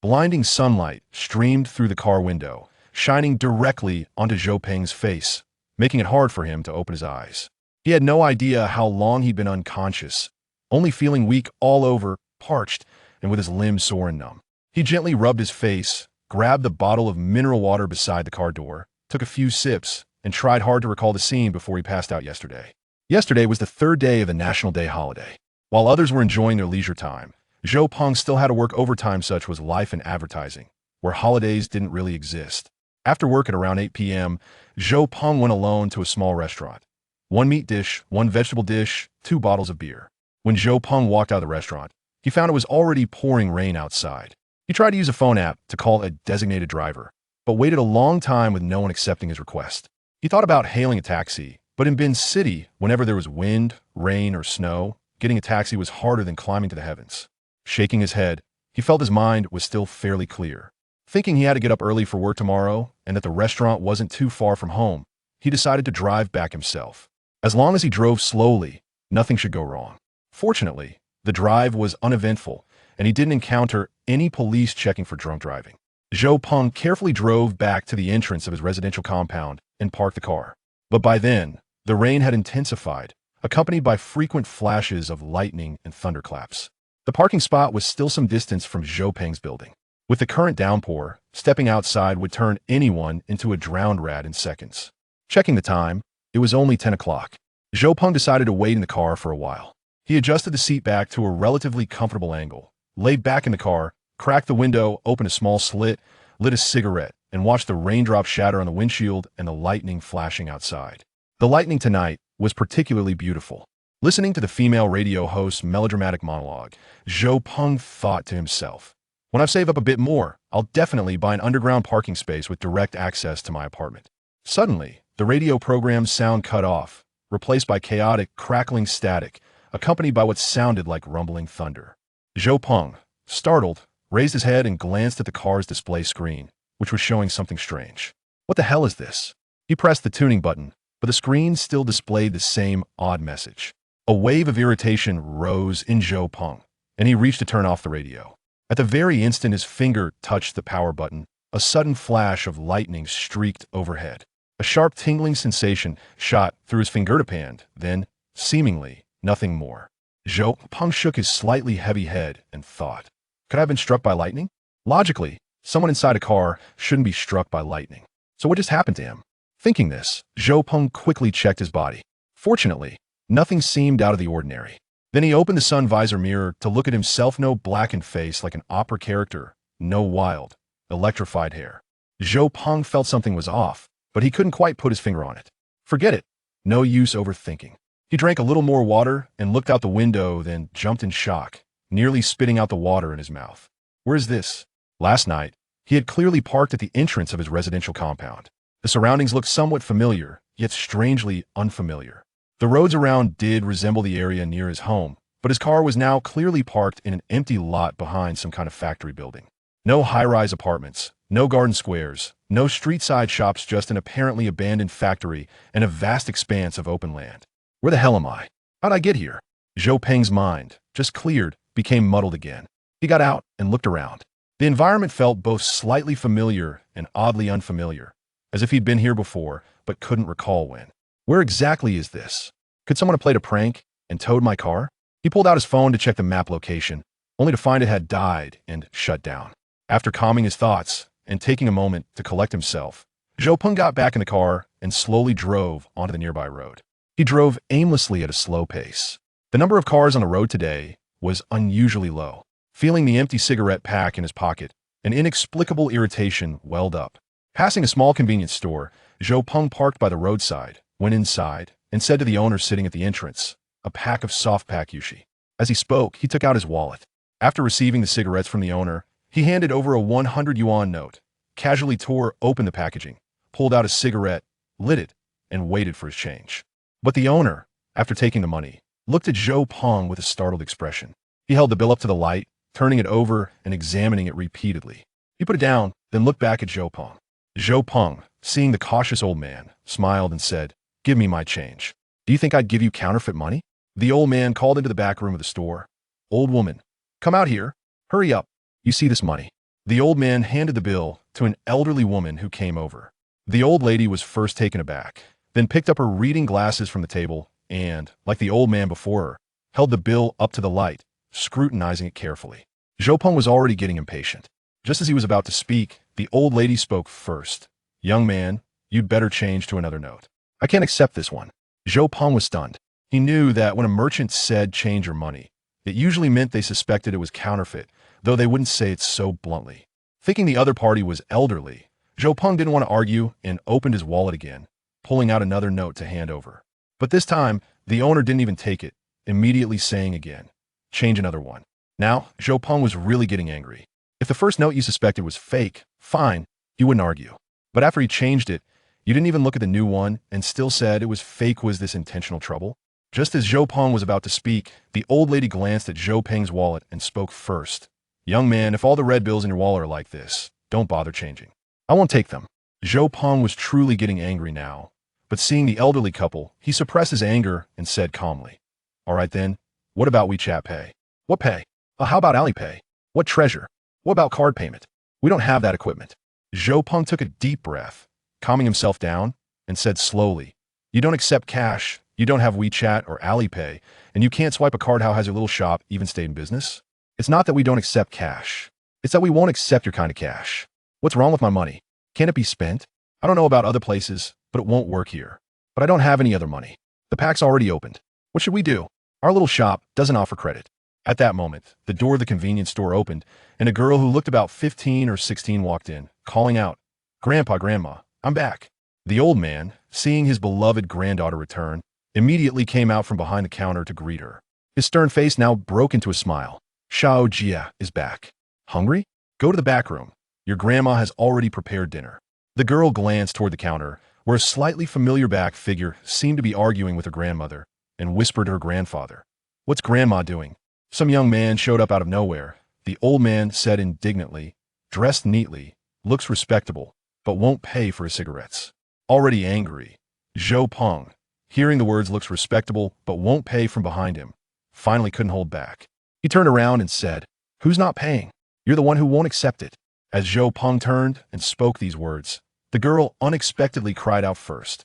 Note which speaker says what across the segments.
Speaker 1: Blinding sunlight streamed through the car window, shining directly onto Zhou Peng's face, making it hard for him to open his eyes. He had no idea how long he'd been unconscious, only feeling weak all over, parched, and with his limbs sore and numb. He gently rubbed his face, grabbed the bottle of mineral water beside the car door, took a few sips, and tried hard to recall the scene before he passed out yesterday. Yesterday was the third day of the National Day holiday. While others were enjoying their leisure time, Zhou Peng still had to work overtime. Such was life in advertising, where holidays didn't really exist. After work at around 8 p.m., Zhou Peng went alone to a small restaurant. 1 meat dish, 1 vegetable dish, 2 bottles of beer. When Zhou Peng walked out of the restaurant, he found it was already pouring rain outside. He tried to use a phone app to call a designated driver, but waited a long time with no one accepting his request. He thought about hailing a taxi, but in Bin City, whenever there was wind, rain, or snow, getting a taxi was harder than climbing to the heavens. Shaking his head, he felt his mind was still fairly clear. Thinking he had to get up early for work tomorrow and that the restaurant wasn't too far from home, he decided to drive back himself. As long as he drove slowly, nothing should go wrong. Fortunately, the drive was uneventful, and he didn't encounter any police checking for drunk driving. Zhou Peng carefully drove back to the entrance of his residential compound and parked the car. But by then, the rain had intensified, accompanied by frequent flashes of lightning and thunderclaps. The parking spot was still some distance from Zhou Peng's building. With the current downpour, stepping outside would turn anyone into a drowned rat in seconds. Checking the time, it was only 10 o'clock. Zhou Peng decided to wait in the car for a while. He adjusted the seat back to a relatively comfortable angle, lay back in the car, cracked the window, opened a small slit, lit a cigarette, and watched the raindrops shatter on the windshield and the lightning flashing outside. The lightning tonight was particularly beautiful. Listening to the female radio host's melodramatic monologue, Zhou Peng thought to himself, "When I save up a bit more, I'll definitely buy an underground parking space with direct access to my apartment." Suddenly, the radio program's sound cut off, replaced by chaotic, crackling static, accompanied by what sounded like rumbling thunder. Zhou Peng, startled, raised his head and glanced at the car's display screen, which was showing something strange. What the hell is this? He pressed the tuning button, but the screen still displayed the same odd message. A wave of irritation rose in Zhou Peng, and he reached to turn off the radio. At the very instant his finger touched the power button, a sudden flash of lightning streaked overhead. A sharp tingling sensation shot through his fingertip, then, seemingly, nothing more. Zhou Peng shook his slightly heavy head and thought, could I have been struck by lightning? Logically, someone inside a car shouldn't be struck by lightning. So what just happened to him? Thinking this, Zhou Peng quickly checked his body. Fortunately, nothing seemed out of the ordinary. Then he opened the sun visor mirror to look at himself. No blackened face like an opera character, no wild, electrified hair. Zhou Peng felt something was off, but he couldn't quite put his finger on it. Forget it. No use overthinking. He drank a little more water and looked out the window, then jumped in shock, nearly spitting out the water in his mouth. Where is this? Last night, he had clearly parked at the entrance of his residential compound. The surroundings looked somewhat familiar, yet strangely unfamiliar. The roads around did resemble the area near his home, but his car was now clearly parked in an empty lot behind some kind of factory building. No high-rise apartments, no garden squares, no street-side shops, just an apparently abandoned factory and a vast expanse of open land. Where the hell am I? How'd I get here? Zhou Peng's mind, just cleared, became muddled again. He got out and looked around. The environment felt both slightly familiar and oddly unfamiliar, as if he'd been here before, but couldn't recall when. Where exactly is this? Could someone have played a prank and towed my car? He pulled out his phone to check the map location, only to find it had died and shut down. After calming his thoughts and taking a moment to collect himself, Zhou Peng got back in the car and slowly drove onto the nearby road. He drove aimlessly at a slow pace. The number of cars on the road today was unusually low. Feeling the empty cigarette pack in his pocket, an inexplicable irritation welled up. Passing a small convenience store, Zhou Peng parked by the roadside, went inside, and said to the owner sitting at the entrance, a pack of soft-pack yushi. As he spoke, he took out his wallet. After receiving the cigarettes from the owner, he handed over a 100 yuan note, casually tore open the packaging, pulled out a cigarette, lit it, and waited for his change. But the owner, after taking the money, looked at Zhou Peng with a startled expression. He held the bill up to the light, turning it over and examining it repeatedly. He put it down, then looked back at Zhou Peng. Zhou Peng, seeing the cautious old man, smiled and said, "Give me my change." "Do you think I'd give you counterfeit money?" The old man called into the back room of the store. "Old woman, come out here. Hurry up. You see this money?" The old man handed the bill to an elderly woman who came over. The old lady was first taken aback, then picked up her reading glasses from the table and, like the old man before her, held the bill up to the light, scrutinizing it carefully. Zhou Peng was already getting impatient. Just as he was about to speak, the old lady spoke first. "Young man, you'd better change to another note. I can't accept this one." Zhou Peng was stunned. He knew that when a merchant said change your money, it usually meant they suspected it was counterfeit, though they wouldn't say it so bluntly. Thinking the other party was elderly, Zhou Peng didn't want to argue and opened his wallet again, pulling out another note to hand over. But this time, the owner didn't even take it, immediately saying again, "Change another one." Now, Zhou Peng was really getting angry. If the first note you suspected was fake, fine, he wouldn't argue. But after he changed it, you didn't even look at the new one and still said it was fake. Was this intentional trouble? Just as Zhou Peng was about to speak, the old lady glanced at Zhou Peng's wallet and spoke first. "Young man, if all the red bills in your wallet are like this, don't bother changing. I won't take them." Zhou Peng was truly getting angry now, but seeing the elderly couple, he suppressed his anger and said calmly, "All right then, what about WeChat Pay?" "What pay? How about Alipay? What treasure? What about card payment? We don't have that equipment." Zhou Peng took a deep breath, calming himself down, and said slowly, "You don't accept cash, you don't have WeChat or Alipay, and you can't swipe a card. How has your little shop even stayed in business? It's not that we don't accept cash. It's that we won't accept your kind of cash. What's wrong with my money? Can't it be spent? I don't know about other places, but it won't work here. But I don't have any other money. The pack's already opened. What should we do? Our little shop doesn't offer credit." At that moment, the door of the convenience store opened, and a girl who looked about 15 or 16 walked in, calling out, "Grandpa, Grandma, I'm back." The old man, seeing his beloved granddaughter return, immediately came out from behind the counter to greet her. His stern face now broke into a smile. "Xiao Jia is back. Hungry? Go to the back room. Your grandma has already prepared dinner." The girl glanced toward the counter, where a slightly familiar back figure seemed to be arguing with her grandmother, and whispered to her grandfather, "What's Grandma doing?" Some young man showed up out of nowhere. The old man said indignantly, "Dressed neatly, looks respectable, but won't pay for his cigarettes." Already angry, Zhou Peng, hearing the words "looks respectable, but won't pay" from behind him, finally couldn't hold back. He turned around and said, "Who's not paying? You're the one who won't accept it." As Zhou Peng turned and spoke these words, the girl unexpectedly cried out first,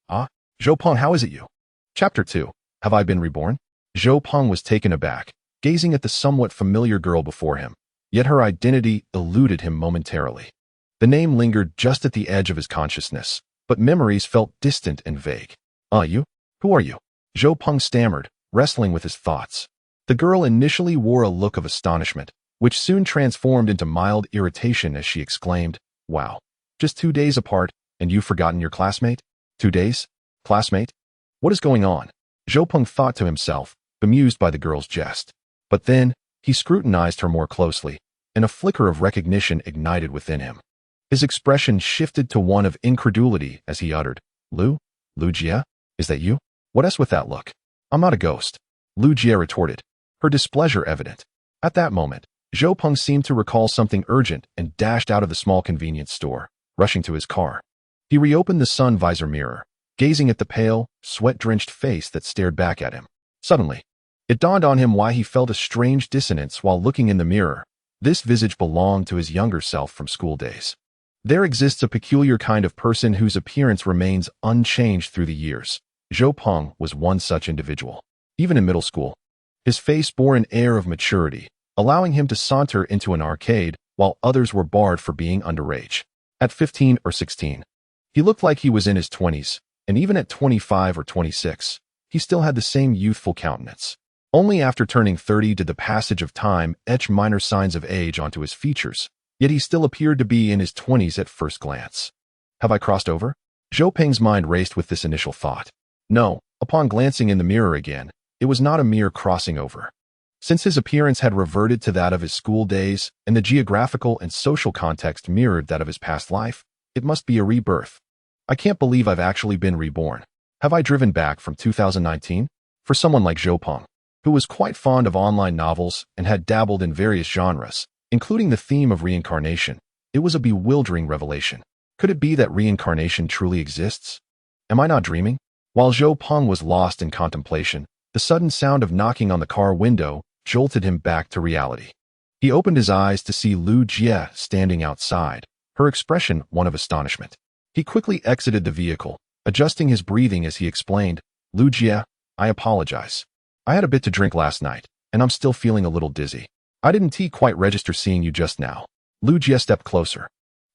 Speaker 1: "Ah, Zhou Peng, how is it you?" Chapter 2. Have I been reborn? Zhou Peng was taken aback, gazing at the somewhat familiar girl before him, yet her identity eluded him momentarily. The name lingered just at the edge of his consciousness, but memories felt distant and vague. You? Who are you?" Zhou Peng stammered, wrestling with his thoughts. The girl initially wore a look of astonishment, which soon transformed into mild irritation as she exclaimed, "Wow, just 2 days apart, and you've forgotten your classmate? 2 days? Classmate? What is going on?" Zhou Peng thought to himself, bemused by the girl's jest. But then, he scrutinized her more closely, and a flicker of recognition ignited within him. His expression shifted to one of incredulity as he uttered, Lu Jia? Is that you? What is with that look?" "I'm not a ghost," Lu Jia retorted, her displeasure evident. At that moment, Zhou Peng seemed to recall something urgent and dashed out of the small convenience store, rushing to his car. He reopened the sun visor mirror, gazing at the pale, sweat-drenched face that stared back at him. Suddenly, it dawned on him why he felt a strange dissonance while looking in the mirror. This visage belonged to his younger self from school days. There exists a peculiar kind of person whose appearance remains unchanged through the years. Zhou Peng was one such individual. Even in middle school, his face bore an air of maturity, allowing him to saunter into an arcade while others were barred for being underage. At 15 or 16, he looked like he was in his 20s, and even at 25 or 26, he still had the same youthful countenance. Only after turning 30 did the passage of time etch minor signs of age onto his features, yet he still appeared to be in his 20s at first glance. Have I crossed over? Zhou Peng's mind raced with this initial thought. No, upon glancing in the mirror again, it was not a mere crossing over. Since his appearance had reverted to that of his school days, and the geographical and social context mirrored that of his past life, it must be a rebirth. I can't believe I've actually been reborn. Have I driven back from 2019? For someone like Zhou Peng, who was quite fond of online novels and had dabbled in various genres, including the theme of reincarnation, it was a bewildering revelation. Could it be that reincarnation truly exists? Am I not dreaming? While Zhou Peng was lost in contemplation, the sudden sound of knocking on the car window jolted him back to reality. He opened his eyes to see Lu Jie standing outside, her expression one of astonishment. He quickly exited the vehicle, adjusting his breathing as he explained, Lu Jie, I apologize. I had a bit to drink last night, and I'm still feeling a little dizzy. I didn't quite register seeing you just now. Lu Jie stepped closer,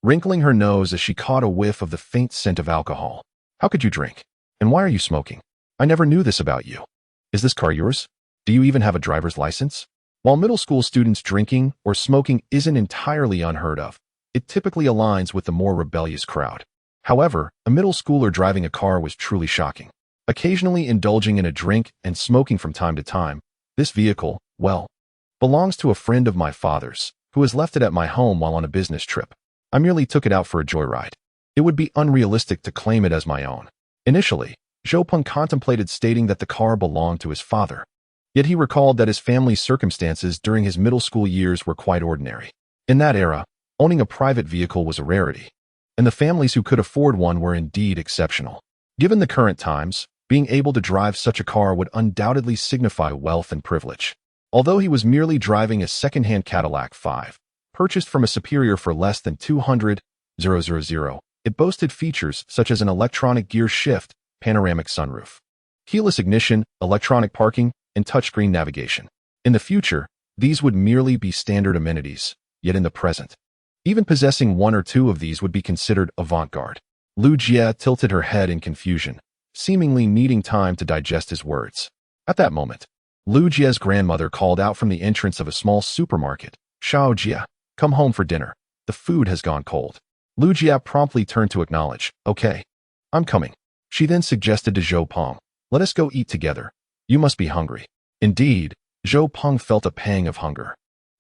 Speaker 1: wrinkling her nose as she caught a whiff of the faint scent of alcohol. How could you drink? And why are you smoking? I never knew this about you. Is this car yours? Do you even have a driver's license? While middle school students drinking or smoking isn't entirely unheard of, it typically aligns with the more rebellious crowd. However, a middle schooler driving a car was truly shocking. Occasionally indulging in a drink and smoking from time to time, this vehicle, well, belongs to a friend of my father's, who has left it at my home while on a business trip. I merely took it out for a joyride. It would be unrealistic to claim it as my own. Initially, Zhou Peng contemplated stating that the car belonged to his father. Yet he recalled that his family's circumstances during his middle school years were quite ordinary. In that era, owning a private vehicle was a rarity, and the families who could afford one were indeed exceptional. Given the current times, being able to drive such a car would undoubtedly signify wealth and privilege. Although he was merely driving a second-hand Cadillac 5, purchased from a superior for less than $200,000, it boasted features such as an electronic gear shift, panoramic sunroof, keyless ignition, electronic parking, and touchscreen navigation. In the future, these would merely be standard amenities, yet in the present, even possessing one or two of these would be considered avant-garde. Lu Jie tilted her head in confusion, seemingly needing time to digest his words. At that moment, Lu Jie's grandmother called out from the entrance of a small supermarket, Xiao Jie, come home for dinner. The food has gone cold. Lu Jie promptly turned to acknowledge, okay, I'm coming. She then suggested to Zhou Peng, let us go eat together. You must be hungry. Indeed, Zhou Peng felt a pang of hunger.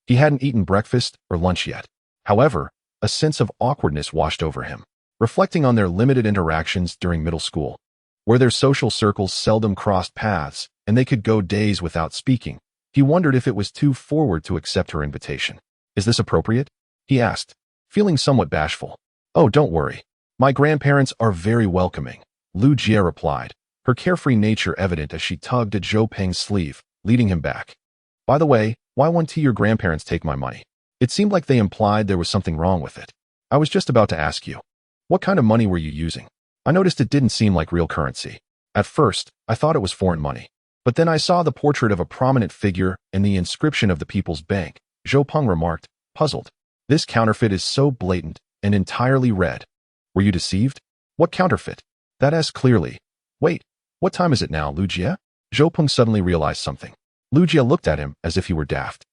Speaker 1: He hadn't eaten breakfast or lunch yet. However, a sense of awkwardness washed over him, reflecting on their limited interactions during middle school, where their social circles seldom crossed paths and they could go days without speaking. He wondered if it was too forward to accept her invitation. Is this appropriate? He asked, feeling somewhat bashful. Oh, don't worry. My grandparents are very welcoming, Lu Jie replied, her carefree nature evident as she tugged at Zhou Peng's sleeve, leading him back. By the way, why won't your grandparents take my money? It seemed like they implied there was something wrong with it. I was just about to ask you. What kind of money were you using? I noticed it didn't seem like real currency. At first, I thought it was foreign money. But then I saw the portrait of a prominent figure and the inscription of the People's Bank, Zhou Peng remarked, puzzled. This counterfeit is so blatant and entirely red. Were you deceived? What counterfeit? That asked clearly. Wait, what time is it now, Lu Jie? Zhou Peng suddenly realized something. Lu Jie looked at him as if he were daft.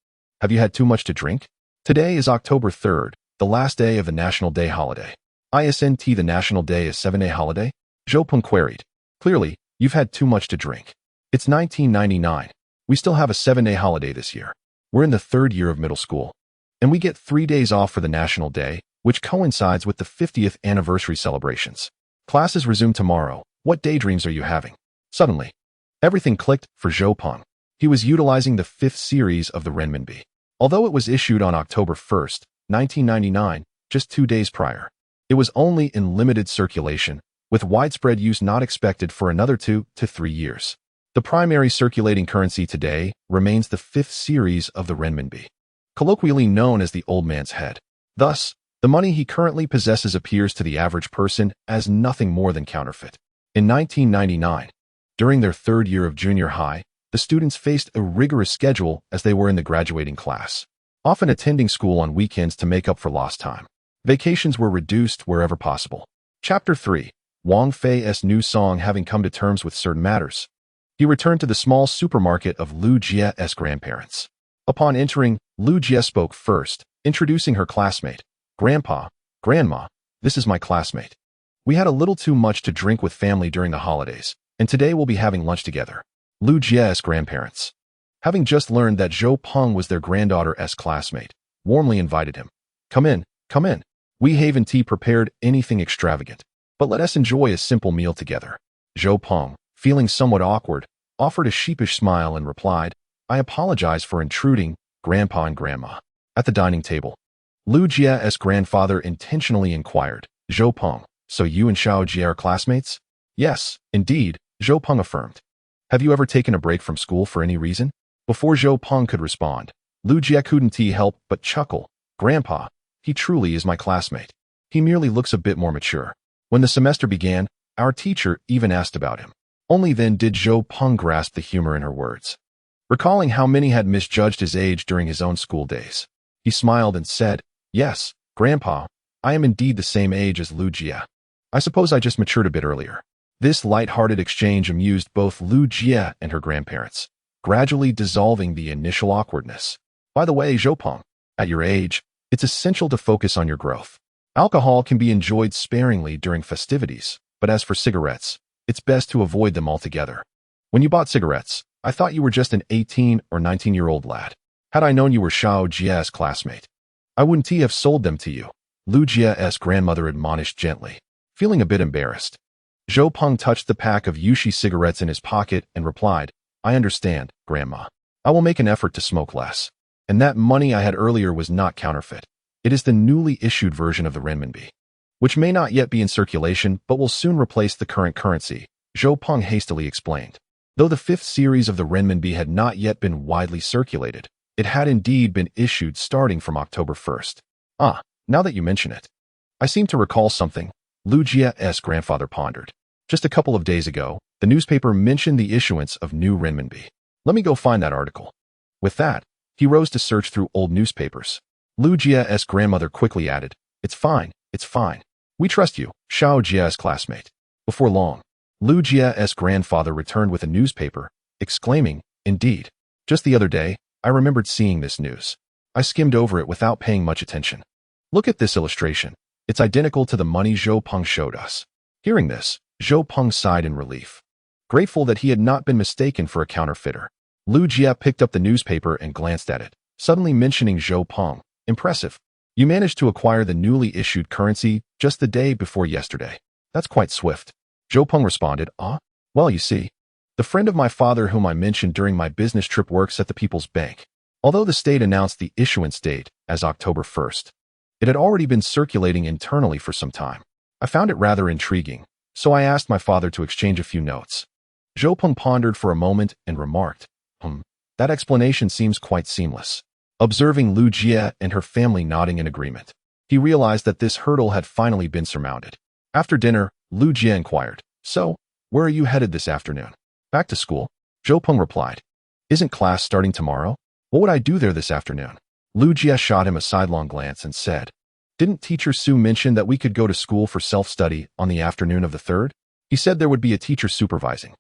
Speaker 1: Have you had too much to drink? Today is October 3rd, the last day of the National Day holiday. Isn't the National Day a 7-day holiday? Zhou Peng queried. Clearly, you've had too much to drink. It's 1999. We still have a 7-day holiday this year. We're in the 3rd year of middle school. And we get 3 days off for the National Day, which coincides with the 50th anniversary celebrations. Classes resume tomorrow. What daydreams are you having? Suddenly, everything clicked for Zhou Peng. He was utilizing the 5th series of the renminbi. Although it was issued on October 1st, 1999, just 2 days prior, it was only in limited circulation, with widespread use not expected for another 2 to 3 years. The primary circulating currency today remains the 5th series of the renminbi, colloquially known as the old man's head. Thus, the money he currently possesses appears to the average person as nothing more than counterfeit. In 1999, during their 3rd year of junior high, the students faced a rigorous schedule as they were in the graduating class, often attending school on weekends to make up for lost time. Vacations were reduced wherever possible. Chapter 3. Wang Fei's new song. Having come to terms with certain matters, he returned to the small supermarket of Lu Jie's grandparents. Upon entering, Lu Jie spoke first, introducing her classmate. Grandpa, Grandma, this is my classmate. We had a little too much to drink with family during the holidays, and today we'll be having lunch together. Lu Jie's grandparents, having just learned that Zhou Peng was their granddaughter's classmate, warmly invited him. Come in, come in. We haven't prepared anything extravagant, but let us enjoy a simple meal together. Zhou Peng, feeling somewhat awkward, offered a sheepish smile and replied, I apologize for intruding, Grandpa and Grandma. At the dining table, Lu Jie's grandfather intentionally inquired, Zhou Peng, so you and Xiao Jie are classmates? Yes, indeed, Zhou Peng affirmed. Have you ever taken a break from school for any reason? Before Zhou Peng could respond, Lu Jie couldn't help but chuckle. Grandpa, he truly is my classmate. He merely looks a bit more mature. When the semester began, our teacher even asked about him. Only then did Zhou Peng grasp the humor in her words. Recalling how many had misjudged his age during his own school days, he smiled and said, "Yes, Grandpa, I am indeed the same age as Lu Jie. I suppose I just matured a bit earlier." This light-hearted exchange amused both Lu Jie and her grandparents, gradually dissolving the initial awkwardness. By the way, Zhou Peng, at your age, it's essential to focus on your growth. Alcohol can be enjoyed sparingly during festivities, but as for cigarettes, it's best to avoid them altogether. When you bought cigarettes, I thought you were just an 18 or 19-year-old lad. Had I known you were Shao Jie's classmate, I wouldn't have sold them to you, Lu Jie's grandmother admonished gently. Feeling a bit embarrassed, Zhou Peng touched the pack of Yushi cigarettes in his pocket and replied, "I understand, Grandma. I will make an effort to smoke less. And that money I had earlier was not counterfeit. It is the newly issued version of the renminbi, which may not yet be in circulation but will soon replace the current currency," Zhou Peng hastily explained. Though the fifth series of the renminbi had not yet been widely circulated, it had indeed been issued starting from October 1st. "Ah, now that you mention it, I seem to recall something," Lu Jie's grandfather pondered. "Just a couple of days ago, the newspaper mentioned the issuance of new renminbi. Let me go find that article." With that, he rose to search through old newspapers. Lu Jie's grandmother quickly added, "It's fine, it's fine. We trust you, Shao Jie's classmate." Before long, Lu Jie's grandfather returned with a newspaper, exclaiming, "Indeed. Just the other day, I remembered seeing this news. I skimmed over it without paying much attention. Look at this illustration. It's identical to the money Zhou Peng showed us." Hearing this, Zhou Peng sighed in relief. Grateful that he had not been mistaken for a counterfeiter, Lu Jie picked up the newspaper and glanced at it, suddenly mentioning Zhou Peng. "Impressive. You managed to acquire the newly issued currency just the day before yesterday. That's quite swift." Zhou Peng responded, "Well, you see, the friend of my father whom I mentioned during my business trip works at the People's Bank. Although the state announced the issuance date as October 1st, it had already been circulating internally for some time. I found it rather intriguing, so I asked my father to exchange a few notes." Zhou Peng pondered for a moment and remarked, "That explanation seems quite seamless." Observing Lu Jie and her family nodding in agreement, he realized that this hurdle had finally been surmounted. After dinner, Lu Jie inquired, "So, where are you headed this afternoon?" "Back to school," Zhou Peng replied. "Isn't class starting tomorrow? What would I do there this afternoon?" Lu Jie shot him a sidelong glance and said, "Didn't Teacher Su mention that we could go to school for self-study on the afternoon of the 3rd? He said there would be a teacher supervising.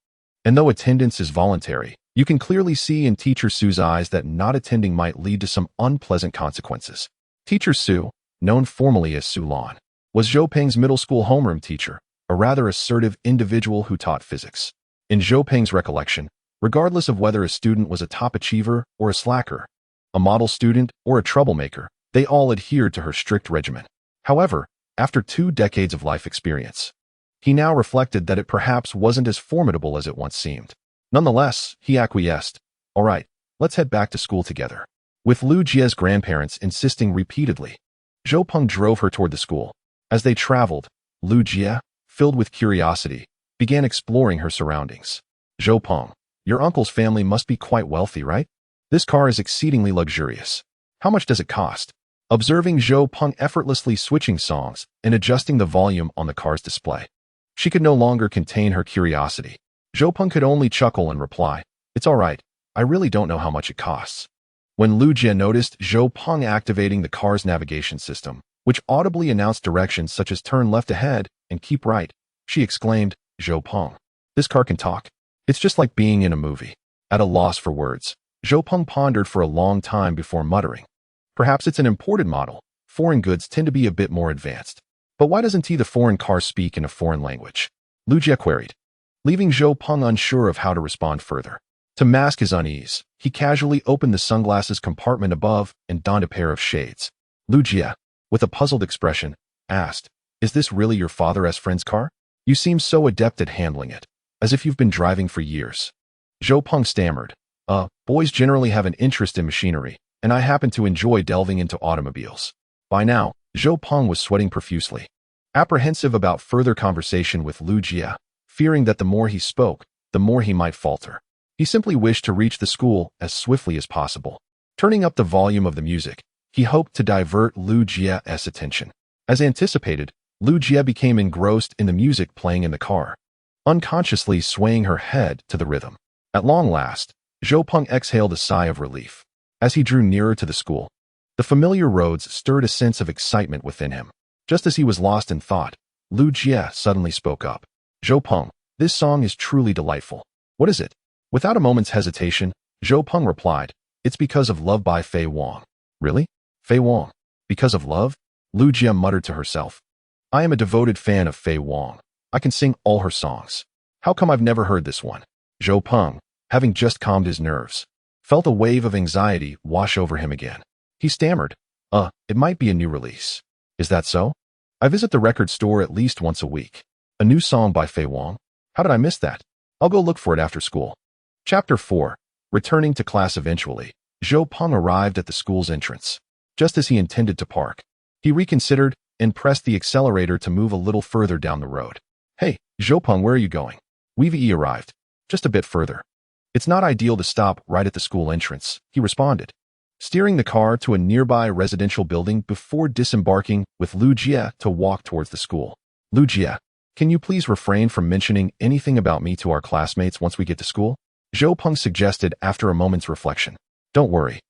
Speaker 1: And though attendance is voluntary, you can clearly see in Teacher Su's eyes that not attending might lead to some unpleasant consequences." Teacher Su, known formally as Su Lan, was Zhou Peng's middle school homeroom teacher, a rather assertive individual who taught physics. In Zhou Peng's recollection, regardless of whether a student was a top achiever or a slacker, a model student or a troublemaker, they all adhered to her strict regimen. However, after 2 decades of life experience, he now reflected that it perhaps wasn't as formidable as it once seemed. Nonetheless, he acquiesced. "All right, let's head back to school together." With Lu Jie's grandparents insisting repeatedly, Zhou Peng drove her toward the school. As they traveled, Lu Jie, filled with curiosity, began exploring her surroundings. "Zhou Peng, your uncle's family must be quite wealthy, right? This car is exceedingly luxurious. How much does it cost?" Observing Zhou Peng effortlessly switching songs and adjusting the volume on the car's display, she could no longer contain her curiosity. Zhou Peng could only chuckle and reply, "It's all right. I really don't know how much it costs." When Lu Jie noticed Zhou Peng activating the car's navigation system, which audibly announced directions such as turn left ahead and keep right, she exclaimed, "Zhou Peng, this car can talk. It's just like being in a movie." At a loss for words, Zhou Peng pondered for a long time before muttering, "Perhaps it's an imported model. Foreign goods tend to be a bit more advanced. But why doesn't the foreign car speak in a foreign language?" Lu Jie queried, leaving Zhou Peng unsure of how to respond further. To mask his unease, he casually opened the sunglasses compartment above and donned a pair of shades. Lu Jie, with a puzzled expression, asked, "Is this really your father's friend's car? You seem so adept at handling it, as if you've been driving for years." Zhou Peng stammered, Boys generally have an interest in machinery, and I happen to enjoy delving into automobiles." By now, Zhou Peng was sweating profusely. Apprehensive about further conversation with Lu Jie, fearing that the more he spoke, the more he might falter, he simply wished to reach the school as swiftly as possible. Turning up the volume of the music, he hoped to divert Lu Jie's attention. As anticipated, Lu Jie became engrossed in the music playing in the car, unconsciously swaying her head to the rhythm. At long last, Zhou Peng exhaled a sigh of relief. As he drew nearer to the school, the familiar roads stirred a sense of excitement within him. Just as he was lost in thought, Lu Jie suddenly spoke up. Zhou Peng, this song is truly delightful. What is it? Without a moment's hesitation, Zhou Peng replied, it's because of Love by Faye Wong. Really? Faye Wong? Because of love? Lu Jie muttered to herself. I am a devoted fan of Faye Wong. I can sing all her songs. How come I've never heard this one? Zhou Peng, having just calmed his nerves, felt a wave of anxiety wash over him again. He stammered, it might be a new release. Is that so? I visit the record store at least once a week. A new song by Faye Wong? How did I miss that? I'll go look for it after school. Chapter 4. Returning to class eventually, Zhou Peng arrived at the school's entrance. Just as he intended to park, he reconsidered and pressed the accelerator to move a little further down the road. Hey, Zhou Peng, where are you going? We've arrived. Just a bit further. It's not ideal to stop right at the school entrance, he responded, steering the car to a nearby residential building before disembarking with Lu Jie to walk towards the school. Lu Jie, can you please refrain from mentioning anything about me to our classmates once we get to school? Zhou Peng suggested after a moment's reflection. Don't worry.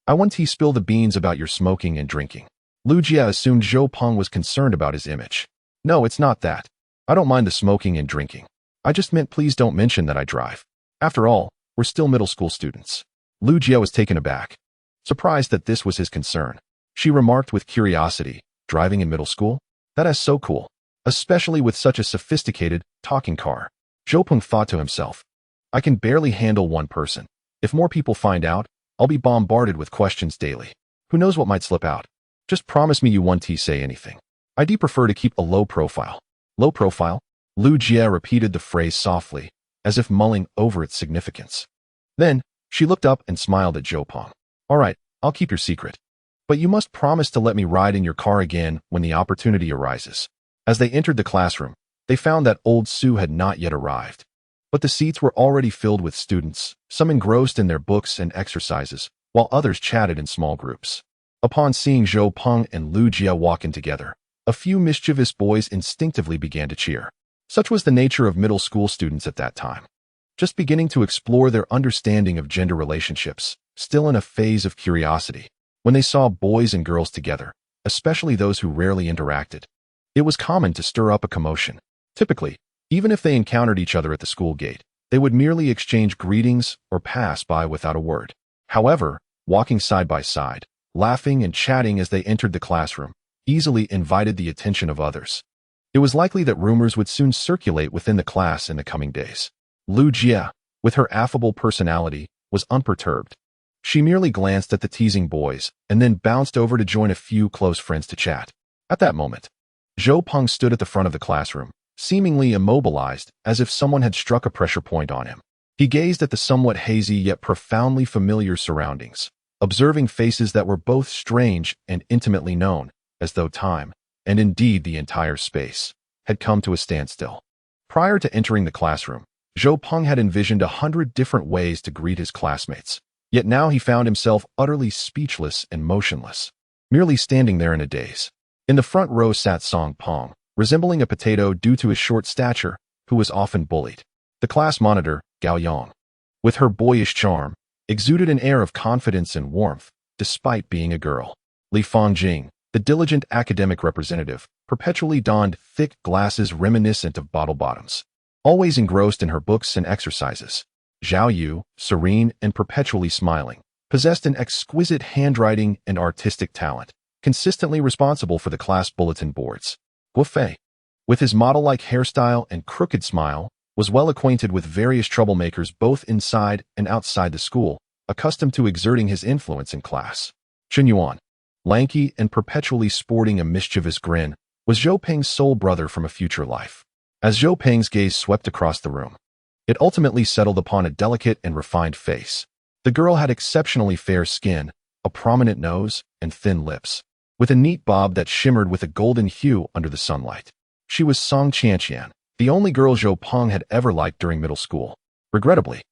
Speaker 1: I won't spill the beans about your smoking and drinking. Lu Jie assumed Zhou Peng was concerned about his image. No, it's not that. I don't mind the smoking and drinking. I just meant please don't mention that I drive. After all, we're still middle school students. Lu Jie was taken aback, surprised that this was his concern. She remarked with curiosity, driving in middle school? That is so cool, especially with such a sophisticated, talking car. Zhou Peng thought to himself, I can barely handle one person. If more people find out, I'll be bombarded with questions daily. Who knows what might slip out? Just promise me you won't say anything. I'd prefer to keep a low profile. Low profile? Lu Jie repeated the phrase softly, as if mulling over its significance. Then, she looked up and smiled at Zhou Peng. All right, I'll keep your secret. But you must promise to let me ride in your car again when the opportunity arises. As they entered the classroom, they found that old Sue had not yet arrived. But the seats were already filled with students, some engrossed in their books and exercises, while others chatted in small groups. Upon seeing Zhou Peng and Lu Jie walk in together, a few mischievous boys instinctively began to cheer. Such was the nature of middle school students at that time, just beginning to explore their understanding of gender relationships, still in a phase of curiosity. When they saw boys and girls together, especially those who rarely interacted, it was common to stir up a commotion. Typically, even if they encountered each other at the school gate, they would merely exchange greetings or pass by without a word. However, walking side by side, laughing and chatting as they entered the classroom, easily invited the attention of others. It was likely that rumors would soon circulate within the class in the coming days. Lu Jie, with her affable personality, was unperturbed. She merely glanced at the teasing boys and then bounced over to join a few close friends to chat. At that moment, Zhou Peng stood at the front of the classroom, seemingly immobilized as if someone had struck a pressure point on him. He gazed at the somewhat hazy yet profoundly familiar surroundings, observing faces that were both strange and intimately known, as though time, and indeed the entire space, had come to a standstill. Prior to entering the classroom, Zhou Peng had envisioned 100 different ways to greet his classmates, yet now he found himself utterly speechless and motionless, merely standing there in a daze. In the front row sat Zhou Peng, resembling a potato due to his short stature, who was often bullied. The class monitor, Gao Yang, with her boyish charm, exuded an air of confidence and warmth, despite being a girl. Li Fangjing, the diligent academic representative, perpetually donned thick glasses reminiscent of bottle bottoms, always engrossed in her books and exercises. Zhao Yu, serene and perpetually smiling, possessed an exquisite handwriting and artistic talent, consistently responsible for the class bulletin boards. Guo Fei, with his model-like hairstyle and crooked smile, was well acquainted with various troublemakers both inside and outside the school, accustomed to exerting his influence in class. Chen Yuan, lanky and perpetually sporting a mischievous grin, was Zhou Peng's sole brother from a future life. As Zhou Peng's gaze swept across the room, it ultimately settled upon a delicate and refined face. The girl had exceptionally fair skin, a prominent nose, and thin lips, with a neat bob that shimmered with a golden hue under the sunlight. She was Song Qianqian, the only girl Zhou Peng had ever liked during middle school. Regrettably,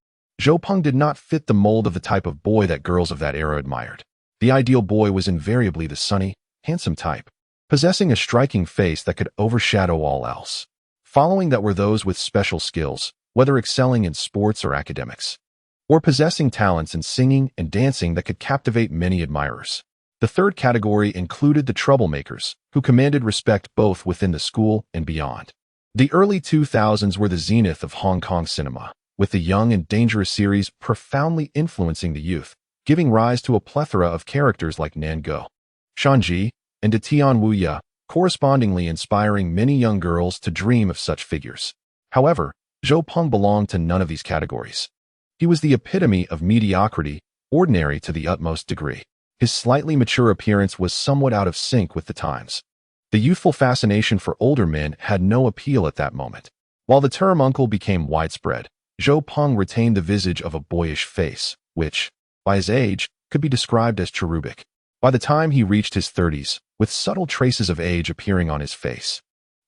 Speaker 1: Zhou Peng did not fit the mold of the type of boy that girls of that era admired. The ideal boy was invariably the sunny, handsome type, possessing a striking face that could overshadow all else. Following that were those with special skills, whether excelling in sports or academics, or possessing talents in singing and dancing that could captivate many admirers. The third category included the troublemakers, who commanded respect both within the school and beyond. The early 2000s were the zenith of Hong Kong cinema, with the Young and Dangerous series profoundly influencing the youth, giving rise to a plethora of characters like Nan Go, Shanji, and Tian Wuya, correspondingly inspiring many young girls to dream of such figures. However, Zhou Peng belonged to none of these categories. He was the epitome of mediocrity, ordinary to the utmost degree. His slightly mature appearance was somewhat out of sync with the times. The youthful fascination for older men had no appeal at that moment. While the term uncle became widespread, Zhou Peng retained the visage of a boyish face, which, by his age, could be described as cherubic. By the time he reached his 30s, with subtle traces of age appearing on his face,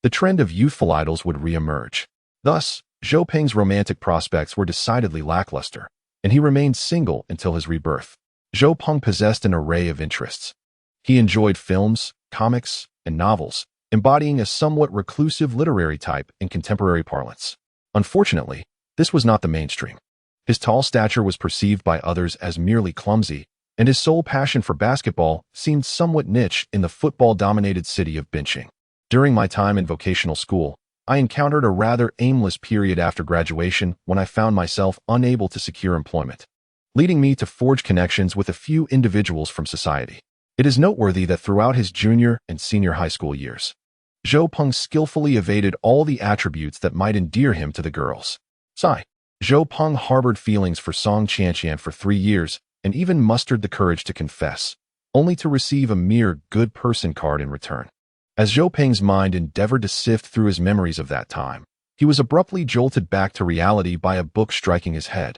Speaker 1: the trend of youthful idols would re-emerge. Thus, Zhou Peng's romantic prospects were decidedly lackluster, and he remained single until his rebirth. Zhou Peng possessed an array of interests. He enjoyed films, comics, and novels, embodying a somewhat reclusive literary type in contemporary parlance. Unfortunately, this was not the mainstream. His tall stature was perceived by others as merely clumsy, and his sole passion for basketball seemed somewhat niche in the football-dominated city of Binching. During my time in vocational school, I encountered a rather aimless period after graduation when I found myself unable to secure employment, leading me to forge connections with a few individuals from society. It is noteworthy that throughout his junior and senior high school years, Zhou Peng skillfully evaded all the attributes that might endear him to the girls. Zhou Peng harbored feelings for Song Qianqian for 3 years and even mustered the courage to confess, only to receive a mere good person card in return. As Zhou Peng's mind endeavored to sift through his memories of that time, he was abruptly jolted back to reality by a book striking his head,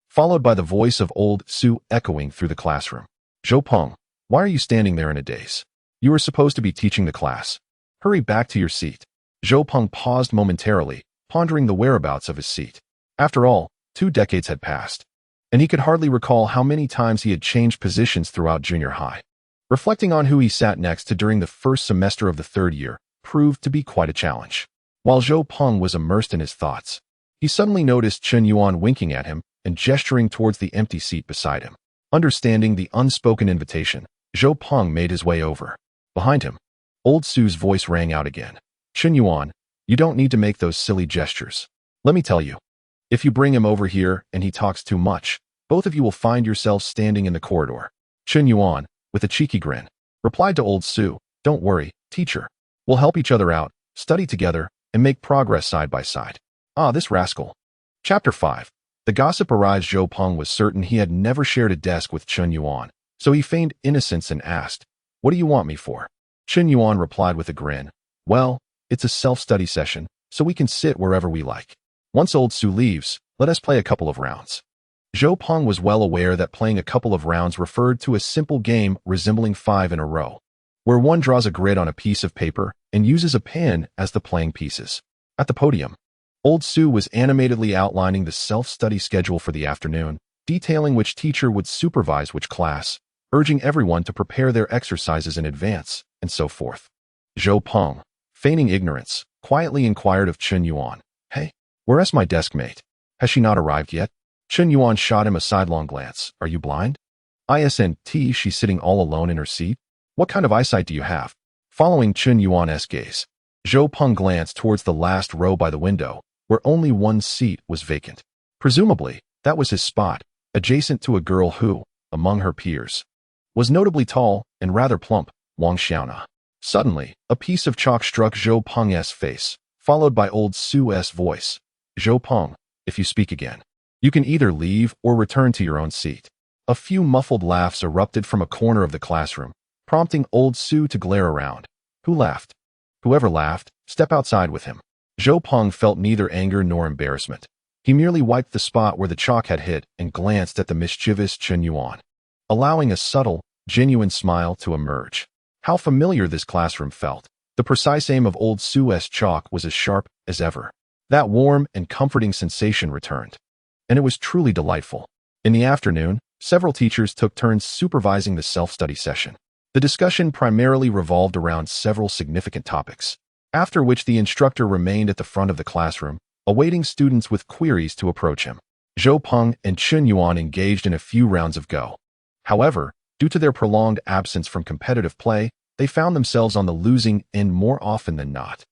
Speaker 1: followed by the voice of old Su echoing through the classroom. "Zhou Peng, why are you standing there in a daze? You were supposed to be teaching the class. Hurry back to your seat." Zhou Peng paused momentarily, pondering the whereabouts of his seat. After all, 2 decades had passed, and he could hardly recall how many times he had changed positions throughout junior high. Reflecting on who he sat next to during the first semester of the 3rd year proved to be quite a challenge. While Zhou Peng was immersed in his thoughts, he suddenly noticed Chen Yuan winking at him and gesturing towards the empty seat beside him. Understanding the unspoken invitation, Zhou Peng made his way over. Behind him, old Su's voice rang out again. "Chen Yuan, you don't need to make those silly gestures. Let me tell you, if you bring him over here and he talks too much, both of you will find yourselves standing in the corridor." Chen Yuan, with a cheeky grin, replied to old Su, "Don't worry, teacher. We'll help each other out, study together, and make progress side by side." Ah, this rascal. Chapter 5. The gossip arrived. Zhou Peng was certain he had never shared a desk with Chen Yuan, so he feigned innocence and asked, "What do you want me for?" Chen Yuan replied with a grin, "Well, it's a self-study session, so we can sit wherever we like. Once old Su leaves, let us play a couple of rounds." Zhou Peng was well aware that playing a couple of rounds referred to a simple game resembling 5 in a row, where one draws a grid on a piece of paper and uses a pen as the playing pieces. At the podium, old Su was animatedly outlining the self-study schedule for the afternoon, detailing which teacher would supervise which class, urging everyone to prepare their exercises in advance, and so forth. Zhou Peng, feigning ignorance, quietly inquired of Chen Yuan, "Hey, where's my deskmate? Has she not arrived yet?" Chen Yuan shot him a sidelong glance. "Are you blind? Isn't she sitting all alone in her seat? What kind of eyesight do you have?" Following Chen Yuan's gaze, Zhou Peng glanced towards the last row by the window, where only one seat was vacant. Presumably, that was his spot, adjacent to a girl who, among her peers, was notably tall and rather plump, Wang Xiaona. Suddenly, a piece of chalk struck Zhou Peng's face, followed by old Su's voice. "Zhou Peng, if you speak again, you can either leave or return to your own seat." A few muffled laughs erupted from a corner of the classroom, prompting old Su to glare around. Who laughed? Whoever laughed, step outside with him. Zhou Peng felt neither anger nor embarrassment. He merely wiped the spot where the chalk had hit and glanced at the mischievous Chen Yuan, allowing a subtle, genuine smile to emerge. How familiar this classroom felt. The precise aim of old Su's chalk was as sharp as ever. That warm and comforting sensation returned. and it was truly delightful. In the afternoon, several teachers took turns supervising the self-study session. The discussion primarily revolved around several significant topics, after which the instructor remained at the front of the classroom, awaiting students with queries to approach him. Zhou Peng and Chun Yuan engaged in a few rounds of Go. However, due to their prolonged absence from competitive play, they found themselves on the losing end more often than not.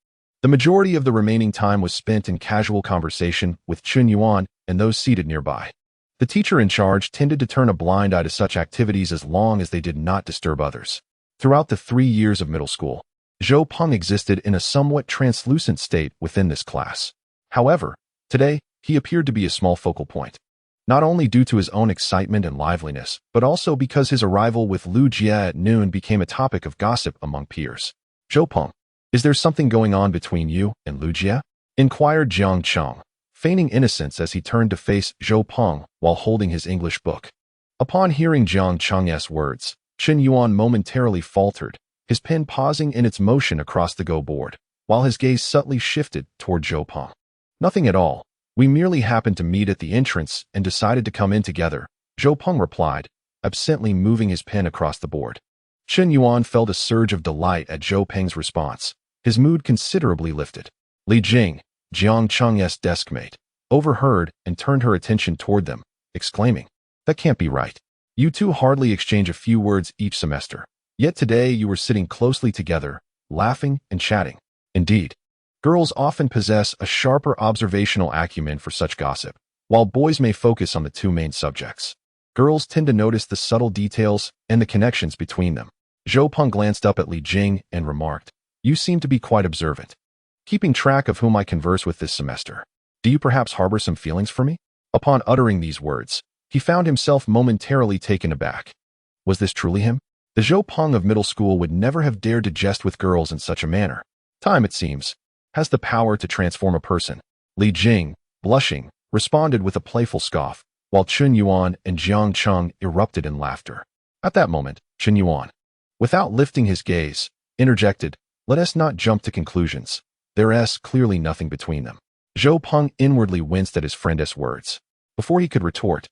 Speaker 1: The majority of the remaining time was spent in casual conversation with Chun Yuan and those seated nearby. The teacher in charge tended to turn a blind eye to such activities as long as they did not disturb others. Throughout the 3 years of middle school, Zhou Peng existed in a somewhat translucent state within this class. However, today, he appeared to be a small focal point, not only due to his own excitement and liveliness, but also because his arrival with Lu Jia at noon became a topic of gossip among peers. "Zhou Peng, is there something going on between you and Lu Jia?" inquired Jiang Cheng, feigning innocence as he turned to face Zhou Peng while holding his English book. Upon hearing Jiang Cheng's words, Chun Yuan momentarily faltered, his pen pausing in its motion across the Go board, while his gaze subtly shifted toward Zhou Peng. "Nothing at all. We merely happened to meet at the entrance and decided to come in together," Zhou Peng replied, absently moving his pen across the board. Chun Yuan felt a surge of delight at Zhou Peng's response, his mood considerably lifted. Li Jing, Jiang Cheng's deskmate, overheard and turned her attention toward them, exclaiming, "That can't be right. You two hardly exchange a few words each semester. Yet today you were sitting closely together, laughing and chatting." Indeed, girls often possess a sharper observational acumen for such gossip, while boys may focus on the two main subjects. Girls tend to notice the subtle details and the connections between them. Zhou Peng glanced up at Li Jing and remarked, "You seem to be quite observant, keeping track of whom I converse with this semester. Do you perhaps harbor some feelings for me?" Upon uttering these words, he found himself momentarily taken aback. Was this truly him? The Zhou Peng of middle school would never have dared to jest with girls in such a manner. Time, it seems, has the power to transform a person. Li Jing, blushing, responded with a playful scoff, while Chun Yuan and Jiang Cheng erupted in laughter. At that moment, Chun Yuan, without lifting his gaze, interjected, "Let us not jump to conclusions. There is clearly nothing between them." Zhou Peng inwardly winced at his friend's words. Before he could retort,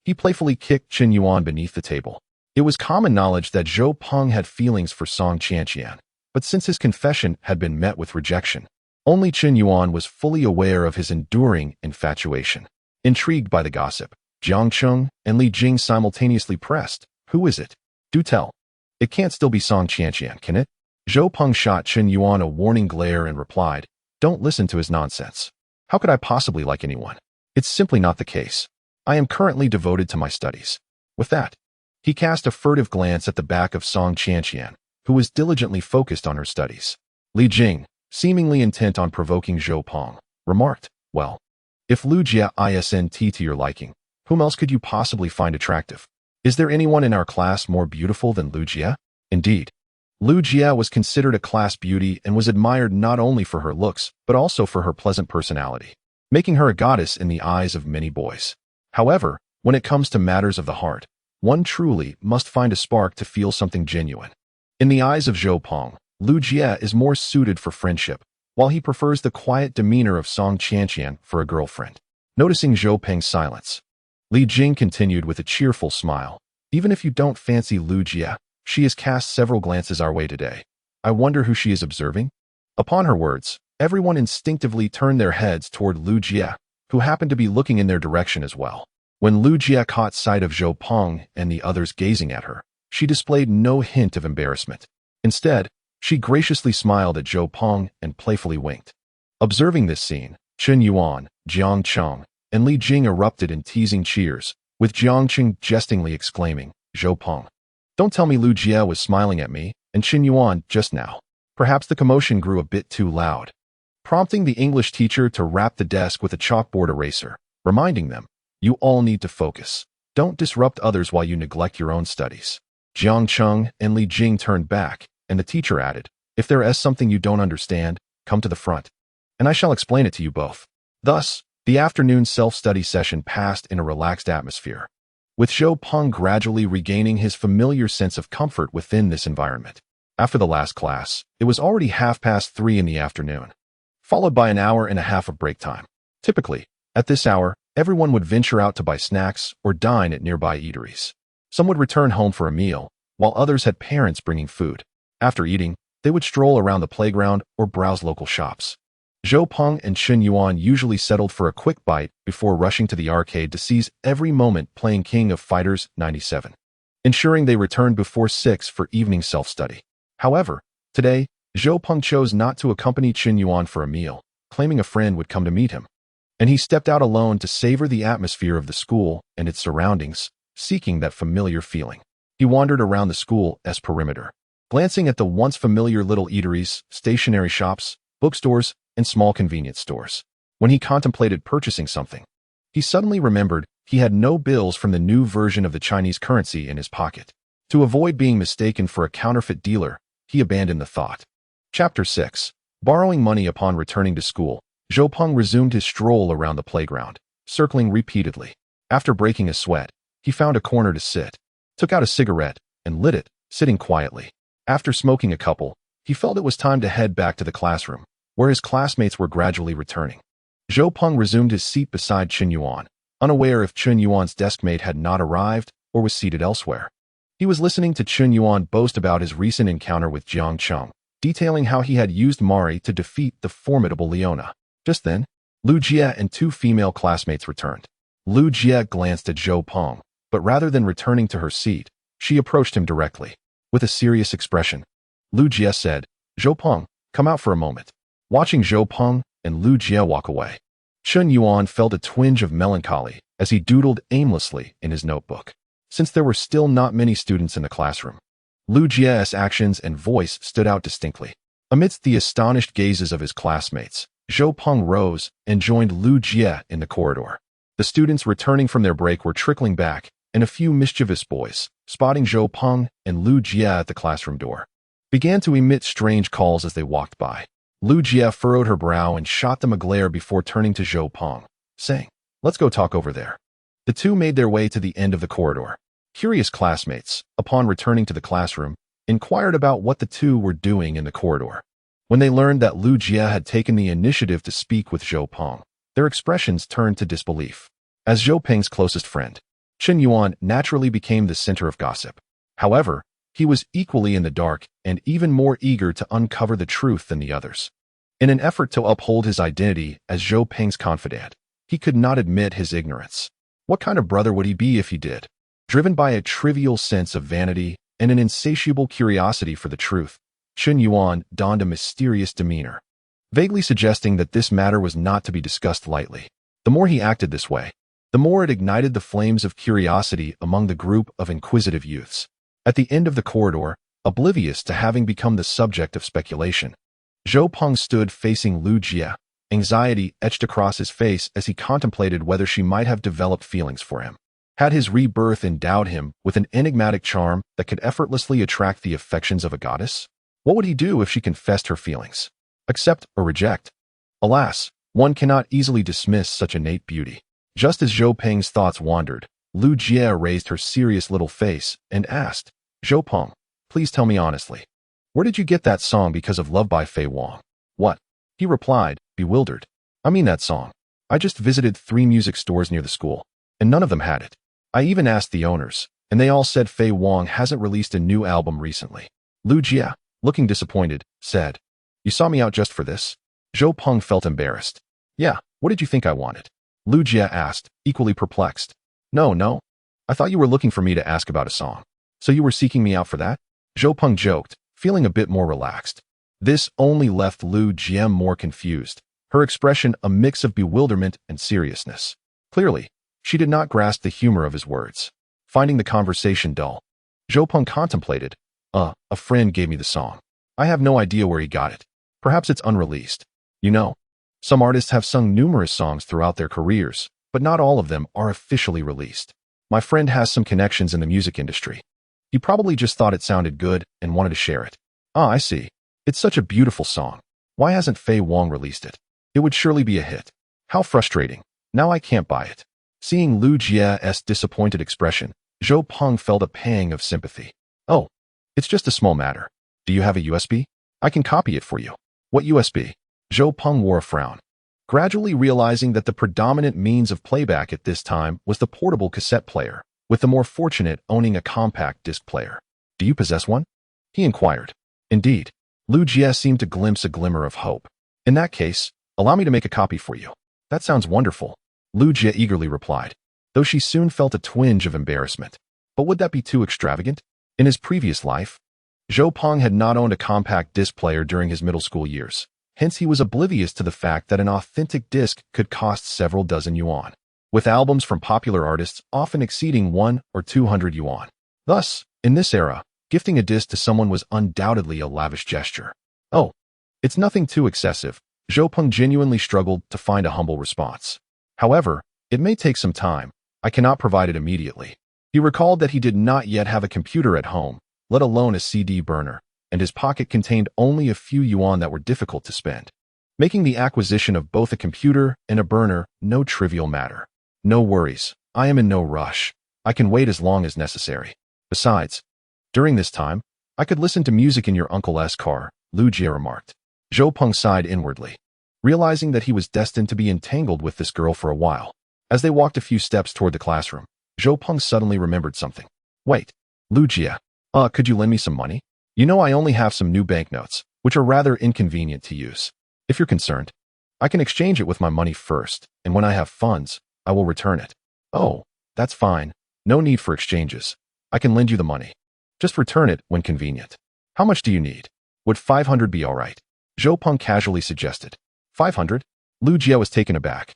Speaker 1: he playfully kicked Chun Yuan beneath the table. It was common knowledge that Zhou Peng had feelings for Song Qianqian, but since his confession had been met with rejection, only Chun Yuan was fully aware of his enduring infatuation. Intrigued by the gossip, Jiang Cheng and Li Jing simultaneously pressed, "Who is it? Do tell. It can't still be Song Qianqian, can it?" Zhou Peng shot Chun Yuan a warning glare and replied, "Don't listen to his nonsense. How could I possibly like anyone? It's simply not the case. I am currently devoted to my studies." With that, he cast a furtive glance at the back of Song Qianqian, who was diligently focused on her studies. Li Jing, seemingly intent on provoking Zhou Peng, remarked, "Well, if Lu Jia isn't to your liking, whom else could you possibly find attractive? Is there anyone in our class more beautiful than Lu Jia?" Indeed, Lu Jia was considered a class beauty and was admired not only for her looks, but also for her pleasant personality, making her a goddess in the eyes of many boys. However, when it comes to matters of the heart, one truly must find a spark to feel something genuine. In the eyes of Zhou Peng, Lu Jia is more suited for friendship, while he prefers the quiet demeanor of Song Qianqian for a girlfriend. Noticing Zhou Peng's silence, Li Jing continued with a cheerful smile, "Even if you don't fancy Lu Jia, she has cast several glances our way today. I wonder who she is observing?" Upon her words, everyone instinctively turned their heads toward Lu Jia, who happened to be looking in their direction as well. When Lu Jia caught sight of Zhou Peng and the others gazing at her, she displayed no hint of embarrassment. Instead, she graciously smiled at Zhou Peng and playfully winked. Observing this scene, Chun Yuan, Jiang Cheng, and Li Jing erupted in teasing cheers, with Jiang Cheng jestingly exclaiming, "Zhou Peng, don't tell me Lu Jia was smiling at me, and Chun Yuan just now." Perhaps the commotion grew a bit too loud, prompting the English teacher to rap the desk with a chalkboard eraser, reminding them, "You all need to focus. Don't disrupt others while you neglect your own studies." Jiang Cheng and Li Jing turned back, and the teacher added, "If there is something you don't understand, come to the front, and I shall explain it to you both." Thus, the afternoon self-study session passed in a relaxed atmosphere, with Zhou Peng gradually regaining his familiar sense of comfort within this environment. After the last class, it was already 3:30 in the afternoon, followed by an hour and a half of break time. Typically, at this hour, Everyone would venture out to buy snacks or dine at nearby eateries. Some would return home for a meal, while others had parents bringing food. After eating, they would stroll around the playground or browse local shops. Zhou Peng and Chen Yuan usually settled for a quick bite before rushing to the arcade to seize every moment playing King of Fighters 97, ensuring they returned before 6 for evening self-study. However, today, Zhou Peng chose not to accompany Chen Yuan for a meal, claiming a friend would come to meet him. And he stepped out alone to savor the atmosphere of the school and its surroundings, seeking that familiar feeling. He wandered around the school's perimeter, glancing at the once familiar little eateries, stationery shops, bookstores, and small convenience stores. When he contemplated purchasing something, he suddenly remembered he had no bills from the new version of the Chinese currency in his pocket. To avoid being mistaken for a counterfeit dealer, he abandoned the thought. Chapter 6. Borrowing money upon returning to school, Zhou Peng resumed his stroll around the playground, circling repeatedly. After breaking a sweat, he found a corner to sit, took out a cigarette, and lit it, sitting quietly. After smoking a couple, he felt it was time to head back to the classroom, where his classmates were gradually returning. Zhou Peng resumed his seat beside Chen Yuan, unaware if Chen Yuan's deskmate had not arrived or was seated elsewhere. He was listening to Chen Yuan boast about his recent encounter with Jiang Cheng, detailing how he had used Mari to defeat the formidable Leona. Just then, Lu Jie and 2 female classmates returned. Lu Jie glanced at Zhou Peng, but rather than returning to her seat, she approached him directly. With a serious expression, Lu Jie said, "Zhou Peng, come out for a moment." Watching Zhou Peng and Lu Jie walk away, Chen Yuan felt a twinge of melancholy as he doodled aimlessly in his notebook. Since there were still not many students in the classroom, Lu Jie's actions and voice stood out distinctly. Amidst the astonished gazes of his classmates, Zhou Peng rose and joined Lu Jie in the corridor. The students returning from their break were trickling back, and a few mischievous boys, spotting Zhou Peng and Lu Jie at the classroom door, began to emit strange calls as they walked by. Lu Jie furrowed her brow and shot them a glare before turning to Zhou Peng, saying, "Let's go talk over there." The two made their way to the end of the corridor. Curious classmates, upon returning to the classroom, inquired about what the two were doing in the corridor. When they learned that Lu Jie had taken the initiative to speak with Zhou Peng, their expressions turned to disbelief. As Zhou Peng's closest friend, Chen Yuan naturally became the center of gossip. However, he was equally in the dark and even more eager to uncover the truth than the others. In an effort to uphold his identity as Zhou Peng's confidant, he could not admit his ignorance. What kind of brother would he be if he did? Driven by a trivial sense of vanity and an insatiable curiosity for the truth, Chen Yuan donned a mysterious demeanor, vaguely suggesting that this matter was not to be discussed lightly. The more he acted this way, the more it ignited the flames of curiosity among the group of inquisitive youths. At the end of the corridor, oblivious to having become the subject of speculation, Zhou Peng stood facing Lu Jie, anxiety etched across his face as he contemplated whether she might have developed feelings for him. Had his rebirth endowed him with an enigmatic charm that could effortlessly attract the affections of a goddess? What would he do if she confessed her feelings? Accept or reject? Alas, one cannot easily dismiss such innate beauty. Just as Zhou Peng's thoughts wandered, Lu Jie raised her serious little face and asked, "Zhou Peng, please tell me honestly, where did you get that song Because of Love by Faye Wong?" "What?" he replied, bewildered. "I mean that song. I just visited 3 music stores near the school, and none of them had it. I even asked the owners, and they all said Faye Wong hasn't released a new album recently." Lu Jie, looking disappointed, said, "You saw me out just for this?" Zhou Peng felt embarrassed. "Yeah, what did you think I wanted?" Lu Jie asked, equally perplexed. No. I thought you were looking for me to ask about a song. So you were seeking me out for that?" Zhou Peng joked, feeling a bit more relaxed. This only left Lu Jie more confused, her expression a mix of bewilderment and seriousness. Clearly, she did not grasp the humor of his words. Finding the conversation dull, Zhou Peng contemplated, A friend gave me the song. I have no idea where he got it. Perhaps it's unreleased. You know, some artists have sung numerous songs throughout their careers, but not all of them are officially released. My friend has some connections in the music industry. He probably just thought it sounded good and wanted to share it." "Ah, I see. It's such a beautiful song. Why hasn't Faye Wong released it? It would surely be a hit. How frustrating. Now I can't buy it." Seeing Lu Jie's disappointed expression, Zhou Peng felt a pang of sympathy. "Oh, it's just a small matter. Do you have a USB? I can copy it for you." "What USB?" Zhou Peng wore a frown. gradually realizing that the predominant means of playback at this time was the portable cassette player, with the more fortunate owning a compact disc player. "Do you possess one?" he inquired. Indeed, Lu Jie seemed to glimpse a glimmer of hope. "In that case, allow me to make a copy for you." "That sounds wonderful," Lu Jie eagerly replied, though she soon felt a twinge of embarrassment. But would that be too extravagant? In his previous life, Zhou Peng had not owned a compact disc player during his middle school years. Hence, he was oblivious to the fact that an authentic disc could cost several dozen yuan, with albums from popular artists often exceeding 100 or 200 yuan. Thus, in this era, gifting a disc to someone was undoubtedly a lavish gesture. "Oh, it's nothing too excessive." Zhou Peng genuinely struggled to find a humble response. "However, it may take some time. I cannot provide it immediately." He recalled that he did not yet have a computer at home, let alone a CD burner, and his pocket contained only a few yuan that were difficult to spend, making the acquisition of both a computer and a burner no trivial matter. "No worries. I am in no rush. I can wait as long as necessary. Besides, during this time, I could listen to music in your uncle's car," Lu Jie remarked. Zhou Peng sighed inwardly, realizing that he was destined to be entangled with this girl for a while. As they walked a few steps toward the classroom, Zhou Peng suddenly remembered something. "Wait, Lu Jie, could you lend me some money? You know I only have some new banknotes, which are rather inconvenient to use. If you're concerned, I can exchange it with my money first, and when I have funds, I will return it." "Oh, that's fine. No need for exchanges. I can lend you the money. Just return it when convenient." "How much do you need? Would 500 be all right?" Zhou Peng casually suggested. 500? Lu Jie was taken aback.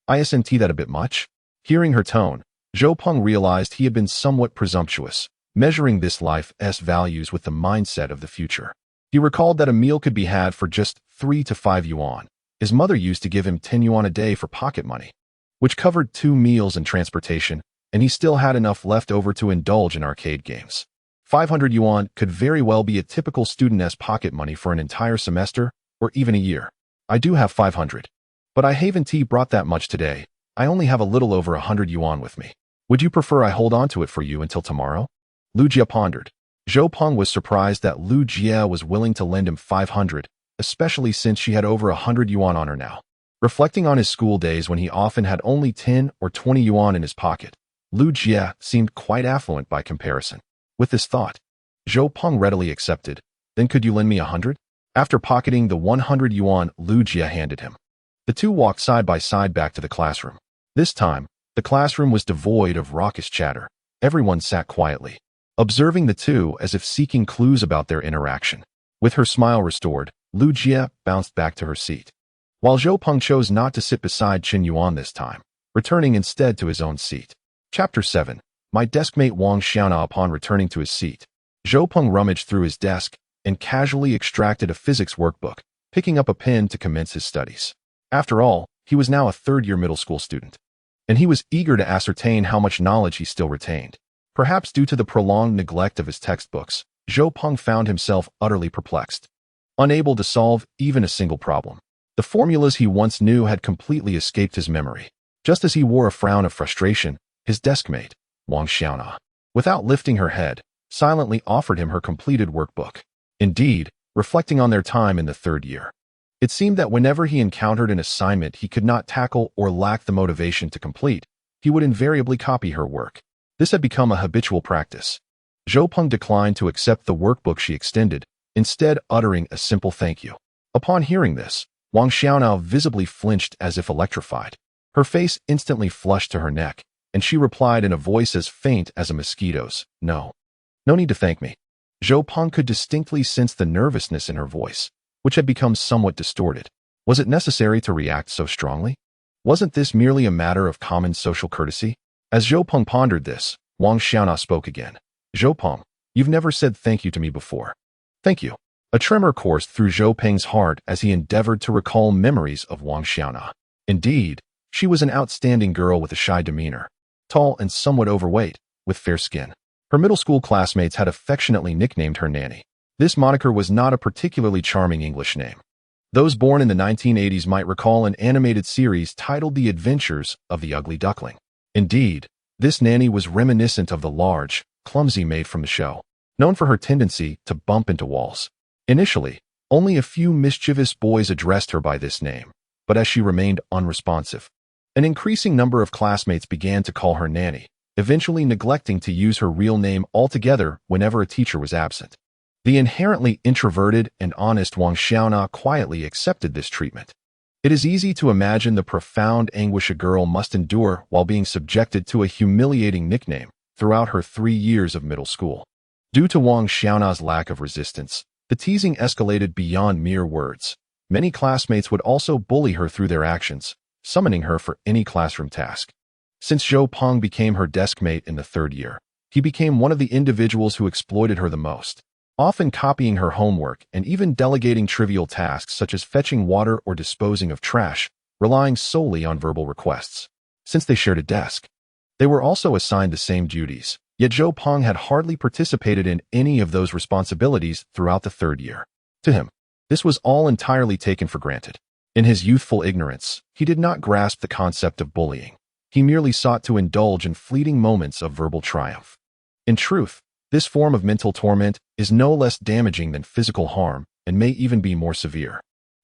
Speaker 1: "Isn't that a bit much?" Hearing her tone, Zhou Peng realized he had been somewhat presumptuous, measuring this life's values with the mindset of the future. He recalled that a meal could be had for just 3 to 5 yuan. His mother used to give him 10 yuan a day for pocket money, which covered 2 meals and transportation, and he still had enough left over to indulge in arcade games. 500 yuan could very well be a typical student's pocket money for an entire semester or even a year. "I do have 500, but I haven't brought that much today. I only have a little over 100 yuan with me. Would you prefer I hold on to it for you until tomorrow?" Lu Jie pondered. Zhou Peng was surprised that Lu Jie was willing to lend him 500, especially since she had over 100 yuan on her now. Reflecting on his school days when he often had only 10 or 20 yuan in his pocket, Lu Jie seemed quite affluent by comparison. With this thought, Zhou Peng readily accepted. "Then could you lend me 100? After pocketing the 100 yuan Lu Jie handed him, the two walked side by side back to the classroom. This time, the classroom was devoid of raucous chatter. Everyone sat quietly, observing the two as if seeking clues about their interaction. With her smile restored, Lu Jie bounced back to her seat, while Zhou Peng chose not to sit beside Qin Yuan this time, returning instead to his own seat. Chapter 7. My deskmate Wang Xiaona. Upon returning to his seat, Zhou Peng rummaged through his desk and casually extracted a physics workbook, picking up a pen to commence his studies. After all, he was now a third-year middle school student, and he was eager to ascertain how much knowledge he still retained. Perhaps due to the prolonged neglect of his textbooks, Zhou Peng found himself utterly perplexed, unable to solve even a single problem. The formulas he once knew had completely escaped his memory. Just as he wore a frown of frustration, his deskmate, Wang Xiaona, without lifting her head, silently offered him her completed workbook. Indeed, reflecting on their time in the third year, it seemed that whenever he encountered an assignment he could not tackle or lacked the motivation to complete, he would invariably copy her work. This had become a habitual practice. Zhou Peng declined to accept the workbook she extended, instead uttering a simple thank you. Upon hearing this, Wang Xiaonao visibly flinched as if electrified. Her face instantly flushed to her neck, and she replied in a voice as faint as a mosquito's, "No. No need to thank me." Zhou Peng could distinctly sense the nervousness in her voice, which had become somewhat distorted. Was it necessary to react so strongly? Wasn't this merely a matter of common social courtesy? As Zhou Peng pondered this, Wang Xiaona spoke again. "Zhou Peng, you've never said thank you to me before." "Thank you." A tremor coursed through Zhou Peng's heart as he endeavored to recall memories of Wang Xiaona. Indeed, she was an outstanding girl with a shy demeanor, tall and somewhat overweight, with fair skin. Her middle school classmates had affectionately nicknamed her Nanny. This moniker was not a particularly charming English name. Those born in the 1980s might recall an animated series titled The Adventures of the Ugly Duckling. Indeed, this nanny was reminiscent of the large, clumsy maid from the show, known for her tendency to bump into walls. Initially, only a few mischievous boys addressed her by this name, but as she remained unresponsive. An increasing number of classmates began to call her nanny, eventually neglecting to use her real name altogether whenever a teacher was absent. The inherently introverted and honest Wang Xiaona quietly accepted this treatment. It is easy to imagine the profound anguish a girl must endure while being subjected to a humiliating nickname throughout her 3 years of middle school. Due to Wang Xiaona's lack of resistance, the teasing escalated beyond mere words. Many classmates would also bully her through their actions, summoning her for any classroom task. Since Zhou Peng became her deskmate in the 3rd year, he became one of the individuals who exploited her the most, often copying her homework and even delegating trivial tasks such as fetching water or disposing of trash, relying solely on verbal requests. Since they shared a desk, they were also assigned the same duties, yet Zhou Peng had hardly participated in any of those responsibilities throughout the 3rd year. To him, this was all entirely taken for granted. In his youthful ignorance, he did not grasp the concept of bullying. He merely sought to indulge in fleeting moments of verbal triumph. In truth, this form of mental torment is no less damaging than physical harm and may even be more severe.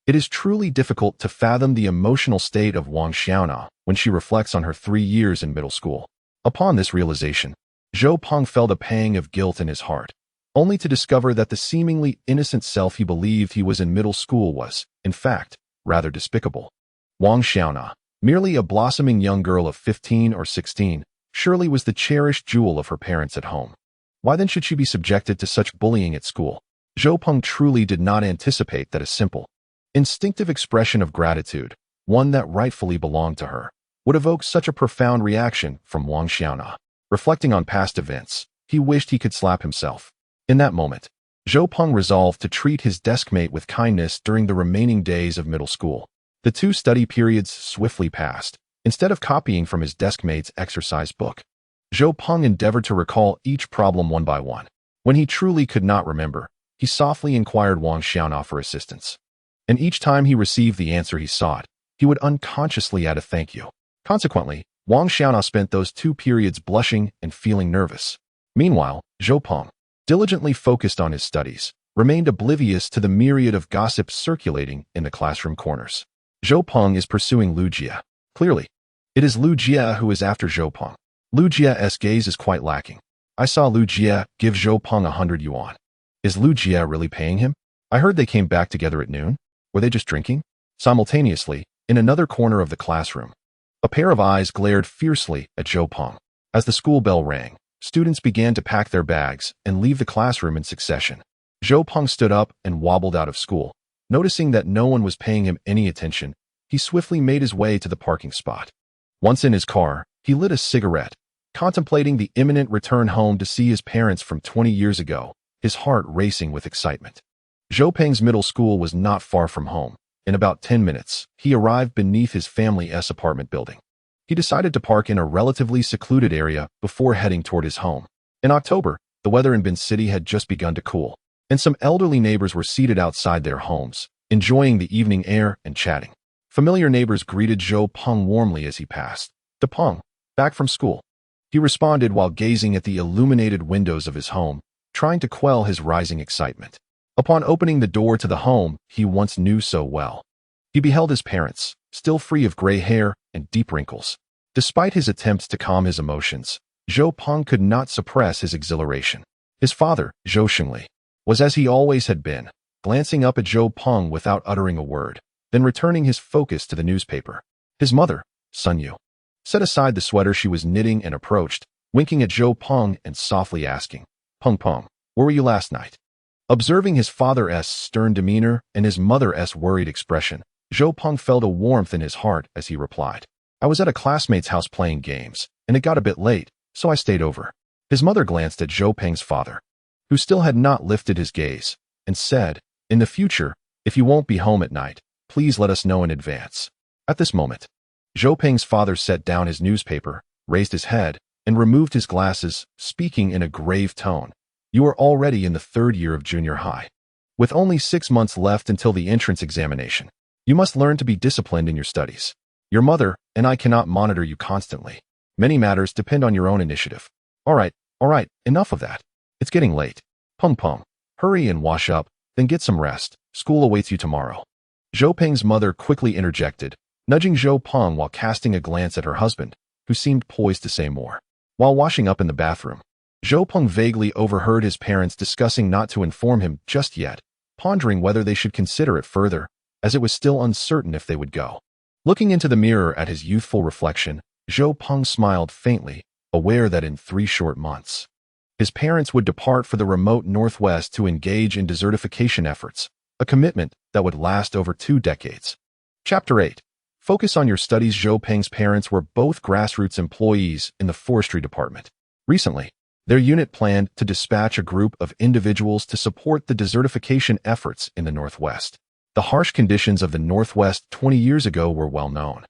Speaker 1: It is truly difficult to fathom the emotional state of Wang Xiaona when she reflects on her 3 years in middle school. Upon this realization, Zhou Peng felt a pang of guilt in his heart, only to discover that the seemingly innocent self he believed he was in middle school was, in fact, rather despicable. Wang Xiaona, merely a blossoming young girl of 15 or 16, surely was the cherished jewel of her parents at home. Why then should she be subjected to such bullying at school? Zhou Peng truly did not anticipate that a simple, instinctive expression of gratitude, one that rightfully belonged to her, would evoke such a profound reaction from Wang Xiaona. Reflecting on past events, he wished he could slap himself. In that moment, Zhou Peng resolved to treat his deskmate with kindness during the remaining days of middle school. The 2 study periods swiftly passed. Instead of copying from his deskmate's exercise book, Zhou Peng endeavored to recall each problem one by one. When he truly could not remember, he softly inquired Wang Xiaona for assistance. And each time he received the answer he sought, he would unconsciously add a thank you. Consequently, Wang Xiaona spent those 2 periods blushing and feeling nervous. Meanwhile, Zhou Peng, diligently focused on his studies, remained oblivious to the myriad of gossips circulating in the classroom corners. Zhou Peng is pursuing Lu Jia. Clearly, it is Lu Jia who is after Zhou Peng. Lu Jia's gaze is quite lacking. I saw Lu Jia give Zhou Peng 100 yuan. Is Lu Jia really paying him? I heard they came back together at noon. Were they just drinking? Simultaneously, in another corner of the classroom, a pair of eyes glared fiercely at Zhou Peng. As the school bell rang, students began to pack their bags and leave the classroom in succession. Zhou Peng stood up and wobbled out of school. Noticing that no one was paying him any attention, he swiftly made his way to the parking spot. Once in his car, he lit a cigarette, contemplating the imminent return home to see his parents from 20 years ago, his heart racing with excitement. Zhou Peng's middle school was not far from home. In about 10 minutes, he arrived beneath his family's apartment building. He decided to park in a relatively secluded area before heading toward his home. In October, the weather in Bin City had just begun to cool, and some elderly neighbors were seated outside their homes, enjoying the evening air and chatting. Familiar neighbors greeted Zhou Peng warmly as he passed. "De Peng, back from school," he responded while gazing at the illuminated windows of his home, trying to quell his rising excitement. Upon opening the door to the home he once knew so well, he beheld his parents, still free of gray hair and deep wrinkles. Despite his attempts to calm his emotions, Zhou Peng could not suppress his exhilaration. His father, Zhou Shengli, was as he always had been, glancing up at Zhou Peng without uttering a word, then returning his focus to the newspaper. His mother, Sun Yu, set aside the sweater she was knitting and approached, winking at Zhou Peng and softly asking, "Peng Peng, where were you last night?" Observing his father's stern demeanor and his mother's worried expression, Zhou Peng felt a warmth in his heart as he replied, "I was at a classmate's house playing games, and it got a bit late, so I stayed over." His mother glanced at Zhou Peng's father, who still had not lifted his gaze, and said, "In the future, if you won't be home at night, please let us know in advance." At this moment, Zhou Peng's father set down his newspaper, raised his head, and removed his glasses, speaking in a grave tone. "You are already in the 3rd year of junior high. With only 6 months left until the entrance examination, you must learn to be disciplined in your studies. Your mother and I cannot monitor you constantly. Many matters depend on your own initiative. All right, enough of that. It's getting late. Peng Peng, hurry and wash up, then get some rest. School awaits you tomorrow." Zhou Peng's mother quickly interjected, nudging Zhou Peng while casting a glance at her husband, who seemed poised to say more. While washing up in the bathroom, Zhou Peng vaguely overheard his parents discussing not to inform him just yet, pondering whether they should consider it further, as it was still uncertain if they would go. Looking into the mirror at his youthful reflection, Zhou Peng smiled faintly, aware that in 3 short months, his parents would depart for the remote Northwest to engage in desertification efforts, a commitment that would last over 2 decades. Chapter 8. Focus on your studies. Zhou Peng's parents were both grassroots employees in the forestry department. Recently, their unit planned to dispatch a group of individuals to support the desertification efforts in the Northwest. The harsh conditions of the Northwest 20 years ago were well known,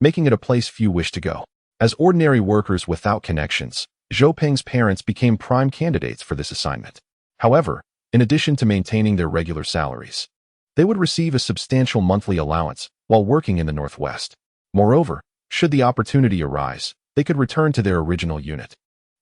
Speaker 1: making it a place few wished to go. As ordinary workers without connections, Zhou Peng's parents became prime candidates for this assignment. However, in addition to maintaining their regular salaries, they would receive a substantial monthly allowance while working in the Northwest. Moreover, should the opportunity arise, they could return to their original unit,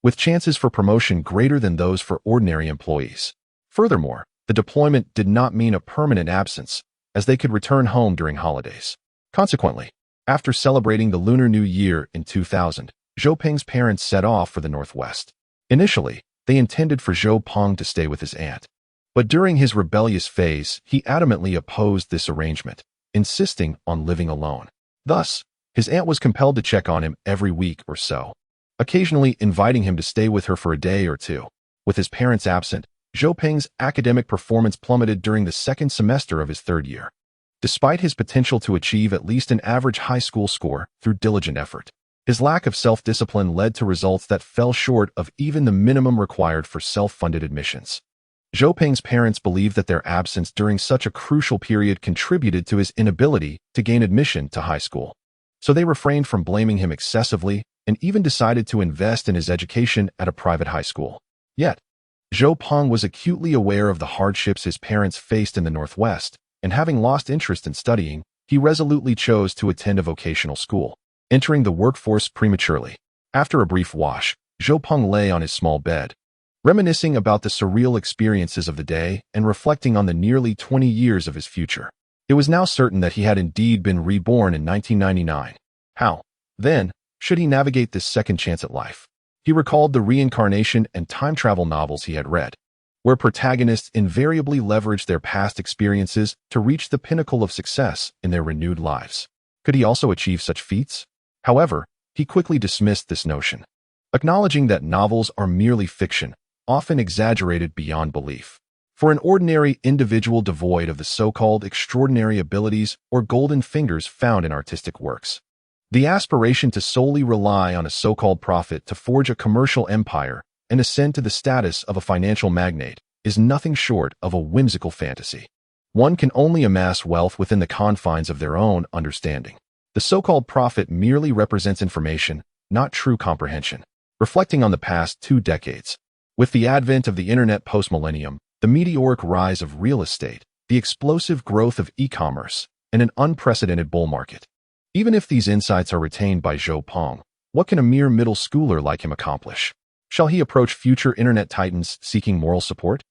Speaker 1: with chances for promotion greater than those for ordinary employees. Furthermore, the deployment did not mean a permanent absence, as they could return home during holidays. Consequently, after celebrating the Lunar New Year in 2000, Zhou Peng's parents set off for the Northwest. Initially, they intended for Zhou Peng to stay with his aunt. But during his rebellious phase, he adamantly opposed this arrangement, insisting on living alone. Thus, his aunt was compelled to check on him every week or so, occasionally inviting him to stay with her for a day or two. With his parents absent, Zhou Peng's academic performance plummeted during the 2nd semester of his 3rd year, despite his potential to achieve at least an average high school score through diligent effort. His lack of self-discipline led to results that fell short of even the minimum required for self-funded admissions. Zhou Peng's parents believed that their absence during such a crucial period contributed to his inability to gain admission to high school. So they refrained from blaming him excessively and even decided to invest in his education at a private high school. Yet, Zhou Peng was acutely aware of the hardships his parents faced in the Northwest, and having lost interest in studying, he resolutely chose to attend a vocational school, entering the workforce prematurely. After a brief wash, Zhou Peng lay on his small bed, reminiscing about the surreal experiences of the day and reflecting on the nearly 20 years of his future. It was now certain that he had indeed been reborn in 1999. How, then, should he navigate this second chance at life? He recalled the reincarnation and time travel novels he had read, where protagonists invariably leveraged their past experiences to reach the pinnacle of success in their renewed lives. Could he also achieve such feats? However, he quickly dismissed this notion, acknowledging that novels are merely fiction, often exaggerated beyond belief. For an ordinary individual devoid of the so-called extraordinary abilities or golden fingers found in artistic works, the aspiration to solely rely on a so-called prophet to forge a commercial empire and ascend to the status of a financial magnate is nothing short of a whimsical fantasy. One can only amass wealth within the confines of their own understanding. The so-called prophet merely represents information, not true comprehension. Reflecting on the past 2 decades, with the advent of the internet post-millennium, the meteoric rise of real estate, the explosive growth of e-commerce, and an unprecedented bull market. Even if these insights are retained by Zhou Peng, what can a mere middle schooler like him accomplish? Shall he approach future internet titans seeking moral support?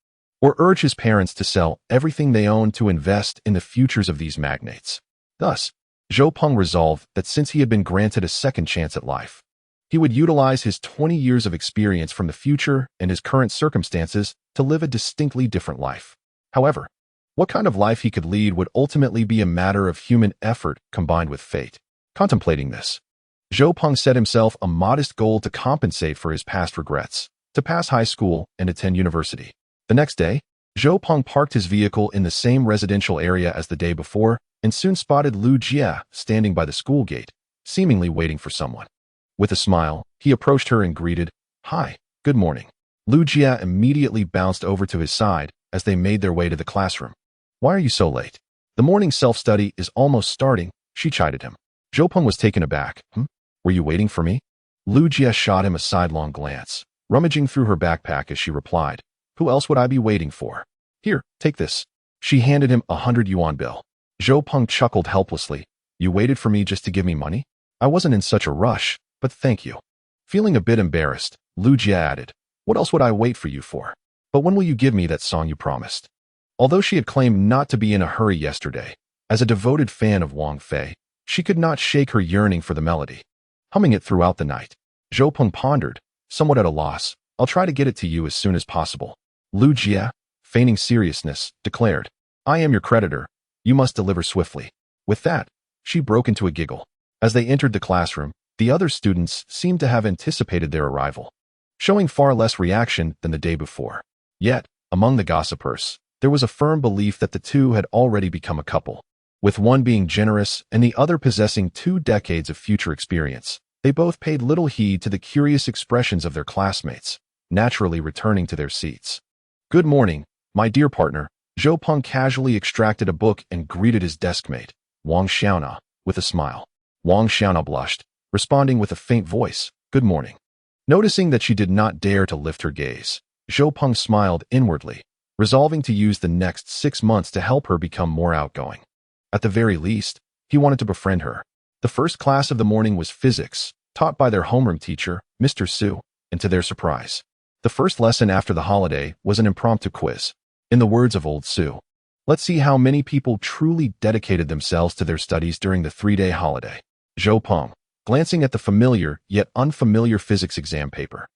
Speaker 1: Or urge his parents to sell everything they own to invest in the futures of these magnates? Thus, Zhou Peng resolved that since he had been granted a second chance at life, he would utilize his 20 years of experience from the future and his current circumstances to live a distinctly different life. However, what kind of life he could lead would ultimately be a matter of human effort combined with fate. Contemplating this, Zhou Peng set himself a modest goal to compensate for his past regrets, to pass high school and attend university. The next day, Zhou Peng parked his vehicle in the same residential area as the day before and soon spotted Lu Jia standing by the school gate, seemingly waiting for someone. With a smile, he approached her and greeted, "Hi, good morning." Lu Jia immediately bounced over to his side as they made their way to the classroom. "Why are you so late? The morning self-study is almost starting," she chided him. Zhou Peng was taken aback. Were you waiting for me?" Lu Jia shot him a sidelong glance, rummaging through her backpack as she replied, "Who else would I be waiting for? Here, take this." She handed him a 100 yuan bill. Zhou Peng chuckled helplessly. "You waited for me just to give me money? I wasn't in such a rush, but thank you." Feeling a bit embarrassed, Lu Jia added, "What else would I wait for you for? But when will you give me that song you promised?" Although she had claimed not to be in a hurry yesterday, As a devoted fan of Wang Fei, she could not shake her yearning for the melody, humming it throughout the night. Zhou Peng pondered, somewhat at a loss. I'll try to get it to you as soon as possible. Lu Jie, feigning seriousness, declared, I am your creditor. You must deliver swiftly. With that, she broke into a giggle. As they entered the classroom, the other students seemed to have anticipated their arrival, showing far less reaction than the day before. Yet, among the gossipers, there was a firm belief that the two had already become a couple. With one being generous and the other possessing 2 decades of future experience, they both paid little heed to the curious expressions of their classmates, naturally returning to their seats. Good morning, my dear partner. Zhou Peng casually extracted a book and greeted his deskmate, Wang Xiaona, with a smile. Wang Xiaona blushed, responding with a faint voice, good morning. Noticing that she did not dare to lift her gaze, Zhou Peng smiled inwardly, resolving to use the next 6 months to help her become more outgoing. At the very least, he wanted to befriend her. The first class of the morning was physics, taught by their homeroom teacher, Mr. Su, and to their surprise, the first lesson after the holiday was an impromptu quiz. In the words of old Su, let's see how many people truly dedicated themselves to their studies during the 3-day holiday. Zhou Peng, glancing at the familiar yet unfamiliar physics exam paper,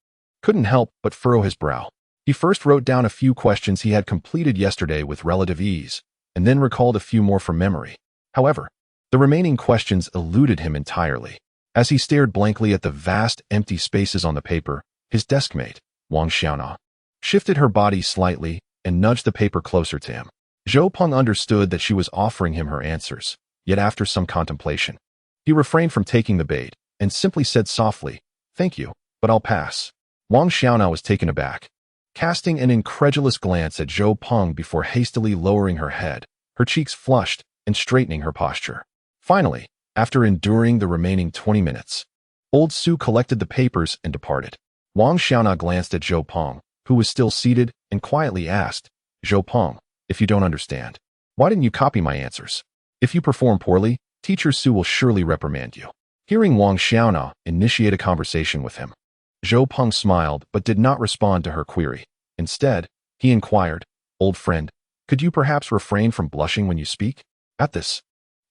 Speaker 1: couldn't help but furrow his brow. He first wrote down a few questions he had completed yesterday with relative ease, and then recalled a few more from memory. However, the remaining questions eluded him entirely. As he stared blankly at the vast empty spaces on the paper, his deskmate, Wang Xiaona, shifted her body slightly and nudged the paper closer to him. Zhou Peng understood that she was offering him her answers, yet after some contemplation, he refrained from taking the bait and simply said softly, thank you, but I'll pass. Wang Xiaona was taken aback, casting an incredulous glance at Zhou Peng before hastily lowering her head, her cheeks flushed and straightening her posture. Finally, after enduring the remaining 20 minutes, old Su collected the papers and departed. Wang Xiaona glanced at Zhou Peng, who was still seated, and quietly asked, Zhou Peng, if you don't understand, why didn't you copy my answers? If you perform poorly, Teacher Su will surely reprimand you. Hearing Wang Xiaona initiate a conversation with him, Zhou Peng smiled but did not respond to her query. Instead, he inquired, old friend, could you perhaps refrain from blushing when you speak? At this,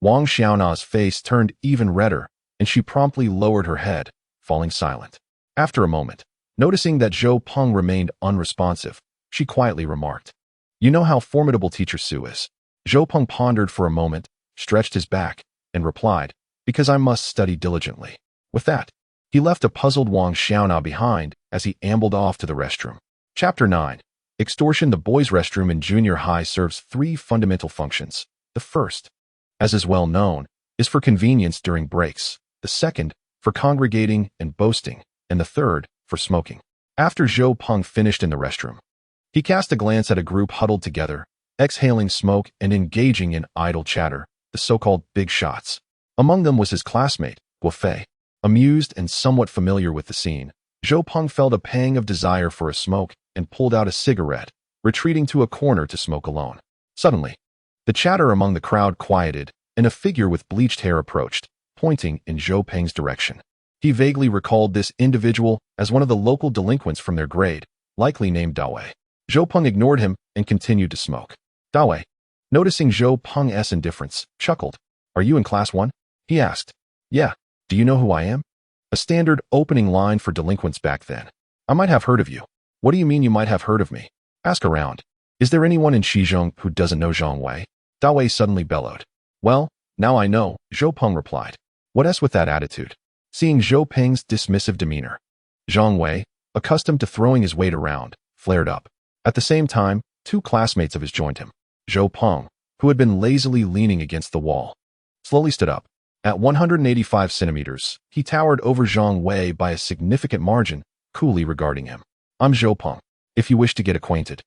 Speaker 1: Wang Xiaona's face turned even redder, and she promptly lowered her head, falling silent. After a moment, noticing that Zhou Peng remained unresponsive, she quietly remarked, you know how formidable Teacher Su is. Zhou Peng pondered for a moment, stretched his back, and replied, because I must study diligently. With that, he left a puzzled Wang Xiaona behind as he ambled off to the restroom. Chapter 9. Extortion. The boys' restroom in junior high serves 3 fundamental functions. The first, as is well known, is for convenience during breaks. The second, for congregating and boasting, and the third, for smoking. After Zhou Peng finished in the restroom, he cast a glance at a group huddled together, exhaling smoke and engaging in idle chatter, the so-called big shots. Among them was his classmate, Guo Fei. Amused and somewhat familiar with the scene, Zhou Peng felt a pang of desire for a smoke and pulled out a cigarette, retreating to a corner to smoke alone. Suddenly, the chatter among the crowd quieted, and a figure with bleached hair approached, pointing in Zhou Peng's direction. He vaguely recalled this individual as one of the local delinquents from their grade, likely named Dawei. Zhou Peng ignored him and continued to smoke. Dawei, noticing Zhou Peng's indifference, chuckled. Are you in class 1? He asked. Yeah. Do you know who I am? A standard opening line for delinquents back then. I might have heard of you. What do you mean you might have heard of me? Ask around. Is there anyone in Shizhong who doesn't know Zhang Wei? Dawei suddenly bellowed. Well, now I know, Zhou Peng replied. What else with that attitude? Seeing Zhou Peng's dismissive demeanor, Zhang Wei, accustomed to throwing his weight around, flared up. At the same time, 2 classmates of his joined him. Zhou Peng, who had been lazily leaning against the wall, slowly stood up. At 185 centimeters, he towered over Zhang Wei by a significant margin, coolly regarding him. I'm Zhou Peng. If you wish to get acquainted,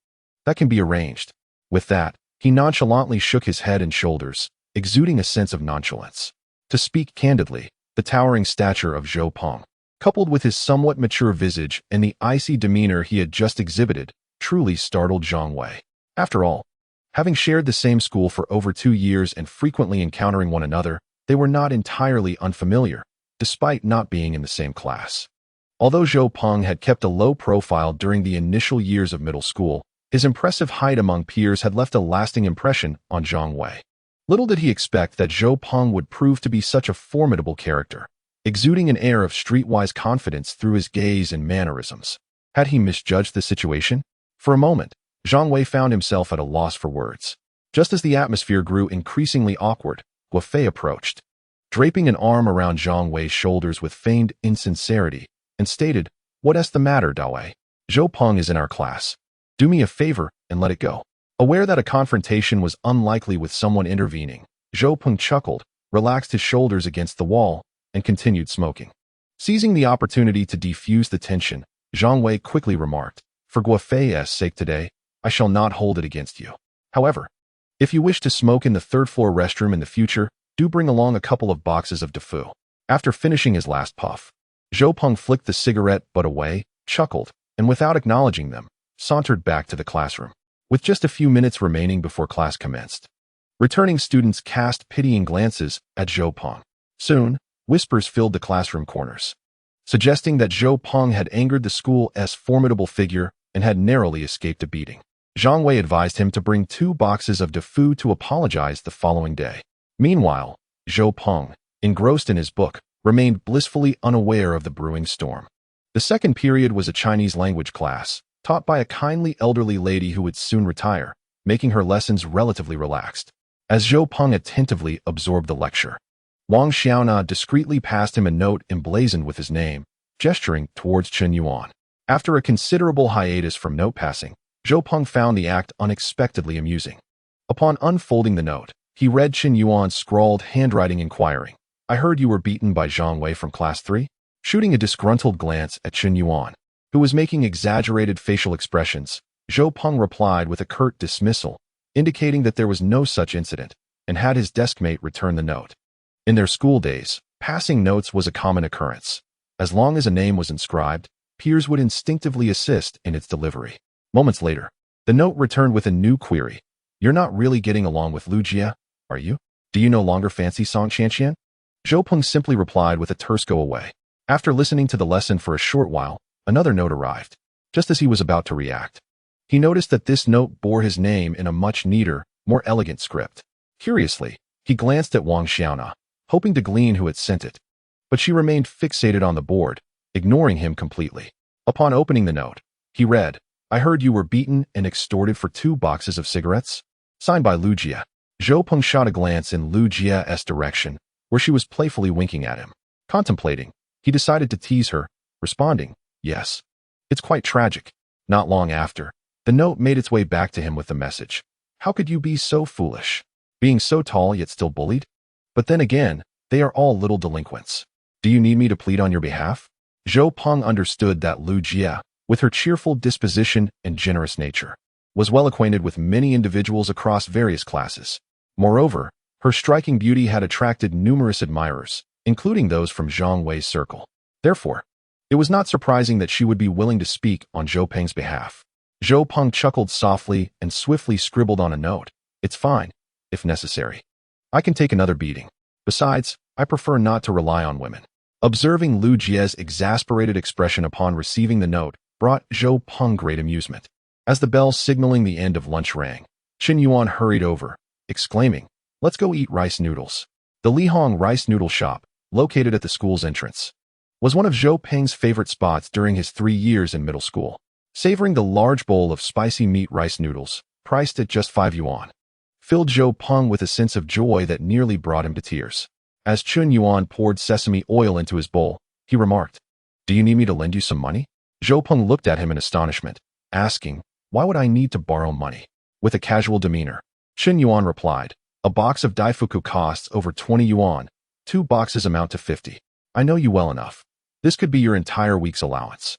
Speaker 1: that can be arranged. With that, he nonchalantly shook his head and shoulders, exuding a sense of nonchalance. To speak candidly, the towering stature of Zhou Peng, coupled with his somewhat mature visage and the icy demeanor he had just exhibited, truly startled Zhang Wei. After all, having shared the same school for over 2 years and frequently encountering one another, they were not entirely unfamiliar, despite not being in the same class. Although Zhou Peng had kept a low profile during the initial years of middle school, his impressive height among peers had left a lasting impression on Zhang Wei. Little did he expect that Zhou Peng would prove to be such a formidable character, exuding an air of streetwise confidence through his gaze and mannerisms. Had he misjudged the situation? For a moment, Zhang Wei found himself at a loss for words. Just as the atmosphere grew increasingly awkward, Guofei approached, draping an arm around Zhang Wei's shoulders with feigned insincerity, and stated, "What's the matter, Dawei? Zhou Peng is in our class. Do me a favor and let it go." Aware that a confrontation was unlikely with someone intervening, Zhou Peng chuckled, relaxed his shoulders against the wall, and continued smoking. Seizing the opportunity to defuse the tension, Zhang Wei quickly remarked, "For Guofei's sake today, I shall not hold it against you. However, if you wish to smoke in the third-floor restroom in the future, do bring along a couple of boxes of Defu." After finishing his last puff, Zhou Peng flicked the cigarette butt away, chuckled, and without acknowledging them, sauntered back to the classroom. With just a few minutes remaining before class commenced, returning students cast pitying glances at Zhou Peng. Soon, whispers filled the classroom corners, suggesting that Zhou Peng had angered the school's formidable figure and had narrowly escaped a beating. Zhang Wei advised him to bring 2 boxes of Defu to apologize the following day. Meanwhile, Zhou Peng, engrossed in his book, remained blissfully unaware of the brewing storm. The second period was a Chinese language class, taught by a kindly elderly lady who would soon retire, making her lessons relatively relaxed. As Zhou Peng attentively absorbed the lecture, Wang Xiaona discreetly passed him a note emblazoned with his name, gesturing towards Chen Yuan. After a considerable hiatus from note passing, Zhou Peng found the act unexpectedly amusing. Upon unfolding the note, he read Chen Yuan's scrawled handwriting inquiring, "I heard you were beaten by Zhang Wei from class 3? Shooting a disgruntled glance at Chen Yuan, who was making exaggerated facial expressions, Zhou Peng replied with a curt dismissal, indicating that there was no such incident, and had his deskmate return the note. In their school days, passing notes was a common occurrence. As long as a name was inscribed, peers would instinctively assist in its delivery. Moments later, the note returned with a new query. "You're not really getting along with Lu Jia, are you? Do you no longer fancy Song Qianqian?" Zhou Peng simply replied with a terse go away. After listening to the lesson for a short while, another note arrived. Just as he was about to react, he noticed that this note bore his name in a much neater, more elegant script. Curiously, he glanced at Wang Xiaona, hoping to glean who had sent it, but she remained fixated on the board, ignoring him completely. Upon opening the note, he read, "I heard you were beaten and extorted for 2 boxes of cigarettes." Signed by Lu Jia. Zhou Peng shot a glance in Lu Jia's direction, where she was playfully winking at him. Contemplating, he decided to tease her, responding, "Yes. It's quite tragic." Not long after, the note made its way back to him with the message, "How could you be so foolish? Being so tall yet still bullied? But then again, they are all little delinquents. Do you need me to plead on your behalf?" Zhou Peng understood that Lu Jia, with her cheerful disposition and generous nature, was well acquainted with many individuals across various classes. Moreover, her striking beauty had attracted numerous admirers, including those from Zhang Wei's circle. Therefore, it was not surprising that she would be willing to speak on Zhou Peng's behalf. Zhou Peng chuckled softly and swiftly scribbled on a note, "It's fine, if necessary. I can take another beating. Besides, I prefer not to rely on women." Observing Lu Jia's exasperated expression upon receiving the note brought Zhou Peng great amusement. As the bell signaling the end of lunch rang, Chen Yuan hurried over, exclaiming, "Let's go eat rice noodles." The Lihong rice noodle shop, located at the school's entrance, was one of Zhou Peng's favorite spots during his 3 years in middle school. Savoring the large bowl of spicy meat rice noodles, priced at just 5 yuan, filled Zhou Peng with a sense of joy that nearly brought him to tears. As Chen Yuan poured sesame oil into his bowl, he remarked, "Do you need me to lend you some money?" Zhou Peng looked at him in astonishment, asking, "Why would I need to borrow money?" With a casual demeanor, Chen Yuan replied, "A box of daifuku costs over 20 yuan. 2 boxes amount to 50. I know you well enough. This could be your entire week's allowance."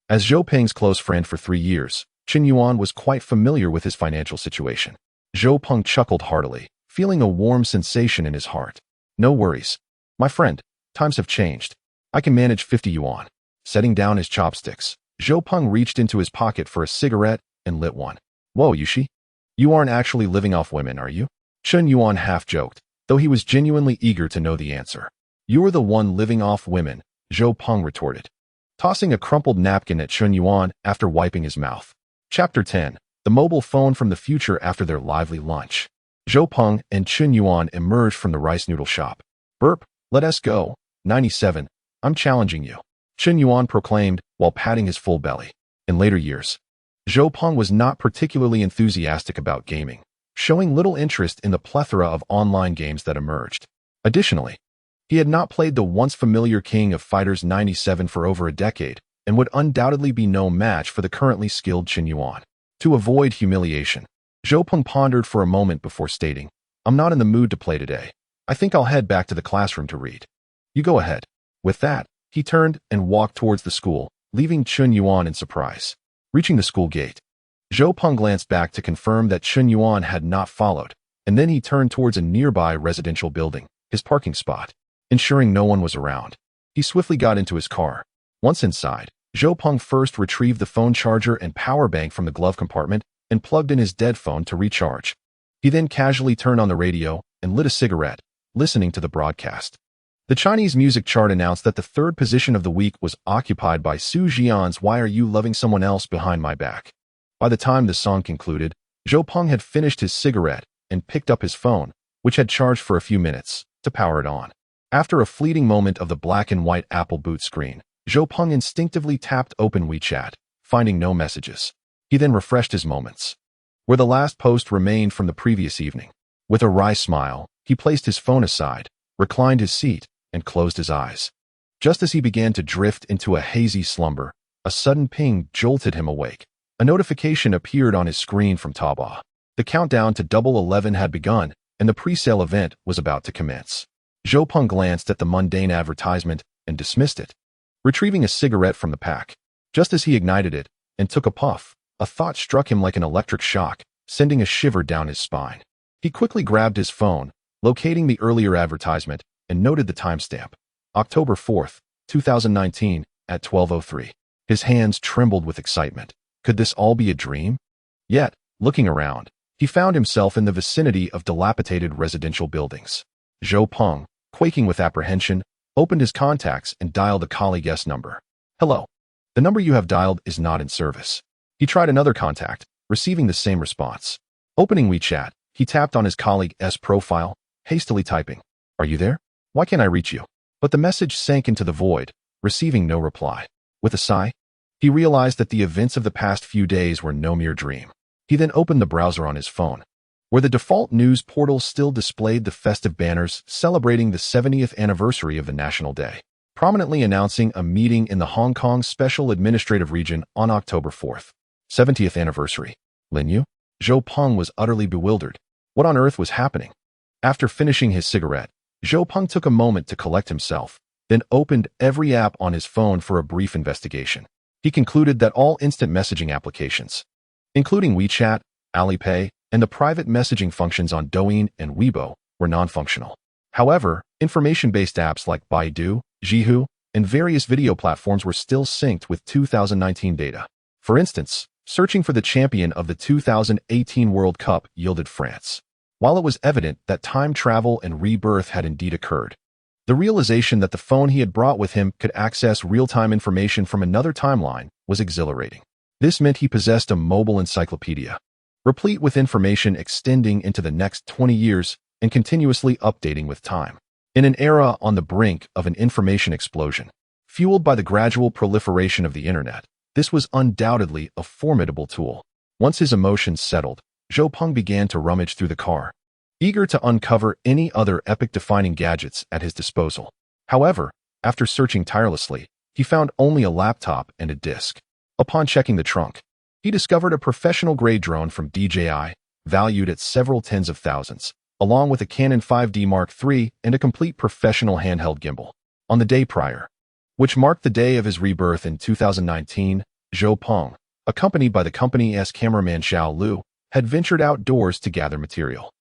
Speaker 1: As Zhou Peng's close friend for 3 years, Chen Yuan was quite familiar with his financial situation. Zhou Peng chuckled heartily, feeling a warm sensation in his heart. "No worries, my friend, times have changed. I can manage 50 yuan. Setting down his chopsticks, Zhou Peng reached into his pocket for a cigarette and lit one. "Whoa, Yushi. You aren't actually living off women, are you?" Chen Yuan half joked, though he was genuinely eager to know the answer. "You're the one living off women," Zhou Peng retorted, tossing a crumpled napkin at Chen Yuan after wiping his mouth. Chapter 10. The mobile phone from the future after their lively lunch. Zhou Peng and Chun Yuan emerged from the rice noodle shop. "Burp, let us go. 97, I'm challenging you," Chun Yuan proclaimed while patting his full belly. In later years, Zhou Peng was not particularly enthusiastic about gaming, showing little interest in the plethora of online games that emerged. Additionally, he had not played the once familiar King of Fighters 97 for over a decade and would undoubtedly be no match for the currently skilled Chun Yuan. To avoid humiliation, Zhou Peng pondered for a moment before stating, "I'm not in the mood to play today. I think I'll head back to the classroom to read." "You go ahead." With that, he turned and walked towards the school, leaving Chun Yuan in surprise. Reaching the school gate, Zhou Peng glanced back to confirm that Chun Yuan had not followed, and then he turned towards a nearby residential building, his parking spot. Ensuring no one was around, he swiftly got into his car. Once inside, Zhou Peng first retrieved the phone charger and power bank from the glove compartment and plugged in his dead phone to recharge. He then casually turned on the radio and lit a cigarette, listening to the broadcast. The Chinese music chart announced that the third position of the week was occupied by Su Jian's "Why Are You Loving Someone Else Behind My Back?" By the time the song concluded, Zhou Peng had finished his cigarette and picked up his phone, which had charged for a few minutes, to power it on. After a fleeting moment of the black and white Apple boot screen, Zhou Peng instinctively tapped open WeChat, finding no messages. He then refreshed his moments, where the last post remained from the previous evening. With a wry smile, he placed his phone aside, reclined his seat, and closed his eyes. Just as he began to drift into a hazy slumber, a sudden ping jolted him awake. A notification appeared on his screen from Taobao. The countdown to Double 11 had begun, and the pre-sale event was about to commence. Zhou Peng glanced at the mundane advertisement and dismissed it, retrieving a cigarette from the pack. Just as he ignited it and took a puff, a thought struck him like an electric shock, sending a shiver down his spine. He quickly grabbed his phone, locating the earlier advertisement, and noted the timestamp, October 4th, 2019, at 12:03. His hands trembled with excitement. Could this all be a dream? Yet, looking around, he found himself in the vicinity of dilapidated residential buildings. Zhou Peng, quaking with apprehension, opened his contacts and dialed a colleague's number. "Hello. The number you have dialed is not in service." He tried another contact, receiving the same response. Opening WeChat, he tapped on his colleague's profile, hastily typing, "Are you there? Why can't I reach you?" But the message sank into the void, receiving no reply. With a sigh, he realized that the events of the past few days were no mere dream. He then opened the browser on his phone, where the default news portal still displayed the festive banners celebrating the 70th anniversary of the National Day, prominently announcing a meeting in the Hong Kong Special Administrative Region on October 4th. 70th anniversary. Millennium? Zhou Peng was utterly bewildered. What on earth was happening? After finishing his cigarette, Zhou Peng took a moment to collect himself, then opened every app on his phone for a brief investigation. He concluded that all instant messaging applications, including WeChat, Alipay, and the private messaging functions on Douyin and Weibo, were non-functional. However, information-based apps like Baidu, Zhihu, and various video platforms were still synced with 2019 data. For instance, searching for the champion of the 2018 World Cup yielded France. While it was evident that time travel and rebirth had indeed occurred, the realization that the phone he had brought with him could access real-time information from another timeline was exhilarating. This meant he possessed a mobile encyclopedia, replete with information extending into the next 20 years and continuously updating with time. In an era on the brink of an information explosion, fueled by the gradual proliferation of the internet, this was undoubtedly a formidable tool. Once his emotions settled, Zhou Peng began to rummage through the car, eager to uncover any other epic-defining gadgets at his disposal. However, after searching tirelessly, he found only a laptop and a disk. Upon checking the trunk, he discovered a professional-grade drone from DJI, valued at several tens of thousands, along with a Canon 5D Mark III and a complete professional handheld gimbal. On the day prior, which marked the day of his rebirth in 2019, Zhou Peng, accompanied by the company's cameraman Xiao Lu, had ventured outdoors to gather material.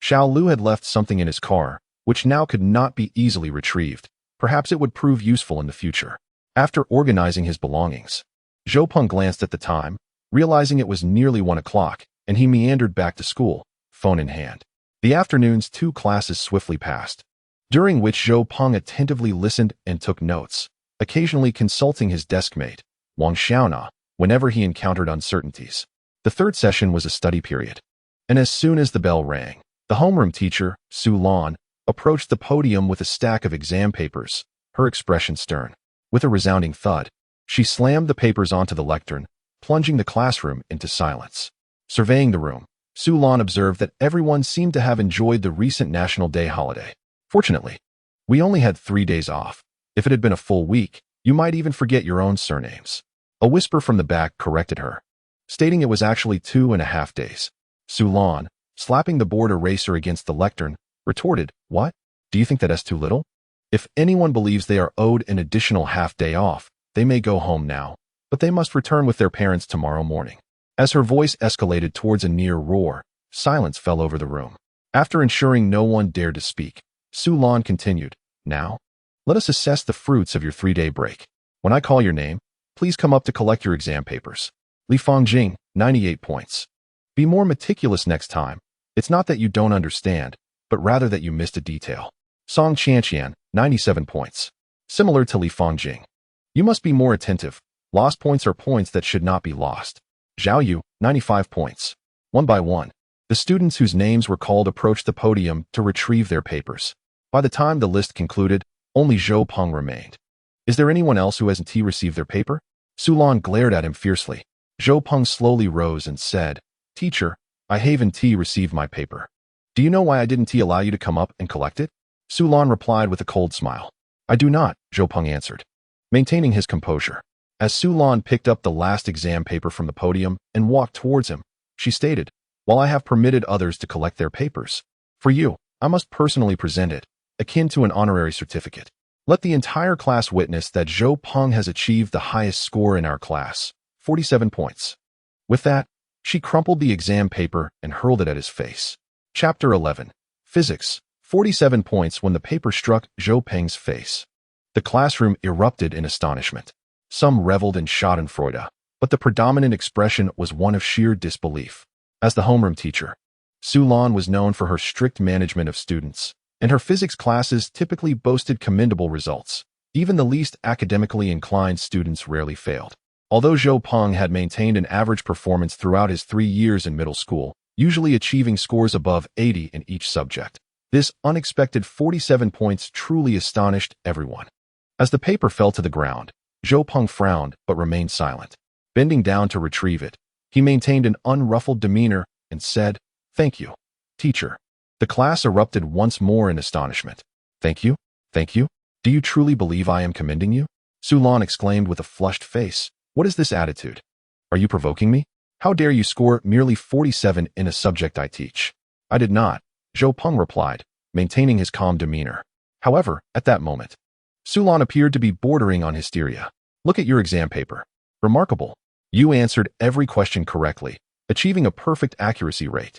Speaker 1: Xiao Lu had left something in his car, which now could not be easily retrieved. Perhaps it would prove useful in the future. After organizing his belongings, Zhou Peng glanced at the time, realizing it was nearly 1 o'clock, and he meandered back to school, phone in hand. The afternoon's 2 classes swiftly passed, during which Zhou Peng attentively listened and took notes, occasionally consulting his deskmate, Wang Xiaona, whenever he encountered uncertainties. The third session was a study period, and as soon as the bell rang, The homeroom teacher, Su Lan, approached the podium with a stack of exam papers, her expression stern. With a resounding thud, she slammed the papers onto the lectern, plunging the classroom into silence. Surveying the room, Su Lan observed that everyone seemed to have enjoyed the recent National Day holiday. Fortunately, we only had 3 days off. If it had been a full week, you might even forget your own surnames. A whisper from the back corrected her, stating it was actually 2.5 days. Su Lan, slapping the board eraser against the lectern, retorted, "What? Do you think that is too little? If anyone believes they are owed an additional half-day off, they may go home now, but they must return with their parents tomorrow morning." As her voice escalated towards a near roar, silence fell over the room. After ensuring no one dared to speak, Su Lan continued, "Now, let us assess the fruits of your 3-day break. When I call your name, please come up to collect your exam papers. Li Fangjing, 98 points. Be more meticulous next time. It's not that you don't understand, but rather that you missed a detail. Song Qianqian, 97 points. Similar to Li Fangjing. You must be more attentive. Lost points are points that should not be lost. Zhao Yu, 95 points. One by one, the students whose names were called approached the podium to retrieve their papers. By the time the list concluded, only Zhou Peng remained. Is there anyone else who hasn't received their paper? Su Lan glared at him fiercely. Zhou Peng slowly rose and said, "Teacher, I haven't received my paper. Do you know why I didn't allow you to come up and collect it?" Su Lan replied with a cold smile. "I do not," Zhou Peng answered, maintaining his composure. As Su Lan picked up the last exam paper from the podium and walked towards him, she stated, "While I have permitted others to collect their papers, for you, I must personally present it, akin to an honorary certificate. Let the entire class witness that Zhou Peng has achieved the highest score in our class, 47 points." With that, she crumpled the exam paper and hurled it at his face. Chapter 11. Physics. 47 points when the paper struck Zhou Peng's face. The classroom erupted in astonishment. Some reveled in schadenfreude, but the predominant expression was one of sheer disbelief. As the homeroom teacher, Su Lan was known for her strict management of students, and her physics classes typically boasted commendable results. Even the least academically inclined students rarely failed. Although Zhou Peng had maintained an average performance throughout his 3 years in middle school, usually achieving scores above 80 in each subject, this unexpected 47 points truly astonished everyone. As the paper fell to the ground, Zhou Peng frowned but remained silent. Bending down to retrieve it, he maintained an unruffled demeanor and said, "Thank you, teacher." The class erupted once more in astonishment. "Thank you? Thank you? Do you truly believe I am commending you?" Su Lan exclaimed with a flushed face. "What is this attitude? Are you provoking me? How dare you score merely 47 in a subject I teach?" "I did not," Zhou Peng replied, maintaining his calm demeanor. However, at that moment, Su Lan appeared to be bordering on hysteria. "Look at your exam paper. Remarkable. You answered every question correctly, achieving a perfect accuracy rate,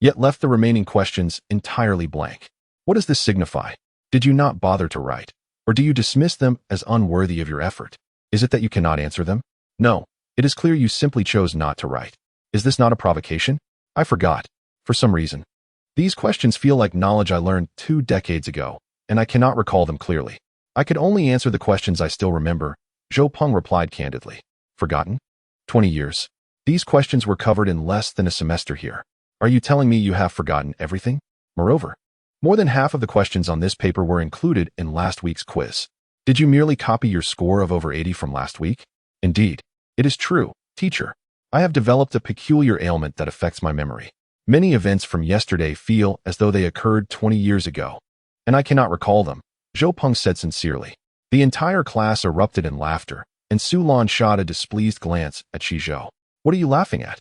Speaker 1: yet left the remaining questions entirely blank. What does this signify? Did you not bother to write? Or do you dismiss them as unworthy of your effort? Is it that you cannot answer them? No, it is clear you simply chose not to write. Is this not a provocation? I forgot. For some reason, these questions feel like knowledge I learned 2 decades ago, and I cannot recall them clearly. I could only answer the questions I still remember," Zhou Peng replied candidly. "Forgotten? 20 years. These questions were covered in less than a semester here. Are you telling me you have forgotten everything? Moreover, more than half of the questions on this paper were included in last week's quiz. Did you merely copy your score of over 80 from last week?" "Indeed, it is true, teacher. I have developed a peculiar ailment that affects my memory. Many events from yesterday feel as though they occurred 20 years ago, and I cannot recall them," Zhou Peng said sincerely. The entire class erupted in laughter, and Su Lan shot a displeased glance at Zhou. "What are you laughing at?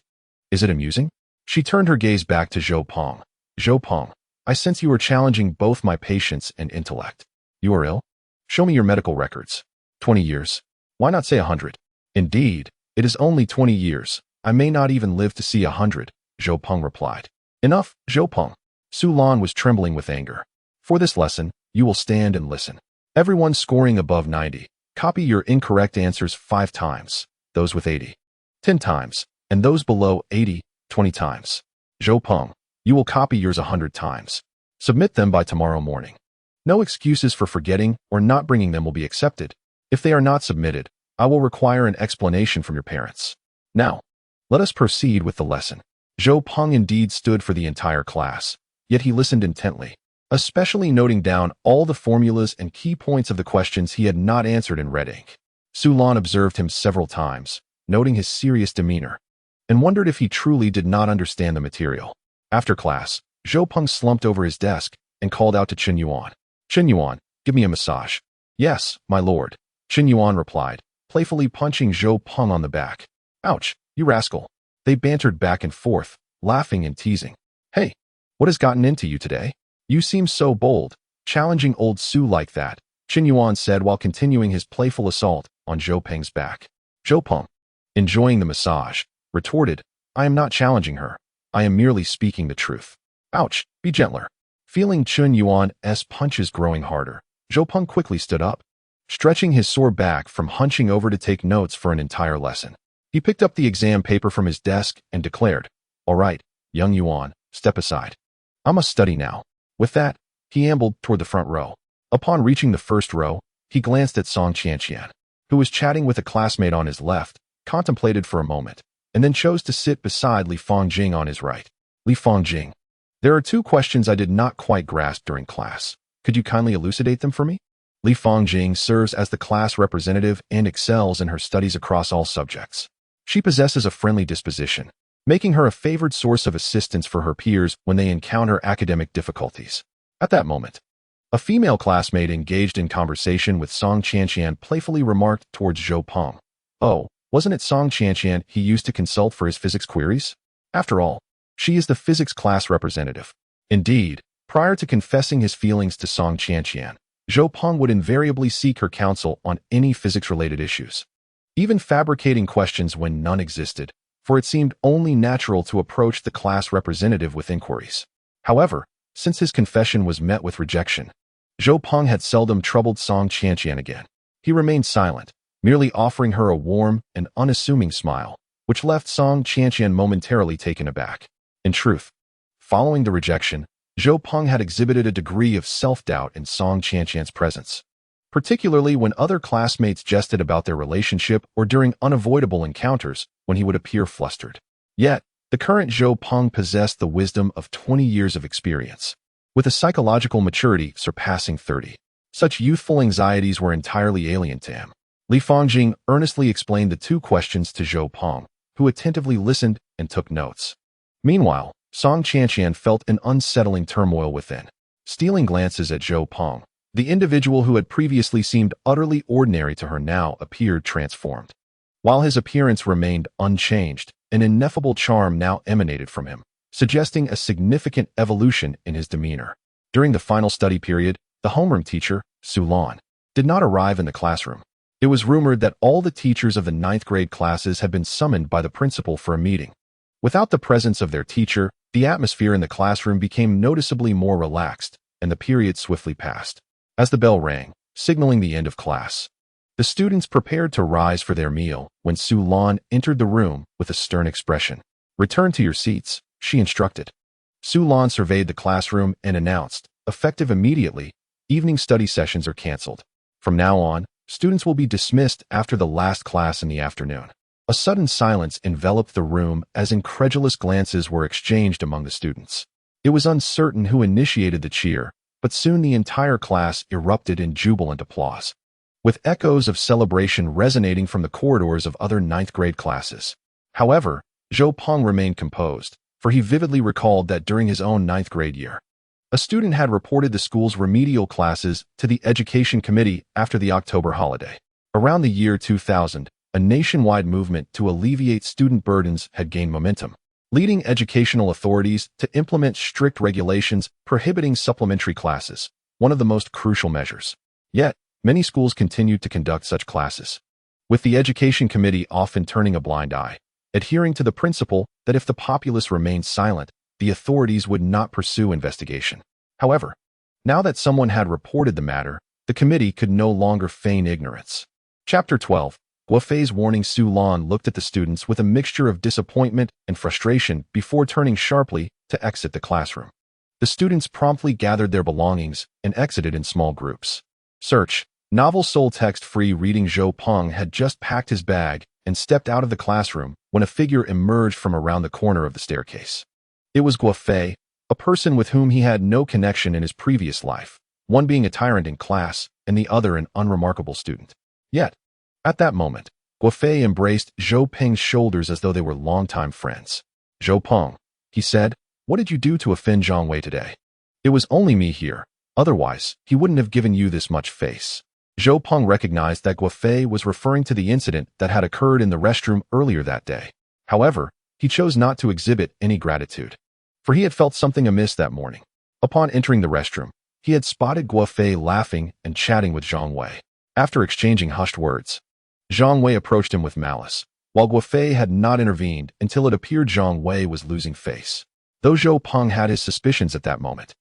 Speaker 1: Is it amusing?" She turned her gaze back to Zhou Peng. "Zhou Peng, I sense you are challenging both my patience and intellect. You are ill? Show me your medical records. 20 years. Why not say 100? "Indeed, it is only 20 years. I may not even live to see 100, Zhou Peng replied. "Enough, Zhou Peng." Su Lan was trembling with anger. "For this lesson, you will stand and listen. Everyone scoring above 90, copy your incorrect answers 5 times, those with 80, 10 times, and those below 80, 20 times. Zhou Peng, you will copy yours 100 times. Submit them by tomorrow morning. No excuses for forgetting or not bringing them will be accepted. If they are not submitted, I will require an explanation from your parents. Now, let us proceed with the lesson." Zhou Peng indeed stood for the entire class, yet he listened intently, especially noting down all the formulas and key points of the questions he had not answered in red ink. Su Lan observed him several times, noting his serious demeanor, and wondered if he truly did not understand the material. After class, Zhou Peng slumped over his desk and called out to Chen Yuan. "Chen Yuan, give me a massage." "Yes, my lord," Chen Yuan replied, playfully punching Zhou Peng on the back. "Ouch, you rascal." They bantered back and forth, laughing and teasing. "Hey, what has gotten into you today? You seem so bold, challenging old Su like that," Chen Yuan said while continuing his playful assault on Zhou Peng's back. Zhou Peng, enjoying the massage, retorted, "I am not challenging her. I am merely speaking the truth." "Ouch, be gentler." Feeling Chen Yuan's punches growing harder, Zhou Peng quickly stood up, stretching his sore back from hunching over to take notes for an entire lesson. He picked up the exam paper from his desk and declared, "All right, young Yuan, step aside. I must study now." With that, he ambled toward the front row. Upon reaching the first row, he glanced at Song Qianqian, who was chatting with a classmate on his left, contemplated for a moment, and then chose to sit beside Li Fongjing on his right. "Li Fongjing, there are two questions I did not quite grasp during class. Could you kindly elucidate them for me?" Li Fongjing serves as the class representative and excels in her studies across all subjects. She possesses a friendly disposition, making her a favored source of assistance for her peers when they encounter academic difficulties. At that moment, a female classmate engaged in conversation with Song Qianqian playfully remarked towards Zhou Peng, "Oh, wasn't it Song Qianqian he used to consult for his physics queries? After all, she is the physics class representative." Indeed, prior to confessing his feelings to Song Qianqian, Zhou Peng would invariably seek her counsel on any physics-related issues, even fabricating questions when none existed, for it seemed only natural to approach the class representative with inquiries. However, since his confession was met with rejection, Zhou Peng had seldom troubled Song Qianqian again. He remained silent, merely offering her a warm and unassuming smile, which left Song Qianqian momentarily taken aback. In truth, following the rejection, Zhou Peng had exhibited a degree of self-doubt in Song Qianqian's presence, particularly when other classmates jested about their relationship or during unavoidable encounters when he would appear flustered. Yet, the current Zhou Peng possessed the wisdom of 20 years of experience, with a psychological maturity surpassing 30. Such youthful anxieties were entirely alien to him. Li Fongjing earnestly explained the two questions to Zhou Peng, who attentively listened and took notes. Meanwhile, Song Qianqian felt an unsettling turmoil within. Stealing glances at Zhou Peng, the individual who had previously seemed utterly ordinary to her now appeared transformed. While his appearance remained unchanged, an ineffable charm now emanated from him, suggesting a significant evolution in his demeanor. During the final study period, the homeroom teacher, Su Lan, did not arrive in the classroom. It was rumored that all the teachers of the 9th grade classes had been summoned by the principal for a meeting. Without the presence of their teacher, the atmosphere in the classroom became noticeably more relaxed, and the period swiftly passed. As the bell rang, signaling the end of class, the students prepared to rise for their meal when Su Lan entered the room with a stern expression. "Return to your seats," she instructed. Su Lan surveyed the classroom and announced, effective immediately, "Evening study sessions are canceled. From now on, students will be dismissed after the last class in the afternoon." A sudden silence enveloped the room as incredulous glances were exchanged among the students. It was uncertain who initiated the cheer, but soon the entire class erupted in jubilant applause, with echoes of celebration resonating from the corridors of other 9th grade classes. However, Zhou Peng remained composed, for he vividly recalled that during his own 9th grade year, a student had reported the school's remedial classes to the education committee after the October holiday. Around the year 2000, a nationwide movement to alleviate student burdens had gained momentum, leading educational authorities to implement strict regulations prohibiting supplementary classes, one of the most crucial measures. Yet, many schools continued to conduct such classes, with the education committee often turning a blind eye, adhering to the principle that if the populace remained silent, the authorities would not pursue investigation. However, now that someone had reported the matter, the committee could no longer feign ignorance. Chapter 12. Guofei's warning. Su Lan looked at the students with a mixture of disappointment and frustration before turning sharply to exit the classroom. The students promptly gathered their belongings and exited in small groups. Search. Novel soul text-free reading. Zhou Peng had just packed his bag and stepped out of the classroom when a figure emerged from around the corner of the staircase. It was Guofei, a person with whom he had no connection in his previous life, one being a tyrant in class and the other an unremarkable student. Yet, at that moment, Guofei embraced Zhou Peng's shoulders as though they were longtime friends. "Zhou Peng," he said, "what did you do to offend Zhang Wei today?" "It was only me here. Otherwise, he wouldn't have given you this much face." Zhou Peng recognized that Guofei was referring to the incident that had occurred in the restroom earlier that day. However, he chose not to exhibit any gratitude, for he had felt something amiss that morning. Upon entering the restroom, he had spotted Guofei laughing and chatting with Zhang Wei. After exchanging hushed words, Zhang Wei approached him with malice, while Guofei had not intervened until it appeared Zhang Wei was losing face. Though Zhou Peng had his suspicions at that moment,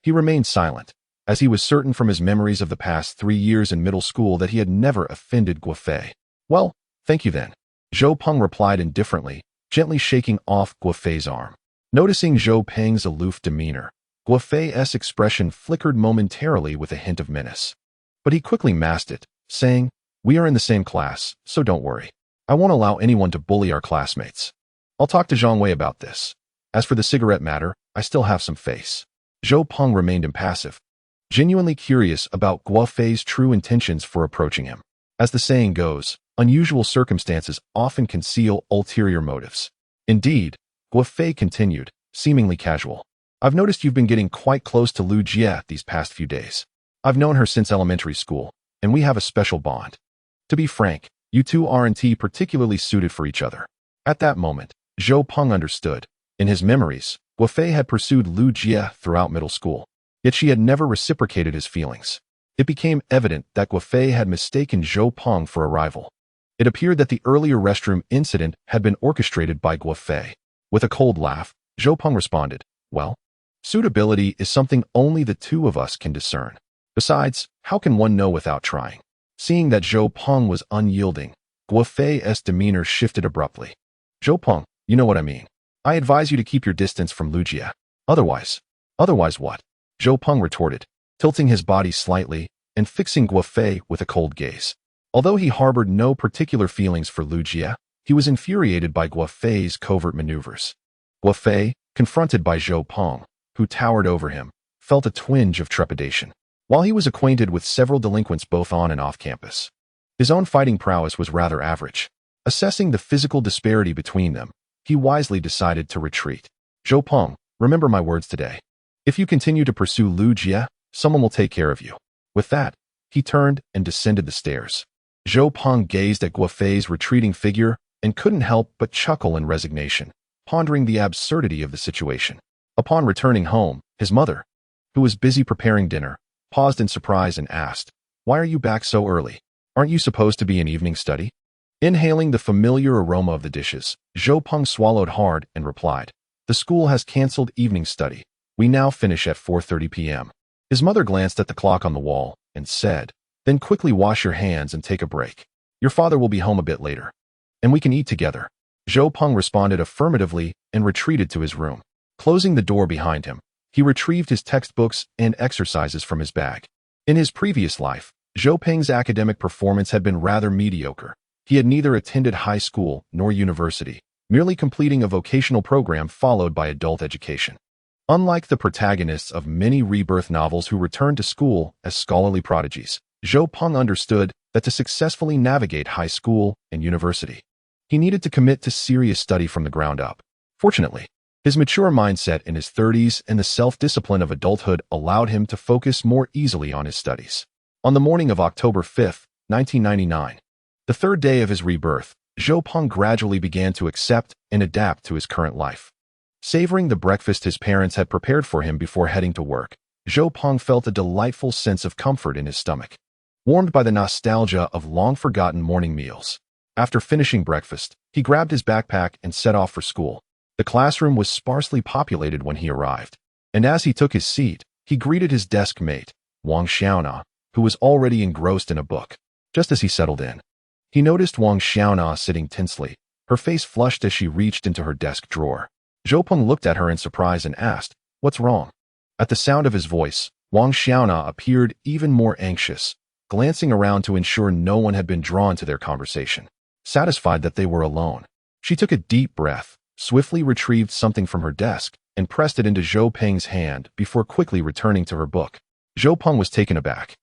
Speaker 1: he remained silent, as he was certain from his memories of the past 3 years in middle school that he had never offended Guofei. "Well, thank you then," Zhou Peng replied indifferently, gently shaking off Guofei's arm. Noticing Zhou Peng's aloof demeanor, Guofei's expression flickered momentarily with a hint of menace. But he quickly masked it, saying, "We are in the same class, so don't worry. I won't allow anyone to bully our classmates. I'll talk to Zhang Wei about this. As for the cigarette matter, I still have some face." Zhou Peng remained impassive, genuinely curious about Guofei's true intentions for approaching him. As the saying goes, unusual circumstances often conceal ulterior motives. Indeed, Guofei continued, seemingly casual. "I've noticed you've been getting quite close to Lu Jie these past few days. I've known her since elementary school, and we have a special bond. To be frank, you two aren't particularly suited for each other." At that moment, Zhou Peng understood. In his memories, Guofei had pursued Lu Jie throughout middle school, yet she had never reciprocated his feelings. It became evident that Guofei had mistaken Zhou Peng for a rival. It appeared that the earlier restroom incident had been orchestrated by Guofei. With a cold laugh, Zhou Peng responded, "Well, suitability is something only the two of us can discern. Besides, how can one know without trying?" Seeing that Zhou Peng was unyielding, Guofei's demeanor shifted abruptly. "Zhou Peng, you know what I mean. I advise you to keep your distance from Lu Jie. Otherwise what?" Zhou Peng retorted, tilting his body slightly and fixing Guofei with a cold gaze. Although he harbored no particular feelings for Lu Jie, he was infuriated by Guofei's covert maneuvers. Guofei, confronted by Zhou Peng, who towered over him, felt a twinge of trepidation. While he was acquainted with several delinquents both on and off campus, his own fighting prowess was rather average. Assessing the physical disparity between them, he wisely decided to retreat. "Zhou Peng, remember my words today. If you continue to pursue Lu Jie, someone will take care of you." With that, he turned and descended the stairs. Zhou Peng gazed at Guofei's retreating figure and couldn't help but chuckle in resignation, pondering the absurdity of the situation. Upon returning home, his mother, who was busy preparing dinner, paused in surprise and asked, "Why are you back so early? Aren't you supposed to be in evening study?" Inhaling the familiar aroma of the dishes, Zhou Peng swallowed hard and replied, "The school has canceled evening study. We now finish at 4:30 p.m. His mother glanced at the clock on the wall and said, "Then quickly wash your hands and take a break. Your father will be home a bit later, and we can eat together." Zhou Peng responded affirmatively and retreated to his room. Closing the door behind him, he retrieved his textbooks and exercises from his bag. In his previous life, Zhou Peng's academic performance had been rather mediocre. He had neither attended high school nor university, merely completing a vocational program followed by adult education. Unlike the protagonists of many rebirth novels who returned to school as scholarly prodigies, Zhou Peng understood that to successfully navigate high school and university, he needed to commit to serious study from the ground up. Fortunately, his mature mindset in his 30s and the self-discipline of adulthood allowed him to focus more easily on his studies. On the morning of October 5, 1999, the third day of his rebirth, Zhou Peng gradually began to accept and adapt to his current life. Savoring the breakfast his parents had prepared for him before heading to work, Zhou Peng felt a delightful sense of comfort in his stomach, warmed by the nostalgia of long-forgotten morning meals. After finishing breakfast, he grabbed his backpack and set off for school. The classroom was sparsely populated when he arrived, and as he took his seat, he greeted his desk mate, Wang Xiaona, who was already engrossed in a book. Just as he settled in, he noticed Wang Xiaona sitting tensely, her face flushed as she reached into her desk drawer. Zhou Peng looked at her in surprise and asked, "What's wrong?" At the sound of his voice, Wang Xiaona appeared even more anxious, glancing around to ensure no one had been drawn to their conversation. Satisfied that they were alone, she took a deep breath, swiftly retrieved something from her desk, and pressed it into Zhou Peng's hand before quickly returning to her book. Zhou Peng was taken aback.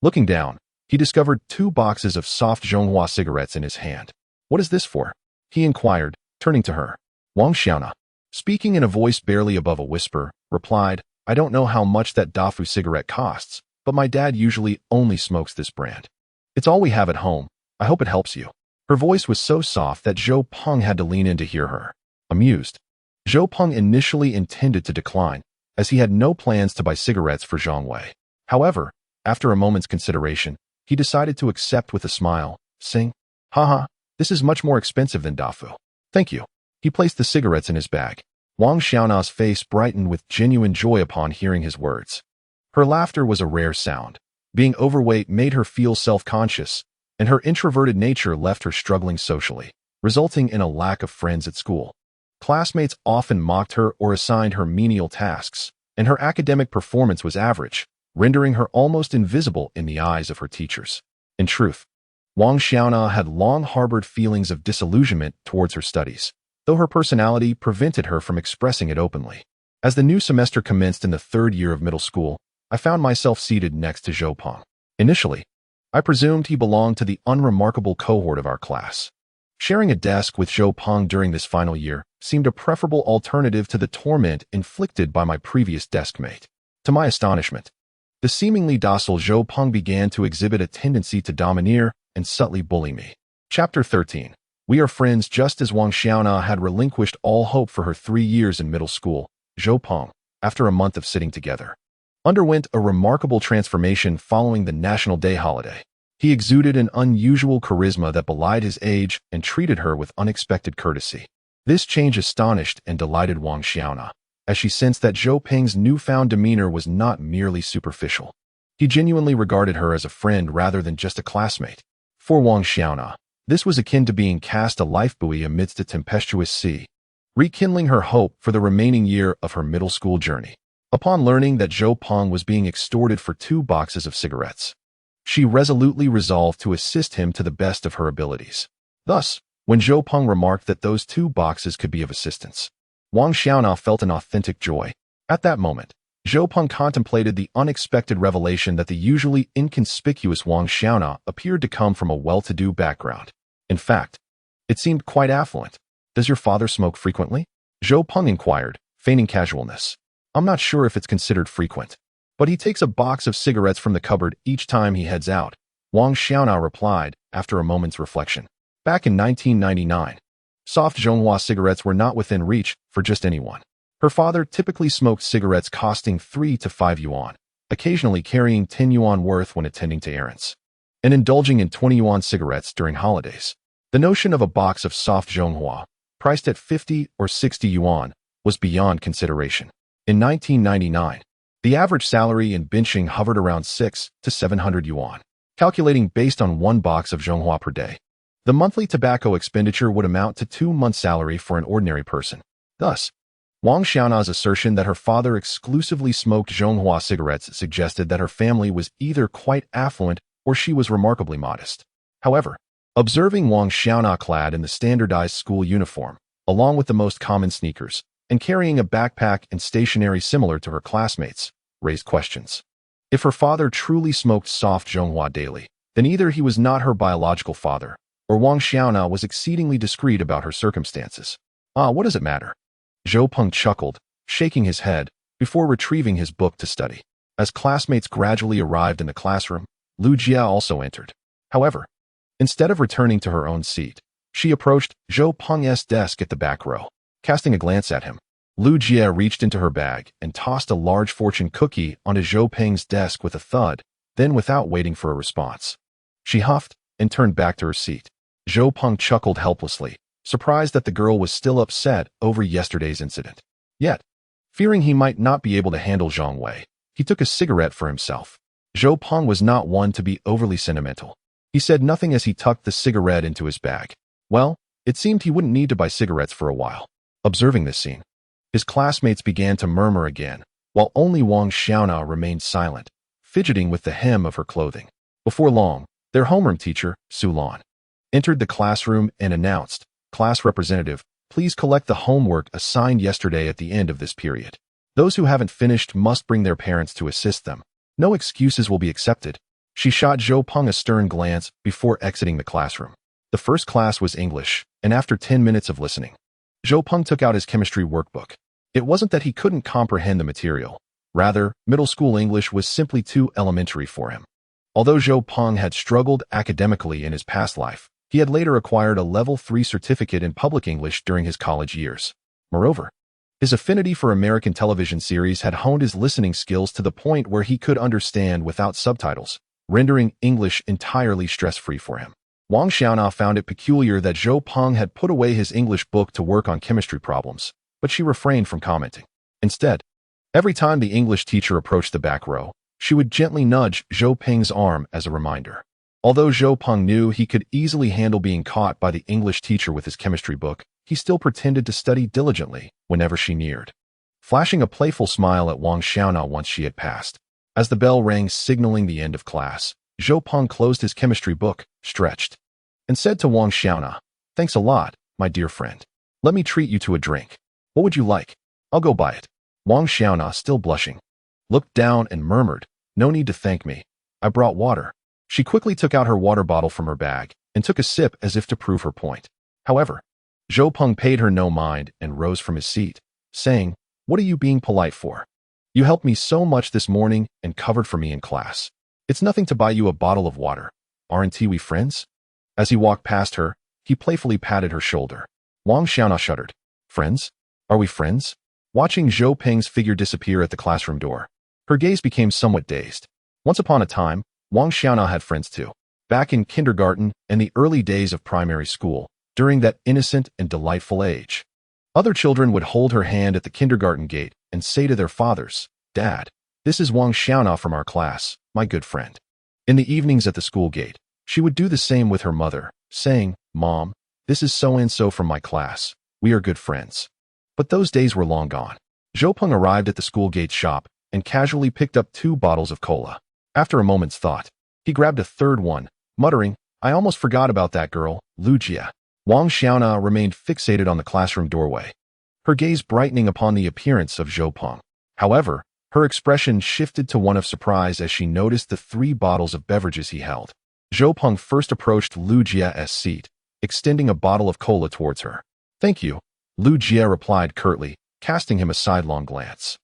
Speaker 1: Looking down, he discovered 2 boxes of soft Zhonghua cigarettes in his hand. "What is this for?" he inquired, turning to her. Wang Xiaona, speaking in a voice barely above a whisper, replied, "I don't know how much that Dafu cigarette costs, but my dad usually only smokes this brand. It's all we have at home. I hope it helps you." Her voice was so soft that Zhou Peng had to lean in to hear her. Amused, Zhou Peng initially intended to decline, as he had no plans to buy cigarettes for Zhang Wei. However, after a moment's consideration, he decided to accept with a smile, saying, "Haha, this is much more expensive than Dafu. Thank you." He placed the cigarettes in his bag. Wang Xiaona's face brightened with genuine joy upon hearing his words. Her laughter was a rare sound. Being overweight made her feel self-conscious, and her introverted nature left her struggling socially, resulting in a lack of friends at school. Classmates often mocked her or assigned her menial tasks, and her academic performance was average, rendering her almost invisible in the eyes of her teachers. In truth, Wang Xiaona had long harbored feelings of disillusionment towards her studies, though her personality prevented her from expressing it openly. As the new semester commenced in the 3rd year of middle school, I found myself seated next to Zhou Peng. Initially, I presumed he belonged to the unremarkable cohort of our class. Sharing a desk with Zhou Peng during this final year seemed a preferable alternative to the torment inflicted by my previous deskmate. To my astonishment, the seemingly docile Zhou Peng began to exhibit a tendency to domineer and subtly bully me. Chapter 13. We are friends. Just as Wang Xiaona had relinquished all hope for her 3 years in middle school, Zhou Peng, after a month of sitting together, underwent a remarkable transformation following the National Day holiday. He exuded an unusual charisma that belied his age and treated her with unexpected courtesy. This change astonished and delighted Wang Xiaona, as she sensed that Zhou Peng's newfound demeanor was not merely superficial. He genuinely regarded her as a friend rather than just a classmate. For Wang Xiaona, this was akin to being cast a lifebuoy amidst a tempestuous sea, rekindling her hope for the remaining year of her middle school journey. Upon learning that Zhou Peng was being extorted for 2 boxes of cigarettes, she resolutely resolved to assist him to the best of her abilities. Thus, when Zhou Peng remarked that those 2 boxes could be of assistance, Wang Xiaona felt an authentic joy. At that moment, Zhou Peng contemplated the unexpected revelation that the usually inconspicuous Wang Xiaona appeared to come from a well-to-do background. In fact, it seemed quite affluent. "Does your father smoke frequently?" Zhou Peng inquired, feigning casualness. "I'm not sure if it's considered frequent, but he takes a box of cigarettes from the cupboard each time he heads out," Wang Xiaona replied after a moment's reflection. Back in 1999, soft Zhonghua cigarettes were not within reach for just anyone. Her father typically smoked cigarettes costing 3 to 5 yuan, occasionally carrying 10 yuan worth when attending to errands, and indulging in 20 yuan cigarettes during holidays. The notion of a box of soft Zhonghua, priced at 50 or 60 yuan, was beyond consideration. In 1999, the average salary in benching hovered around 6 to 700 yuan, calculating based on 1 box of Zhonghua per day. The monthly tobacco expenditure would amount to 2 months' salary for an ordinary person. Thus, Wang Xiaona's assertion that her father exclusively smoked Zhonghua cigarettes suggested that her family was either quite affluent or she was remarkably modest. However, observing Wang Xiaona clad in the standardized school uniform, along with the most common sneakers, and carrying a backpack and stationery similar to her classmates, raised questions. If her father truly smoked soft Zhonghua daily, then either he was not her biological father, or Wang Xiaona was exceedingly discreet about her circumstances. What does it matter? Zhou Peng chuckled, shaking his head, before retrieving his book to study. As classmates gradually arrived in the classroom, Lu Jia also entered. However, instead of returning to her own seat, she approached Zhou Peng's desk at the back row. Casting a glance at him, Lu Jia reached into her bag and tossed a large fortune cookie onto Zhou Peng's desk with a thud, then without waiting for a response, she huffed and turned back to her seat. Zhou Peng chuckled helplessly, surprised that the girl was still upset over yesterday's incident. Yet, fearing he might not be able to handle Zhang Wei, he took a cigarette for himself. Zhou Peng was not one to be overly sentimental. He said nothing as he tucked the cigarette into his bag. Well, it seemed he wouldn't need to buy cigarettes for a while. Observing this scene, his classmates began to murmur again, while only Wang Xiaona remained silent, fidgeting with the hem of her clothing. Before long, their homeroom teacher, Su Lan, entered the classroom and announced, "Class representative, Please collect the homework assigned yesterday at the end of this period. Those who haven't finished must bring their parents to assist them. No excuses will be accepted. She shot Zhou Peng a stern glance before exiting the classroom. The first class was English, and after 10 minutes of listening, Zhou Peng took out his chemistry workbook. It wasn't that he couldn't comprehend the material. Rather, middle school English was simply too elementary for him. Although Zhou Peng had struggled academically in his past life, he had later acquired a Level 3 certificate in public English during his college years. Moreover, his affinity for American television series had honed his listening skills to the point where he could understand without subtitles, rendering English entirely stress-free for him. Wang Xiaona found it peculiar that Zhou Peng had put away his English book to work on chemistry problems, but she refrained from commenting. Instead, every time the English teacher approached the back row, she would gently nudge Zhou Peng's arm as a reminder. Although Zhou Peng knew he could easily handle being caught by the English teacher with his chemistry book, he still pretended to study diligently whenever she neared, flashing a playful smile at Wang Xiaona once she had passed. As the bell rang signaling the end of class, Zhou Peng closed his chemistry book, stretched, and said to Wang Xiaona, "Thanks a lot, my dear friend. Let me treat you to a drink. What would you like? I'll go buy it." Wang Xiaona, still blushing, looked down and murmured, "No need to thank me. I brought water." She quickly took out her water bottle from her bag and took a sip as if to prove her point. However, Zhou Peng paid her no mind and rose from his seat, saying, "What are you being polite for? You helped me so much this morning and covered for me in class. It's nothing to buy you a bottle of water. Aren't we friends?" As he walked past her, he playfully patted her shoulder. Wang Xiaona shuddered. "Friends? Are we friends?" Watching Zhou Peng's figure disappear at the classroom door, her gaze became somewhat dazed. Once upon a time, Wang Xiaona had friends too. Back in kindergarten and the early days of primary school, during that innocent and delightful age, other children would hold her hand at the kindergarten gate and say to their fathers, "Dad, this is Wang Xiaona from our class, my good friend." In the evenings at the school gate, she would do the same with her mother, saying, "Mom, this is so-and-so from my class. We are good friends." But those days were long gone. Zhou Peng arrived at the school gate shop and casually picked up 2 bottles of cola. After a moment's thought, he grabbed a third one, muttering, "I almost forgot about that girl, Lu Jia." Wang Xiaona remained fixated on the classroom doorway, her gaze brightening upon the appearance of Zhou Peng. However, her expression shifted to one of surprise as she noticed the 3 bottles of beverages he held. Zhou Peng first approached Lu Jia's seat, extending a bottle of cola towards her. "Thank you," Lu Jia replied curtly, casting him a sidelong glance.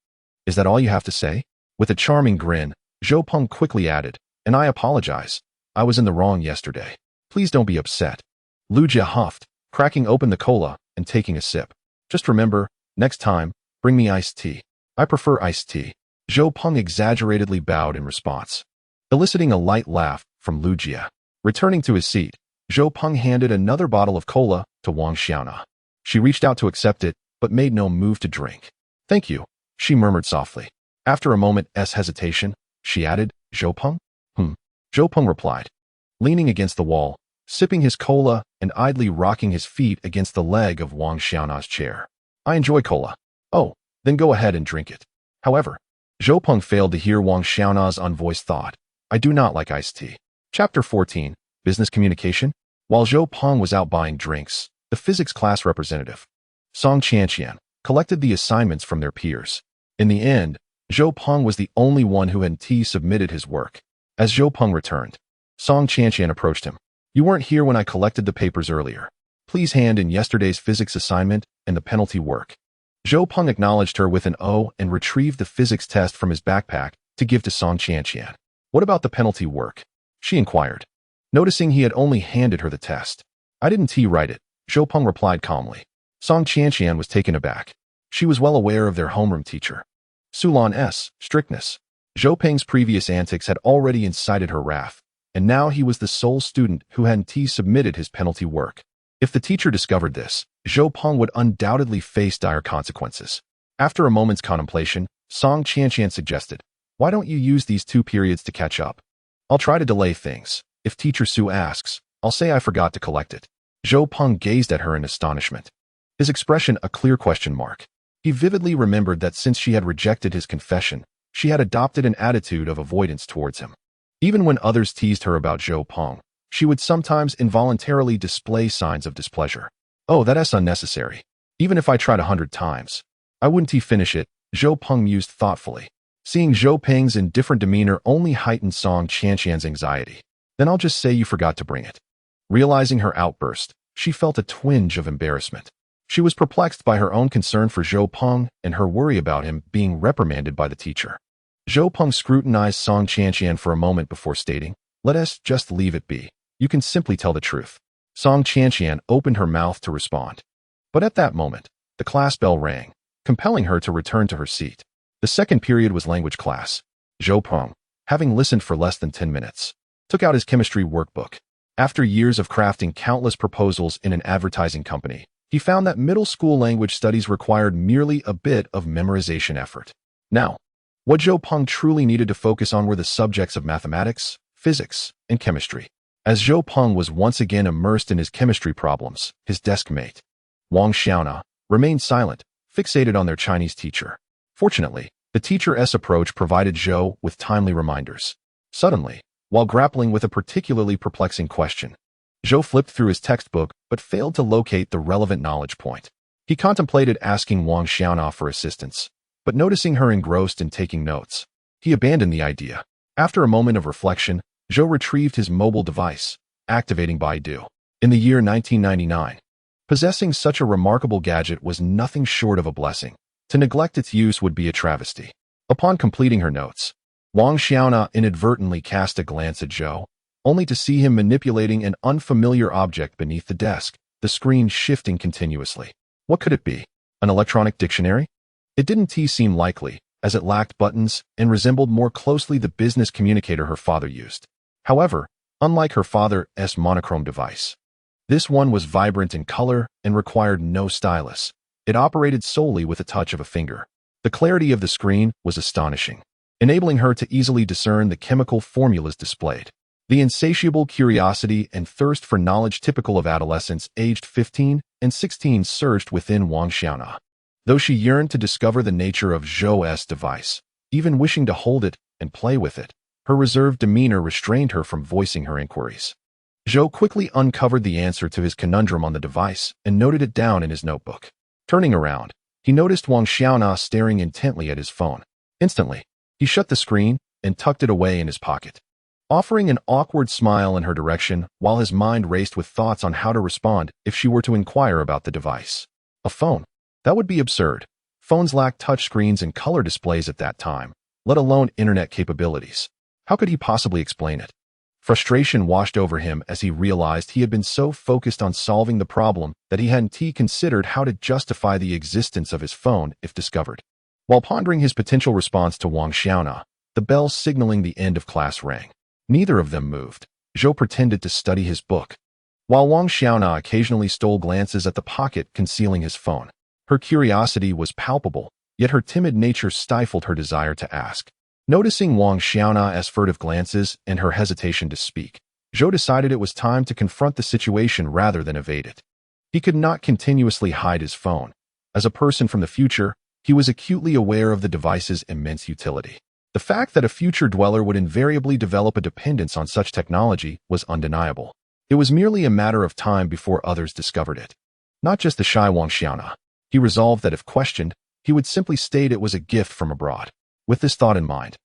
Speaker 1: "Is that all you have to say?" With a charming grin, Zhou Peng quickly added, "And I apologize. I was in the wrong yesterday. Please don't be upset." Lu Jia huffed, cracking open the cola and taking a sip. "Just remember, next time, bring me iced tea. I prefer iced tea." Zhou Peng exaggeratedly bowed in response, eliciting a light laugh from Lu Jia. Returning to his seat, Zhou Peng handed another bottle of cola to Wang Xiaona. She reached out to accept it, but made no move to drink. "Thank you," she murmured softly. After a moment's hesitation, she added, "Zhou Peng?" Zhou Peng replied, leaning against the wall, sipping his cola and idly rocking his feet against the leg of Wang Xiaona's chair. "I enjoy cola." "Oh, then go ahead and drink it." However, Zhou Peng failed to hear Wang Xiaona's unvoiced thought, "I do not like iced tea." Chapter 14, Business Communication. While Zhou Peng was out buying drinks, the physics class representative, Song Qianqian, collected the assignments from their peers. In the end, Zhou Peng was the only one who had submitted his work. As Zhou Peng returned, Song Qianqian approached him. "You weren't here when I collected the papers earlier. Please hand in yesterday's physics assignment and the penalty work." Zhou Peng acknowledged her with an O and retrieved the physics test from his backpack to give to Song Qianqian. "What about the penalty work?" she inquired, noticing he had only handed her the test. "I didn't write it," Zhou Peng replied calmly. Song Qianqian was taken aback. She was well aware of their homeroom teacher Sulan's strictness. Zhou Peng's previous antics had already incited her wrath, and now he was the sole student who hadn't submitted his penalty work. If the teacher discovered this, Zhou Peng would undoubtedly face dire consequences. After a moment's contemplation, Song Qianqian suggested, "Why don't you use these 2 periods to catch up? I'll try to delay things. If Teacher Su asks, I'll say I forgot to collect it." Zhou Peng gazed at her in astonishment, his expression a clear question mark. He vividly remembered that since she had rejected his confession, she had adopted an attitude of avoidance towards him. Even when others teased her about Zhou Peng, she would sometimes involuntarily display signs of displeasure. "Oh, that's unnecessary. Even if I tried 100 times, I wouldn't finish it, Zhou Peng mused thoughtfully. Seeing Zhou Peng's indifferent demeanor only heightened Song Qianqian's anxiety. Then I'll just say you forgot to bring it. Realizing her outburst, she felt a twinge of embarrassment. She was perplexed by her own concern for Zhou Peng and her worry about him being reprimanded by the teacher. Zhou Peng scrutinized Song Qianqian for a moment before stating, "Let us just leave it be. You can simply tell the truth." Song Qianqian opened her mouth to respond. But at that moment, the class bell rang, compelling her to return to her seat. The second period was language class. Zhou Peng, having listened for less than 10 minutes, took out his chemistry workbook. After years of crafting countless proposals in an advertising company, he found that middle school language studies required merely a bit of memorization effort. Now, what Zhou Peng truly needed to focus on were the subjects of mathematics, physics, and chemistry. As Zhou Peng was once again immersed in his chemistry problems, his deskmate, Wang Xiaona, remained silent, fixated on their Chinese teacher. Fortunately, the teacher's approach provided Zhou with timely reminders. Suddenly, while grappling with a particularly perplexing question, Zhou flipped through his textbook but failed to locate the relevant knowledge point. He contemplated asking Wang Xiaona for assistance, but noticing her engrossed in taking notes, he abandoned the idea. After a moment of reflection, Zhou retrieved his mobile device, activating Baidu. In the year 1999, possessing such a remarkable gadget was nothing short of a blessing. To neglect its use would be a travesty. Upon completing her notes, Wang Xiaona inadvertently cast a glance at Zhou, only to see him manipulating an unfamiliar object beneath the desk, the screen shifting continuously. What could it be? An electronic dictionary? It didn't seem likely, as it lacked buttons and resembled more closely the business communicator her father used. However, unlike her father's monochrome device, this one was vibrant in color and required no stylus. It operated solely with a touch of a finger. The clarity of the screen was astonishing, enabling her to easily discern the chemical formulas displayed. The insatiable curiosity and thirst for knowledge typical of adolescents aged 15 and 16 surged within Wang Xiaona. Though she yearned to discover the nature of Zhou's device, even wishing to hold it and play with it, her reserved demeanor restrained her from voicing her inquiries. Zhou quickly uncovered the answer to his conundrum on the device and noted it down in his notebook. Turning around, he noticed Wang Xiaona staring intently at his phone. Instantly, he shut the screen and tucked it away in his pocket, offering an awkward smile in her direction while his mind raced with thoughts on how to respond if she were to inquire about the device. A phone? That would be absurd. Phones lacked touchscreens and color displays at that time, let alone internet capabilities. How could he possibly explain it? Frustration washed over him as he realized he had been so focused on solving the problem that he hadn't considered how to justify the existence of his phone if discovered. While pondering his potential response to Wang Xiaona, the bell signaling the end of class rang. Neither of them moved. Zhou pretended to study his book, while Wang Xiaona occasionally stole glances at the pocket concealing his phone. Her curiosity was palpable, yet her timid nature stifled her desire to ask. Noticing Wang Xiaona's furtive glances and her hesitation to speak, Zhou decided it was time to confront the situation rather than evade it. He could not continuously hide his phone. As a person from the future, he was acutely aware of the device's immense utility. The fact that a future dweller would invariably develop a dependence on such technology was undeniable. It was merely a matter of time before others discovered it. Not just the shy Wang Xiaona. He resolved that if questioned, he would simply state it was a gift from abroad. With this thought in mind,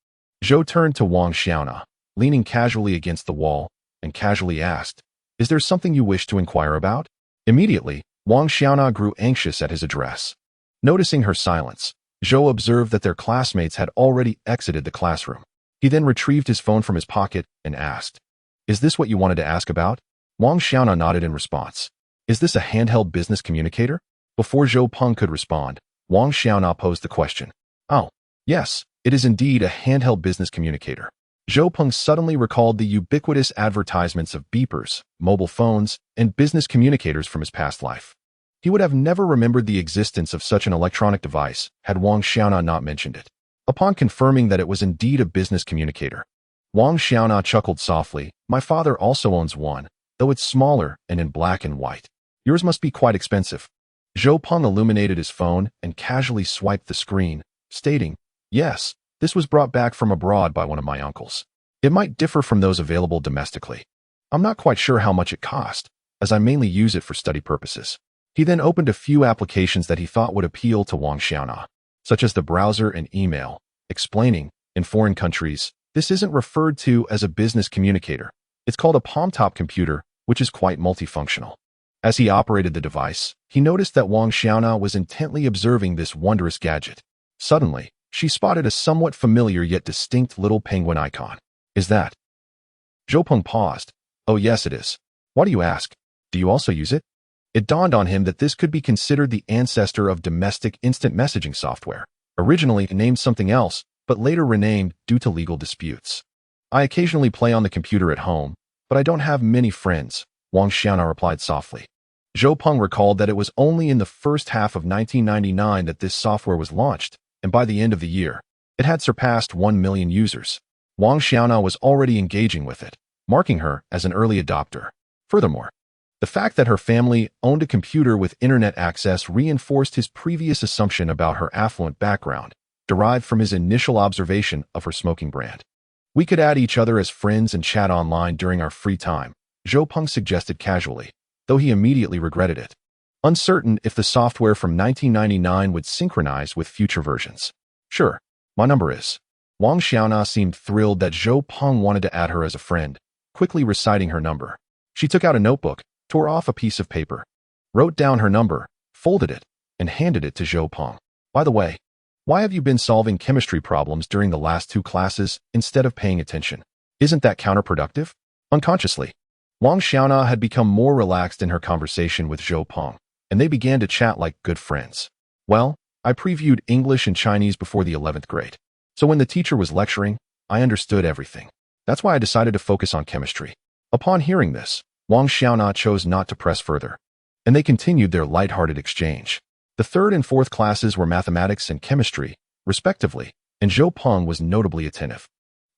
Speaker 1: Zhou turned to Wang Xiaona, leaning casually against the wall, and casually asked, "Is there something you wish to inquire about?" Immediately, Wang Xiaona grew anxious at his address. Noticing her silence, Zhou observed that their classmates had already exited the classroom. He then retrieved his phone from his pocket and asked, "Is this what you wanted to ask about?" Wang Xiaona nodded in response. "Is this a handheld business communicator?" Before Zhou Peng could respond, Wang Xiaona posed the question. "Oh, yes, it is indeed a handheld business communicator." Zhou Peng suddenly recalled the ubiquitous advertisements of beepers, mobile phones, and business communicators from his past life. He would have never remembered the existence of such an electronic device had Wang Xiaona not mentioned it. Upon confirming that it was indeed a business communicator, Wang Xiaona chuckled softly. "My father also owns one, though it's smaller and in black and white. Yours must be quite expensive." Zhou Peng illuminated his phone and casually swiped the screen, stating, "Yes, this was brought back from abroad by one of my uncles. It might differ from those available domestically. I'm not quite sure how much it cost, as I mainly use it for study purposes." He then opened a few applications that he thought would appeal to Wang Xiaona, such as the browser and email, explaining, in foreign countries, this isn't referred to as a business communicator. It's called a palm-top computer, which is quite multifunctional. As he operated the device, he noticed that Wang Xiaona was intently observing this wondrous gadget. Suddenly, she spotted a somewhat familiar yet distinct little penguin icon. Is that? Zhou Peng paused. Oh yes, it is. Why do you ask? Do you also use it? It dawned on him that this could be considered the ancestor of domestic instant messaging software, originally named something else, but later renamed due to legal disputes. I occasionally play on the computer at home, but I don't have many friends, Wang Xiaona replied softly. Zhou Peng recalled that it was only in the first half of 1999 that this software was launched, and by the end of the year, it had surpassed 1 million users. Wang Xiaona was already engaging with it, marking her as an early adopter. Furthermore, the fact that her family owned a computer with internet access reinforced his previous assumption about her affluent background, derived from his initial observation of her smoking brand. We could add each other as friends and chat online during our free time, Zhou Peng suggested casually, though he immediately regretted it, uncertain if the software from 1999 would synchronize with future versions. Sure, my number is. Wang Xiaona seemed thrilled that Zhou Peng wanted to add her as a friend, quickly reciting her number. She took out a notebook, tore off a piece of paper, wrote down her number, folded it, and handed it to Zhou Peng. By the way, why have you been solving chemistry problems during the last 2 classes instead of paying attention? Isn't that counterproductive? Unconsciously, Wang Xiaona had become more relaxed in her conversation with Zhou Peng, and they began to chat like good friends. Well, I previewed English and Chinese before the 11th grade. So when the teacher was lecturing, I understood everything. That's why I decided to focus on chemistry. Upon hearing this, Wang Xiaona chose not to press further, and they continued their lighthearted exchange. The 3rd and 4th classes were mathematics and chemistry, respectively, and Zhou Peng was notably attentive.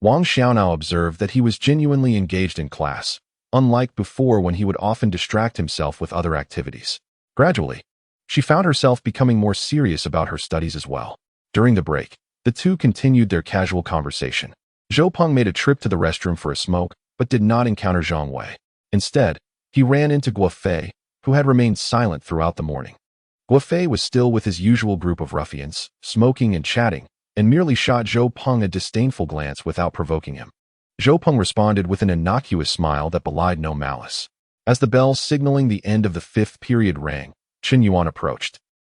Speaker 1: Wang Xiaona observed that he was genuinely engaged in class, unlike before when he would often distract himself with other activities. Gradually, she found herself becoming more serious about her studies as well. During the break, the two continued their casual conversation. Zhou Peng made a trip to the restroom for a smoke, but did not encounter Zhang Wei. Instead, he ran into Guo Fei, who had remained silent throughout the morning. Guo Fei was still with his usual group of ruffians, smoking and chatting, and merely shot Zhou Peng a disdainful glance without provoking him. Zhou Peng responded with an innocuous smile that belied no malice. As the bell signaling the end of the 5th period rang, Chen Yuan approached,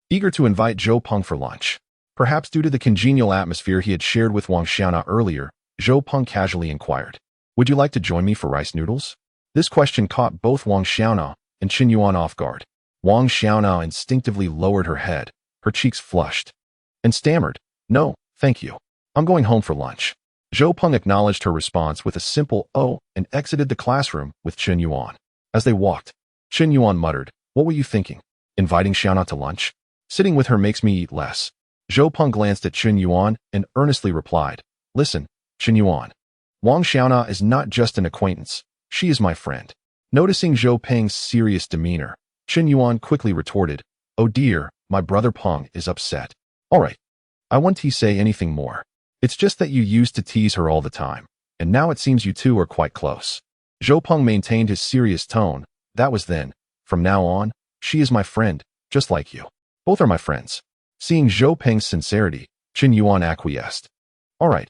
Speaker 1: eager to invite Zhou Peng for lunch. Perhaps due to the congenial atmosphere he had shared with Wang Xiaona earlier, Zhou Peng casually inquired, "Would you like to join me for rice noodles?" This question caught both Wang Xiaona and Chen Yuan off guard. Wang Xiaona instinctively lowered her head, her cheeks flushed, and stammered, "No, thank you. I'm going home for lunch." Zhou Peng acknowledged her response with a simple "oh" and exited the classroom with Chen Yuan. As they walked, Chen Yuan muttered, "What were you thinking? Inviting Xiaona to lunch? Sitting with her makes me eat less." Zhou Peng glanced at Chen Yuan and earnestly replied, "Listen, Chen Yuan. Wang Xiaona is not just an acquaintance. She is my friend." Noticing Zhou Peng's serious demeanor, Chen Yuan quickly retorted, "Oh dear, my brother Peng is upset. All right, I won't say anything more. It's just that you used to tease her all the time, and now it seems you two are quite close." Zhou Peng maintained his serious tone. "That was then. From now on, she is my friend, just like you. Both are my friends." Seeing Zhou Peng's sincerity, Chen Yuan acquiesced. All right,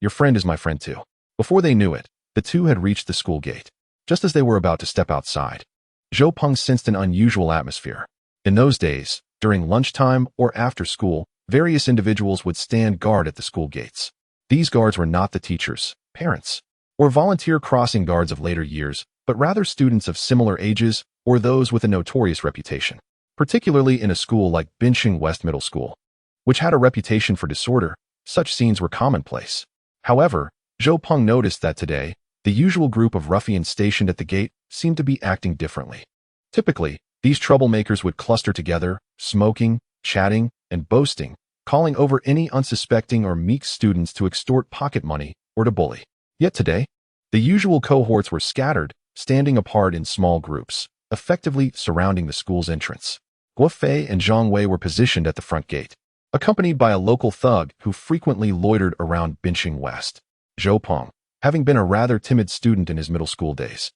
Speaker 1: your friend is my friend too." Before they knew it, the two had reached the school gate. Just as they were about to step outside, Zhou Peng sensed an unusual atmosphere. In those days, during lunchtime or after school, various individuals would stand guard at the school gates. These guards were not the teachers, parents, or volunteer crossing guards of later years, but rather students of similar ages or those with a notorious reputation, particularly in a school like Bincheng West Middle School, which had a reputation for disorder. Such scenes were commonplace. However, Zhou Peng noticed that today, the usual group of ruffians stationed at the gate seemed to be acting differently. Typically, these troublemakers would cluster together, smoking, chatting, and boasting, calling over any unsuspecting or meek students to extort pocket money or to bully. Yet today, the usual cohorts were scattered, standing apart in small groups, effectively surrounding the school's entrance. Guo Fei and Zhang Wei were positioned at the front gate, accompanied by a local thug who frequently loitered around Bincheng West. Zhou Peng, having been a rather timid student in his middle school days,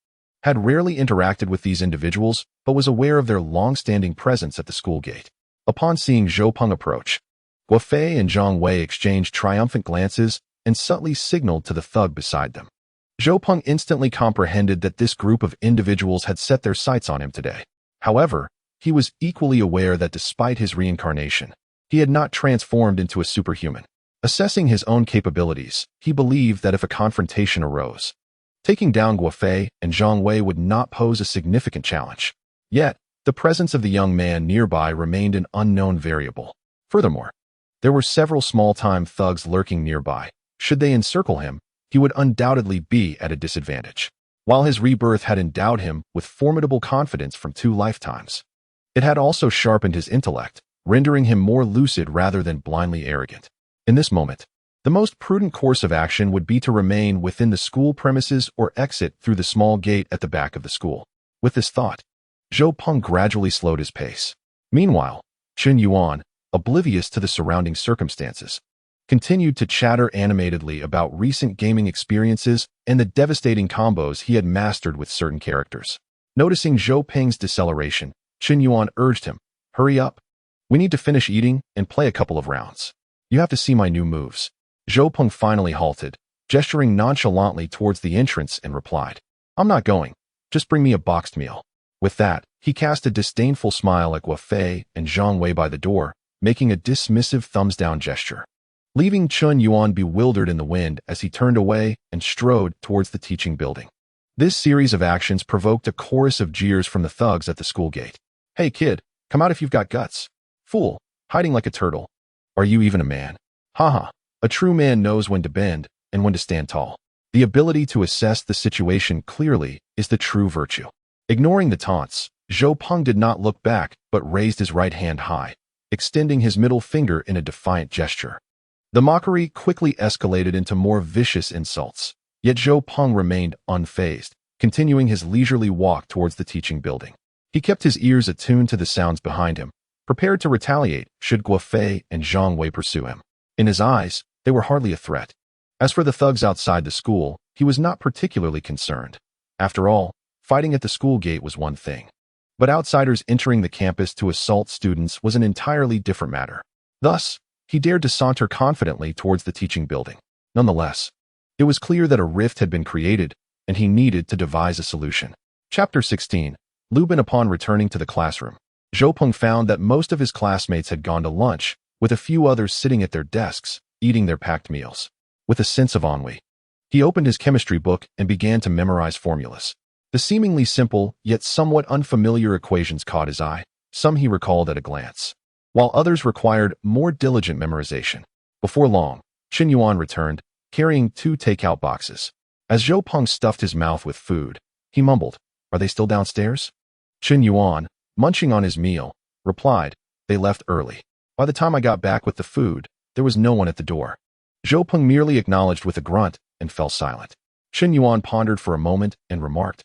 Speaker 1: had rarely interacted with these individuals but was aware of their long-standing presence at the school gate. Upon seeing Zhou Peng approach, Guofei and Zhang Wei exchanged triumphant glances and subtly signaled to the thug beside them. Zhou Peng instantly comprehended that this group of individuals had set their sights on him today. However, he was equally aware that despite his reincarnation, he had not transformed into a superhuman. Assessing his own capabilities, he believed that if a confrontation arose, taking down Guofei and Zhang Wei would not pose a significant challenge. Yet, the presence of the young man nearby remained an unknown variable. Furthermore, there were several small-time thugs lurking nearby. Should they encircle him, he would undoubtedly be at a disadvantage. While his rebirth had endowed him with formidable confidence from 2 lifetimes, it had also sharpened his intellect, rendering him more lucid rather than blindly arrogant. In this moment, the most prudent course of action would be to remain within the school premises or exit through the small gate at the back of the school. With this thought, Zhou Peng gradually slowed his pace. Meanwhile, Chen Yuan, oblivious to the surrounding circumstances, continued to chatter animatedly about recent gaming experiences and the devastating combos he had mastered with certain characters. Noticing Zhou Peng's deceleration, Chen Yuan urged him, "Hurry up. We need to finish eating and play a couple of rounds. You have to see my new moves." Zhou Peng finally halted, gesturing nonchalantly towards the entrance and replied, "I'm not going. Just bring me a boxed meal." With that, he cast a disdainful smile at Guofei and Zhang Wei by the door, making a dismissive thumbs-down gesture, leaving Chen Yuan bewildered in the wind as he turned away and strode towards the teaching building. This series of actions provoked a chorus of jeers from the thugs at the school gate. "Hey kid, come out if you've got guts. Fool, hiding like a turtle. Are you even a man? Haha, a true man knows when to bend and when to stand tall." The ability to assess the situation clearly is the true virtue. Ignoring the taunts, Zhou Peng did not look back but raised his right hand high, extending his middle finger in a defiant gesture. The mockery quickly escalated into more vicious insults, yet Zhou Peng remained unfazed, continuing his leisurely walk towards the teaching building. He kept his ears attuned to the sounds behind him, prepared to retaliate should Guofei and Zhang Wei pursue him. In his eyes, they were hardly a threat. As for the thugs outside the school, he was not particularly concerned. After all, fighting at the school gate was one thing, but outsiders entering the campus to assault students was an entirely different matter. Thus, he dared to saunter confidently towards the teaching building. Nonetheless, it was clear that a rift had been created, and he needed to devise a solution. Chapter 16. Lubin. Upon returning to the classroom, Zhou Peng found that most of his classmates had gone to lunch, with a few others sitting at their desks, eating their packed meals. With a sense of ennui, he opened his chemistry book and began to memorize formulas. The seemingly simple, yet somewhat unfamiliar equations caught his eye. Some he recalled at a glance, while others required more diligent memorization. Before long, Chen Yuan returned, carrying 2 takeout boxes. As Zhou Peng stuffed his mouth with food, he mumbled, "Are they still downstairs?" Chen Yuan, munching on his meal, replied, "They left early. By the time I got back with the food, there was no one at the door." Zhou Peng merely acknowledged with a grunt and fell silent. Chen Yuan pondered for a moment and remarked,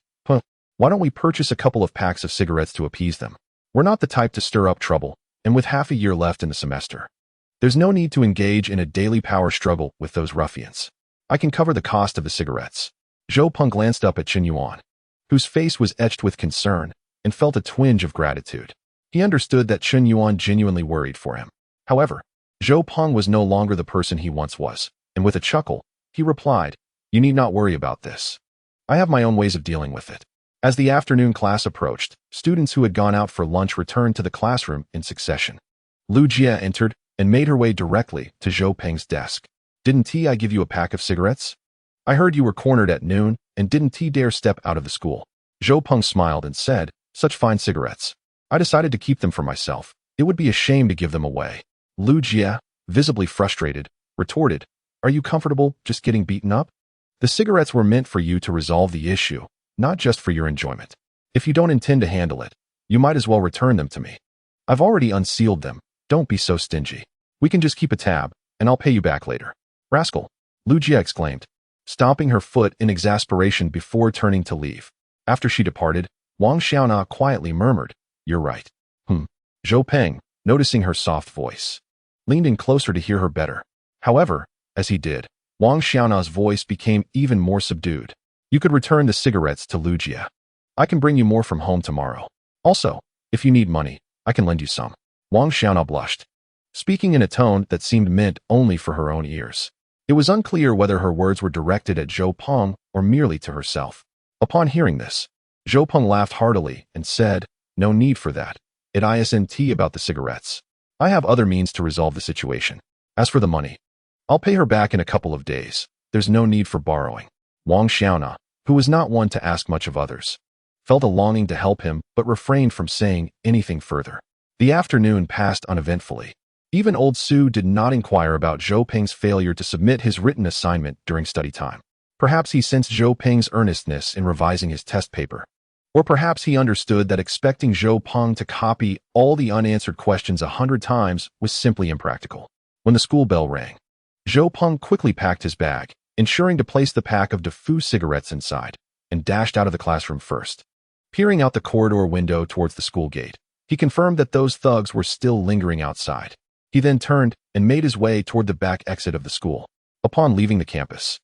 Speaker 1: "Why don't we purchase a couple of packs of cigarettes to appease them? We're not the type to stir up trouble, and with half a year left in the semester, there's no need to engage in a daily power struggle with those ruffians. I can cover the cost of the cigarettes." Zhou Peng glanced up at Chen Yuan, whose face was etched with concern, and felt a twinge of gratitude. He understood that Chen Yuan genuinely worried for him. However, Zhou Peng was no longer the person he once was, and with a chuckle, he replied, "You need not worry about this. I have my own ways of dealing with it." As the afternoon class approached, students who had gone out for lunch returned to the classroom in succession. Lu Jie entered and made her way directly to Zhou Peng's desk. "Didn't I give you a pack of cigarettes? I heard you were cornered at noon, and didn't dare step out of the school." Zhou Peng smiled and said, "Such fine cigarettes. I decided to keep them for myself. It would be a shame to give them away." Lu Jie, visibly frustrated, retorted, "Are you comfortable just getting beaten up? The cigarettes were meant for you to resolve the issue, not just for your enjoyment. If you don't intend to handle it, you might as well return them to me. I've already unsealed them. Don't be so stingy. We can just keep a tab, and I'll pay you back later." "Rascal!" Lu Jie exclaimed, stomping her foot in exasperation before turning to leave. After she departed, Wang Xiaona quietly murmured, "You're right." Zhou Peng, noticing her soft voice, leaned in closer to hear her better. However, as he did, Wang Xiaona's voice became even more subdued. "You could return the cigarettes to Lu Jie. I can bring you more from home tomorrow. Also, if you need money, I can lend you some. Wang Xiaona blushed, speaking in a tone that seemed meant only for her own ears. It was unclear whether her words were directed at Zhou Peng or merely to herself. Upon hearing this, Zhou Peng laughed heartily and said, "No need for that. It isn't about the cigarettes. I have other means to resolve the situation. As for the money, I'll pay her back in a couple of days. There's no need for borrowing." Wang Xiaona, who was not one to ask much of others, felt a longing to help him but refrained from saying anything further. The afternoon passed uneventfully. Even old Su did not inquire about Zhou Peng's failure to submit his written assignment during study time. Perhaps he sensed Zhou Peng's earnestness in revising his test paper. Or perhaps he understood that expecting Zhou Peng to copy all the unanswered questions 100 times was simply impractical. When the school bell rang, Zhou Peng quickly packed his bag, ensuring to place the pack of diffuse cigarettes inside, and dashed out of the classroom first. Peering out the corridor window towards the school gate, he confirmed that those thugs were still lingering outside. He then turned and made his way toward the back exit of the school. Upon leaving the campus,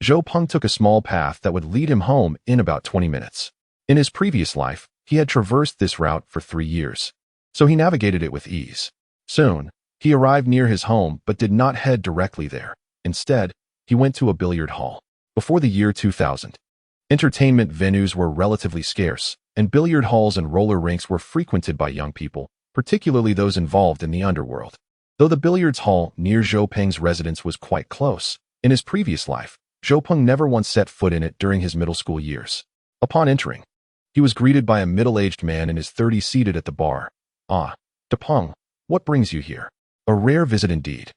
Speaker 1: Zhou Peng took a small path that would lead him home in about 20 minutes. In his previous life, he had traversed this route for 3 years, so he navigated it with ease. Soon, he arrived near his home but did not head directly there. Instead, he went to a billiard hall. Before the year 2000, entertainment venues were relatively scarce, and billiard halls and roller rinks were frequented by young people, particularly those involved in the underworld. Though the billiards hall near Zhou Peng's residence was quite close, in his previous life, Zhou Peng never once set foot in it during his middle school years. Upon entering, he was greeted by a middle-aged man in his 30s seated at the bar. "Ah, Zhou Peng, what brings you here? A rare visit indeed."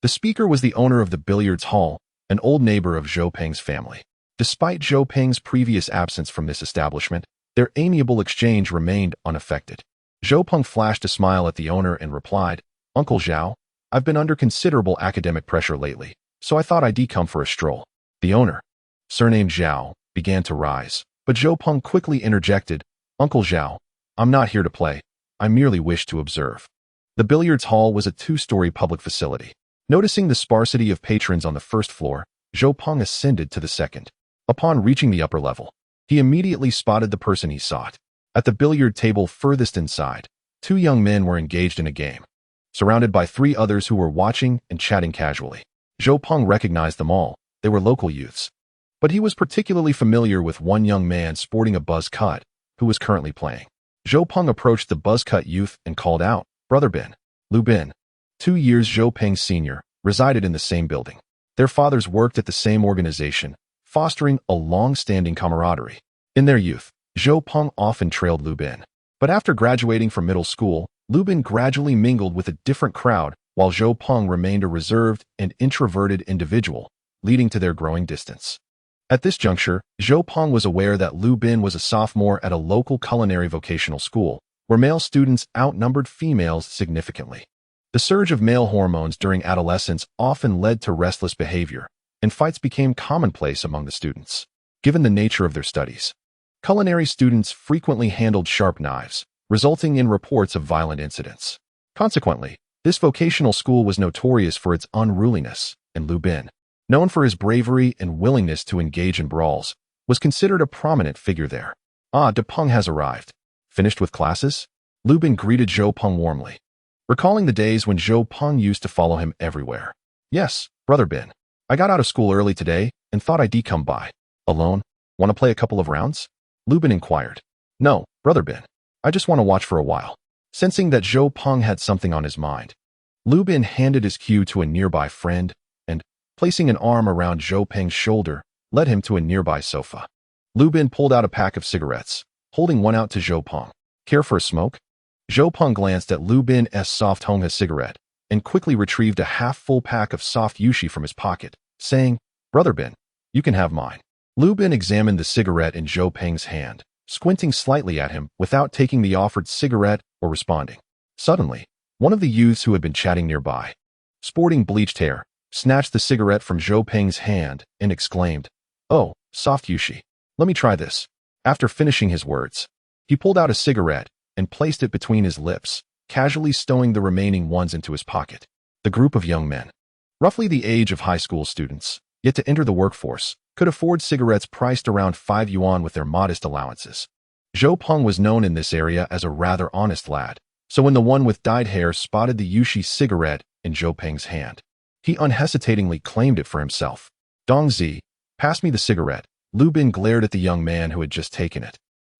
Speaker 1: The speaker was the owner of the billiards hall, an old neighbor of Zhou Peng's family. Despite Zhou Peng's previous absence from this establishment, their amiable exchange remained unaffected. Zhou Peng flashed a smile at the owner and replied, "Uncle Zhao, I've been under considerable academic pressure lately, so I thought I'd come for a stroll." The owner, surnamed Zhao, began to rise, but Zhou Peng quickly interjected, "Uncle Zhao, I'm not here to play. I merely wish to observe." The billiards hall was a 2-story public facility. Noticing the sparsity of patrons on the first floor, Zhou Peng ascended to the second. Upon reaching the upper level, he immediately spotted the person he sought. At the billiard table furthest inside, 2 young men were engaged in a game, surrounded by 3 others who were watching and chatting casually. Zhou Peng recognized them all. They were local youths. But he was particularly familiar with one young man sporting a buzz cut, who was currently playing. Zhou Peng approached the buzz cut youth and called out, "Brother Ben." Lu Ben, 2 years Zhou Peng's senior, resided in the same building. Their fathers worked at the same organization, fostering a long-standing camaraderie. In their youth, Zhou Peng often trailed Lu Ben. But after graduating from middle school, Lu Ben gradually mingled with a different crowd, while Zhou Peng remained a reserved and introverted individual, leading to their growing distance. At this juncture, Zhou Peng was aware that Lu Ben was a sophomore at a local culinary vocational school, where male students outnumbered females significantly. The surge of male hormones during adolescence often led to restless behavior, and fights became commonplace among the students. Given the nature of their studies, culinary students frequently handled sharp knives, resulting in reports of violent incidents. Consequently, this vocational school was notorious for its unruliness, and Lu Ben, known for his bravery and willingness to engage in brawls, was considered a prominent figure there. "Ah, Zhou Peng has arrived. Finished with classes?" Lu Ben greeted Zhou Peng warmly, recalling the days when Zhou Peng used to follow him everywhere. "Yes, Brother Ben. I got out of school early today and thought I'd come by. Alone? Want to play a couple of rounds?" Lu Ben inquired. "No, Brother Ben. I just want to watch for a while." Sensing that Zhou Peng had something on his mind, Lu Ben handed his cue to a nearby friend and, placing an arm around Zhou Peng's shoulder, led him to a nearby sofa. Lu Ben pulled out a pack of cigarettes, holding one out to Zhou Peng. "Care for a smoke?" Zhou Peng glanced at Lu Ben's soft Hongha cigarette and quickly retrieved a half-full pack of soft yushi from his pocket, saying, "Brother Ben, you can have mine." Lu Ben examined the cigarette in Zhou Peng's hand, squinting slightly at him without taking the offered cigarette or responding. Suddenly, one of the youths who had been chatting nearby, sporting bleached hair, snatched the cigarette from Zhou Peng's hand and exclaimed, "Oh, soft yushi. Let me try this." After finishing his words, he pulled out a cigarette and placed it between his lips, casually stowing the remaining ones into his pocket. The group of young men, roughly the age of high school students, yet to enter the workforce, could afford cigarettes priced around 5 yuan with their modest allowances. Zhou Peng was known in this area as a rather honest lad, so when the one with dyed hair spotted the Yushi cigarette in Zhou Peng's hand, he unhesitatingly claimed it for himself. Dongzi, pass me the cigarette. Lu Bin glared at the young man who had just taken it.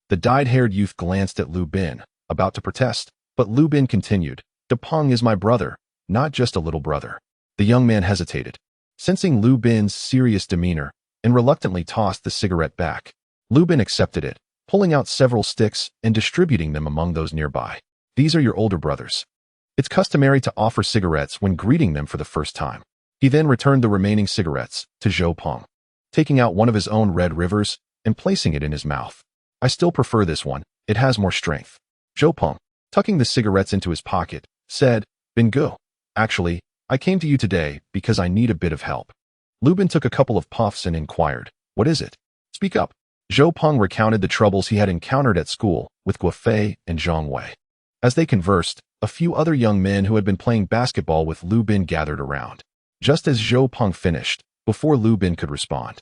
Speaker 1: The dyed-haired youth glanced at Lu Bin, about to protest, but Lu Bin continued, "De Peng is my brother, not just a little brother." The young man hesitated, sensing Lu Bin's serious demeanor, and reluctantly tossed the cigarette back. Lu Bin accepted it, pulling out several sticks and distributing them among those nearby. "These are your older brothers. It's customary to offer cigarettes when greeting them for the first time." He then returned the remaining cigarettes to Zhou Peng, taking out one of his own Red Rivers and placing it in his mouth. "I still prefer this one, it has more strength." Zhou Peng, tucking the cigarettes into his pocket, said, "Bin Gu, actually, I came to you today because I need a bit of help." Lu Bin took a couple of puffs and inquired, "What is it? Speak up." Zhou Peng recounted the troubles he had encountered at school with Guofei and Zhang Wei. As they conversed, a few other young men who had been playing basketball with Lu Bin gathered around. Just as Zhou Peng finished, before Lu Bin could respond,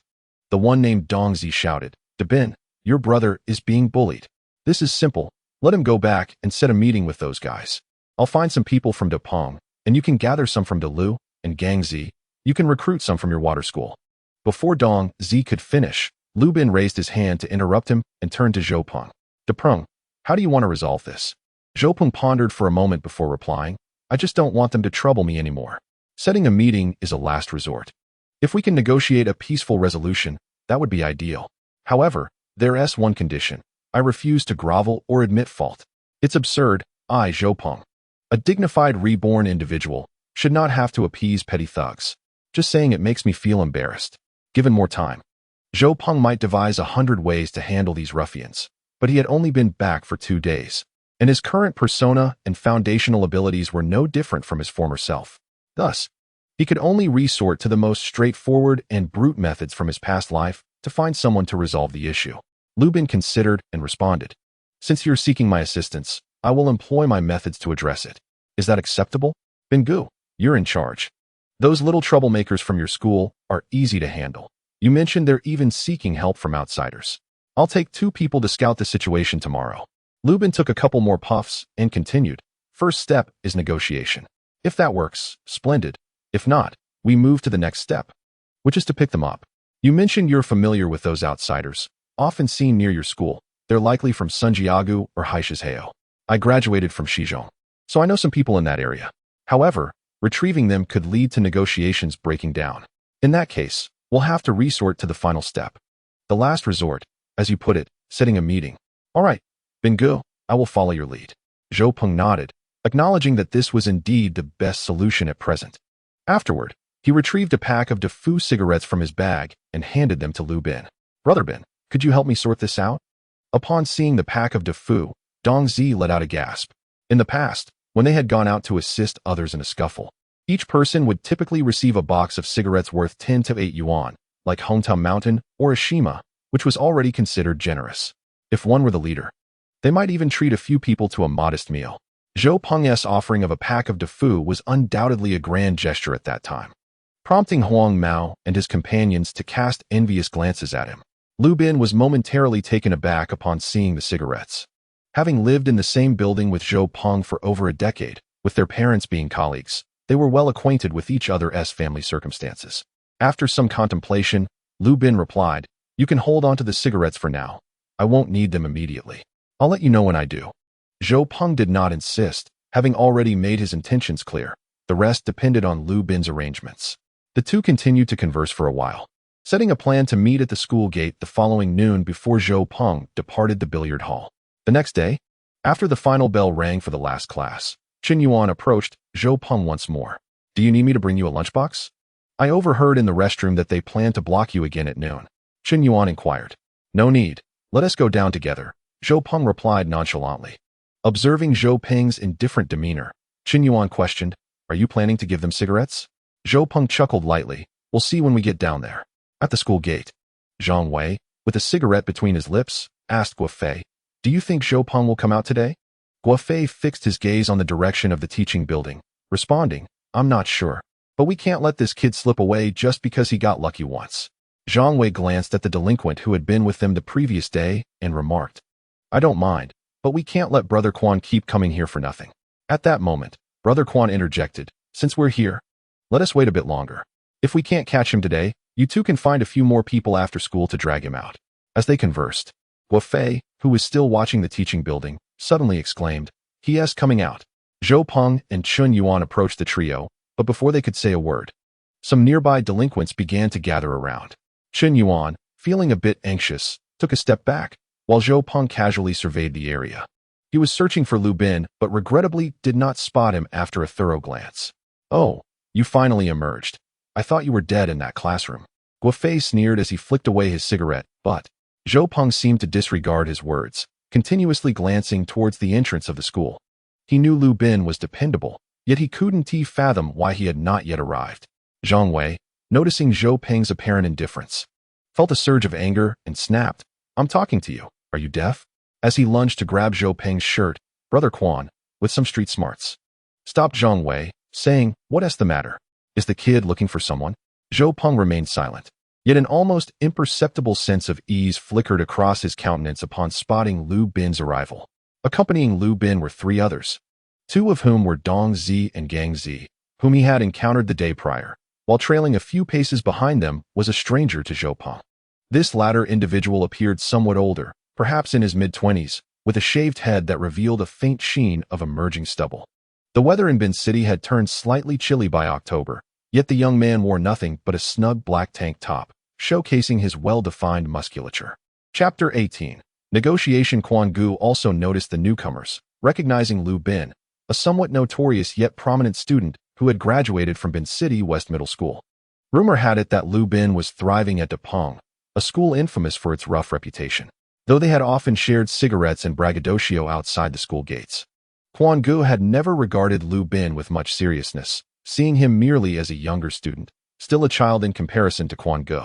Speaker 1: the one named Dongzi shouted, "De Bin, your brother is being bullied. This is simple, let him go back and set a meeting with those guys. I'll find some people from De Peng, and you can gather some from De Lu and Gang Zi. You can recruit some from your water school." Before Dong Zi could finish, Lu Bin raised his hand to interrupt him and turned to Zhou Peng. "De Peng, how do you want to resolve this?" Zhou Peng pondered for a moment before replying, "I just don't want them to trouble me anymore. Setting a meeting is a last resort. If we can negotiate a peaceful resolution, that would be ideal. However, there's one condition. I refuse to grovel or admit fault. It's absurd, Zhou Peng. A dignified reborn individual should not have to appease petty thugs. Just saying it makes me feel embarrassed." Given more time, Zhou Peng might devise 100 ways to handle these ruffians, but he had only been back for 2 days, and his current persona and foundational abilities were no different from his former self. Thus, he could only resort to the most straightforward and brute methods from his past life to find someone to resolve the issue. Lu Bin considered and responded, "Since you're seeking my assistance, I will employ my methods to address it. Is that acceptable? Bin Gu, you're in charge. Those little troublemakers from your school are easy to handle. You mentioned they're even seeking help from outsiders. I'll take 2 people to scout the situation tomorrow." Lu Bin took a couple more puffs and continued, "First step is negotiation. If that works, splendid. If not, we move to the next step, which is to pick them up. You mentioned you're familiar with those outsiders, often seen near your school. They're likely from Sunjiagu or Haishizheo. I graduated from Shizhong, so I know some people in that area. However, retrieving them could lead to negotiations breaking down. In that case, we'll have to resort to the final step. The last resort, as you put it, setting a meeting. All right, Bin Gu, I will follow your lead." Zhou Peng nodded, acknowledging that this was indeed the best solution at present. Afterward, he retrieved a pack of DeFu cigarettes from his bag and handed them to Lu Bin. "Brother Bin, could you help me sort this out?" Upon seeing the pack of DeFu, Dong Zi let out a gasp. In the past, when they had gone out to assist others in a scuffle, each person would typically receive a box of cigarettes worth 10 to 8 yuan, like Hometown Mountain or Ashima, which was already considered generous. If one were the leader, they might even treat a few people to a modest meal. Zhou Peng's offering of a pack of DeFu was undoubtedly a grand gesture at that time, prompting Huang Mao and his companions to cast envious glances at him. Lu Bin was momentarily taken aback upon seeing the cigarettes. Having lived in the same building with Zhou Peng for over a decade, with their parents being colleagues, they were well acquainted with each other's family circumstances. After some contemplation, Lu Bin replied, "You can hold on to the cigarettes for now. I won't need them immediately. I'll let you know when I do." Zhou Peng did not insist, having already made his intentions clear. The rest depended on Lu Bin's arrangements. The two continued to converse for a while, setting a plan to meet at the school gate the following noon before Zhou Peng departed the billiard hall. The next day, after the final bell rang for the last class, Qin Yuan approached Zhou Peng once more. "Do you need me to bring you a lunchbox? I overheard in the restroom that they plan to block you again at noon." Qin Yuan inquired. "No need. Let us go down together," Zhou Peng replied nonchalantly. Observing Zhou Peng's indifferent demeanor, Qin Yuan questioned, "Are you planning to give them cigarettes?" Zhou Peng chuckled lightly. "We'll see when we get down there." At the school gate, Zhang Wei, with a cigarette between his lips, asked Guofei, "Do you think Zhou Peng will come out today?" Guofei fixed his gaze on the direction of the teaching building, responding, "I'm not sure, but we can't let this kid slip away just because he got lucky once." Zhang Wei glanced at the delinquent who had been with them the previous day and remarked, I don't mind, but we can't let Brother Quan keep coming here for nothing. At that moment, Brother Quan interjected, since we're here, let us wait a bit longer. If we can't catch him today, you two can find a few more people after school to drag him out. As they conversed, Faye, who was still watching the teaching building, suddenly exclaimed, he is coming out. Zhou Peng and Chun Yuan approached the trio, but before they could say a word, some nearby delinquents began to gather around. Chun Yuan, feeling a bit anxious, took a step back, while Zhou Peng casually surveyed the area. He was searching for Lu Bin, but regrettably did not spot him after a thorough glance. Oh, you finally emerged. I thought you were dead in that classroom. Fei sneered as he flicked away his cigarette, but Zhou Peng seemed to disregard his words, continuously glancing towards the entrance of the school. He knew Lu Bin was dependable, yet he couldn't fathom why he had not yet arrived. Zhang Wei, noticing Zhou Peng's apparent indifference, felt a surge of anger and snapped, I'm talking to you. Are you deaf? As he lunged to grab Zhou Peng's shirt, Brother Quan, with some street smarts, stopped Zhang Wei, saying, what's the matter? Is the kid looking for someone? Zhou Peng remained silent, yet an almost imperceptible sense of ease flickered across his countenance upon spotting Lu Bin's arrival. Accompanying Lu Bin were three others, two of whom were Dong Zi and Gang Zi, whom he had encountered the day prior, while trailing a few paces behind them was a stranger to Zhou Peng. This latter individual appeared somewhat older, perhaps in his mid-20s, with a shaved head that revealed a faint sheen of emerging stubble. The weather in Bin City had turned slightly chilly by October, yet the young man wore nothing but a snug black tank top, showcasing his well-defined musculature. Chapter 18. Negotiation. Quan Gu also noticed the newcomers, recognizing Lu Bin, a somewhat notorious yet prominent student who had graduated from Bin City West Middle School. Rumor had it that Lu Bin was thriving at Peng, a school infamous for its rough reputation, though they had often shared cigarettes and braggadocio outside the school gates. Quan Gu had never regarded Lu Bin with much seriousness, seeing him merely as a younger student, still a child in comparison to Quan Gu,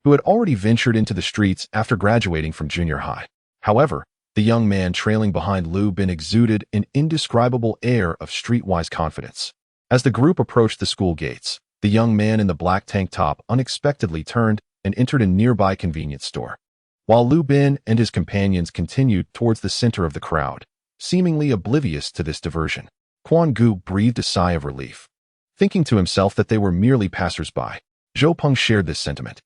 Speaker 1: who had already ventured into the streets after graduating from junior high. However, the young man trailing behind Lu Bin exuded an indescribable air of streetwise confidence. As the group approached the school gates, the young man in the black tank top unexpectedly turned and entered a nearby convenience store. While Lu Bin and his companions continued towards the center of the crowd, seemingly oblivious to this diversion, Quan Gu breathed a sigh of relief, thinking to himself that they were merely passers-by. Zhou Peng shared this sentiment,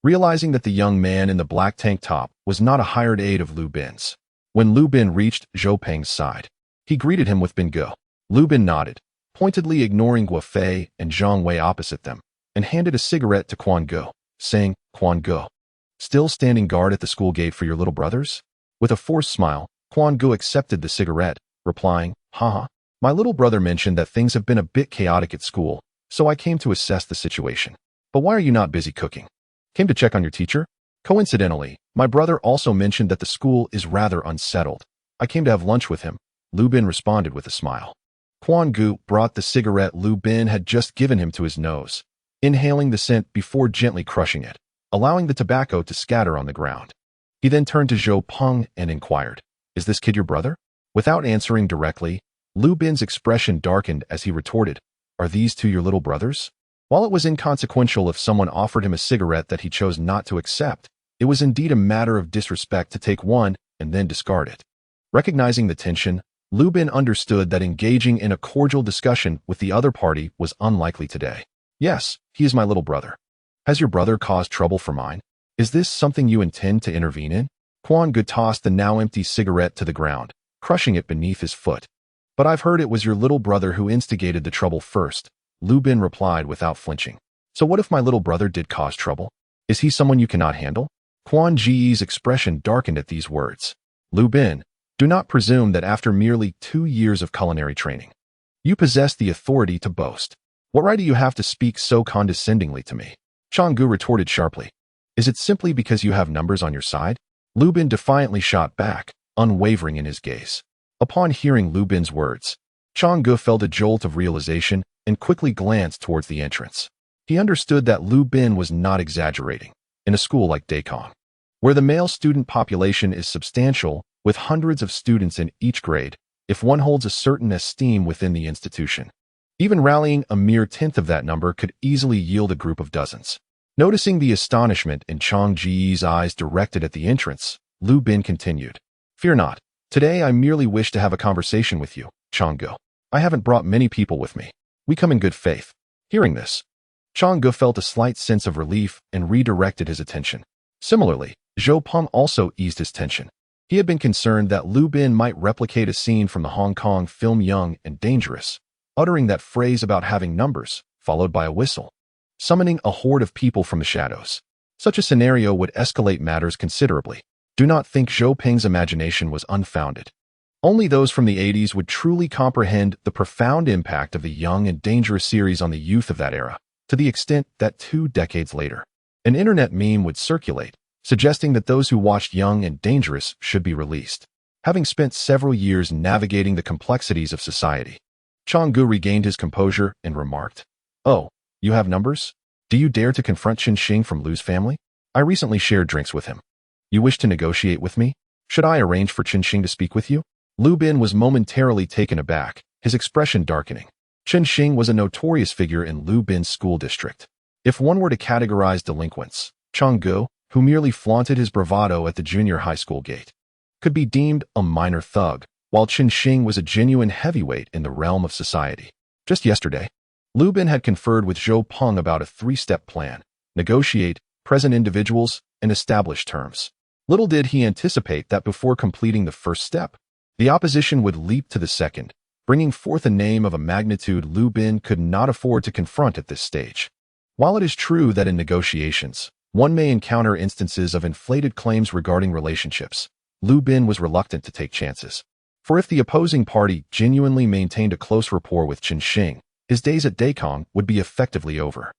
Speaker 1: realizing that the young man in the black tank top was not a hired aide of Lu Bin's. When Lu Bin reached Zhou Peng's side, he greeted him with Bin Gu. Lu Bin nodded, pointedly ignoring Fei and Zhang Wei opposite them, and handed a cigarette to Quan Gu, saying, Quan Gu, still standing guard at the school gate for your little brothers? With a forced smile, Quan Gu accepted the cigarette, replying, haha, my little brother mentioned that things have been a bit chaotic at school, so I came to assess the situation. But why are you not busy cooking? Came to check on your teacher? Coincidentally, my brother also mentioned that the school is rather unsettled. I came to have lunch with him. Lu Bin responded with a smile. Quan Gu brought the cigarette Lu Bin had just given him to his nose, inhaling the scent before gently crushing it, allowing the tobacco to scatter on the ground. He then turned to Zhou Peng and inquired, is this kid your brother? Without answering directly, Lu Bin's expression darkened as he retorted, are these two your little brothers? While it was inconsequential if someone offered him a cigarette that he chose not to accept, it was indeed a matter of disrespect to take one and then discard it. Recognizing the tension, Lu Bin understood that engaging in a cordial discussion with the other party was unlikely today. Yes, he is my little brother. Has your brother caused trouble for mine? Is this something you intend to intervene in? Quan Gu tossed the now empty cigarette to the ground, crushing it beneath his foot. But I've heard it was your little brother who instigated the trouble first, Lu Bin replied without flinching. So what if my little brother did cause trouble? Is he someone you cannot handle? Quan Ji's expression darkened at these words. Lu Bin, do not presume that after merely 2 years of culinary training, you possess the authority to boast. What right do you have to speak so condescendingly to me? Changgu retorted sharply. Is it simply because you have numbers on your side? Lu Bin defiantly shot back, unwavering in his gaze. Upon hearing Lu Bin's words, Changgu felt a jolt of realization and quickly glanced towards the entrance. He understood that Lu Bin was not exaggerating. In a school like Dakong, where the male student population is substantial, with hundreds of students in each grade, if one holds a certain esteem within the institution, even rallying a mere tenth of that number could easily yield a group of dozens. Noticing the astonishment in Chang Ji's eyes directed at the entrance, Lu Bin continued. Fear not. Today I merely wish to have a conversation with you, Changge. I haven't brought many people with me. We come in good faith. Hearing this, Changge felt a slight sense of relief and redirected his attention. Similarly, Zhou Peng also eased his tension. He had been concerned that Lu Bin might replicate a scene from the Hong Kong film Young and Dangerous, uttering that phrase about having numbers, followed by a whistle, summoning a horde of people from the shadows. Such a scenario would escalate matters considerably. Do not think Zhou Peng's imagination was unfounded. Only those from the 80s would truly comprehend the profound impact of the Young and Dangerous series on the youth of that era, to the extent that 2 decades later, an internet meme would circulate, suggesting that those who watched Young and Dangerous should be released. Having spent several years navigating the complexities of society, Changge regained his composure and remarked, "Oh, you have numbers? Do you dare to confront Xing from Lu's family? I recently shared drinks with him. You wish to negotiate with me? Should I arrange for Xing to speak with you?" Lu Bin was momentarily taken aback, his expression darkening. Xing was a notorious figure in Lu Bin's school district. If one were to categorize delinquents, Changge, who merely flaunted his bravado at the junior high school gate, could be deemed a minor thug, while Xing was a genuine heavyweight in the realm of society. Just yesterday, Lu Bin had conferred with Zhou Peng about a 3-step plan: negotiate, present individuals, and establish terms. Little did he anticipate that before completing the first step, the opposition would leap to the second, bringing forth a name of a magnitude Lu Bin could not afford to confront at this stage. While it is true that in negotiations, one may encounter instances of inflated claims regarding relationships, Lu Bin was reluctant to take chances. For if the opposing party genuinely maintained a close rapport with Xing, his days at Dakong would be effectively over.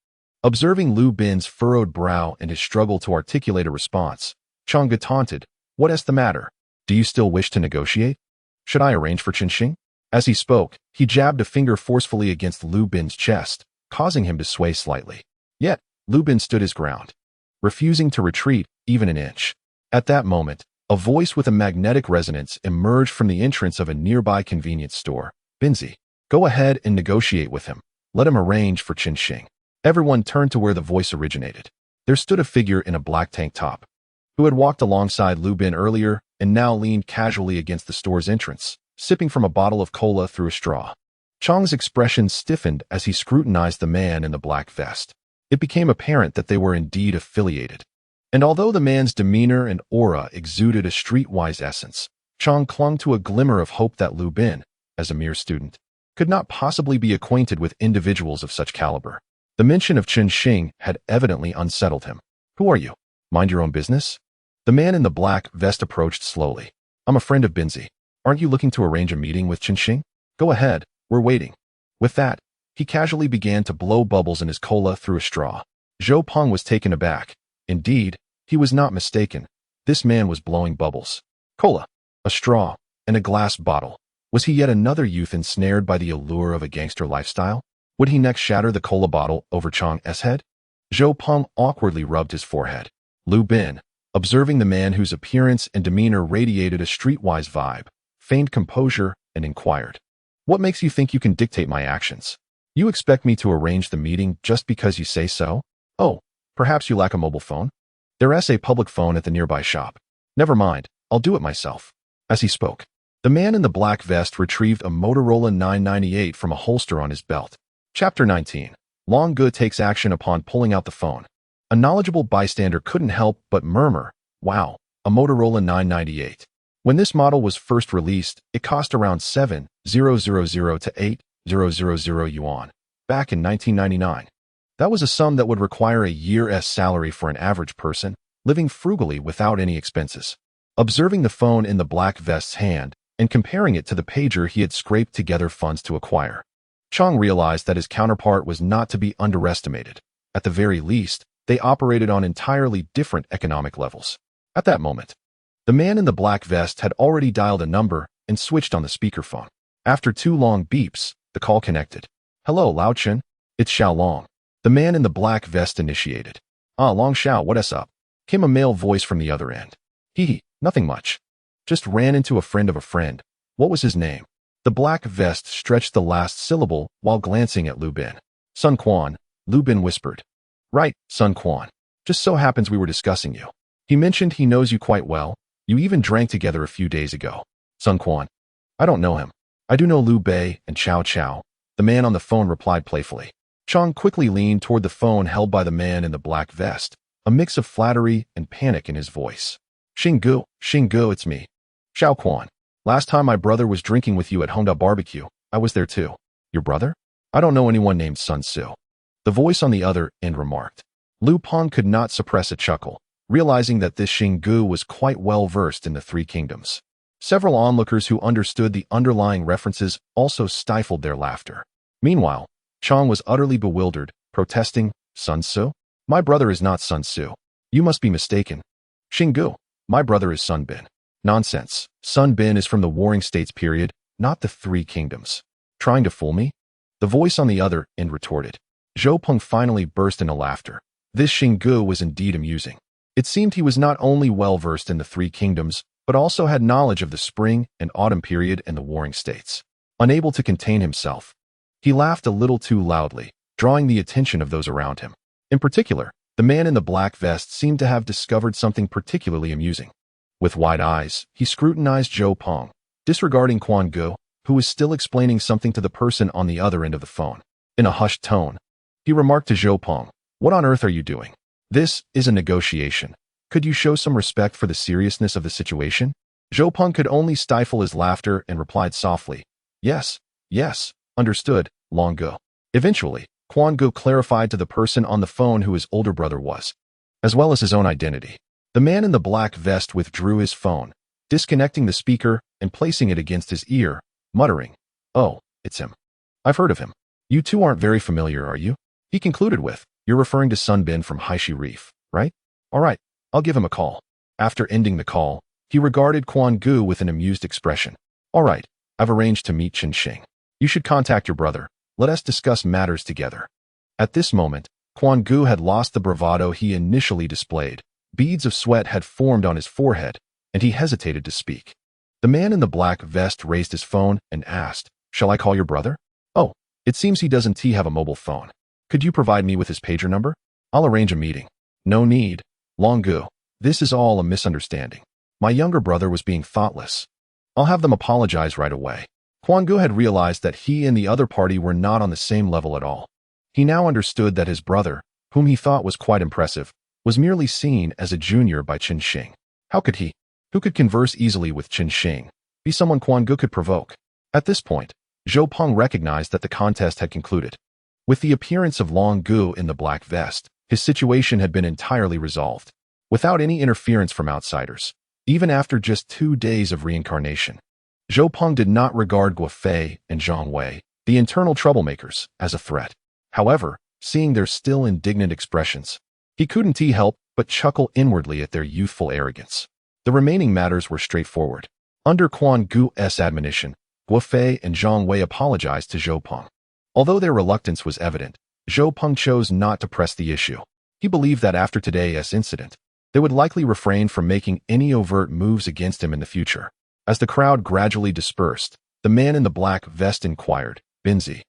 Speaker 1: Observing Lu Bin's furrowed brow and his struggle to articulate a response, Changge taunted, "What is the matter? Do you still wish to negotiate? Should I arrange for Xing?" As he spoke, he jabbed a finger forcefully against Lu Bin's chest, causing him to sway slightly. Yet, Lu Bin stood his ground, refusing to retreat even an inch. At that moment, a voice with a magnetic resonance emerged from the entrance of a nearby convenience store. "Binzi, go ahead and negotiate with him. Let him arrange for Xing." Everyone turned to where the voice originated. There stood a figure in a black tank top, who had walked alongside Lu Bin earlier and now leaned casually against the store's entrance, sipping from a bottle of cola through a straw. Chang's expression stiffened as he scrutinized the man in the black vest. It became apparent that they were indeed affiliated. And although the man's demeanor and aura exuded a streetwise essence, Chang clung to a glimmer of hope that Lu Bin, as a mere student, could not possibly be acquainted with individuals of such caliber. The mention of Xing had evidently unsettled him. "Who are you? Mind your own business?" The man in the black vest approached slowly. "I'm a friend of Binzi. Aren't you looking to arrange a meeting with Xing? Go ahead, we're waiting." With that, he casually began to blow bubbles in his cola through a straw. Zhou Peng was taken aback. Indeed, he was not mistaken. This man was blowing bubbles. Cola, a straw, and a glass bottle. Was he yet another youth ensnared by the allure of a gangster lifestyle? Would he next shatter the cola bottle over Chang's head? Zhou Peng awkwardly rubbed his forehead. Lu Bin, observing the man whose appearance and demeanor radiated a streetwise vibe, feigned composure and inquired, "What makes you think you can dictate my actions? You expect me to arrange the meeting just because you say so? Oh, perhaps you lack a mobile phone? There is a public phone at the nearby shop. Never mind, I'll do it myself." As he spoke, the man in the black vest retrieved a Motorola 998 from a holster on his belt. Chapter 19. Long Gu takes action upon pulling out the phone. A knowledgeable bystander couldn't help but murmur, "Wow, a Motorola 998. When this model was first released, it cost around 7,000 to 8,000 yuan, back in 1999. That was a sum that would require a year's salary for an average person, living frugally without any expenses. Observing the phone in the black vest's hand and comparing it to the pager he had scraped together funds to acquire, Chang realized that his counterpart was not to be underestimated. At the very least, they operated on entirely different economic levels. At that moment, the man in the black vest had already dialed a number and switched on the speakerphone. After 2 long beeps, the call connected. "Hello, Lao Chen. It's Xiao Long." The man in the black vest initiated. "Ah, Long Xiao, what is up?" came a male voice from the other end. "Hee, nothing much. Just ran into a friend of a friend. What was his name?" The black vest stretched the last syllable while glancing at Lu Bin. "Sun Quan," Lu Bin whispered. "Right, Sun Quan. Just so happens we were discussing you. He mentioned he knows you quite well, You even drank together a few days ago. Sun Quan. I don't know him. I do know Liu Bei and Chao Chao. The man on the phone replied playfully. Chang quickly leaned toward the phone held by the man in the black vest, a mix of flattery and panic in his voice. Xinggu, it's me. Xiao Quan. Last time my brother was drinking with you at Honda Barbecue, I was there too. Your brother? I don't know anyone named Sun Tzu. The voice on the other end remarked. Liu Peng could not suppress a chuckle, realizing that this Xinggu was quite well versed in the Three Kingdoms. Several onlookers who understood the underlying references also stifled their laughter. Meanwhile, Chang was utterly bewildered, protesting, Sun Tzu? My brother is not Sun Tzu. You must be mistaken. Xinggu, my brother is Sun Bin. Nonsense. Sun Bin is from the Warring States period, not the Three Kingdoms. Trying to fool me? The voice on the other end retorted. Zhou Peng finally burst into laughter. This Xinggu was indeed amusing. It seemed he was not only well-versed in the Three Kingdoms, but also had knowledge of the spring and autumn period in the Warring States. Unable to contain himself, he laughed a little too loudly, drawing the attention of those around him. In particular, the man in the black vest seemed to have discovered something particularly amusing. With wide eyes, he scrutinized Zhou Peng, disregarding Quan Gu, who was still explaining something to the person on the other end of the phone. In a hushed tone, he remarked to Zhou Peng, "What on earth are you doing? This is a negotiation. Could you show some respect for the seriousness of the situation?" Zhou Peng could only stifle his laughter and replied softly, Yes, understood, long ago." Eventually, Quan Gu clarified to the person on the phone who his older brother was, as well as his own identity. The man in the black vest withdrew his phone, disconnecting the speaker and placing it against his ear, muttering, "Oh, it's him. I've heard of him. You two aren't very familiar, are you?" He concluded with, "You're referring to Sun Bin from Haishi Reef, right? All right, I'll give him a call." After ending the call, he regarded Quan Gu with an amused expression. "All right, I've arranged to meet Chen Xing. You should contact your brother. Let us discuss matters together." At this moment, Quan Gu had lost the bravado he initially displayed. Beads of sweat had formed on his forehead, and he hesitated to speak. The man in the black vest raised his phone and asked, "Shall I call your brother?" "Oh, it seems he doesn't have a mobile phone. Could you provide me with his pager number? I'll arrange a meeting." "No need, Long Gu. This is all a misunderstanding. My younger brother was being thoughtless. I'll have them apologize right away." Quan Gu had realized that he and the other party were not on the same level at all. He now understood that his brother, whom he thought was quite impressive, was merely seen as a junior by Chen Xing. How could he, who could converse easily with Chen Xing, be someone Quan Gu could provoke? At this point, Zhou Peng recognized that the contest had concluded. With the appearance of Long Gu in the black vest, his situation had been entirely resolved, without any interference from outsiders, even after just 2 days of reincarnation. Zhou Peng did not regard Guofei and Zhang Wei, the internal troublemakers, as a threat. However, seeing their still indignant expressions, he couldn't help but chuckle inwardly at their youthful arrogance. The remaining matters were straightforward. Under Quan Gu's admonition, Guofei and Zhang Wei apologized to Zhou Peng. Although their reluctance was evident, Zhou Peng chose not to press the issue. He believed that after today's incident, they would likely refrain from making any overt moves against him in the future. As the crowd gradually dispersed, the man in the black vest inquired, "Binzi,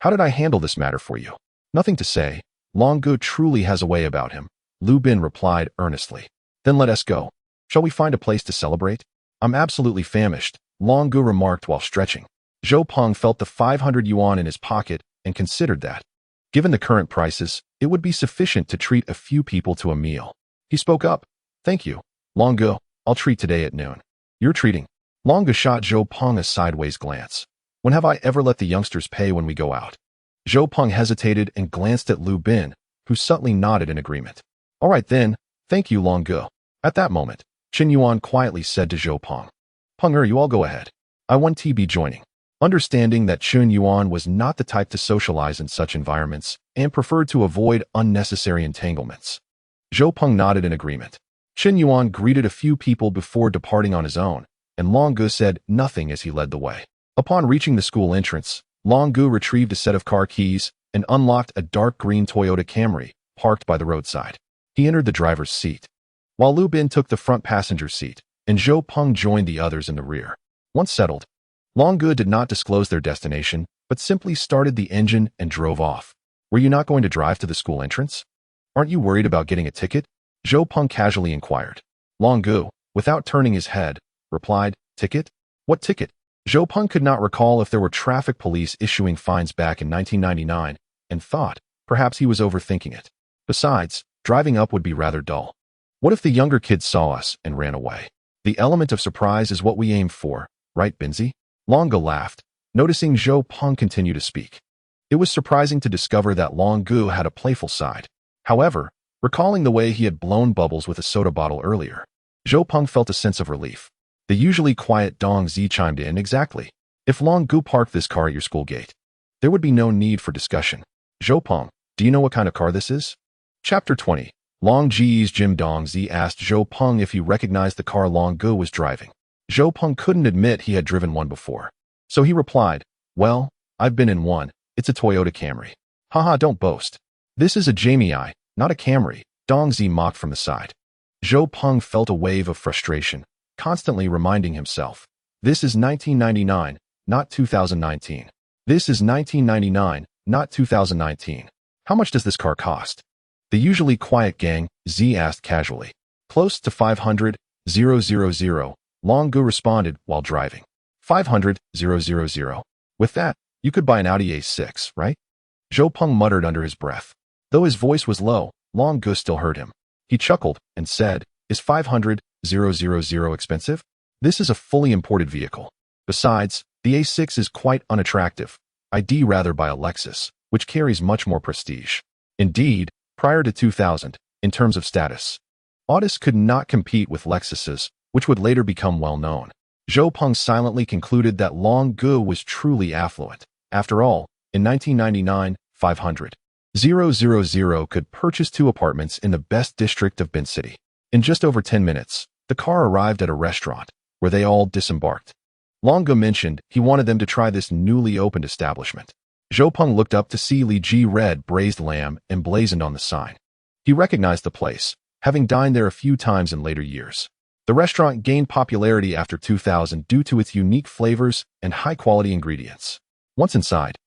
Speaker 1: how did I handle this matter for you?" "Nothing to say. Long Gu truly has a way about him," Liu Bin replied earnestly. "Then let us go. Shall we find a place to celebrate?" "I'm absolutely famished," Long Gu remarked while stretching. Zhou Peng felt the 500 yuan in his pocket and considered that, given the current prices, it would be sufficient to treat a few people to a meal. He spoke up, "Thank you, Long Gu. I'll treat today at noon." "You're treating." Long Gu shot Zhou Peng a sideways glance. "When have I ever let the youngsters pay when we go out?" Zhou Peng hesitated and glanced at Liu Bin, who subtly nodded in agreement. "All right then, thank you, Long Gu." At that moment, Chen Yuan quietly said to Zhou Peng, "Peng you all go ahead. I won't be joining." Understanding that Chen Yuan was not the type to socialize in such environments and preferred to avoid unnecessary entanglements, Zhou Peng nodded in agreement. Chen Yuan greeted a few people before departing on his own, and Long Gu said nothing as he led the way. Upon reaching the school entrance, Long Gu retrieved a set of car keys and unlocked a dark green Toyota Camry parked by the roadside. He entered the driver's seat, while Liu Bin took the front passenger seat, and Zhou Peng joined the others in the rear. Once settled, Long Gu did not disclose their destination, but simply started the engine and drove off. "Were you not going to drive to the school entrance? Aren't you worried about getting a ticket?" Zhou Peng casually inquired. "Long Gu, without turning his head, replied, "Ticket? What ticket?" Zhou Peng could not recall if there were traffic police issuing fines back in 1999 and thought perhaps he was overthinking it. Besides, driving up would be rather dull. What if the younger kids saw us and ran away? The element of surprise is what we aim for, right, Binzi? Longo laughed, noticing Zhou Peng continue to speak. It was surprising to discover that Longo had a playful side. However, recalling the way he had blown bubbles with a soda bottle earlier, Zhou Peng felt a sense of relief. The usually quiet Dong Zi chimed in exactly. If Longo parked this car at your school gate, there would be no need for discussion. Zhou Peng, do you know what kind of car this is? Chapter 20. Long Ji's Jim. Dong Zi asked Zhou Peng if he recognized the car Longo was driving. Zhou Peng couldn't admit he had driven one before. So he replied, "Well, I've been in one. It's a Toyota Camry." "Haha, don't boast. This is a Jamie I, not a Camry," Dong Zi mocked from the side. Zhou Peng felt a wave of frustration, constantly reminding himself, "This is 1999, not 2019. This is 1999, not 2019. How much does this car cost?" The usually quiet gang, Z asked casually. "Close to 500,000, Longo responded while driving. 500,000. With that, you could buy an Audi A6, right? Zhou Peng muttered under his breath. Though his voice was low, Longo still heard him. He chuckled and said, "Is 500,000 expensive? This is a fully imported vehicle. Besides, the A6 is quite unattractive. I'd rather buy a Lexus, which carries much more prestige." Indeed, prior to 2000, in terms of status, Audis could not compete with Lexuses, which would later become well known. Zhou Peng silently concluded that Longo was truly affluent. After all, in 1999, 500,000 could purchase 2 apartments in the best district of Bin City. In just over 10 minutes, the car arrived at a restaurant, where they all disembarked. Longo mentioned he wanted them to try this newly opened establishment. Zhou Peng looked up to see Li Ji red braised lamb emblazoned on the sign. He recognized the place, having dined there a few times in later years. The restaurant gained popularity after 2000 due to its unique flavors and high-quality ingredients. Once inside,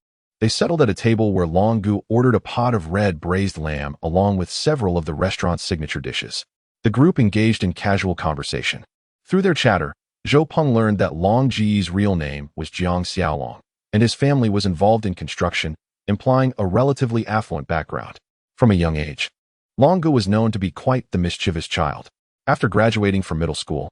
Speaker 1: they settled at a table where Longo ordered a pot of red braised lamb along with several of the restaurant's signature dishes. The group engaged in casual conversation. Through their chatter, Zhou Peng learned that Long Ji's real name was Jiang Xiaolong, and his family was involved in construction, implying a relatively affluent background. From a young age, Longo was known to be quite the mischievous child. After graduating from middle school,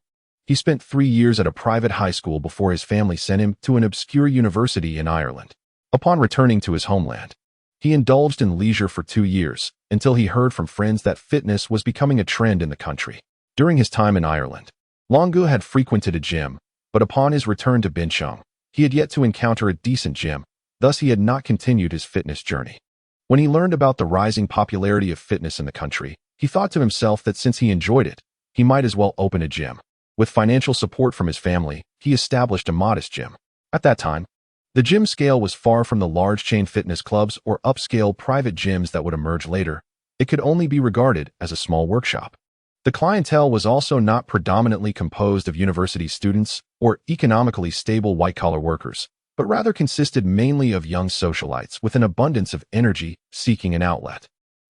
Speaker 1: he spent 3 years at a private high school before his family sent him to an obscure university in Ireland. Upon returning to his homeland, he indulged in leisure for 2 years, until he heard from friends that fitness was becoming a trend in the country. During his time in Ireland, Longo had frequented a gym, but upon his return to Bincheng, he had yet to encounter a decent gym, thus he had not continued his fitness journey. When he learned about the rising popularity of fitness in the country, he thought to himself that since he enjoyed it, he might as well open a gym. With financial support from his family, he established a modest gym. At that time, the gym scale was far from the large chain fitness clubs or upscale private gyms that would emerge later. It could only be regarded as a small workshop. The clientele was also not predominantly composed of university students or economically stable white-collar workers, but rather consisted mainly of young socialites with an abundance of energy seeking an outlet.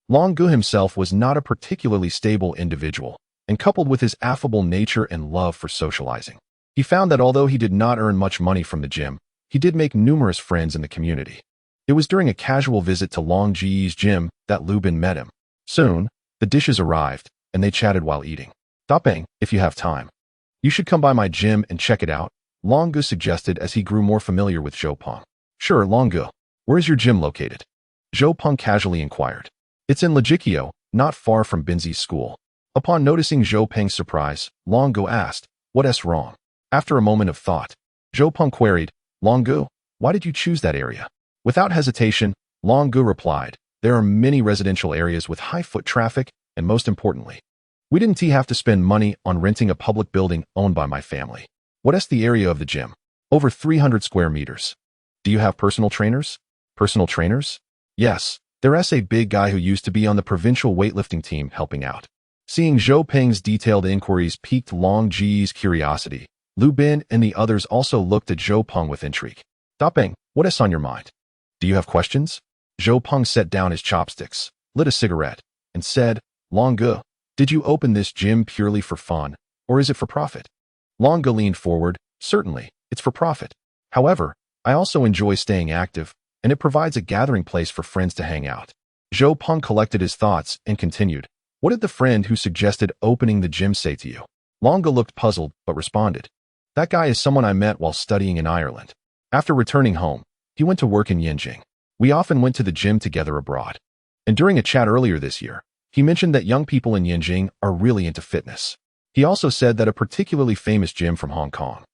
Speaker 1: Longo himself was not a particularly stable individual, and coupled with his affable nature and love for socializing, he found that although he did not earn much money from the gym, he did make numerous friends in the community. It was during a casual visit to Long Ji's gym that Lu Bin met him. Soon, the dishes arrived, and they chatted while eating. "Zhou Peng, if you have time, you should come by my gym and check it out," Longo suggested as he grew more familiar with Zhou Peng. "Sure, Longo. Where is your gym located?" Zhou Peng casually inquired. "It's in Lejikio, not far from Binzi's school." Upon noticing Zhou Peng's surprise, Longo asked, "What's wrong?" After a moment of thought, Zhou Peng queried, "Longo, why did you choose that area?" Without hesitation, Longo replied, "There are many residential areas with high foot traffic, and most importantly, we didn't have to spend money on renting a public building owned by my family." "What's the area of the gym?" "Over 300 square meters." "Do you have personal trainers?" "Personal trainers?" "Yes, there's a big guy who used to be on the provincial weightlifting team helping out." Seeing Zhou Peng's detailed inquiries piqued Long Ji's curiosity, Lu Bin and the others also looked at Zhou Peng with intrigue. "Zhou Peng, what's on your mind? Do you have questions?" Zhou Peng set down his chopsticks, lit a cigarette, and said, "Longo, did you open this gym purely for fun, Or is it for profit? Long Ge leaned forward. Certainly, it's for profit. However, I also enjoy staying active, and it provides a gathering place for friends to hang out. Zhou Peng collected his thoughts and continued. What did the friend who suggested opening the gym say to you? Long Ge looked puzzled, but responded. That guy is someone I met while studying in Ireland. After returning home, he went to work in Yinjing. We often went to the gym together abroad. And during a chat earlier this year, he mentioned that young people in Yinjing are really into fitness. He also said that a particularly famous gym from Hong Kong,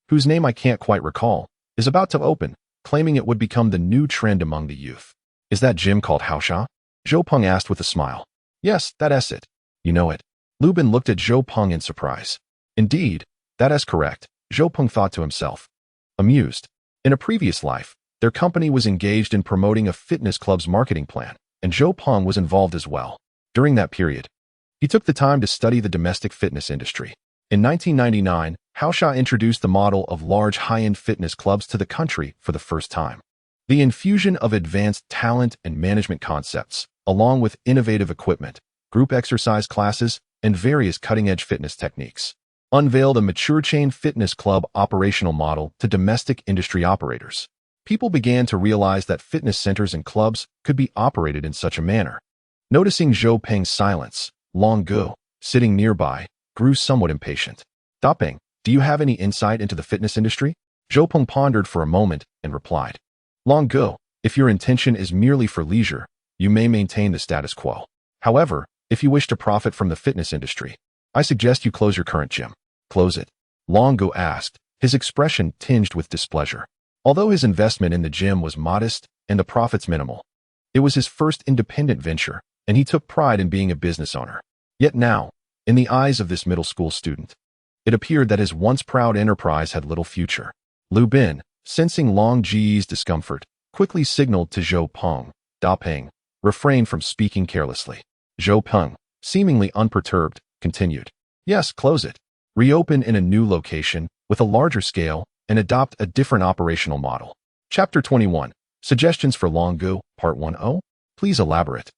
Speaker 1: whose name I can't quite recall, is about to open, claiming it would become the new trend among the youth. Is that gym called Haosha? Zhou Peng asked with a smile. Yes, that's it. You know it. Lu Bin looked at Zhou Peng in surprise. Indeed, that is correct, Zhou Peng thought to himself. Amused. In a previous life, their company was engaged in promoting a fitness club's marketing plan, and Zhou Peng was involved as well. During that period, he took the time to study the domestic fitness industry. In 1999, Haosha introduced the model of large high-end fitness clubs to the country for the first time. The infusion of advanced talent and management concepts, along with innovative equipment, group exercise classes, and various cutting-edge fitness techniques, unveiled a mature chain fitness club operational model to domestic industry operators. People began to realize that fitness centers and clubs could be operated in such a manner. Noticing Zhou Peng's silence, Long Ge, sitting nearby, grew somewhat impatient. Zhou Peng, do you have any insight into the fitness industry? Zhou Peng pondered for a moment and replied. Long Ge, if your intention is merely for leisure, you may maintain the status quo. However, if you wish to profit from the fitness industry, I suggest you close your current gym. Close it? Long Ge asked, his expression tinged with displeasure. Although his investment in the gym was modest and the profits minimal, it was his first independent venture, and he took pride in being a business owner. Yet now, in the eyes of this middle school student, it appeared that his once proud enterprise had little future. Lu Bin, sensing Long Ge's discomfort, quickly signaled to Zhou Peng. Zhou Peng refrained from speaking carelessly. Zhou Peng, seemingly unperturbed, continued. Yes, close it. Reopen in a new location, with a larger scale, and adopt a different operational model. Chapter 21. Suggestions for Long Ge, Part 1.0? Please elaborate.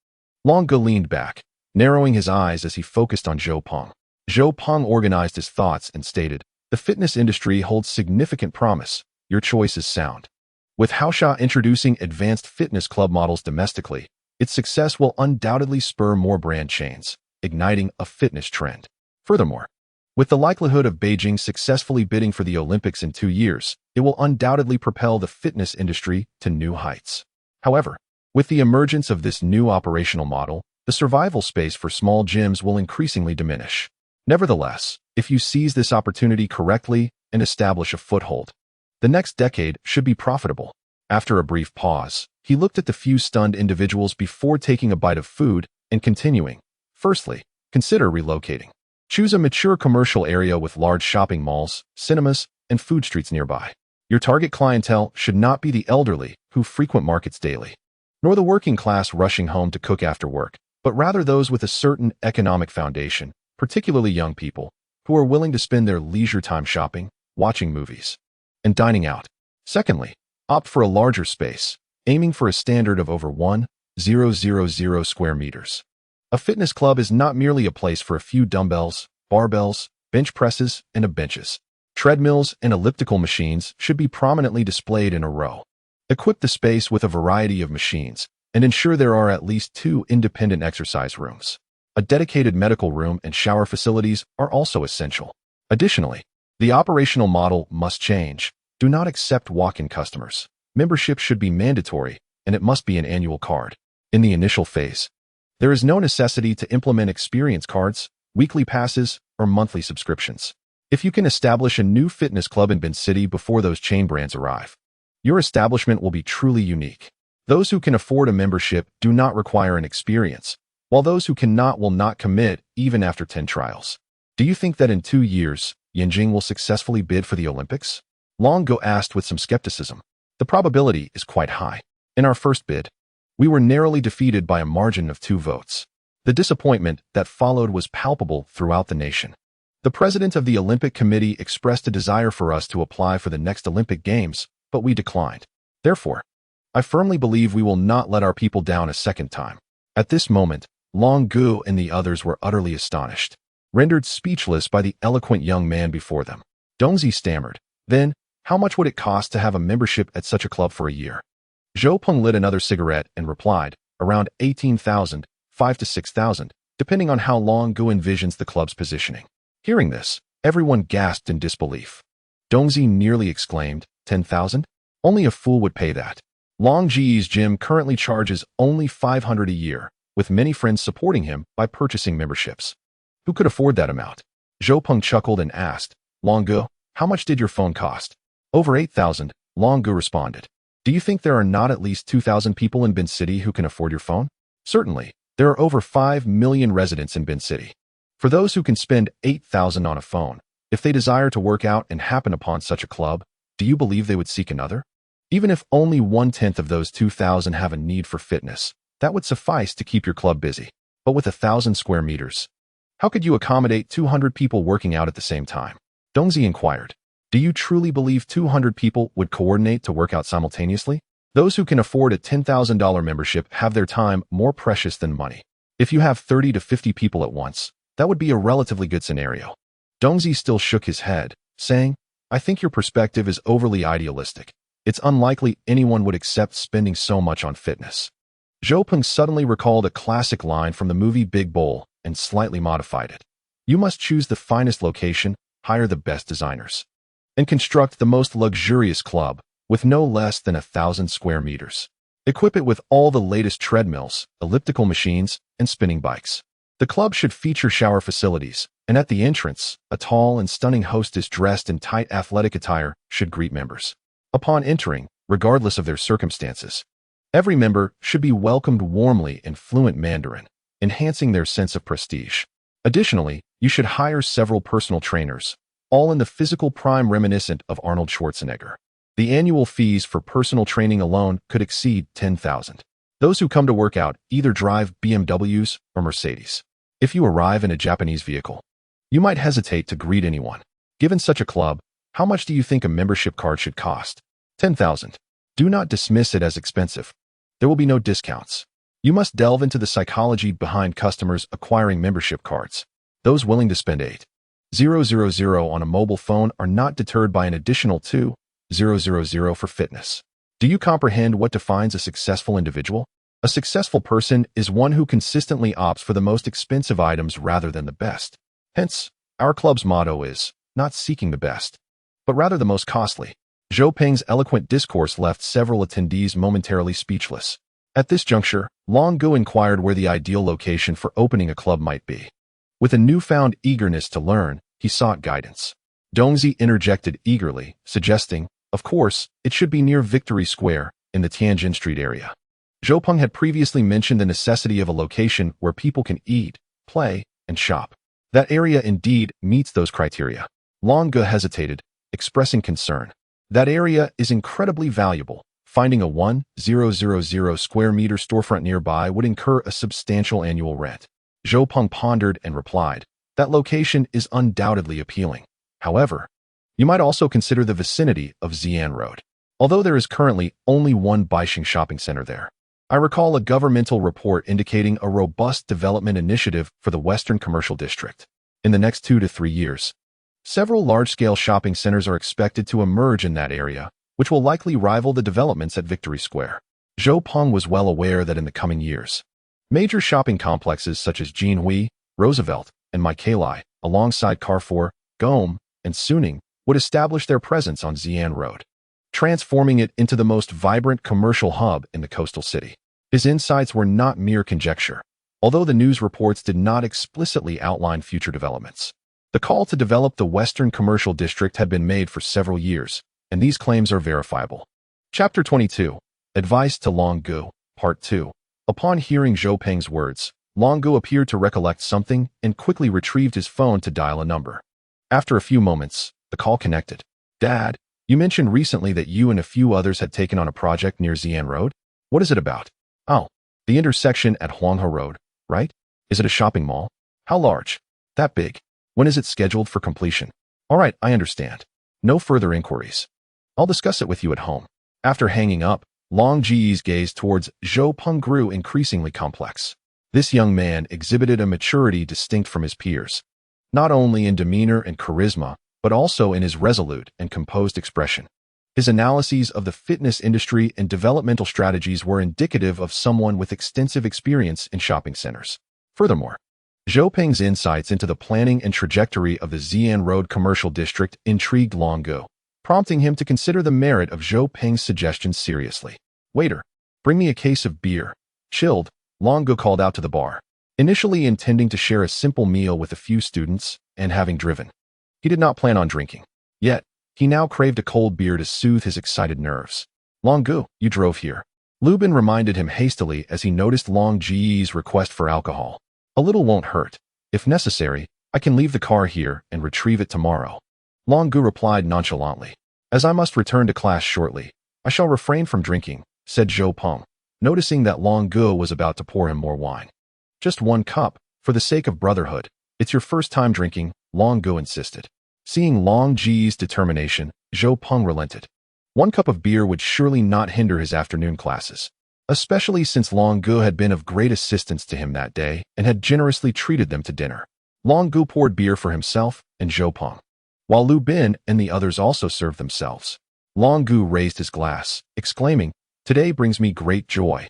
Speaker 1: Long Ge leaned back, narrowing his eyes as he focused on Zhou Peng. Zhou Peng organized his thoughts and stated, the fitness industry holds significant promise. Your choice is sound. With Haosha introducing advanced fitness club models domestically, its success will undoubtedly spur more brand chains, igniting a fitness trend. Furthermore, with the likelihood of Beijing successfully bidding for the Olympics in 2 years, it will undoubtedly propel the fitness industry to new heights. However, with the emergence of this new operational model, the survival space for small gyms will increasingly diminish. Nevertheless, if you seize this opportunity correctly and establish a foothold, the next decade should be profitable. After a brief pause, he looked at the few stunned individuals before taking a bite of food and continuing. Firstly, consider relocating. Choose a mature commercial area with large shopping malls, cinemas, and food streets nearby. Your target clientele should not be the elderly who frequent markets daily, nor the working class rushing home to cook after work, but rather those with a certain economic foundation, particularly young people, who are willing to spend their leisure time shopping, watching movies, and dining out. Secondly, opt for a larger space, aiming for a standard of over 1,000 square meters. A fitness club is not merely a place for a few dumbbells, barbells, bench presses, and benches. Treadmills and elliptical machines should be prominently displayed in a row. Equip the space with a variety of machines, and ensure there are at least 2 independent exercise rooms. A dedicated medical room and shower facilities are also essential. Additionally, the operational model must change. Do not accept walk-in customers. Membership should be mandatory, and it must be an annual card. In the initial phase, there is no necessity to implement experience cards, weekly passes, or monthly subscriptions. If you can establish a new fitness club in Bin City before those chain brands arrive, your establishment will be truly unique. Those who can afford a membership do not require an experience, while those who cannot will not commit even after 10 trials. Do you think that in 2 years, Yinjing will successfully bid for the Olympics? Long Ge asked with some skepticism. The probability is quite high. In our first bid, we were narrowly defeated by a margin of 2 votes. The disappointment that followed was palpable throughout the nation. The president of the Olympic Committee expressed a desire for us to apply for the next Olympic Games, but we declined. Therefore, I firmly believe we will not let our people down a second time. At this moment, Long Ge and the others were utterly astonished. rendered speechless by the eloquent young man before them. Dongzi stammered. Then, how much would it cost to have a membership at such a club for a year? Zhou Peng lit another cigarette and replied, around 18,000, 5 to 6,000, depending on how Long Gu envisions the club's positioning. Hearing this, everyone gasped in disbelief. Dongzi nearly exclaimed, 10,000? Only a fool would pay that. Long Ji's gym currently charges only 500 a year, with many friends supporting him by purchasing memberships. Who could afford that amount? Zhou Peng chuckled and asked, Long Gu, how much did your phone cost? Over 8,000, Long Gu responded. Do you think there are not at least 2,000 people in Bin City who can afford your phone? Certainly, there are over 5 million residents in Bin City. For those who can spend 8,000 on a phone, if they desire to work out and happen upon such a club, do you believe they would seek another? Even if only 1/10 of those 2,000 have a need for fitness, that would suffice to keep your club busy. But with 1,000 square meters, how could you accommodate 200 people working out at the same time? Dongzi inquired. Do you truly believe 200 people would coordinate to work out simultaneously? Those who can afford a $10,000 membership have their time more precious than money. If you have 30 to 50 people at once, that would be a relatively good scenario. Dongzi still shook his head, saying, I think your perspective is overly idealistic. It's unlikely anyone would accept spending so much on fitness. Zhou Peng suddenly recalled a classic line from the movie Big Bull and slightly modified it. You must choose the finest location, hire the best designers, and construct the most luxurious club with no less than 1,000 square meters. Equip it with all the latest treadmills, elliptical machines, and spinning bikes. The club should feature shower facilities, and at the entrance, a tall and stunning hostess dressed in tight athletic attire should greet members. Upon entering, regardless of their circumstances, every member should be welcomed warmly in fluent Mandarin, enhancing their sense of prestige. Additionally, you should hire several personal trainers, all in the physical prime reminiscent of Arnold Schwarzenegger. The annual fees for personal training alone could exceed 10,000. Those who come to work out either drive BMWs or Mercedes. If you arrive in a Japanese vehicle, you might hesitate to greet anyone. Given such a club, how much do you think a membership card should cost? 10,000. Do not dismiss it as expensive. There will be no discounts. You must delve into the psychology behind customers acquiring membership cards. Those willing to spend 8,000 on a mobile phone are not deterred by an additional 2,000 for fitness. Do you comprehend what defines a successful individual? A successful person is one who consistently opts for the most expensive items rather than the best. Hence, our club's motto is not seeking the best, but rather the most costly. Zhou Peng's eloquent discourse left several attendees momentarily speechless. At this juncture, Long Gu inquired where the ideal location for opening a club might be. With a newfound eagerness to learn, he sought guidance. Dongzi interjected eagerly, suggesting, of course, it should be near Victory Square, in the Tianjin Street area. Zhou Peng had previously mentioned the necessity of a location where people can eat, play, and shop. That area indeed meets those criteria. Long Gu hesitated, expressing concern. That area is incredibly valuable. Finding a 1,000 square meter storefront nearby would incur a substantial annual rent. Zhou Peng pondered and replied, that location is undoubtedly appealing. However, you might also consider the vicinity of Xi'an Road. Although there is currently only one Baixing shopping center there, I recall a governmental report indicating a robust development initiative for the Western Commercial District. In the next 2 to 3 years, several large-scale shopping centers are expected to emerge in that area, which will likely rival the developments at Victory Square. Zhou Peng was well aware that in the coming years, major shopping complexes such as Jinhui, Roosevelt, and Meikai, alongside Carrefour, Gome, and Suning, would establish their presence on Xi'an Road, transforming it into the most vibrant commercial hub in the coastal city. His insights were not mere conjecture, although the news reports did not explicitly outline future developments. The call to develop the Western Commercial District had been made for several years, and these claims are verifiable. Chapter 22. Advice to Long Gu, Part 2. Upon hearing Zhou Peng's words, Long Gu appeared to recollect something and quickly retrieved his phone to dial a number. After a few moments, the call connected. Dad, you mentioned recently that you and a few others had taken on a project near Xi'an Road. What is it about? Oh, the intersection at Huanghe Road, right? Is it a shopping mall? How large? That big. When is it scheduled for completion? All right, I understand. No further inquiries. I'll discuss it with you at home. After hanging up, Long Ji's gaze towards Zhou Peng grew increasingly complex. This young man exhibited a maturity distinct from his peers. not only in demeanor and charisma, but also in his resolute and composed expression. His analyses of the fitness industry and developmental strategies were indicative of someone with extensive experience in shopping centers. Furthermore, Zhou Peng's insights into the planning and trajectory of the Xi'an Road commercial district intrigued Long Gu, prompting him to consider the merit of Zhou Peng's suggestions seriously. "Waiter, bring me a case of beer." Chilled, Long Gu called out to the bar, initially intending to share a simple meal with a few students, and having driven. He did not plan on drinking. Yet, he now craved a cold beer to soothe his excited nerves. "Long Gu, you drove here." Lu Bin reminded him hastily as he noticed Long Ji's request for alcohol. "A little won't hurt. If necessary, I can leave the car here and retrieve it tomorrow." Long Gu replied nonchalantly, "As I must return to class shortly, I shall refrain from drinking," said Zhou Peng, noticing that Long Gu was about to pour him more wine. "Just one cup, for the sake of brotherhood. It's your first time drinking," Long Gu insisted. Seeing Long Ji's determination, Zhou Peng relented. One cup of beer would surely not hinder his afternoon classes, especially since Long Gu had been of great assistance to him that day and had generously treated them to dinner. Long Gu poured beer for himself and Zhou Peng, while Lu Bin and the others also served themselves. Long Gu raised his glass, exclaiming, "Today brings me great joy,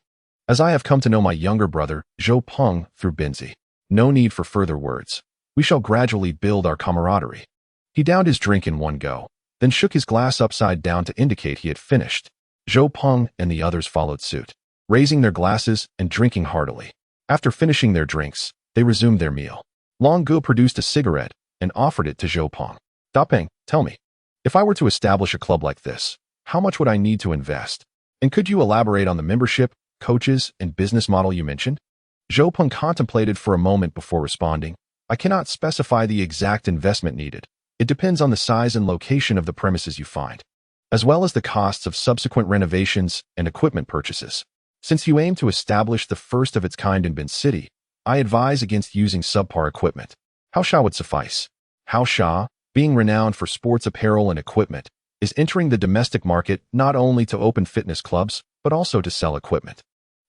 Speaker 1: as I have come to know my younger brother, Zhou Peng, through Binzi. No need for further words. We shall gradually build our camaraderie." He downed his drink in one go, then shook his glass upside down to indicate he had finished. Zhou Peng and the others followed suit, raising their glasses and drinking heartily. After finishing their drinks, they resumed their meal. Long Gu produced a cigarette and offered it to Zhou Peng. "Zhou Peng, tell me, if I were to establish a club like this, how much would I need to invest? And could you elaborate on the membership, coaches, and business model you mentioned?" Zhou Peng contemplated for a moment before responding, "I cannot specify the exact investment needed. It depends on the size and location of the premises you find, as well as the costs of subsequent renovations and equipment purchases. Since you aim to establish the first of its kind in Bin City, I advise against using subpar equipment. Haosha would suffice." Haosha, being renowned for sports apparel and equipment, is entering the domestic market not only to open fitness clubs, but also to sell equipment.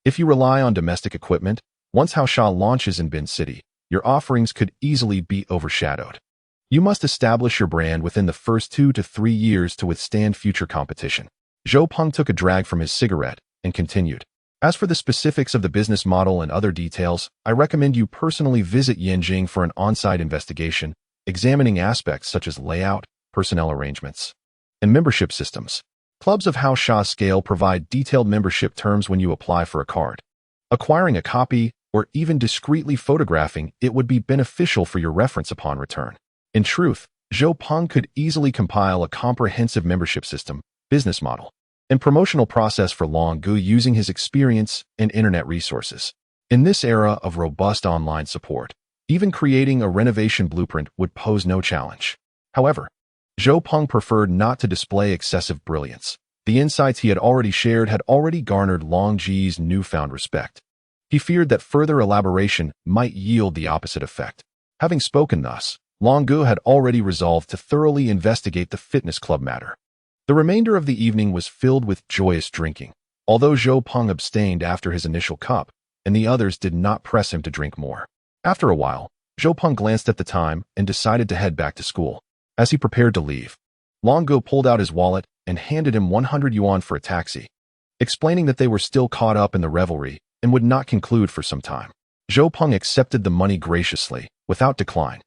Speaker 1: If you rely on domestic equipment, once Haosha launches in Bin City, your offerings could easily be overshadowed. You must establish your brand within the first 2 to 3 years to withstand future competition. Zhou Peng took a drag from his cigarette and continued, "As for the specifics of the business model and other details, I recommend you personally visit Yanjing for an on-site investigation, examining aspects such as layout, personnel arrangements, and membership systems. Clubs of Haosha scale provide detailed membership terms when you apply for a card. Acquiring a copy, or even discreetly photographing it would be beneficial for your reference upon return." In truth, Zhou Peng could easily compile a comprehensive membership system, business model, and promotional process for Long Gu using his experience and internet resources. In this era of robust online support, even creating a renovation blueprint would pose no challenge. However, Zhou Peng preferred not to display excessive brilliance. The insights he had already shared had already garnered Long Ji's newfound respect. He feared that further elaboration might yield the opposite effect. Having spoken thus, Long Gu had already resolved to thoroughly investigate the fitness club matter. The remainder of the evening was filled with joyous drinking, although Zhou Peng abstained after his initial cup, and the others did not press him to drink more. After a while, Zhou Peng glanced at the time and decided to head back to school. As he prepared to leave, Long Gu pulled out his wallet and handed him 100 yuan for a taxi, explaining that they were still caught up in the revelry and would not conclude for some time. Zhou Peng accepted the money graciously, without decline.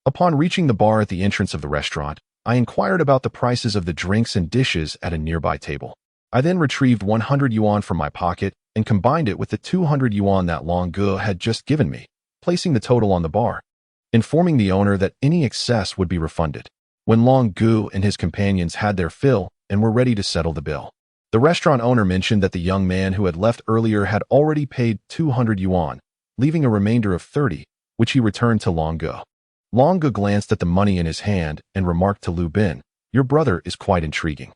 Speaker 1: Upon reaching the bar at the entrance of the restaurant, I inquired about the prices of the drinks and dishes at a nearby table. I then retrieved 100 yuan from my pocket and combined it with the 200 yuan that Long Gu had just given me, placing the total on the bar, informing the owner that any excess would be refunded. When Long Gu and his companions had their fill and were ready to settle the bill, the restaurant owner mentioned that the young man who had left earlier had already paid 200 yuan, leaving a remainder of 30, which he returned to Long Gu. Long Gu glanced at the money in his hand and remarked to Lu Bin, "Your brother is quite intriguing."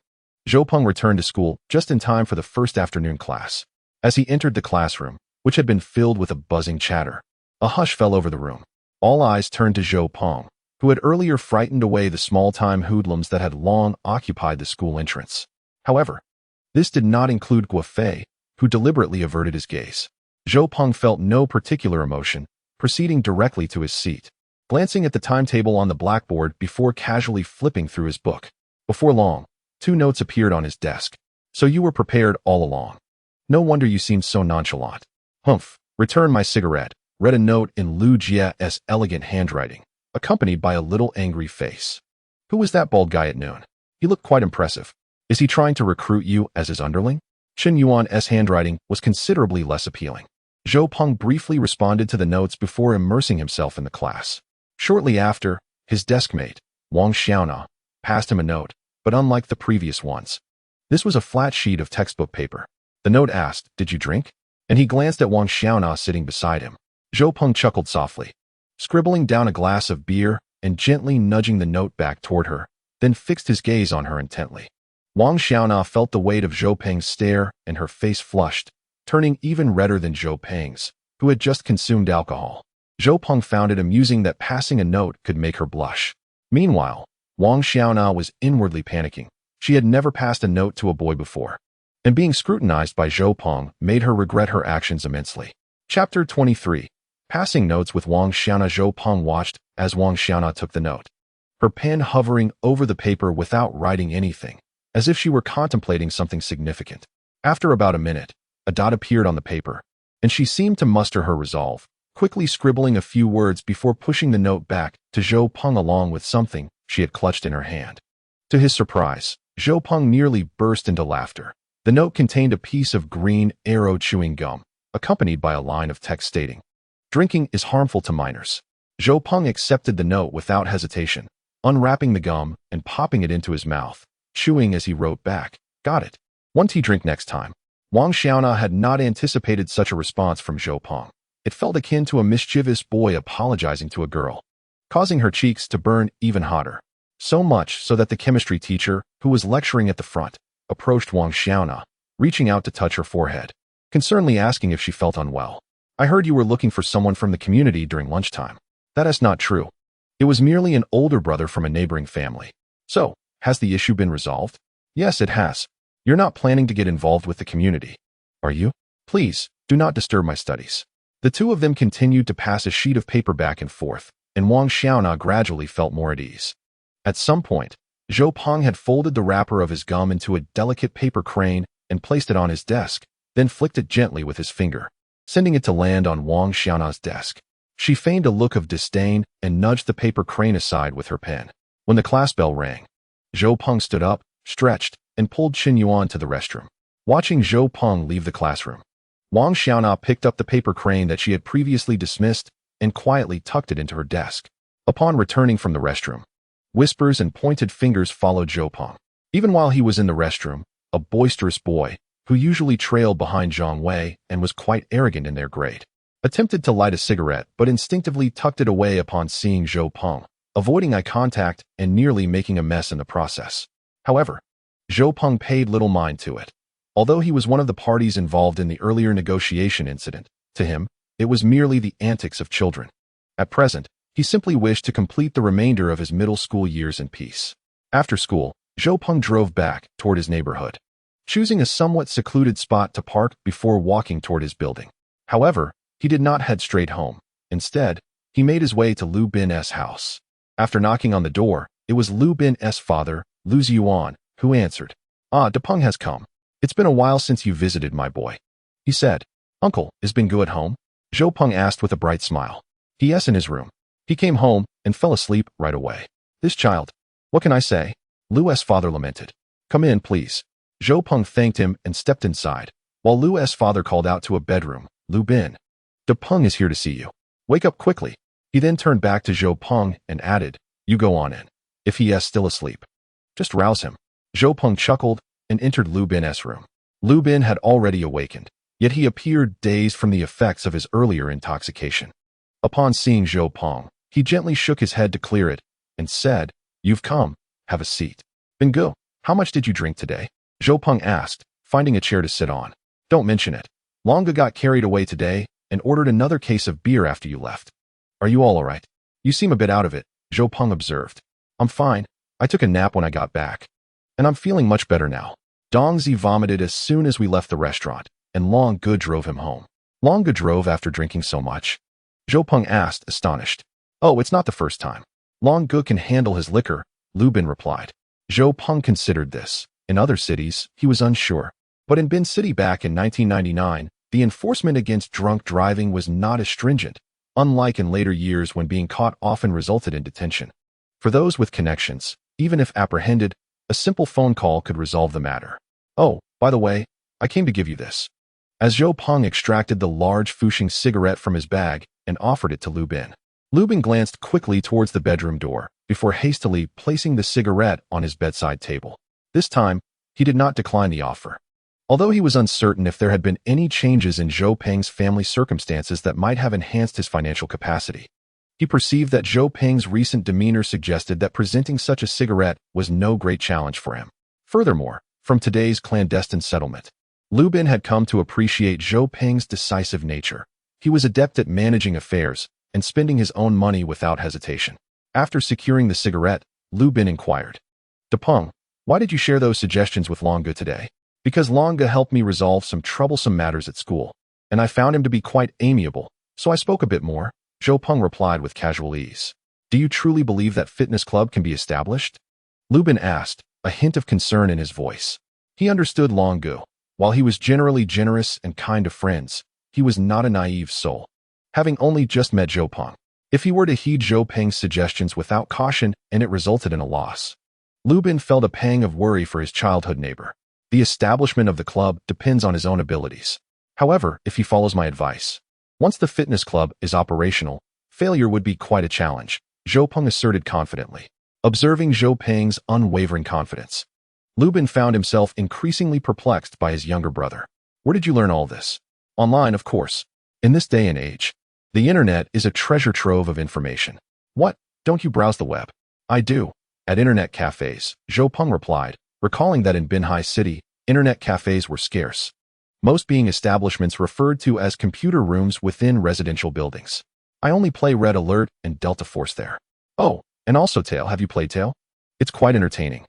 Speaker 1: Zhou Peng returned to school just in time for the first afternoon class. As he entered the classroom, which had been filled with a buzzing chatter, a hush fell over the room. All eyes turned to Zhou Peng, who had earlier frightened away the small-time hoodlums that had long occupied the school entrance. However, this did not include Faye, who deliberately averted his gaze. Zhou Peng felt no particular emotion, proceeding directly to his seat. glancing at the timetable on the blackboard before casually flipping through his book. Before long, 2 notes appeared on his desk. So you were prepared all along. No wonder you seemed so nonchalant. Humph, return my cigarette, read a note in Lu Jia's elegant handwriting, accompanied by a little angry face. Who was that bald guy at noon? He looked quite impressive. Is he trying to recruit you as his underling? Chen Yuan's handwriting was considerably less appealing. Zhou Peng briefly responded to the notes before immersing himself in the class. Shortly after, his deskmate, Wang Xiaona, passed him a note, but unlike the previous ones. This was a flat sheet of textbook paper. The note asked, "Did you drink?" And he glanced at Wang Xiaona sitting beside him. Zhou Peng chuckled softly, scribbling down a glass of beer and gently nudging the note back toward her, then fixed his gaze on her intently. Wang Xiaona felt the weight of Zhou Peng's stare and her face flushed, turning even redder than Zhou Peng's, who had just consumed alcohol. Zhou Peng found it amusing that passing a note could make her blush. Meanwhile, Wang Xiaona was inwardly panicking. She had never passed a note to a boy before, and being scrutinized by Zhou Peng made her regret her actions immensely. Chapter 23. Passing notes with Wang Xiaona. Zhou Peng watched as Wang Xiaona took the note, her pen hovering over the paper without writing anything, as if she were contemplating something significant. After about a minute, a dot appeared on the paper, and she seemed to muster her resolve, quickly scribbling a few words before pushing the note back to Zhou Peng along with something she had clutched in her hand. To his surprise, Zhou Peng nearly burst into laughter. The note contained a piece of green arrow chewing gum, accompanied by a line of text stating, "Drinking is harmful to minors." Zhou Peng accepted the note without hesitation, unwrapping the gum and popping it into his mouth, chewing as he wrote back, "Got it. 1 tea drink next time." Wang Xiaona had not anticipated such a response from Zhou Peng. It felt akin to a mischievous boy apologizing to a girl, causing her cheeks to burn even hotter. So much so that the chemistry teacher, who was lecturing at the front, approached Wang Xiaona, reaching out to touch her forehead, concernedly asking if she felt unwell. "I heard you were looking for someone from the community during lunchtime." "That is not true. It was merely an older brother from a neighboring family." "So, has the issue been resolved?" "Yes, it has. You're not planning to get involved with the community, are you? Please, do not disturb my studies." The two of them continued to pass a sheet of paper back and forth, and Wang Xiaona gradually felt more at ease. At some point, Zhou Peng had folded the wrapper of his gum into a delicate paper crane and placed it on his desk, then flicked it gently with his finger, sending it to land on Wang Xiaona's desk. She feigned a look of disdain and nudged the paper crane aside with her pen. When the class bell rang, Zhou Peng stood up, stretched, and pulled Qin Yuan to the restroom. Watching Zhou Peng leave the classroom, Wang Xiaona picked up the paper crane that she had previously dismissed and quietly tucked it into her desk. Upon returning from the restroom, whispers and pointed fingers followed Zhou Peng. Even while he was in the restroom, a boisterous boy, who usually trailed behind Zhang Wei and was quite arrogant in their grade, attempted to light a cigarette but instinctively tucked it away upon seeing Zhou Peng, avoiding eye contact and nearly making a mess in the process. However, Zhou Peng paid little mind to it. Although he was one of the parties involved in the earlier negotiation incident, to him, it was merely the antics of children. At present, he simply wished to complete the remainder of his middle school years in peace. After school, Zhou Peng drove back toward his neighborhood, choosing a somewhat secluded spot to park before walking toward his building. However, he did not head straight home. Instead, he made his way to Lu Bin's house. After knocking on the door, it was Lu Bin's father, Lu Ziyuan, who answered. "Ah, De Peng has come. It's been a while since you visited my boy," he said. "Uncle, is Bingu at home?" Zhou Peng asked with a bright smile. "Yes, in his room. He came home and fell asleep right away." "This child. What can I say?" Lu's father lamented. "Come in, please." Zhou Peng thanked him and stepped inside, while Lu's father called out to a bedroom, "Lu Bin, De Peng is here to see you. Wake up quickly." He then turned back to Zhou Peng and added, "You go on in. If he is still asleep, just rouse him." Zhou Peng chuckled and entered Lu Bin's room. Lu Bin had already awakened, yet he appeared dazed from the effects of his earlier intoxication. Upon seeing Zhou Peng, he gently shook his head to clear it and said, "You've come. Have a seat." "Bingu, how much did you drink today?" Zhou Peng asked, finding a chair to sit on. "Don't mention it. Longa got carried away today and ordered another case of beer after you left." "Are you all right? You seem a bit out of it," Zhou Peng observed. "I'm fine. I took a nap when I got back, and I'm feeling much better now." Dongzi vomited as soon as we left the restaurant, and Longa drove him home. "Longa drove after drinking so much?" Zhou Peng asked, astonished. Oh, it's not the first time. Long Gu can handle his liquor, Liu Bin replied. Zhou Peng considered this. In other cities, he was unsure. But in Bin City back in 1999, the enforcement against drunk driving was not as stringent, unlike in later years when being caught often resulted in detention. For those with connections, even if apprehended, a simple phone call could resolve the matter. Oh, by the way, I came to give you this. As Zhou Peng extracted the large Fushing cigarette from his bag and offered it to Liu Bin. Liu Bin glanced quickly towards the bedroom door before hastily placing the cigarette on his bedside table. This time, he did not decline the offer. Although he was uncertain if there had been any changes in Zhou Peng's family circumstances that might have enhanced his financial capacity, he perceived that Zhou Peng's recent demeanor suggested that presenting such a cigarette was no great challenge for him. Furthermore, from today's clandestine settlement, Liu Bin had come to appreciate Zhou Peng's decisive nature. He was adept at managing affairs and spending his own money without hesitation. After securing the cigarette, Liu Bin inquired, Peng, why did you share those suggestions with Long Gu today? Because Long Gu helped me resolve some troublesome matters at school, and I found him to be quite amiable, so I spoke a bit more, Zhou Peng replied with casual ease. Do you truly believe that fitness club can be established? Liu Bin asked, a hint of concern in his voice. He understood Long Gu. While he was generally generous and kind to friends, he was not a naive soul. Having only just met Zhou Peng, if he were to heed Zhou Peng's suggestions without caution and it resulted in a loss, Liu Bin felt a pang of worry for his childhood neighbor. The establishment of the club depends on his own abilities. However, if he follows my advice, once the fitness club is operational, failure would be quite a challenge, Zhou Peng asserted confidently. Observing Zhou Peng's unwavering confidence, Liu Bin found himself increasingly perplexed by his younger brother. Where did you learn all this? Online, of course. In this day and age, the internet is a treasure trove of information. What? Don't you browse the web? I do. At internet cafes, Zhou Peng replied, recalling that in Binhai City, internet cafes were scarce, most being establishments referred to as computer rooms within residential buildings. I only play Red Alert and Delta Force there. Oh, and also Tail. Have you played Tail? It's quite entertaining.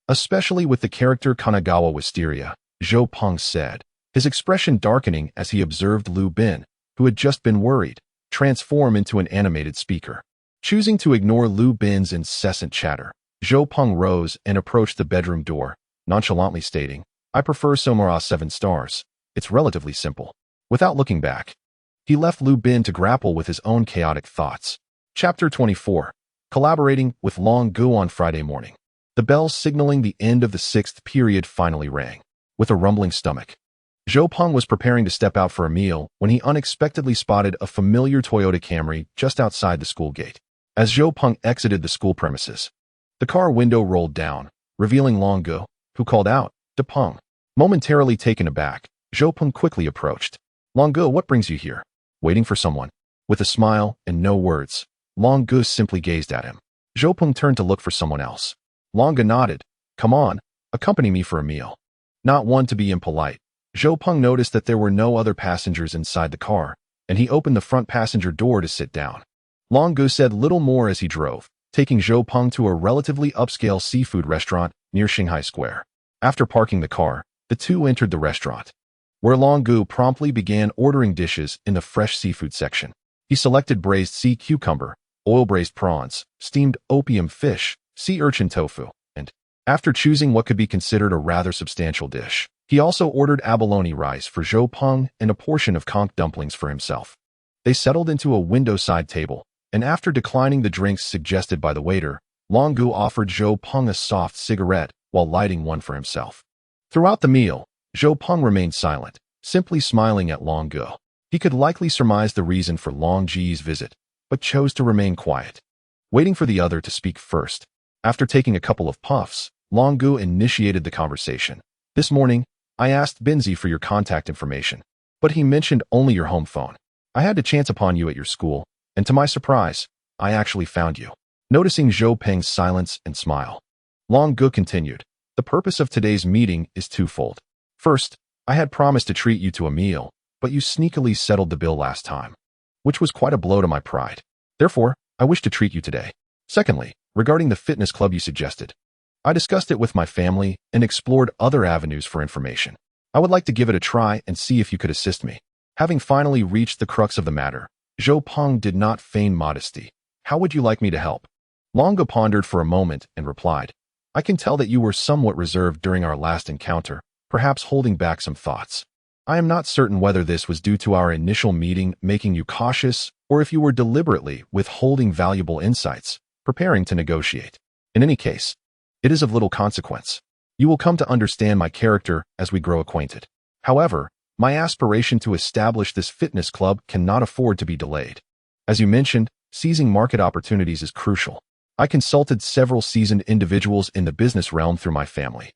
Speaker 1: Especially with the character Kanagawa Wisteria, Zhou Peng said, his expression darkening as he observed Liu Bin, who had just been worried, transform into an animated speaker. Choosing to ignore Liu Bin's incessant chatter, Zhou Peng rose and approached the bedroom door, nonchalantly stating, I prefer Somara 7 stars. It's relatively simple. Without looking back, he left Liu Bin to grapple with his own chaotic thoughts. Chapter 24. Collaborating with Long Gu on Friday morning. The bell signaling the end of the 6th period finally rang. With a rumbling stomach, Zhou Peng was preparing to step out for a meal when he unexpectedly spotted a familiar Toyota Camry just outside the school gate. As Zhou Peng exited the school premises, the car window rolled down, revealing Long Gu, who called out, Peng. Momentarily taken aback, Zhou Peng quickly approached. Long Gu, what brings you here? Waiting for someone. With a smile and no words, Long Gu simply gazed at him. Zhou Peng turned to look for someone else. Long Gu nodded. Come on, accompany me for a meal. Not one to be impolite, Zhou Peng noticed that there were no other passengers inside the car, and he opened the front passenger door to sit down. Long Gu said little more as he drove, taking Zhou Peng to a relatively upscale seafood restaurant near Shanghai Square. After parking the car, the two entered the restaurant, where Long Gu promptly began ordering dishes in the fresh seafood section. He selected braised sea cucumber, oil-braised prawns, steamed opium fish, sea urchin tofu, and, after choosing what could be considered a rather substantial dish, he also ordered abalone rice for Zhou Peng and a portion of conch dumplings for himself. They settled into a window-side table, and after declining the drinks suggested by the waiter, Long Gu offered Zhou Peng a soft cigarette while lighting one for himself. Throughout the meal, Zhou Peng remained silent, simply smiling at Long Gu. He could likely surmise the reason for Long Ji's visit, but chose to remain quiet, waiting for the other to speak first. After taking a couple of puffs, Long Gu initiated the conversation. This morning, I asked Binzi for your contact information, but he mentioned only your home phone. I had to chance upon you at your school, and to my surprise, I actually found you. Noticing Zhou Peng's silence and smile, Long Gu continued, the purpose of today's meeting is twofold. First, I had promised to treat you to a meal, but you sneakily settled the bill last time, which was quite a blow to my pride. Therefore, I wish to treat you today. Secondly, regarding the fitness club you suggested, I discussed it with my family and explored other avenues for information. I would like to give it a try and see if you could assist me. Having finally reached the crux of the matter, Zhou Peng did not feign modesty. How would you like me to help? Longo pondered for a moment and replied, I can tell that you were somewhat reserved during our last encounter, perhaps holding back some thoughts. I am not certain whether this was due to our initial meeting making you cautious or if you were deliberately withholding valuable insights, preparing to negotiate. In any case, it is of little consequence. You will come to understand my character as we grow acquainted. However, my aspiration to establish this fitness club cannot afford to be delayed. As you mentioned, seizing market opportunities is crucial. I consulted several seasoned individuals in the business realm through my family,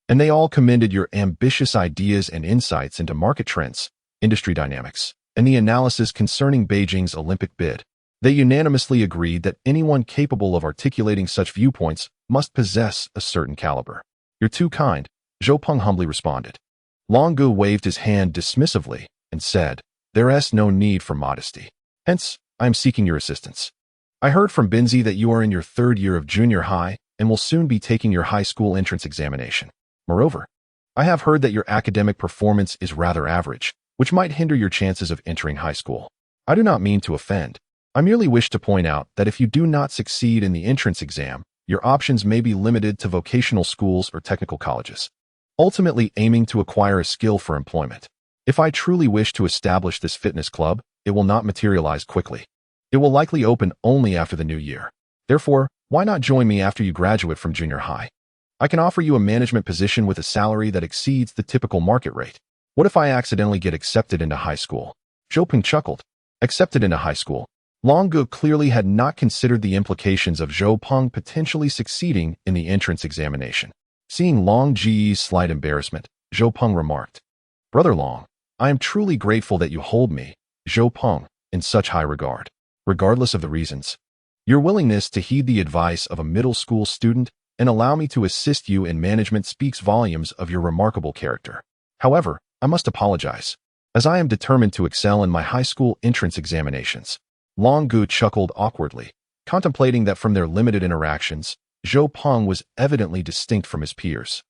Speaker 1: and they all commended your ambitious ideas and insights into market trends, industry dynamics, and the analysis concerning Beijing's Olympic bid. They unanimously agreed that anyone capable of articulating such viewpoints must possess a certain caliber. You're too kind, Zhou Peng humbly responded. Longo waved his hand dismissively and said, There is no need for modesty. Hence, I am seeking your assistance. I heard from Binzi that you are in your 3rd year of junior high and will soon be taking your high school entrance examination. Moreover, I have heard that your academic performance is rather average, which might hinder your chances of entering high school. I do not mean to offend. I merely wish to point out that if you do not succeed in the entrance exam, your options may be limited to vocational schools or technical colleges, ultimately aiming to acquire a skill for employment. If I truly wish to establish this fitness club, it will not materialize quickly. It will likely open only after the new year. Therefore, why not join me after you graduate from junior high? I can offer you a management position with a salary that exceeds the typical market rate. What if I accidentally get accepted into high school? Zhou Peng chuckled. Accepted into high school. Longo clearly had not considered the implications of Zhou Peng potentially succeeding in the entrance examination. Seeing Long Ji's slight embarrassment, Zhou Peng remarked, Brother Long, I am truly grateful that you hold me, Zhou Peng, in such high regard. Regardless of the reasons, your willingness to heed the advice of a middle school student and allow me to assist you in management speaks volumes of your remarkable character. However, I must apologize, as I am determined to excel in my high school entrance examinations. Longo chuckled awkwardly, contemplating that from their limited interactions, Zhou Peng was evidently distinct from his peers.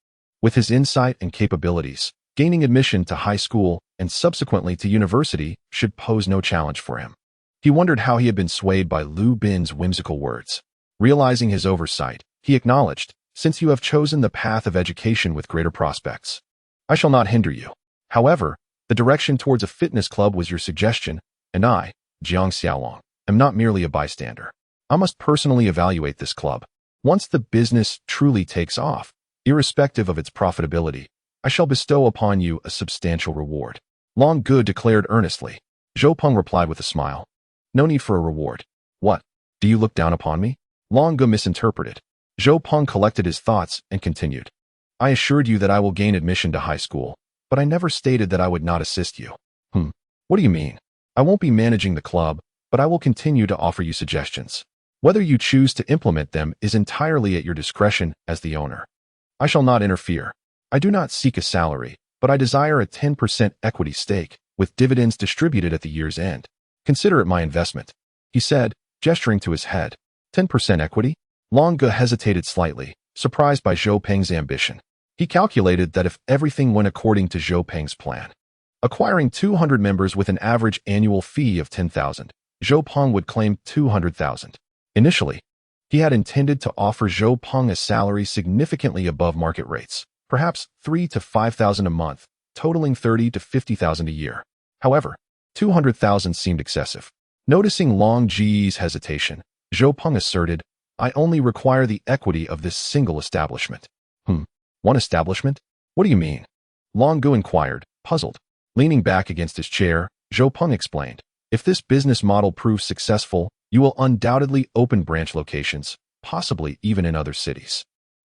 Speaker 1: With his insight and capabilities, gaining admission to high school and subsequently to university should pose no challenge for him. He wondered how he had been swayed by Lu Bin's whimsical words. Realizing his oversight, he acknowledged, Since you have chosen the path of education with greater prospects, I shall not hinder you. However, the direction towards a fitness club was your suggestion, and I, Jiang Xiaolong, am not merely a bystander. I must personally evaluate this club. Once the business truly takes off, irrespective of its profitability, I shall bestow upon you a substantial reward. Longo declared earnestly. Zhou Peng replied with a smile. No need for a reward. What? Do you look down upon me? Longo misinterpreted. Zhou Peng collected his thoughts and continued. I assured you that I will gain admission to high school, but I never stated that I would not assist you. What do you mean? I won't be managing the club, but I will continue to offer you suggestions. Whether you choose to implement them is entirely at your discretion as the owner. I shall not interfere. I do not seek a salary, but I desire a 10% equity stake, with dividends distributed at the year's end. Consider it my investment, he said, gesturing to his head. 10% equity? Longo hesitated slightly, surprised by Zhou Peng's ambition. He calculated that if everything went according to Zhou Peng's plan, acquiring 200 members with an average annual fee of 10,000, Zhou Peng would claim 200,000. Initially, he had intended to offer Zhou Peng a salary significantly above market rates, perhaps 3,000 to 5,000 a month, totaling 30,000 to 50,000 a year. However, 200,000 seemed excessive. Noticing Long Ji's hesitation, Zhou Peng asserted, I only require the equity of this single establishment. One establishment? What do you mean? Longo inquired, puzzled. Leaning back against his chair, Zhou Peng explained, if this business model proves successful, you will undoubtedly open branch locations, possibly even in other cities.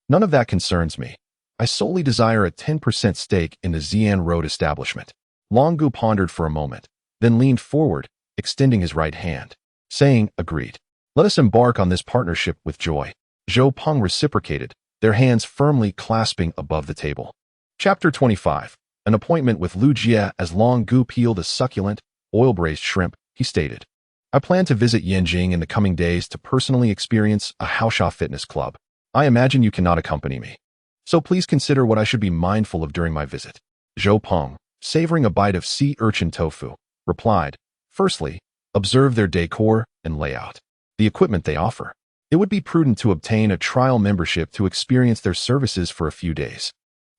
Speaker 1: None of that concerns me. I solely desire a 10% stake in the Xi'an Road establishment. Longo pondered for a moment, then leaned forward, extending his right hand, saying, agreed. Let us embark on this partnership with joy. Zhou Peng reciprocated, their hands firmly clasping above the table. Chapter 25. An appointment with Lu Jie. As Longo peeled a succulent, oil-braised shrimp, he stated, I plan to visit Yanjing in the coming days to personally experience a Haosha fitness club. I imagine you cannot accompany me, so please consider what I should be mindful of during my visit. Zhou Peng, savoring a bite of sea urchin tofu, replied, Firstly, observe their decor and layout. the equipment they offer. It would be prudent to obtain a trial membership to experience their services for a few days.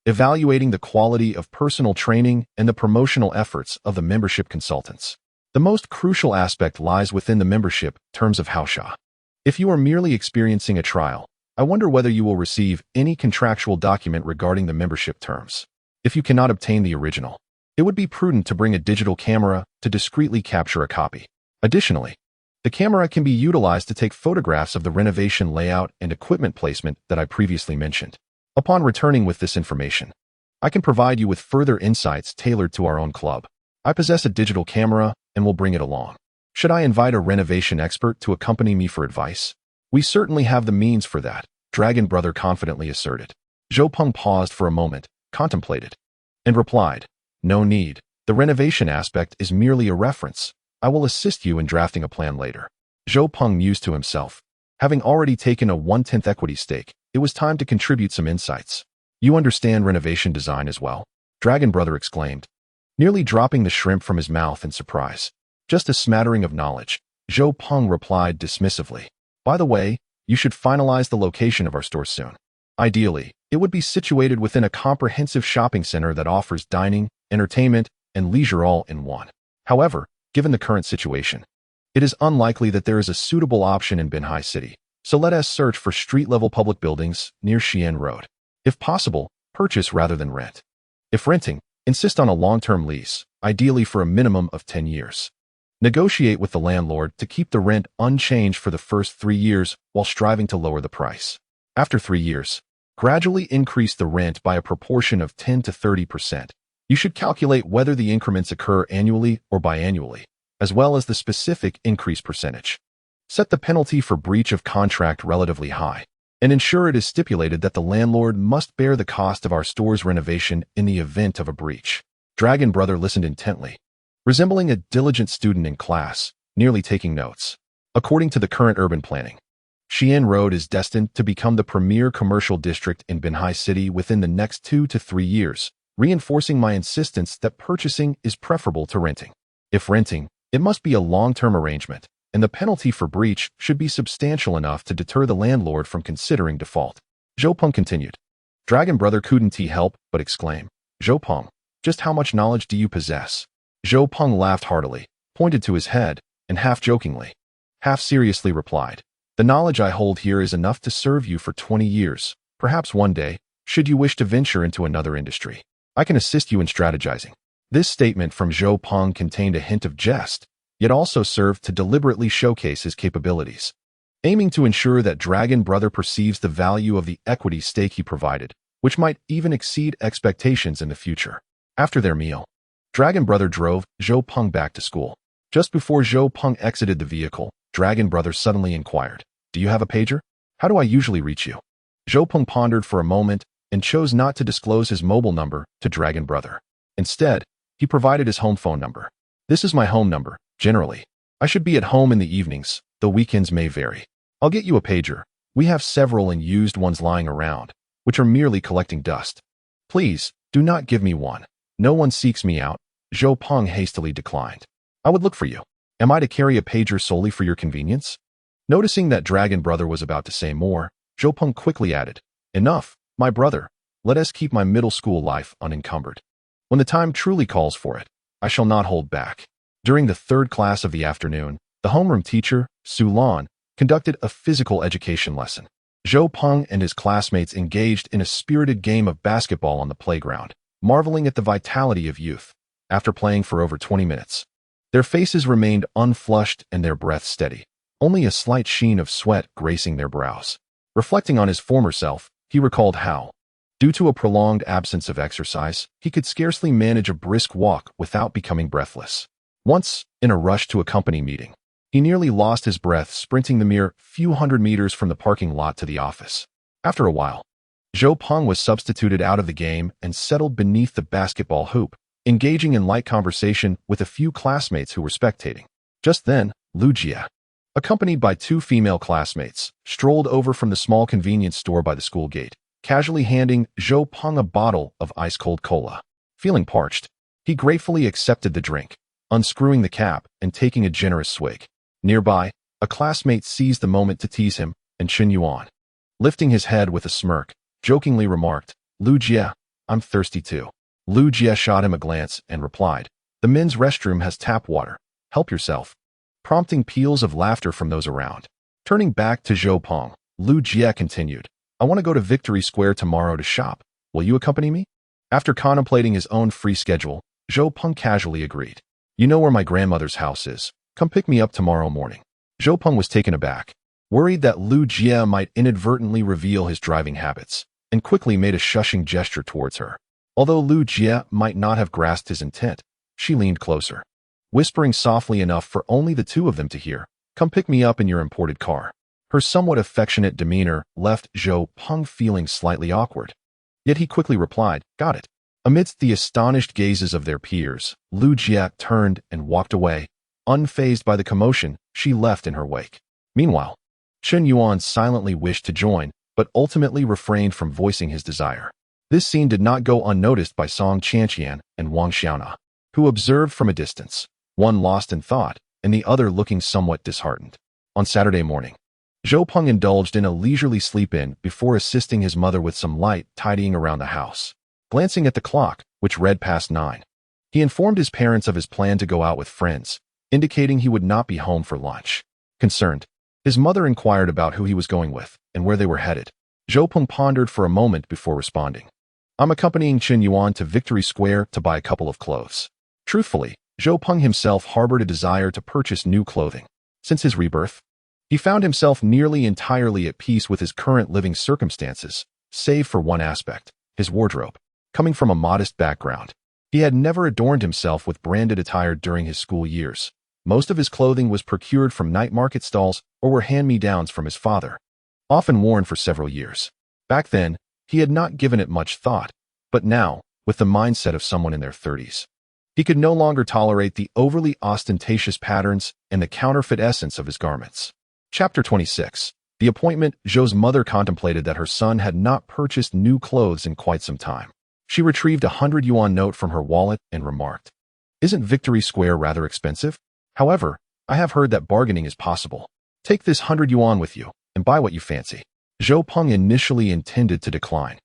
Speaker 1: Evaluating the quality of personal training and the promotional efforts of the membership consultants. The most crucial aspect lies within the membership terms of Haosha. If you are merely experiencing a trial, I wonder whether you will receive any contractual document regarding the membership terms. If you cannot obtain the original, it would be prudent to bring a digital camera to discreetly capture a copy. Additionally, the camera can be utilized to take photographs of the renovation layout and equipment placement that I previously mentioned. Upon returning with this information, I can provide you with further insights tailored to our own club. I possess a digital camera and will bring it along. Should I invite a renovation expert to accompany me for advice? We certainly have the means for that, Dragon Brother confidently asserted. Zhou Peng paused for a moment, contemplated, and replied, "No need. The renovation aspect is merely a reference. I will assist you in drafting a plan later." Zhou Peng mused to himself. Having already taken a 1/10 equity stake, it was time to contribute some insights. "You understand renovation design as well?" Dragon Brother exclaimed, nearly dropping the shrimp from his mouth in surprise. "Just a smattering of knowledge," Zhou Peng replied dismissively. "By the way, you should finalize the location of our store soon. Ideally, it would be situated within a comprehensive shopping center that offers dining, entertainment, and leisure all in one. However, given the current situation, it is unlikely that there is a suitable option in Binhai City, so let us search for street-level public buildings near Xi'an Road. If possible, purchase rather than rent. If renting, insist on a long-term lease, ideally for a minimum of 10 years. Negotiate with the landlord to keep the rent unchanged for the first 3 years while striving to lower the price. After 3 years, gradually increase the rent by a proportion of 10 to 30%. You should calculate whether the increments occur annually or biannually, as well as the specific increase percentage. Set the penalty for breach of contract relatively high, and ensure it is stipulated that the landlord must bear the cost of our store's renovation in the event of a breach. Dragon Brother listened intently, resembling a diligent student in class, nearly taking notes. According to the current urban planning, Xi'an Road is destined to become the premier commercial district in Binhai City within the next 2 to 3 years, reinforcing my insistence that purchasing is preferable to renting. If renting, it must be a long-term arrangement, and the penalty for breach should be substantial enough to deter the landlord from considering default. Zhou Peng continued. Dragon Brother couldn't help but exclaim, "Zhou Peng, just how much knowledge do you possess?" Zhou Peng laughed heartily, pointed to his head, and half-jokingly, half-seriously replied, "The knowledge I hold here is enough to serve you for 20 years, perhaps one day, should you wish to venture into another industry. I can assist you in strategizing." This statement from Zhou Peng contained a hint of jest, yet also served to deliberately showcase his capabilities, aiming to ensure that Dragon Brother perceives the value of the equity stake he provided, which might even exceed expectations in the future. After their meal, Dragon Brother drove Zhou Peng back to school. Just before Zhou Peng exited the vehicle, Dragon Brother suddenly inquired, "Do you have a pager? How do I usually reach you?" Zhou Peng pondered for a moment and chose not to disclose his mobile number to Dragon Brother. Instead, he provided his home phone number. "This is my home number, generally. I should be at home in the evenings, though weekends may vary. I'll get you a pager. We have several and used ones lying around, which are merely collecting dust. Please, do not give me one. No one seeks me out," Zhou Peng hastily declined. "I would look for you. Am I to carry a pager solely for your convenience?" Noticing that Dragon Brother was about to say more, Zhou Peng quickly added, "Enough, my brother. Let us keep my middle school life unencumbered. When the time truly calls for it, I shall not hold back." During the third class of the afternoon, the homeroom teacher, Su Lan, conducted a physical education lesson. Zhou Peng and his classmates engaged in a spirited game of basketball on the playground, marveling at the vitality of youth. After playing for over 20 minutes, their faces remained unflushed and their breath steady, only a slight sheen of sweat gracing their brows. Reflecting on his former self, he recalled how, due to a prolonged absence of exercise, he could scarcely manage a brisk walk without becoming breathless. Once, in a rush to a company meeting, he nearly lost his breath sprinting the mere few hundred meters from the parking lot to the office. After a while, Zhou Peng was substituted out of the game and settled beneath the basketball hoop, engaging in light conversation with a few classmates who were spectating. Just then, Lu Jia, accompanied by 2 female classmates, strolled over from the small convenience store by the school gate, casually handing Zhou Peng a bottle of ice-cold cola. Feeling parched, he gratefully accepted the drink, unscrewing the cap and taking a generous swig. Nearby, A classmate seized the moment to tease him, and Chen Yuan, lifting his head with a smirk, jokingly remarked, "Lu Jie, I'm thirsty too." Lu Jie shot him a glance and replied, "The men's restroom has tap water. Help yourself," prompting peals of laughter from those around. Turning back to Zhou Peng, Lu Jie continued, "I want to go to Victory Square tomorrow to shop. Will you accompany me?" After contemplating his own free schedule, Zhou Peng casually agreed. "You know where my grandmother's house is. Come pick me up tomorrow morning." Zhou Peng was taken aback, worried that Lu Jie might inadvertently reveal his driving habits, and quickly made a shushing gesture towards her. Although Lu Jie might not have grasped his intent, she leaned closer, whispering softly enough for only the two of them to hear, "Come pick me up in your imported car." Her somewhat affectionate demeanor left Zhou Peng feeling slightly awkward. Yet he quickly replied, "Got it." Amidst the astonished gazes of their peers, Lu Jie turned and walked away. Unfazed by the commotion, she left in her wake. Meanwhile, Chen Yuan silently wished to join, but ultimately refrained from voicing his desire. This scene did not go unnoticed by Song Chanqian and Wang Xiaona, who observed from a distance, one lost in thought and the other looking somewhat disheartened. On Saturday morning, Zhou Peng indulged in a leisurely sleep-in before assisting his mother with some light tidying around the house. Glancing at the clock, which read past 9, he informed his parents of his plan to go out with friends, indicating he would not be home for lunch. Concerned, his mother inquired about who he was going with and where they were headed. Zhou Peng pondered for a moment before responding, "I'm accompanying Chen Yuan to Victory Square to buy a couple of clothes." Truthfully, Zhou Peng himself harbored a desire to purchase new clothing. Since his rebirth, he found himself nearly entirely at peace with his current living circumstances, save for one aspect, his wardrobe. Coming from a modest background, he had never adorned himself with branded attire during his school years. Most of his clothing was procured from night market stalls or were hand-me-downs from his father, often worn for several years. Back then, he had not given it much thought, but now, with the mindset of someone in their 30s, he could no longer tolerate the overly ostentatious patterns and the counterfeit essence of his garments. Chapter 26. The appointment. Zhou's mother contemplated that her son had not purchased new clothes in quite some time. She retrieved a 100 yuan note from her wallet and remarked, "Isn't Victory Square rather expensive? However, I have heard that bargaining is possible. Take this 100 yuan with you and buy what you fancy." Zhou Peng initially intended to decline,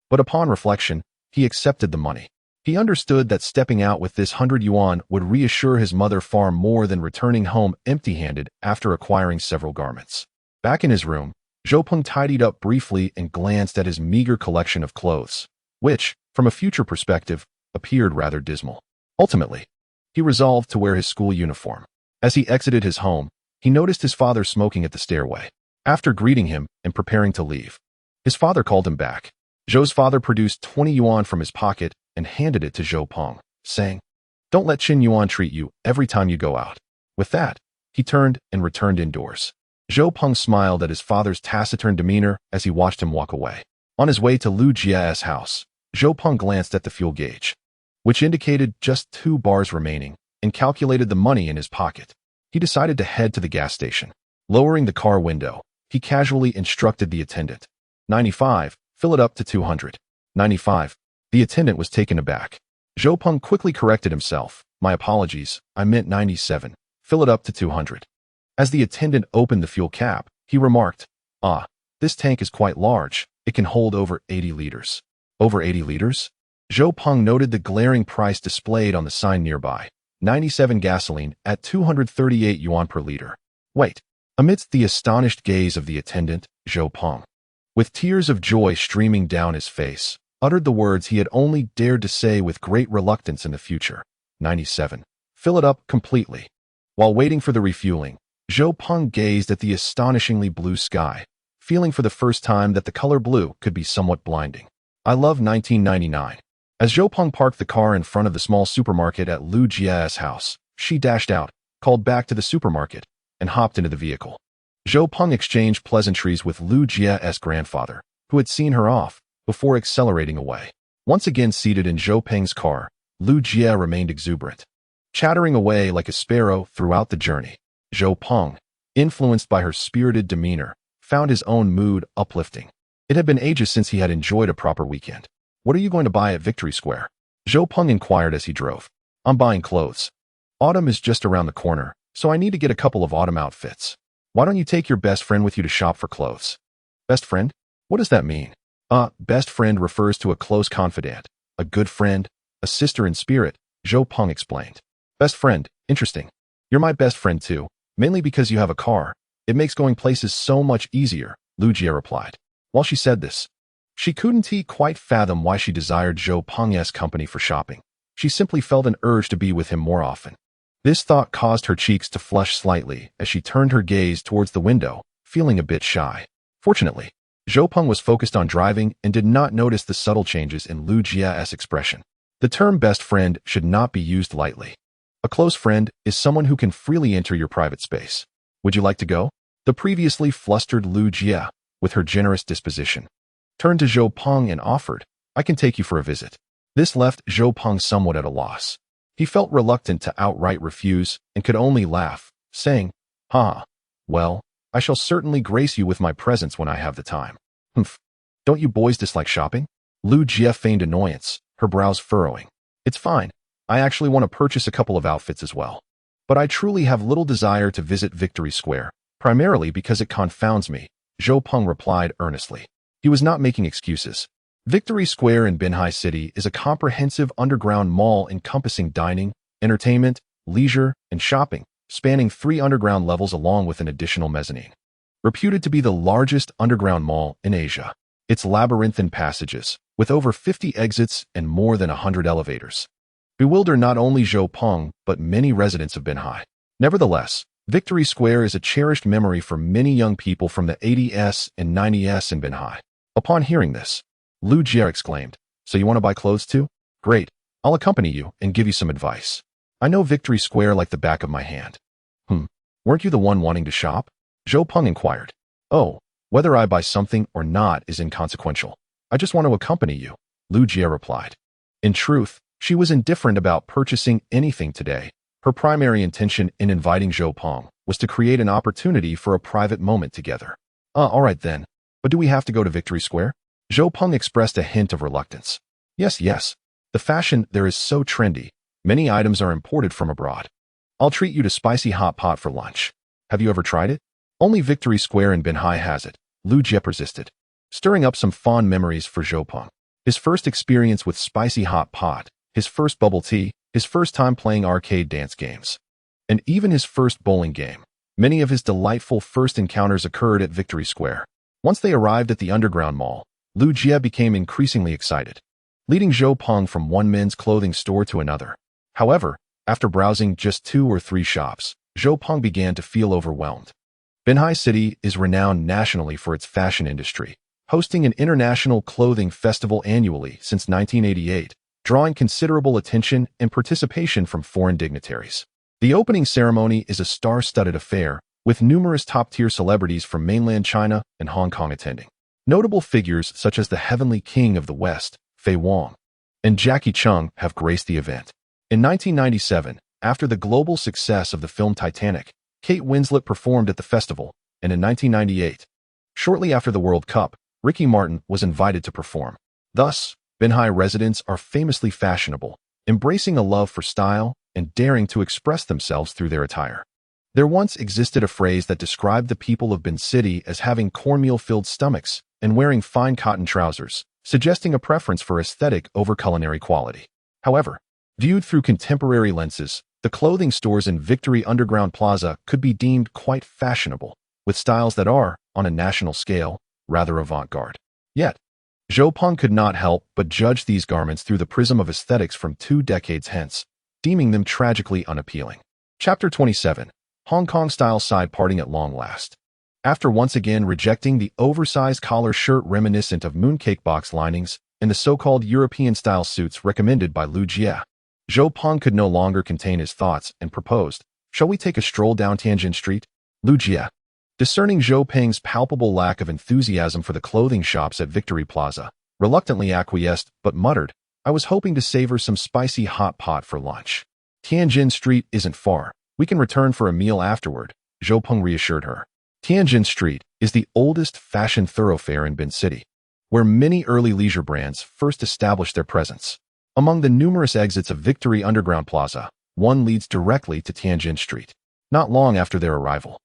Speaker 1: but upon reflection, he accepted the money. He understood that stepping out with this 100 yuan would reassure his mother far more than returning home empty-handed after acquiring several garments. Back in his room, Zhou Peng tidied up briefly and glanced at his meager collection of clothes, which, from a future perspective, appeared rather dismal. Ultimately, he resolved to wear his school uniform. As he exited his home, he noticed his father smoking at the stairway. After greeting him and preparing to leave, his father called him back. Zhou's father produced 20 yuan from his pocket and handed it to Zhou Peng, saying, "Don't let Chen Yuan treat you every time you go out." With that, he turned and returned indoors. Zhou Peng smiled at his father's taciturn demeanor as he watched him walk away. On his way to Lu Jie's house, Zhou Peng glanced at the fuel gauge, which indicated just 2 bars remaining, and calculated the money in his pocket. He decided to head to the gas station. Lowering the car window, he casually instructed the attendant, "95, fill it up to 200. 95. The attendant was taken aback. Zhou Peng quickly corrected himself, "My apologies, I meant 97. Fill it up to 200. As the attendant opened the fuel cap, he remarked, "Ah, this tank is quite large. It can hold over 80 liters. Over 80 liters? Zhou Peng noted the glaring price displayed on the sign nearby. 97 gasoline at 238 yuan per liter. Wait. Amidst the astonished gaze of the attendant, Zhou Peng, with tears of joy streaming down his face, uttered the words he had only dared to say with great reluctance in the future. 97. Fill it up completely. While waiting for the refueling, Zhou Peng gazed at the astonishingly blue sky, feeling for the first time that the color blue could be somewhat blinding. I love 1999. As Zhou Peng parked the car in front of the small supermarket at Lu Jie's house, she dashed out, called back to the supermarket, and hopped into the vehicle. Zhou Peng exchanged pleasantries with Lu Jie's grandfather, who had seen her off, before accelerating away. Once again seated in Zhou Peng's car, Lu Jie remained exuberant, chattering away like a sparrow throughout the journey. Zhou Peng, influenced by her spirited demeanor, found his own mood uplifting. It had been ages since he had enjoyed a proper weekend. "What are you going to buy at Victory Square?" Zhou Peng inquired as he drove. "I'm buying clothes. Autumn is just around the corner, so I need to get a couple of autumn outfits." Why don't you take your best friend with you to shop for clothes? Best friend? What does that mean? Best friend refers to a close confidant, a good friend, a sister in spirit, Zhou Peng explained. Best friend, interesting. You're my best friend too, mainly because you have a car. It makes going places so much easier, Lu Jie replied. While she said this, she couldn't quite fathom why she desired Zhou Peng's company for shopping. She simply felt an urge to be with him more often. This thought caused her cheeks to flush slightly as she turned her gaze towards the window, feeling a bit shy. Fortunately, Zhou Peng was focused on driving and did not notice the subtle changes in Lu Jie's expression. The term best friend should not be used lightly. A close friend is someone who can freely enter your private space. Would you like to go? The previously flustered Lu Jie, with her generous disposition, turned to Zhou Peng and offered, I can take you for a visit. This left Zhou Peng somewhat at a loss. He felt reluctant to outright refuse and could only laugh, saying, well, I shall certainly grace you with my presence when I have the time. Humph. Don't you boys dislike shopping? Lu Jie feigned annoyance, her brows furrowing. It's fine. I actually want to purchase a couple of outfits as well. But I truly have little desire to visit Victory Square, primarily because it confounds me, Zhou Peng replied earnestly. He was not making excuses. Victory Square in Binhai City is a comprehensive underground mall encompassing dining, entertainment, leisure, and shopping, spanning 3 underground levels along with an additional mezzanine. Reputed to be the largest underground mall in Asia, its labyrinthine passages, with over 50 exits and more than 100 elevators, bewilder not only Zhou Peng but many residents of Binhai. Nevertheless, Victory Square is a cherished memory for many young people from the 80s and 90s in Binhai. Upon hearing this, Lu Jie exclaimed, So you want to buy clothes too? Great, I'll accompany you and give you some advice. I know Victory Square like the back of my hand. Weren't you the one wanting to shop? Zhou Peng inquired. Oh, whether I buy something or not is inconsequential. I just want to accompany you, Lu Jie replied. In truth, she was indifferent about purchasing anything today. Her primary intention in inviting Zhou Peng was to create an opportunity for a private moment together. All right then, but do we have to go to Victory Square? Zhou Peng expressed a hint of reluctance. Yes. The fashion there is so trendy. Many items are imported from abroad. I'll treat you to spicy hot pot for lunch. Have you ever tried it? Only Victory Square in Binhai has it, Lu Jie persisted, stirring up some fond memories for Zhou Peng. His first experience with spicy hot pot, his first bubble tea, his first time playing arcade dance games, and even his first bowling game. Many of his delightful first encounters occurred at Victory Square. Once they arrived at the underground mall, Lu Jie became increasingly excited, leading Zhou Peng from one men's clothing store to another. However, after browsing just 2 or 3 shops, Zhou Peng began to feel overwhelmed. Binhai City is renowned nationally for its fashion industry, hosting an international clothing festival annually since 1988, drawing considerable attention and participation from foreign dignitaries. The opening ceremony is a star-studded affair, with numerous top-tier celebrities from mainland China and Hong Kong attending. Notable figures such as the Heavenly King of the West, Faye Wong, and Jackie Chung have graced the event. In 1997, after the global success of the film Titanic, Kate Winslet performed at the festival, and in 1998, shortly after the World Cup, Ricky Martin was invited to perform. Thus, Binhai residents are famously fashionable, embracing a love for style and daring to express themselves through their attire. There once existed a phrase that described the people of Bin City as having cornmeal-filled stomachs and wearing fine cotton trousers, suggesting a preference for aesthetic over culinary quality. However, viewed through contemporary lenses, the clothing stores in Victory Underground Plaza could be deemed quite fashionable, with styles that are, on a national scale, rather avant-garde. Yet, Zhou Peng could not help but judge these garments through the prism of aesthetics from 2 decades hence, deeming them tragically unappealing. Chapter 27. Hong Kong-style side parting at long last. After once again rejecting the oversized collar shirt reminiscent of mooncake box linings and the so-called European-style suits recommended by Lu Jie, Zhou Peng could no longer contain his thoughts and proposed, Shall we take a stroll down Tianjin Street? Lu Jie, discerning Zhou Peng's palpable lack of enthusiasm for the clothing shops at Victory Plaza, reluctantly acquiesced but muttered, I was hoping to savor some spicy hot pot for lunch. Tianjin Street isn't far. We can return for a meal afterward, Zhou Peng reassured her. Tianjin Street is the oldest fashion thoroughfare in Bin City, where many early leisure brands first established their presence. Among the numerous exits of Victory Underground Plaza, one leads directly to Tianjin Street. Not long after their arrival,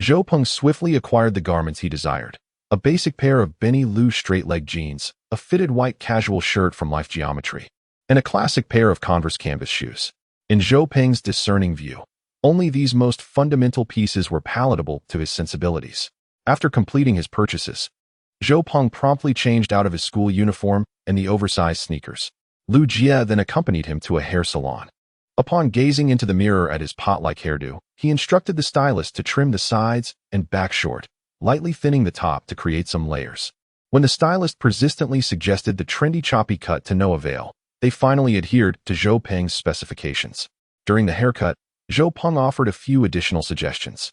Speaker 1: Zhou Peng swiftly acquired the garments he desired. A basic pair of Benny Lou straight-leg jeans, a fitted white casual shirt from Life Geometry, and a classic pair of Converse canvas shoes. In Zhou Peng's discerning view, only these most fundamental pieces were palatable to his sensibilities. After completing his purchases, Zhou Peng promptly changed out of his school uniform and the oversized sneakers. Lu Jie then accompanied him to a hair salon. Upon gazing into the mirror at his pot-like hairdo, he instructed the stylist to trim the sides and back short, lightly thinning the top to create some layers. When the stylist persistently suggested the trendy choppy cut to no avail, they finally adhered to Zhou Peng's specifications. During the haircut, Zhou Peng offered a few additional suggestions.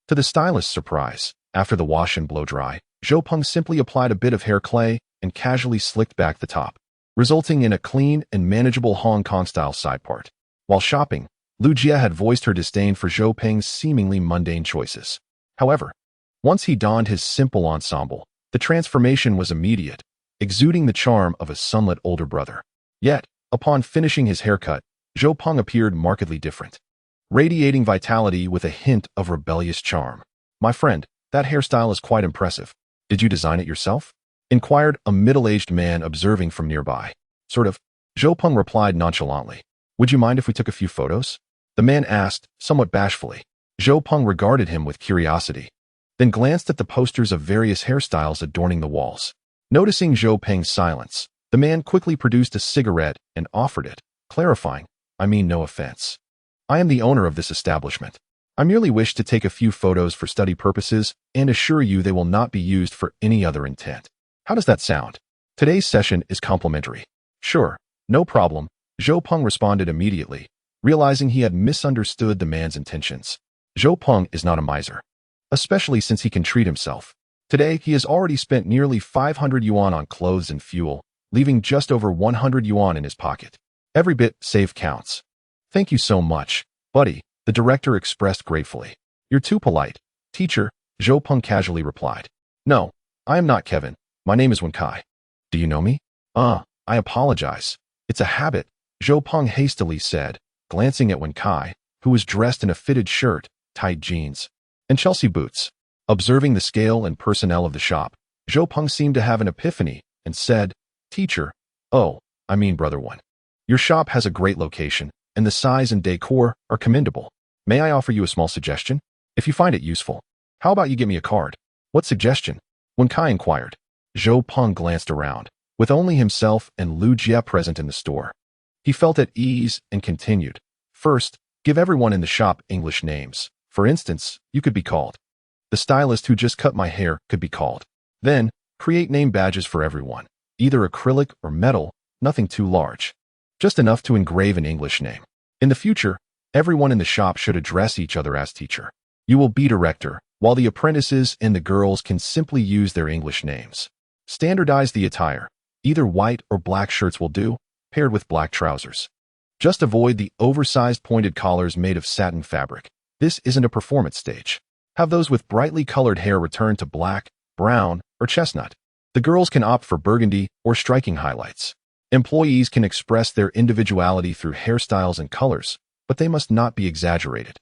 Speaker 1: To the stylist's surprise, after the wash and blow dry, Zhou Peng simply applied a bit of hair clay and casually slicked back the top, resulting in a clean and manageable Hong Kong-style side part. While shopping, Lu Jie had voiced her disdain for Zhou Peng's seemingly mundane choices. However, once he donned his simple ensemble, the transformation was immediate, exuding the charm of a sunlit older brother. Yet, upon finishing his haircut, Zhou Peng appeared markedly different, radiating vitality with a hint of rebellious charm. "My friend, that hairstyle is quite impressive. Did you design it yourself?" inquired a middle-aged man observing from nearby. "Sort of," Zhou Peng replied nonchalantly. "Would you mind if we took a few photos?" the man asked, somewhat bashfully. Zhou Peng regarded him with curiosity, then glanced at the posters of various hairstyles adorning the walls. Noticing Zhou Peng's silence, the man quickly produced a cigarette and offered it, clarifying, "I mean no offense. I am the owner of this establishment. I merely wish to take a few photos for study purposes and assure you they will not be used for any other intent. How does that sound? Today's session is complimentary." "Sure, no problem," Zhou Peng responded immediately, realizing he had misunderstood the man's intentions. Zhou Peng is not a miser, especially since he can treat himself. Today, he has already spent nearly 500 yuan on clothes and fuel, leaving just over 100 yuan in his pocket. Every bit saved counts. "Thank you so much, buddy," the director expressed gratefully. "You're too polite, teacher," Zhou Peng casually replied. "No, I am not Kevin. My name is Wen Kai. Do you know me?" I apologize. It's a habit," Zhou Peng hastily said, glancing at Wen Kai, who was dressed in a fitted shirt, tight jeans, and Chelsea boots. Observing the scale and personnel of the shop, Zhou Peng seemed to have an epiphany and said, "Teacher, brother one. Your shop has a great location, and the size and decor are commendable. May I offer you a small suggestion? If you find it useful, how about you get me a card?" "What suggestion?" Wen Kai inquired. Zhou Peng glanced around, with only himself and Lu Jie present in the store. He felt at ease and continued, "First, give everyone in the shop English names. For instance, you could be called. The stylist who just cut my hair could be called. Then, create name badges for everyone, either acrylic or metal, nothing too large. Just enough to engrave an English name. In the future, everyone in the shop should address each other as teacher. You will be director, while the apprentices and the girls can simply use their English names. Standardize the attire. Either white or black shirts will do, paired with black trousers. Just avoid the oversized pointed collars made of satin fabric. This isn't a performance stage. Have those with brightly colored hair return to black, brown, or chestnut. The girls can opt for burgundy or striking highlights. Employees can express their individuality through hairstyles and colors, but they must not be exaggerated,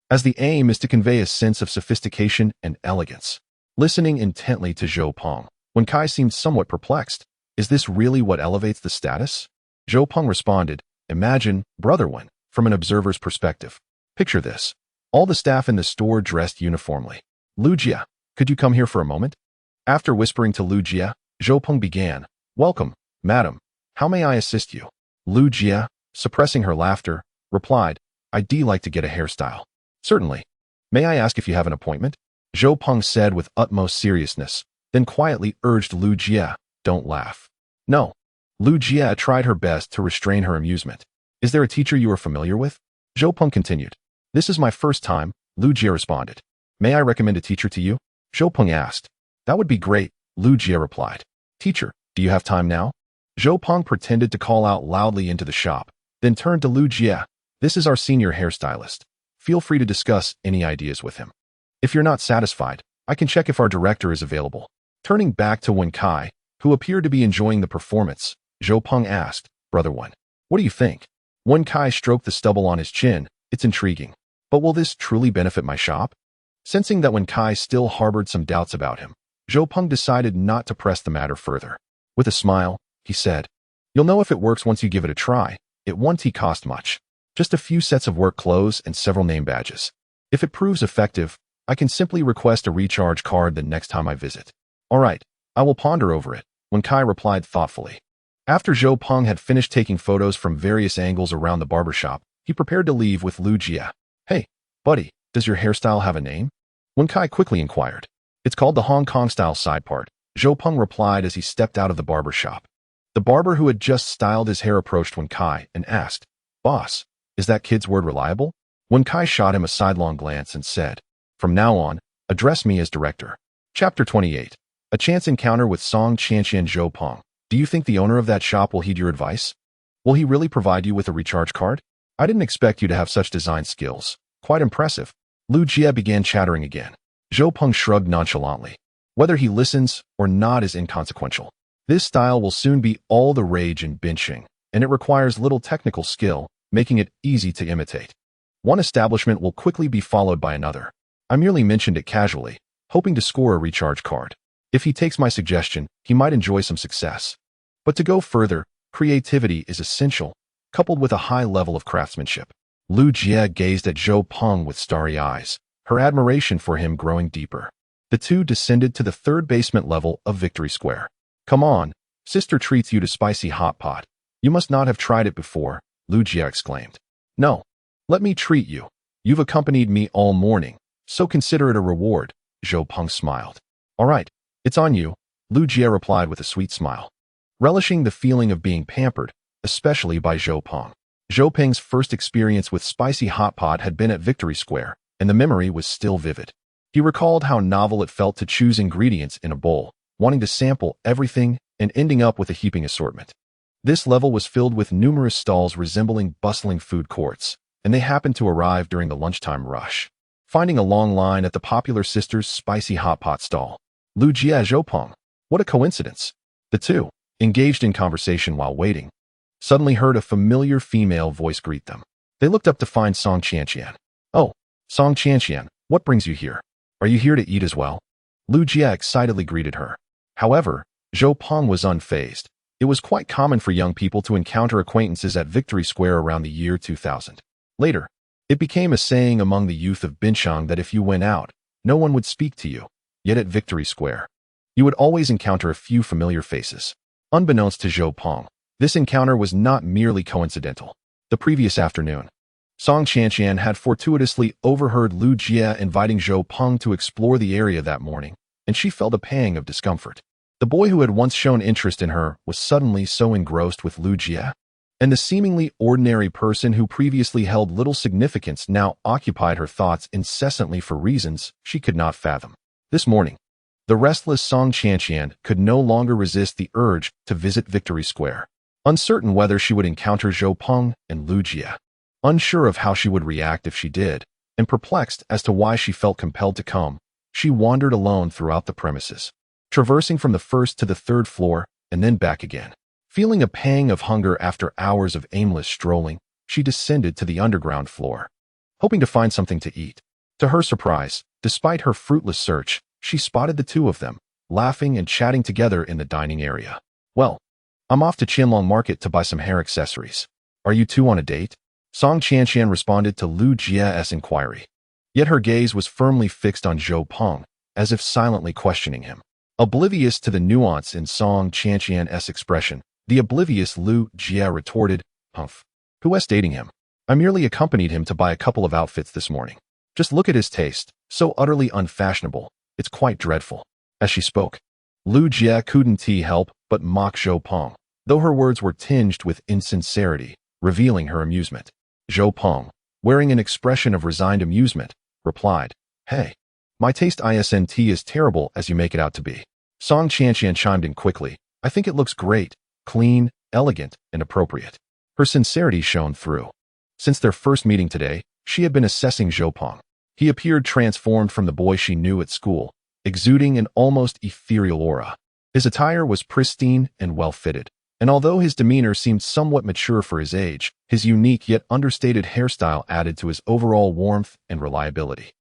Speaker 1: as the aim is to convey a sense of sophistication and elegance." Listening intently to Zhou Peng, Wen Kai seemed somewhat perplexed. Is this really what elevates the status? Zhou Peng responded, "Imagine, brother one, from an observer's perspective. Picture this. All the staff in the store dressed uniformly. Lu Jie, could you come here for a moment?" After whispering to Lu Jie, Zhou Peng began, "Welcome, madam. How may I assist you?" Lu Jie, suppressing her laughter, replied, "I'd like to get a hairstyle." "Certainly. May I ask if you have an appointment?" Zhou Peng said with utmost seriousness, then quietly urged Lu Jie, "Don't laugh." "No." Lu Jie tried her best to restrain her amusement. "Is there a teacher you are familiar with?" Zhou Peng continued. "This is my first time," Lu Jie responded. "May I recommend a teacher to you?" Zhou Peng asked. "That would be great," Lu Jie replied. "Teacher, do you have time now?" Zhou Peng pretended to call out loudly into the shop, then turned to Lu Jie. "This is our senior hairstylist. Feel free to discuss any ideas with him. If you're not satisfied, I can check if our director is available." Turning back to Wen Kai, who appeared to be enjoying the performance, Zhou Peng asked, "Brother one, what do you think?" Wen Kai stroked the stubble on his chin. "It's intriguing. But will this truly benefit my shop?" Sensing that Wen Kai still harbored some doubts about him, Zhou Peng decided not to press the matter further. With a smile, he said, "You'll know if it works once you give it a try. It won't cost much. Just a few sets of work clothes and several name badges. If it proves effective, I can simply request a recharge card the next time I visit." "All right, I will ponder over it," Wen Kai replied thoughtfully. After Zhou Peng had finished taking photos from various angles around the barbershop, he prepared to leave with Lu Jia. "Hey, buddy, does your hairstyle have a name?" Wen Kai quickly inquired. "It's called the Hong Kong-style side part," Zhou Peng replied as he stepped out of the barbershop. The barber who had just styled his hair approached Wen Kai and asked, "Boss, is that kid's word reliable?" Wen Kai shot him a sidelong glance and said, "From now on, address me as director." Chapter 28. A chance encounter with Song Qianqian. Zhou Peng. "Do you think the owner of that shop will heed your advice? Will he really provide you with a recharge card? I didn't expect you to have such design skills. Quite impressive." Lu Jia began chattering again. Zhou Peng shrugged nonchalantly. Whether he listens or not is inconsequential. This style will soon be all the rage in Binching, and it requires little technical skill, making it easy to imitate. One establishment will quickly be followed by another. I merely mentioned it casually, hoping to score a recharge card. If he takes my suggestion, he might enjoy some success. But to go further, creativity is essential, coupled with a high level of craftsmanship. Lu Jia gazed at Zhou Peng with starry eyes, her admiration for him growing deeper. The two descended to the third basement level of Victory Square. "Come on, sister treats you to spicy hot pot. You must not have tried it before," Lu Jia exclaimed. "No, let me treat you. You've accompanied me all morning, so consider it a reward," Zhou Peng smiled. "All right, it's on you," Lu Jia replied with a sweet smile, relishing the feeling of being pampered, especially by Zhou Peng. Zhou Peng's first experience with spicy hot pot had been at Victory Square, and the memory was still vivid. He recalled how novel it felt to choose ingredients in a bowl, wanting to sample everything and ending up with a heaping assortment. This level was filled with numerous stalls resembling bustling food courts, and they happened to arrive during the lunchtime rush. Finding a long line at the popular Sisters' spicy hot pot stall. Lu Jia and Zhou Peng. What a coincidence. The two, engaged in conversation while waiting, suddenly heard a familiar female voice greet them. They looked up to find Song Qianqian. "Oh, Song Qianqian, what brings you here? Are you here to eat as well?" Lu Jia excitedly greeted her. However, Zhou Peng was unfazed. It was quite common for young people to encounter acquaintances at Victory Square around the year 2000. Later, it became a saying among the youth of Binchang that if you went out, no one would speak to you. Yet at Victory Square, you would always encounter a few familiar faces. Unbeknownst to Zhou Peng, this encounter was not merely coincidental. The previous afternoon, Song Qianqian had fortuitously overheard Lu Jia inviting Zhou Peng to explore the area that morning, and she felt a pang of discomfort. The boy who had once shown interest in her was suddenly so engrossed with Lu Jia, and the seemingly ordinary person who previously held little significance now occupied her thoughts incessantly for reasons she could not fathom. This morning, the restless Song Qianqian could no longer resist the urge to visit Victory Square, uncertain whether she would encounter Zhou Peng and Lu Jia. Unsure of how she would react if she did, and perplexed as to why she felt compelled to come, she wandered alone throughout the premises, traversing from the first to the third floor and then back again. Feeling a pang of hunger after hours of aimless strolling, she descended to the underground floor, hoping to find something to eat. To her surprise, despite her fruitless search, she spotted the two of them, laughing and chatting together in the dining area. "Well, I'm off to Qianlong Market to buy some hair accessories. Are you two on a date?" Song Qianqian responded to Lu Jia's inquiry. Yet her gaze was firmly fixed on Zhou Peng, as if silently questioning him. Oblivious to the nuance in Song Qianqian's expression, the oblivious Lu Jia retorted, "Humph. Who is dating him? I merely accompanied him to buy a couple of outfits this morning. Just look at his taste, so utterly unfashionable, it's quite dreadful." As she spoke, Lu Jia couldn't help but mock Zhou Peng, though her words were tinged with insincerity, revealing her amusement. Zhou Peng, wearing an expression of resigned amusement, replied, "Hey, my taste isn't as terrible as you make it out to be." Song Qianqian chimed in quickly, "I think it looks great, clean, elegant, and appropriate." Her sincerity shone through. Since their first meeting today, she had been assessing Zhou Peng. He appeared transformed from the boy she knew at school, exuding an almost ethereal aura. His attire was pristine and well-fitted, and although his demeanor seemed somewhat mature for his age, his unique yet understated hairstyle added to his overall warmth and reliability.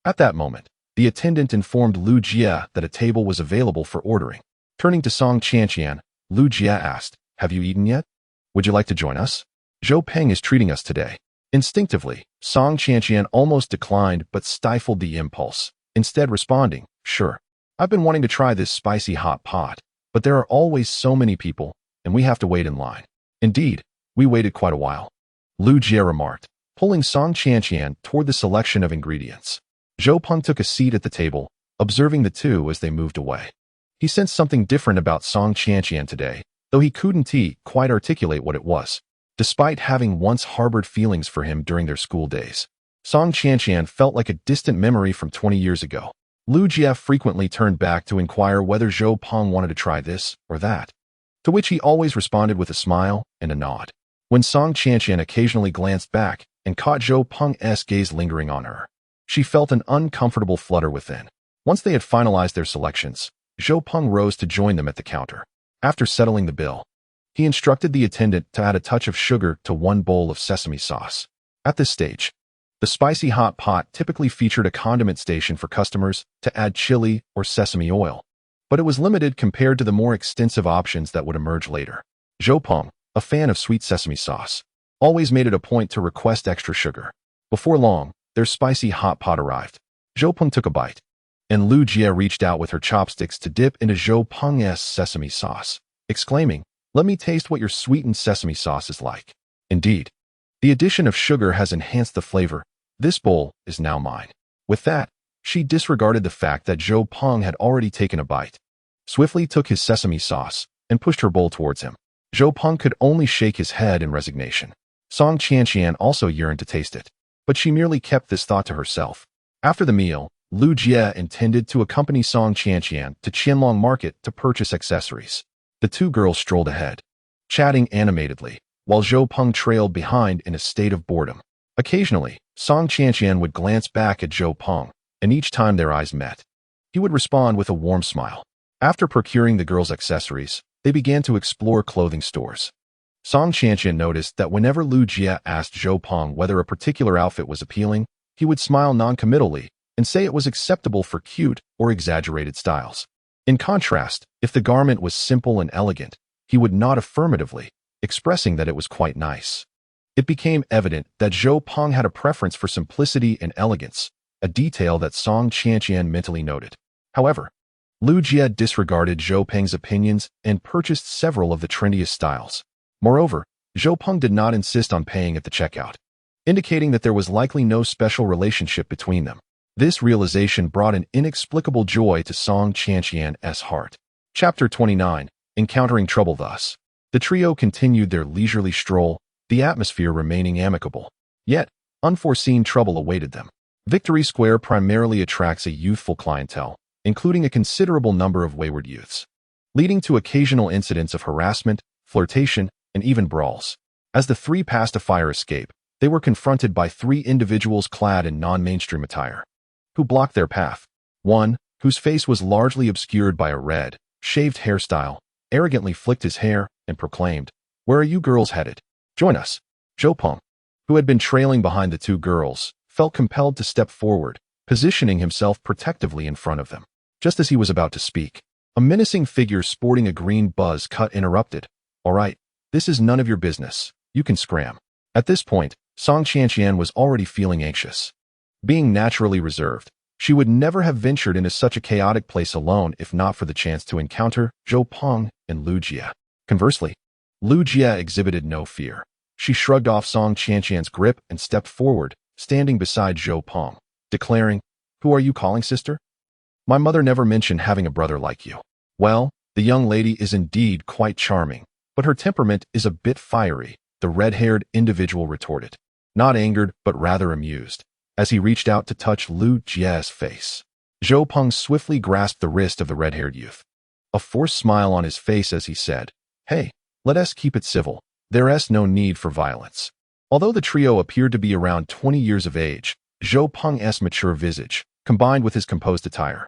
Speaker 1: At that moment, The attendant informed Lu Jie that a table was available for ordering. Turning to Song Qianqian, Lu Jie asked, "Have you eaten yet? Would you like to join us? Zhou Peng is treating us today." Instinctively, Song Qianqian almost declined but stifled the impulse, instead responding, "Sure. I've been wanting to try this spicy hot pot, but there are always so many people, and we have to wait in line." Indeed, we waited quite a while, Lu Jie remarked, pulling Song Qianqian toward the selection of ingredients. Zhou Peng took a seat at the table, observing the two as they moved away. He sensed something different about Song Qianqian today, though he couldn't quite articulate what it was. Despite having once harbored feelings for him during their school days, Song Qianqian felt like a distant memory from 20 years ago. Lu Jie frequently turned back to inquire whether Zhou Peng wanted to try this or that, to which he always responded with a smile and a nod. When Song Qianqian occasionally glanced back and caught Zhou Peng's gaze lingering on her, she felt an uncomfortable flutter within. Once they had finalized their selections, Zhou Peng rose to join them at the counter. After settling the bill, he instructed the attendant to add a touch of sugar to 1 bowl of sesame sauce. At this stage, the spicy hot pot typically featured a condiment station for customers to add chili or sesame oil, but it was limited compared to the more extensive options that would emerge later. Zhou Peng, a fan of sweet sesame sauce, always made it a point to request extra sugar. Before long, their spicy hot pot arrived. Zhou Peng took a bite, and Lu Jie reached out with her chopsticks to dip into Zhou Peng's sesame sauce, exclaiming, "Let me taste what your sweetened sesame sauce is like." Indeed, the addition of sugar has enhanced the flavor. This bowl is now mine. With that, she disregarded the fact that Zhou Peng had already taken a bite, swiftly took his sesame sauce, and pushed her bowl towards him. Zhou Peng could only shake his head in resignation. Song Qianqian also yearned to taste it, but she merely kept this thought to herself. After the meal, Lu Jie intended to accompany Song Qianqian to Qianlong Market to purchase accessories. The two girls strolled ahead, chatting animatedly, while Zhou Peng trailed behind in a state of boredom. Occasionally, Song Qianqian would glance back at Zhou Peng, and each time their eyes met, he would respond with a warm smile. After procuring the girls' accessories, they began to explore clothing stores. Song Qianqian noticed that whenever Lu Jie asked Zhou Peng whether a particular outfit was appealing, he would smile non-committally and say it was acceptable for cute or exaggerated styles. In contrast, if the garment was simple and elegant, he would nod affirmatively, expressing that it was quite nice. It became evident that Zhou Peng had a preference for simplicity and elegance, a detail that Song Qianqian mentally noted. However, Lu Jie disregarded Zhou Peng's opinions and purchased several of the trendiest styles. Moreover, Zhou Peng did not insist on paying at the checkout, indicating that there was likely no special relationship between them. This realization brought an inexplicable joy to Song Qianqian's heart. Chapter 29, Encountering Trouble. Thus, the trio continued their leisurely stroll, the atmosphere remaining amicable. Yet, unforeseen trouble awaited them. Victory Square primarily attracts a youthful clientele, including a considerable number of wayward youths, leading to occasional incidents of harassment, flirtation, and even brawls. As the three passed a fire escape, they were confronted by 3 individuals clad in non-mainstream attire, who blocked their path. One, whose face was largely obscured by a red, shaved hairstyle, arrogantly flicked his hair and proclaimed, "Where are you girls headed? Join us." Zhou Peng, who had been trailing behind the 2 girls, felt compelled to step forward, positioning himself protectively in front of them. Just as he was about to speak, a menacing figure sporting a green buzz cut interrupted. "All right, this is none of your business. You can scram." At this point, Song Qianqian was already feeling anxious. Being naturally reserved, she would never have ventured into such a chaotic place alone if not for the chance to encounter Zhou Peng and Lu Jie. Conversely, Lu Jie exhibited no fear. She shrugged off Song Qianqian's grip and stepped forward, standing beside Zhou Peng, declaring, "Who are you calling sister? My mother never mentioned having a brother like you." "Well, the young lady is indeed quite charming, but her temperament is a bit fiery," the red-haired individual retorted, not angered but rather amused, as he reached out to touch Lu Jie's face. Zhou Peng swiftly grasped the wrist of the red-haired youth, a forced smile on his face as he said, "Hey, let us keep it civil. There's no need for violence." Although the trio appeared to be around 20 years of age, Zhou Peng's mature visage, combined with his composed attire,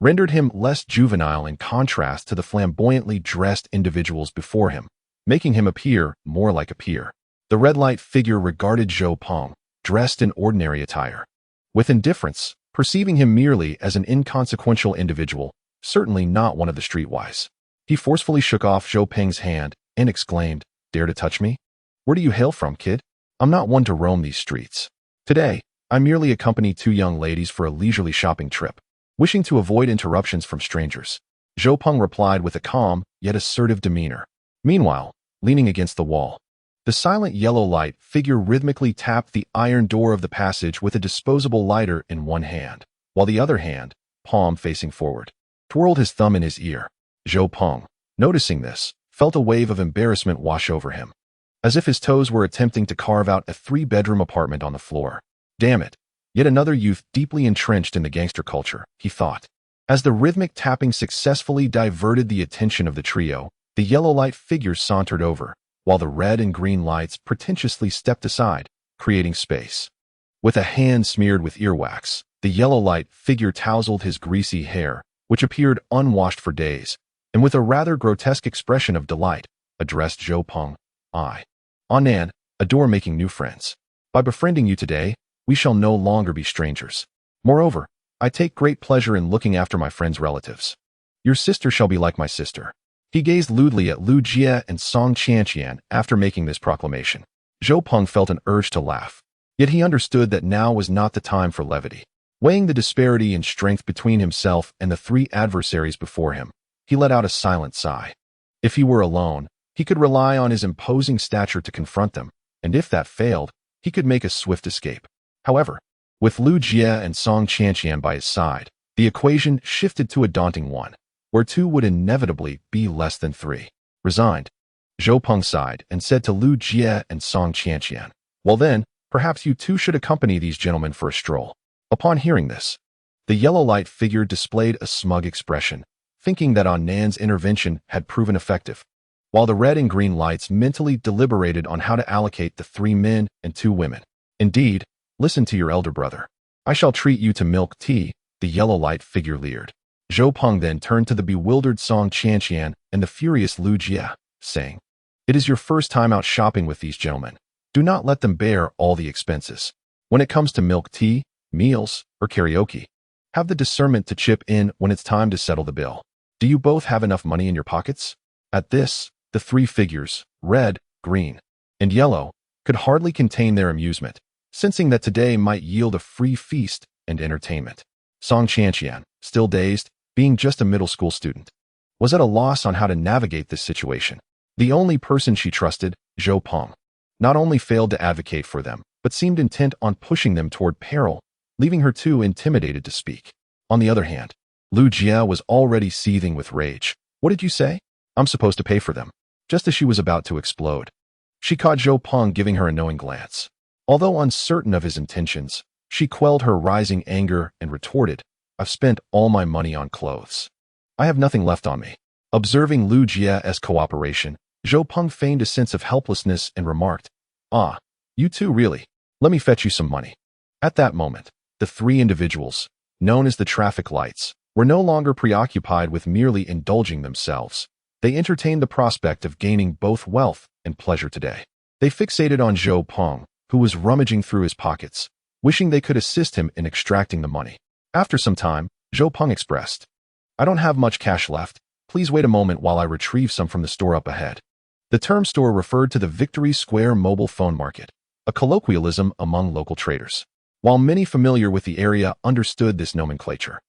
Speaker 1: rendered him less juvenile in contrast to the flamboyantly dressed individuals before him, making him appear more like a peer. The red light figure regarded Zhou Peng, dressed in ordinary attire, with indifference, perceiving him merely as an inconsequential individual, certainly not one of the streetwise. He forcefully shook off Zhou Peng's hand and exclaimed, "Dare to touch me? Where do you hail from, kid? I'm not one to roam these streets. Today, I merely accompany two young ladies for a leisurely shopping trip, wishing to avoid interruptions from strangers." Zhou Peng replied with a calm, yet assertive demeanor. Meanwhile, leaning against the wall, the silent yellow light figure rhythmically tapped the iron door of the passage with a disposable lighter in one hand, while the other hand, palm facing forward, twirled his thumb in his ear. Zhou Peng, noticing this, felt a wave of embarrassment wash over him, as if his toes were attempting to carve out a three-bedroom apartment on the floor. Damn it, yet another youth deeply entrenched in the gangster culture, he thought. As the rhythmic tapping successfully diverted the attention of the trio, the yellow light figures sauntered over, while the red and green lights pretentiously stepped aside, creating space. With a hand smeared with earwax, the yellow light figure tousled his greasy hair, which appeared unwashed for days, and with a rather grotesque expression of delight, addressed Zhou Peng. "I, Anan, adore making new friends. By befriending you today, we shall no longer be strangers. Moreover, I take great pleasure in looking after my friends' relatives. Your sister shall be like my sister." He gazed lewdly at Lu Jie and Song Qianqian after making this proclamation. Zhou Peng felt an urge to laugh, yet he understood that now was not the time for levity. Weighing the disparity in strength between himself and the three adversaries before him, he let out a silent sigh. If he were alone, he could rely on his imposing stature to confront them, and if that failed, he could make a swift escape. However, with Lu Jie and Song Qianqian by his side, the equation shifted to a daunting one, where two would inevitably be less than three. Resigned, Zhou Peng sighed and said to Lu Jie and Song Qianqian, "Well then, perhaps you two should accompany these gentlemen for a stroll." Upon hearing this, the yellow light figure displayed a smug expression, thinking that Annan's intervention had proven effective, while the red and green lights mentally deliberated on how to allocate the 3 men and 2 women. "Indeed, listen to your elder brother. I shall treat you to milk tea," the yellow light figure leered. Zhou Peng then turned to the bewildered Song Qianqian and the furious Lu Jie, saying, "It is your first time out shopping with these gentlemen. Do not let them bear all the expenses. When it comes to milk tea, meals, or karaoke, have the discernment to chip in when it's time to settle the bill. Do you both have enough money in your pockets?" At this, the 3 figures, red, green, and yellow, could hardly contain their amusement, sensing that today might yield a free feast and entertainment. Song Qianqian, still dazed, being just a middle school student, was at a loss on how to navigate this situation. The only person she trusted, Zhou Peng, not only failed to advocate for them, but seemed intent on pushing them toward peril, leaving her too intimidated to speak. On the other hand, Lu Jie was already seething with rage. "What did you say? I'm supposed to pay for them." Just as she was about to explode, she caught Zhou Peng giving her a knowing glance. Although uncertain of his intentions, she quelled her rising anger and retorted, "I've spent all my money on clothes. I have nothing left on me." Observing Lu Jie's cooperation, Zhou Peng feigned a sense of helplessness and remarked, "Ah, you too really? Let me fetch you some money." At that moment, the 3 individuals, known as the traffic lights, were no longer preoccupied with merely indulging themselves. They entertained the prospect of gaining both wealth and pleasure today. They fixated on Zhou Peng, who was rummaging through his pockets, wishing they could assist him in extracting the money. After some time, Zhou Peng expressed, "I don't have much cash left. Please wait a moment while I retrieve some from the store up ahead." The term store referred to the Victory Square mobile phone market, a colloquialism among local traders. While many familiar with the area understood this nomenclature,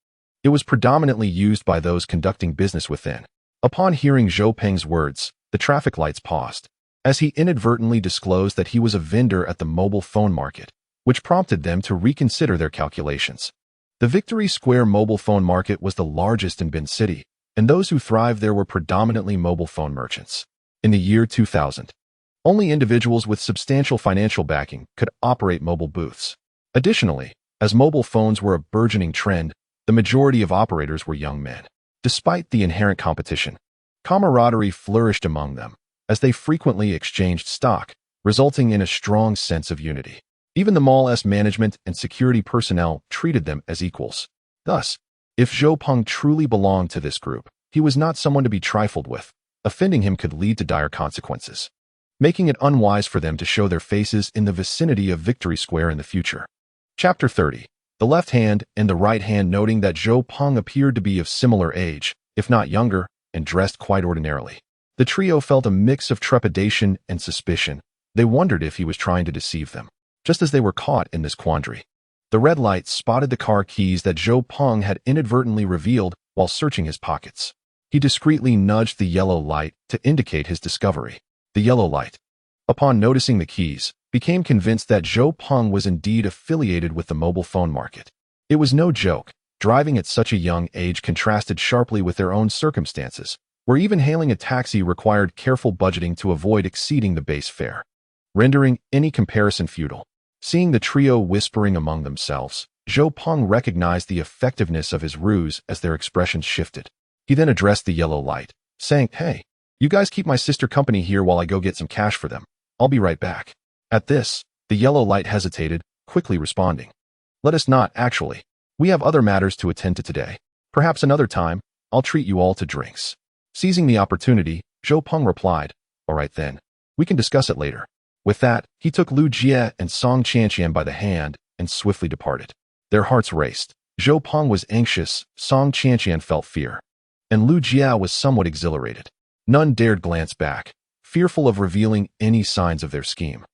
Speaker 1: it was predominantly used by those conducting business within. Upon hearing Zhou Peng's words, the traffic lights paused, as he inadvertently disclosed that he was a vendor at the mobile phone market, which prompted them to reconsider their calculations. The Victory Square mobile phone market was the largest in Bin City, and those who thrived there were predominantly mobile phone merchants. In the year 2000, only individuals with substantial financial backing could operate mobile booths. Additionally, as mobile phones were a burgeoning trend, the majority of operators were young men. Despite the inherent competition, camaraderie flourished among them, as they frequently exchanged stock, resulting in a strong sense of unity. Even the mall's management and security personnel treated them as equals. Thus, if Zhou Peng truly belonged to this group, he was not someone to be trifled with. Offending him could lead to dire consequences, making it unwise for them to show their faces in the vicinity of Victory Square in the future. Chapter 30. the left hand and the right hand noting that Zhou Peng appeared to be of similar age, if not younger, and dressed quite ordinarily. The trio felt a mix of trepidation and suspicion. They wondered if he was trying to deceive them, just as they were caught in this quandary. The red light spotted the car keys that Zhou Peng had inadvertently revealed while searching his pockets. He discreetly nudged the yellow light to indicate his discovery. The yellow light, upon noticing the keys, became convinced that Zhou Peng was indeed affiliated with the mobile phone market. It was no joke. Driving at such a young age contrasted sharply with their own circumstances, where even hailing a taxi required careful budgeting to avoid exceeding the base fare, rendering any comparison futile. Seeing the trio whispering among themselves, Zhou Peng recognized the effectiveness of his ruse as their expressions shifted. He then addressed the yellow light, saying, "Hey, you guys keep my sister company here while I go get some cash for them. I'll be right back." At this, the yellow light hesitated, quickly responding, "Let us not, actually. We have other matters to attend to today. Perhaps another time, I'll treat you all to drinks." Seizing the opportunity, Zhou Peng replied, "All right then. We can discuss it later." With that, he took Lu Jie and Song Qianqian by the hand and swiftly departed. Their hearts raced. Zhou Peng was anxious, Song Qianqian felt fear, and Lu Jie was somewhat exhilarated. None dared glance back, fearful of revealing any signs of their scheme.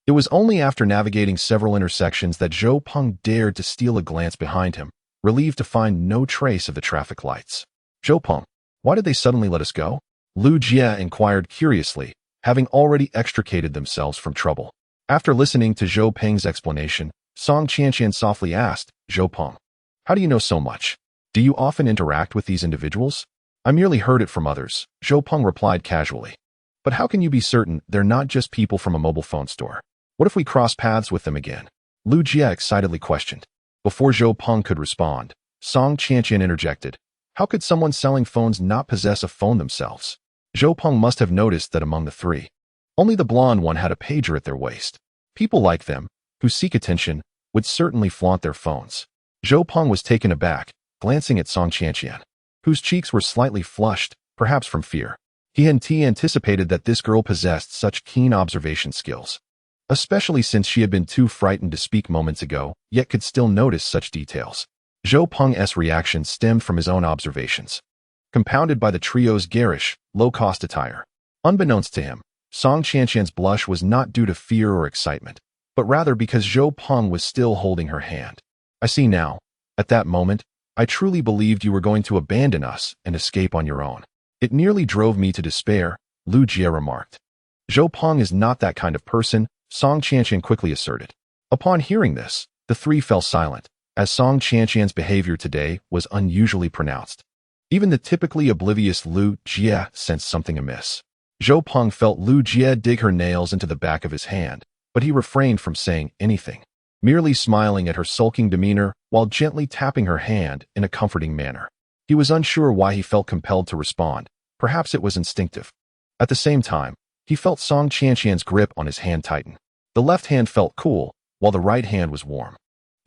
Speaker 1: It was only after navigating several intersections that Zhou Peng dared to steal a glance behind him, relieved to find no trace of the traffic lights. "Zhou Peng, why did they suddenly let us go?" Lu Jie inquired curiously, having already extricated themselves from trouble. After listening to Zhou Peng's explanation, Song Qianqian softly asked, "Zhou Peng, how do you know so much? Do you often interact with these individuals?" "I merely heard it from others," Zhou Peng replied casually. "But how can you be certain they're not just people from a mobile phone store? What if we cross paths with them again?" Lu Jie excitedly questioned. Before Zhou Peng could respond, Song Qianqian interjected, "How could someone selling phones not possess a phone themselves?" Zhou Peng must have noticed that among the three, only the blonde one had a pager at their waist. People like them, who seek attention, would certainly flaunt their phones. Zhou Peng was taken aback, glancing at Song Qianqian, whose cheeks were slightly flushed, perhaps from fear. He hadn't anticipated that this girl possessed such keen observation skills, especially since she had been too frightened to speak moments ago, yet could still notice such details. Zhou Peng's reaction stemmed from his own observations, compounded by the trio's garish, low-cost attire. Unbeknownst to him, Song Qianqian's blush was not due to fear or excitement, but rather because Zhou Peng was still holding her hand. "I see now. At that moment, I truly believed you were going to abandon us and escape on your own. It nearly drove me to despair," Lu Jie remarked. "Zhou Peng is not that kind of person," Song Qianqian quickly asserted. Upon hearing this, the three fell silent, as Song Qianqian's behavior today was unusually pronounced. Even the typically oblivious Lu Jie sensed something amiss. Zhou Peng felt Lu Jie dig her nails into the back of his hand, but he refrained from saying anything, merely smiling at her sulking demeanor while gently tapping her hand in a comforting manner. He was unsure why he felt compelled to respond. Perhaps it was instinctive. At the same time, he felt Song Qianqian's grip on his hand tighten. The left hand felt cool, while the right hand was warm.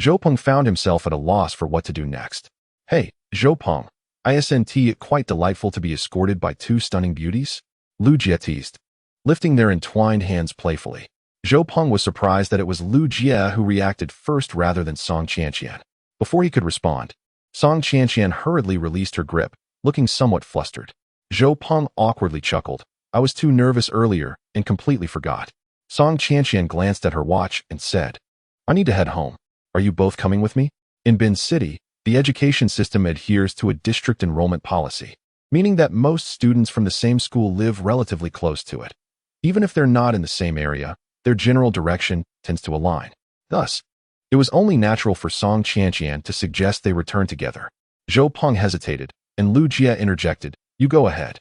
Speaker 1: Zhou Peng found himself at a loss for what to do next. "Hey, Zhou Peng, isn't it quite delightful to be escorted by two stunning beauties?" Lu Jie teased, lifting their entwined hands playfully. Zhou Peng was surprised that it was Lu Jie who reacted first rather than Song Qianqian. Before he could respond, Song Qianqian hurriedly released her grip, looking somewhat flustered. Zhou Peng awkwardly chuckled. "I was too nervous earlier and completely forgot." Song Qianqian glanced at her watch and said, "I need to head home. Are you both coming with me?" In Bin City, the education system adheres to a district enrollment policy, meaning that most students from the same school live relatively close to it. Even if they're not in the same area, their general direction tends to align. Thus, it was only natural for Song Qianqian to suggest they return together. Zhou Peng hesitated, and Lu Jie interjected, "You go ahead.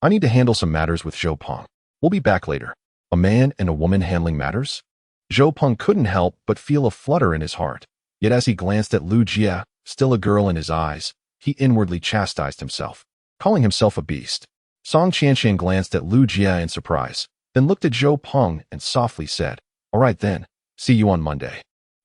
Speaker 1: I need to handle some matters with Zhou Peng. We'll be back later." A man and a woman handling matters? Zhou Peng couldn't help but feel a flutter in his heart. Yet as he glanced at Lu Jie, still a girl in his eyes, he inwardly chastised himself, calling himself a beast. Song Qianqian glanced at Lu Jie in surprise, then looked at Zhou Peng and softly said, "All right then, see you on Monday."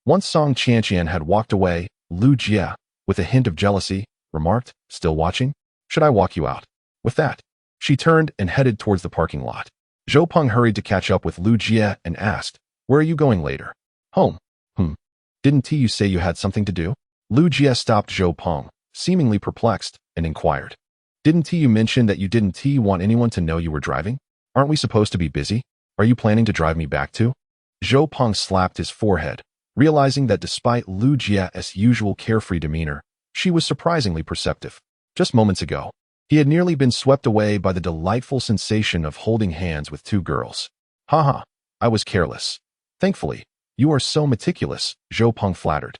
Speaker 1: Once Song Qianqian had walked away, Lu Jie, with a hint of jealousy, remarked, "Still watching? Should I walk you out?" With that, she turned and headed towards the parking lot. Zhou Peng hurried to catch up with Lu Jie and asked, "Where are you going later?" "Home." Didn't you say you had something to do? Lu Jie stopped Zhou Peng, seemingly perplexed, and inquired. Didn't you mention that you didn't want anyone to know you were driving? Aren't we supposed to be busy? Are you planning to drive me back too? Zhou Peng slapped his forehead, realizing that despite Lu Jie's usual carefree demeanor, she was surprisingly perceptive. Just moments ago, he had nearly been swept away by the delightful sensation of holding hands with two girls. Haha, I was careless. Thankfully, you are so meticulous, Zhou Peng flattered.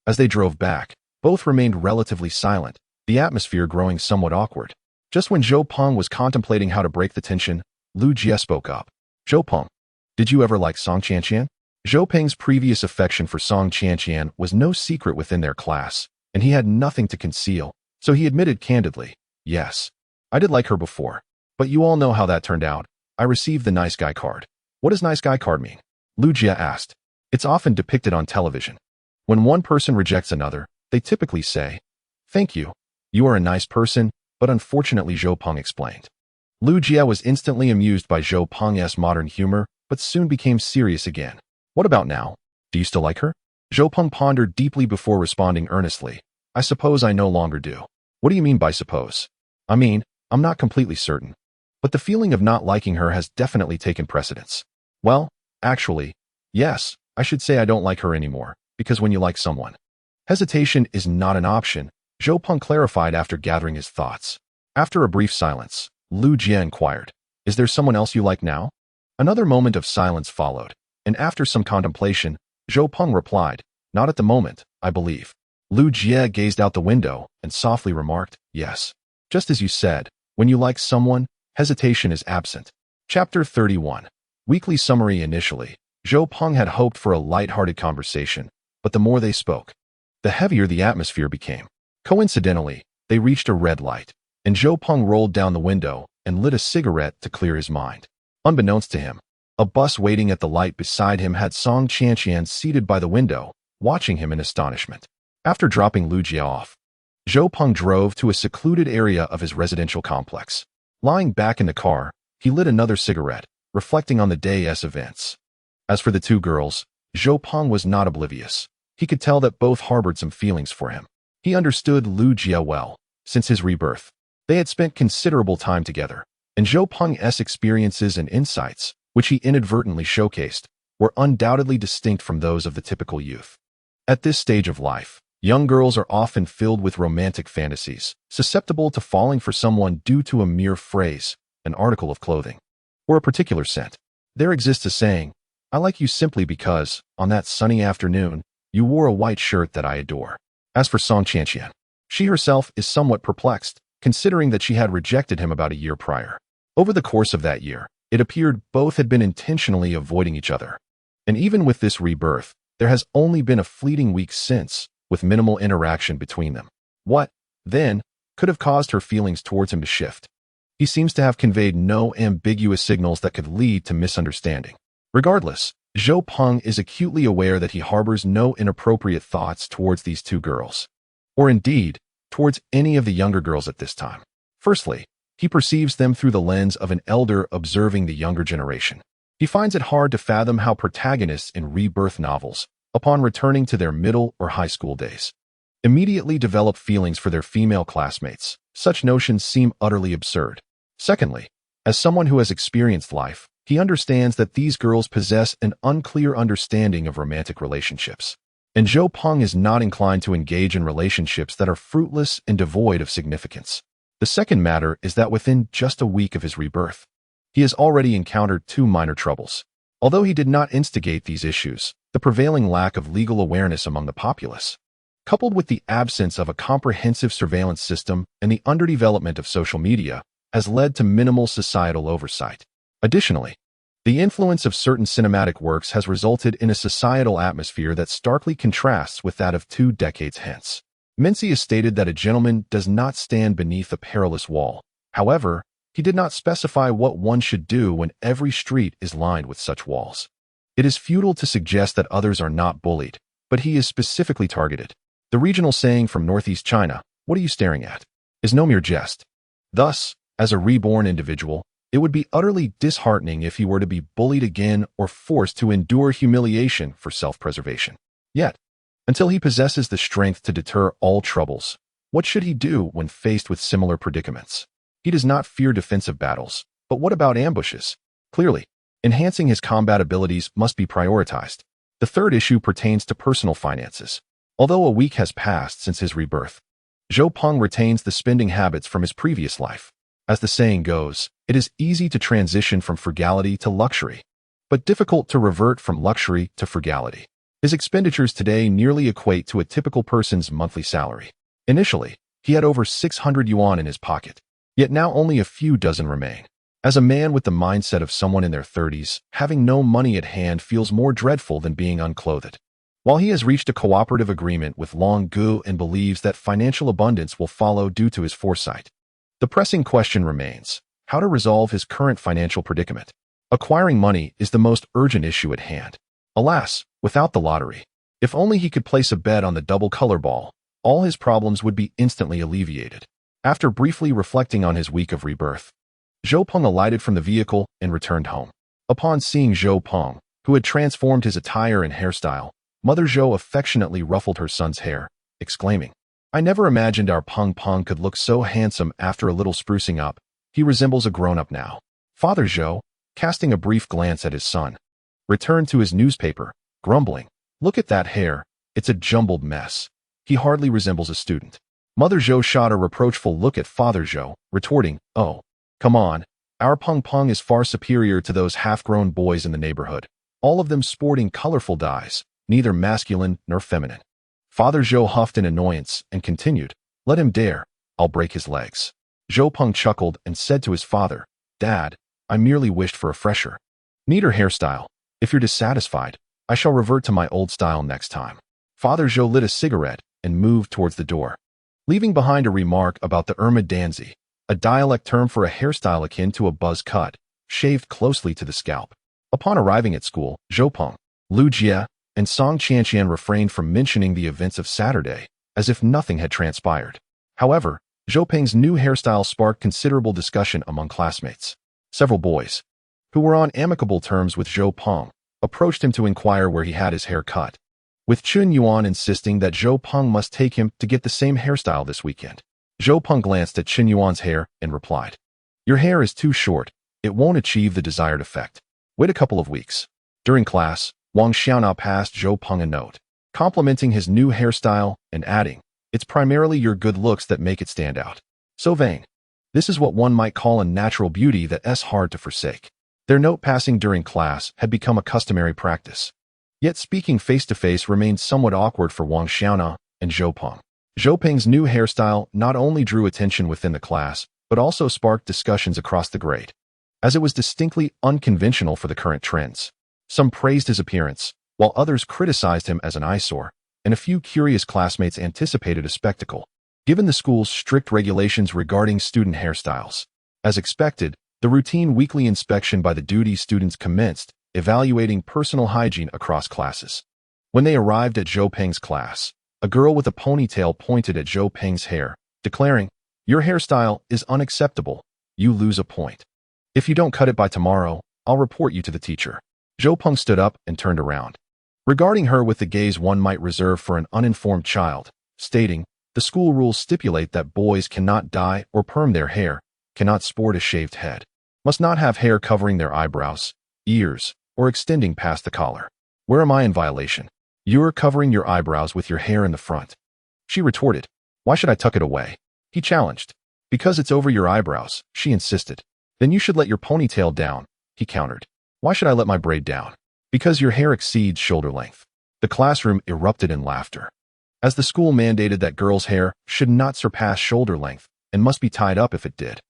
Speaker 1: As they drove back, both remained relatively silent, the atmosphere growing somewhat awkward. Just when Zhou Peng was contemplating how to break the tension, Lu Jie spoke up. Zhou Peng, did you ever like Song Qianqian? Zhou Peng's previous affection for Song Qianqian was no secret within their class, and he had nothing to conceal, so he admitted candidly, yes, I did like her before. But you all know how that turned out. I received the nice guy card. What does nice guy card mean? Lu Jie asked. It's often depicted on television. When one person rejects another, they typically say, thank you. You are a nice person, but unfortunately Zhou Peng explained. Lu Jie was instantly amused by Zhou Peng's modern humor, but soon became serious again. What about now? Do you still like her? Zhou Peng pondered deeply before responding earnestly. I suppose I no longer do. What do you mean by suppose? I mean, I'm not completely certain. But the feeling of not liking her has definitely taken precedence. Well, actually, yes, I should say I don't like her anymore, because when you like someone, hesitation is not an option, Zhou Peng clarified after gathering his thoughts. After a brief silence, Lu Jie inquired, is there someone else you like now? Another moment of silence followed, and after some contemplation, Zhou Peng replied, not at the moment, I believe. Lu Jie gazed out the window and softly remarked, yes. Just as you said, when you like someone, hesitation is absent. Chapter 31. Weekly summary. Initially, Zhou Peng had hoped for a light-hearted conversation, but the more they spoke, the heavier the atmosphere became. Coincidentally, they reached a red light, and Zhou Peng rolled down the window and lit a cigarette to clear his mind. Unbeknownst to him, a bus waiting at the light beside him had Song Qianqian seated by the window, watching him in astonishment. After dropping Lu Jie off, Zhou Peng drove to a secluded area of his residential complex. Lying back in the car, he lit another cigarette, reflecting on the day's events. As for the two girls, Zhou Peng was not oblivious. He could tell that both harbored some feelings for him. He understood Lu Jie well. Since his rebirth, they had spent considerable time together, and Zhou Peng's experiences and insights, which he inadvertently showcased, were undoubtedly distinct from those of the typical youth. At this stage of life, young girls are often filled with romantic fantasies, susceptible to falling for someone due to a mere phrase, an article of clothing, or a particular scent. There exists a saying, I like you simply because, on that sunny afternoon, you wore a white shirt that I adore. As for Song Qianqian, she herself is somewhat perplexed, considering that she had rejected him about a year prior. Over the course of that year, it appeared both had been intentionally avoiding each other. And even with this rebirth, there has only been a fleeting week since, with minimal interaction between them. What, then, could have caused her feelings towards him to shift? He seems to have conveyed no ambiguous signals that could lead to misunderstanding. Regardless, Zhou Peng is acutely aware that he harbors no inappropriate thoughts towards these two girls, or indeed, towards any of the younger girls at this time. Firstly, he perceives them through the lens of an elder observing the younger generation. He finds it hard to fathom how protagonists in rebirth novels, upon returning to their middle or high school days, immediately develop feelings for their female classmates. Such notions seem utterly absurd. Secondly, as someone who has experienced life, he understands that these girls possess an unclear understanding of romantic relationships. And Zhou Peng is not inclined to engage in relationships that are fruitless and devoid of significance. The second matter is that within just a week of his rebirth, he has already encountered two minor troubles. Although he did not instigate these issues, the prevailing lack of legal awareness among the populace, coupled with the absence of a comprehensive surveillance system and the underdevelopment of social media, has led to minimal societal oversight. Additionally, the influence of certain cinematic works has resulted in a societal atmosphere that starkly contrasts with that of 2 decades hence. Mincy has stated that a gentleman does not stand beneath a perilous wall. However, he did not specify what one should do when every street is lined with such walls. It is futile to suggest that others are not bullied, but he is specifically targeted. The regional saying from Northeast China, "What are you staring at?" is no mere jest. Thus, as a reborn individual, it would be utterly disheartening if he were to be bullied again or forced to endure humiliation for self-preservation. Yet, until he possesses the strength to deter all troubles. What should he do when faced with similar predicaments? He does not fear defensive battles, but what about ambushes? Clearly, enhancing his combat abilities must be prioritized. The third issue pertains to personal finances. Although a week has passed since his rebirth, Zhou Peng retains the spending habits from his previous life. As the saying goes, it is easy to transition from frugality to luxury, but difficult to revert from luxury to frugality. His expenditures today nearly equate to a typical person's monthly salary. Initially, he had over 600 yuan in his pocket, yet now only a few dozen remain. As a man with the mindset of someone in their 30s, having no money at hand feels more dreadful than being unclothed. While he has reached a cooperative agreement with Long Gu and believes that financial abundance will follow due to his foresight, the pressing question remains: how to resolve his current financial predicament. Acquiring money is the most urgent issue at hand. Alas, without the lottery, if only he could place a bet on the double color ball, all his problems would be instantly alleviated. After briefly reflecting on his week of rebirth, Zhou Peng alighted from the vehicle and returned home. Upon seeing Zhou Peng, who had transformed his attire and hairstyle, Mother Zhou affectionately ruffled her son's hair, exclaiming, "I never imagined our Peng Peng could look so handsome after a little sprucing up. He resembles a grown-up now." Father Zhou, casting a brief glance at his son, returned to his newspaper, grumbling, "Look at that hair, it's a jumbled mess. He hardly resembles a student." Mother Zhou shot a reproachful look at Father Zhou, retorting, "Oh, come on, our Peng Peng is far superior to those half-grown boys in the neighborhood, all of them sporting colorful dyes, neither masculine nor feminine." Father Zhou huffed in annoyance and continued, "Let him dare, I'll break his legs." Zhou Peng chuckled and said to his father, "Dad, I merely wished for a fresher, neater hairstyle. If you're dissatisfied, I shall revert to my old style next time." Father Zhou lit a cigarette and moved towards the door, leaving behind a remark about the danzi, a dialect term for a hairstyle akin to a buzz cut, shaved closely to the scalp. Upon arriving at school, Zhou Peng, Lu Jie, and Song Qianqian refrained from mentioning the events of Saturday, as if nothing had transpired. However, Zhou Peng's new hairstyle sparked considerable discussion among classmates. Several boys, who were on amicable terms with Zhou Peng, approached him to inquire where he had his hair cut, with Chun Yuan insisting that Zhou Peng must take him to get the same hairstyle this weekend. Zhou Peng glanced at Chun Yuan's hair and replied, "Your hair is too short. It won't achieve the desired effect. Wait a couple of weeks." During class, Wang Xiaona passed Zhou Peng a note, complimenting his new hairstyle and adding, "It's primarily your good looks that make it stand out. So vain. This is what one might call a natural beauty that's hard to forsake." Their note passing during class had become a customary practice. Yet speaking face-to-face remained somewhat awkward for Wang Xiaona and Zhou Peng. Zhou Peng's new hairstyle not only drew attention within the class, but also sparked discussions across the grade, as it was distinctly unconventional for the current trends. Some praised his appearance, while others criticized him as an eyesore, and a few curious classmates anticipated a spectacle, given the school's strict regulations regarding student hairstyles. As expected, the routine weekly inspection by the duty students commenced, evaluating personal hygiene across classes. When they arrived at Zhou Peng's class, a girl with a ponytail pointed at Zhou Peng's hair, declaring, "Your hairstyle is unacceptable. You lose a point. If you don't cut it by tomorrow, I'll report you to the teacher." Zhou Peng stood up and turned around, regarding her with the gaze one might reserve for an uninformed child, stating, "The school rules stipulate that boys cannot dye or perm their hair, cannot sport a shaved head, must not have hair covering their eyebrows, ears, or extending past the collar. Where am I in violation? You're covering your eyebrows with your hair in the front." She retorted, "Why should I tuck it away?" He challenged. "Because it's over your eyebrows," she insisted. "Then you should let your ponytail down," he countered. "Why should I let my braid down?" "Because your hair exceeds shoulder length." The classroom erupted in laughter, as the school mandated that girls' hair should not surpass shoulder length and must be tied up if it did.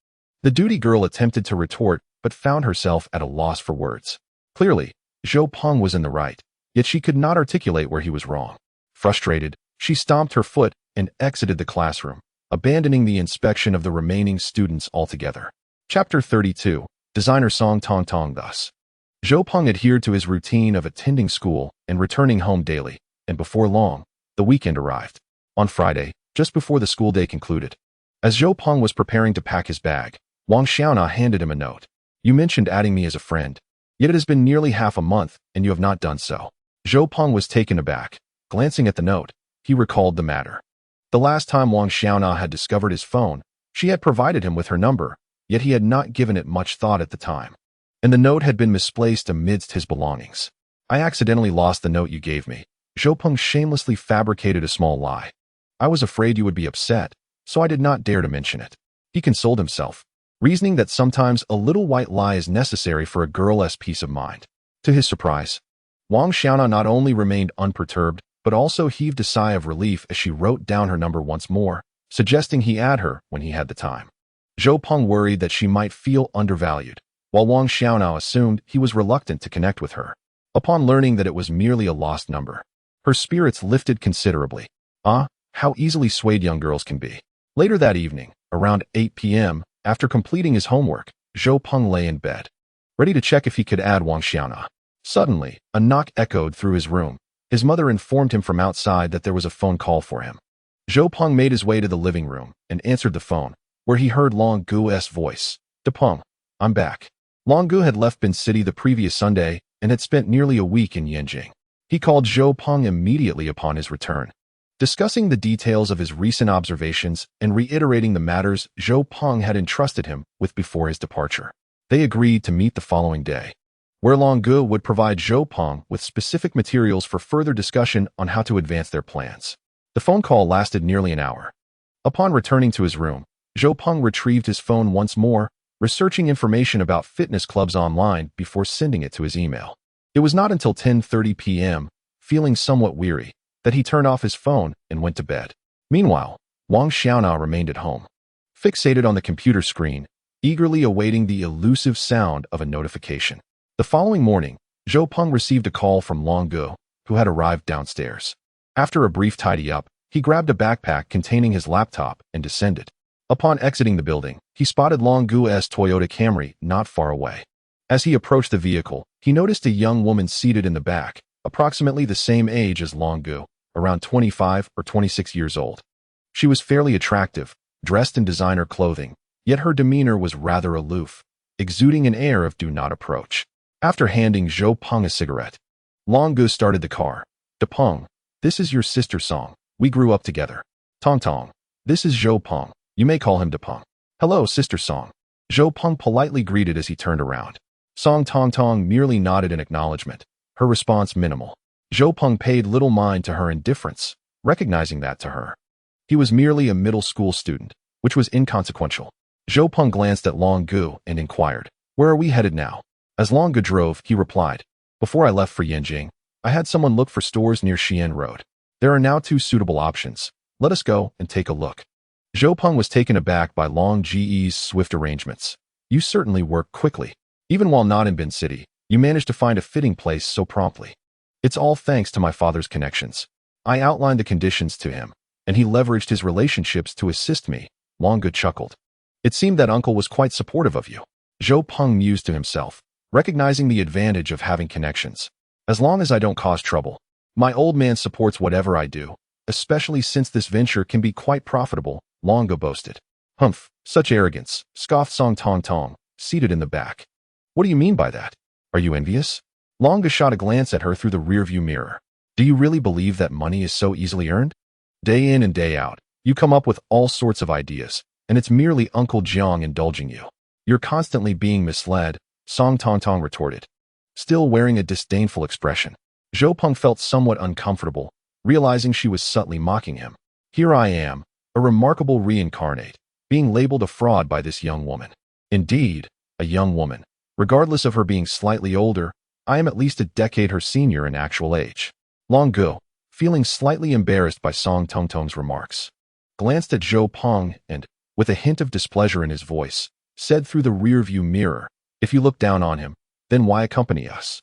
Speaker 1: The duty girl attempted to retort, but found herself at a loss for words. Clearly, Zhou Peng was in the right, yet she could not articulate where he was wrong. Frustrated, she stomped her foot and exited the classroom, abandoning the inspection of the remaining students altogether. Chapter 32, Designer Song Tong Tong. Thus, Zhou Peng adhered to his routine of attending school and returning home daily, and before long, the weekend arrived. On Friday, just before the school day concluded, as Zhou Peng was preparing to pack his bag, Wang Xiaona handed him a note. "You mentioned adding me as a friend, yet it has been nearly half a month, and you have not done so." Zhou Peng was taken aback, Glancing at the note, he recalled the matter. The last time Wang Xiaona had discovered his phone, she had provided him with her number, yet he had not given it much thought at the time. And the note had been misplaced amidst his belongings. I accidentally lost the note you gave me. Zhou Peng shamelessly fabricated a small lie. I was afraid you would be upset, so I did not dare to mention it. He consoled himself, reasoning that sometimes a little white lie is necessary for a girl's peace of mind. To his surprise, Wang Xiaona not only remained unperturbed, but also heaved a sigh of relief as she wrote down her number once more, suggesting he add her when he had the time. Zhou Peng worried that she might feel undervalued, while Wang Xiaona assumed he was reluctant to connect with her. Upon learning that it was merely a lost number, her spirits lifted considerably. How easily swayed young girls can be. Later that evening, around 8 p.m., after completing his homework, Zhou Peng lay in bed, ready to check if he could add Wang Xiaona. Suddenly, a knock echoed through his room. His mother informed him from outside that there was a phone call for him. Zhou Peng made his way to the living room and answered the phone, where he heard Long Gu's voice. Peng, I'm back. Long Gu had left Bin City the previous Sunday and had spent nearly a week in Yanjing. He called Zhou Peng immediately upon his return. Discussing the details of his recent observations and reiterating the matters Zhou Peng had entrusted him with before his departure, they agreed to meet the following day, where Long Gu would provide Zhou Peng with specific materials for further discussion on how to advance their plans. The phone call lasted nearly an hour. Upon returning to his room, Zhou Peng retrieved his phone once more, researching information about fitness clubs online before sending it to his email. It was not until 10:30 p.m., feeling somewhat weary, that he turned off his phone and went to bed. Meanwhile, Wang Xiaona remained at home, fixated on the computer screen, eagerly awaiting the elusive sound of a notification. The following morning, Zhou Peng received a call from Long Gu, who had arrived downstairs. After a brief tidy-up, he grabbed a backpack containing his laptop and descended. Upon exiting the building, he spotted Long Gu's Toyota Camry not far away. As he approached the vehicle, he noticed a young woman seated in the back, approximately the same age as Long Gu, around 25 or 26 years old. She was fairly attractive, dressed in designer clothing, yet her demeanor was rather aloof, exuding an air of do not approach. After handing Zhou Peng a cigarette, Long Gu started the car. Peng, this is your sister Song. We grew up together. Tong, this is Zhou Peng. You may call him Peng. Hello, sister Song. Zhou Peng politely greeted as he turned around. Song Tong merely nodded in acknowledgement, her response minimal. Zhou Peng paid little mind to her indifference, recognizing that to her, he was merely a middle school student, which was inconsequential. Zhou Peng glanced at Long Gu and inquired, where are we headed now? As Long Gu drove, he replied, before I left for Yanjing, I had someone look for stores near Xi'an Road. There are now 2 suitable options. Let us go and take a look. Zhou Peng was taken aback by Long Ge's swift arrangements. You certainly work quickly. Even while not in Bin City, you managed to find a fitting place so promptly. It's all thanks to my father's connections. I outlined the conditions to him, and he leveraged his relationships to assist me. Long Gu chuckled. It seemed that uncle was quite supportive of you. Zhou Peng mused to himself, recognizing the advantage of having connections. As long as I don't cause trouble, my old man supports whatever I do, especially since this venture can be quite profitable, Long Gu boasted. Humph, such arrogance, scoffed Song Tong, seated in the back. What do you mean by that? Are you envious? Long Gu shot a glance at her through the rearview mirror. Do you really believe that money is so easily earned? Day in and day out, you come up with all sorts of ideas, and it's merely Uncle Jiang indulging you. You're constantly being misled, Song Tong retorted, still wearing a disdainful expression. Zhou Peng felt somewhat uncomfortable, realizing she was subtly mocking him. Here I am, a remarkable reincarnate, being labeled a fraud by this young woman. Indeed, a young woman. Regardless of her being slightly older, I am at least a decade her senior in actual age. Long Gu, feeling slightly embarrassed by Song Tong's remarks, glanced at Zhou Peng and, with a hint of displeasure in his voice, said through the rearview mirror, if you look down on him, then why accompany us?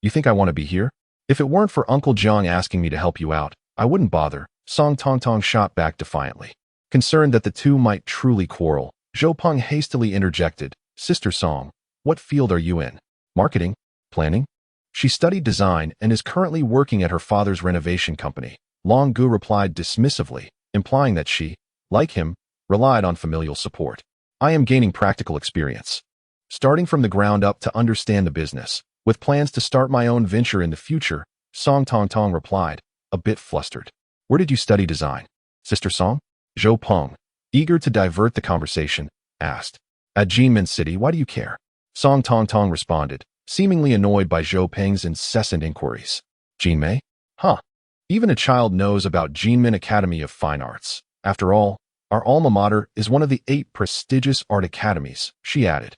Speaker 1: You think I want to be here? If it weren't for Uncle Jiang asking me to help you out, I wouldn't bother, Song Tong shot back defiantly. Concerned that the two might truly quarrel, Zhou Peng hastily interjected, Sister Song, what field are you in? Marketing? Planning? She studied design and is currently working at her father's renovation company. Long Gu replied dismissively, implying that she, like him, relied on familial support. I am gaining practical experience, starting from the ground up to understand the business, with plans to start my own venture in the future, Song Tong replied, a bit flustered. Where did you study design? Sister Song? Zhou Peng, eager to divert the conversation, asked. At Jinmen City, why do you care? Song Tong responded, seemingly annoyed by Zhou Peng's incessant inquiries. Jinmei? Huh. Even a child knows about Jinmen Academy of Fine Arts. After all, our alma mater is one of the 8 prestigious art academies, she added.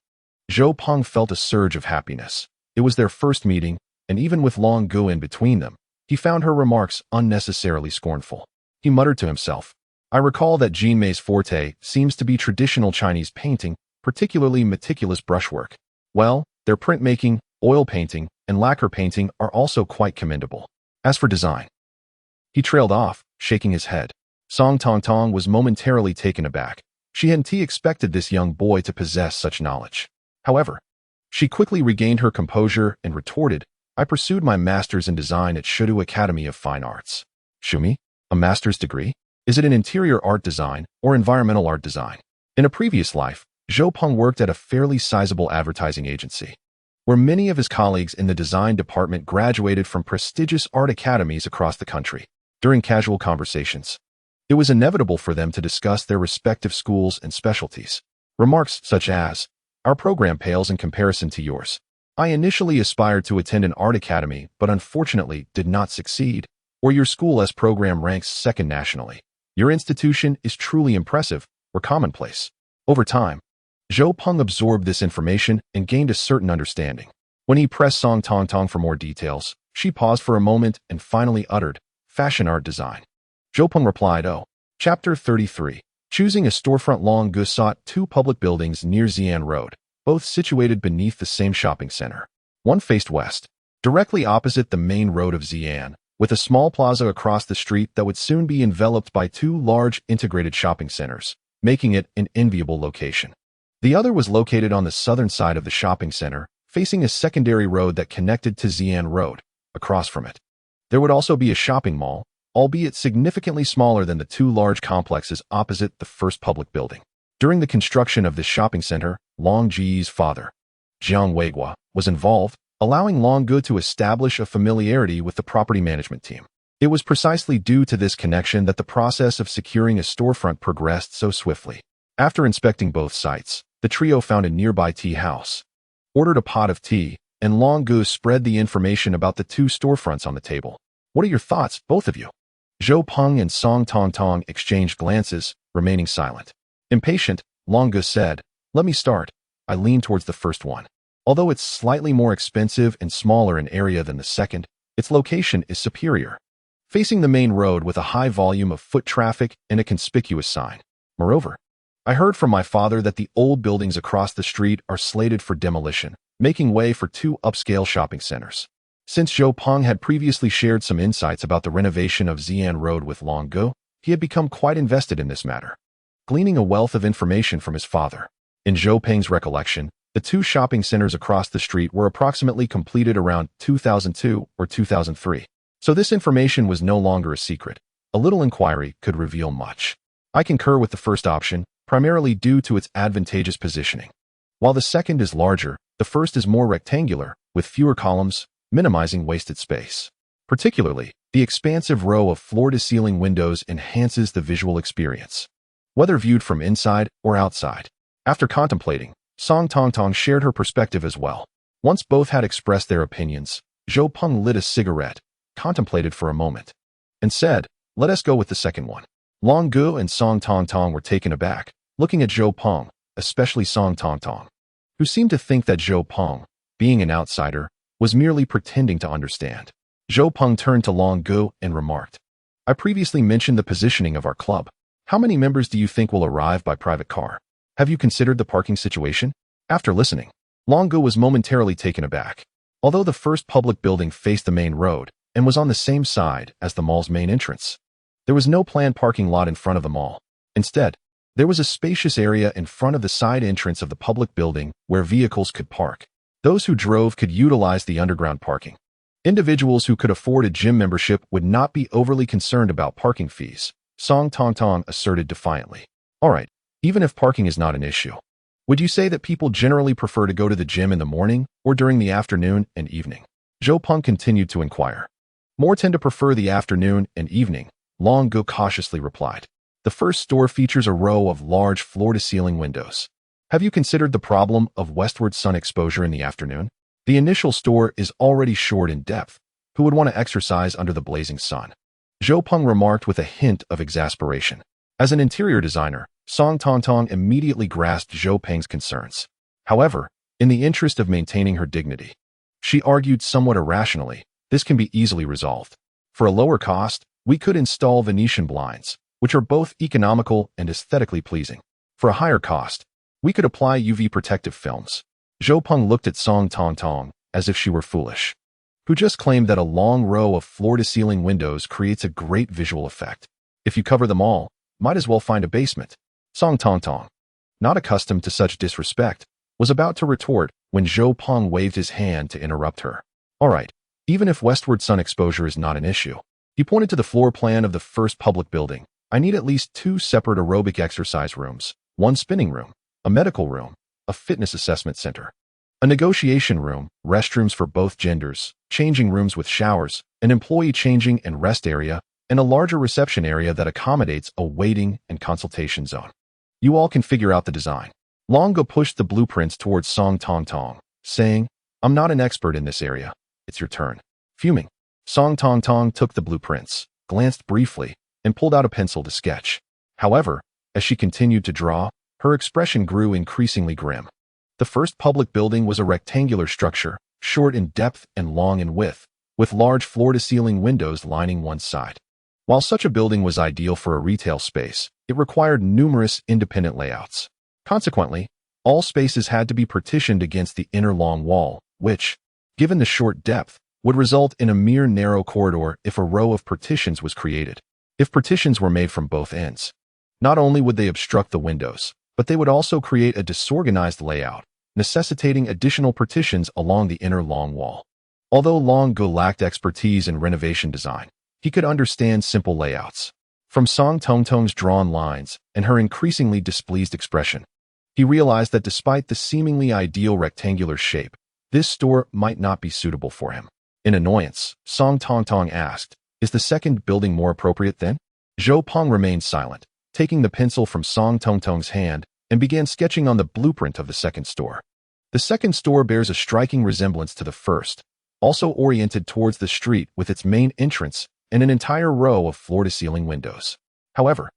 Speaker 1: Zhou Peng felt a surge of happiness. It was their first meeting, and even with Long Gu in between them, he found her remarks unnecessarily scornful. He muttered to himself, I recall that Jinmei's forte seems to be traditional Chinese painting, particularly meticulous brushwork. Well, their printmaking, oil painting, and lacquer painting are also quite commendable. As for design, he trailed off, shaking his head. Song Tong was momentarily taken aback. She hadn't expected this young boy to possess such knowledge. However, she quickly regained her composure and retorted, I pursued my master's in design at Shudu Academy of Fine Arts. Shumi? A master's degree? Is it in interior art design or environmental art design? In a previous life, Zhou Peng worked at a fairly sizable advertising agency, where many of his colleagues in the design department graduated from prestigious art academies across the country. During casual conversations, it was inevitable for them to discuss their respective schools and specialties. Remarks such as, our program pales in comparison to yours. I initially aspired to attend an art academy, but unfortunately did not succeed. Or your school's program ranks second nationally. Your institution is truly impressive, or commonplace. Over time, Zhou Peng absorbed this information and gained a certain understanding. When he pressed Song Tong for more details, she paused for a moment and finally uttered, fashion art design. Zhou Peng replied, oh. Chapter 33. Choosing a storefront. Long Gu sought 2 public buildings near Xi'an Road, both situated beneath the same shopping center. One faced west, directly opposite the main road of Xi'an, with a small plaza across the street that would soon be enveloped by 2 large integrated shopping centers, making it an enviable location. The other was located on the southern side of the shopping center, facing a secondary road that connected to Xi'an Road. Across from it, there would also be a shopping mall, albeit significantly smaller than the 2 large complexes opposite the first public building. During the construction of this shopping center, Long Ji's father, Jiang Weiguo, was involved, allowing Long Gu to establish a familiarity with the property management team. It was precisely due to this connection that the process of securing a storefront progressed so swiftly. After inspecting both sites, the trio found a nearby tea house, ordered a pot of tea, and Long Gu spread the information about the 2 storefronts on the table. What are your thoughts, both of you? Zhou Peng and Song Tong exchanged glances, remaining silent. Impatient, Long Gu said, let me start. I lean towards the first one. Although it's slightly more expensive and smaller in area than the second, its location is superior, facing the main road with a high volume of foot traffic and a conspicuous sign. Moreover, I heard from my father that the old buildings across the street are slated for demolition, making way for 2 upscale shopping centers. Since Zhou Peng had previously shared some insights about the renovation of Xi'an Road with Long Gu, he had become quite invested in this matter, gleaning a wealth of information from his father. In Zhou Peng's recollection, the 2 shopping centers across the street were approximately completed around 2002 or 2003. So this information was no longer a secret. A little inquiry could reveal much. I concur with the first option, primarily due to its advantageous positioning. While the second is larger, the first is more rectangular, with fewer columns, minimizing wasted space. Particularly, the expansive row of floor-to-ceiling windows enhances the visual experience, whether viewed from inside or outside. After contemplating, Song Tong shared her perspective as well. Once both had expressed their opinions, Zhou Peng lit a cigarette, contemplated for a moment, and said, let us go with the second one. Long Gu and Song Tong were taken aback, looking at Zhou Peng, especially Song Tong, who seemed to think that Zhou Peng, being an outsider, was merely pretending to understand. Zhou Peng turned to Long Gu and remarked, I previously mentioned the positioning of our club. How many members do you think will arrive by private car? Have you considered the parking situation? After listening, Long Gu was momentarily taken aback. Although the first public building faced the main road and was on the same side as the mall's main entrance, there was no planned parking lot in front of the mall. Instead, there was a spacious area in front of the side entrance of the public building where vehicles could park. Those who drove could utilize the underground parking. Individuals who could afford a gym membership would not be overly concerned about parking fees, Song Tong asserted defiantly. All right, even if parking is not an issue, would you say that people generally prefer to go to the gym in the morning or during the afternoon and evening? Zhou Peng continued to inquire. More tend to prefer the afternoon and evening, Long Gu cautiously replied. The first store features a row of large floor-to-ceiling windows. Have you considered the problem of westward sun exposure in the afternoon? The initial store is already short in depth. Who would want to exercise under the blazing sun? Zhou Peng remarked with a hint of exasperation. As an interior designer, Song Tongtong immediately grasped Zhou Peng's concerns. However, in the interest of maintaining her dignity, she argued somewhat irrationally, this can be easily resolved. For a lower cost, we could install Venetian blinds, which are both economical and aesthetically pleasing. For a higher cost, we could apply UV protective films. Zhou Peng looked at Song Tongtong as if she were foolish. Who just claimed that a long row of floor-to-ceiling windows creates a great visual effect. If you cover them all, might as well find a basement. Song Tongtong, not accustomed to such disrespect, was about to retort when Zhou Peng waved his hand to interrupt her. All right, even if westward sun exposure is not an issue. He pointed to the floor plan of the first public building. I need at least 2 separate aerobic exercise rooms, 1 spinning room, a medical room, a fitness assessment center, a negotiation room, restrooms for both genders, changing rooms with showers, an employee changing and rest area, and a larger reception area that accommodates a waiting and consultation zone. You all can figure out the design. Long Gu pushed the blueprints towards Song Tongtong, saying, I'm not an expert in this area. It's your turn. Fuming, Song Tongtong took the blueprints, glanced briefly, and pulled out a pencil to sketch. However, as she continued to draw, her expression grew increasingly grim. The first public building was a rectangular structure, short in depth and long in width, with large floor-to-ceiling windows lining one side. While such a building was ideal for a retail space, it required numerous independent layouts. Consequently, all spaces had to be partitioned against the inner long wall, which, given the short depth, would result in a mere narrow corridor if a row of partitions was created. If partitions were made from both ends, not only would they obstruct the windows, but they would also create a disorganized layout, necessitating additional partitions along the inner long wall. Although Long Gu lacked expertise in renovation design, he could understand simple layouts. From Song Tongtong's drawn lines and her increasingly displeased expression, he realized that despite the seemingly ideal rectangular shape, this store might not be suitable for him. In annoyance, Song Tongtong asked, Is the second building more appropriate then? Zhou Peng remained silent, taking the pencil from Song Tongtong's hand and began sketching on the blueprint of the second store. The second store bears a striking resemblance to the first, also oriented towards the street with its main entrance and an entire row of floor-to-ceiling windows. However,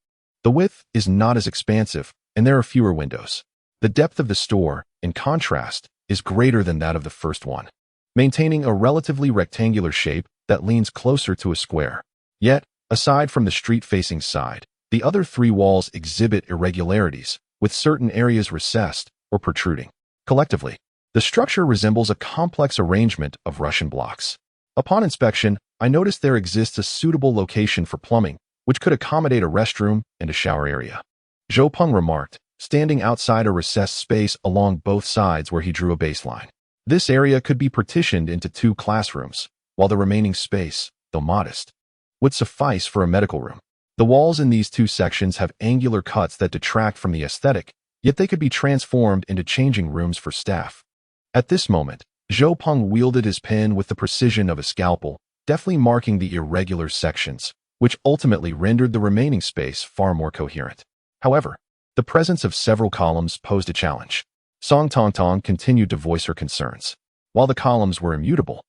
Speaker 1: the width is not as expansive, and there are fewer windows. The depth of the store, in contrast, is greater than that of the first one, maintaining a relatively rectangular shape that leans closer to a square. Yet, aside from the street-facing side, the other 3 walls exhibit irregularities, with certain areas recessed or protruding. Collectively, the structure resembles a complex arrangement of Russian blocks. Upon inspection, I noticed there exists a suitable location for plumbing, which could accommodate a restroom and a shower area. Zhou Peng remarked, standing outside a recessed space along both sides where he drew a baseline. This area could be partitioned into 2 classrooms, while the remaining space, though modest, would suffice for a medical room. The walls in these 2 sections have angular cuts that detract from the aesthetic, yet they could be transformed into changing rooms for staff. At this moment, Zhou Peng wielded his pen with the precision of a scalpel, deftly marking the irregular sections, which ultimately rendered the remaining space far more coherent. However, the presence of several columns posed a challenge. Song Tongtong continued to voice her concerns. While the columns were immutable,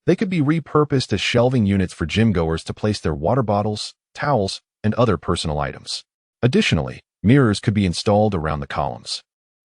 Speaker 1: they could be repurposed as shelving units for gym-goers to place their water bottles, towels, and other personal items. Additionally, mirrors could be installed around the columns.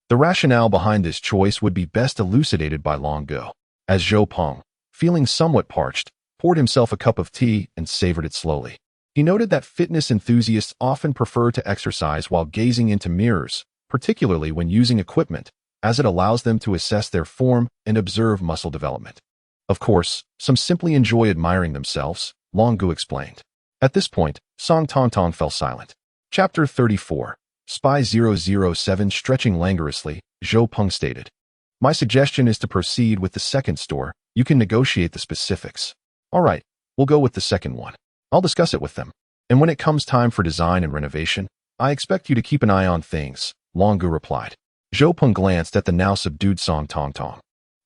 Speaker 1: The rationale behind this choice would be best elucidated by Long Gu, as Zhou Peng, feeling somewhat parched, poured himself a cup of tea and savored it slowly. He noted that fitness enthusiasts often prefer to exercise while gazing into mirrors, particularly when using equipment, as it allows them to assess their form and observe muscle development. Of course, some simply enjoy admiring themselves, Long Gu explained. At this point, Song Tongtong fell silent. Chapter 34. Spy 007 Stretching languorously, Zhou Peng stated. My suggestion is to proceed with the second store. You can negotiate the specifics. All right, we'll go with the second one. I'll discuss it with them. And when it comes time for design and renovation, I expect you to keep an eye on things, Long Gu replied. Zhou Peng glanced at the now subdued Song Tongtong,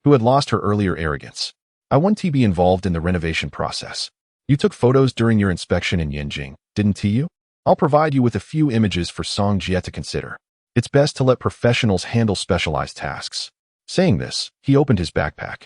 Speaker 1: who had lost her earlier arrogance. I want to be involved in the renovation process. You took photos during your inspection in Yanjing, didn't you? I'll provide you with a few images for Song Jie to consider. It's best to let professionals handle specialized tasks. Saying this, he opened his backpack,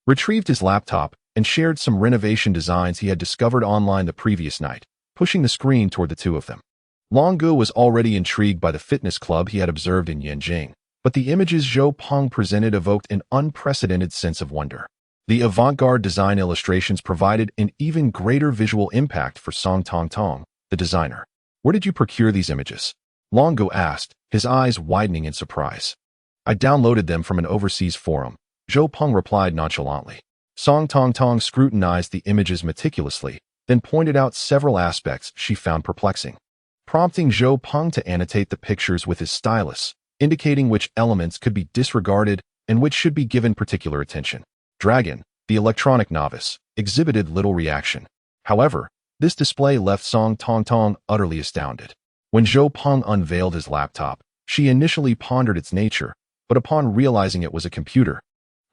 Speaker 1: retrieved his laptop, and shared some renovation designs he had discovered online the previous night, pushing the screen toward the two of them. Long Gu was already intrigued by the fitness club he had observed in Yanjing, but the images Zhou Peng presented evoked an unprecedented sense of wonder. The avant-garde design illustrations provided an even greater visual impact for Song Tongtong, the designer. Where did you procure these images? Long Gu asked, his eyes widening in surprise. I downloaded them from an overseas forum, Zhou Peng replied nonchalantly. Song Tongtong scrutinized the images meticulously, then pointed out several aspects she found perplexing, prompting Zhou Peng to annotate the pictures with his stylus, indicating which elements could be disregarded and which should be given particular attention. Dragon, the electronic novice, exhibited little reaction. However, this display left Song Tongtong utterly astounded. When Zhou Peng unveiled his laptop, she initially pondered its nature, but upon realizing it was a computer,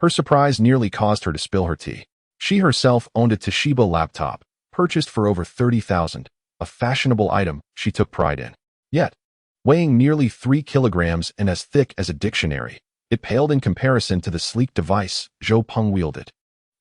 Speaker 1: her surprise nearly caused her to spill her tea. She herself owned a Toshiba laptop, purchased for over 30,000, a fashionable item she took pride in. Yet, weighing nearly 3 kilograms and as thick as a dictionary, it paled in comparison to the sleek device Zhou Peng wielded.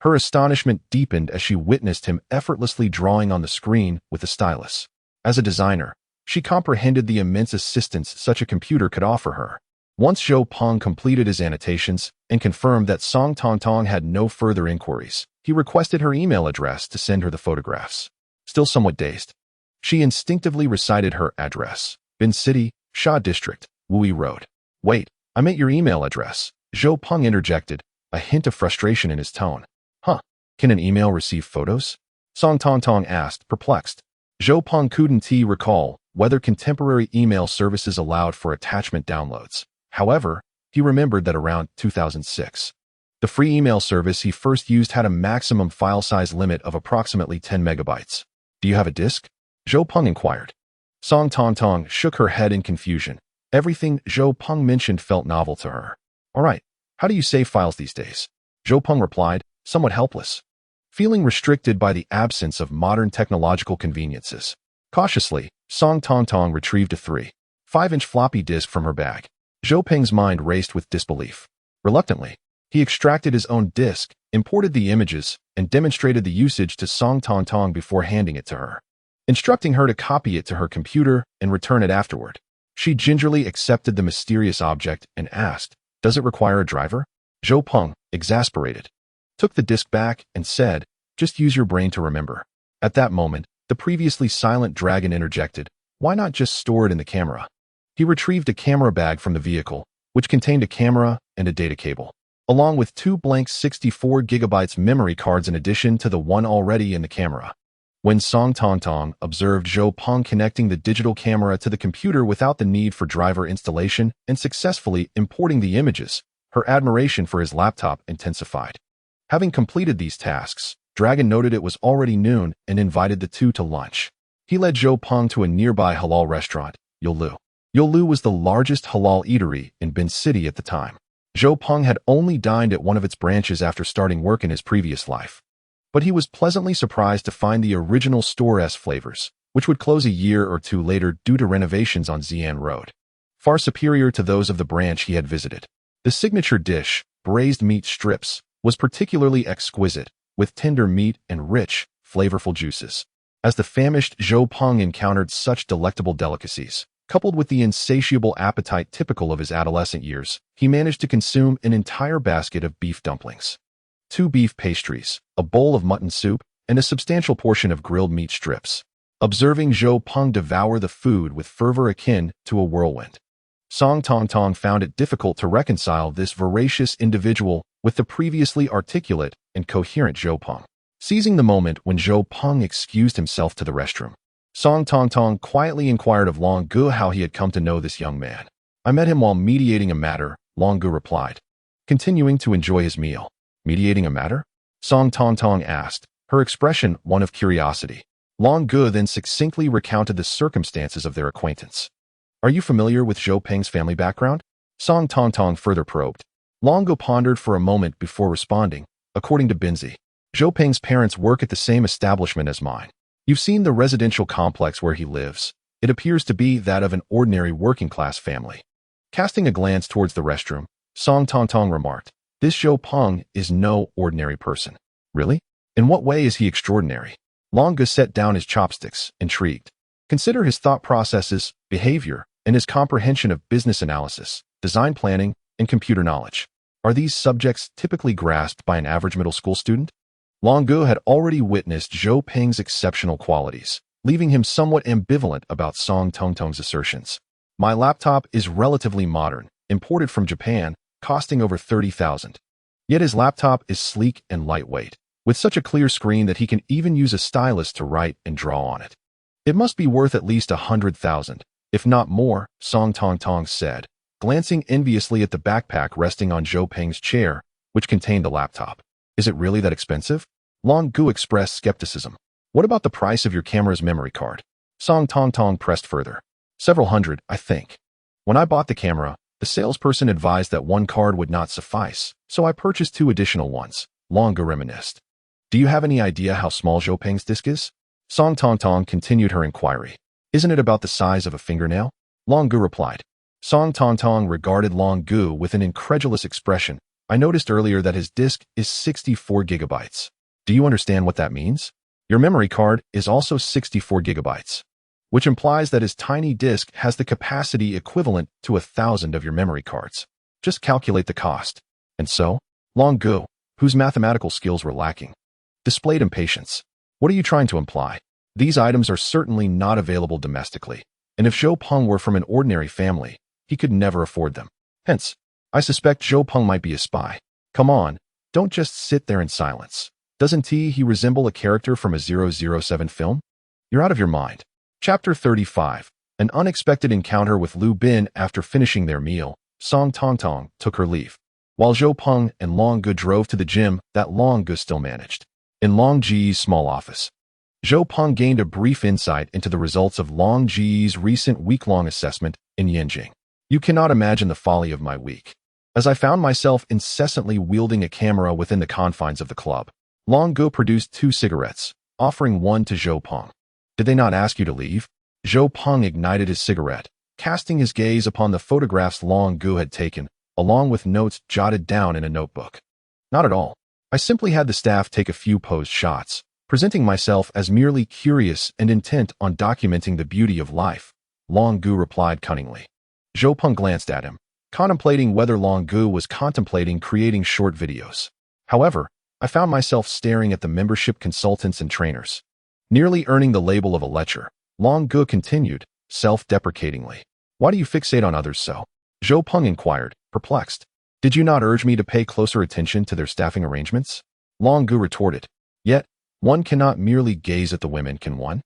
Speaker 1: Her astonishment deepened as she witnessed him effortlessly drawing on the screen with a stylus. As a designer, she comprehended the immense assistance such a computer could offer her. Once Zhou Peng completed his annotations and confirmed that Song Tongtong had no further inquiries, he requested her email address to send her the photographs. Still somewhat dazed, she instinctively recited her address: Bin City, Sha District, Wui Road. Wait, I meant your email address, Zhou Peng interjected, a hint of frustration in his tone. Huh, can an email receive photos? Song Tongtong asked, perplexed. Zhou Peng couldn't recall whether contemporary email services allowed for attachment downloads. However, he remembered that around 2006, the free email service he first used had a maximum file size limit of approximately 10 megabytes. Do you have a disk? Zhou Peng inquired. Song Tongtong shook her head in confusion. Everything Zhou Peng mentioned felt novel to her. All right, how do you save files these days? Zhou Peng replied, somewhat helpless, feeling restricted by the absence of modern technological conveniences. Cautiously, Song Tongtong retrieved a 3.5-inch floppy disk from her bag. Zhou Peng's mind raced with disbelief. Reluctantly, he extracted his own disk, imported the images, and demonstrated the usage to Song Tongtong before handing it to her, instructing her to copy it to her computer and return it afterward. She gingerly accepted the mysterious object and asked, does it require a driver? Zhou Peng, exasperated, took the disk back and said, just use your brain to remember. At that moment, the previously silent dragon interjected, why not just store it in the camera? He retrieved a camera bag from the vehicle, which contained a camera and a data cable, along with 2 blank 64 gigabytes memory cards in addition to the one already in the camera. When Song Tongtong observed Zhou Peng connecting the digital camera to the computer without the need for driver installation and successfully importing the images, her admiration for his laptop intensified. Having completed these tasks, Dragon noted it was already noon and invited the two to lunch. He led Zhou Peng to a nearby halal restaurant, Yolu. Yolu was the largest halal eatery in Bin City at the time. Zhou Peng had only dined at one of its branches after starting work in his previous life, but he was pleasantly surprised to find the original store's flavors, which would close a year or two later due to renovations on Xi'an Road, far superior to those of the branch he had visited. The signature dish, braised meat strips, was particularly exquisite, with tender meat and rich, flavorful juices. As the famished Zhou Peng encountered such delectable delicacies, coupled with the insatiable appetite typical of his adolescent years, he managed to consume an entire basket of beef dumplings, 2 beef pastries, a bowl of mutton soup, and a substantial portion of grilled meat strips. Observing Zhou Peng devour the food with fervor akin to a whirlwind, Song Tongtong found it difficult to reconcile this voracious individual with the previously articulate and coherent Zhou Peng. Seizing the moment when Zhou Peng excused himself to the restroom, Song Tongtong quietly inquired of Long Gu how he had come to know this young man. I met him while mediating a matter, Long Gu replied, continuing to enjoy his meal. Mediating a matter? Song Tongtong asked, her expression one of curiosity. Long Gu then succinctly recounted the circumstances of their acquaintance. Are you familiar with Zhou Peng's family background? Song Tongtong further probed. Long Gu pondered for a moment before responding, according to Binzi, Zhou Peng's parents work at the same establishment as mine. You've seen the residential complex where he lives. It appears to be that of an ordinary working-class family. Casting a glance towards the restroom, Song Tong remarked, "This Zhou Peng is no ordinary person." "Really? In what way is he extraordinary?" Long Gu set down his chopsticks, intrigued. "Consider his thought processes, behavior, and his comprehension of business analysis, design planning, and computer knowledge. Are these subjects typically grasped by an average middle school student?" Long Gu had already witnessed Zhou Peng's exceptional qualities, leaving him somewhat ambivalent about Song Tong's assertions. "My laptop is relatively modern, imported from Japan, costing over 30,000. Yet his laptop is sleek and lightweight, with such a clear screen that he can even use a stylus to write and draw on it. It must be worth at least 100,000, if not more," Song Tong said, glancing enviously at the backpack resting on Zhou Peng's chair, which contained the laptop. "Is it really that expensive?" Long Gu expressed skepticism. "What about the price of your camera's memory card?" Song Tong pressed further. "Several hundred, I think. When I bought the camera, the salesperson advised that one card would not suffice, so I purchased 2 additional ones," Long Gu reminisced. "Do you have any idea how small Zhou Peng's disc is?" Song Tong continued her inquiry. "Isn't it about the size of a fingernail?" Long Gu replied. Song Tong regarded Long Gu with an incredulous expression. "I noticed earlier that his disk is 64 gigabytes. Do you understand what that means? Your memory card is also 64 gigabytes, which implies that his tiny disk has the capacity equivalent to 1,000 of your memory cards. Just calculate the cost." And so, Long Gu, whose mathematical skills were lacking, displayed impatience. "What are you trying to imply? These items are certainly not available domestically, and if Zhou Peng were from an ordinary family, he could never afford them. Hence, I suspect Zhou Peng might be a spy. Come on, don't just sit there in silence. Doesn't he resemble a character from a 007 film? You're out of your mind." Chapter 35. An unexpected encounter with Lu Bin. After finishing their meal, Song Tong took her leave, while Zhou Peng and Long Gu drove to the gym that Long Gu still managed. In Long Ji's small office, Zhou Peng gained a brief insight into the results of Long Ji's recent week-long assessment in Yanjing. "You cannot imagine the folly of my week, as I found myself incessantly wielding a camera within the confines of the club." Long Gu produced 2 cigarettes, offering one to Zhou Peng. "Did they not ask you to leave?" Zhou Peng ignited his cigarette, casting his gaze upon the photographs Long Gu had taken, along with notes jotted down in a notebook. "Not at all. I simply had the staff take a few posed shots, presenting myself as merely curious and intent on documenting the beauty of life," Long Gu replied cunningly. Zhou Peng glanced at him, contemplating whether Long Gu was contemplating creating short videos. "However, I found myself staring at the membership consultants and trainers, nearly earning the label of a lecher." Long Gu continued, self-deprecatingly. "Why do you fixate on others so?" Zhou Peng inquired, perplexed. "Did you not urge me to pay closer attention to their staffing arrangements?" Long Gu retorted. "Yet, one cannot merely gaze at the women, can one?"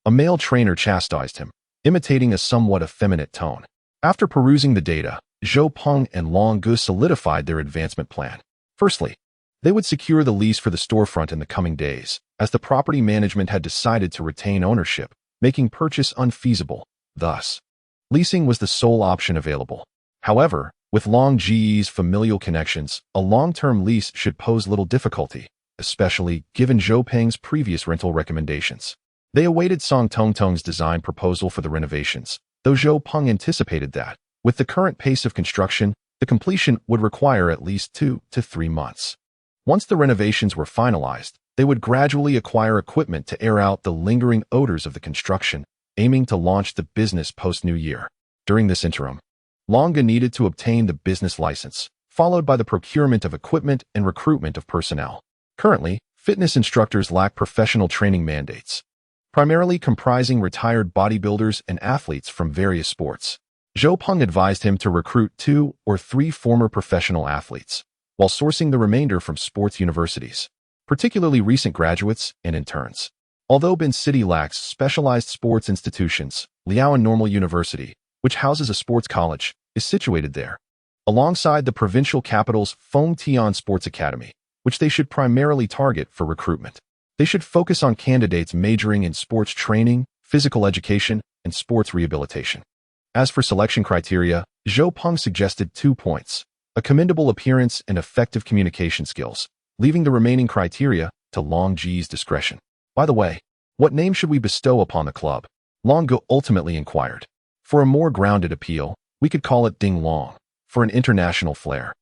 Speaker 1: A male trainer chastised him, imitating a somewhat effeminate tone. After perusing the data, Zhou Peng and Long Gu solidified their advancement plan. Firstly, they would secure the lease for the storefront in the coming days, as the property management had decided to retain ownership, making purchase unfeasible. Thus, leasing was the sole option available. However, with Long Ji's familial connections, a long-term lease should pose little difficulty, especially given Zhou Peng's previous rental recommendations. They awaited Song Tong's design proposal for the renovations, though Zhou Peng anticipated that, with the current pace of construction, the completion would require at least 2 to 3 months. Once the renovations were finalized, they would gradually acquire equipment to air out the lingering odors of the construction, aiming to launch the business post-New Year. During this interim, Long Gu needed to obtain the business license, followed by the procurement of equipment and recruitment of personnel. Currently, fitness instructors lack professional training mandates, primarily comprising retired bodybuilders and athletes from various sports. Zhou Peng advised him to recruit 2 or 3 former professional athletes, while sourcing the remainder from sports universities, particularly recent graduates and interns. Although Bin City lacks specialized sports institutions, Liaoan Normal University, which houses a sports college, is situated there, alongside the provincial capital's Feng Tian Sports Academy, which they should primarily target for recruitment. They should focus on candidates majoring in sports training, physical education, and sports rehabilitation. As for selection criteria, Zhou Peng suggested 2 points: a commendable appearance and effective communication skills, leaving the remaining criteria to to Long Ji's discretion. By the way, what name should we bestow upon the club? Long Gu ultimately inquired. For a more grounded appeal, we could call it Ding Long, for an international flair.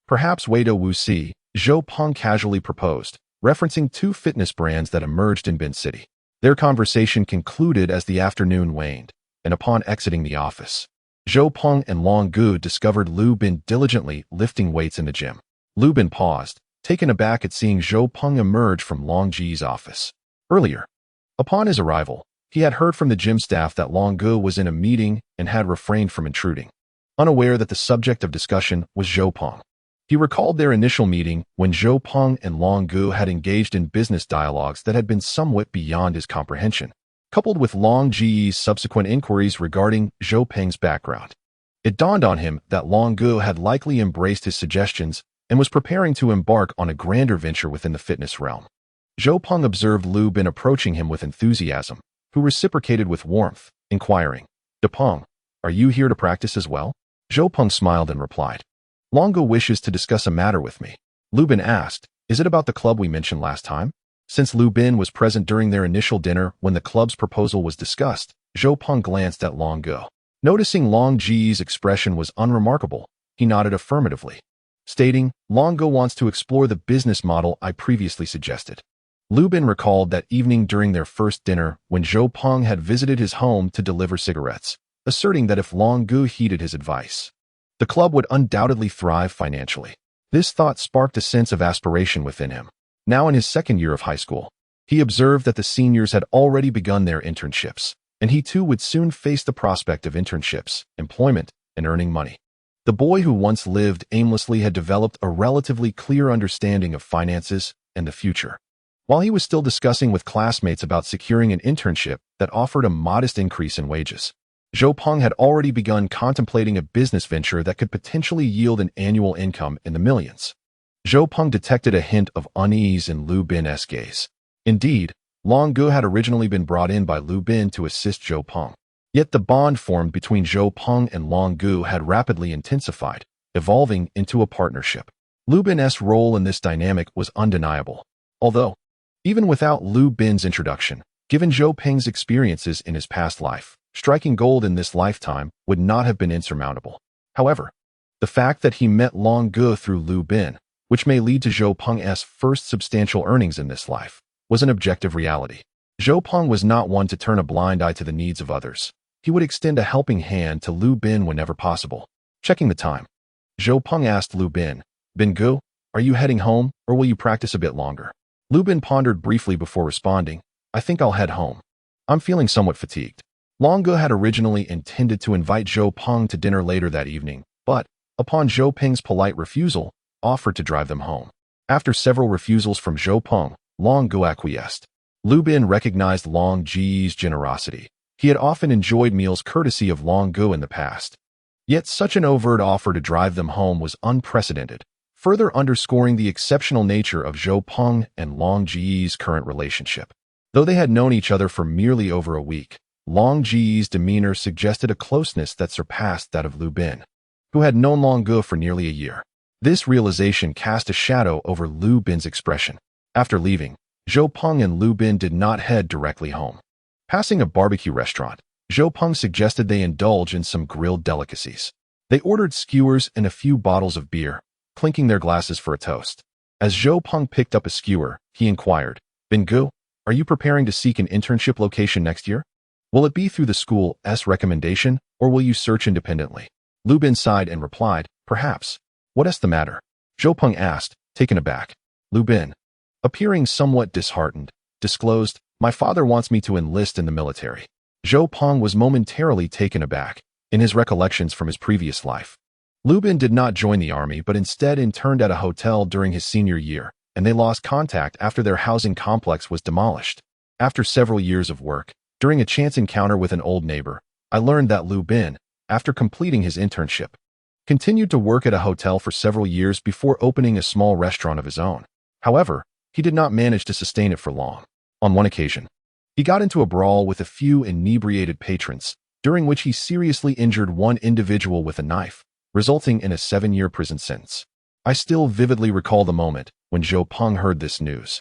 Speaker 1: Perhaps Weido Wu Si, Zhou Peng casually proposed, referencing two fitness brands that emerged in Bin City. Their conversation concluded as the afternoon waned, and upon exiting the office, Zhou Peng and Long Gu discovered Lu Bin diligently lifting weights in the gym. Lu Bin paused, taken aback at seeing Zhou Peng emerge from Long Ji's office. Earlier, upon his arrival, he had heard from the gym staff that Long Gu was in a meeting and had refrained from intruding, unaware that the subject of discussion was Zhou Peng. He recalled their initial meeting when Zhou Peng and Long Gu had engaged in business dialogues that had been somewhat beyond his comprehension, coupled with Long Ji's subsequent inquiries regarding Zhou Peng's background. It dawned on him that Long Gu had likely embraced his suggestions and was preparing to embark on a grander venture within the fitness realm. Zhou Peng observed Lu Bin approaching him with enthusiasm, who reciprocated with warmth, inquiring, "De Peng, are you here to practice as well?" Zhou Peng smiled and replied, "Long Gu wishes to discuss a matter with me." Lu Bin asked, "Is it about the club we mentioned last time?" Since Lu Bin was present during their initial dinner when the club's proposal was discussed, Zhou Peng glanced at Long Gu. Noticing Long Ji's expression was unremarkable, he nodded affirmatively, stating, "Long Gu wants to explore the business model I previously suggested." Lu Bin recalled that evening during their first dinner when Zhou Peng had visited his home to deliver cigarettes, asserting that if Long Gu heeded his advice, the club would undoubtedly thrive financially. This thought sparked a sense of aspiration within him. Now in his second year of high school, he observed that the seniors had already begun their internships, and he too would soon face the prospect of internships, employment, and earning money. The boy who once lived aimlessly had developed a relatively clear understanding of finances and the future. While he was still discussing with classmates about securing an internship that offered a modest increase in wages, Zhou Peng had already begun contemplating a business venture that could potentially yield an annual income in the millions. Zhou Peng detected a hint of unease in Lu Bin's gaze. Indeed, Long Gu had originally been brought in by Lu Bin to assist Zhou Peng. Yet the bond formed between Zhou Peng and Long Gu had rapidly intensified, evolving into a partnership. Lu Bin's role in this dynamic was undeniable. Although, even without Lu Bin's introduction, given Zhou Peng's experiences in his past life, striking gold in this lifetime would not have been insurmountable. However, the fact that he met Long Gu through Lu Bin, which may lead to Zhou Peng's first substantial earnings in this life, was an objective reality. Zhou Peng was not one to turn a blind eye to the needs of others. He would extend a helping hand to Lu Bin whenever possible. Checking the time, Zhou Peng asked Lu Bin, "Bin Gu, are you heading home, or will you practice a bit longer?" Lu Bin pondered briefly before responding, "I think I'll head home. I'm feeling somewhat fatigued." Long Gu had originally intended to invite Zhou Peng to dinner later that evening, but, upon Zhou Peng's polite refusal, offered to drive them home. After several refusals from Zhou Peng, Long Gu acquiesced. Lu Bin recognized Long Ji's generosity. He had often enjoyed meals courtesy of Long Gu in the past. Yet such an overt offer to drive them home was unprecedented, further underscoring the exceptional nature of Zhou Peng and Long Ji's current relationship. Though they had known each other for merely over a week, Long Ji's demeanor suggested a closeness that surpassed that of Lu Bin, who had known Long Gu for nearly a year. This realization cast a shadow over Lu Bin's expression. After leaving, Zhou Peng and Lu Bin did not head directly home. Passing a barbecue restaurant, Zhou Peng suggested they indulge in some grilled delicacies. They ordered skewers and a few bottles of beer, clinking their glasses for a toast. As Zhou Peng picked up a skewer, he inquired, "Bin Gu, are you preparing to seek an internship location next year? Will it be through the school's recommendation, or will you search independently?" Lu Bin sighed and replied, "Perhaps." "What's the matter?" Zhou Peng asked, taken aback. Lu Bin, appearing somewhat disheartened, disclosed, "My father wants me to enlist in the military." Zhou Peng was momentarily taken aback, in his recollections from his previous life. Lu Bin did not join the army but instead interned at a hotel during his senior year, and they lost contact after their housing complex was demolished. After several years of work, during a chance encounter with an old neighbor, I learned that Lu Bin, after completing his internship, continued to work at a hotel for several years before opening a small restaurant of his own. However, he did not manage to sustain it for long. On one occasion, he got into a brawl with a few inebriated patrons, during which he seriously injured one individual with a knife, resulting in a 7-year prison sentence. I still vividly recall the moment when Zhou Peng heard this news.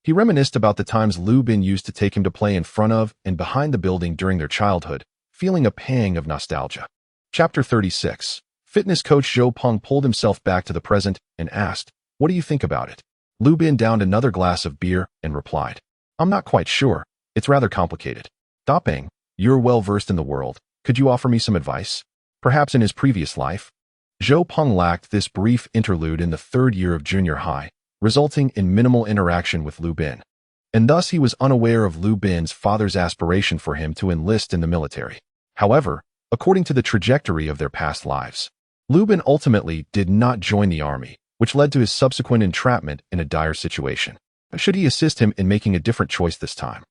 Speaker 1: He reminisced about the times Liu Bin used to take him to play in front of and behind the building during their childhood, feeling a pang of nostalgia. Chapter 36. Fitness coach Zhou Peng pulled himself back to the present and asked, "What do you think about it?" Liu Bin downed another glass of beer and replied, "I'm not quite sure. It's rather complicated." Zhou Peng, you're well versed in the world. Could you offer me some advice? Perhaps in his previous life? Zhou Peng lacked this brief interlude in the third year of junior high, resulting in minimal interaction with Liu Bin. And thus he was unaware of Liu Bin's father's aspiration for him to enlist in the military. However, according to the trajectory of their past lives, Liu Bin ultimately did not join the army, which led to his subsequent entrapment in a dire situation. Should he assist him in making a different choice this time?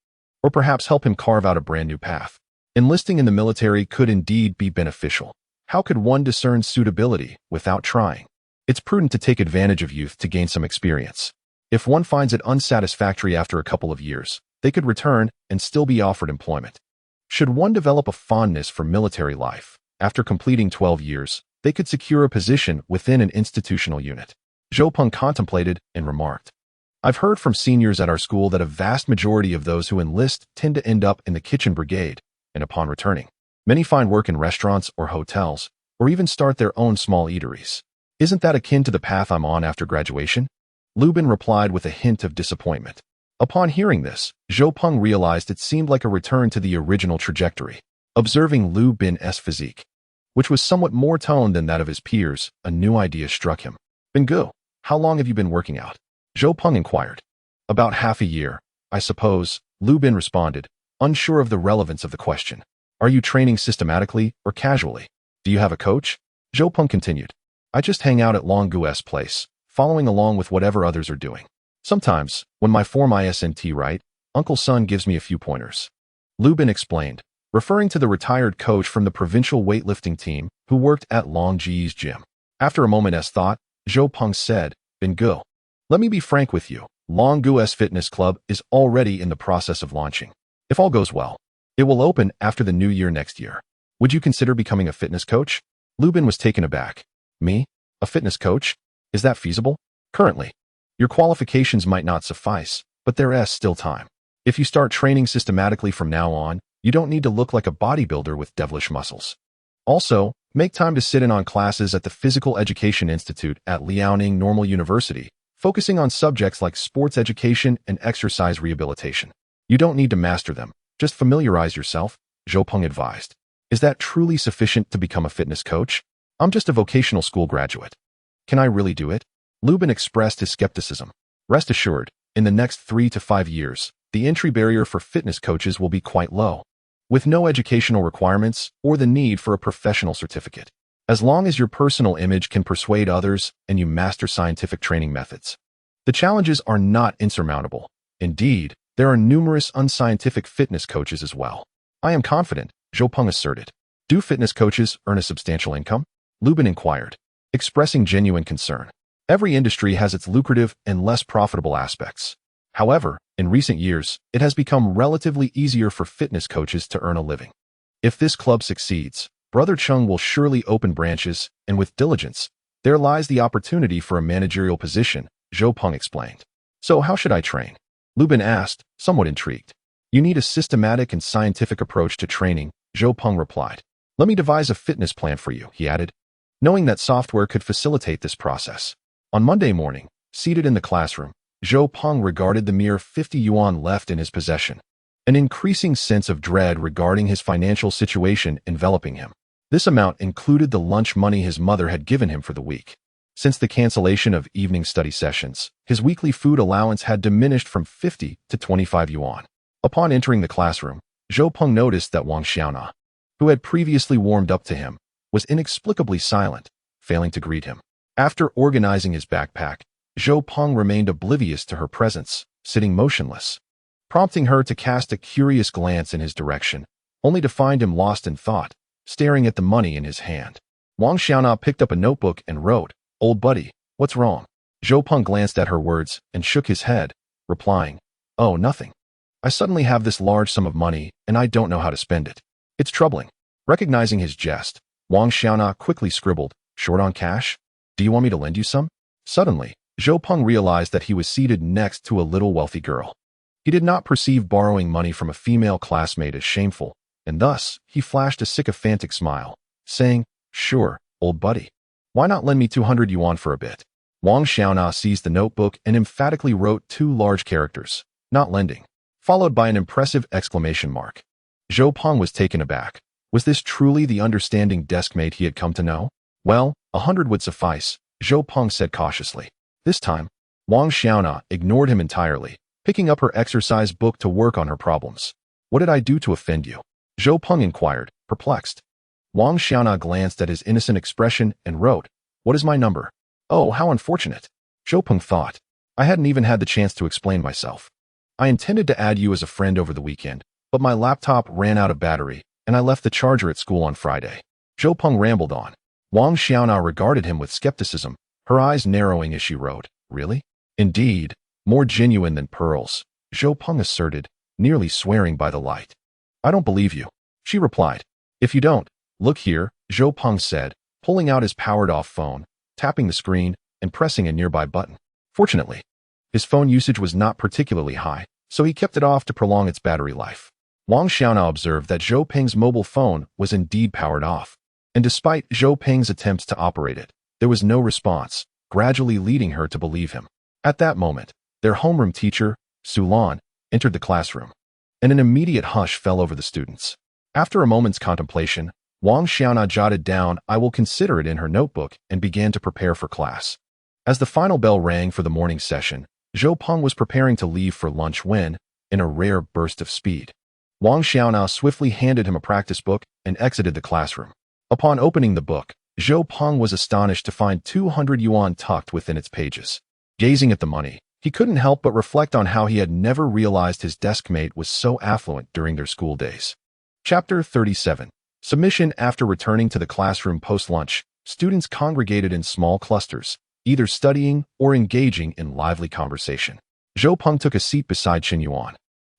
Speaker 1: Or perhaps help him carve out a brand new path? Enlisting in the military could indeed be beneficial. How could one discern suitability without trying? It's prudent to take advantage of youth to gain some experience. If one finds it unsatisfactory after a couple of years, they could return and still be offered employment. Should one develop a fondness for military life, after completing 12 years, they could secure a position within an institutional unit. Zhou Peng contemplated and remarked, "I've heard from seniors at our school that a vast majority of those who enlist tend to end up in the kitchen brigade, and upon returning, many find work in restaurants or hotels, or even start their own small eateries. Isn't that akin to the path I'm on after graduation?" Liu Bin replied with a hint of disappointment. Upon hearing this, Zhou Peng realized it seemed like a return to the original trajectory. Observing Liu Bin's physique, which was somewhat more toned than that of his peers, a new idea struck him. "Bin Gu, how long have you been working out?" Zhou Peng inquired. "About half a year, I suppose," Liu Bin responded, unsure of the relevance of the question. "Are you training systematically or casually? Do you have a coach?" Zhou Peng continued. "I just hang out at Long Gu's place, following along with whatever others are doing. Sometimes, when my form isn't right, Uncle Sun gives me a few pointers." Liu Bin explained, referring to the retired coach from the provincial weightlifting team who worked at Long Ji's gym. After a moment's thought, Zhou Peng said, "Bin Gu, let me be frank with you. Long Gu's fitness club is already in the process of launching. If all goes well, it will open after the new year next year. Would you consider becoming a fitness coach?" Liu Bin was taken aback. "Me? A fitness coach? Is that feasible?" "Currently, your qualifications might not suffice, but there's still time. If you start training systematically from now on, you don't need to look like a bodybuilder with devilish muscles. Also, make time to sit in on classes at the Physical Education Institute at Liaoning Normal University, focusing on subjects like sports education and exercise rehabilitation. You don't need to master them, just familiarize yourself," Zhou Peng advised. "Is that truly sufficient to become a fitness coach? I'm just a vocational school graduate. Can I really do it?" Liu Bin expressed his skepticism. "Rest assured, in the next 3 to 5 years, the entry barrier for fitness coaches will be quite low, with no educational requirements or the need for a professional certificate. As long as your personal image can persuade others and you master scientific training methods, the challenges are not insurmountable. Indeed, there are numerous unscientific fitness coaches as well." "I am confident," Zhou Peng asserted. "Do fitness coaches earn a substantial income?" Liu Bin inquired, expressing genuine concern. Every industry has its lucrative and less profitable aspects. However, in recent years, it has become relatively easier for fitness coaches to earn a living. If this club succeeds, Brother Chung will surely open branches, and with diligence, there lies the opportunity for a managerial position, Zhou Peng explained. "So how should I train?" Liu Bin asked, somewhat intrigued. "You need a systematic and scientific approach to training," Zhou Peng replied. "Let me devise a fitness plan for you," he added, knowing that software could facilitate this process. On Monday morning, seated in the classroom, Zhou Peng regarded the mere 50 yuan left in his possession. An increasing sense of dread regarding his financial situation enveloping him. This amount included the lunch money his mother had given him for the week. Since the cancellation of evening study sessions, his weekly food allowance had diminished from 50 to 25 yuan. Upon entering the classroom, Zhou Peng noticed that Wang Xiaona, who had previously warmed up to him, was inexplicably silent, failing to greet him. After organizing his backpack, Zhou Peng remained oblivious to her presence, sitting motionless, prompting her to cast a curious glance in his direction, only to find him lost in thought, staring at the money in his hand. Wang Xiaona picked up a notebook and wrote, "Old buddy, what's wrong?" Zhou Peng glanced at her words and shook his head, replying, "Oh, nothing. I suddenly have this large sum of money and I don't know how to spend it. It's troubling." Recognizing his jest, Wang Xiaona quickly scribbled, "Short on cash? Do you want me to lend you some?" Suddenly, Zhou Peng realized that he was seated next to a little wealthy girl. He did not perceive borrowing money from a female classmate as shameful, and thus he flashed a sycophantic smile, saying, "Sure, old buddy. Why not lend me 200 yuan for a bit?" Wang Xiaona seized the notebook and emphatically wrote 2 large characters, "Not lending," followed by an impressive exclamation mark. Zhou Peng was taken aback. Was this truly the understanding Deskmate he had come to know? "Well, 100 would suffice," Zhou Peng said cautiously. This time, Wang Xiaona ignored him entirely, picking up her exercise book to work on her problems. "What did I do to offend you?" Zhou Peng inquired, perplexed. Wang Xiaona glanced at his innocent expression and wrote, "What is my number?" "Oh, how unfortunate." Zhou Peng thought. "I hadn't even had the chance to explain myself. I intended to add you as a friend over the weekend, but my laptop ran out of battery, and I left the charger at school on Friday." Zhou Peng rambled on. Wang Xiaona regarded him with skepticism, her eyes narrowing as she wrote, "Really?" "Indeed, more genuine than pearls," Zhou Peng asserted, nearly swearing by the light. "I don't believe you," she replied. "If you don't, look here," Zhou Peng said, pulling out his powered-off phone, tapping the screen, and pressing a nearby button. Fortunately, his phone usage was not particularly high, so he kept it off to prolong its battery life. Wang Xiaona observed that Zhou Peng's mobile phone was indeed powered off, and despite Zhou Peng's attempts to operate it, there was no response, gradually leading her to believe him. At that moment, their homeroom teacher, Su Lan, entered the classroom, and an immediate hush fell over the students. After a moment's contemplation, Wang Xiaona jotted down "I will consider it" in her notebook and began to prepare for class. As the final bell rang for the morning session, Zhou Peng was preparing to leave for lunch when, in a rare burst of speed, Wang Xiaona swiftly handed him a practice book and exited the classroom. Upon opening the book, Zhou Peng was astonished to find 200 yuan tucked within its pages. Gazing at the money, he couldn't help but reflect on how he had never realized his deskmate was so affluent during their school days. Chapter 37. Submission. After returning to the classroom post-lunch, students congregated in small clusters, either studying or engaging in lively conversation. Zhou Peng took a seat beside Qin Yuan,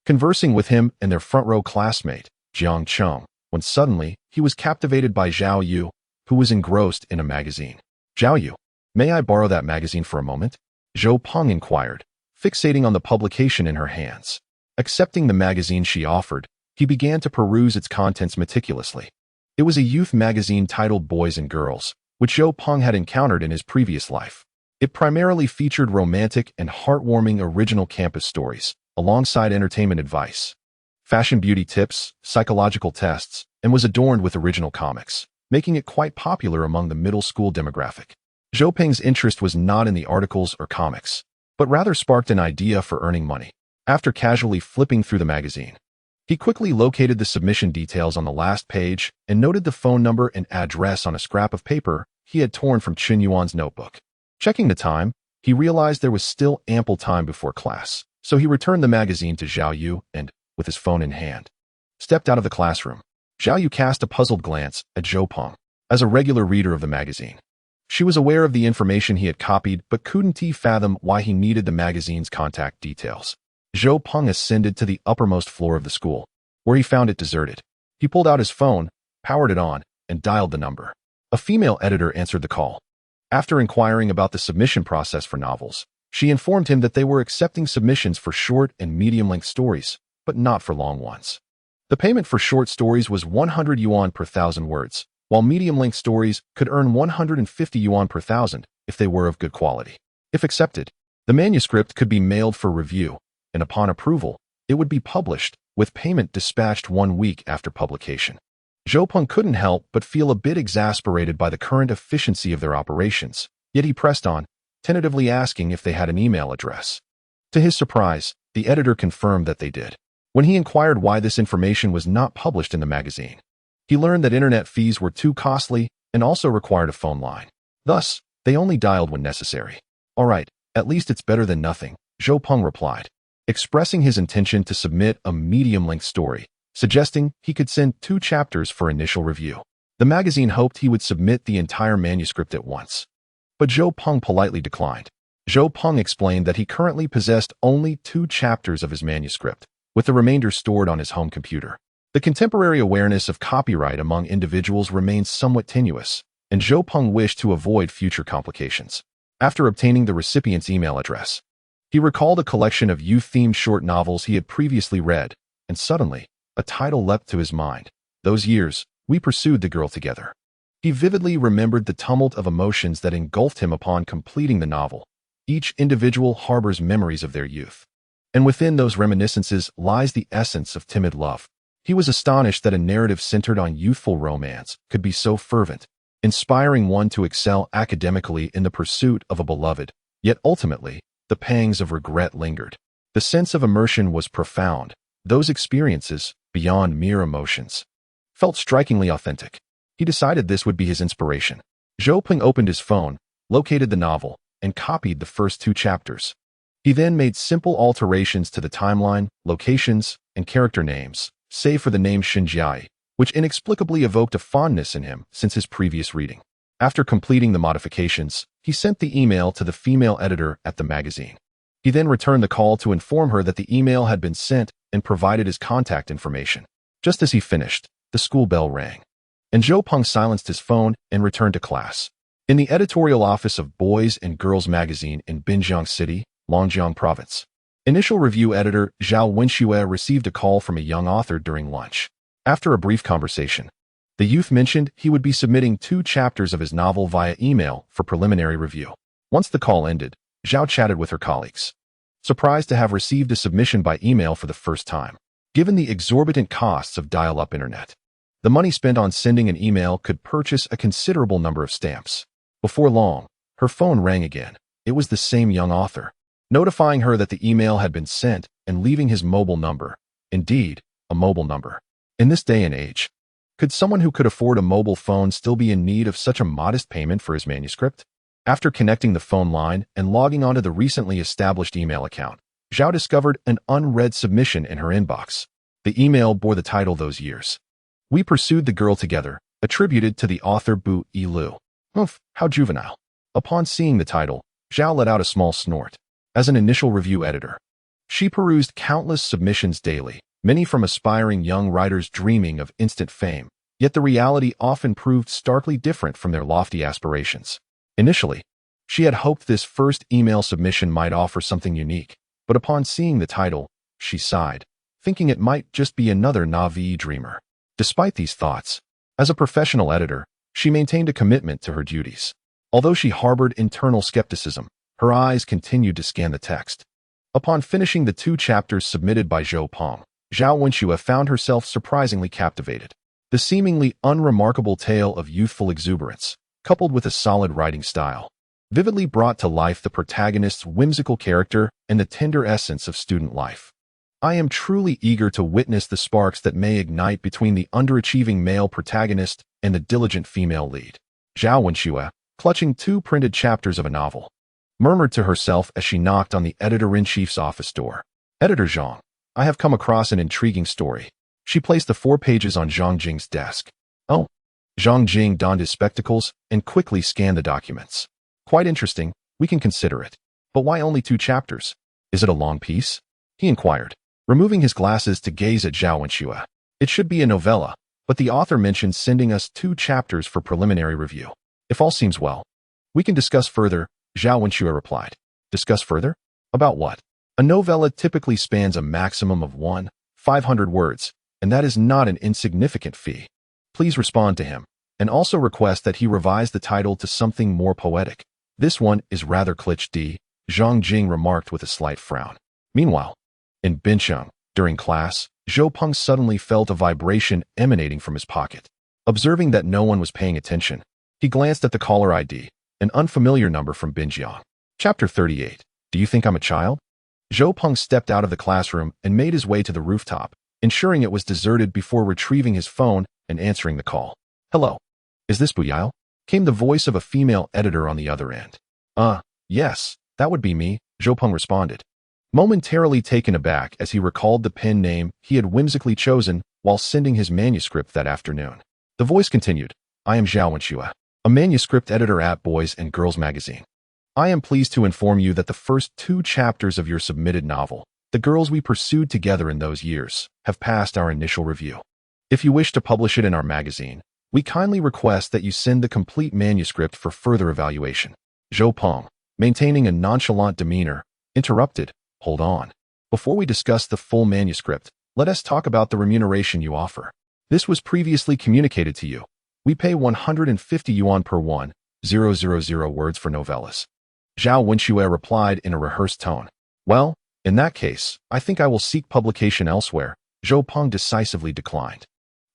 Speaker 1: conversing with him and their front-row classmate, Jiang Cheng, when suddenly he was captivated by Zhao Yu, who was engrossed in a magazine. "Zhao Yu, may I borrow that magazine for a moment?" Zhou Peng inquired, fixating on the publication in her hands. Accepting the magazine she offered, he began to peruse its contents meticulously. It was a youth magazine titled Boys and Girls, which Zhou Peng had encountered in his previous life. It primarily featured romantic and heartwarming original campus stories, alongside entertainment advice, fashion beauty tips, psychological tests, and was adorned with original comics, making it quite popular among the middle school demographic. Zhou Peng's interest was not in the articles or comics, but rather sparked an idea for earning money. After casually flipping through the magazine, he quickly located the submission details on the last page and noted the phone number and address on a scrap of paper he had torn from Qin Yuan's notebook. Checking the time, he realized there was still ample time before class, so he returned the magazine to Zhao Yu and, with his phone in hand, stepped out of the classroom. Zhao Yu cast a puzzled glance at Zhou Peng. As a regular reader of the magazine, she was aware of the information he had copied but couldn't fathom why he needed the magazine's contact details. Zhou Peng ascended to the uppermost floor of the school, where he found it deserted. He pulled out his phone, powered it on, and dialed the number. A female editor answered the call. After inquiring about the submission process for novels, she informed him that they were accepting submissions for short and medium-length stories, but not for long ones. The payment for short stories was 100 yuan per 1,000 words, while medium-length stories could earn 150 yuan per 1,000 if they were of good quality. If accepted, the manuscript could be mailed for review, and upon approval, it would be published, with payment dispatched 1 week after publication. Zhou Peng couldn't help but feel a bit exasperated by the current efficiency of their operations, yet he pressed on, tentatively asking if they had an email address. To his surprise, the editor confirmed that they did. When he inquired why this information was not published in the magazine, he learned that internet fees were too costly and also required a phone line. Thus, they only dialed when necessary. "All right, at least it's better than nothing," Zhou Peng replied, expressing his intention to submit a medium-length story, suggesting he could send 2 chapters for initial review. The magazine hoped he would submit the entire manuscript at once, but Zhou Peng politely declined. Zhou Peng explained that he currently possessed only 2 chapters of his manuscript, with the remainder stored on his home computer. The contemporary awareness of copyright among individuals remains somewhat tenuous, and Zhou Peng wished to avoid future complications. After obtaining the recipient's email address, he recalled a collection of youth-themed short novels he had previously read, and suddenly, a title leapt to his mind. Those years, we pursued the girl together. He vividly remembered the tumult of emotions that engulfed him upon completing the novel. Each individual harbors memories of their youth, and within those reminiscences lies the essence of timid love. He was astonished that a narrative centered on youthful romance could be so fervent, inspiring one to excel academically in the pursuit of a beloved. Yet ultimately, the pangs of regret lingered. The sense of immersion was profound. Those experiences, beyond mere emotions, felt strikingly authentic. He decided this would be his inspiration. Zhou Peng opened his phone, located the novel, and copied the first 2 chapters. He then made simple alterations to the timeline, locations, and character names, save for the name Xinjiai, which inexplicably evoked a fondness in him since his previous reading. After completing the modifications, he sent the email to the female editor at the magazine. He then returned the call to inform her that the email had been sent and provided his contact information. Just as he finished, the school bell rang, and Zhou Peng silenced his phone and returned to class. In the editorial office of Boys and Girls magazine in Binjiang City, Longjiang Province, initial review editor Zhao Wenxue received a call from a young author during lunch. After a brief conversation, the youth mentioned he would be submitting 2 chapters of his novel via email for preliminary review. Once the call ended, Zhao chatted with her colleagues, surprised to have received a submission by email for the first time. Given the exorbitant costs of dial-up internet, the money spent on sending an email could purchase a considerable number of stamps. Before long, her phone rang again. It was the same young author, notifying her that the email had been sent and leaving his mobile number. Indeed, a mobile number. In this day and age, could someone who could afford a mobile phone still be in need of such a modest payment for his manuscript? After connecting the phone line and logging onto the recently established email account, Zhao discovered an unread submission in her inbox. The email bore the title Those Years. We Pursued the Girl Together, attributed to the author Bu Yilu. Oof, how juvenile. Upon seeing the title, Zhao let out a small snort. As an initial review editor, she perused countless submissions daily, many from aspiring young writers dreaming of instant fame, yet the reality often proved starkly different from their lofty aspirations. Initially, she had hoped this first email submission might offer something unique, but upon seeing the title, she sighed, thinking it might just be another naive dreamer. Despite these thoughts, as a professional editor, she maintained a commitment to her duties. Although she harbored internal skepticism, her eyes continued to scan the text. Upon finishing the 2 chapters submitted by Zhou Peng, Zhao Wenxue found herself surprisingly captivated. The seemingly unremarkable tale of youthful exuberance, coupled with a solid writing style, vividly brought to life the protagonist's whimsical character and the tender essence of student life. I am truly eager to witness the sparks that may ignite between the underachieving male protagonist and the diligent female lead. Zhao Wenxue, clutching 2 printed chapters of a novel, murmured to herself as she knocked on the editor-in-chief's office door. Editor Zhang, I have come across an intriguing story. She placed the 4 pages on Zhang Jing's desk. Oh. Zhang Jing donned his spectacles and quickly scanned the documents. Quite interesting, we can consider it. But why only 2 chapters? Is it a long piece? He inquired, removing his glasses to gaze at Zhao Wenxue. It should be a novella, but the author mentioned sending us 2 chapters for preliminary review. If all seems well, we can discuss further, Zhao Wenxue replied. Discuss further? About what? A novella typically spans a maximum of 500 words, and that is not an insignificant fee. Please respond to him, and also request that he revise the title to something more poetic. This one is rather cliché, Zhang Jing remarked with a slight frown. Meanwhile, in Bincheng, during class, Zhou Peng suddenly felt a vibration emanating from his pocket. Observing that no one was paying attention, he glanced at the caller ID, an unfamiliar number from Binjiang. Chapter 38. Do you think I'm a child? Zhou Peng stepped out of the classroom and made his way to the rooftop, ensuring it was deserted before retrieving his phone and answering the call. Hello. Is this Bu Yao? Came the voice of a female editor on the other end. Yes, that would be me, Zhou Peng responded, momentarily taken aback as he recalled the pen name he had whimsically chosen while sending his manuscript that afternoon. The voice continued, I am Zhao Wenxue, a manuscript editor at Boys and Girls magazine. I am pleased to inform you that the first 2 chapters of your submitted novel, The Girls We Pursued Together in Those Years, have passed our initial review. If you wish to publish it in our magazine, we kindly request that you send the complete manuscript for further evaluation. Zhou Peng, maintaining a nonchalant demeanor, interrupted, "Hold on. Before we discuss the full manuscript, let us talk about the remuneration you offer. This was previously communicated to you. We pay 150 yuan per 1,000 words for novellas." Zhao Wenxue replied in a rehearsed tone. "Well, in that case, I think I will seek publication elsewhere." Zhou Peng decisively declined.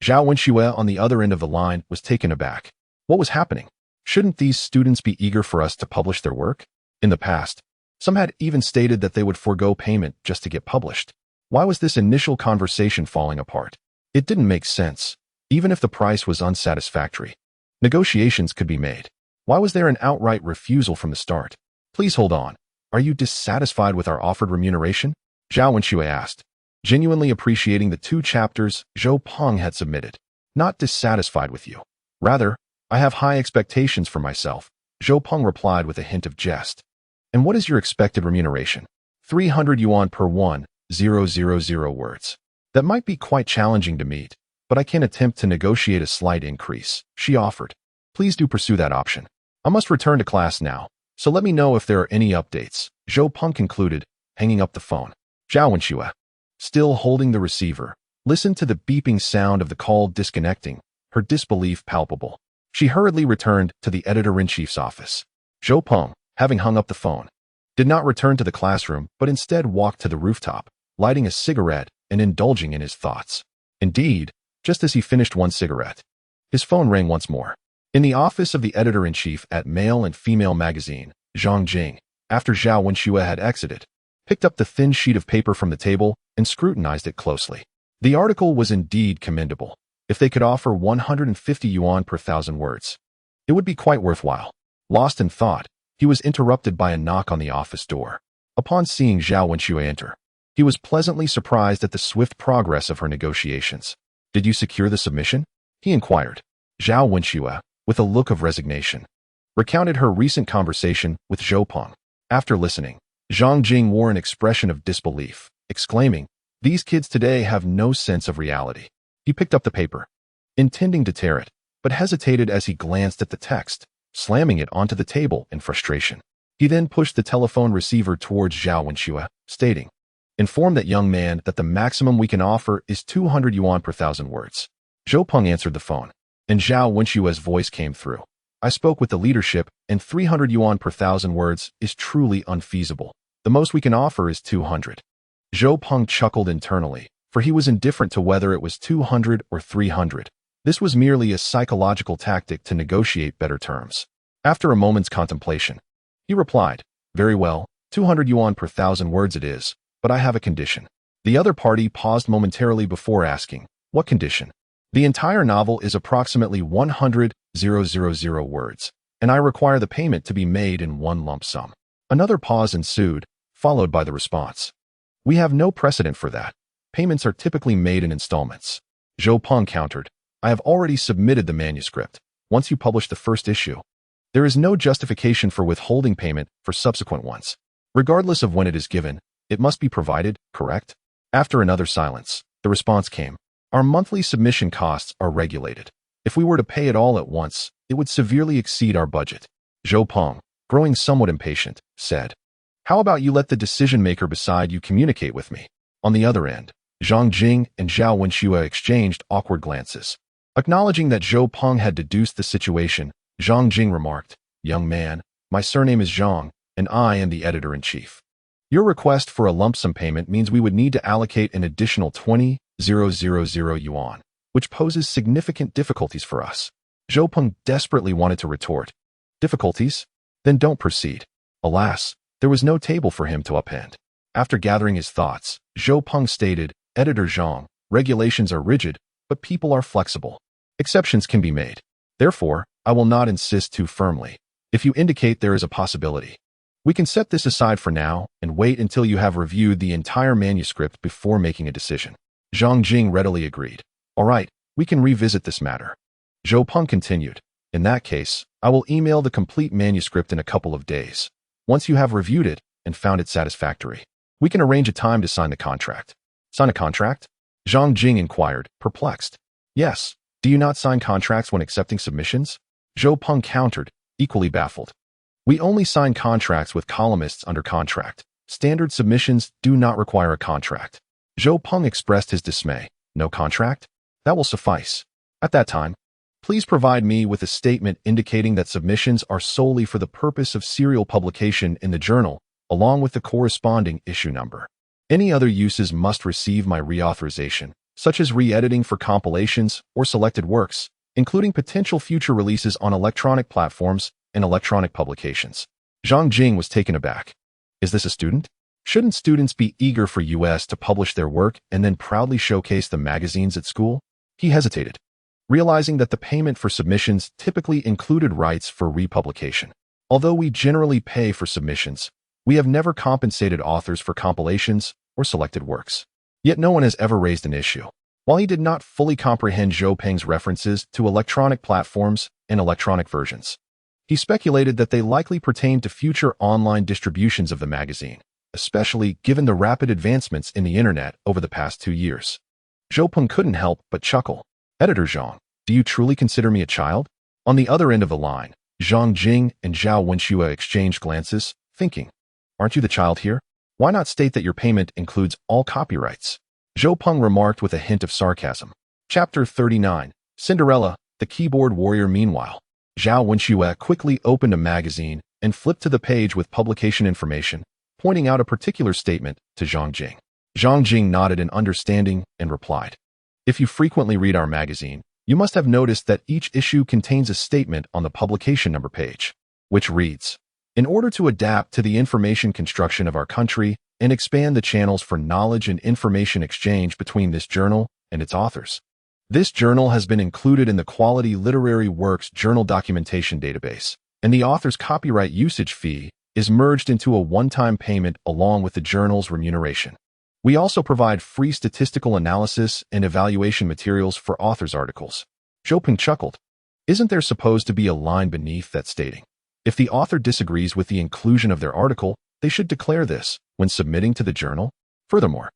Speaker 1: Zhao Wenxue on the other end of the line was taken aback. What was happening? Shouldn't these students be eager for us to publish their work? In the past, some had even stated that they would forego payment just to get published. Why was this initial conversation falling apart? It didn't make sense, even if the price was unsatisfactory. Negotiations could be made. Why was there an outright refusal from the start? "Please hold on. Are you dissatisfied with our offered remuneration?" Zhao Wenxue asked, genuinely appreciating the 2 chapters Zhou Peng had submitted. "Not dissatisfied with you. Rather, I have high expectations for myself," Zhou Peng replied with a hint of jest. "And what is your expected remuneration?" 300 yuan per 1,000 words. "That might be quite challenging to meet, but I can attempt to negotiate a slight increase," she offered. "Please do pursue that option. I must return to class now, so let me know if there are any updates," Zhou Peng concluded, hanging up the phone. Zhao Wenxue, still holding the receiver, listened to the beeping sound of the call disconnecting, her disbelief palpable. She hurriedly returned to the editor-in-chief's office. Zhou Peng, having hung up the phone, did not return to the classroom, but instead walked to the rooftop, lighting a cigarette and indulging in his thoughts. Indeed, just as he finished one cigarette, his phone rang once more. In the office of the editor-in-chief at Male and Female magazine, Zhang Jing, after Zhao Wenxue had exited, picked up the thin sheet of paper from the table and scrutinized it closely. The article was indeed commendable. If they could offer 150 yuan per 1,000 words, it would be quite worthwhile. Lost in thought, he was interrupted by a knock on the office door. Upon seeing Zhao Wenxue enter, he was pleasantly surprised at the swift progress of her negotiations. "Did you secure the submission?" he inquired. Zhao Wenxue, with a look of resignation, recounted her recent conversation with Zhou Peng. After listening, Zhang Jing wore an expression of disbelief, exclaiming, "These kids today have no sense of reality." He picked up the paper, intending to tear it, but hesitated as he glanced at the text, slamming it onto the table in frustration. He then pushed the telephone receiver towards Zhao Wenxue, stating, "Inform that young man that the maximum we can offer is 200 yuan per 1,000 words." Zhou Peng answered the phone, and Zhao Wenxue's voice came through. "I spoke with the leadership, and 300 yuan per 1,000 words is truly unfeasible. The most we can offer is 200. Zhou Peng chuckled internally, for he was indifferent to whether it was 200 or 300. This was merely a psychological tactic to negotiate better terms. After a moment's contemplation, he replied, "Very well, 200 yuan per 1,000 words it is, but I have a condition." The other party paused momentarily before asking, "What condition?" "The entire novel is approximately 100,000 words, and I require the payment to be made in one lump sum." Another pause ensued, followed by the response, "We have no precedent for that. Payments are typically made in installments." Zhou Peng countered, "I have already submitted the manuscript. Once you publish the first issue, there is no justification for withholding payment for subsequent ones. Regardless of when it is given, it must be provided, correct?" After another silence, the response came, "Our monthly submission costs are regulated. If we were to pay it all at once, it would severely exceed our budget." Zhou Peng, growing somewhat impatient, said, "How about you let the decision-maker beside you communicate with me?" On the other end, Zhang Jing and Zhao Wenxue exchanged awkward glances. Acknowledging that Zhou Peng had deduced the situation, Zhang Jing remarked, "Young man, my surname is Zhang, and I am the editor-in-chief. Your request for a lump sum payment means we would need to allocate an additional 20,000 yuan, which poses significant difficulties for us." Zhou Peng desperately wanted to retort, "Difficulties? Then don't proceed." Alas, there was no table for him to upend. After gathering his thoughts, Zhou Peng stated, "Editor Zhang, regulations are rigid, but people are flexible. Exceptions can be made. Therefore, I will not insist too firmly. If you indicate there is a possibility, we can set this aside for now and wait until you have reviewed the entire manuscript before making a decision." Zhang Jing readily agreed. "All right, we can revisit this matter." Zhou Peng continued, "In that case, I will email the complete manuscript in a couple of days. Once you have reviewed it and found it satisfactory, we can arrange a time to sign the contract." "Sign a contract?" Zhang Jing inquired, perplexed. "Yes, do you not sign contracts when accepting submissions?" Zhou Peng countered, equally baffled. We only sign contracts with columnists under contract. Standard submissions do not require a contract. Zhou Peng expressed his dismay. No contract? That will suffice. At that time, please provide me with a statement indicating that submissions are solely for the purpose of serial publication in the journal, along with the corresponding issue number. Any other uses must receive my reauthorization, such as re-editing for compilations or selected works, including potential future releases on electronic platforms and electronic publications. Zhang Jing was taken aback. Is this a student? Shouldn't students be eager for US to publish their work and then proudly showcase the magazines at school? He hesitated, realizing that the payment for submissions typically included rights for republication. Although we generally pay for submissions, we have never compensated authors for compilations or selected works. Yet no one has ever raised an issue. While he did not fully comprehend Zhou Peng's references to electronic platforms and electronic versions, he speculated that they likely pertained to future online distributions of the magazine, especially given the rapid advancements in the internet over the past 2 years. Zhou Peng couldn't help but chuckle. Editor Zhang, do you truly consider me a child? On the other end of the line, Zhang Jing and Zhao Wenxue exchanged glances, thinking, aren't you the child here? Why not state that your payment includes all copyrights? Zhou Peng remarked with a hint of sarcasm. Chapter 39, Cinderella, the Keyboard Warrior. Meanwhile, Zhao Wenxue quickly opened a magazine and flipped to the page with publication information, pointing out a particular statement to Zhang Jing. Zhang Jing nodded in understanding and replied, if you frequently read our magazine, you must have noticed that each issue contains a statement on the publication number page, which reads, in order to adapt to the information construction of our country and expand the channels for knowledge and information exchange between this journal and its authors, this journal has been included in the Quality Literary Works Journal Documentation Database, and the author's copyright usage fee is merged into a one-time payment along with the journal's remuneration. We also provide free statistical analysis and evaluation materials for authors' articles. Zhou Peng chuckled. Isn't there supposed to be a line beneath that stating, if the author disagrees with the inclusion of their article, they should declare this when submitting to the journal? Furthermore,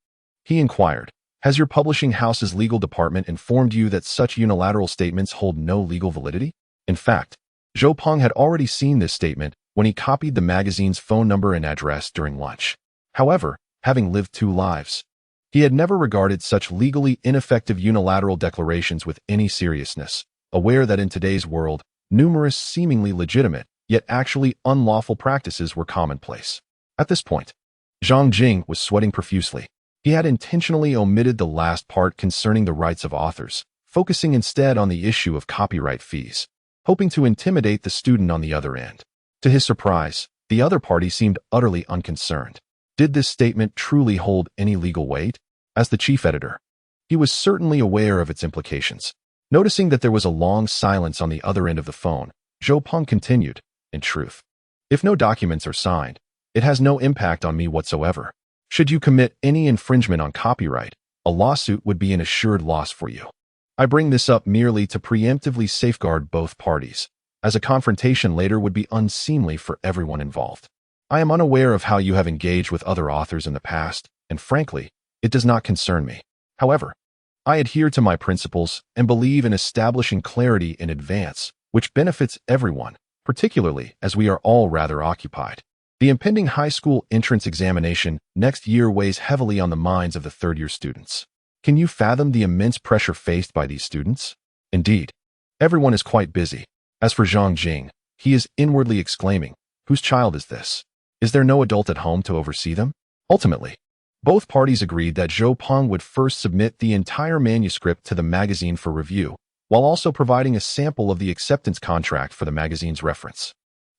Speaker 1: he inquired, has your publishing house's legal department informed you that such unilateral statements hold no legal validity? In fact, Zhou Peng had already seen this statement when he copied the magazine's phone number and address during lunch. However, having lived 2 lives, he had never regarded such legally ineffective unilateral declarations with any seriousness, aware that in today's world, numerous seemingly legitimate, yet actually unlawful practices were commonplace. At this point, Zhang Jing was sweating profusely. He had intentionally omitted the last part concerning the rights of authors, focusing instead on the issue of copyright fees, hoping to intimidate the student on the other end. To his surprise, the other party seemed utterly unconcerned. Did this statement truly hold any legal weight? As the chief editor, he was certainly aware of its implications. Noticing that there was a long silence on the other end of the phone, Zhou Peng continued, in truth, if no documents are signed, it has no impact on me whatsoever. Should you commit any infringement on copyright, a lawsuit would be an assured loss for you. I bring this up merely to preemptively safeguard both parties, as a confrontation later would be unseemly for everyone involved. I am unaware of how you have engaged with other authors in the past, and frankly, it does not concern me. However, I adhere to my principles and believe in establishing clarity in advance, which benefits everyone, particularly as we are all rather occupied. The impending high school entrance examination next year weighs heavily on the minds of the third-year students. Can you fathom the immense pressure faced by these students? Indeed, everyone is quite busy. As for Zhang Jing, he is inwardly exclaiming, whose child is this? Is there no adult at home to oversee them? Ultimately, both parties agreed that Zhou Peng would first submit the entire manuscript to the magazine for review, while also providing a sample of the acceptance contract for the magazine's reference.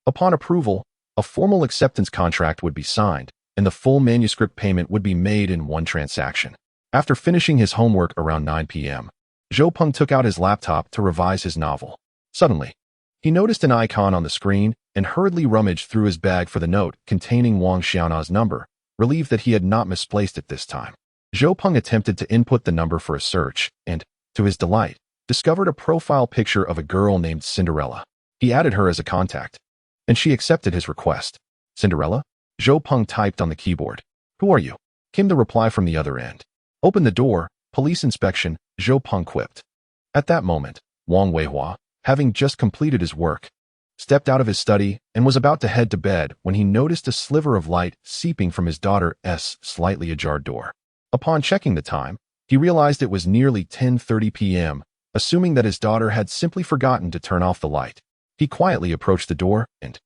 Speaker 1: Upon approval, a formal acceptance contract would be signed, and the full manuscript payment would be made in one transaction. After finishing his homework around 9 p.m., Zhou Peng took out his laptop to revise his novel. Suddenly, he noticed an icon on the screen and hurriedly rummaged through his bag for the note containing Wang Xiaona's number, relieved that he had not misplaced it this time. Zhou Peng attempted to input the number for a search and, to his delight, discovered a profile picture of a girl named Cinderella. He added her as a contact, and she accepted his request. Cinderella? Zhou Peng typed on the keyboard. Who are you? Came the reply from the other end. Open the door, police inspection, Zhou Peng quipped. At that moment, Wang Weihua, having just completed his work, stepped out of his study and was about to head to bed when he noticed a sliver of light seeping from his daughter's slightly ajar door. Upon checking the time, he realized it was nearly 10:30 p.m., assuming that his daughter had simply forgotten to turn off the light. He quietly approached the door and,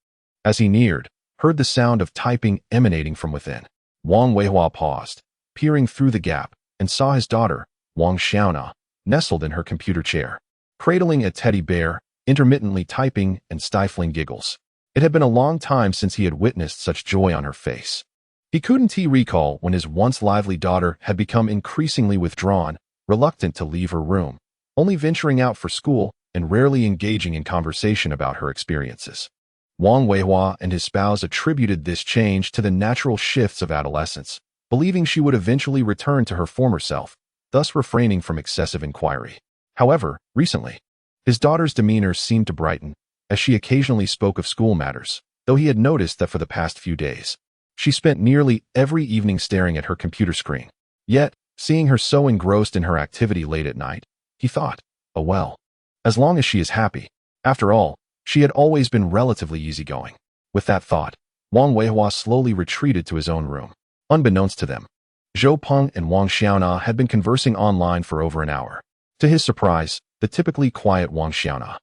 Speaker 1: as he neared, heard the sound of typing emanating from within. Wang Weihua paused, peering through the gap, and saw his daughter, Wang Xiaona, nestled in her computer chair, cradling a teddy bear, intermittently typing and stifling giggles. It had been a long time since he had witnessed such joy on her face. He couldn't recall when his once lively daughter had become increasingly withdrawn, reluctant to leave her room, only venturing out for school and rarely engaging in conversation about her experiences. Wang Weihua and his spouse attributed this change to the natural shifts of adolescence, believing she would eventually return to her former self, thus refraining from excessive inquiry. However, recently, his daughter's demeanor seemed to brighten, as she occasionally spoke of school matters, though he had noticed that for the past few days, she spent nearly every evening staring at her computer screen. Yet, seeing her so engrossed in her activity late at night, he thought, oh well, as long as she is happy. After all, she had always been relatively easygoing. With that thought, Wang Weihua slowly retreated to his own room. Unbeknownst to them, Zhou Peng and Wang Xiaona had been conversing online for over an hour. To his surprise, the typically quiet Wang Xiaona,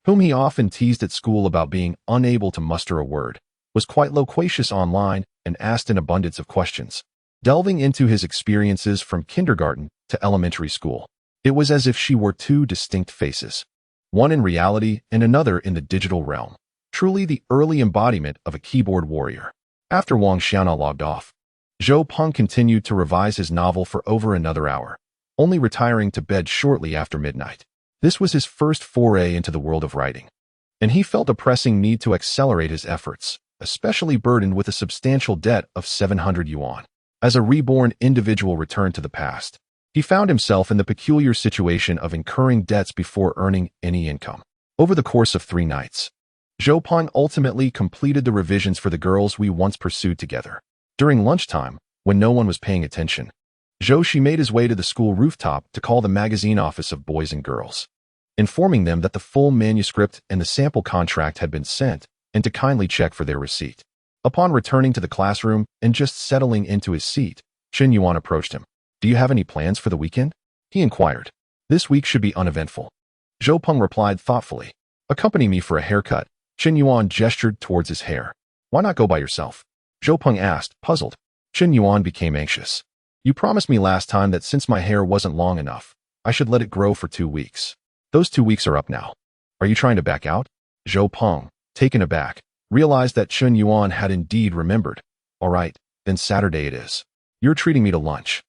Speaker 1: whom he often teased at school about being unable to muster a word, was quite loquacious online and asked an abundance of questions, delving into his experiences from kindergarten to elementary school. It was as if she were two distinct faces, one in reality and another in the digital realm, truly the early embodiment of a keyboard warrior. After Wang Xiaona logged off, Zhou Peng continued to revise his novel for over another hour, only retiring to bed shortly after midnight. This was his first foray into the world of writing, and he felt a pressing need to accelerate his efforts, especially burdened with a substantial debt of 700 yuan. As a reborn individual returned to the past, he found himself in the peculiar situation of incurring debts before earning any income. Over the course of 3 nights, Zhou Peng ultimately completed the revisions for the girls we once pursued together. During lunchtime, when no one was paying attention, Zhou made his way to the school rooftop to call the magazine office of Boys and Girls, informing them that the full manuscript and the sample contract had been sent and to kindly check for their receipt. Upon returning to the classroom and just settling into his seat, Chen Yuan approached him. Do you have any plans for the weekend? He inquired. This week should be uneventful. Zhou Peng replied thoughtfully. Accompany me for a haircut. Chen Yuan gestured towards his hair. Why not go by yourself? Zhou Peng asked, puzzled. Chen Yuan became anxious. You promised me last time that since my hair wasn't long enough, I should let it grow for 2 weeks. Those 2 weeks are up now. Are you trying to back out? Zhou Peng, taken aback, realized that Chen Yuan had indeed remembered. All right, then Saturday it is. You're treating me to lunch.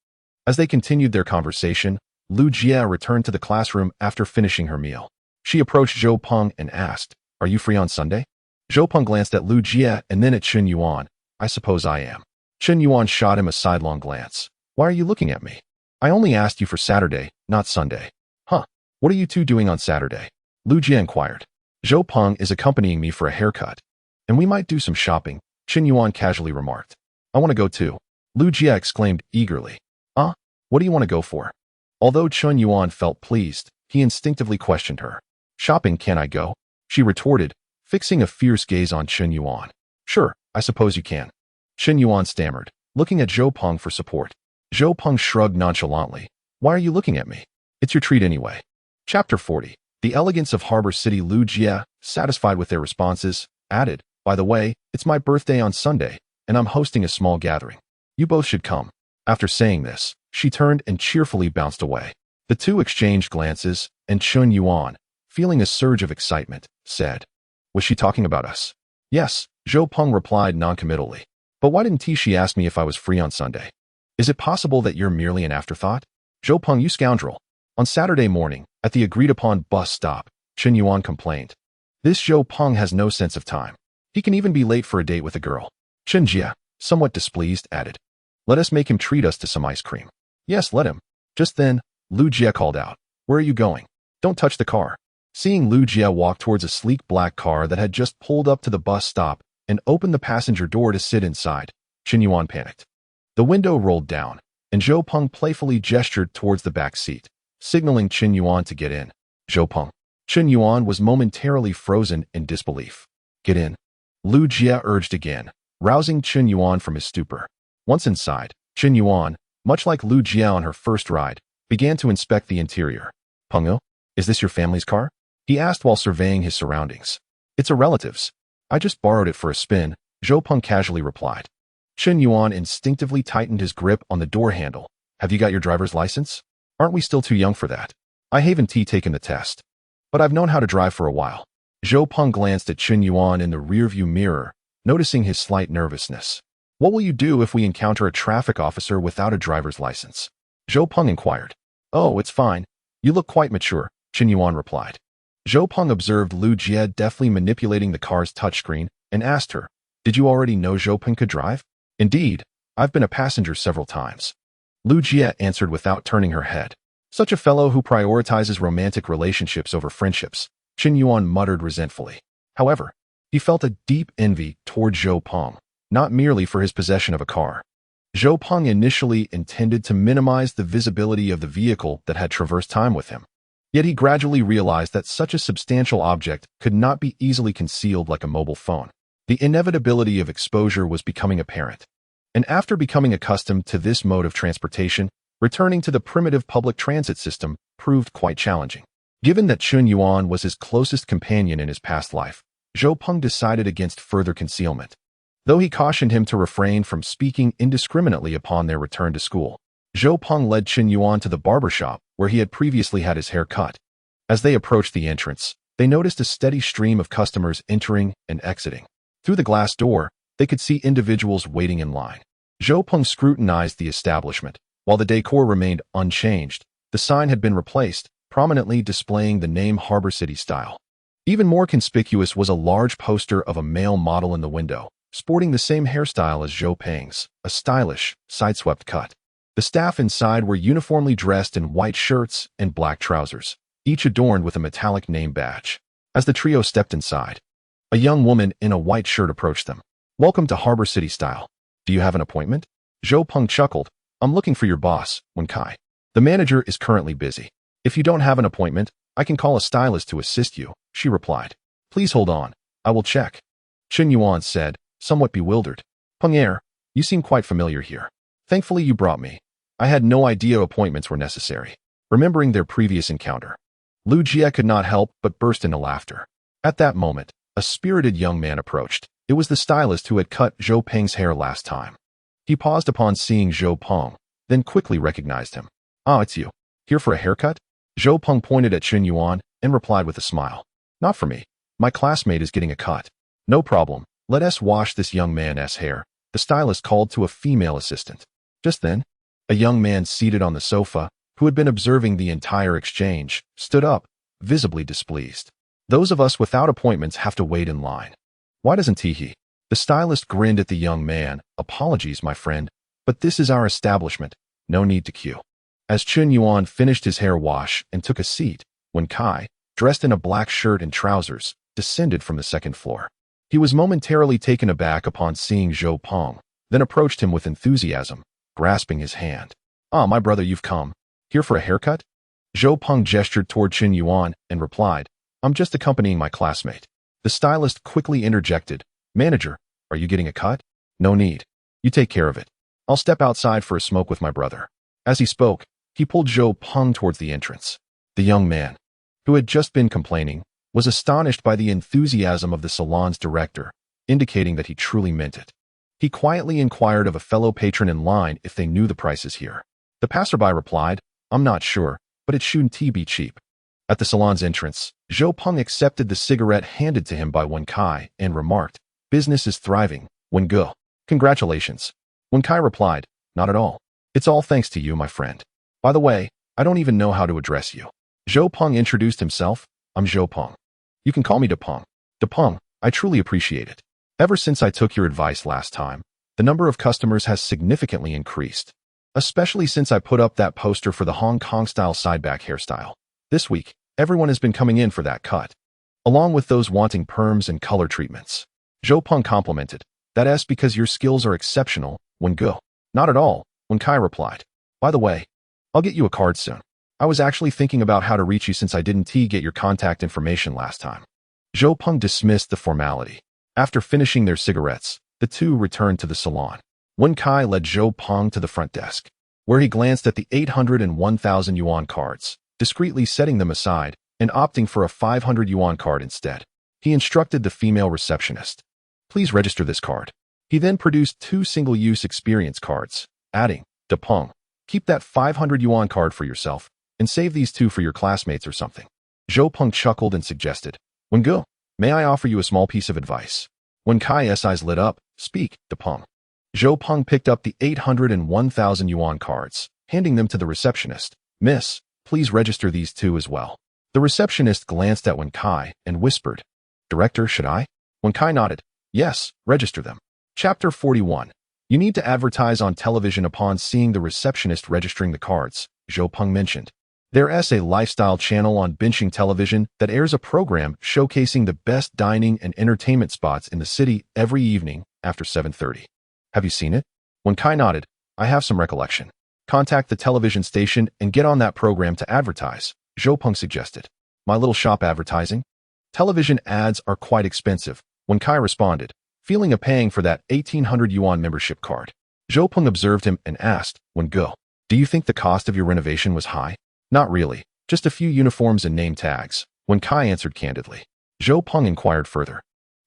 Speaker 1: As they continued their conversation, Lu Jie returned to the classroom after finishing her meal. She approached Zhou Peng and asked, Are you free on Sunday? Zhou Peng glanced at Lu Jie and then at Chen Yuan. I suppose I am. Chen Yuan shot him a sidelong glance. Why are you looking at me? I only asked you for Saturday, not Sunday. Huh, what are you two doing on Saturday? Lu Jie inquired. Zhou Peng is accompanying me for a haircut. And we might do some shopping, Chen Yuan casually remarked. I want to go too. Lu Jie exclaimed eagerly. What do you want to go for? Although Chen Yuan felt pleased, he instinctively questioned her. Shopping, can I go? She retorted, fixing a fierce gaze on Chen Yuan. Sure, I suppose you can. Chen Yuan stammered, looking at Zhou Peng for support. Zhou Peng shrugged nonchalantly. Why are you looking at me? It's your treat anyway. Chapter 40. The elegance of Harbor City. Lu Jie, satisfied with their responses, added, By the way, it's my birthday on Sunday, and I'm hosting a small gathering. You both should come. After saying this, she turned and cheerfully bounced away. The two exchanged glances, and Chen Yuan, feeling a surge of excitement, said, Was she talking about us? Yes, Zhou Peng replied noncommittally. But why didn't she ask me if I was free on Sunday? Is it possible that you're merely an afterthought? Zhou Peng, you scoundrel. On Saturday morning, at the agreed-upon bus stop, Chen Yuan complained. This Zhou Peng has no sense of time. He can even be late for a date with a girl. Chen Jie, somewhat displeased, added, Let us make him treat us to some ice cream. Yes, let him. Just then, Lu Jie called out, Where are you going? Don't touch the car. Seeing Lu Jie walk towards a sleek black car that had just pulled up to the bus stop and opened the passenger door to sit inside, Chen Yuan panicked. The window rolled down, and Zhou Peng playfully gestured towards the back seat, signaling Chen Yuan to get in. Zhou Peng. Chen Yuan was momentarily frozen in disbelief. Get in. Lu Jie urged again, rousing Chen Yuan from his stupor. Once inside, Chen Yuan, much like Lu Jie on her first ride, began to inspect the interior. Peng, is this your family's car? He asked while surveying his surroundings. It's a relative's. I just borrowed it for a spin, Zhou Peng casually replied. Chen Yuan instinctively tightened his grip on the door handle. Have you got your driver's license? Aren't we still too young for that? I haven't taken the test. But I've known how to drive for a while. Zhou Peng glanced at Chen Yuan in the rearview mirror, noticing his slight nervousness. What will you do if we encounter a traffic officer without a driver's license? Zhou Peng inquired. Oh, it's fine. You look quite mature, Chen Yuan replied. Zhou Peng observed Lu Jie deftly manipulating the car's touchscreen and asked her, Did you already know Zhou Peng could drive? Indeed, I've been a passenger several times. Lu Jie answered without turning her head. Such a fellow who prioritizes romantic relationships over friendships, Chen Yuan muttered resentfully. However, he felt a deep envy toward Zhou Peng, not merely for his possession of a car. Zhou Peng initially intended to minimize the visibility of the vehicle that had traversed time with him. Yet he gradually realized that such a substantial object could not be easily concealed like a mobile phone. The inevitability of exposure was becoming apparent. And after becoming accustomed to this mode of transportation, returning to the primitive public transit system proved quite challenging. Given that Chen Yuan was his closest companion in his past life, Zhou Peng decided against further concealment. Though he cautioned him to refrain from speaking indiscriminately upon their return to school, Zhou Peng led Chen Yuan to the barber shop where he had previously had his hair cut. As they approached the entrance, they noticed a steady stream of customers entering and exiting. Through the glass door, they could see individuals waiting in line. Zhou Peng scrutinized the establishment. While the decor remained unchanged, the sign had been replaced, prominently displaying the name Harbor City Style. Even more conspicuous was a large poster of a male model in the window, sporting the same hairstyle as Zhou Peng's, a stylish, sideswept cut. The staff inside were uniformly dressed in white shirts and black trousers, each adorned with a metallic name badge. As the trio stepped inside, a young woman in a white shirt approached them. Welcome to Harbor City Style. Do you have an appointment? Zhou Peng chuckled. I'm looking for your boss, Wen Kai. The manager is currently busy. If you don't have an appointment, I can call a stylist to assist you, she replied. Please hold on. I will check. Chen Yuan said, somewhat bewildered. Peng, you seem quite familiar here. Thankfully you brought me. I had no idea appointments were necessary. Remembering their previous encounter, Lu Jie could not help but burst into laughter. At that moment, a spirited young man approached. It was the stylist who had cut Zhou Peng's hair last time. He paused upon seeing Zhou Peng, then quickly recognized him. Ah, it's you. Here for a haircut? Zhou Peng pointed at Chen Yuan and replied with a smile. Not for me. My classmate is getting a cut. No problem. Let us wash this young man's hair, the stylist called to a female assistant. Just then, a young man seated on the sofa, who had been observing the entire exchange, stood up, visibly displeased. Those of us without appointments have to wait in line. Why doesn't he? The stylist grinned at the young man. Apologies, my friend, but this is our establishment. No need to queue. As Chen Yuan finished his hair wash and took a seat, Wen Kai, dressed in a black shirt and trousers, descended from the second floor. He was momentarily taken aback upon seeing Zhou Peng, then approached him with enthusiasm, grasping his hand. Ah, my brother, you've come. Here for a haircut? Zhou Peng gestured toward Chen Yuan and replied, I'm just accompanying my classmate. The stylist quickly interjected, Manager, are you getting a cut? No need. You take care of it. I'll step outside for a smoke with my brother. As he spoke, he pulled Zhou Peng towards the entrance. The young man, who had just been complaining, was astonished by the enthusiasm of the salon's director, indicating that he truly meant it. He quietly inquired of a fellow patron in line if they knew the prices here. The passerby replied, I'm not sure, but it shouldn't be cheap. At the salon's entrance, Zhou Peng accepted the cigarette handed to him by Wen Kai and remarked, Business is thriving, Wen Ge. Congratulations. Wen Kai replied, Not at all. It's all thanks to you, my friend. By the way, I don't even know how to address you. Zhou Peng introduced himself. I'm Zhou Peng. You can call me De Peng. De Peng, I truly appreciate it. Ever since I took your advice last time, the number of customers has significantly increased, especially since I put up that poster for the Hong Kong-style sideback hairstyle. This week, everyone has been coming in for that cut, along with those wanting perms and color treatments. Zhou Peng complimented. That's because your skills are exceptional, Wen Ge. Not at all, Wen Kai replied. By the way, I'll get you a card soon. I was actually thinking about how to reach you since I didn't get your contact information last time. Zhou Peng dismissed the formality. After finishing their cigarettes, the two returned to the salon. Wen Kai led Zhou Peng to the front desk, where he glanced at the 800 and 1,000 yuan cards, discreetly setting them aside and opting for a 500 yuan card instead. He instructed the female receptionist, "Please register this card." He then produced 2 single-use experience cards, adding, "To Peng, keep that 500 yuan card for yourself and save these 2 for your classmates or something." Zhou Peng chuckled and suggested, "Wen Ge, may I offer you a small piece of advice?" Wen Kai's eyes lit up. "Speak, To Peng." Zhou Peng picked up the 800 and 1,000 yuan cards, handing them to the receptionist. "Miss, please register these 2 as well." The receptionist glanced at Wen Kai and whispered, "Director, should I?" Wen Kai nodded. "Yes, register them." Chapter 41. You need to advertise on television. Upon seeing the receptionist registering the cards, Zhou Peng mentioned, "There's a lifestyle channel on Benching Television that airs a program showcasing the best dining and entertainment spots in the city every evening after 7:30. Have you seen it?" Wen Kai nodded. "I have some recollection." "Contact the television station and get on that program to advertise," Zhou Peng suggested. "My little shop advertising?" "Television ads are quite expensive," Wen Kai responded, feeling a pang for that 1,800 yuan membership card. Zhou Peng observed him and asked, "Wen Ge, do you think the cost of your renovation was high?" "Not really, just a few uniforms and name tags," Wen Kai answered candidly. Zhou Peng inquired further,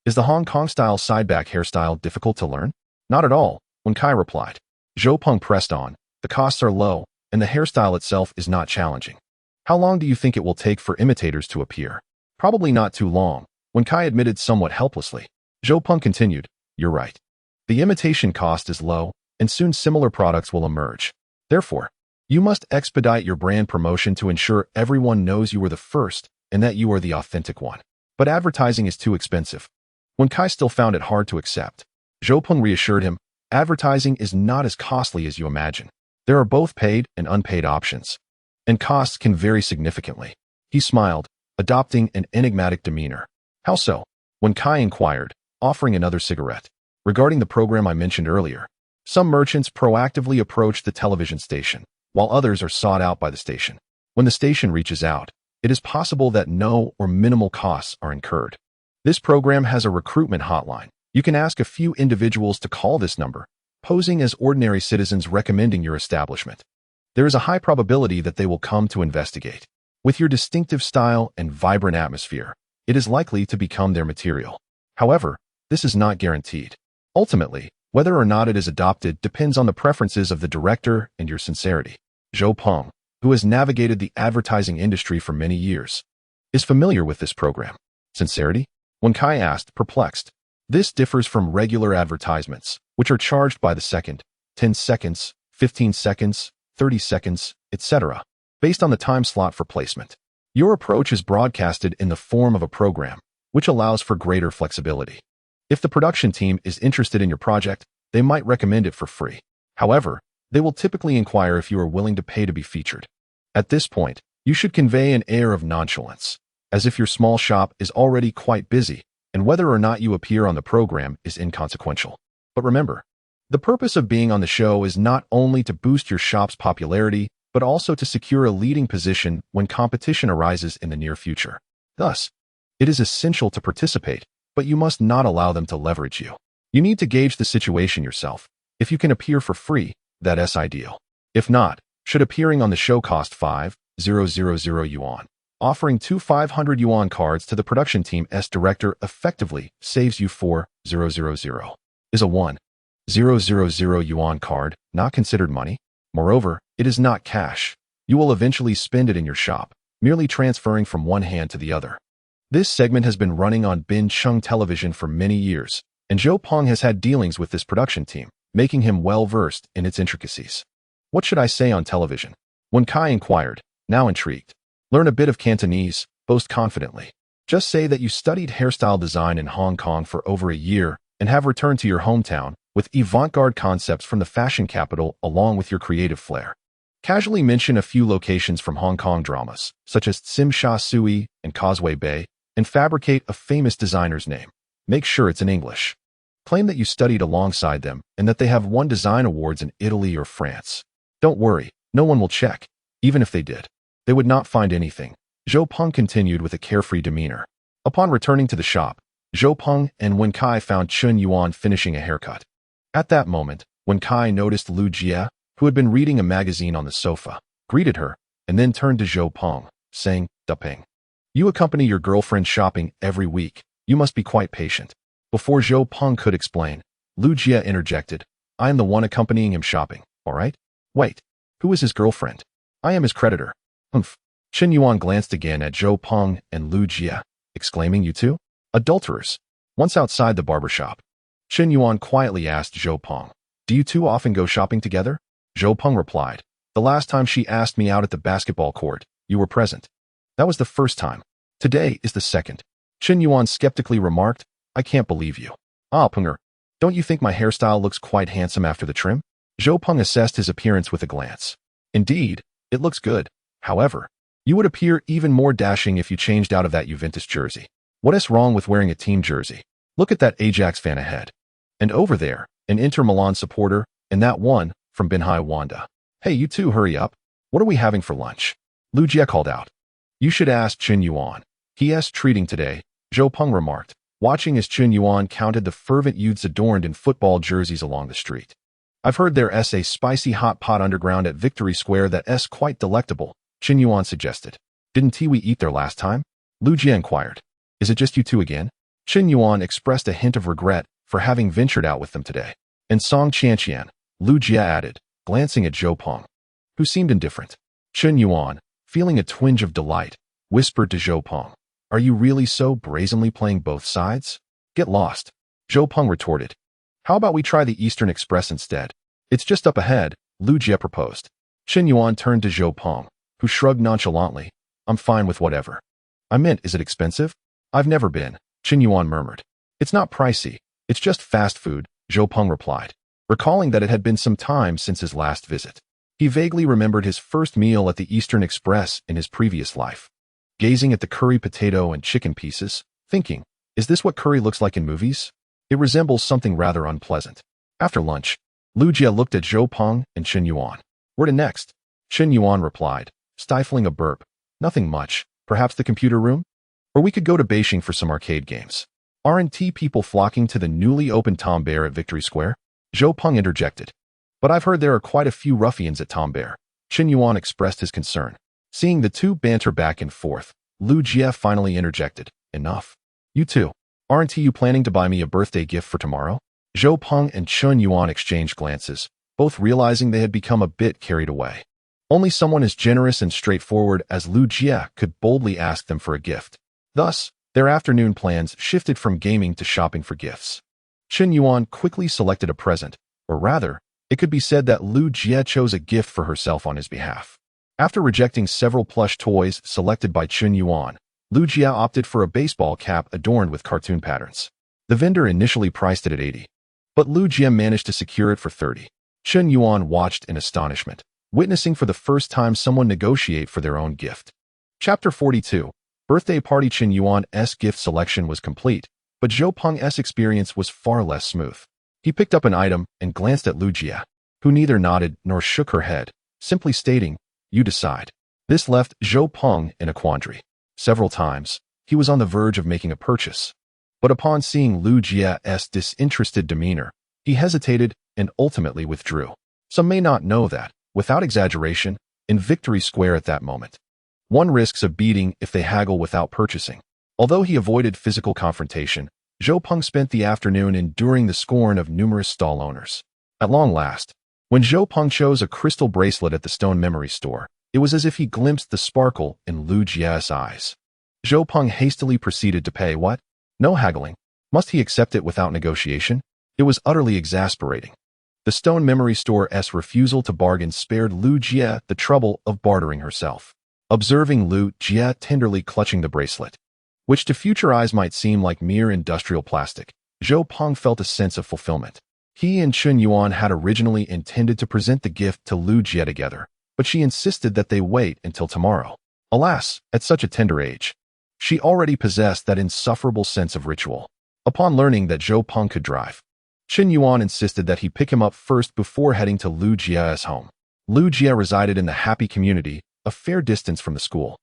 Speaker 1: "Is the Hong Kong-style sideback hairstyle difficult to learn?" "Not at all," Wen Kai replied. Zhou Peng pressed on, "The costs are low, and the hairstyle itself is not challenging." "How long do you think it will take for imitators to appear?" "Probably not too long," Wen Kai admitted somewhat helplessly. Zhou Peng continued, "You're right. The imitation cost is low, and soon similar products will emerge. Therefore, you must expedite your brand promotion to ensure everyone knows you are the first and that you are the authentic one. But advertising is too expensive." Wen Kai still found it hard to accept. Zhou Peng reassured him, "Advertising is not as costly as you imagine. There are both paid and unpaid options, and costs can vary significantly." He smiled, adopting an enigmatic demeanor. "How so?" Wen Kai inquired, offering another cigarette. "Regarding the program I mentioned earlier, some merchants proactively approach the television station, while others are sought out by the station. When the station reaches out, it is possible that no or minimal costs are incurred. This program has a recruitment hotline. You can ask a few individuals to call this number, posing as ordinary citizens recommending your establishment. There is a high probability that they will come to investigate. With your distinctive style and vibrant atmosphere, it is likely to become their material. However, this is not guaranteed. Ultimately, whether or not it is adopted depends on the preferences of the director and your sincerity." Zhou Peng, who has navigated the advertising industry for many years, is familiar with this program. "Sincerity?" Wen Kai asked, perplexed. "This differs from regular advertisements, which are charged by the second, 10 seconds, 15 seconds, 30 seconds, etc., based on the time slot for placement. Your approach is broadcasted in the form of a program, which allows for greater flexibility. If the production team is interested in your project, they might recommend it for free. However, they will typically inquire if you are willing to pay to be featured. At this point, you should convey an air of nonchalance, as if your small shop is already quite busy, and whether or not you appear on the program is inconsequential. But remember, the purpose of being on the show is not only to boost your shop's popularity, but also to secure a leading position when competition arises in the near future. Thus, it is essential to participate, but you must not allow them to leverage you. You need to gauge the situation yourself. If you can appear for free, that's ideal. If not, should appearing on the show cost 5,000 yuan, offering 2 500 yuan cards to the production team's director effectively saves you 4,000. Is a 1,000 yuan card not considered money? Moreover, it is not cash. You will eventually spend it in your shop, merely transferring from one hand to the other. This segment has been running on Benching Television for many years, and Zhou Peng has had dealings with this production team, making him well-versed in its intricacies. "What should I say on television?" Wen Kai inquired, now intrigued. "Learn a bit of Cantonese, boast confidently. Just say that you studied hairstyle design in Hong Kong for over a year and have returned to your hometown with avant-garde concepts from the fashion capital along with your creative flair. Casually mention a few locations from Hong Kong dramas, such as Tsim Sha Tsui and Causeway Bay, and fabricate a famous designer's name. Make sure it's in English. Claim that you studied alongside them and that they have won design awards in Italy or France. Don't worry, no one will check. Even if they did, they would not find anything." Zhou Peng continued with a carefree demeanor. Upon returning to the shop, Zhou Peng and Wen Kai found Chun Yuan finishing a haircut. At that moment, Wen Kai noticed Lu Jie, who had been reading a magazine on the sofa, greeted her, and then turned to Zhou Peng, saying, Zhou Peng, you accompany your girlfriend shopping every week. You must be quite patient. Before Zhou Peng could explain, Lu Jie interjected, I am the one accompanying him shopping, all right? Wait, who is his girlfriend? I am his creditor. Humph. Chun Yuan glanced again at Zhou Peng and Lu Jie, exclaiming, you two? Adulterers. Once outside the barber shop, Chun Yuan quietly asked Zhou Peng, do you two often go shopping together? Zhou Peng replied, the last time she asked me out at the basketball court, you were present. That was the first time. Today is the second. Chun Yuan skeptically remarked, I can't believe you. Ah, Penger, don't you think my hairstyle looks quite handsome after the trim? Zhou Peng assessed his appearance with a glance. Indeed, it looks good. However, you would appear even more dashing if you changed out of that Juventus jersey. What is wrong with wearing a team jersey? Look at that Ajax fan ahead. And over there, an Inter Milan supporter, and that one from Binhai Wanda. Hey, you two, hurry up. What are we having for lunch? Lu Jie called out. You should ask Chun Yuan. He is treating today, Zhou Peng remarked, watching as Chun Yuan counted the fervent youths adorned in football jerseys along the street. I've heard there's a spicy hot pot underground at Victory Square that's quite delectable, Chun Yuan suggested. Didn't we eat there last time? Lu Jie inquired. Is it just you two again? Chun Yuan expressed a hint of regret for having ventured out with them today. And Song Qianqian, Lu Jie added, glancing at Zhou Peng, who seemed indifferent. Chun Yuan, feeling a twinge of delight, whispered to Zhou Peng, are you really so brazenly playing both sides? Get lost. Zhou Peng retorted. How about we try the Eastern Express instead? It's just up ahead, Lu Jie proposed. Chun Yuan turned to Zhou Peng, who shrugged nonchalantly. I'm fine with whatever. I meant, is it expensive? I've never been, Chun Yuan murmured. It's not pricey. It's just fast food, Zhou Peng replied, recalling that it had been some time since his last visit. He vaguely remembered his first meal at the Eastern Express in his previous life. Gazing at the curry potato and chicken pieces, thinking, is this what curry looks like in movies? It resembles something rather unpleasant. After lunch, Lu Jie looked at Zhou Peng and Chun Yuan. Where to next? Chun Yuan replied, stifling a burp. Nothing much. Perhaps the computer room? Or we could go to Beijing for some arcade games. Aren't people flocking to the newly opened Tom Bear at Victory Square? Zhou Peng interjected. But I've heard there are quite a few ruffians at Tom Bear. Chun Yuan expressed his concern. Seeing the two banter back and forth, Lu Jie finally interjected. Enough. You two, aren't you planning to buy me a birthday gift for tomorrow? Zhou Peng and Chun Yuan exchanged glances, both realizing they had become a bit carried away. Only someone as generous and straightforward as Lu Jie could boldly ask them for a gift. Thus, their afternoon plans shifted from gaming to shopping for gifts. Chun Yuan quickly selected a present, or rather, it could be said that Lu Jie chose a gift for herself on his behalf. After rejecting several plush toys selected by Chun Yuan, Lu Jie opted for a baseball cap adorned with cartoon patterns. The vendor initially priced it at 80, but Lu Jie managed to secure it for 30. Chun Yuan watched in astonishment, witnessing for the first time someone negotiate for their own gift. Chapter 42. Birthday party. Chun Yuan's gift selection was complete, but Zhou Peng's experience was far less smooth. He picked up an item and glanced at Lu Jie, who neither nodded nor shook her head, simply stating, you decide. This left Zhou Peng in a quandary. Several times, he was on the verge of making a purchase. But upon seeing Lu Jie's disinterested demeanor, he hesitated and ultimately withdrew. Some may not know that, without exaggeration, in Victory Square at that moment, one risks a beating if they haggle without purchasing. Although he avoided physical confrontation, Zhou Peng spent the afternoon enduring the scorn of numerous stall owners. At long last, when Zhou Peng chose a crystal bracelet at the stone memory store, it was as if he glimpsed the sparkle in Lu Jie's eyes. Zhou Peng hastily proceeded to pay. What? No haggling. Must he accept it without negotiation? It was utterly exasperating. The stone memory store's refusal to bargain spared Lu Jie the trouble of bartering herself. Observing Lu Jie tenderly clutching the bracelet, which to future eyes might seem like mere industrial plastic, Zhou Peng felt a sense of fulfillment. He and Chun Yuan had originally intended to present the gift to Lu Jie together, but she insisted that they wait until tomorrow. Alas, at such a tender age, she already possessed that insufferable sense of ritual. Upon learning that Zhou Peng could drive, Chun Yuan insisted that he pick him up first before heading to Lu Jie's home. Lu Jie resided in the happy community, a fair distance from the school.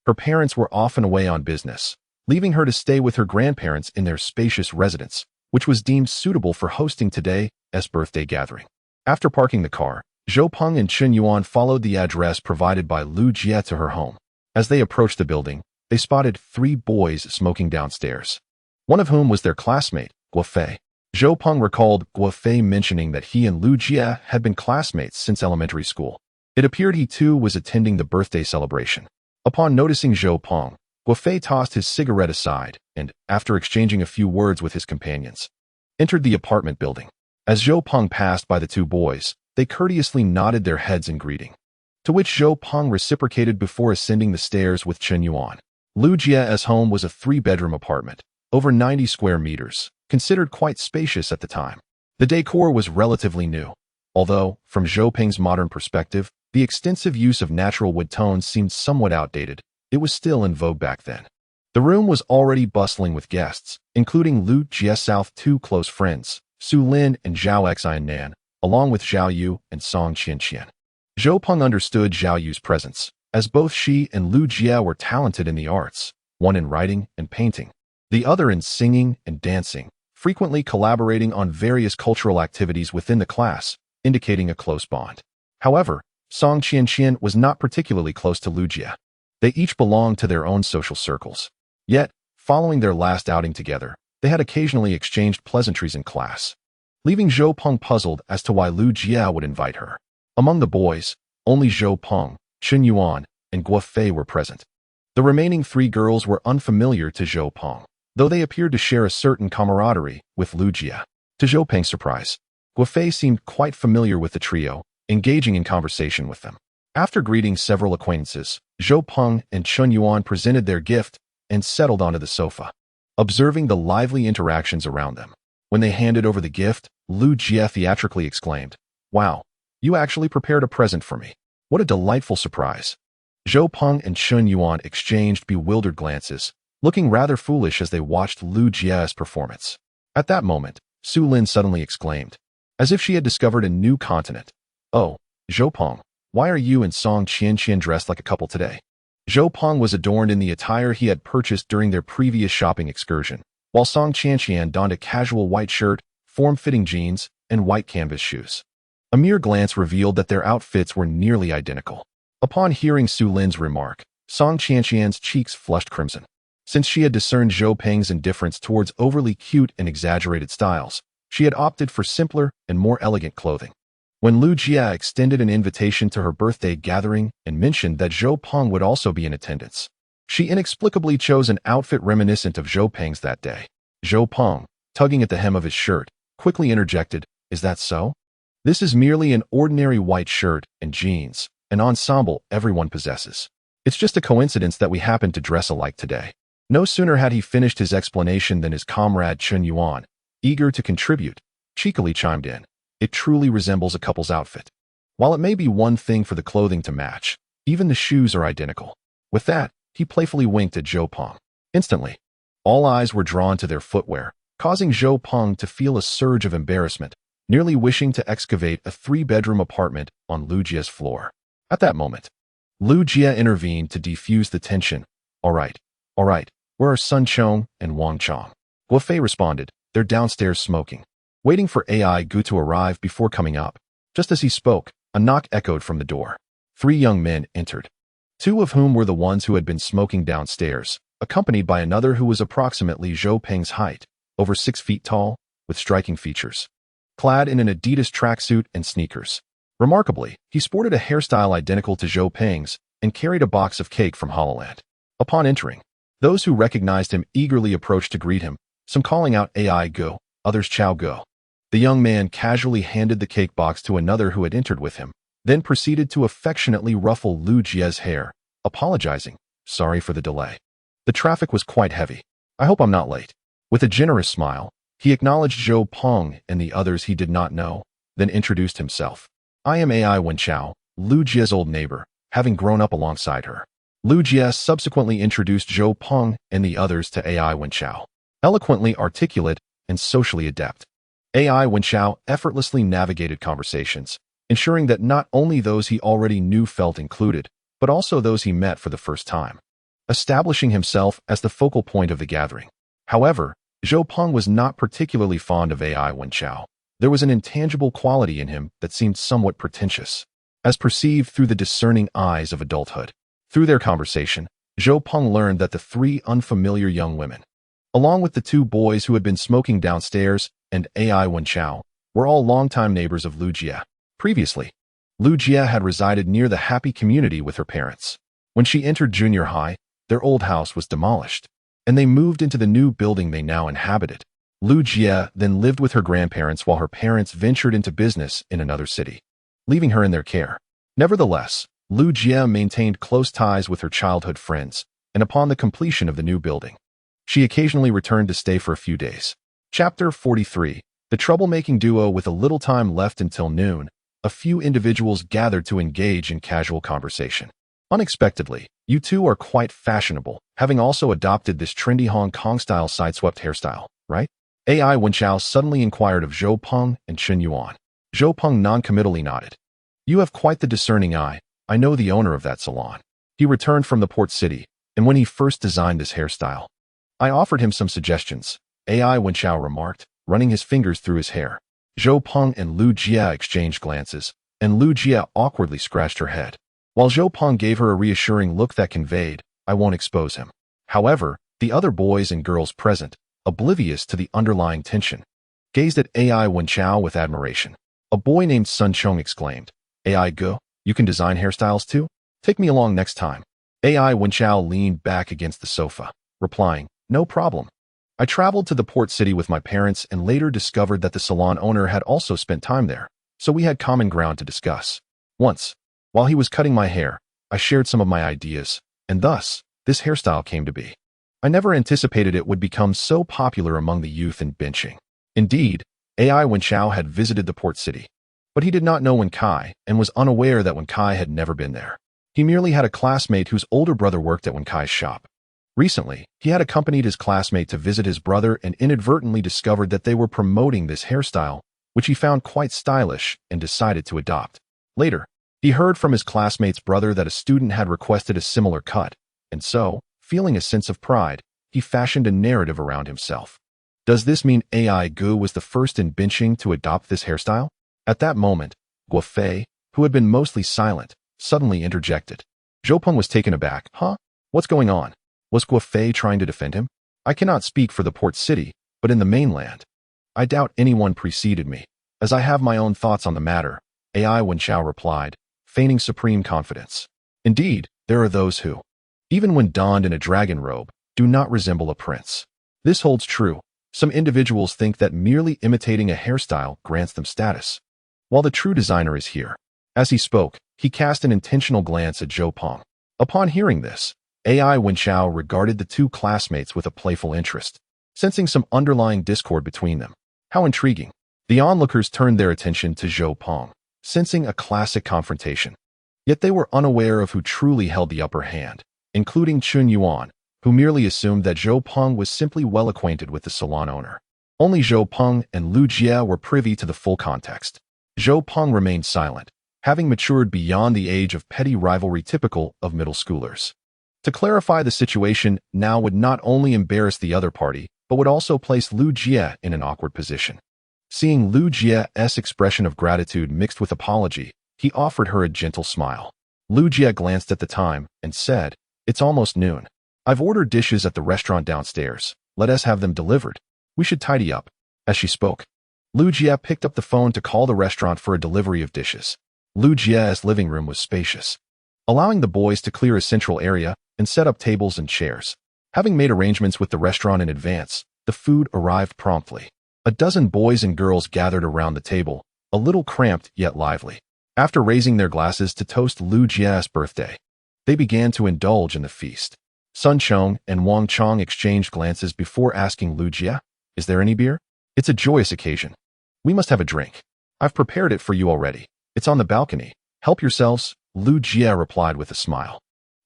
Speaker 1: Her parents were often away on business, leaving her to stay with her grandparents in their spacious residence, which was deemed suitable for hosting today's birthday gathering. After parking the car, Zhou Peng and Chen Yuan followed the address provided by Lu Jie to her home. As they approached the building, they spotted 3 boys smoking downstairs, one of whom was their classmate, Guo Fei. Zhou Peng recalled Guo Fei mentioning that he and Lu Jie had been classmates since elementary school. It appeared he too was attending the birthday celebration. Upon noticing Zhou Peng, Guo Fei tossed his cigarette aside and, after exchanging a few words with his companions, entered the apartment building. As Zhou Peng passed by the 2 boys, they courteously nodded their heads in greeting, to which Zhou Peng reciprocated before ascending the stairs with Chen Yuan. Lu Jie's home was a 3-bedroom apartment, over 90 square meters, considered quite spacious at the time. The decor was relatively new, although, from Zhou Peng's modern perspective, the extensive use of natural wood tones seemed somewhat outdated. It was still in vogue back then. The room was already bustling with guests, including Lu Jie's South 2 close friends, Su Lin and Zhao Xiannan, along with Zhao Yu and Song Qianqian. Zhou Peng understood Zhao Yu's presence, as both she and Lu Jie were talented in the arts, one in writing and painting, the other in singing and dancing, frequently collaborating on various cultural activities within the class, indicating a close bond. However, Song Qianqian was not particularly close to Lu Jie. They each belonged to their own social circles. Yet, following their last outing together, they had occasionally exchanged pleasantries in class, leaving Zhou Peng puzzled as to why Lu Jie would invite her. Among the boys, only Zhou Peng, Chen Yuan, and Guo Fei were present. The remaining 3 girls were unfamiliar to Zhou Peng, though they appeared to share a certain camaraderie with Lu Jie. To Zhou Peng's surprise, Guo Fei seemed quite familiar with the trio, engaging in conversation with them. After greeting several acquaintances, Zhou Peng and Chen Yuan presented their gift and settled onto the sofa, observing the lively interactions around them. When they handed over the gift, Lu Jie theatrically exclaimed, "Wow, you actually prepared a present for me. What a delightful surprise." Zhou Peng and Chen Yuan exchanged bewildered glances, looking rather foolish as they watched Lu Jie's performance. At that moment, Su Lin suddenly exclaimed, as if she had discovered a new continent, "Oh, Zhou Peng, why are you and Song Qianqian dressed like a couple today?" Zhou Peng was adorned in the attire he had purchased during their previous shopping excursion, while Song Qianqian donned a casual white shirt, form-fitting jeans, and white canvas shoes. A mere glance revealed that their outfits were nearly identical. Upon hearing Su Lin's remark, Song Qianqian's cheeks flushed crimson. Since she had discerned Zhou Peng's indifference towards overly cute and exaggerated styles, she had opted for simpler and more elegant clothing. When Lu Jie extended an invitation to her birthday gathering and mentioned that Zhou Peng would also be in attendance, she inexplicably chose an outfit reminiscent of Zhou Peng's that day. Zhou Peng, tugging at the hem of his shirt, quickly interjected, "Is that so? This is merely an ordinary white shirt and jeans, an ensemble everyone possesses. It's just a coincidence that we happen to dress alike today." No sooner had he finished his explanation than his comrade Chen Yuan, eager to contribute, cheekily chimed in, "It truly resembles a couple's outfit. While it may be one thing for the clothing to match, even the shoes are identical." With that, he playfully winked at Zhou Peng. Instantly, all eyes were drawn to their footwear, causing Zhou Peng to feel a surge of embarrassment, nearly wishing to excavate a 3-bedroom apartment on Lu Jie's floor. At that moment, Lu Jie intervened to defuse the tension. All right, where are Sun Chong and Wang Chong?" Guo Fei responded, "They're downstairs smoking, waiting for AI Gu to arrive before coming up." Just as he spoke, a knock echoed from the door. 3 young men entered, 2 of whom were the ones who had been smoking downstairs, accompanied by another who was approximately Zhou Peng's height, over 6 feet tall, with striking features. Clad in an Adidas tracksuit and sneakers. Remarkably, he sported a hairstyle identical to Zhou Peng's and carried a box of cake from Holloland. Upon entering, those who recognized him eagerly approached to greet him, some calling out AI Go, others Chao Go. The young man casually handed the cake box to another who had entered with him, then proceeded to affectionately ruffle Lu Jie's hair, apologizing, "Sorry for the delay. The traffic was quite heavy. I hope I'm not late." With a generous smile, he acknowledged Zhou Peng and the others he did not know, then introduced himself. "I am AI Wenchao, Lu Jie's old neighbor, having grown up alongside her." Lu Jie subsequently introduced Zhou Peng and the others to AI Wenchao. Eloquently articulate and socially adept, AI Wenchao effortlessly navigated conversations, ensuring that not only those he already knew felt included, but also those he met for the first time. establishing himself as the focal point of the gathering. However, Zhou Peng was not particularly fond of AI Wenchao. There was an intangible quality in him that seemed somewhat pretentious, as perceived through the discerning eyes of adulthood. Through their conversation, Zhou Peng learned that the three unfamiliar young women, along with the two boys who had been smoking downstairs and AI Wenchao, were all longtime neighbors of Lu Jie. Previously, Lu Jie had resided near the happy community with her parents. When she entered junior high, their old house was demolished, and they moved into the new building they now inhabited. Lu Jie then lived with her grandparents while her parents ventured into business in another city, leaving her in their care. Nevertheless, Lu Jie maintained close ties with her childhood friends, and upon the completion of the new building, she occasionally returned to stay for a few days. Chapter 43. The troublemaking duo. With a little time left until noon, a few individuals gathered to engage in casual conversation. Unexpectedly, you two are quite fashionable, having also adopted this trendy Hong Kong-style sideswept hairstyle, right? AI Wenchao suddenly inquired of Zhou Peng and Chen Yuan. Zhou Peng non-committally nodded. You have quite the discerning eye. I know the owner of that salon. He returned from the port city, and when he first designed this hairstyle, I offered him some suggestions, AI Wenchao remarked, running his fingers through his hair. Zhou Peng and Lu Jie exchanged glances, and Lu Jie awkwardly scratched her head, while Zhou Peng gave her a reassuring look that conveyed, I won't expose him. However, the other boys and girls present, oblivious to the underlying tension, gazed at AI Wenchao with admiration. A boy named Sun Chong exclaimed, AI Go, you can design hairstyles too? Take me along next time. AI Wenchao leaned back against the sofa, replying, no problem. I traveled to the port city with my parents and later discovered that the salon owner had also spent time there, so we had common ground to discuss. Once, while he was cutting my hair, I shared some of my ideas, and thus, this hairstyle came to be. I never anticipated it would become so popular among the youth in benching. Indeed, AI Wenchao had visited the port city, but he did not know Wen Kai and was unaware that Wen Kai had never been there. He merely had a classmate whose older brother worked at Wen Kai's shop. Recently, he had accompanied his classmate to visit his brother and inadvertently discovered that they were promoting this hairstyle, which he found quite stylish and decided to adopt. Later, he heard from his classmate's brother that a student had requested a similar cut, and so, feeling a sense of pride, he fashioned a narrative around himself. Does this mean AI Gu was the first in benching to adopt this hairstyle? At that moment, Guo Fei, who had been mostly silent, suddenly interjected. Zhou Peng was taken aback. Huh? What's going on? Was Guo Fei trying to defend him? I cannot speak for the port city, but in the mainland, I doubt anyone preceded me, as I have my own thoughts on the matter, AI Wenchao replied, feigning supreme confidence. Indeed, there are those who, even when donned in a dragon robe, do not resemble a prince. This holds true. Some individuals think that merely imitating a hairstyle grants them status, while the true designer is here. As he spoke, he cast an intentional glance at Zhou Peng. Upon hearing this, AI Wenchao regarded the two classmates with a playful interest, sensing some underlying discord between them. How intriguing. The onlookers turned their attention to Zhou Peng, sensing a classic confrontation. Yet they were unaware of who truly held the upper hand, including Chen Yuan, who merely assumed that Zhou Peng was simply well acquainted with the salon owner. Only Zhou Peng and Lu Jie were privy to the full context. Zhou Peng remained silent, having matured beyond the age of petty rivalry typical of middle schoolers. To clarify the situation now would not only embarrass the other party, but would also place Lu Jie in an awkward position. Seeing Lu Jie's expression of gratitude mixed with apology, he offered her a gentle smile. Lu Jie glanced at the time and said, It's almost noon. I've ordered dishes at the restaurant downstairs. Let us have them delivered. We should tidy up. As she spoke, Lu Jie picked up the phone to call the restaurant for a delivery of dishes. Lu Jie's living room was spacious, allowing the boys to clear a central area and set up tables and chairs. Having made arrangements with the restaurant in advance, the food arrived promptly. A dozen boys and girls gathered around the table, a little cramped yet lively. After raising their glasses to toast Lu Jie's birthday, they began to indulge in the feast. Sun Chong and Wang Chong exchanged glances before asking Lu Jie, Is there any beer? It's a joyous occasion. We must have a drink. I've prepared it for you already. It's on the balcony. Help yourselves, Lu Jie replied with a smile.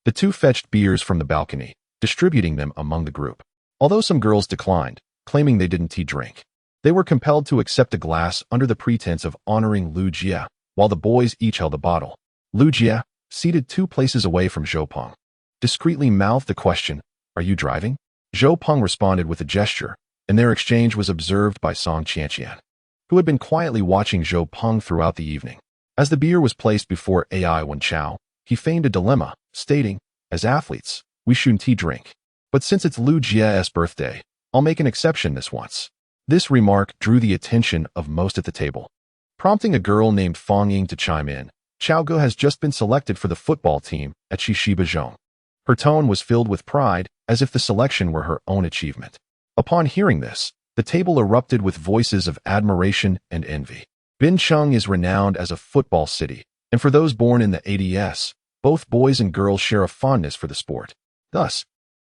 Speaker 1: The two fetched beers from the balcony, distributing them among the group. Although some girls declined, claiming they didn't drink, they were compelled to accept a glass under the pretense of honoring Lu Jie, while the boys each held a bottle. Lu Jie, seated 2 places away from Zhou Peng, discreetly mouthed the question, "Are you driving?" Zhou Peng responded with a gesture, and their exchange was observed by Song Qianqian, who had been quietly watching Zhou Peng throughout the evening. As the beer was placed before Ai Wenchao, he feigned a dilemma, stating, "As athletes, we shouldn't drink. But since it's Lu Jie's birthday, I'll make an exception this once." This remark drew the attention of most at the table, prompting a girl named Fong Ying to chime in. "Chao Ge has just been selected for the football team at Zhong." Her tone was filled with pride, as if the selection were her own achievement. Upon hearing this, the table erupted with voices of admiration and envy. Bincheng is renowned as a football city, and for those born in the 80s, both boys and girls share a fondness for the sport. Thus,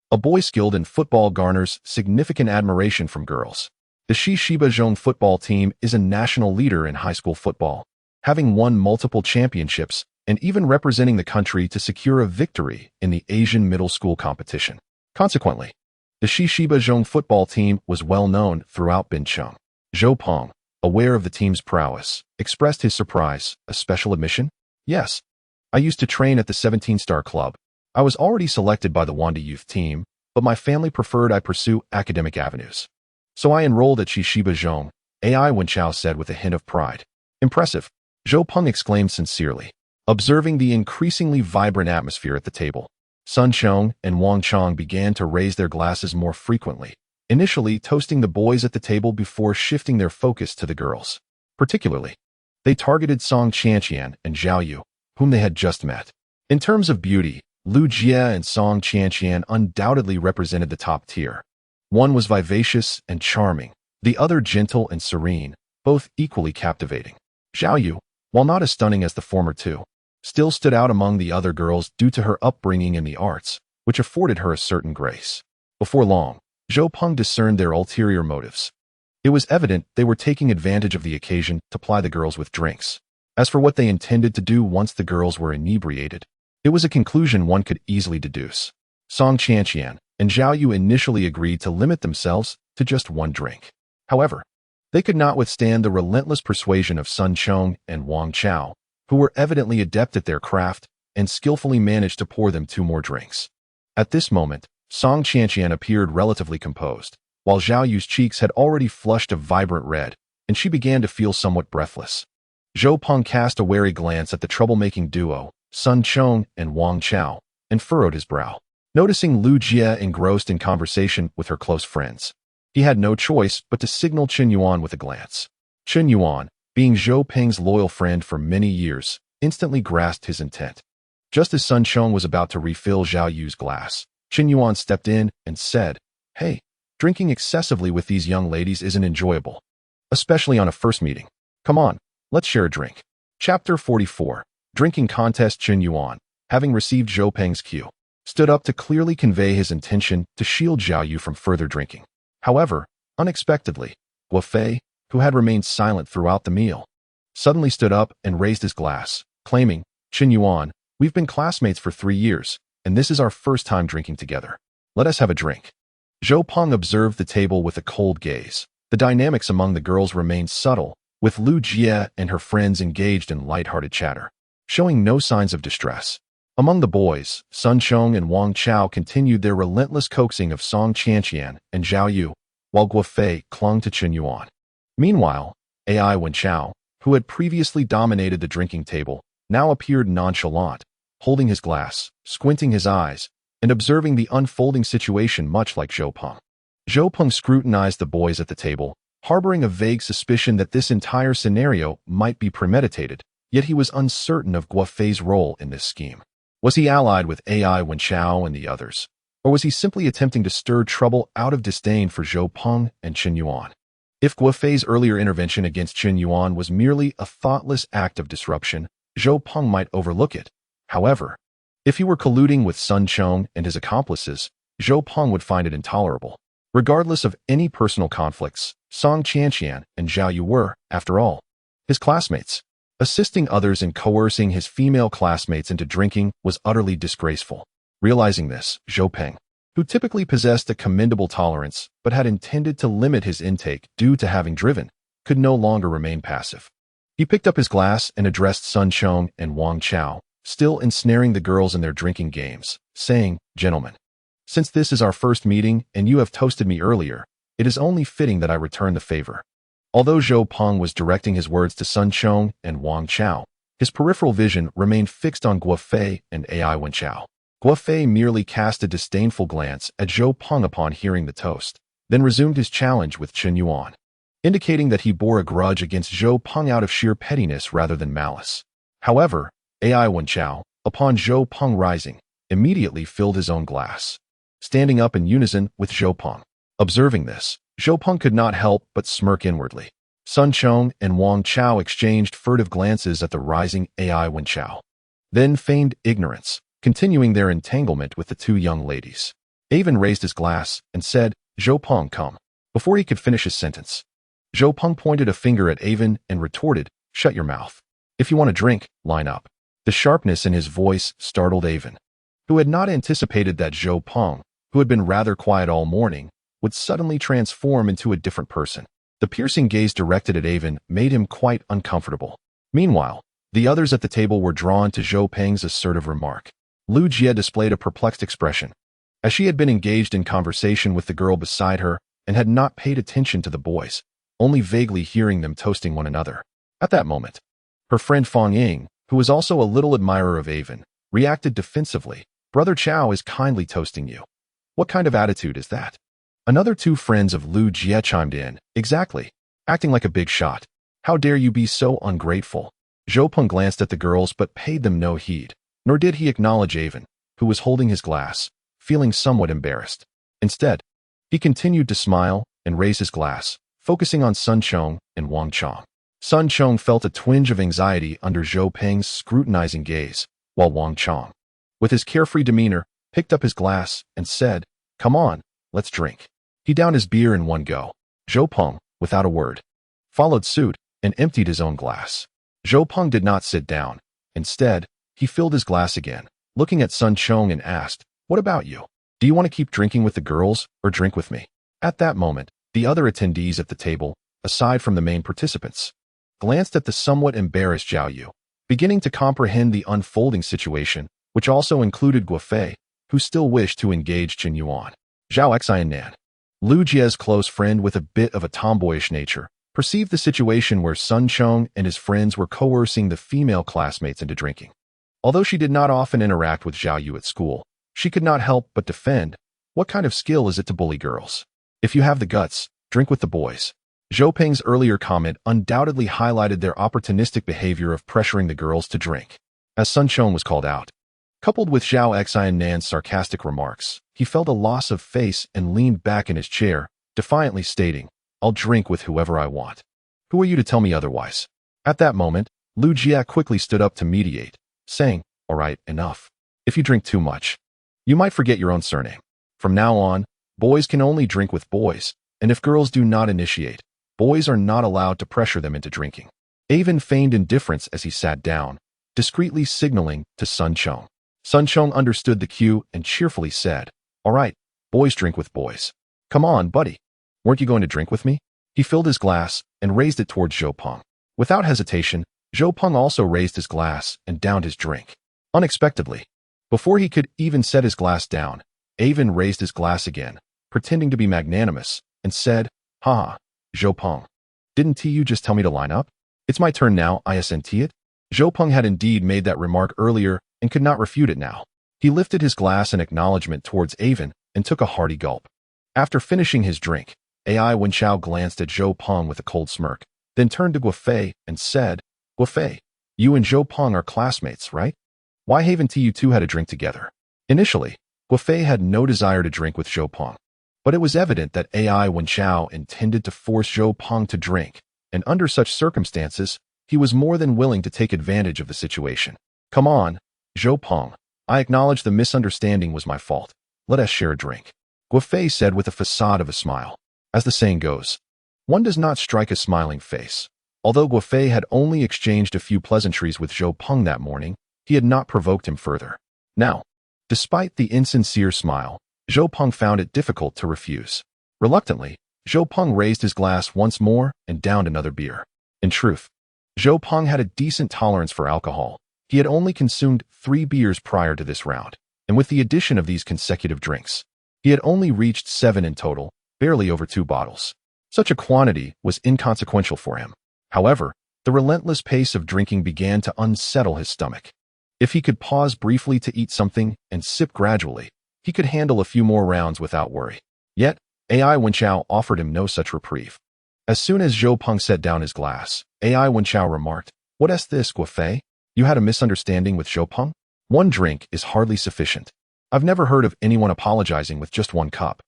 Speaker 1: a boy skilled in football garners significant admiration from girls. The Zhong football team is a national leader in high school football, having won multiple championships and even representing the country to secure a victory in the Asian middle school competition. Consequently, the Zhong football team was well known throughout Bincheng. Zhou Peng, aware of the team's prowess, expressed his surprise. "A special admission?" "Yes. I used to train at the 17-star club. I was already selected by the Wanda youth team, but my family preferred I pursue academic avenues. So I enrolled at Zhong," Ai Wenchao said with a hint of pride. "Impressive," Zhou Peng exclaimed sincerely, observing the increasingly vibrant atmosphere at the table. Sun Chong and Wang Chong began to raise their glasses more frequently, initially toasting the boys at the table before shifting their focus to the girls. Particularly, they targeted Song Qianqian and Zhao Yu, whom they had just met. In terms of beauty, Lu Jie and Song Qianqian undoubtedly represented the top tier. One was vivacious and charming, the other gentle and serene, both equally captivating. Zhao Yu, while not as stunning as the former two, still stood out among the other girls due to her upbringing in the arts, which afforded her a certain grace. Before long, Zhou Peng discerned their ulterior motives. It was evident they were taking advantage of the occasion to ply the girls with drinks. As for what they intended to do once the girls were inebriated, it was a conclusion one could easily deduce. Song Qianqian and Zhao Yu initially agreed to limit themselves to just one drink. However, they could not withstand the relentless persuasion of Sun Chong and Wang Chao, who were evidently adept at their craft and skillfully managed to pour them 2 more drinks. At this moment, Song Qianqian appeared relatively composed, while Zhao Yu's cheeks had already flushed a vibrant red, and she began to feel somewhat breathless. Zhou Peng cast a wary glance at the troublemaking duo, Sun Chong and Wang Chao, and furrowed his brow. Noticing Lu Jie engrossed in conversation with her close friends, he had no choice but to signal Chen Yuan with a glance. Chen Yuan, being Zhou Peng's loyal friend for many years, instantly grasped his intent. Just as Sun Chong was about to refill Zhao Yu's glass, Chen Yuan stepped in and said, "Hey, drinking excessively with these young ladies isn't enjoyable, especially on a first meeting. Come on, let's share a drink." Chapter 44, Drinking Contest. Chen Yuan, having received Zhou Peng's cue, stood up to clearly convey his intention to shield Zhao Yu from further drinking. However, unexpectedly, Fei, who had remained silent throughout the meal, suddenly stood up and raised his glass, claiming, "Chen Yuan, we've been classmates for 3 years, and this is our first time drinking together. Let us have a drink." Zhou Peng observed the table with a cold gaze. The dynamics among the girls remained subtle, with Lu Jie and her friends engaged in light-hearted chatter, showing no signs of distress. Among the boys, Sun Chong and Wang Chao continued their relentless coaxing of Song Qianqian and Zhao Yu, while Fei clung to Chen Yuan. Meanwhile, Ai Wenchao, who had previously dominated the drinking table, now appeared nonchalant, holding his glass, squinting his eyes, and observing the unfolding situation much like Zhou Peng. Zhou Peng scrutinized the boys at the table, harboring a vague suspicion that this entire scenario might be premeditated, yet he was uncertain of Fei's role in this scheme. Was he allied with Ai Wenchao and the others, or was he simply attempting to stir trouble out of disdain for Zhou Peng and Chen Yuan? If Fei's earlier intervention against Chen Yuan was merely a thoughtless act of disruption, Zhou Peng might overlook it. However, if he were colluding with Sun Chong and his accomplices, Zhou Peng would find it intolerable. Regardless of any personal conflicts, Song Qianqian and Zhao Yu were, after all, his classmates. Assisting others in coercing his female classmates into drinking was utterly disgraceful. Realizing this, Zhou Peng, who typically possessed a commendable tolerance but had intended to limit his intake due to having driven, could no longer remain passive. He picked up his glass and addressed Sun Chong and Wang Chao, still ensnaring the girls in their drinking games, saying, "Gentlemen, since this is our first meeting and you have toasted me earlier, it is only fitting that I return the favor." Although Zhou Peng was directing his words to Sun Chong and Wang Chao, his peripheral vision remained fixed on Guo Fei and Ai Wenchao. Guo Fei merely cast a disdainful glance at Zhou Peng upon hearing the toast, then resumed his challenge with Chen Yuan, indicating that he bore a grudge against Zhou Peng out of sheer pettiness rather than malice. However, Ai Wenchao, upon Zhou Peng rising, immediately filled his own glass, standing up in unison with Zhou Peng. Observing this, Zhou Peng could not help but smirk inwardly. Sun Chong and Wang Chao exchanged furtive glances at the rising Ai Wenchao, then feigned ignorance, continuing their entanglement with the two young ladies. Avon raised his glass and said, "Zhou Peng, come." Before he could finish his sentence, Zhou Peng pointed a finger at Avon and retorted, "Shut your mouth. If you want a drink, line up." The sharpness in his voice startled Avon, who had not anticipated that Zhou Peng, who had been rather quiet all morning, would suddenly transform into a different person. The piercing gaze directed at Avon made him quite uncomfortable. Meanwhile, the others at the table were drawn to Zhou Peng's assertive remark. Lu Jie displayed a perplexed expression, as she had been engaged in conversation with the girl beside her and had not paid attention to the boys, only vaguely hearing them toasting one another. At that moment, her friend Fong Ying, who was also a little admirer of Avon, reacted defensively. "Brother Chao is kindly toasting you. What kind of attitude is that?" Another two friends of Lu Jie chimed in, "Exactly. Acting like a big shot. How dare you be so ungrateful?" Zhou Peng glanced at the girls but paid them no heed, nor did he acknowledge Avon, who was holding his glass, feeling somewhat embarrassed. Instead, he continued to smile and raise his glass, focusing on Sun Chong and Wang Chao. Sun Chong felt a twinge of anxiety under Zhou Peng's scrutinizing gaze, while Wang Chao, with his carefree demeanor, picked up his glass and said, "Come on, let's drink." He downed his beer in one go. Zhou Peng, without a word, followed suit and emptied his own glass. Zhou Peng did not sit down. Instead, he filled his glass again, looking at Sun Chong and asked, "What about you? Do you want to keep drinking with the girls or drink with me?" At that moment, the other attendees at the table, aside from the main participants, glanced at the somewhat embarrassed Zhao Yu, beginning to comprehend the unfolding situation, which also included Guo Fei, who still wished to engage Chen Yuan. Zhao Xiannan, Lu Jie's close friend with a bit of a tomboyish nature, perceived the situation where Sun Chong and his friends were coercing the female classmates into drinking. Although she did not often interact with Zhao Yu at school, she could not help but defend. What kind of skill is it to bully girls? If you have the guts, drink with the boys. Zhou Peng's earlier comment undoubtedly highlighted their opportunistic behavior of pressuring the girls to drink. As Sun Chong was called out, coupled with Zhao Xiannan's sarcastic remarks, he felt a loss of face and leaned back in his chair, defiantly stating, "I'll drink with whoever I want. Who are you to tell me otherwise?" At that moment, Lu Jie quickly stood up to mediate, saying, "All right, enough. If you drink too much, you might forget your own surname. From now on, boys can only drink with boys, and if girls do not initiate, boys are not allowed to pressure them into drinking." Avon feigned indifference as he sat down, discreetly signaling to Sun Chong. Sun Chong understood the cue and cheerfully said, "All right, boys drink with boys. Come on, buddy. Weren't you going to drink with me?" He filled his glass and raised it towards Zhou Peng. Without hesitation, Zhou Peng also raised his glass and downed his drink. Unexpectedly, before he could even set his glass down, Avon raised his glass again, pretending to be magnanimous, and said, "Ha, Zhou Peng. Didn't you just tell me to line up? It's my turn now, isn't it?" Zhou Peng had indeed made that remark earlier and could not refute it now. He lifted his glass in acknowledgement towards Avon and took a hearty gulp. After finishing his drink, Ai Wenchao glanced at Zhou Peng with a cold smirk, then turned to Guo Fei and said, "Guo Fei, you and Zhou Peng are classmates, right? Why haven't you two had a drink together?" Initially, Guo Fei had no desire to drink with Zhou Peng, but it was evident that Ai Wenchao intended to force Zhou Peng to drink, and under such circumstances, he was more than willing to take advantage of the situation. "Come on, Zhou Peng. I acknowledge the misunderstanding was my fault. Let us share a drink," Guo Fei said with a facade of a smile. As the saying goes, one does not strike a smiling face. Although Guo Fei had only exchanged a few pleasantries with Zhou Peng that morning, he had not provoked him further. Now, despite the insincere smile, Zhou Peng found it difficult to refuse. Reluctantly, Zhou Peng raised his glass once more and downed another beer. In truth, Zhou Peng had a decent tolerance for alcohol, He had only consumed 3 beers prior to this round, and with the addition of these consecutive drinks, he had only reached 7 in total, barely over 2 bottles. Such a quantity was inconsequential for him. However, the relentless pace of drinking began to unsettle his stomach. If he could pause briefly to eat something and sip gradually, he could handle a few more rounds without worry. Yet, AI Wenchao offered him no such reprieve. As soon as Zhou Peng set down his glass, AI Wenchao remarked, "What is this, Faye? You had a misunderstanding with Zhou Peng? One drink is hardly sufficient. I've never heard of anyone apologizing with just 1 cup."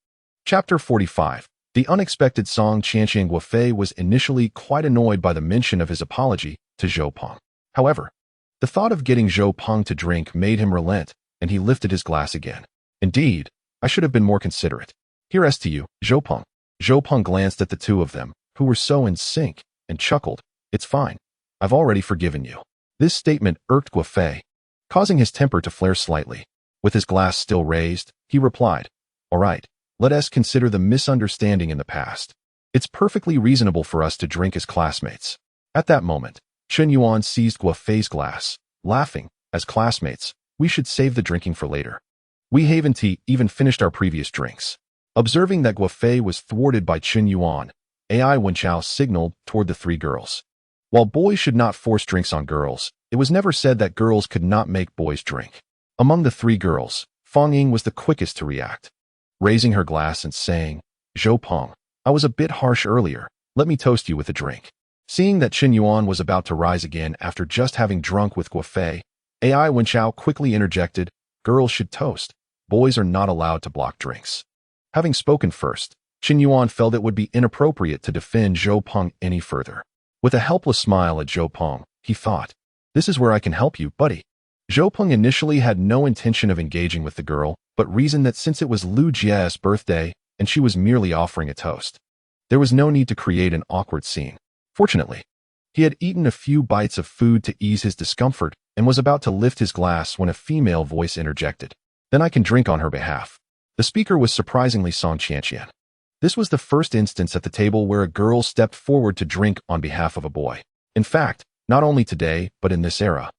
Speaker 1: Chapter 45. The unexpected Song Qianqian Guofei was initially quite annoyed by the mention of his apology to Zhou Peng. However, the thought of getting Zhou Peng to drink made him relent, and he lifted his glass again. "Indeed, I should have been more considerate. Here's to you, Zhou Peng." Zhou Peng glanced at the two of them, who were so in sync, and chuckled, "It's fine. I've already forgiven you." This statement irked Guofei, causing his temper to flare slightly. With his glass still raised, he replied, "All right, let us consider the misunderstanding in the past. It's perfectly reasonable for us to drink as classmates." At that moment, Chen Yuan seized Guofei's glass, laughing, "As classmates, we should save the drinking for later. We haven't even finished our previous drinks." Observing that Guofei was thwarted by Chen Yuan, AI Wenchao signaled toward the 3 girls. While boys should not force drinks on girls, it was never said that girls could not make boys drink. Among the 3 girls, Fang Ying was the quickest to react. Raising her glass and saying, "Zhou Peng, I was a bit harsh earlier. Let me toast you with a drink." Seeing that Chen Yuan was about to rise again after just having drunk with Guofei, AI Wenchao quickly interjected, "Girls should toast. Boys are not allowed to block drinks." Having spoken first, Chen Yuan felt it would be inappropriate to defend Zhou Peng any further. With a helpless smile at Zhou Peng, he thought, "This is where I can help you, buddy." Zhou Peng initially had no intention of engaging with the girl, but reasoned that since it was Lu Jie's birthday and she was merely offering a toast, there was no need to create an awkward scene. Fortunately, he had eaten a few bites of food to ease his discomfort and was about to lift his glass when a female voice interjected, "Then I can drink on her behalf." The speaker was surprisingly Song Qianqian. This was the first instance at the table where a girl stepped forward to drink on behalf of a boy. In fact, not only today, but in this era.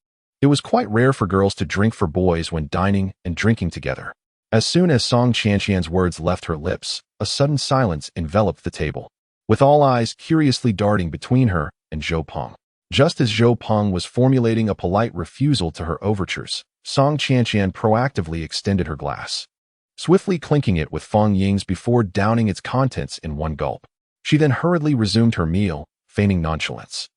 Speaker 1: It was quite rare for girls to drink for boys when dining and drinking together. As soon as Song Qianqian's words left her lips, a sudden silence enveloped the table, with all eyes curiously darting between her and Zhou Peng. Just as Zhou Peng was formulating a polite refusal to her overtures, Song Qianqian proactively extended her glass, swiftly clinking it with Fang Ying's before downing its contents in one gulp. She then hurriedly resumed her meal, feigning nonchalance.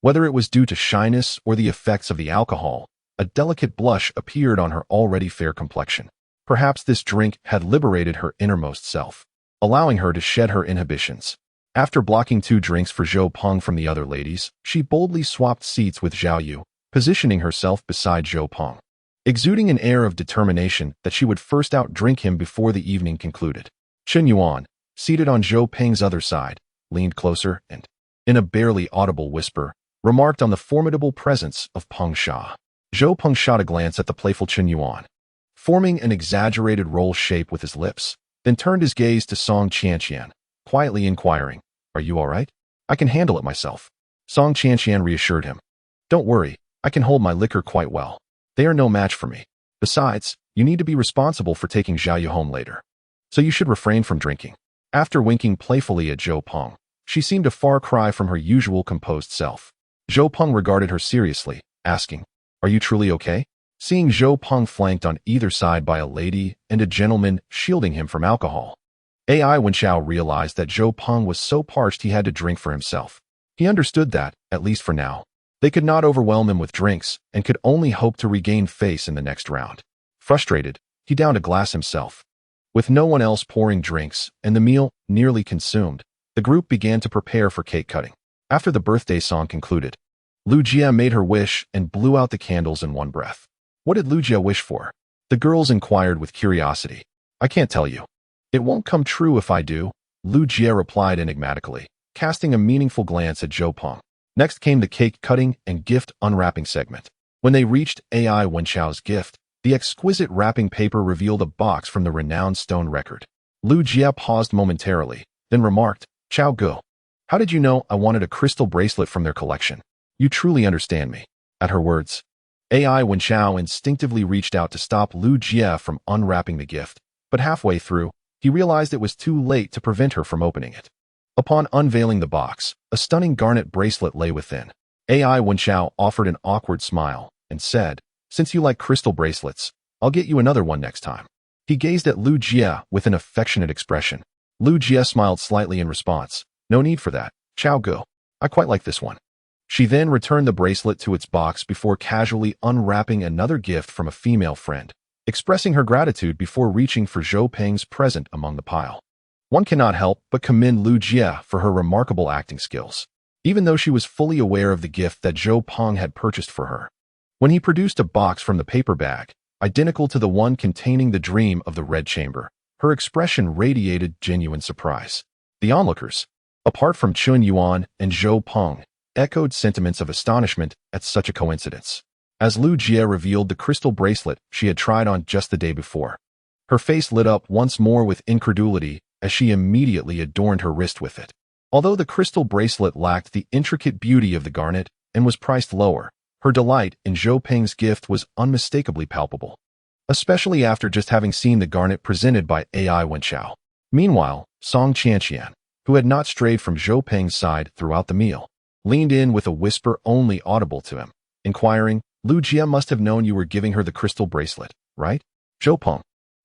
Speaker 1: Whether it was due to shyness or the effects of the alcohol, a delicate blush appeared on her already fair complexion. Perhaps this drink had liberated her innermost self, allowing her to shed her inhibitions. After blocking 2 drinks for Zhou Peng from the other ladies, she boldly swapped seats with Zhao Yu, positioning herself beside Zhou Peng, exuding an air of determination that she would first outdrink him before the evening concluded. Chen Yuan, seated on Zhou Peng's other side, leaned closer and, in a barely audible whisper, remarked on the formidable presence of Peng Sha. Zhou Peng shot a glance at the playful Chen Yuan, forming an exaggerated roll shape with his lips, then turned his gaze to Song Qianqian, quietly inquiring, "Are you all right?" "I can handle it myself." Song Qianqian reassured him. "Don't worry, I can hold my liquor quite well. They are no match for me. Besides, you need to be responsible for taking Zhao Yu home later, so you should refrain from drinking." After winking playfully at Zhou Peng, she seemed a far cry from her usual composed self. Zhou Peng regarded her seriously, asking, "Are you truly okay?" Seeing Zhou Peng flanked on either side by a lady and a gentleman shielding him from alcohol, AI Wenchao realized that Zhou Peng was so parched he had to drink for himself. He understood that, at least for now, they could not overwhelm him with drinks and could only hope to regain face in the next round. Frustrated, he downed a glass himself. With no one else pouring drinks and the meal nearly consumed, the group began to prepare for cake cutting. After the birthday song concluded, Lu Jie made her wish and blew out the candles in one breath. What did Lu Jie wish for? The girls inquired with curiosity. "I can't tell you. It won't come true if I do," Lu Jie replied enigmatically, casting a meaningful glance at Zhou Peng. Next came the cake cutting and gift unwrapping segment. When they reached AI Wenchao's gift, the exquisite wrapping paper revealed a box from the renowned stone record. Lu Jie paused momentarily, then remarked, "Chao Gu, how did you know I wanted a crystal bracelet from their collection? You truly understand me." At her words, AI Wenchao instinctively reached out to stop Lu Jie from unwrapping the gift, but halfway through, he realized it was too late to prevent her from opening it. Upon unveiling the box, a stunning garnet bracelet lay within. AI Wenchao offered an awkward smile and said, "Since you like crystal bracelets, I'll get you another one next time." He gazed at Lu Jie with an affectionate expression. Lu Jie smiled slightly in response. "No need for that, Chao Gu. I quite like this one." She then returned the bracelet to its box before casually unwrapping another gift from a female friend, expressing her gratitude before reaching for Zhou Peng's present among the pile. One cannot help but commend Lu Jie for her remarkable acting skills, even though she was fully aware of the gift that Zhou Peng had purchased for her. When he produced a box from the paper bag, identical to the one containing the dream of the Red Chamber, her expression radiated genuine surprise. The onlookers, apart from Chun Yuan and Zhou Peng, echoed sentiments of astonishment at such a coincidence. As Lu Jie revealed the crystal bracelet she had tried on just the day before, her face lit up once more with incredulity as she immediately adorned her wrist with it. Although the crystal bracelet lacked the intricate beauty of the garnet and was priced lower, her delight in Zhou Peng's gift was unmistakably palpable, especially after just having seen the garnet presented by AI Wenchao. Meanwhile, Song Qianqian, who had not strayed from Zhou Peng's side throughout the meal, leaned in with a whisper only audible to him, inquiring, "Lu Jie must have known you were giving her the crystal bracelet, right?" Zhou Peng,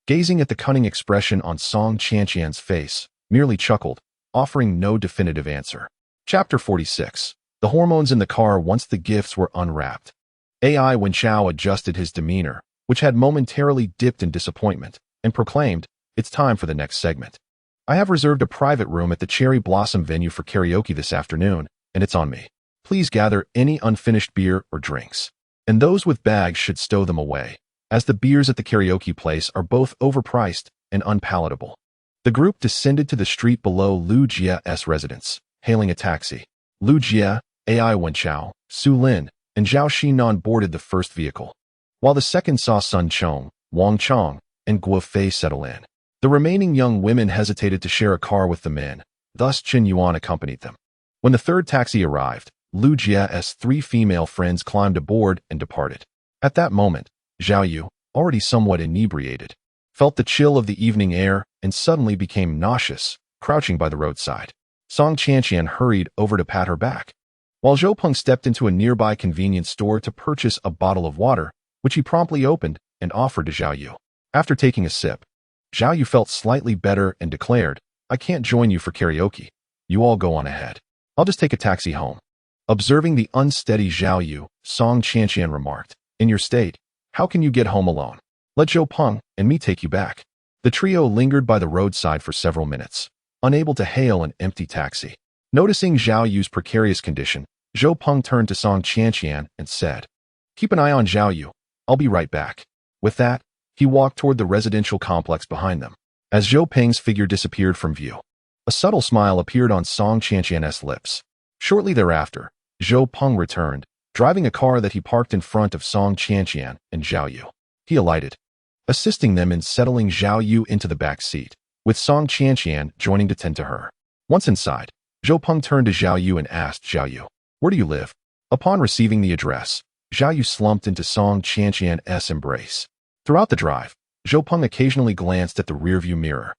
Speaker 1: gazing at the cunning expression on Song Qianqian's face, merely chuckled, offering no definitive answer. Chapter 46. The hormones in the car once the gifts were unwrapped. AI Wenchao adjusted his demeanor, which had momentarily dipped in disappointment, and proclaimed, "It's time for the next segment. I have reserved a private room at the Cherry Blossom venue for karaoke this afternoon, and it's on me. Please gather any unfinished beer or drinks, and those with bags should stow them away, as the beers at the karaoke place are both overpriced and unpalatable." The group descended to the street below Lu Jie's residence, hailing a taxi. Lu Jie, AI Wenchao, Su Lin, and Zhao Xinan boarded the first vehicle, while the second saw Sun Chong, Wang Chong, and Guo Fei settle in. The remaining young women hesitated to share a car with the men, thus Qin Yuan accompanied them. When the third taxi arrived, Lu Jie's three female friends climbed aboard and departed. At that moment, Zhao Yu, already somewhat inebriated, felt the chill of the evening air and suddenly became nauseous, crouching by the roadside. Song Qianqian hurried over to pat her back, while Zhou Peng stepped into a nearby convenience store to purchase a bottle of water, which he promptly opened and offered to Zhao Yu. After taking a sip, Zhao Yu felt slightly better and declared, "I can't join you for karaoke. You all go on ahead. I'll just take a taxi home." Observing the unsteady Zhao Yu, Song Qianqian remarked, "In your state, how can you get home alone? Let Zhou Peng and me take you back." The trio lingered by the roadside for several minutes, unable to hail an empty taxi. Noticing Zhao Yu's precarious condition, Zhou Peng turned to Song Qianqian and said, "Keep an eye on Zhao Yu. I'll be right back." With that, he walked toward the residential complex behind them. As Zhou Peng's figure disappeared from view, a subtle smile appeared on Song Qianqian's lips. Shortly thereafter, Zhou Peng returned, driving a car that he parked in front of Song Qianqian and Zhao Yu. He alighted, assisting them in settling Zhao Yu into the back seat, with Song Qianqian joining to tend to her. Once inside, Zhou Peng turned to Zhao Yu and asked Zhao Yu, "Where do you live?" Upon receiving the address, Zhao Yu slumped into Song Qianqian's embrace. Throughout the drive, Zhou Peng occasionally glanced at the rearview mirror,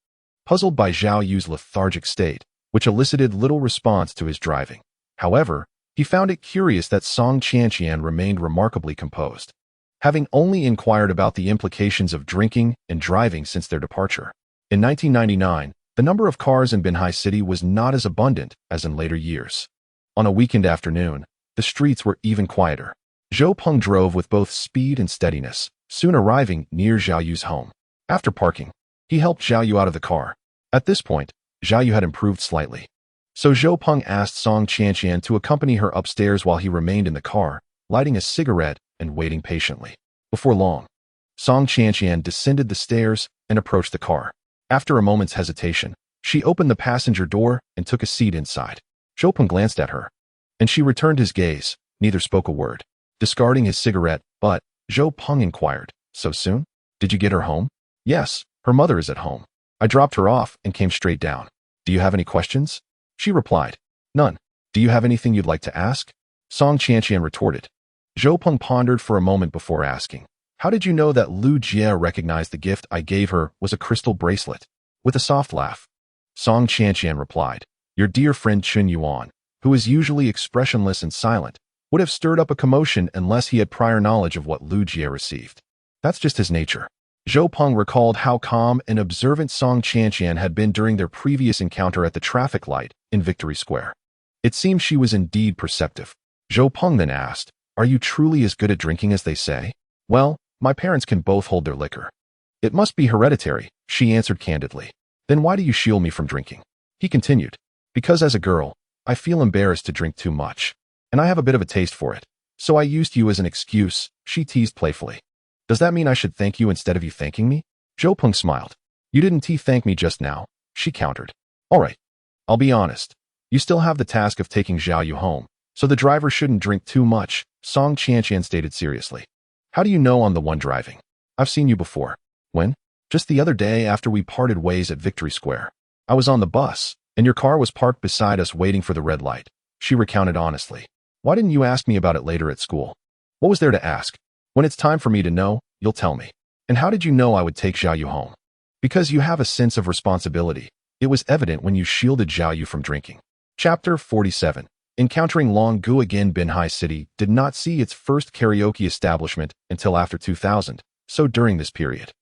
Speaker 1: puzzled by Zhao Yu's lethargic state, which elicited little response to his driving. However, he found it curious that Song Qianqian remained remarkably composed, having only inquired about the implications of drinking and driving since their departure. In 1999, the number of cars in Binhai City was not as abundant as in later years. On a weekend afternoon, the streets were even quieter. Zhou Peng drove with both speed and steadiness, soon arriving near Zhao Yu's home. After parking, he helped Zhao Yu out of the car. At this point, Zhao Yu had improved slightly, so Zhou Peng asked Song Qianqian to accompany her upstairs while he remained in the car, lighting a cigarette and waiting patiently. Before long, Song Qianqian descended the stairs and approached the car. After a moment's hesitation, she opened the passenger door and took a seat inside. Zhou Peng glanced at her, and she returned his gaze. Neither spoke a word, discarding his cigarette, but Zhou Peng inquired, "So soon? Did you get her home?" "Yes, her mother is at home. I dropped her off and came straight down. Do you have any questions?" She replied, "None. Do you have anything you'd like to ask?" Song Qianqian retorted, Zhou Peng pondered for a moment before asking, "How did you know that Lu Jie recognized the gift I gave her was a crystal bracelet?" With a soft laugh, Song Qianqian replied, "Your dear friend Chun Yuan, who is usually expressionless and silent, would have stirred up a commotion unless he had prior knowledge of what Lu Jie received. That's just his nature." Zhou Peng recalled how calm and observant Song Qianqian had been during their previous encounter at the traffic light in Victory Square. It seemed she was indeed perceptive. Zhou Peng then asked, "Are you truly as good at drinking as they say?" "Well, my parents can both hold their liquor." "It must be hereditary," she answered candidly. "Then why do you shield me from drinking?" He continued, "Because as a girl, I feel embarrassed to drink too much, and I have a bit of a taste for it. So I used you as an excuse," she teased playfully. "Does that mean I should thank you instead of you thanking me?" Zhou Peng smiled. "You didn't thank me just now," she countered. "All right, I'll be honest. You still have the task of taking Zhao Yu home, so the driver shouldn't drink too much," Song Qianqian stated seriously. "How do you know I'm the one driving? I've seen you before." "When?" "Just the other day after we parted ways at Victory Square. I was on the bus, and your car was parked beside us waiting for the red light," she recounted honestly. "Why didn't you ask me about it later at school?" "What was there to ask? When it's time for me to know, you'll tell me." "And how did you know I would take Zhao Yu home?" "Because you have a sense of responsibility. It was evident when you shielded Zhao Yu from drinking." Chapter 47. Encountering Long Gu again. Binhai City did not see its first karaoke establishment until after 2000, so during this period,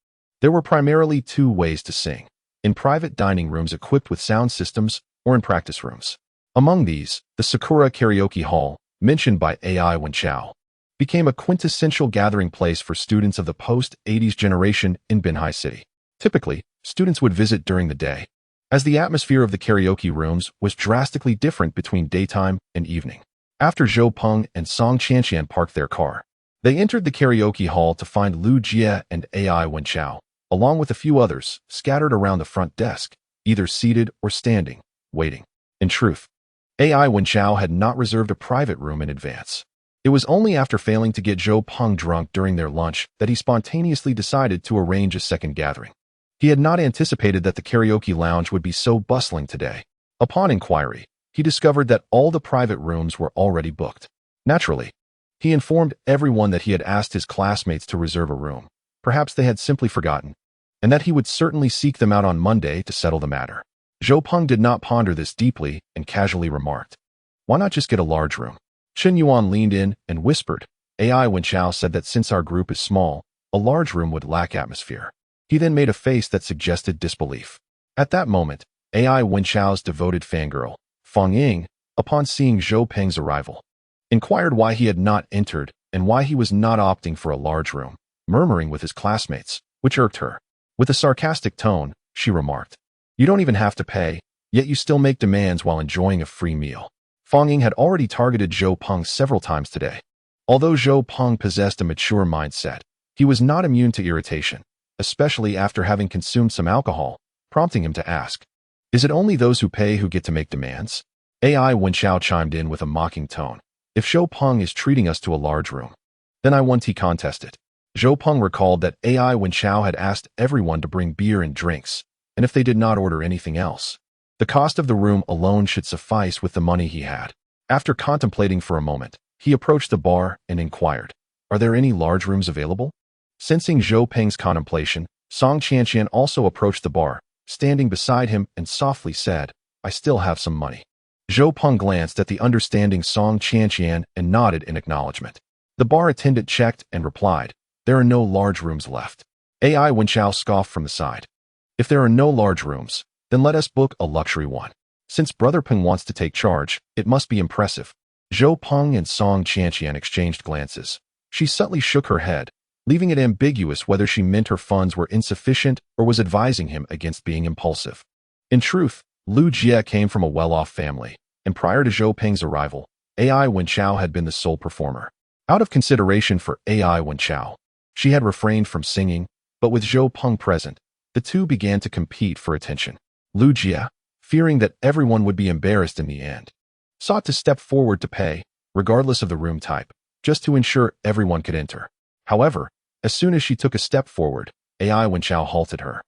Speaker 1: there were primarily two ways to sing: in private dining rooms equipped with sound systems or in practice rooms. Among these, the Sakura Karaoke Hall, mentioned by AI Wenchao, became a quintessential gathering place for students of the post-80s generation in Binhai City. Typically, students would visit during the day, as the atmosphere of the karaoke rooms was drastically different between daytime and evening. After Zhou Peng and Song Qianqian parked their car, they entered the karaoke hall to find Lu Jie and AI Wenchao, along with a few others, scattered around the front desk, either seated or standing, waiting. In truth, AI Wenchao had not reserved a private room in advance. It was only after failing to get Zhou Peng drunk during their lunch that he spontaneously decided to arrange a second gathering. He had not anticipated that the karaoke lounge would be so bustling today. Upon inquiry, he discovered that all the private rooms were already booked. Naturally, he informed everyone that he had asked his classmates to reserve a room. Perhaps they had simply forgotten, and that he would certainly seek them out on Monday to settle the matter. Zhou Peng did not ponder this deeply and casually remarked, "Why not just get a large room?" Chen Yuan leaned in and whispered. AI Wenchao said that since our group is small, a large room would lack atmosphere. He then made a face that suggested disbelief. At that moment, AI Wenchao's devoted fangirl, Fang Ying, upon seeing Zhou Peng's arrival, inquired why he had not entered and why he was not opting for a large room, murmuring with his classmates, which irked her. With a sarcastic tone, she remarked, "You don't even have to pay, yet you still make demands while enjoying a free meal." Fang Ying had already targeted Zhou Peng several times today. Although Zhou Peng possessed a mature mindset, he was not immune to irritation, especially after having consumed some alcohol, prompting him to ask, "Is it only those who pay who get to make demands?" AI Wenchao chimed in with a mocking tone, "If Zhou Peng is treating us to a large room, then I want tea contested." Zhou Peng recalled that AI Wenchao had asked everyone to bring beer and drinks, and if they did not order anything else, the cost of the room alone should suffice with the money he had. After contemplating for a moment, he approached the bar and inquired, "Are there any large rooms available?" Sensing Zhou Peng's contemplation, Song Qianqian also approached the bar, standing beside him and softly said, "I still have some money." Zhou Peng glanced at the understanding Song Qianqian and nodded in acknowledgement. The bar attendant checked and replied, "There are no large rooms left." AI Wenchao scoffed from the side. "If there are no large rooms, then let us book a luxury one. Since Brother Peng wants to take charge, it must be impressive." Zhou Peng and Song Qianqian exchanged glances. She subtly shook her head, leaving it ambiguous whether she meant her funds were insufficient or was advising him against being impulsive. In truth, Lu Jie came from a well-off family, and prior to Zhou Peng's arrival, AI Wenchao had been the sole performer. Out of consideration for AI Wenchao, she had refrained from singing, but with Zhou Peng present, the two began to compete for attention. Lu Jie, fearing that everyone would be embarrassed in the end, sought to step forward to pay, regardless of the room type, just to ensure everyone could enter. However, as soon as she took a step forward, AI Wenchao halted her,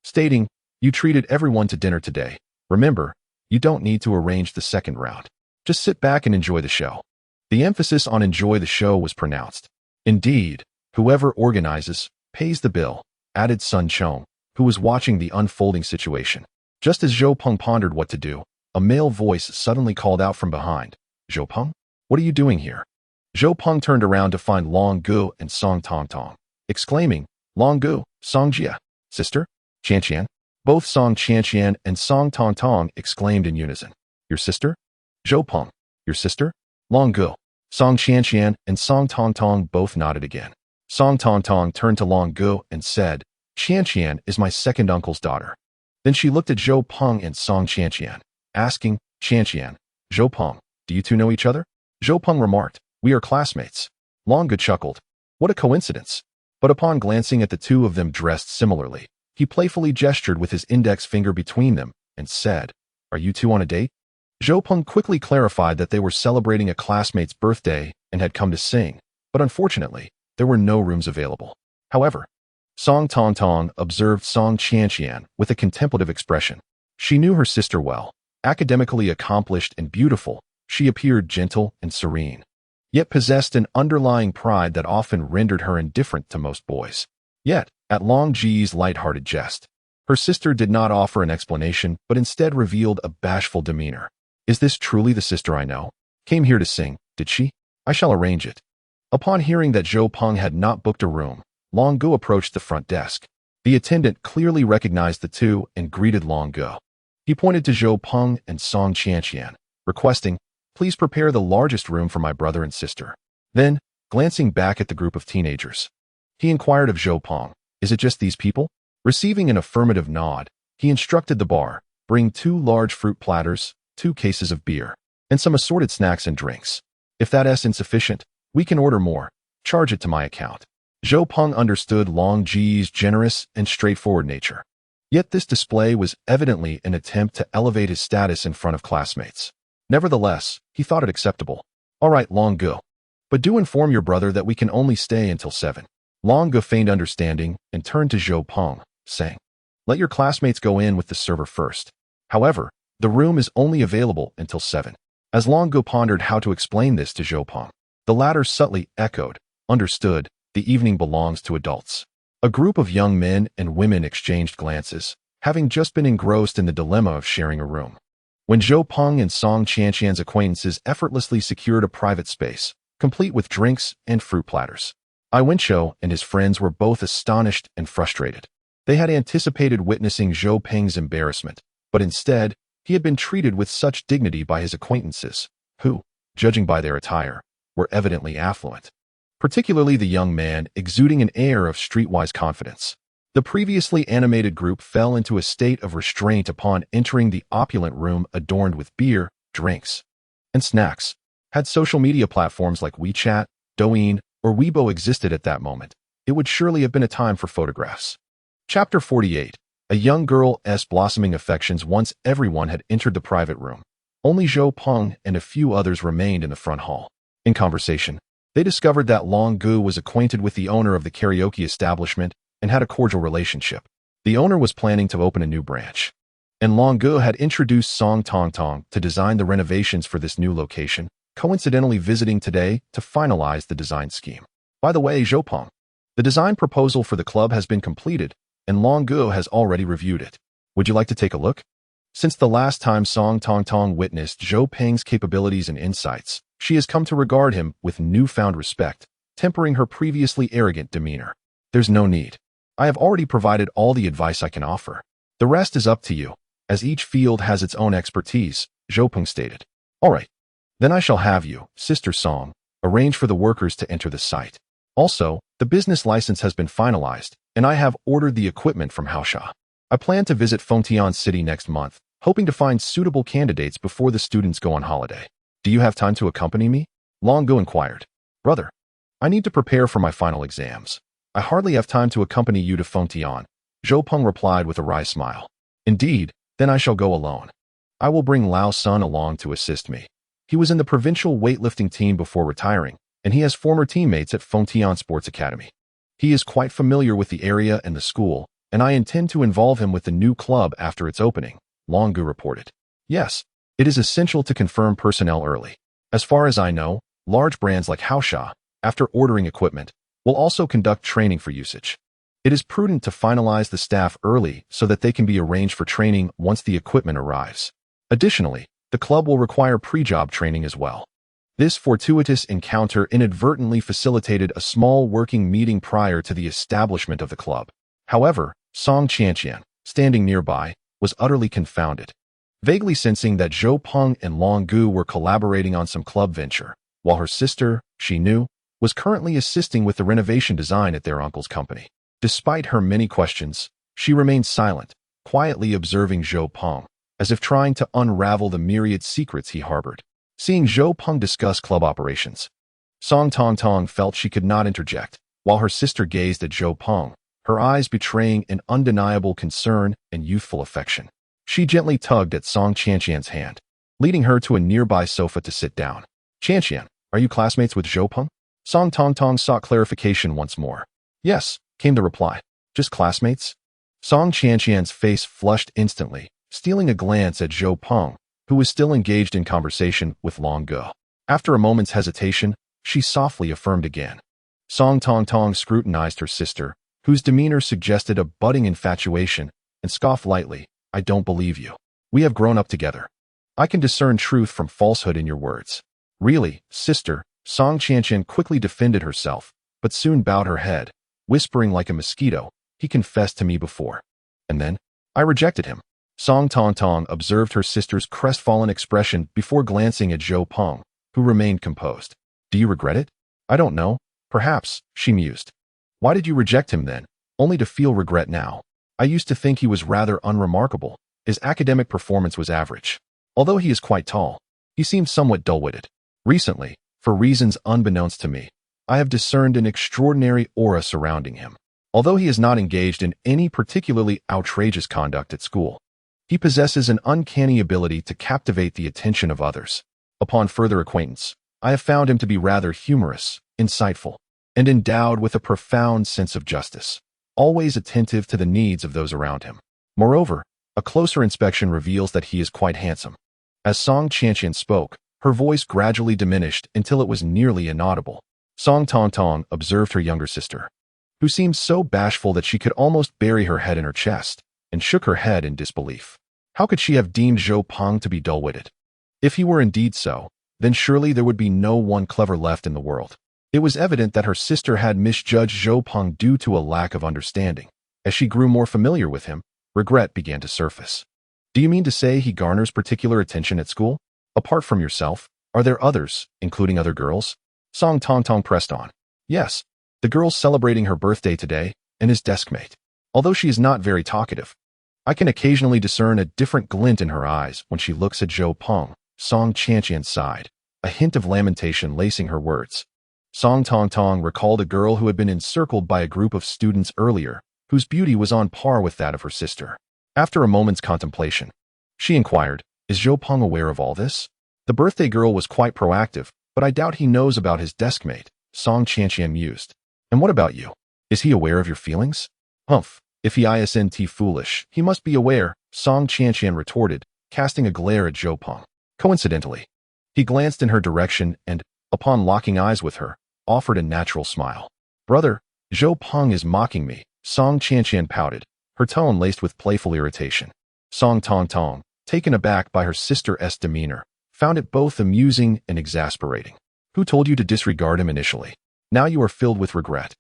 Speaker 1: stating, "You treated everyone to dinner today. Remember, you don't need to arrange the second round. Just sit back and enjoy the show." The emphasis on enjoy the show was pronounced. Indeed, whoever organizes pays the bill, added Sun Chong, who was watching the unfolding situation. Just as Zhou Peng pondered what to do, a male voice suddenly called out from behind. Zhou Peng? What are you doing here? Zhou Peng turned around to find Long Gu and Song Tong Tong, exclaiming, Long Gu, Song Jia, sister? Qian. Both Song Qian and Song Tong Tong exclaimed in unison. Your sister? Zhou Peng, your sister? Long Gu, Song Qian and Song Tong Tong both nodded again. Song Tong Tong turned to Long Gu and said, Qian is my second uncle's daughter. Then she looked at Zhou Peng and Song Qian, asking, Qian, Zhou Peng, do you two know each other? Zhou Peng remarked, we are classmates. Long Gu chuckled. What a coincidence. But upon glancing at the two of them dressed similarly, he playfully gestured with his index finger between them and said, Are you two on a date? Zhou Peng quickly clarified that they were celebrating a classmate's birthday and had come to sing, but unfortunately, there were no rooms available. However, Song Tong Tong observed Song Qian with a contemplative expression. She knew her sister well. Academically accomplished and beautiful, she appeared gentle and serene, yet possessed an underlying pride that often rendered her indifferent to most boys. Yet, at Long Ji's light-hearted jest, her sister did not offer an explanation but instead revealed a bashful demeanor. Is this truly the sister I know? Came here to sing, did she? I shall arrange it. Upon hearing that Zhou Peng had not booked a room, Long Gu approached the front desk. The attendant clearly recognized the two and greeted Long Gu. He pointed to Zhou Peng and Song Qian, requesting, Please prepare the largest room for my brother and sister. Then, glancing back at the group of teenagers, he inquired of Zhou Peng, Is it just these people? Receiving an affirmative nod, he instructed the bar, Bring 2 large fruit platters, 2 cases of beer, and some assorted snacks and drinks. If that is insufficient, we can order more. Charge it to my account. Zhou Peng understood Long Ji's generous and straightforward nature. Yet this display was evidently an attempt to elevate his status in front of classmates. Nevertheless, he thought it acceptable. All right, Long Gu. But do inform your brother that we can only stay until 7. Long Gu feigned understanding and turned to Zhou Peng, saying, Let your classmates go in with the server first. However, the room is only available until 7. As Long Gu pondered how to explain this to Zhou Peng, the latter subtly echoed, Understood, the evening belongs to adults. A group of young men and women exchanged glances, having just been engrossed in the dilemma of sharing a room. When Zhou Peng and Song Qian's acquaintances effortlessly secured a private space, complete with drinks and fruit platters, Ai Wenqiu and his friends were both astonished and frustrated. They had anticipated witnessing Zhou Peng's embarrassment, but instead, he had been treated with such dignity by his acquaintances, who, judging by their attire, were evidently affluent. Particularly the young man exuding an air of streetwise confidence. The previously animated group fell into a state of restraint upon entering the opulent room adorned with beer, drinks, and snacks. Had social media platforms like WeChat, Douyin, or Weibo existed at that moment, it would surely have been a time for photographs. Chapter 48. A young girl's blossoming affections. Once everyone had entered the private room, only Zhou Peng and a few others remained in the front hall. In conversation, they discovered that Long Gu was acquainted with the owner of the karaoke establishment and had a cordial relationship. The owner was planning to open a new branch, and Long Gu had introduced Song Tong Tong to design the renovations for this new location, coincidentally visiting today to finalize the design scheme. By the way, Zhou Peng, the design proposal for the club has been completed, and Long Gu has already reviewed it. Would you like to take a look? Since the last time Song Tong Tong witnessed Zhou Peng's capabilities and insights, she has come to regard him with newfound respect, tempering her previously arrogant demeanor. There's no need. I have already provided all the advice I can offer. The rest is up to you, as each field has its own expertise, Zhou Peng stated. All right. Then I shall have you, Sister Song, arrange for the workers to enter the site. Also, the business license has been finalized, and I have ordered the equipment from Haosha. I plan to visit Fengtian City next month, hoping to find suitable candidates before the students go on holiday. Do you have time to accompany me? Long Gu inquired. Brother, I need to prepare for my final exams. I hardly have time to accompany you to Fengtian, Zhou Peng replied with a wry smile. Indeed, then I shall go alone. I will bring Lao Sun along to assist me. He was in the provincial weightlifting team before retiring, and he has former teammates at Fengtian Sports Academy. He is quite familiar with the area and the school, and I intend to involve him with the new club after its opening, Long Gu reported. Yes, it is essential to confirm personnel early. As far as I know, large brands like Haosha, after ordering equipment, will also conduct training for usage. It is prudent to finalize the staff early so that they can be arranged for training once the equipment arrives. Additionally, the club will require pre-job training as well. This fortuitous encounter inadvertently facilitated a small working meeting prior to the establishment of the club. However, Song Qianqian, standing nearby, was utterly confounded, vaguely sensing that Zhou Peng and Long Gu were collaborating on some club venture, while her sister, she knew, was currently assisting with the renovation design at their uncle's company. Despite her many questions, she remained silent, quietly observing Zhou Peng, as if trying to unravel the myriad secrets he harbored. Seeing Zhou Peng discuss club operations, Song Tongtong felt she could not interject, while her sister gazed at Zhou Peng, her eyes betraying an undeniable concern and youthful affection. She gently tugged at Song Qianqian's hand, leading her to a nearby sofa to sit down. "Qianqian, are you classmates with Zhou Peng?" Song Tongtong sought clarification once more. "Yes," came the reply. "Just classmates?" Song Qianqian's face flushed instantly, stealing a glance at Zhou Peng, who was still engaged in conversation with Long Gu. After a moment's hesitation, she softly affirmed again. Song Tongtong scrutinized her sister, whose demeanor suggested a budding infatuation, and scoffed lightly. "I don't believe you. We have grown up together. I can discern truth from falsehood in your words." "Really, sister," Song Qianqian quickly defended herself, but soon bowed her head, whispering like a mosquito, "He confessed to me before. And then, I rejected him." Song Tongtong observed her sister's crestfallen expression before glancing at Zhou Peng, who remained composed. "Do you regret it?" "I don't know. Perhaps," she mused. "Why did you reject him then, only to feel regret now?" "I used to think he was rather unremarkable. His academic performance was average. Although he is quite tall, he seemed somewhat dull-witted. Recently, for reasons unbeknownst to me, I have discerned an extraordinary aura surrounding him. Although he is not engaged in any particularly outrageous conduct at school, he possesses an uncanny ability to captivate the attention of others. Upon further acquaintance, I have found him to be rather humorous, insightful, and endowed with a profound sense of justice, always attentive to the needs of those around him. Moreover, a closer inspection reveals that he is quite handsome." As Song Qianqian spoke, her voice gradually diminished until it was nearly inaudible. Song Tongtong observed her younger sister, who seemed so bashful that she could almost bury her head in her chest, and shook her head in disbelief. How could she have deemed Zhou Peng to be dull-witted? If he were indeed so, then surely there would be no one clever left in the world. It was evident that her sister had misjudged Zhou Peng due to a lack of understanding. As she grew more familiar with him, regret began to surface. "Do you mean to say he garners particular attention at school? Apart from yourself, are there others, including other girls?" Song Tongtong pressed on. "Yes, the girl's celebrating her birthday today, and his deskmate. Although she is not very talkative, I can occasionally discern a different glint in her eyes when she looks at Zhou Peng." Song Qianqian sighed, a hint of lamentation lacing her words. Song Tongtong recalled a girl who had been encircled by a group of students earlier, whose beauty was on par with that of her sister. After a moment's contemplation, she inquired, "Is Zhou Peng aware of all this?" "The birthday girl was quite proactive, but I doubt he knows about his deskmate," Song Qianqian mused. "And what about you? Is he aware of your feelings?" "Humph, if he isn't foolish, he must be aware," Song Qianqian retorted, casting a glare at Zhou Peng. Coincidentally, he glanced in her direction and, upon locking eyes with her, offered a natural smile. "Brother, Zhou Peng is mocking me," Song Qianqian pouted, her tone laced with playful irritation. Song Tongtong, taken aback by her sister's demeanor, found it both amusing and exasperating. "Who told you to disregard him initially? Now you are filled with regret.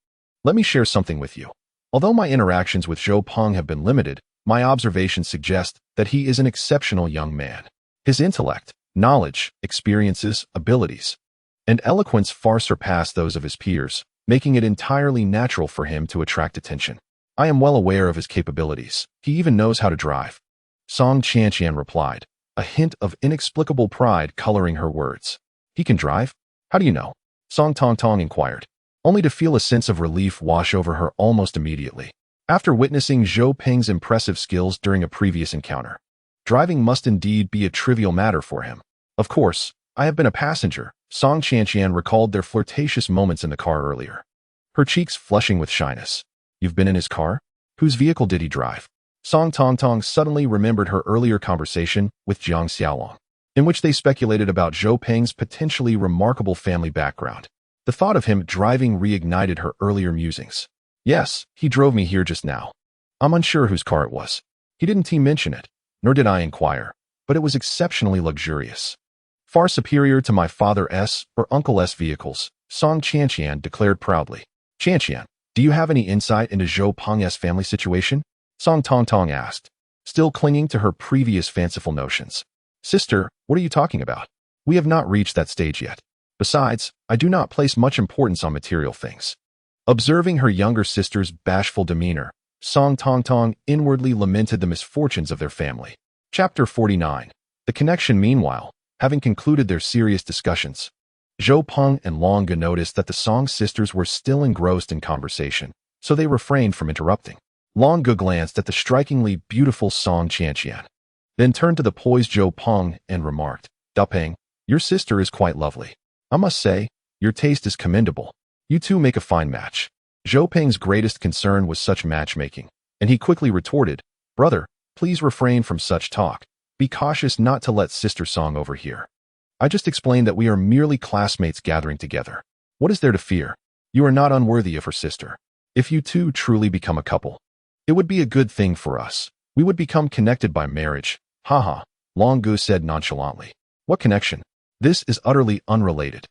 Speaker 1: Let me share something with you. Although my interactions with Zhou Peng have been limited, my observations suggest that he is an exceptional young man. His intellect, knowledge, experiences, abilities, and eloquence far surpass those of his peers, making it entirely natural for him to attract attention. I am well aware of his capabilities. He even knows how to drive." Song Qianqian replied, a hint of inexplicable pride coloring her words. "He can drive? How do you know?" Song Tongtong inquired, only to feel a sense of relief wash over her almost immediately. After witnessing Zhou Peng's impressive skills during a previous encounter, driving must indeed be a trivial matter for him. "Of course, I have been a passenger." Song Qianqian recalled their flirtatious moments in the car earlier, her cheeks flushing with shyness. "You've been in his car? Whose vehicle did he drive?" Song Tongtong suddenly remembered her earlier conversation with Jiang Xiaolong. in which they speculated about Zhou Peng's potentially remarkable family background. The thought of him driving reignited her earlier musings. Yes, he drove me here just now. I'm unsure whose car it was. He didn't mention it, nor did I inquire, but it was exceptionally luxurious. Far superior to my father's or uncle's vehicles, Song Qianqian declared proudly. Qianqian, do you have any insight into Zhou Peng's family situation? Song Tongtong asked, still clinging to her previous fanciful notions. Sister, what are you talking about? We have not reached that stage yet. Besides, I do not place much importance on material things. Observing her younger sister's bashful demeanor, Song Tongtong inwardly lamented the misfortunes of their family. Chapter 49. The connection. Meanwhile, having concluded their serious discussions, Zhou Peng and Long Ge noticed that the Song sisters were still engrossed in conversation, so they refrained from interrupting. Long Ge glanced at the strikingly beautiful Song Qianqian, then turned to the poised Zhou Peng and remarked, Zhou Peng, your sister is quite lovely. I must say, your taste is commendable. You two make a fine match. Zhou Peng's greatest concern was such matchmaking, and he quickly retorted, Brother, please refrain from such talk. Be cautious not to let Sister Song overhear. I just explained that we are merely classmates gathering together. What is there to fear? You are not unworthy of her sister. If you two truly become a couple, it would be a good thing for us. We would become connected by marriage. Haha, Long Ge said nonchalantly. What connection? This is utterly unrelated.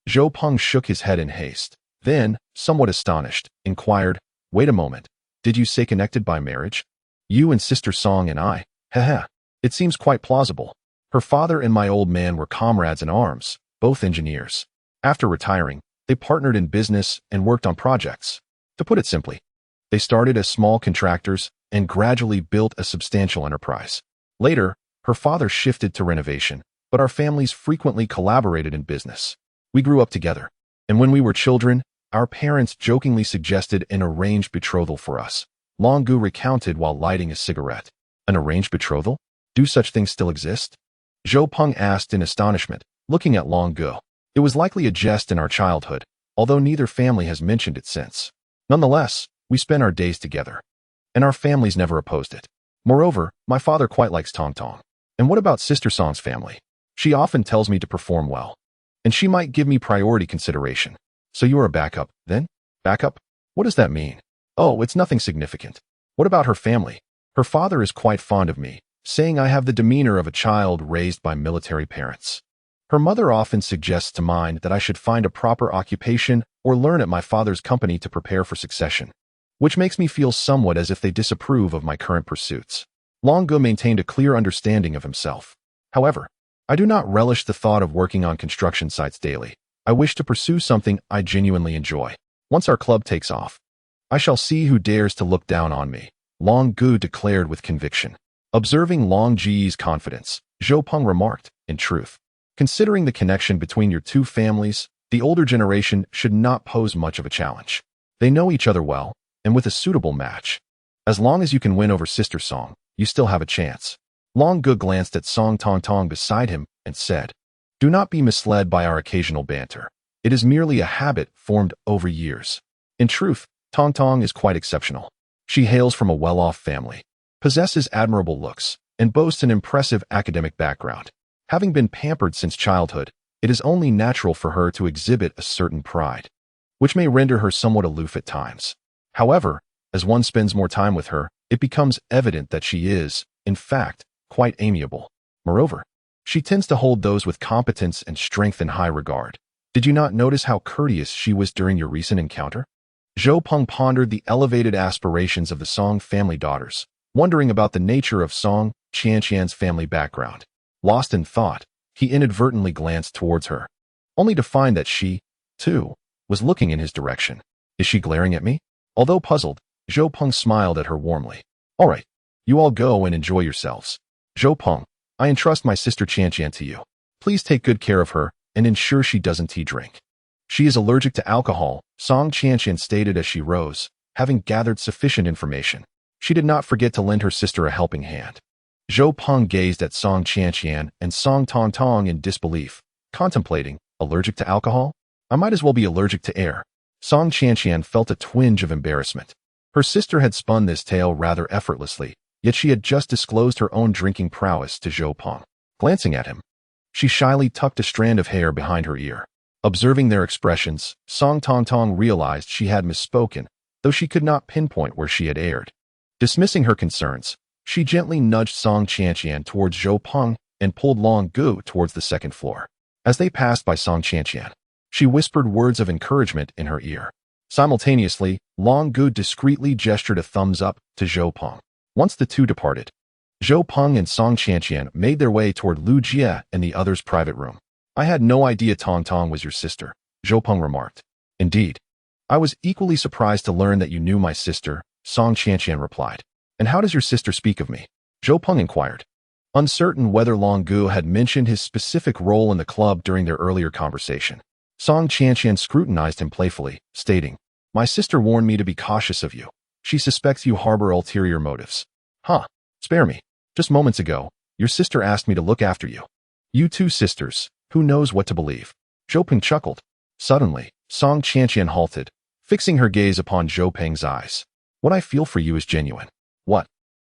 Speaker 1: Zhou Peng shook his head in haste. Then, somewhat astonished, inquired, Wait a moment. Did you say connected by marriage? You and Sister Song and I? Haha. It seems quite plausible. Her father and my old man were comrades in arms, both engineers. After retiring, they partnered in business and worked on projects. To put it simply, they started as small contractors and gradually built a substantial enterprise. Later, her father shifted to renovation, but our families frequently collaborated in business. We grew up together, and when we were children, our parents jokingly suggested an arranged betrothal for us. Long Ge recounted while lighting a cigarette. An arranged betrothal? Do such things still exist? Zhou Peng asked in astonishment, looking at Long Ge. It was likely a jest in our childhood, although neither family has mentioned it since. Nonetheless, we spent our days together, and our families never opposed it. Moreover, my father quite likes Tong Tong. And what about Sister Song's family? She often tells me to perform well, and she might give me priority consideration. So you are a backup, then? Backup? What does that mean? Oh, it's nothing significant. What about her family? Her father is quite fond of me, saying I have the demeanor of a child raised by military parents. Her mother often suggests to mine that I should find a proper occupation or learn at my father's company to prepare for succession, which makes me feel somewhat as if they disapprove of my current pursuits. Long Ge maintained a clear understanding of himself. However, I do not relish the thought of working on construction sites daily. I wish to pursue something I genuinely enjoy. Once our club takes off, I shall see who dares to look down on me, Long Ge declared with conviction. Observing Long Ge's confidence, Zhou Peng remarked, in truth, considering the connection between your two families, the older generation should not pose much of a challenge. They know each other well, and with a suitable match, as long as you can win over Sister Song, you still have a chance. Long Ge glanced at Song Tongtong beside him and said, Do not be misled by our occasional banter. It is merely a habit formed over years. In truth, Tongtong is quite exceptional. She hails from a well-off family, possesses admirable looks, and boasts an impressive academic background. Having been pampered since childhood, it is only natural for her to exhibit a certain pride, which may render her somewhat aloof at times. However, as one spends more time with her, it becomes evident that she is, in fact, quite amiable. Moreover, she tends to hold those with competence and strength in high regard. Did you not notice how courteous she was during your recent encounter? Zhou Peng pondered the elevated aspirations of the Song family daughters, wondering about the nature of Song Qianqian's family background. Lost in thought, he inadvertently glanced towards her, only to find that she, too, was looking in his direction. Is she glaring at me? Although puzzled, Zhou Peng smiled at her warmly. All right, you all go and enjoy yourselves. Zhou Peng, I entrust my sister Qianqian to you. Please take good care of her and ensure she doesn't drink. She is allergic to alcohol, Song Qianqian stated as she rose, having gathered sufficient information. She did not forget to lend her sister a helping hand. Zhou Peng gazed at Song Qianqian and Song Tongtong in disbelief, contemplating, allergic to alcohol? I might as well be allergic to air. Song Qianqian felt a twinge of embarrassment. Her sister had spun this tale rather effortlessly, yet she had just disclosed her own drinking prowess to Zhou Peng. Glancing at him, She shyly tucked a strand of hair behind her ear. Observing their expressions, Song Tong Tong realized she had misspoken, though she could not pinpoint where she had erred. Dismissing her concerns, she gently nudged Song Qianqian towards Zhou Peng and pulled Long Gu towards the second floor. As they passed by Song Qianqian, she whispered words of encouragement in her ear. Simultaneously, Long Gu discreetly gestured a thumbs up to Zhou Peng. Once the two departed, Zhou Peng and Song Qianqian made their way toward Lu Jie and the other's private room. I had no idea Tong Tong was your sister, Zhou Peng remarked. Indeed. I was equally surprised to learn that you knew my sister, Song Qianqian replied. And how does your sister speak of me? Zhou Peng inquired. Uncertain whether Long Gu had mentioned his specific role in the club during their earlier conversation, Song Qianqian scrutinized him playfully, stating, My sister warned me to be cautious of you. She suspects you harbor ulterior motives. Huh. Spare me. Just moments ago, your sister asked me to look after you. You two sisters, who knows what to believe? Zhou Peng chuckled. Suddenly, Song Qianqian halted, fixing her gaze upon Zhou Peng's eyes. What I feel for you is genuine. What?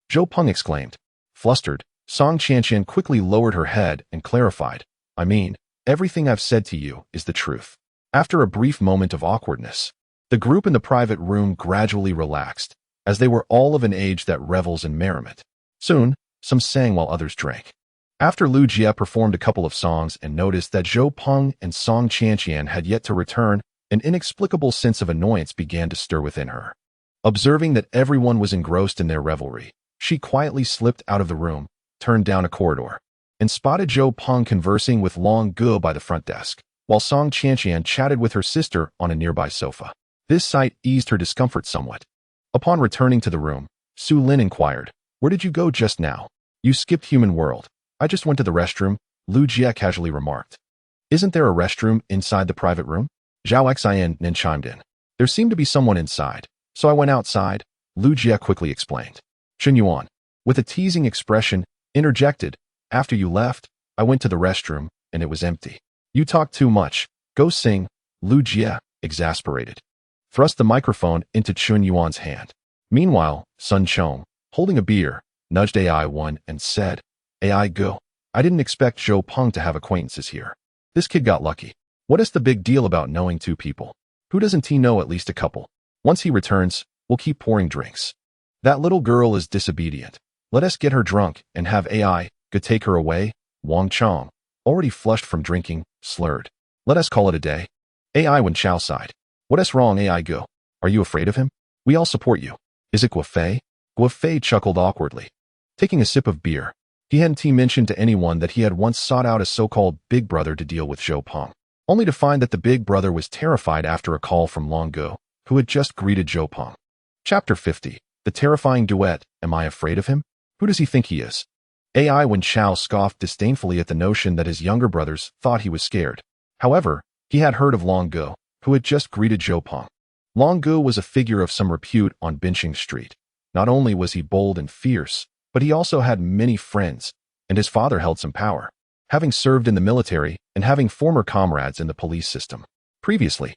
Speaker 1: Zhou Peng exclaimed. Flustered, Song Qianqian quickly lowered her head and clarified. I mean, everything I've said to you is the truth. After a brief moment of awkwardness, the group in the private room gradually relaxed, as they were all of an age that revels in merriment. Soon, some sang while others drank. After Lu Jie performed a couple of songs and noticed that Zhou Peng and Song Qianqian had yet to return, an inexplicable sense of annoyance began to stir within her. Observing that everyone was engrossed in their revelry, she quietly slipped out of the room, turned down a corridor, and spotted Zhou Peng conversing with Long Gu by the front desk, while Song Qianqian chatted with her sister on a nearby sofa. This sight eased her discomfort somewhat. Upon returning to the room, Su Lin inquired, Where did you go just now? You skipped human world. I just went to the restroom, Lu Jie casually remarked. Isn't there a restroom inside the private room? Zhao Xian chimed in. There seemed to be someone inside, so I went outside, Lu Jie quickly explained. Chen Yuan, with a teasing expression, interjected, After you left, I went to the restroom, and it was empty. You talk too much. Go sing, Lu Jie, exasperated. Thrust the microphone into Chen Yuan's hand. Meanwhile, Sun Chong, holding a beer, nudged AI1 and said, AI Go, I didn't expect Zhou Peng to have acquaintances here. This kid got lucky. What is the big deal about knowing two people? Who doesn't he know at least a couple? Once he returns, we'll keep pouring drinks. That little girl is disobedient. Let us get her drunk and have AI Go take her away, Wang Chong, already flushed from drinking, slurred. Let us call it a day. AI Wen Chao sighed. What is wrong, AI Go? Are you afraid of him? We all support you. Is it Guofei? Guofei chuckled awkwardly. Taking a sip of beer, he hadn't mentioned to anyone that he had once sought out a so-called big brother to deal with Zhou Peng, only to find that the big brother was terrified after a call from Long Gu, who had just greeted Zhou Peng. Chapter 50. The terrifying duet, Am I afraid of him? Who does he think he is? AI Wen Chao scoffed disdainfully at the notion that his younger brothers thought he was scared. However, he had heard of Long Gu, who had just greeted Zhou Peng. Long Gu was a figure of some repute on Binching Street. Not only was he bold and fierce, but he also had many friends, and his father held some power, having served in the military and having former comrades in the police system. Previously,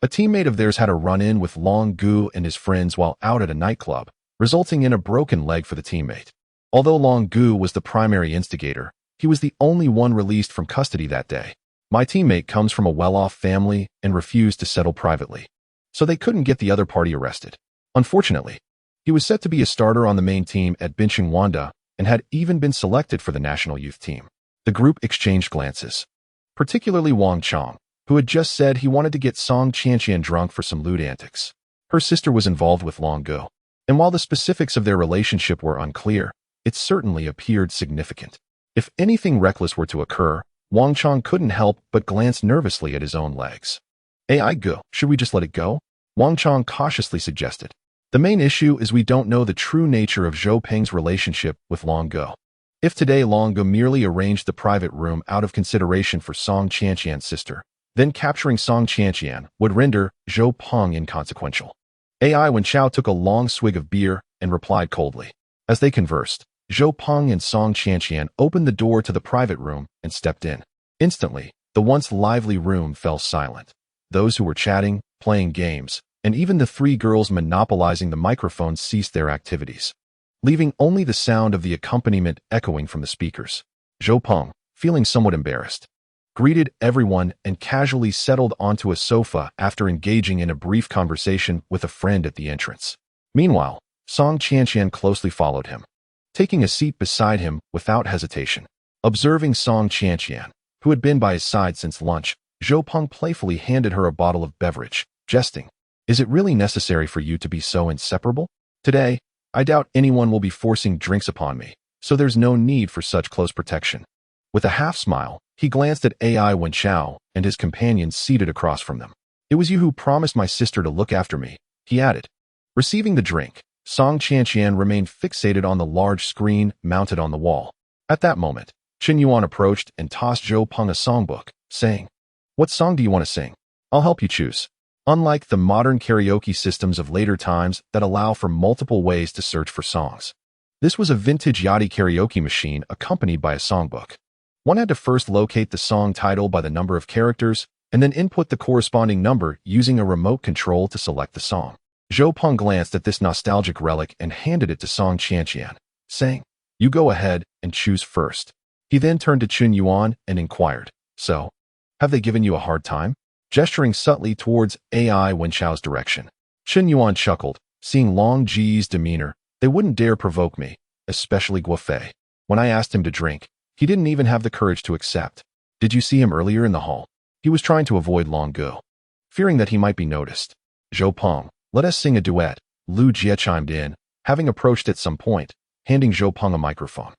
Speaker 1: a teammate of theirs had a run-in with Long Gu and his friends while out at a nightclub, resulting in a broken leg for the teammate. Although Long Gu was the primary instigator, he was the only one released from custody that day. My teammate comes from a well-off family and refused to settle privately, so they couldn't get the other party arrested. Unfortunately, he was set to be a starter on the main team at Binching Wanda and had even been selected for the national youth team. The group exchanged glances, particularly Wang Chong, who had just said he wanted to get Song Qianqian drunk for some lewd antics. Her sister was involved with Long Gu, and while the specifics of their relationship were unclear, it certainly appeared significant. If anything reckless were to occur, Wang Chong couldn't help but glance nervously at his own legs. AI Gu, should we just let it go? Wang Chong cautiously suggested. The main issue is we don't know the true nature of Zhou Peng's relationship with Long Gu. If today Long Gu merely arranged the private room out of consideration for Song Qianqian's sister, then capturing Song Qianqian would render Zhou Peng inconsequential. AI Wen Chao took a long swig of beer and replied coldly. As they conversed, Zhou Peng and Song Qianqian opened the door to the private room and stepped in. Instantly, the once lively room fell silent. Those who were chatting, playing games, and even the three girls monopolizing the microphone ceased their activities, leaving only the sound of the accompaniment echoing from the speakers. Zhou Peng, feeling somewhat embarrassed, greeted everyone and casually settled onto a sofa after engaging in a brief conversation with a friend at the entrance. Meanwhile, Song Qianqian closely followed him, taking a seat beside him without hesitation. Observing Song Qianqian, who had been by his side since lunch, Zhou Peng playfully handed her a bottle of beverage, jesting, "Is it really necessary for you to be so inseparable? Today, I doubt anyone will be forcing drinks upon me, so there's no need for such close protection." With a half-smile, he glanced at Ai Wenchao and his companions seated across from them. "It was you who promised my sister to look after me," he added. Receiving the drink, Song Qianqian remained fixated on the large screen mounted on the wall. At that moment, Chen Yuan approached and tossed Zhou Peng a songbook, saying, "What song do you want to sing? I'll help you choose." Unlike the modern karaoke systems of later times that allow for multiple ways to search for songs, this was a vintage Yachty karaoke machine accompanied by a songbook. One had to first locate the song title by the number of characters and then input the corresponding number using a remote control to select the song. Zhou Peng glanced at this nostalgic relic and handed it to Song Qianqian, saying, "You go ahead and choose first." He then turned to Chen Yuan and inquired, "So, have they given you a hard time?" Gesturing subtly towards Ai Wenchao's direction. Chen Yuan chuckled, seeing Long Ji's demeanor. "They wouldn't dare provoke me, especially Guofei. When I asked him to drink, he didn't even have the courage to accept. Did you see him earlier in the hall? He was trying to avoid Long Gu, fearing that he might be noticed." "Zhou Peng, let us sing a duet," Lu Jie chimed in, having approached at some point, handing Zhou Peng a microphone.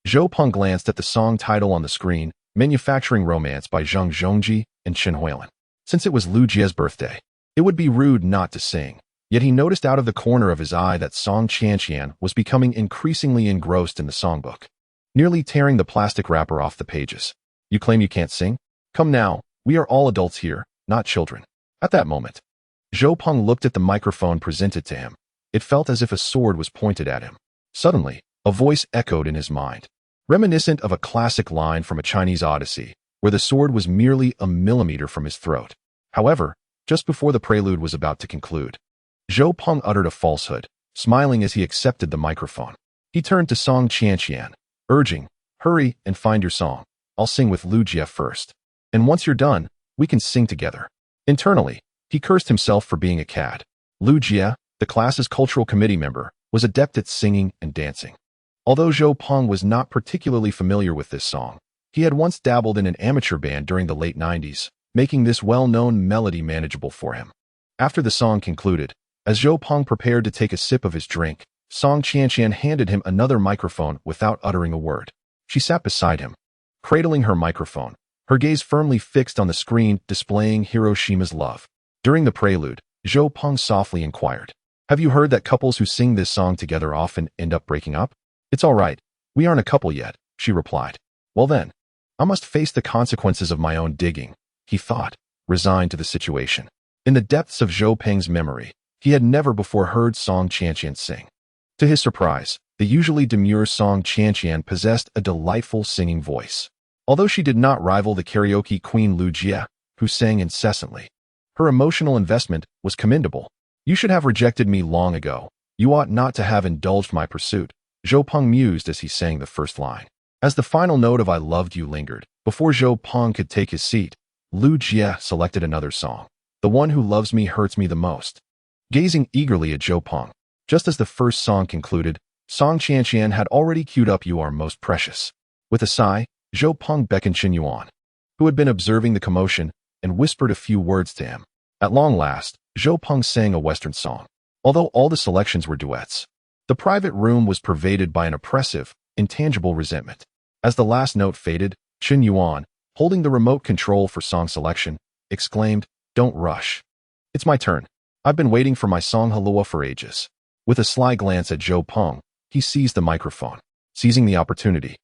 Speaker 1: Zhou Peng glanced at the song title on the screen, Manufacturing Romance by Zheng Zhongji and Chen Huilin. Since it was Lu Jie's birthday, it would be rude not to sing, yet he noticed out of the corner of his eye that Song Qianqian was becoming increasingly engrossed in the songbook, nearly tearing the plastic wrapper off the pages. "You claim you can't sing? Come now, we are all adults here, not children." At that moment, Zhou Peng looked at the microphone presented to him. It felt as if a sword was pointed at him. Suddenly, a voice echoed in his mind, reminiscent of a classic line from a Chinese Odyssey, where the sword was merely a millimeter from his throat. However, just before the prelude was about to conclude, Zhou Peng uttered a falsehood, smiling as he accepted the microphone. He turned to Song Qianqian, urging, "Hurry and find your song. I'll sing with Lu Jie first. And once you're done, we can sing together." Internally, he cursed himself for being a cad. Lu Jie, the class's cultural committee member, was adept at singing and dancing. Although Zhou Peng was not particularly familiar with this song, he had once dabbled in an amateur band during the late 90s, making this well-known melody manageable for him. After the song concluded, as Zhou Peng prepared to take a sip of his drink, Song Qianqian handed him another microphone without uttering a word. She sat beside him, cradling her microphone, her gaze firmly fixed on the screen displaying Hiroshima's Love. During the prelude, Zhou Peng softly inquired, "Have you heard that couples who sing this song together often end up breaking up?" "It's all right. We aren't a couple yet," she replied. "Well then, I must face the consequences of my own digging," he thought, resigned to the situation. In the depths of Zhou Peng's memory, he had never before heard Song Qianqian sing. To his surprise, the usually demure Song Qianqian possessed a delightful singing voice. Although she did not rival the karaoke queen Lu Jie, who sang incessantly, her emotional investment was commendable. "You should have rejected me long ago. You ought not to have indulged my pursuit," Zhou Peng mused as he sang the first line. As the final note of "I Loved You" lingered, before Zhou Peng could take his seat, Lu Jie selected another song, "The One Who Loves Me Hurts Me the Most." Gazing eagerly at Zhou Peng, just as the first song concluded, Song Qianqian had already queued up "You Are Most Precious." With a sigh, Zhou Peng beckoned Chen Yuan, who had been observing the commotion, and whispered a few words to him. At long last, Zhou Peng sang a Western song. Although all the selections were duets, the private room was pervaded by an oppressive, intangible resentment. As the last note faded, Chen Yuan, holding the remote control for song selection, exclaimed, "Don't rush. It's my turn. I've been waiting for my song Halua for ages." With a sly glance at Zhou Peng, he seized the microphone. Seizing the opportunity,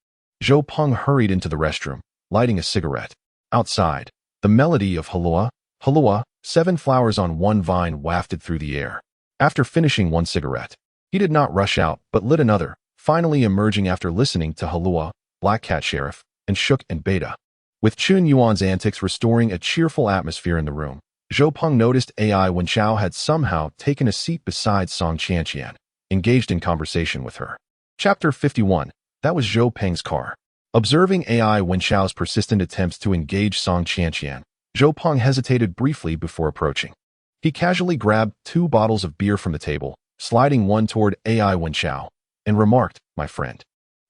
Speaker 1: Zhou Peng hurried into the restroom, lighting a cigarette. Outside, the melody of Halua, Halua, 7 flowers on one vine wafted through the air. After finishing one cigarette, he did not rush out but lit another, finally emerging after listening to Halua, Black Cat Sheriff, and Shook and Beta. With Chen Yuan's antics restoring a cheerful atmosphere in the room, Zhou Peng noticed Ai Wenchao had somehow taken a seat beside Song Qianqian, engaged in conversation with her. Chapter 51. That was Zhou Peng's car. Observing AI Wenxiao's persistent attempts to engage Song Qianqian, Zhou Peng hesitated briefly before approaching. He casually grabbed 2 bottles of beer from the table, sliding one toward AI Wenxiao, and remarked, "My friend,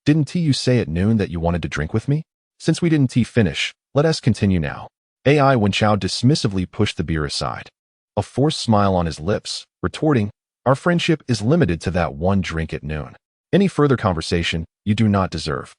Speaker 1: didn't you say at noon that you wanted to drink with me? Since we didn't finish, let us continue now." AI Wenxiao dismissively pushed the beer aside, a forced smile on his lips, retorting, "Our friendship is limited to that one drink at noon. Any further conversation you do not deserve."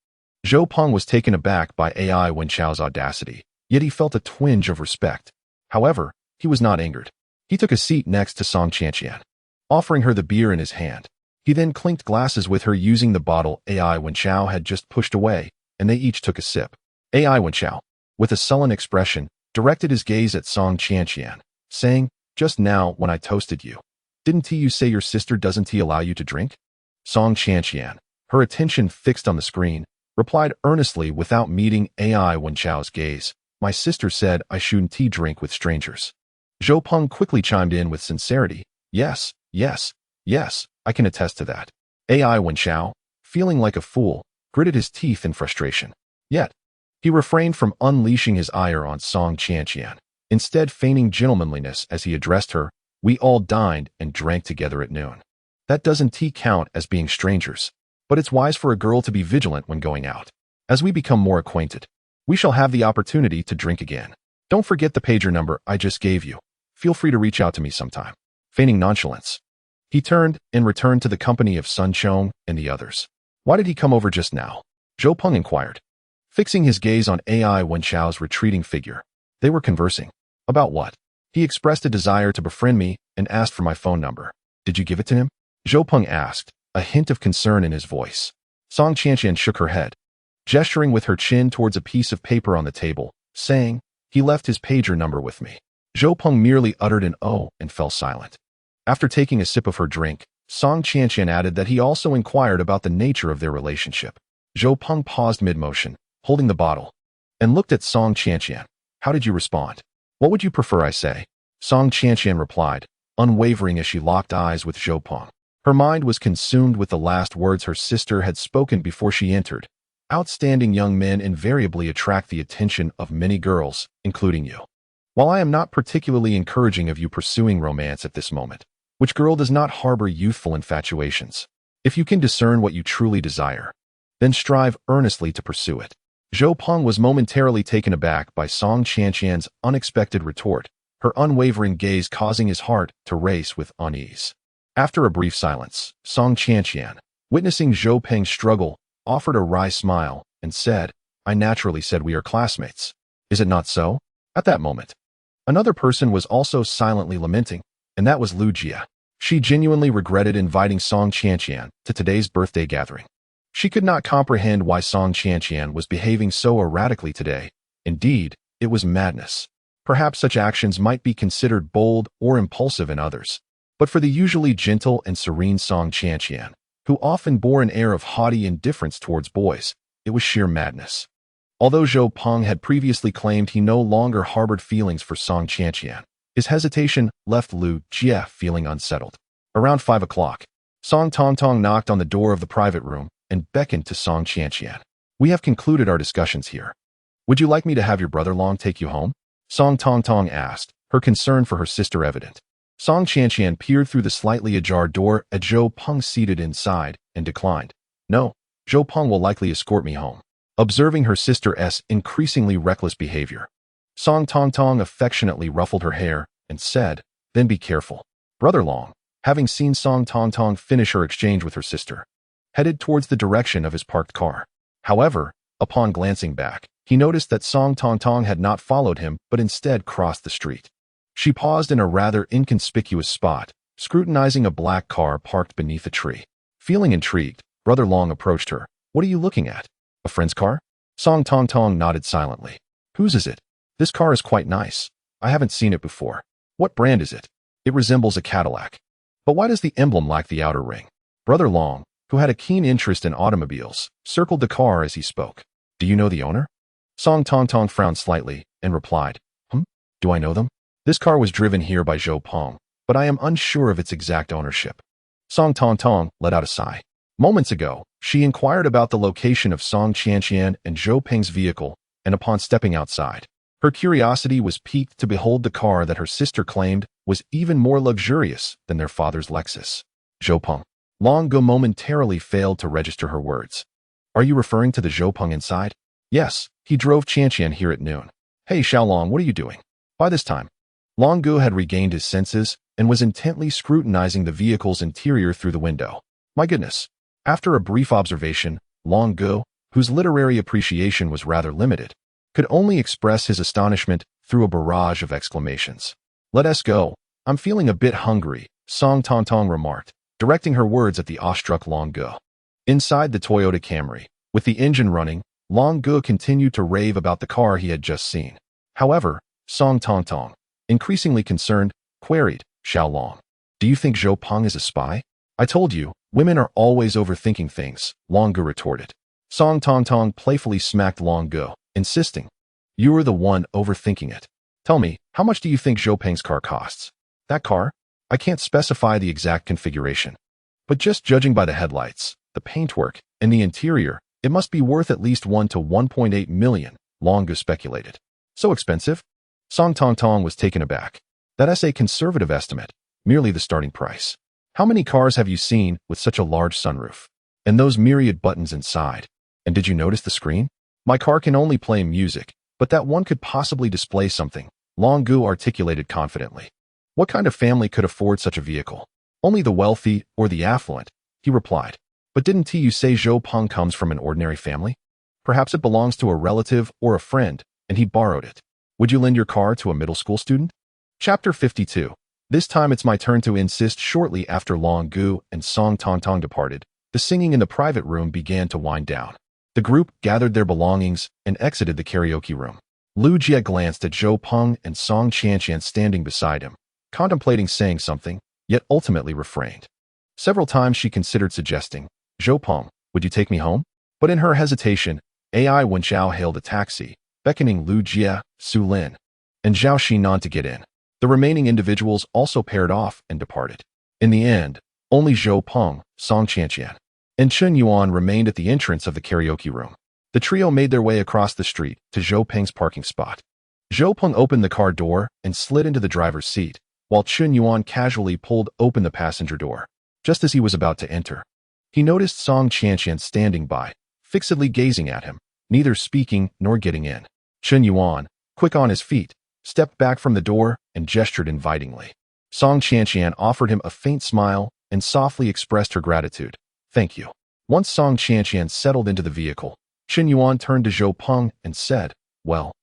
Speaker 1: Zhou Peng was taken aback by AI Wenxiao's audacity, yet he felt a twinge of respect. However, he was not angered. He took a seat next to Song Qianqian, offering her the beer in his hand. He then clinked glasses with her using the bottle AI Wenxiao had just pushed away, and they each took a sip. AI Wenxiao, with a sullen expression, directed his gaze at Song Qianqian, saying, "Just now when I toasted you, didn't you say your sister doesn't allow you to drink?" Song Qianqian, her attention fixed on the screen, replied earnestly without meeting AI Wenxiao's gaze, "My sister said I shouldn't drink with strangers." Zhou Peng quickly chimed in with sincerity, "Yes, yes, yes, I can attest to that." AI Wenxiao, feeling like a fool, gritted his teeth in frustration. Yet, he refrained from unleashing his ire on Song Qianqian, instead feigning gentlemanliness as he addressed her, "We all dined and drank together at noon. That doesn't count as being strangers. But it's wise for a girl to be vigilant when going out. As we become more acquainted, we shall have the opportunity to drink again. Don't forget the pager number I just gave you. Feel free to reach out to me sometime." Feigning nonchalance, he turned and returned to the company of Sun Chong and the others. "Why did he come over just now?" Zhou Peng inquired, fixing his gaze on AI Wenxiao's retreating figure. They were conversing. "About what?" "He expressed a desire to befriend me and asked for my phone number. Did you give it to him?" Zhou Peng asked, a hint of concern in his voice. Song Qianqian shook her head, gesturing with her chin towards a piece of paper on the table, saying, "He left his pager number with me." Zhou Peng merely uttered an "oh" and fell silent. After taking a sip of her drink, Song Qianqian added that he also inquired about the nature of their relationship. Zhou Peng paused mid-motion, holding the bottle, and looked at Song Qianqian. "How did you respond? What would you prefer I say?" Song Qianqian replied, unwavering as she locked eyes with Zhou Peng. Her mind was consumed with the last words her sister had spoken before she entered. "Outstanding young men invariably attract the attention of many girls, including you. While I am not particularly encouraging of you pursuing romance at this moment, which girl does not harbor youthful infatuations? If you can discern what you truly desire, then strive earnestly to pursue it." Zhou Peng was momentarily taken aback by Song Qianqian's unexpected retort, her unwavering gaze causing his heart to race with unease. After a brief silence, Song Qianqian, witnessing Zhou Peng's struggle, offered a wry smile and said, "I naturally said we are classmates. Is it not so?" At that moment, another person was also silently lamenting, and that was Lu Jia. She genuinely regretted inviting Song Qianqian to today's birthday gathering. She could not comprehend why Song Qianqian was behaving so erratically today. Indeed, it was madness. Perhaps such actions might be considered bold or impulsive in others. But for the usually gentle and serene Song Qianqian, who often bore an air of haughty indifference towards boys, it was sheer madness. Although Zhou Peng had previously claimed he no longer harbored feelings for Song Qianqian, his hesitation left Lu Jia feeling unsettled. Around 5 o'clock, Song Tongtong knocked on the door of the private room and beckoned to Song Qianqian. "We have concluded our discussions here. Would you like me to have your brother Long take you home?" Song Tongtong asked, her concern for her sister evident. Song Qianqian peered through the slightly ajar door at Zhou Peng seated inside and declined. "No, Zhou Peng will likely escort me home." Observing her sister's increasingly reckless behavior, Song Tongtong affectionately ruffled her hair and said, "Then be careful." Brother Long, having seen Song Tongtong finish her exchange with her sister, headed towards the direction of his parked car. However, upon glancing back, he noticed that Song Tongtong had not followed him but instead crossed the street. She paused in a rather inconspicuous spot, scrutinizing a black car parked beneath a tree. Feeling intrigued, Brother Long approached her. "What are you looking at? A friend's car?" Song Tongtong nodded silently. "Whose is it?" "This car is quite nice. I haven't seen it before." "What brand is it?" "It resembles a Cadillac." "But why does the emblem lack the outer ring?" Brother Long, who had a keen interest in automobiles, circled the car as he spoke. "Do you know the owner?" Song Tongtong frowned slightly and replied, "Do I know them? This car was driven here by Zhou Peng, but I am unsure of its exact ownership." Song Tongtong let out a sigh. Moments ago, She inquired about the location of Song Qianqian and Zhou Peng's vehicle, and upon stepping outside, her curiosity was piqued to behold the car that her sister claimed was even more luxurious than their father's Lexus. Zhou Peng. Long Go momentarily failed to register her words. Are you referring to the Zhou Peng inside? Yes, he drove Qianqian here at noon. Hey Xiaolong, what are you doing? By this time, Long Go had regained his senses and was intently scrutinizing the vehicle's interior through the window. My goodness. After a brief observation, Long Go, whose literary appreciation was rather limited, could only express his astonishment through a barrage of exclamations. Let us go. I'm feeling a bit hungry, Song Tongtong remarked, directing her words at the awestruck Long Go. Inside the Toyota Camry, with the engine running, Long Go continued to rave about the car he had just seen. However, Song Tongtong, increasingly concerned, queried, Xiaolong, do you think Zhou Peng is a spy? I told you, women are always overthinking things, Long Go retorted. Song Tongtong playfully smacked Long Go, insisting, you are the one overthinking it. Tell me, how much do you think Zhou Peng's car costs? That car? I can't specify the exact configuration. But just judging by the headlights, the paintwork, and the interior, it must be worth at least 1 to 1.8 million, Long Go speculated. So expensive? Song Tongtong was taken aback. That's a conservative estimate, merely the starting price. How many cars have you seen with such a large sunroof? And those myriad buttons inside? And did you notice the screen? My car can only play music, but that one could possibly display something, Long Go articulated confidently. What kind of family could afford such a vehicle? Only the wealthy or the affluent, he replied. But didn't you say Zhou Peng comes from an ordinary family? Perhaps it belongs to a relative or a friend, and he borrowed it. Would you lend your car to a middle school student? Chapter 52. This time it's my turn to insist. Shortly after Long Go and Song Tongtong departed, the singing in the private room began to wind down. The group gathered their belongings and exited the karaoke room. Lu Jie glanced at Zhou Peng and Song Qianqian standing beside him, contemplating saying something, yet ultimately refrained. Several times she considered suggesting, Zhou Peng, would you take me home? But in her hesitation, Ai Wenxiao hailed a taxi, beckoning Lu Jie, Su Lin, and Zhao Xinan to get in. The remaining individuals also paired off and departed. In the end, only Zhou Peng, Song Qianqian, and Chen Yuan remained at the entrance of the karaoke room. The trio made their way across the street to Zhou Peng's parking spot. Zhou Peng opened the car door and slid into the driver's seat, while Chen Yuan casually pulled open the passenger door. Just as he was about to enter, he noticed Song Qianqian standing by, fixedly gazing at him, neither speaking nor getting in. Chen Yuan, quick on his feet, stepped back from the door and gestured invitingly. Song Qianqian offered him a faint smile and softly expressed her gratitude. Thank you. Once Song Qianqian settled into the vehicle, Chen Yuan turned to Zhou Peng and said, well,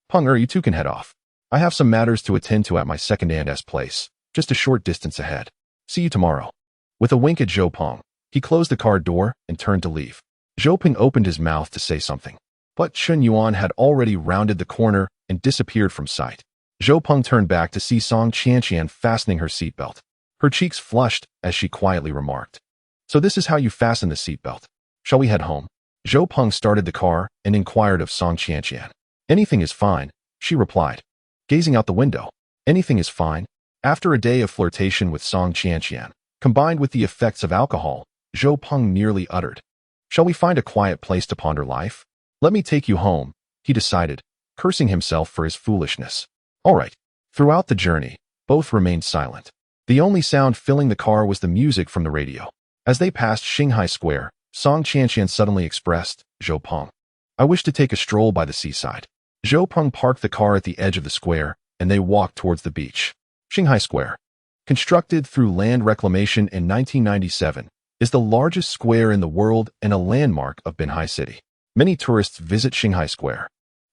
Speaker 1: Peng, you two can head off. I have some matters to attend to at my second aunt's place, just a short distance ahead. See you tomorrow. With a wink at Zhou Peng, he closed the car door and turned to leave. Zhou Peng opened his mouth to say something, but Chen Yuan had already rounded the corner and disappeared from sight. Zhou Peng turned back to see Song Qianqian fastening her seatbelt. Her cheeks flushed as she quietly remarked, so this is how you fasten the seatbelt. Shall we head home? Zhou Peng started the car and inquired of Song Qianqian. Anything is fine, she replied, gazing out the window. Anything is fine. After a day of flirtation with Song Qianqian, combined with the effects of alcohol, Zhou Peng nearly uttered, shall we find a quiet place to ponder life? Let me take you home, he decided, cursing himself for his foolishness. All right. Throughout the journey, both remained silent. The only sound filling the car was the music from the radio. As they passed Shanghai Square, Song Qianqian suddenly expressed, Zhou Peng, I wish to take a stroll by the seaside. Zhou Peng parked the car at the edge of the square, and they walked towards the beach. Shanghai Square, constructed through land reclamation in 1997, is the largest square in the world and a landmark of Binhai City. Many tourists visit Shanghai Square,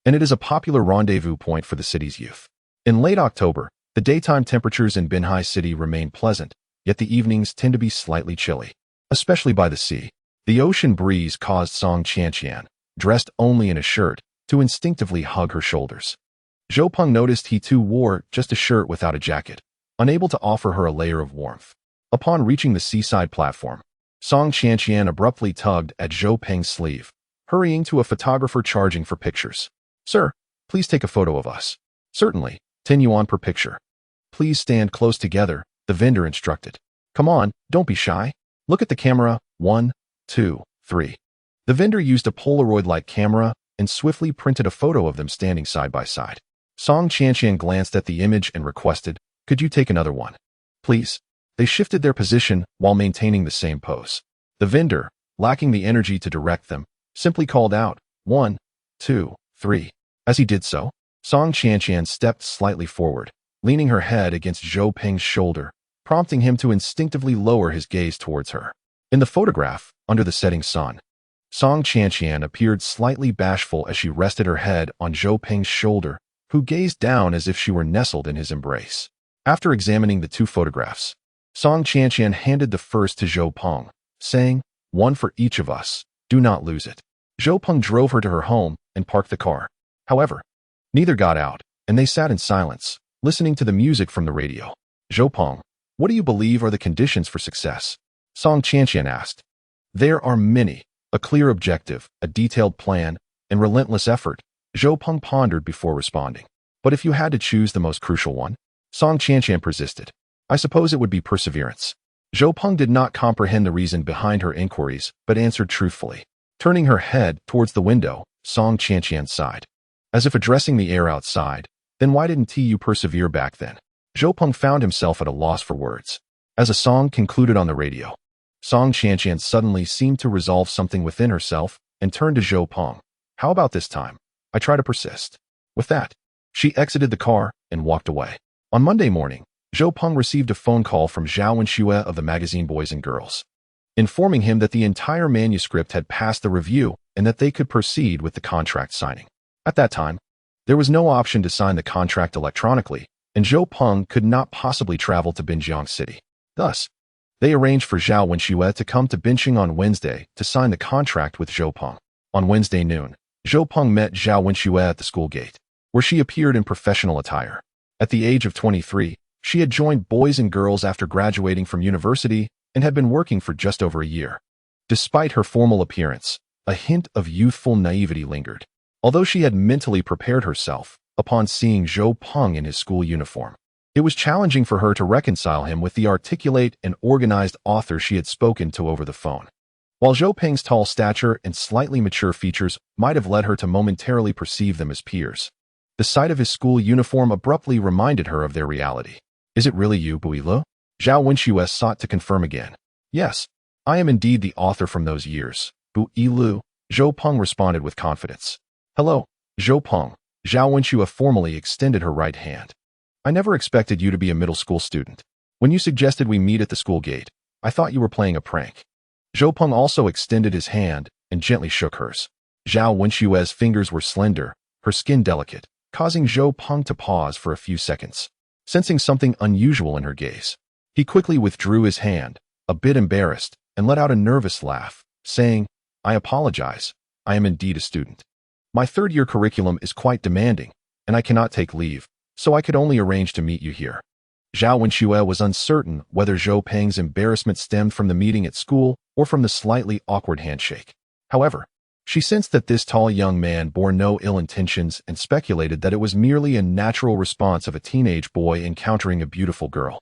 Speaker 1: and it is a popular rendezvous point for the city's youth. In late October, the daytime temperatures in Binhai City remain pleasant, yet the evenings tend to be slightly chilly, especially by the sea. The ocean breeze caused Song Qianqian, dressed only in a shirt, to instinctively hug her shoulders. Zhou Peng noticed he too wore just a shirt without a jacket, unable to offer her a layer of warmth. Upon reaching the seaside platform, Song Qianqian abruptly tugged at Zhou Peng's sleeve, hurrying to a photographer charging for pictures. Sir, please take a photo of us. Certainly, 10 yuan per picture. Please stand close together, the vendor instructed. Come on, don't be shy. Look at the camera, 1, 2, 3. The vendor used a Polaroid-like camera and swiftly printed a photo of them standing side by side. Song Qianqian glanced at the image and requested, "Could you take another one, please?" They shifted their position while maintaining the same pose. The vendor, lacking the energy to direct them, simply called out, 1, 2, 3. As he did so, Song Qianqian stepped slightly forward, leaning her head against Zhou Peng's shoulder, prompting him to instinctively lower his gaze towards her. In the photograph, under the setting sun, Song Qianqian appeared slightly bashful as she rested her head on Zhou Peng's shoulder, who gazed down as if she were nestled in his embrace. After examining the two photographs, Song Qianqian handed the first to Zhou Peng, saying, "One for each of us, do not lose it." Zhou Peng drove her to her home and parked the car. However, neither got out, and they sat in silence, listening to the music from the radio. "Zhou Peng, what do you believe are the conditions for success?" Song Qianqian asked. "There are many. A clear objective, a detailed plan, and relentless effort," Zhou Peng pondered before responding. "But if you had to choose the most crucial one?" Song Qianqian persisted. "I suppose it would be perseverance." Zhou Peng did not comprehend the reason behind her inquiries, but answered truthfully. Turning her head towards the window, Song Qianqian sighed, as if addressing the air outside. "Then why didn't you persevere back then?" Zhou Peng found himself at a loss for words. As a song concluded on the radio, Song Qianqian suddenly seemed to resolve something within herself and turned to Zhou Peng. "How about this time? I try to persist." With that, she exited the car and walked away. On Monday morning, Zhou Peng received a phone call from Zhao Wenxue of the magazine Boys and Girls, informing him that the entire manuscript had passed the review and that they could proceed with the contract signing. At that time, there was no option to sign the contract electronically, and Zhou Peng could not possibly travel to Binjiang City. Thus, they arranged for Zhao Wenxue to come to Bincheng on Wednesday to sign the contract with Zhou Peng. On Wednesday noon, Zhou Peng met Zhao Wenxue at the school gate, where she appeared in professional attire. At the age of 23, she had joined Boys and Girls after graduating from university and had been working for just over a year. Despite her formal appearance, a hint of youthful naivety lingered. Although she had mentally prepared herself upon seeing Zhou Peng in his school uniform, it was challenging for her to reconcile him with the articulate and organized author she had spoken to over the phone. While Zhou Peng's tall stature and slightly mature features might have led her to momentarily perceive them as peers, the sight of his school uniform abruptly reminded her of their reality. "Is it really you, Builu?" Zhao Wenxue sought to confirm again. "Yes, I am indeed the author from those years, Builu," Zhou Peng responded with confidence. "Hello, Zhou Peng." Zhao Wenxue formally extended her right hand. "I never expected you to be a middle school student. When you suggested we meet at the school gate, I thought you were playing a prank." Zhou Peng also extended his hand and gently shook hers. Zhao Wenxue's fingers were slender, her skin delicate, causing Zhou Peng to pause for a few seconds. Sensing something unusual in her gaze, he quickly withdrew his hand, a bit embarrassed, and let out a nervous laugh, saying, "I apologize. I am indeed a student. My third-year curriculum is quite demanding, and I cannot take leave, so I could only arrange to meet you here." Zhao Wenxue was uncertain whether Zhou Peng's embarrassment stemmed from the meeting at school or from the slightly awkward handshake. However, she sensed that this tall young man bore no ill intentions and speculated that it was merely a natural response of a teenage boy encountering a beautiful girl,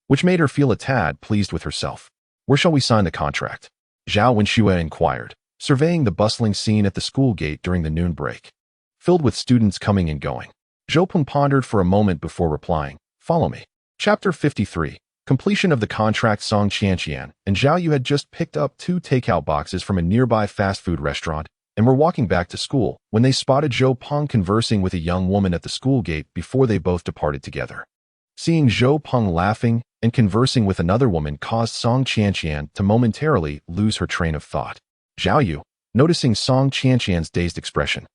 Speaker 1: which made her feel a tad pleased with herself. "Where shall we sign the contract?" Zhao Wenxue inquired, surveying the bustling scene at the school gate during the noon break, filled with students coming and going. Zhou Peng pondered for a moment before replying, "Follow me." Chapter 53. Completion of the contract. Song Qianqian and Zhao Yu had just picked up 2 takeout boxes from a nearby fast food restaurant and were walking back to school when they spotted Zhou Peng conversing with a young woman at the school gate before they both departed together. Seeing Zhou Peng laughing and conversing with another woman caused Song Qianqian to momentarily lose her train of thought. Zhao Yu, noticing Song Qianqian's dazed expression,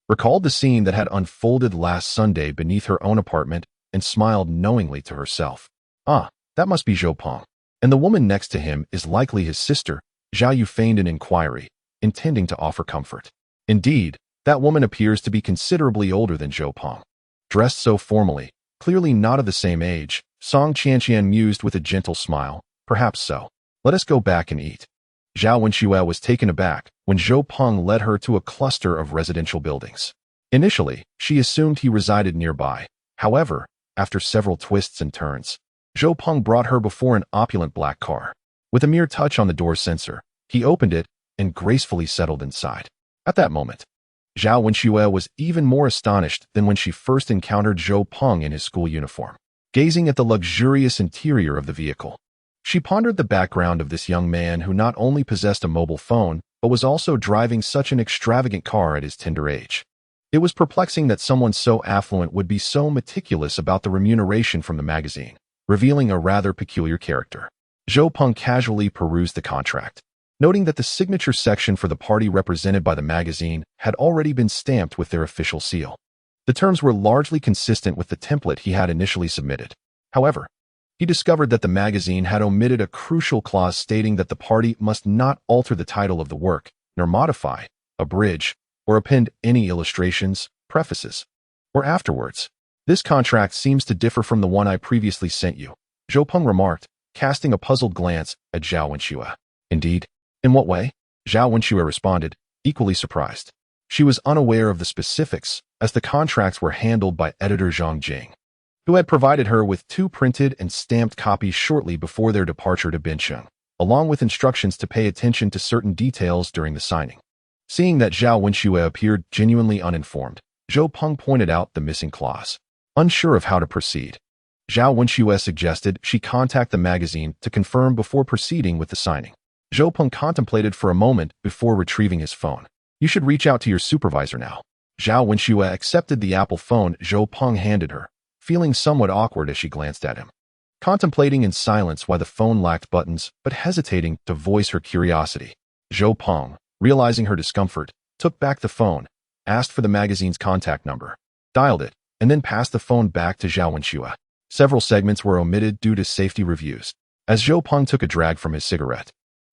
Speaker 1: recalled the scene that had unfolded last Sunday beneath her own apartment and smiled knowingly to herself. "Ah, that must be Zhou Peng. And the woman next to him is likely his sister." Zhao Yu feigned an inquiry, intending to offer comfort. Indeed, that woman appears to be considerably older than Zhou Peng. Dressed so formally, clearly not of the same age, Song Qianqian mused with a gentle smile. "Perhaps so. Let us go back and eat." Zhao Wenxue was taken aback when Zhou Peng led her to a cluster of residential buildings. Initially, she assumed he resided nearby. However, after several twists and turns, Zhou Peng brought her before an opulent black car. With a mere touch on the door sensor, he opened it and gracefully settled inside. At that moment, Zhao Wenxue was even more astonished than when she first encountered Zhou Peng in his school uniform. Gazing at the luxurious interior of the vehicle, she pondered the background of this young man who not only possessed a mobile phone, but was also driving such an extravagant car at his tender age. It was perplexing that someone so affluent would be so meticulous about the remuneration from the magazine, revealing a rather peculiar character. Zhou Peng casually perused the contract, noting that the signature section for the party represented by the magazine had already been stamped with their official seal. The terms were largely consistent with the template he had initially submitted. However, he discovered that the magazine had omitted a crucial clause stating that the party must not alter the title of the work, nor modify, abridge, or append any illustrations, prefaces, or afterwords. This contract seems to differ from the one I previously sent you, Zhou Peng remarked, casting a puzzled glance at Zhao Wenxue. Indeed? In what way? Zhao Wenxue responded, equally surprised. She was unaware of the specifics, as the contracts were handled by editor Zhang Jing, who had provided her with 2 printed and stamped copies shortly before their departure to Bincheng, along with instructions to pay attention to certain details during the signing. Seeing that Zhao Wenxue appeared genuinely uninformed, Zhou Peng pointed out the missing clause. Unsure of how to proceed, Zhao Wenxue suggested she contact the magazine to confirm before proceeding with the signing. Zhou Peng contemplated for a moment before retrieving his phone. You should reach out to your supervisor now. Zhao Wenxue accepted the Apple phone Zhou Peng handed her, feeling somewhat awkward as she glanced at him, contemplating in silence why the phone lacked buttons, but hesitating to voice her curiosity. Zhou Peng, realizing her discomfort, took back the phone, asked for the magazine's contact number, dialed it, and then passed the phone back to Zhao Wenxue. Several segments were omitted due to safety reviews. As Zhou Peng took a drag from his cigarette,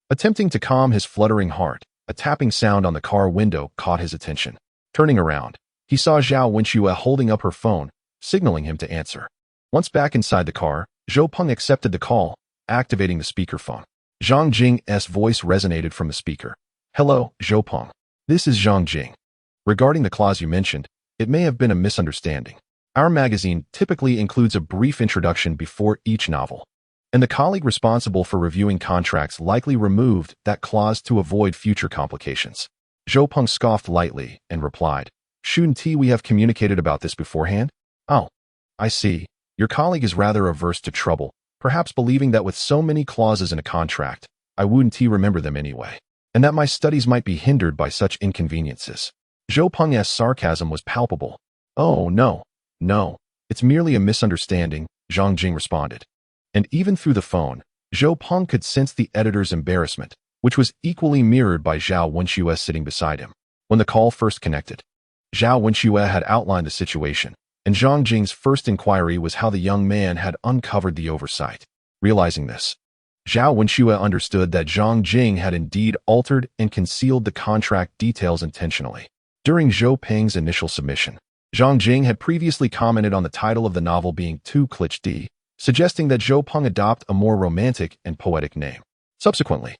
Speaker 1: attempting to calm his fluttering heart, a tapping sound on the car window caught his attention. Turning around, he saw Zhao Wenxue holding up her phone, signaling him to answer. Once back inside the car, Zhou Peng accepted the call, activating the speakerphone. Zhang Jing's voice resonated from the speaker. Hello, Zhou Peng. This is Zhang Jing. Regarding the clause you mentioned, it may have been a misunderstanding. Our magazine typically includes a brief introduction before each novel, and the colleague responsible for reviewing contracts likely removed that clause to avoid future complications. Zhou Peng scoffed lightly and replied, Shouldn't we have communicated about this beforehand? Oh, I see. Your colleague is rather averse to trouble, perhaps believing that with so many clauses in a contract, I wouldn't remember them anyway, and that my studies might be hindered by such inconveniences. Zhou Peng's sarcasm was palpable. Oh, no, it's merely a misunderstanding, Zhang Jing responded. And even through the phone, Zhou Peng could sense the editor's embarrassment, which was equally mirrored by Zhao Wenxue sitting beside him. When the call first connected, Zhao Wenxue had outlined the situation, and Zhang Jing's first inquiry was how the young man had uncovered the oversight. Realizing this, Zhao Wenxue understood that Zhang Jing had indeed altered and concealed the contract details intentionally. During Zhou Peng's initial submission, Zhang Jing had previously commented on the title of the novel being too cliché, suggesting that Zhou Peng adopt a more romantic and poetic name. Subsequently,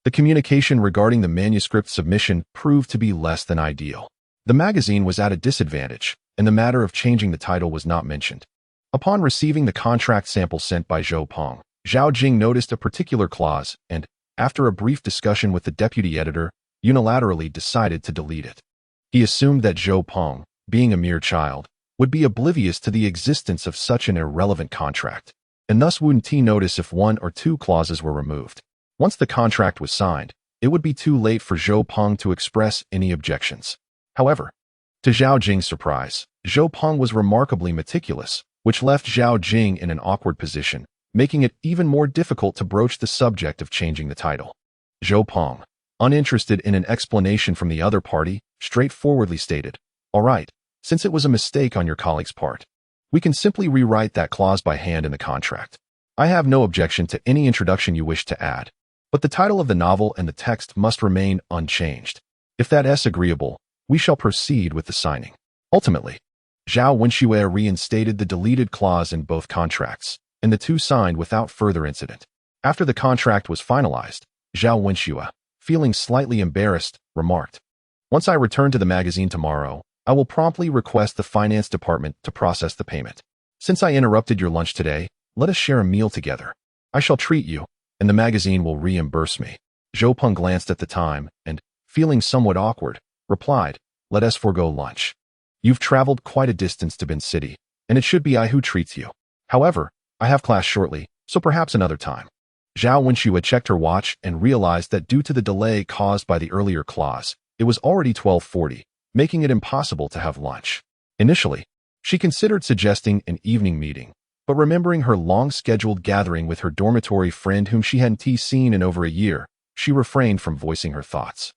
Speaker 1: the communication regarding the manuscript submission proved to be less than ideal. The magazine was at a disadvantage, and the matter of changing the title was not mentioned. Upon receiving the contract sample sent by Zhou Peng, Zhao Jing noticed a particular clause and, after a brief discussion with the deputy editor, unilaterally decided to delete it. He assumed that Zhou Peng, being a mere child, would be oblivious to the existence of such an irrelevant contract, and thus wouldn't notice if 1 or 2 clauses were removed. Once the contract was signed, it would be too late for Zhou Peng to express any objections. However, to Zhao Jing's surprise, Zhou Peng was remarkably meticulous, which left Zhao Jing in an awkward position, making it even more difficult to broach the subject of changing the title. Zhou Peng, uninterested in an explanation from the other party, straightforwardly stated, All right, since it was a mistake on your colleague's part, we can simply rewrite that clause by hand in the contract. I have no objection to any introduction you wish to add, but the title of the novel and the text must remain unchanged. If that is agreeable, we shall proceed with the signing. Ultimately, Zhao Wenxue reinstated the deleted clause in both contracts, and the two signed without further incident. After the contract was finalized, Zhao Wenxue, feeling slightly embarrassed, remarked, Once I return to the magazine tomorrow, I will promptly request the finance department to process the payment. Since I interrupted your lunch today, let us share a meal together. I shall treat you, and the magazine will reimburse me. Zhou Peng glanced at the time and, feeling somewhat awkward, replied, "Let us forego lunch. You've traveled quite a distance to Bin City, and it should be I who treats you. However, I have class shortly, so perhaps another time." Zhao Wenxue had checked her watch and realized that due to the delay caused by the earlier clause, it was already 12:40, making it impossible to have lunch. Initially, she considered suggesting an evening meeting, but remembering her long-scheduled gathering with her dormitory friend whom she hadn't seen in over a year, she refrained from voicing her thoughts.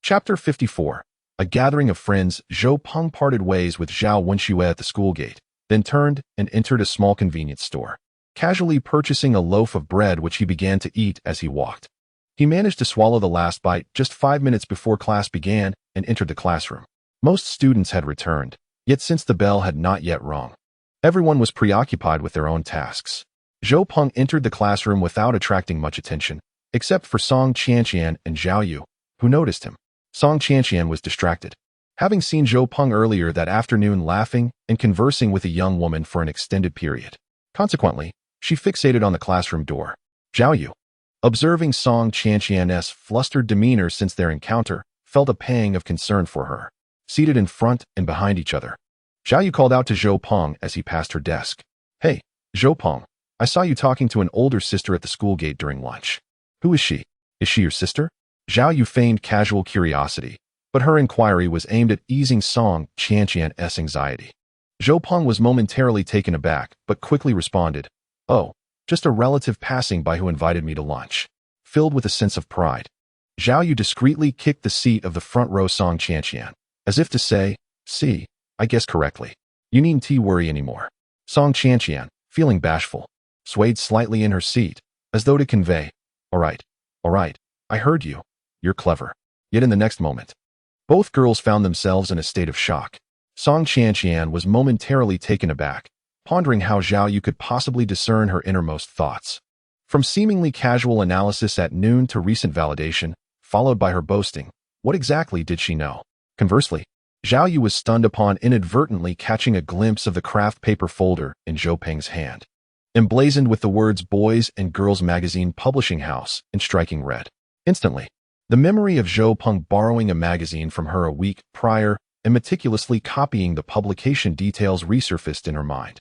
Speaker 1: Chapter 54. A gathering of friends. Zhou Peng parted ways with Zhao Wenxue at the school gate, then turned and entered a small convenience store, casually purchasing a loaf of bread which he began to eat as he walked. He managed to swallow the last bite just 5 minutes before class began and entered the classroom. Most students had returned, yet since the bell had not yet rung, everyone was preoccupied with their own tasks. Zhou Peng entered the classroom without attracting much attention, except for Song Qianqian and Zhao Yu, who noticed him. Song Qianqian was distracted, having seen Zhou Peng earlier that afternoon laughing and conversing with a young woman for an extended period. Consequently, she fixated on the classroom door. Zhao Yu, observing Song Qianqian's flustered demeanor since their encounter, felt a pang of concern for her. Seated in front and behind each other, Zhao Yu called out to Zhou Peng as he passed her desk. "Hey, Zhou Peng, I saw you talking to an older sister at the school gate during lunch. Who is she? Is she your sister?" Zhao Yu feigned casual curiosity, but her inquiry was aimed at easing Song Qianqian's anxiety. Zhou Peng was momentarily taken aback, but quickly responded, "Oh, just a relative passing by who invited me to lunch." Filled with a sense of pride, Zhao Yu discreetly kicked the seat of the front row Song Qianqian, as if to say, "See, I guessed correctly. You needn't worry anymore." Song Qianqian, feeling bashful, swayed slightly in her seat, as though to convey, all right, I heard you. You're clever." Yet in the next moment, both girls found themselves in a state of shock. Song Qianqian was momentarily taken aback, pondering how Zhao Yu could possibly discern her innermost thoughts. From seemingly casual analysis at noon to recent validation, followed by her boasting, what exactly did she know? Conversely, Zhao Yu was stunned upon inadvertently catching a glimpse of the craft paper folder in Zhou Peng's hand, emblazoned with the words Boys and Girls Magazine Publishing House in striking red. Instantly, the memory of Zhou Peng borrowing a magazine from her a week prior and meticulously copying the publication details resurfaced in her mind.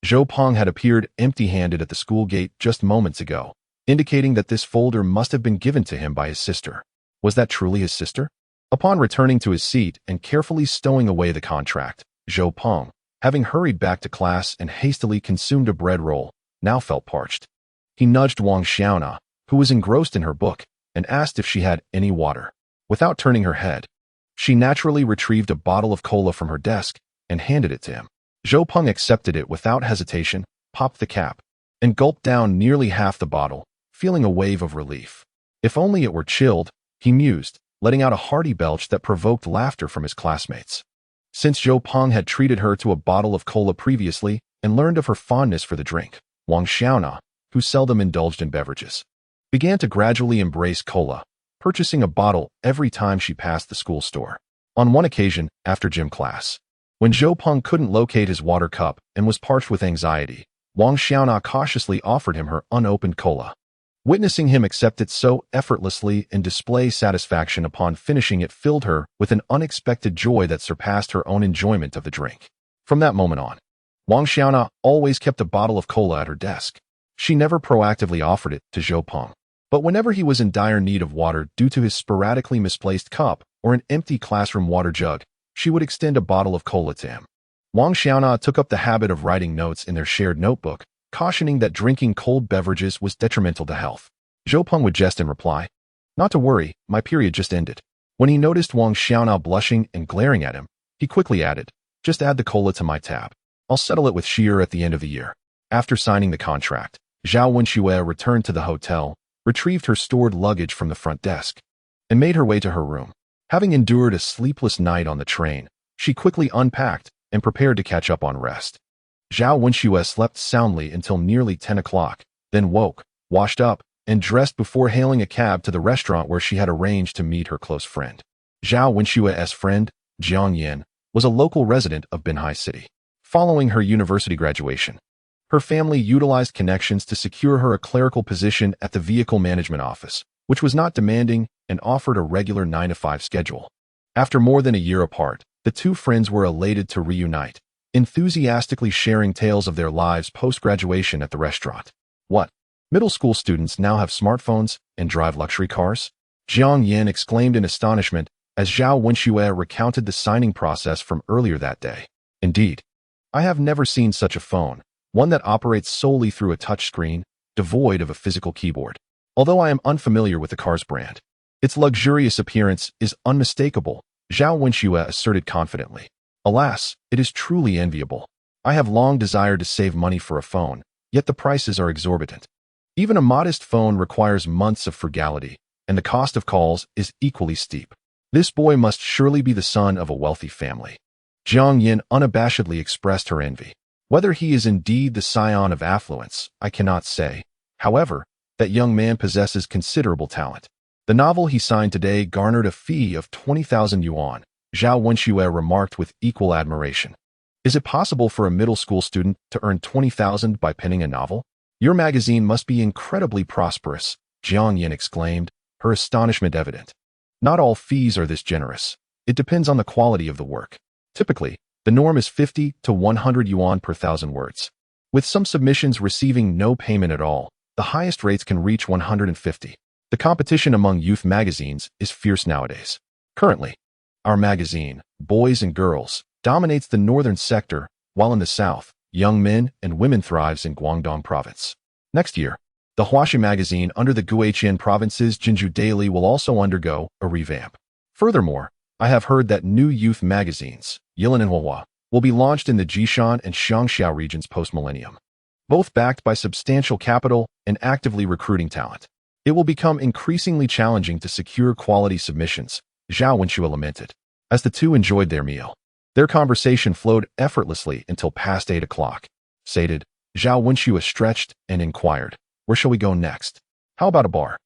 Speaker 1: Zhou Peng had appeared empty-handed at the school gate just moments ago, indicating that this folder must have been given to him by his sister. Was that truly his sister? Upon returning to his seat and carefully stowing away the contract, Zhou Peng, having hurried back to class and hastily consumed a bread roll, now felt parched. He nudged Wang Xiaona, who was engrossed in her book, and asked if she had any water. Without turning her head, she naturally retrieved a bottle of cola from her desk and handed it to him. Zhou Peng accepted it without hesitation, popped the cap, and gulped down nearly half the bottle, feeling a wave of relief. If only it were chilled, he mused, letting out a hearty belch that provoked laughter from his classmates. Since Zhou Peng had treated her to a bottle of cola previously and learned of her fondness for the drink, Wang Xiaona, who seldom indulged in beverages, began to gradually embrace cola, purchasing a bottle every time she passed the school store. On one occasion, after gym class, when Zhou Peng couldn't locate his water cup and was parched with anxiety, Wang Xiaona cautiously offered him her unopened cola. Witnessing him accept it so effortlessly and display satisfaction upon finishing it filled her with an unexpected joy that surpassed her own enjoyment of the drink. From that moment on, Wang Xiaona always kept a bottle of cola at her desk. She never proactively offered it to Zhou Peng, but whenever he was in dire need of water due to his sporadically misplaced cup or an empty classroom water jug, she would extend a bottle of cola to him. Wang Xiaona took up the habit of writing notes in their shared notebook, cautioning that drinking cold beverages was detrimental to health. Zhou Peng would jest in reply, "Not to worry, my period just ended." When he noticed Wang Xiaona blushing and glaring at him, he quickly added, "Just add the cola to my tab. I'll settle it with Sheer at the end of the year." After signing the contract, Zhao Wenxue returned to the hotel, retrieved her stored luggage from the front desk, and made her way to her room. Having endured a sleepless night on the train, she quickly unpacked and prepared to catch up on rest. Zhao Wenxue slept soundly until nearly 10 o'clock, then woke, washed up, and dressed before hailing a cab to the restaurant where she had arranged to meet her close friend. Zhao Wenxue's friend, Jiang Yin, was a local resident of Binhai City. Following her university graduation, her family utilized connections to secure her a clerical position at the vehicle management office, which was not demanding and offered a regular 9-to-5 schedule. After more than a year apart, the two friends were elated to reunite, enthusiastically sharing tales of their lives post-graduation at the restaurant. What? Middle school students now have smartphones and drive luxury cars? Jiang Yin exclaimed in astonishment as Zhao Wenxue recounted the signing process from earlier that day. Indeed, I have never seen such a phone, one that operates solely through a touchscreen, devoid of a physical keyboard. Although I am unfamiliar with the car's brand, its luxurious appearance is unmistakable, Zhao Wenxue asserted confidently. Alas, it is truly enviable. I have long desired to save money for a phone, yet the prices are exorbitant. Even a modest phone requires months of frugality, and the cost of calls is equally steep. This boy must surely be the son of a wealthy family. Jiang Yin unabashedly expressed her envy. Whether he is indeed the scion of affluence, I cannot say. However, that young man possesses considerable talent. The novel he signed today garnered a fee of 20,000 yuan, Zhao Wenxue remarked with equal admiration. Is it possible for a middle school student to earn 20,000 by penning a novel? Your magazine must be incredibly prosperous, Jiang Yin exclaimed, her astonishment evident. Not all fees are this generous. It depends on the quality of the work. Typically, the norm is 50 to 100 yuan per 1,000 words. With some submissions receiving no payment at all, the highest rates can reach 150. The competition among youth magazines is fierce nowadays. Currently, our magazine, Boys and Girls, dominates the northern sector, while in the south, Young Men and Women thrives in Guangdong province. Next year, the Huaxi magazine under the Guiqian province's Jinju Daily will also undergo a revamp. Furthermore, I have heard that new youth magazines, Yilan and Huahua, will be launched in the Jishan and Xiangxiao regions post-millennium. Both backed by substantial capital and actively recruiting talent. It will become increasingly challenging to secure quality submissions, Zhao Wenxue lamented. As the two enjoyed their meal, their conversation flowed effortlessly until past 8 o'clock. Sated, Zhao Wenxue stretched and inquired, "Where shall we go next? How about a bar?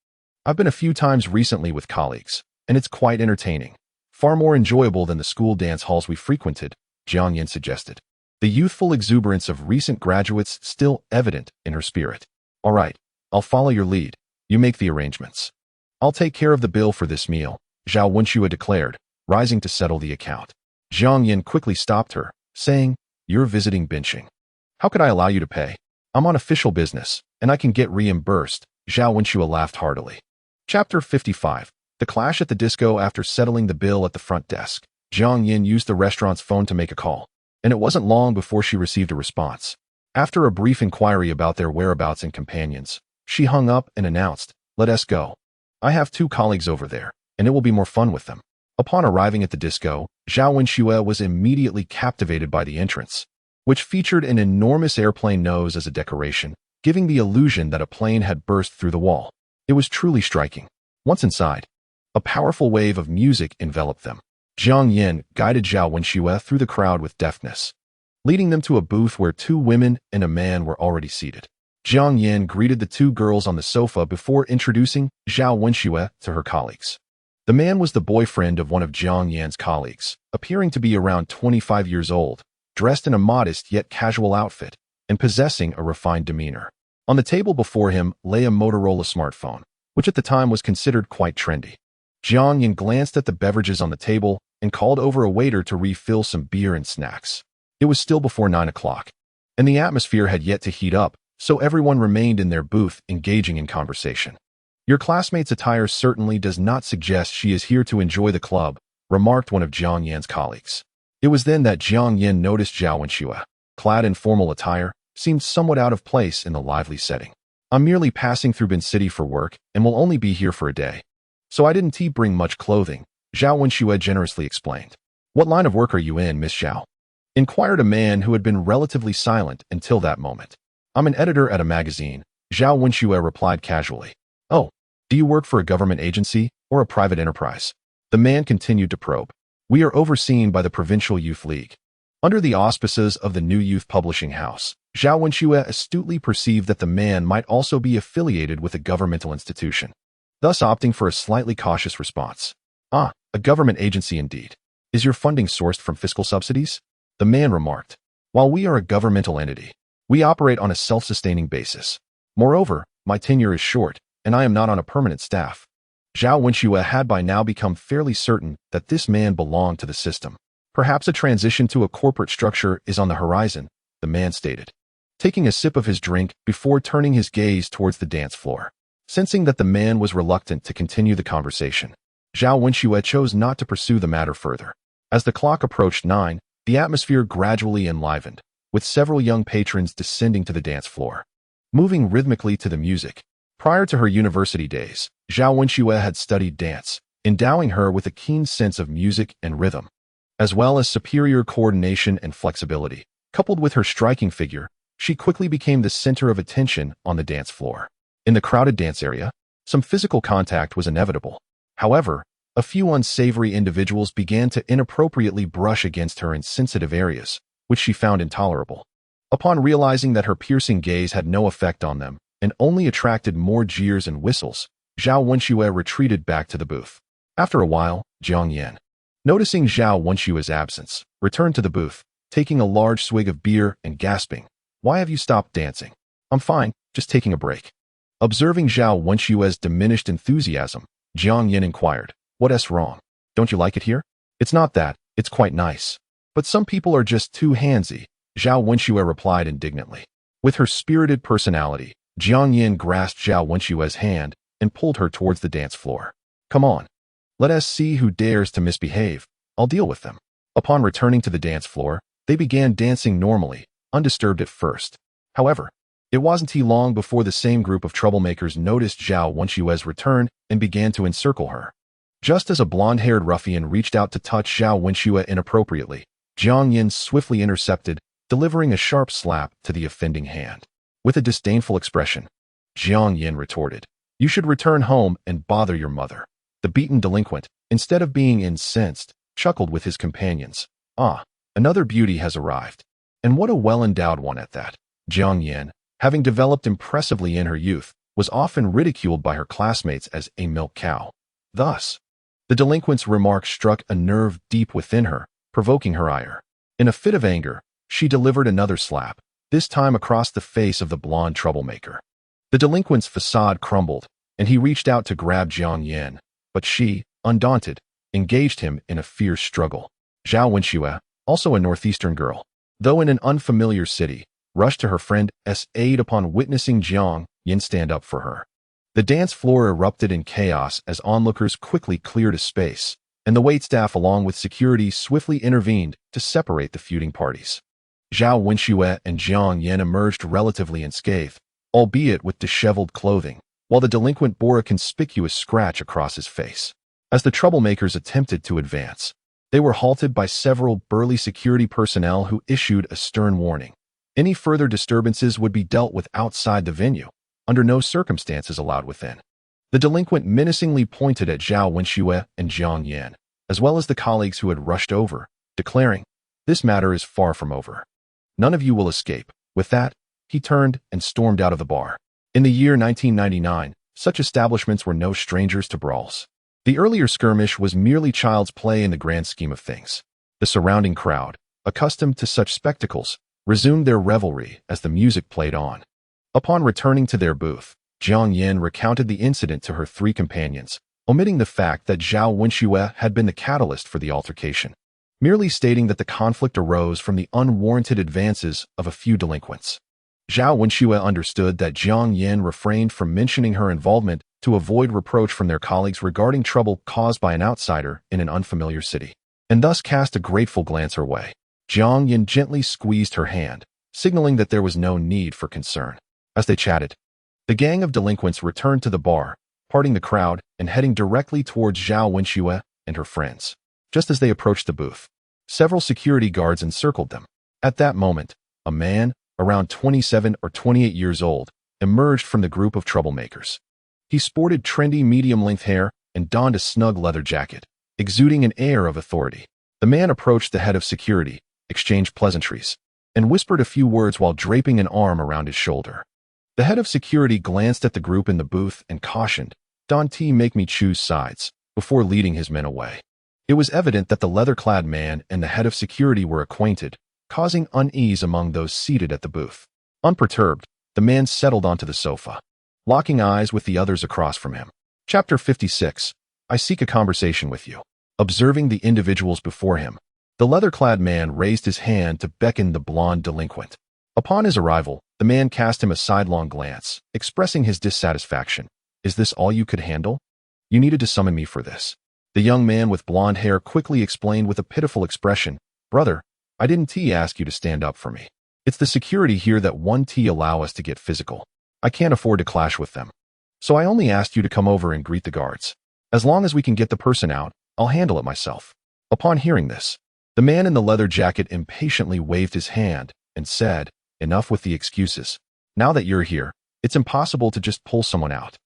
Speaker 1: I've been a few times recently with colleagues, and it's quite entertaining. Far more enjoyable than the school dance halls we frequented," Jiang Yin suggested. The youthful exuberance of recent graduates still evident in her spirit. "All right, I'll follow your lead. You make the arrangements. I'll take care of the bill for this meal," Zhao Wenxue declared, rising to settle the account. Jiang Yin quickly stopped her, saying, "You're visiting benching. How could I allow you to pay? I'm on official business, and I can get reimbursed," Zhao Wenxue laughed heartily. Chapter 55. The clash at the disco. After settling the bill at the front desk, Jiang Yin used the restaurant's phone to make a call, and it wasn't long before she received a response. After a brief inquiry about their whereabouts and companions, she hung up and announced, "Let us go. I have 2 colleagues over there, and it will be more fun with them." Upon arriving at the disco, Zhao Wenxue was immediately captivated by the entrance, which featured an enormous airplane nose as a decoration, giving the illusion that a plane had burst through the wall. It was truly striking. Once inside, a powerful wave of music enveloped them. Jiang Yin guided Zhao Wenxue through the crowd with deftness, leading them to a booth where 2 women and a man were already seated. Jiang Yin greeted the 2 girls on the sofa before introducing Zhao Wenxue to her colleagues. The man was the boyfriend of one of Jiang Yin's colleagues, appearing to be around 25 years old, dressed in a modest yet casual outfit, and possessing a refined demeanor. On the table before him lay a Motorola smartphone, which at the time was considered quite trendy. Jiang Yin glanced at the beverages on the table and called over a waiter to refill some beer and snacks. It was still before 9 o'clock, and the atmosphere had yet to heat up, so everyone remained in their booth engaging in conversation. "Your classmate's attire certainly does not suggest she is here to enjoy the club," remarked one of Jiang Yin's colleagues. It was then that Jiang Yin noticed Zhao Wenxue, clad in formal attire, seemed somewhat out of place in the lively setting. "I'm merely passing through Bin City for work and will only be here for a day, so I didn't bring much clothing," Zhao Wenxue generously explained. "What line of work are you in, Miss Zhao?" inquired a man who had been relatively silent until that moment. "I'm an editor at a magazine," Zhao Wenxue replied casually. "Oh, do you work for a government agency or a private enterprise?" The man continued to probe. "We are overseen by the Provincial Youth League, under the auspices of the New Youth Publishing House." Zhao Wenxue astutely perceived that the man might also be affiliated with a governmental institution, thus opting for a slightly cautious response. "Ah, a government agency indeed. Is your funding sourced from fiscal subsidies?" The man remarked. "While we are a governmental entity, we operate on a self-sustaining basis. Moreover, my tenure is short, and I am not on a permanent staff." Zhao Wenxue had by now become fairly certain that this man belonged to the system. Perhaps a transition to a corporate structure is on the horizon, the man stated, taking a sip of his drink before turning his gaze towards the dance floor. Sensing that the man was reluctant to continue the conversation, Zhao Wenxue chose not to pursue the matter further. As the clock approached 9, the atmosphere gradually enlivened, with several young patrons descending to the dance floor, moving rhythmically to the music. Prior to her university days, Zhao Wenxue had studied dance, endowing her with a keen sense of music and rhythm, as well as superior coordination and flexibility. Coupled with her striking figure, she quickly became the center of attention on the dance floor. In the crowded dance area, some physical contact was inevitable. However, a few unsavory individuals began to inappropriately brush against her in sensitive areas, which she found intolerable. Upon realizing that her piercing gaze had no effect on them and only attracted more jeers and whistles, Zhao Wenxue retreated back to the booth. After a while, Jiang Yan, noticing Zhao Wenxue's absence, returned to the booth, taking a large swig of beer and gasping, "Why have you stopped dancing?" "I'm fine, just taking a break." Observing Zhao Wenxue's diminished enthusiasm, Jiang Yan inquired, "What's wrong? Don't you like it here?" "It's not that, it's quite nice. But some people are just too handsy," Zhao Wenxue replied indignantly. With her spirited personality, Jiang Yan grasped Zhao Wenxue's hand and pulled her towards the dance floor. "Come on. Let us see who dares to misbehave. I'll deal with them." Upon returning to the dance floor, they began dancing normally, undisturbed at first. However, it wasn't long before the same group of troublemakers noticed Zhao Wenxue's return and began to encircle her. Just as a blonde-haired ruffian reached out to touch Zhao Wenxue inappropriately, Jiang Yan swiftly intercepted, delivering a sharp slap to the offending hand. With a disdainful expression, Jiang Yan retorted, "You should return home and bother your mother." The beaten delinquent, instead of being incensed, chuckled with his companions. "Ah, another beauty has arrived. And what a well-endowed one at that." Jiang Yan, having developed impressively in her youth, was often ridiculed by her classmates as a milk cow. Thus, the delinquent's remark struck a nerve deep within her, provoking her ire. In a fit of anger, she delivered another slap, this time across the face of the blonde troublemaker. The delinquent's facade crumbled, and he reached out to grab Jiang Yan, but she, undaunted, engaged him in a fierce struggle. Zhao Wenxue, also a northeastern girl, though in an unfamiliar city, rushed to her friend's aid upon witnessing Jiang Yan stand up for her. The dance floor erupted in chaos as onlookers quickly cleared a space, and the waitstaff along with security swiftly intervened to separate the feuding parties. Zhao Wenxue and Jiang Yan emerged relatively unscathed, albeit with disheveled clothing, while the delinquent bore a conspicuous scratch across his face. As the troublemakers attempted to advance, they were halted by several burly security personnel who issued a stern warning. Any further disturbances would be dealt with outside the venue, under no circumstances allowed within. The delinquent menacingly pointed at Zhao Wenxue and Jiang Yan, as well as the colleagues who had rushed over, declaring, "This matter is far from over. None of you will escape." With that, he turned and stormed out of the bar. In the year 1999, such establishments were no strangers to brawls. The earlier skirmish was merely child's play in the grand scheme of things. The surrounding crowd, accustomed to such spectacles, resumed their revelry as the music played on. Upon returning to their booth, Jiang Yan recounted the incident to her three companions, omitting the fact that Zhao Wenxue had been the catalyst for the altercation, merely stating that the conflict arose from the unwarranted advances of a few delinquents. Zhao Wenxue understood that Jiang Yan refrained from mentioning her involvement to avoid reproach from their colleagues regarding trouble caused by an outsider in an unfamiliar city, and thus cast a grateful glance her way. Jiang Yan gently squeezed her hand, signaling that there was no need for concern. As they chatted, the gang of delinquents returned to the bar, parting the crowd and heading directly towards Zhao Wenxue and her friends. Just as they approached the booth, several security guards encircled them. At that moment, a man, around 27 or 28 years old, emerged from the group of troublemakers. He sported trendy medium-length hair and donned a snug leather jacket, exuding an air of authority. The man approached the head of security, exchanged pleasantries, and whispered a few words while draping an arm around his shoulder. The head of security glanced at the group in the booth and cautioned, "Don't make me choose sides," before leading his men away. It was evident that the leather-clad man and the head of security were acquainted, causing unease among those seated at the booth. Unperturbed, the man settled onto the sofa, locking eyes with the others across from him. Chapter 56. I seek a conversation with you. Observing the individuals before him, the leather-clad man raised his hand to beckon the blonde delinquent. Upon his arrival, the man cast him a sidelong glance, expressing his dissatisfaction. Is this all you could handle? You needed to summon me for this. The young man with blonde hair quickly explained with a pitiful expression, Brother, I didn't ask you to stand up for me. It's the security here that won't allow us to get physical. I can't afford to clash with them. So I only asked you to come over and greet the guards. As long as we can get the person out, I'll handle it myself. Upon hearing this, the man in the leather jacket impatiently waved his hand and said, Enough with the excuses. Now that you're here, it's impossible to just pull someone out.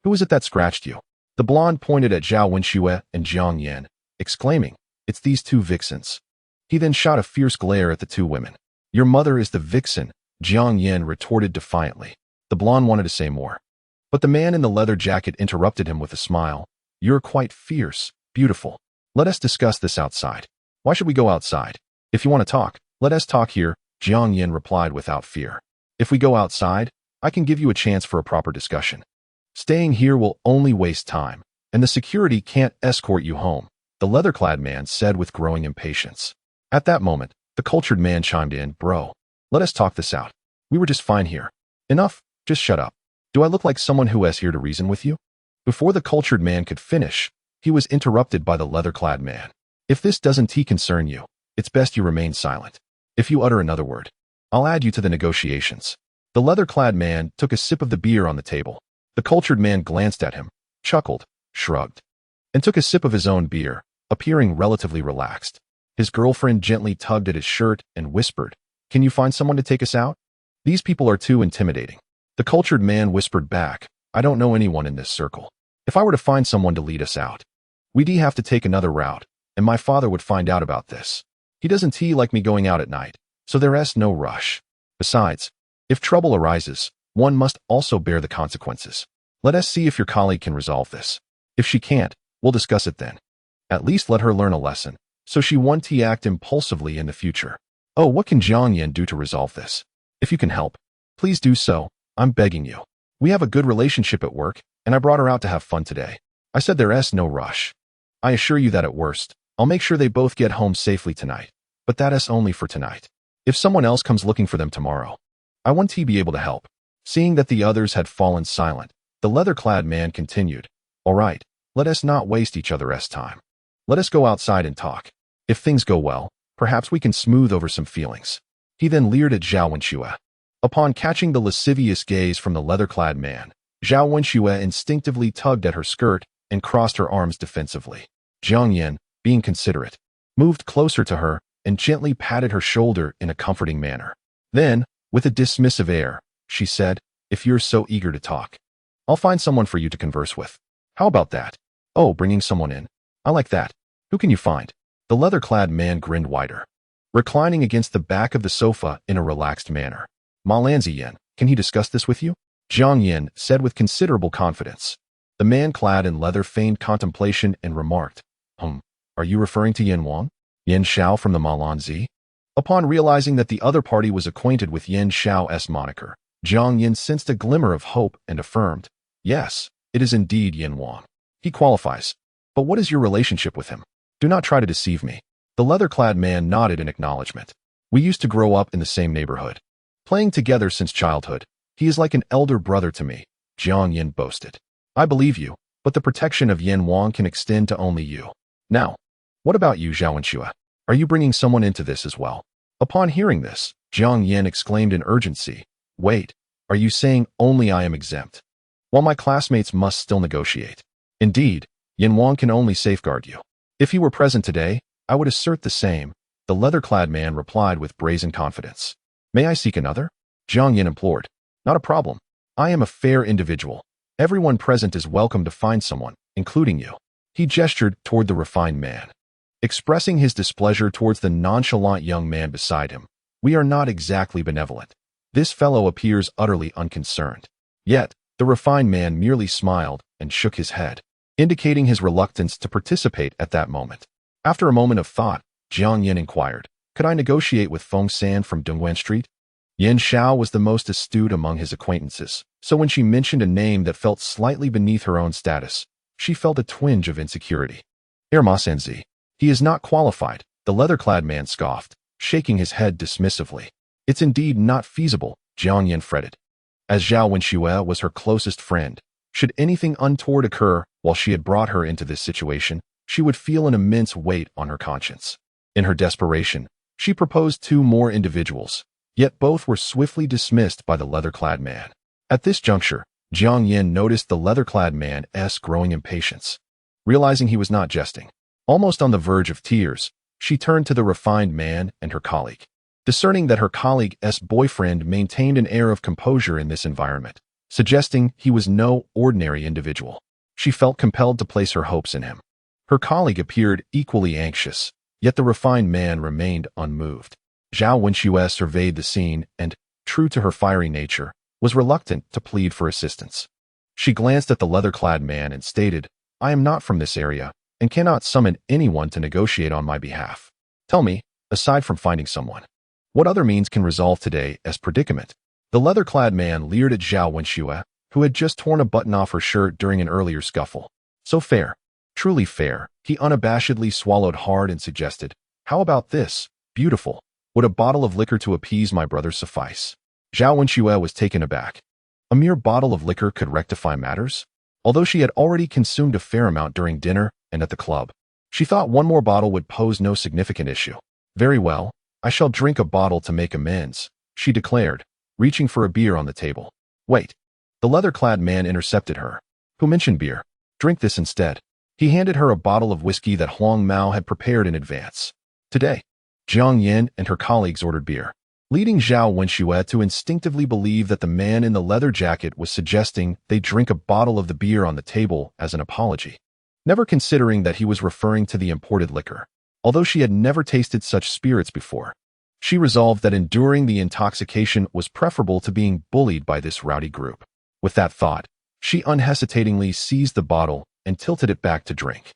Speaker 1: Who is it that scratched you? The blonde pointed at Zhou Wenxue and Jiang Yan, exclaiming, It's these two vixens. He then shot a fierce glare at the two women. Your mother is the vixen, Jiang Yan retorted defiantly. The blonde wanted to say more, but the man in the leather jacket interrupted him with a smile. You're quite fierce, beautiful. Let us discuss this outside. Why should we go outside? If you want to talk, let us talk here, Jiang Yan replied without fear. If we go outside, I can give you a chance for a proper discussion. Staying here will only waste time, and the security can't escort you home, the leather-clad man said with growing impatience. At that moment, the cultured man chimed in, Bro, let us talk this out. We were just fine here. Enough, just shut up. Do I look like someone who is here to reason with you? Before the cultured man could finish, he was interrupted by the leather-clad man. If this doesn't concern you, it's best you remain silent. If you utter another word, I'll add you to the negotiations. The leather-clad man took a sip of the beer on the table. The cultured man glanced at him, chuckled, shrugged, and took a sip of his own beer, appearing relatively relaxed. His girlfriend gently tugged at his shirt and whispered, Can you find someone to take us out? These people are too intimidating. The cultured man whispered back, I don't know anyone in this circle. If I were to find someone to lead us out, we'd have to take another route, and my father would find out about this. He doesn't like me going out at night, so there's no rush. Besides, if trouble arises, one must also bear the consequences. Let us see if your colleague can resolve this. If she can't, we'll discuss it then. At least let her learn a lesson, so she won't act impulsively in the future. Oh, what can Jiang Yan do to resolve this? If you can help, please do so, I'm begging you. We have a good relationship at work, and I brought her out to have fun today. I said there's no rush. I assure you that at worst, I'll make sure they both get home safely tonight. But that is only for tonight. If someone else comes looking for them tomorrow, I won't be able to help. Seeing that the others had fallen silent, the leather-clad man continued, All right, let us not waste each other's time. Let us go outside and talk. If things go well, perhaps we can smooth over some feelings. He then leered at Zhou Wenxue. Upon catching the lascivious gaze from the leather-clad man, Zhou Wenxue instinctively tugged at her skirt and crossed her arms defensively. Jiang Yan, being considerate, moved closer to her and gently patted her shoulder in a comforting manner. Then, with a dismissive air, she said, If you're so eager to talk, I'll find someone for you to converse with. How about that? Oh, bringing someone in. I like that. Who can you find? The leather-clad man grinned wider, reclining against the back of the sofa in a relaxed manner. Ma Lanziyan, can he discuss this with you? Jiang Yan said with considerable confidence. The man clad in leather feigned contemplation and remarked, Are you referring to Yan Wang? Yan Xiao from the Malanzi? Upon realizing that the other party was acquainted with Yan Xiao's moniker, Jiang Yan sensed a glimmer of hope and affirmed, Yes, it is indeed Yan Wang. He qualifies. But what is your relationship with him? Do not try to deceive me. The leather-clad man nodded in acknowledgement. We used to grow up in the same neighborhood, playing together since childhood. He is like an elder brother to me, Jiang Yan boasted. I believe you, but the protection of Yan Wang can extend to only you. Now, what about you, Zhou Wenxue? Are you bringing someone into this as well? Upon hearing this, Jiang Yan exclaimed in urgency, Wait, are you saying only I am exempt, while my classmates must still negotiate? Indeed, Yan Wang can only safeguard you. If he were present today, I would assert the same, the leather-clad man replied with brazen confidence. May I seek another? Jiang Yan implored. Not a problem. I am a fair individual. Everyone present is welcome to find someone, including you. He gestured toward the refined man, expressing his displeasure towards the nonchalant young man beside him. We are not exactly benevolent. This fellow appears utterly unconcerned. Yet, the refined man merely smiled and shook his head, indicating his reluctance to participate at that moment. After a moment of thought, Jiang Yan inquired, Could I negotiate with Feng San from Dongguan Street? Yan Xiao was the most astute among his acquaintances, so when she mentioned a name that felt slightly beneath her own status, she felt a twinge of insecurity. Senzi. He is not qualified, the leather-clad man scoffed, shaking his head dismissively. It's indeed not feasible, Jiang Yin fretted. As Zhao Wenxue was her closest friend, should anything untoward occur while she had brought her into this situation, she would feel an immense weight on her conscience. In her desperation, she proposed 2 more individuals, yet both were swiftly dismissed by the leather-clad man. At this juncture, Jiang Yin noticed the leather-clad man's growing impatience. Realizing he was not jesting, almost on the verge of tears, she turned to the refined man and her colleague. Discerning that her colleague's boyfriend maintained an air of composure in this environment, suggesting he was no ordinary individual, she felt compelled to place her hopes in him. Her colleague appeared equally anxious, yet the refined man remained unmoved. Zhao Wenxue surveyed the scene and, true to her fiery nature, was reluctant to plead for assistance. She glanced at the leather-clad man and stated, I am not from this area and cannot summon anyone to negotiate on my behalf. Tell me, aside from finding someone, what other means can resolve today's predicament? The leather-clad man leered at Zhao Wenxue, who had just torn a button off her shirt during an earlier scuffle. So fair, truly fair, he unabashedly swallowed hard and suggested, how about this, beautiful? Would a bottle of liquor to appease my brother suffice? Zhao Wenxue was taken aback. A mere bottle of liquor could rectify matters? Although she had already consumed a fair amount during dinner and at the club, she thought 1 more bottle would pose no significant issue. Very well, I shall drink a bottle to make amends, she declared, reaching for a beer on the table. Wait. The leather-clad man intercepted her. Who mentioned beer? Drink this instead. He handed her a bottle of whiskey that Huang Mao had prepared in advance. Today, Jiang Yin and her colleagues ordered beer, leading Zhao Wenxue to instinctively believe that the man in the leather jacket was suggesting they drink a bottle of the beer on the table as an apology, never considering that he was referring to the imported liquor. Although she had never tasted such spirits before, she resolved that enduring the intoxication was preferable to being bullied by this rowdy group. With that thought, she unhesitatingly seized the bottle and tilted it back to drink.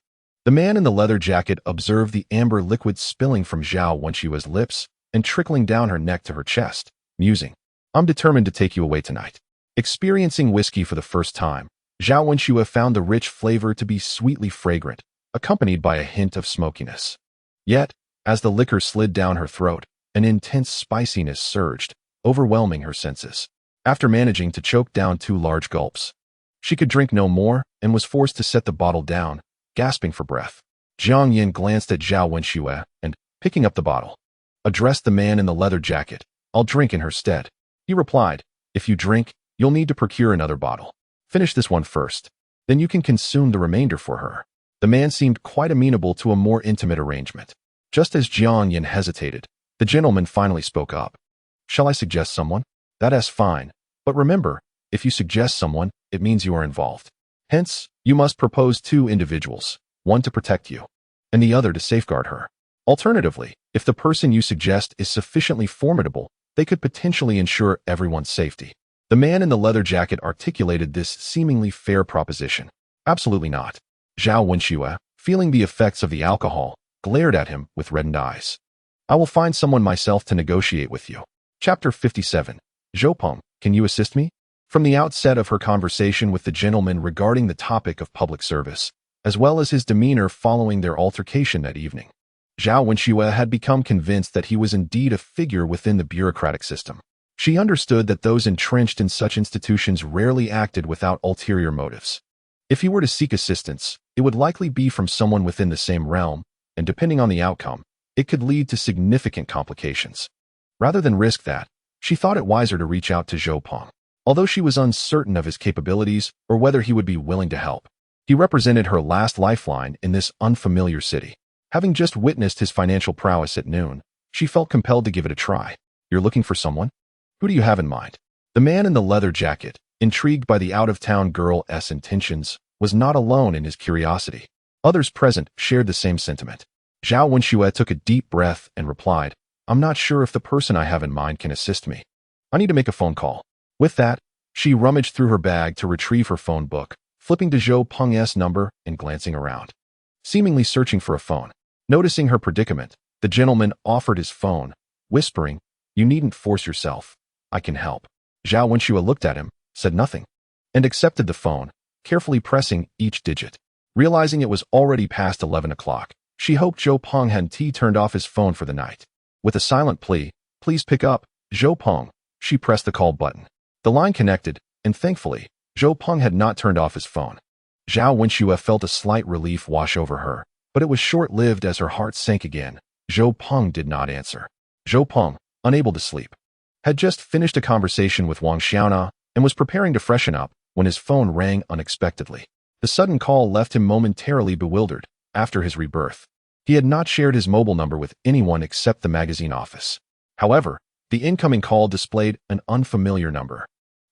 Speaker 1: The man in the leather jacket observed the amber liquid spilling from Zhao Wenxue's lips and trickling down her neck to her chest, musing, I'm determined to take you away tonight. Experiencing whiskey for the first time, Zhao Wenxue found the rich flavor to be sweetly fragrant, accompanied by a hint of smokiness. Yet, as the liquor slid down her throat, an intense spiciness surged, overwhelming her senses. After managing to choke down 2 large gulps, she could drink no more and was forced to set the bottle down, gasping for breath. Jiang Yin glanced at Zhao Wenxue and, picking up the bottle, addressed the man in the leather jacket. I'll drink in her stead. He replied, if you drink, you'll need to procure another bottle. Finish this one first. Then you can consume the remainder for her. The man seemed quite amenable to a more intimate arrangement. Just as Jiang Yin hesitated, the gentleman finally spoke up. Shall I suggest someone? That's fine. But remember, if you suggest someone, it means you are involved. Hence, you must propose 2 individuals, one to protect you, and the other to safeguard her. Alternatively, if the person you suggest is sufficiently formidable, they could potentially ensure everyone's safety. The man in the leather jacket articulated this seemingly fair proposition. Absolutely not. Zhao Wenxue, feeling the effects of the alcohol, glared at him with reddened eyes. I will find someone myself to negotiate with you. Chapter 57. Zhou Peng, can you assist me? From the outset of her conversation with the gentleman regarding the topic of public service, as well as his demeanor following their altercation that evening, Zhao Wenxue had become convinced that he was indeed a figure within the bureaucratic system. She understood that those entrenched in such institutions rarely acted without ulterior motives. If he were to seek assistance, it would likely be from someone within the same realm, and depending on the outcome, it could lead to significant complications. Rather than risk that, she thought it wiser to reach out to Zhou Peng. Although she was uncertain of his capabilities or whether he would be willing to help, he represented her last lifeline in this unfamiliar city. Having just witnessed his financial prowess at noon, she felt compelled to give it a try. You're looking for someone? Who do you have in mind? The man in the leather jacket, intrigued by the out-of-town girl's intentions, was not alone in his curiosity. Others present shared the same sentiment. Zhao Wenxue took a deep breath and replied, I'm not sure if the person I have in mind can assist me. I need to make a phone call. With that, she rummaged through her bag to retrieve her phone book, flipping to Zhou Peng's number and glancing around, seemingly searching for a phone. Noticing her predicament, the gentleman offered his phone, whispering, You needn't force yourself. I can help. Zhao Wenxue looked at him, said nothing, and accepted the phone, carefully pressing each digit. Realizing it was already past 11 o'clock, she hoped Zhou Peng hadn't turned off his phone for the night. With a silent plea, "Please pick up, Zhou Peng," she pressed the call button. The line connected, and thankfully, Zhou Peng had not turned off his phone. Zhao Wenxue felt a slight relief wash over her, but it was short-lived as her heart sank again. Zhou Peng did not answer. Zhou Peng, unable to sleep, had just finished a conversation with Wang Xiaona and was preparing to freshen up when his phone rang unexpectedly. The sudden call left him momentarily bewildered. After his rebirth, he had not shared his mobile number with anyone except the magazine office. However, the incoming call displayed an unfamiliar number.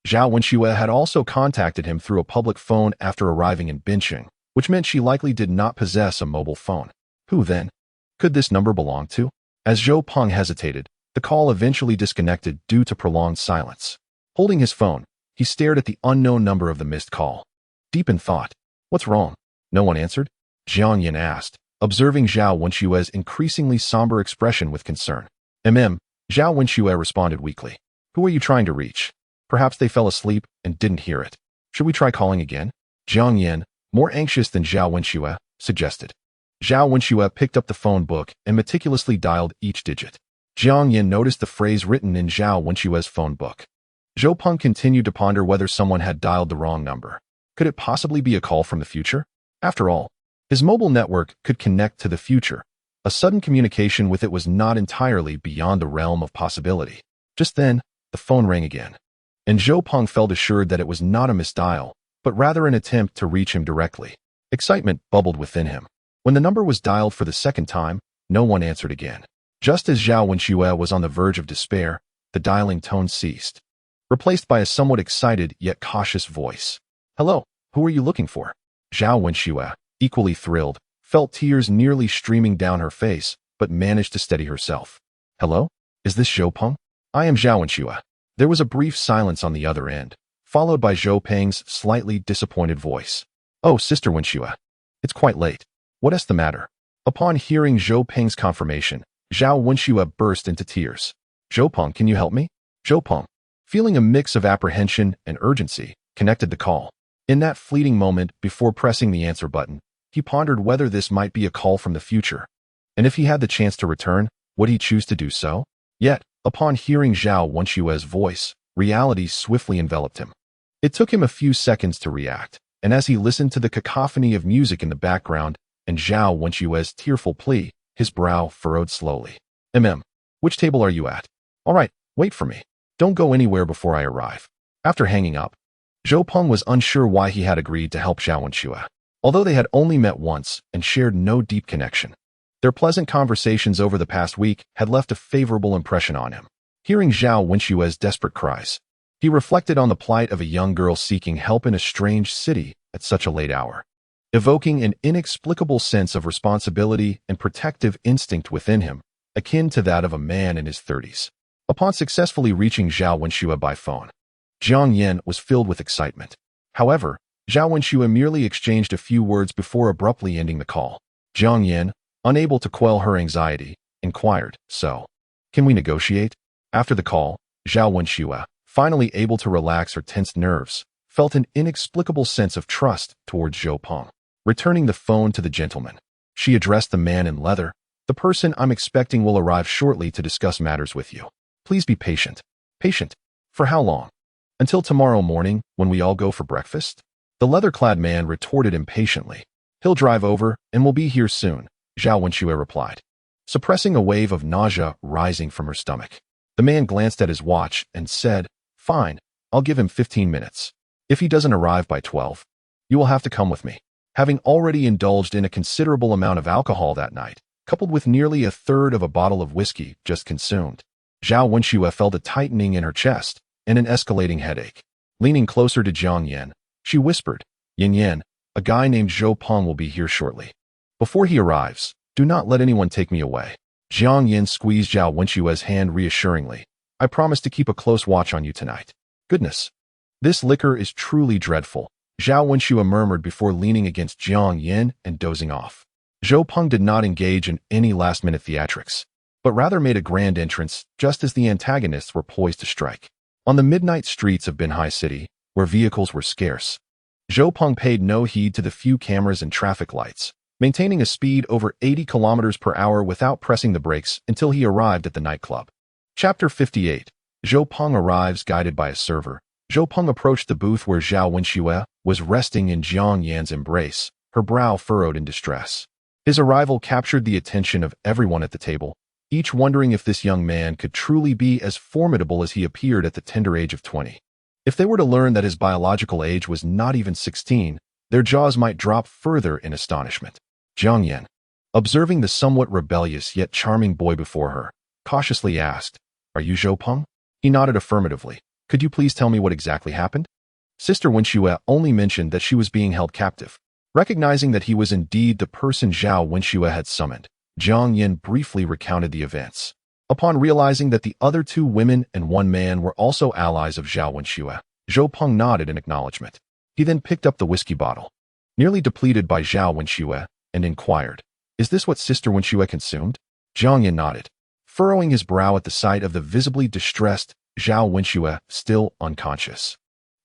Speaker 1: Zhao Wenxue had also contacted him through a public phone after arriving in Bincheng, which meant she likely did not possess a mobile phone. Who then could this number belong to? As Zhou Peng hesitated, the call eventually disconnected due to prolonged silence. Holding his phone, he stared at the unknown number of the missed call. Deep in thought, "What's wrong?" No one answered. Jiang Yin asked, observing Zhao Wenxue's increasingly somber expression with concern. Zhao Wenxue responded weakly. "Who are you trying to reach? Perhaps they fell asleep and didn't hear it. Should we try calling again?" Jiang Yin, more anxious than Zhao Wenxue, suggested. Zhao Wenxue picked up the phone book and meticulously dialed each digit. Jiang Yin noticed the phrase written in Zhao Wenxue's phone book. Zhou Peng continued to ponder whether someone had dialed the wrong number. Could it possibly be a call from the future? After all, his mobile network could connect to the future. A sudden communication with it was not entirely beyond the realm of possibility. Just then, the phone rang again, and Zhou Peng felt assured that it was not a misdial, but rather an attempt to reach him directly. Excitement bubbled within him. When the number was dialed for the second time, no one answered again. Just as Zhao Wenxue was on the verge of despair, the dialing tone ceased, replaced by a somewhat excited yet cautious voice. "Hello, who are you looking for?" Zhao Wenxue, equally thrilled, felt tears nearly streaming down her face, but managed to steady herself. "Hello? Is this Zhou Peng? I am Zhao Wenxue." There was a brief silence on the other end, followed by Zhou Peng's slightly disappointed voice. "Oh, Sister Wenxue. It's quite late. What's the matter?" Upon hearing Zhou Peng's confirmation, Zhao Wenxue burst into tears. "Zhou Peng, can you help me?" Zhou Peng, feeling a mix of apprehension and urgency, connected the call. In that fleeting moment before pressing the answer button, he pondered whether this might be a call from the future. And if he had the chance to return, would he choose to do so? Yet, upon hearing Zhao Wenxue's voice, reality swiftly enveloped him. It took him a few seconds to react, and as he listened to the cacophony of music in the background and Zhao Wenxue's tearful plea, his brow furrowed slowly. Which table are you at?" "All right, wait for me. Don't go anywhere before I arrive." After hanging up, Zhou Peng was unsure why he had agreed to help Zhao Wenxue. Although they had only met once and shared no deep connection, their pleasant conversations over the past week had left a favorable impression on him. Hearing Zhao Wenxue's desperate cries, he reflected on the plight of a young girl seeking help in a strange city at such a late hour, evoking an inexplicable sense of responsibility and protective instinct within him, akin to that of a man in his 30s. Upon successfully reaching Zhao Wenxue by phone, Jiang Yin was filled with excitement. However, Zhao Wenxue merely exchanged a few words before abruptly ending the call. Jiang Yin, unable to quell her anxiety, inquired, "So, can we negotiate?" After the call, Zhao Wenxue, finally able to relax her tensed nerves, felt an inexplicable sense of trust towards Zhou Peng. Returning the phone to the gentleman, she addressed the man in leather. "The person I'm expecting will arrive shortly to discuss matters with you. Please be patient." "Patient? For how long?" "Until tomorrow morning, when we all go for breakfast?" The leather-clad man retorted impatiently. "He'll drive over, and will be here soon," Zhao Wenxue replied, suppressing a wave of nausea rising from her stomach. The man glanced at his watch and said, "Fine, I'll give him 15 minutes. If he doesn't arrive by 12, you will have to come with me." Having already indulged in a considerable amount of alcohol that night, coupled with nearly a third of a bottle of whiskey just consumed, Zhao Wenxue felt a tightening in her chest and an escalating headache. Leaning closer to Jiang Yin, she whispered, "Yin Yin, a guy named Zhou Peng will be here shortly. Before he arrives, do not let anyone take me away." Jiang Yin squeezed Zhao Wenxue's hand reassuringly. "I promise to keep a close watch on you tonight." "Goodness, this liquor is truly dreadful," Zhao Wenxue murmured before leaning against Jiang Yin and dozing off. Zhou Peng did not engage in any last-minute theatrics, but rather made a grand entrance just as the antagonists were poised to strike. On the midnight streets of Binhai City, where vehicles were scarce, Zhou Peng paid no heed to the few cameras and traffic lights, maintaining a speed over 80 kilometers per hour without pressing the brakes until he arrived at the nightclub. Chapter 58. Zhou Peng arrives guided by a server. Zhou Peng approached the booth where Zhao Wenxue was resting in Jiang Yan's embrace, her brow furrowed in distress. His arrival captured the attention of everyone at the table, each wondering if this young man could truly be as formidable as he appeared at the tender age of 20. If they were to learn that his biological age was not even 16, their jaws might drop further in astonishment. Jiang Yan, observing the somewhat rebellious yet charming boy before her, cautiously asked, "Are you Zhou Peng?" He nodded affirmatively. "Could you please tell me what exactly happened?" Sister Wenxue only mentioned that she was being held captive. Recognizing that he was indeed the person Zhao Wenxue had summoned, Jiang Yan briefly recounted the events. Upon realizing that the other 2 women and 1 man were also allies of Zhao Wenxue, Zhou Peng nodded in acknowledgement. He then picked up the whiskey bottle, nearly depleted by Zhao Wenxue, and inquired, "Is this what Sister Wenxue consumed?" Jiang Yan nodded, furrowing his brow at the sight of the visibly distressed Zhao Wenxue still unconscious.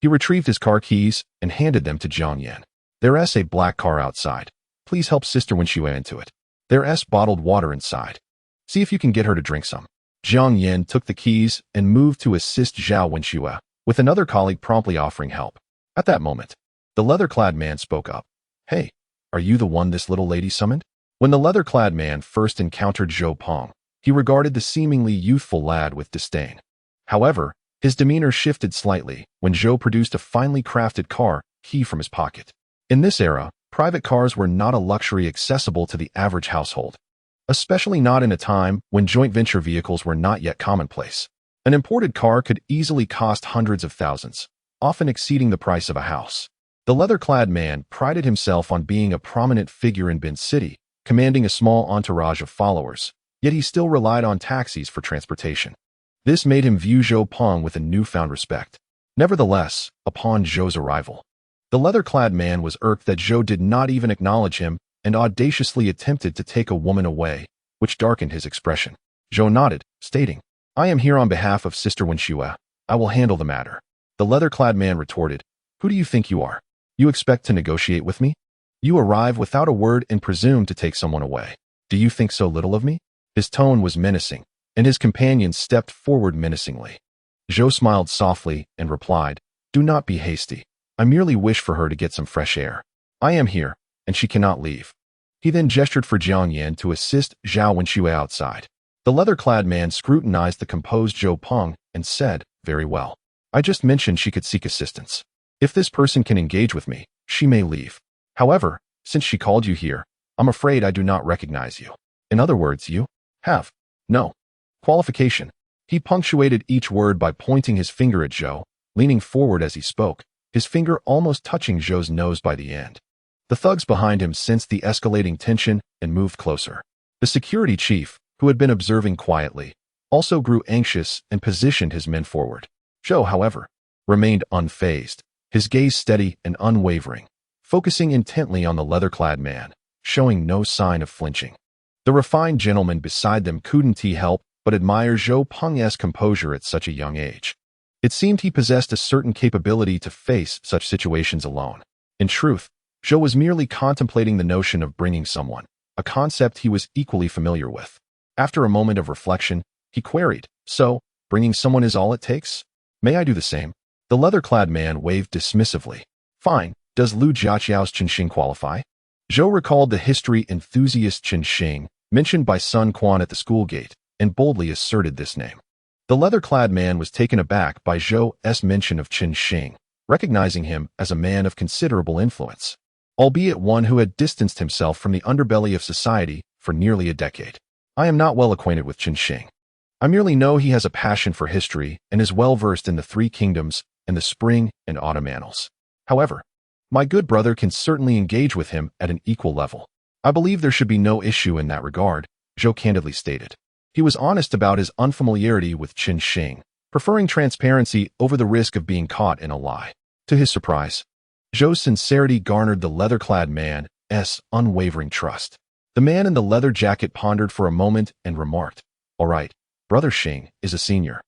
Speaker 1: He retrieved his car keys and handed them to Jiang Yan. "There's a black car outside. Please help Sister Wenxue into it. There's bottled water inside. See if you can get her to drink some." Jiang Yan took the keys and moved to assist Zhao Wenxue, with another colleague promptly offering help. At that moment, the leather-clad man spoke up. "Hey, are you the one this little lady summoned?" When the leather-clad man first encountered Zhou Peng, he regarded the seemingly youthful lad with disdain. However, his demeanor shifted slightly when Zhou produced a finely crafted car key from his pocket. In this era, private cars were not a luxury accessible to the average household, especially not in a time when joint venture vehicles were not yet commonplace. An imported car could easily cost hundreds of thousands, often exceeding the price of a house. The leather-clad man prided himself on being a prominent figure in Bin City, commanding a small entourage of followers, yet he still relied on taxis for transportation. This made him view Zhou Peng with a newfound respect. Nevertheless, upon Zhou's arrival, the leather-clad man was irked that Zhou did not even acknowledge him and audaciously attempted to take a woman away, which darkened his expression. Zhou nodded, stating, "I am here on behalf of Sister Wenxue. I will handle the matter." The leather-clad man retorted, "Who do you think you are? You expect to negotiate with me? You arrive without a word and presume to take someone away. Do you think so little of me?" His tone was menacing, and his companion stepped forward menacingly. Zhou smiled softly and replied, "Do not be hasty. I merely wish for her to get some fresh air. I am here, and she cannot leave." He then gestured for Jiang Yan to assist Zhao Wenxue outside. The leather-clad man scrutinized the composed Zhou Peng and said, "Very well. I just mentioned she could seek assistance. If this person can engage with me, she may leave. However, since she called you here, I'm afraid I do not recognize you. In other words, you have no qualification." He punctuated each word by pointing his finger at Zhou, leaning forward as he spoke, his finger almost touching Zhou's nose by the end. The thugs behind him sensed the escalating tension and moved closer. The security chief, who had been observing quietly, also grew anxious and positioned his men forward. Zhou, however, remained unfazed, his gaze steady and unwavering, focusing intently on the leather-clad man, showing no sign of flinching. The refined gentleman beside them couldn't help but admire Zhou Peng's composure at such a young age. It seemed he possessed a certain capability to face such situations alone. In truth, Zhou was merely contemplating the notion of bringing someone, a concept he was equally familiar with. After a moment of reflection, he queried, "So, bringing someone is all it takes? May I do the same?" The leather-clad man waved dismissively. "Fine. Does Lu Jiaqiao's Qinxing qualify?" Zhou recalled the history enthusiast Qinxing, mentioned by Sun Quan at the school gate, and boldly asserted this name. The leather-clad man was taken aback by Zhou's mention of Qinxing, recognizing him as a man of considerable influence, albeit one who had distanced himself from the underbelly of society for nearly a decade. "I am not well acquainted with Qinxing. I merely know he has a passion for history and is well versed in the Three Kingdoms and the Spring and Autumn Annals. However, my good brother can certainly engage with him at an equal level. I believe there should be no issue in that regard," Zhou candidly stated. He was honest about his unfamiliarity with Qinxing, preferring transparency over the risk of being caught in a lie. To his surprise, Zhou's sincerity garnered the leather-clad man's unwavering trust. The man in the leather jacket pondered for a moment and remarked, "All right, Brother Xing is a senior,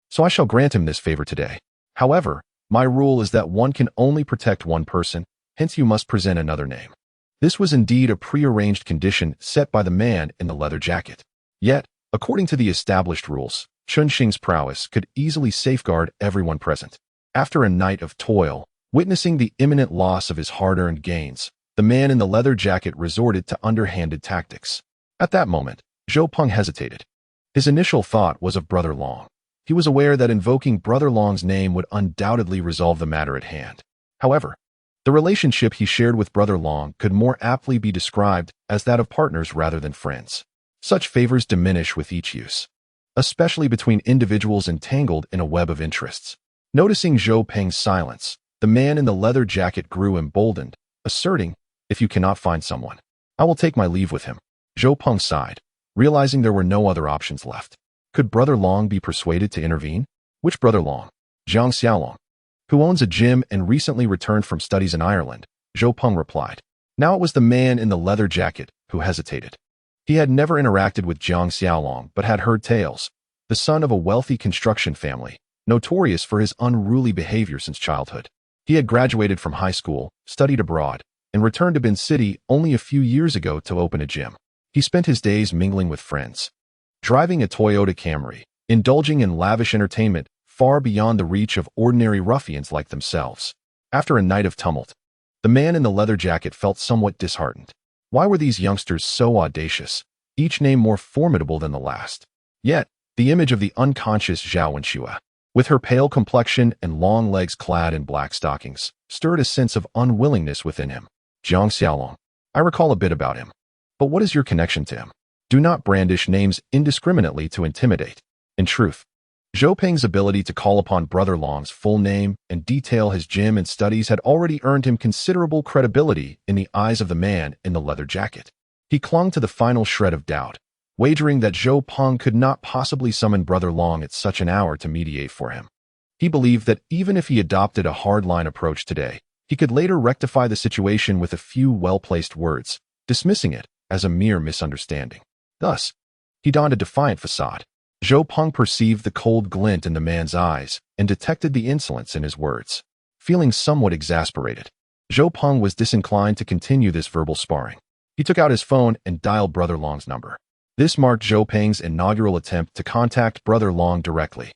Speaker 1: so I shall grant him this favor today. However, My rule is that one can only protect one person, hence you must present another name. This was indeed a prearranged condition set by the man in the leather jacket. Yet, according to the established rules, Chunxing's prowess could easily safeguard everyone present. After a night of toil, witnessing the imminent loss of his hard-earned gains, the man in the leather jacket resorted to underhanded tactics. At that moment, Zhou Peng hesitated. His initial thought was of Brother Long. He was aware that invoking Brother Long's name would undoubtedly resolve the matter at hand. However, the relationship he shared with Brother Long could more aptly be described as that of partners rather than friends. Such favors diminish with each use, especially between individuals entangled in a web of interests. Noticing Zhou Peng's silence, the man in the leather jacket grew emboldened, asserting, "If you cannot find someone, I will take my leave with him." Zhou Peng sighed, realizing there were no other options left. Could Brother Long be persuaded to intervene? Which Brother Long? Zhang Xiaolong, who owns a gym and recently returned from studies in Ireland, Zhou Peng replied. Now it was the man in the leather jacket who hesitated. He had never interacted with Zhang Xiaolong but had heard tales. The son of a wealthy construction family, notorious for his unruly behavior since childhood. He had graduated from high school, studied abroad, and returned to Bin City only a few years ago to open a gym. He spent his days mingling with friends, driving a Toyota Camry, indulging in lavish entertainment far beyond the reach of ordinary ruffians like themselves. After a night of tumult, the man in the leather jacket felt somewhat disheartened. Why were these youngsters so audacious, each name more formidable than the last? Yet, the image of the unconscious Zhao Wenxue, with her pale complexion and long legs clad in black stockings, stirred a sense of unwillingness within him. Zhang Xiaolong, I recall a bit about him. But what is your connection to him? Do not brandish names indiscriminately to intimidate. In truth, Zhou Peng's ability to call upon Brother Long's full name and detail his gym and studies had already earned him considerable credibility in the eyes of the man in the leather jacket. He clung to the final shred of doubt, wagering that Zhou Peng could not possibly summon Brother Long at such an hour to mediate for him. He believed that even if he adopted a hardline approach today, he could later rectify the situation with a few well-placed words, dismissing it as a mere misunderstanding. Thus, he donned a defiant facade. Zhou Peng perceived the cold glint in the man's eyes and detected the insolence in his words. Feeling somewhat exasperated, Zhou Peng was disinclined to continue this verbal sparring. He took out his phone and dialed Brother Long's number. This marked Zhou Peng's inaugural attempt to contact Brother Long directly.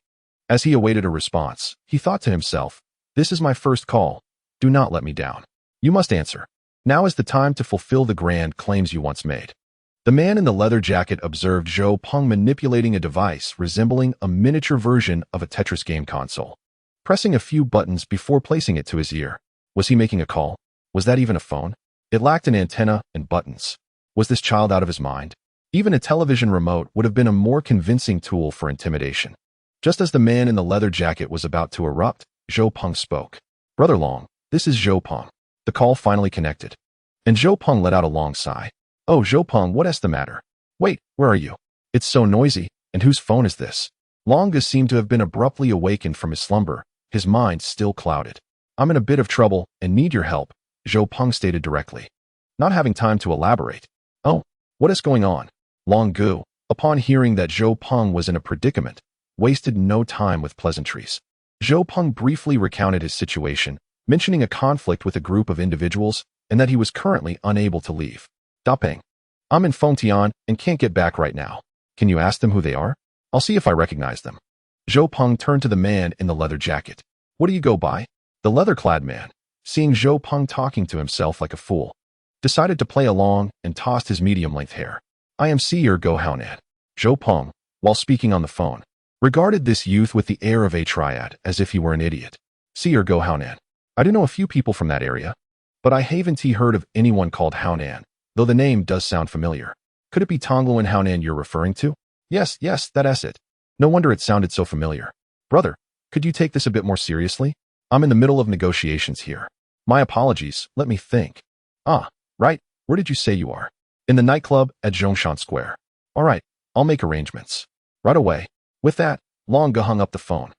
Speaker 1: As he awaited a response, he thought to himself, "This is my first call. Do not let me down. You must answer. Now is the time to fulfill the grand claims you once made." The man in the leather jacket observed Zhou Peng manipulating a device resembling a miniature version of a Tetris game console, pressing a few buttons before placing it to his ear. Was he making a call? Was that even a phone? It lacked an antenna and buttons. Was this child out of his mind? Even a television remote would have been a more convincing tool for intimidation. Just as the man in the leather jacket was about to erupt, Zhou Peng spoke. "Brother Long, this is Zhou Peng." The call finally connected, and Zhou Peng let out a long sigh. "Oh, Zhou Peng, what is the matter? Wait, where are you? It's so noisy, and whose phone is this?" Long seemed to have been abruptly awakened from his slumber, his mind still clouded. "I'm in a bit of trouble and need your help," Zhou Peng stated directly, not having time to elaborate. "Oh, what is going on?" Long Gu, upon hearing that Zhou Peng was in a predicament, wasted no time with pleasantries. Zhou Peng briefly recounted his situation, mentioning a conflict with a group of individuals and that he was currently unable to leave. "Zhou Peng, I'm in Fengtian and can't get back right now. Can you ask them who they are? I'll see if I recognize them." Zhou Peng turned to the man in the leather jacket. "What do you go by?" The leather-clad man, seeing Zhou Peng talking to himself like a fool, decided to play along and tossed his medium-length hair. "I am Seer Go Haonan." Zhou Peng, while speaking on the phone, regarded this youth with the air of a triad as if he were an idiot. "Seer Go Haonan. I do know a few people from that area, but I haven't heard of anyone called Haonan, though the name does sound familiar. Could it be Tongluan Haonan you're referring to?" Yes, that's it. No wonder it sounded so familiar." "Brother, could you take this a bit more seriously? I'm in the middle of negotiations here. My apologies, let me think." "Ah, right, where did you say you are?" "In the nightclub at Zhongshan Square." "All right, I'll make arrangements." "Right away." With that, Long Ge hung up the phone.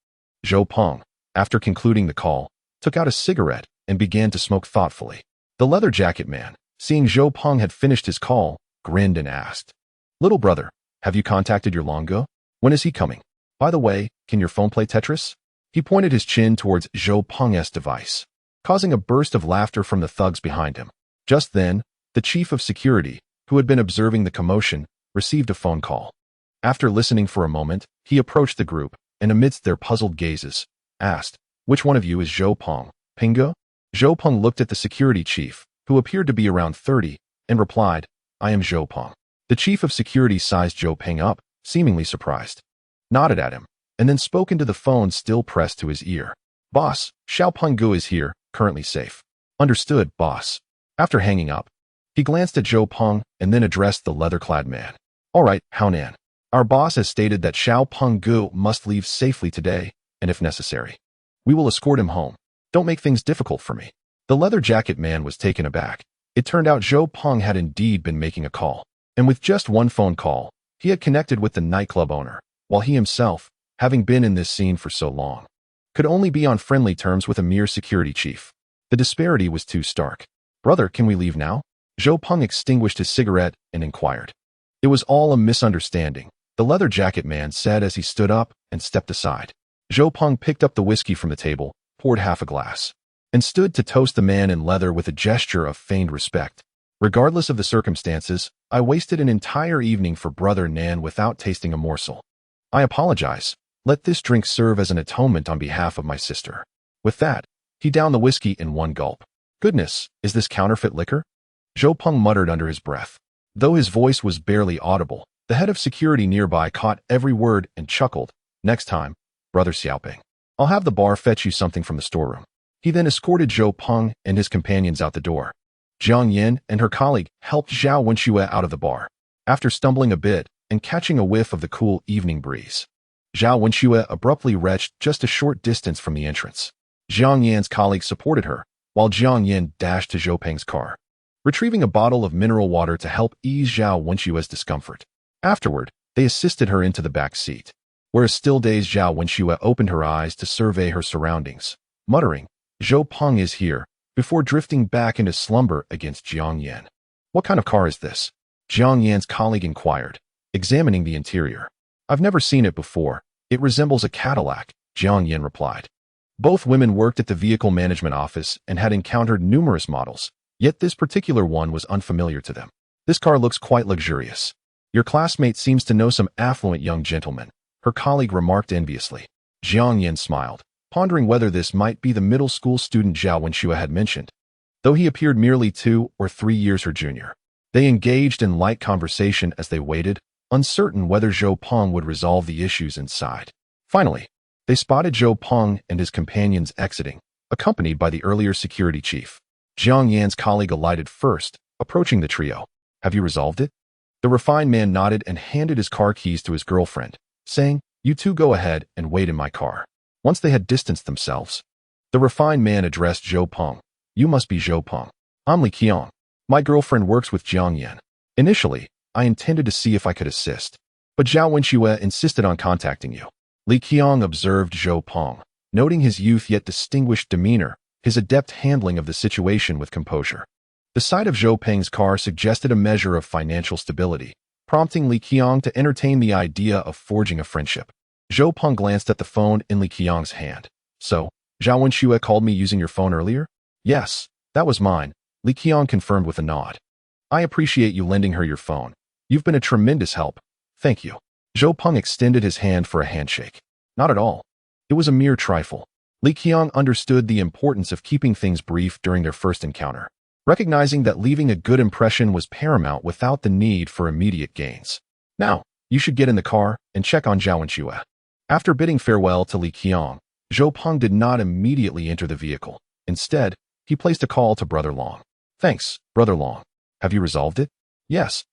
Speaker 1: Zhou Peng, after concluding the call, took out a cigarette and began to smoke thoughtfully. The leather jacket man, seeing Zhou Peng had finished his call, grinned and asked, "Little brother, have you contacted your Long Ge? When is he coming? By the way, can your phone play Tetris?" He pointed his chin towards Zhou Peng's device, causing a burst of laughter from the thugs behind him. Just then, the chief of security, who had been observing the commotion, received a phone call. After listening for a moment, he approached the group, and amidst their puzzled gazes, asked, "Which one of you is Zhou Peng? Pingo?" Zhou Peng looked at the security chief, who appeared to be around 30, and replied, "I am Zhou Peng." The chief of security sized Zhou Peng up, seemingly surprised, nodded at him, and then spoke into the phone still pressed to his ear. "Boss, Xiao Penggu is here, currently safe." "Understood, boss." After hanging up, he glanced at Zhou Peng and then addressed the leather-clad man. "All right, Haonan. Our boss has stated that Xiao Penggu must leave safely today, and if necessary, we will escort him home. Don't make things difficult for me." The leather jacket man was taken aback. It turned out Zhou Peng had indeed been making a call, and with just one phone call, he had connected with the nightclub owner, while he himself, having been in this scene for so long, could only be on friendly terms with a mere security chief. The disparity was too stark. "Brother, can we leave now?" Zhou Peng extinguished his cigarette and inquired. "It was all a misunderstanding," the leather jacket man said as he stood up and stepped aside. Zhou Peng picked up the whiskey from the table, poured half a glass, and stood to toast the man in leather with a gesture of feigned respect. "Regardless of the circumstances, I wasted an entire evening for Brother Nan without tasting a morsel. I apologize. Let this drink serve as an atonement on behalf of my sister." With that, he downed the whiskey in one gulp. "Goodness, is this counterfeit liquor?" Zhou Peng muttered under his breath. Though his voice was barely audible, the head of security nearby caught every word and chuckled. "Next time, Brother Xiaoping, I'll have the bar fetch you something from the storeroom." He then escorted Zhou Peng and his companions out the door. Jiang Yin and her colleague helped Zhao Wenxue out of the bar. After stumbling a bit and catching a whiff of the cool evening breeze, Zhao Wenxue abruptly retched just a short distance from the entrance. Jiang Yan's colleague supported her, while Jiang Yin dashed to Zhou Peng's car, retrieving a bottle of mineral water to help ease Zhao Wenshue's discomfort. Afterward, they assisted her into the back seat, where a still dazed Zhao Wenxue opened her eyes to survey her surroundings, muttering, "Zhou Peng is here," before drifting back into slumber against Jiang Yan. "What kind of car is this?" Jiang Yan's colleague inquired, examining the interior. "I've never seen it before. It resembles a Cadillac," Jiang Yan replied. Both women worked at the vehicle management office and had encountered numerous models, yet this particular one was unfamiliar to them. "This car looks quite luxurious. Your classmate seems to know some affluent young gentleman," her colleague remarked enviously. Jiang Yan smiled, pondering whether this might be the middle school student Zhao Wenxue had mentioned, though he appeared merely 2 or 3 years her junior. They engaged in light conversation as they waited, uncertain whether Zhou Peng would resolve the issues inside. Finally, they spotted Zhou Peng and his companions exiting, accompanied by the earlier security chief. Jiang Yan's colleague alighted first, approaching the trio. "Have you resolved it?" The refined man nodded and handed his car keys to his girlfriend, saying, "You two go ahead and wait in my car." Once they had distanced themselves, the refined man addressed Zhou Peng. "You must be Zhou Peng. I'm Li Qiang. My girlfriend works with Jiang Yan. Initially, I intended to see if I could assist, but Zhao Wenxue insisted on contacting you." Li Qiang observed Zhou Peng, noting his youth yet distinguished demeanor, his adept handling of the situation with composure. The sight of Zhou Peng's car suggested a measure of financial stability, prompting Li Qiang to entertain the idea of forging a friendship. Zhou Peng glanced at the phone in Li Qiang's hand. "So, Zhao Wenxue called me using your phone earlier?" "Yes, that was mine," Li Qiang confirmed with a nod. "I appreciate you lending her your phone. You've been a tremendous help. Thank you." Zhou Peng extended his hand for a handshake. "Not at all. It was a mere trifle." Li Qiang understood the importance of keeping things brief during their first encounter, recognizing that leaving a good impression was paramount without the need for immediate gains. "Now, you should get in the car and check on Zhao Wenxue." After bidding farewell to Li Qiang, Zhou Peng did not immediately enter the vehicle. Instead, he placed a call to Brother Long. "Thanks, Brother Long. Have you resolved it?" "Yes.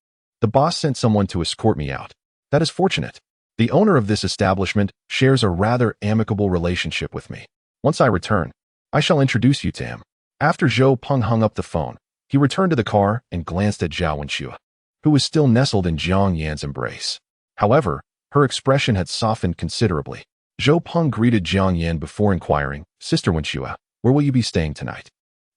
Speaker 1: The boss sent someone to escort me out." "That is fortunate. The owner of this establishment shares a rather amicable relationship with me. Once I return, I shall introduce you to him." After Zhou Peng hung up the phone, he returned to the car and glanced at Zhao Wenxue, who was still nestled in Jiang Yan's embrace. However, her expression had softened considerably. Zhou Peng greeted Jiang Yan before inquiring, "Sister Wenxue, where will you be staying tonight?"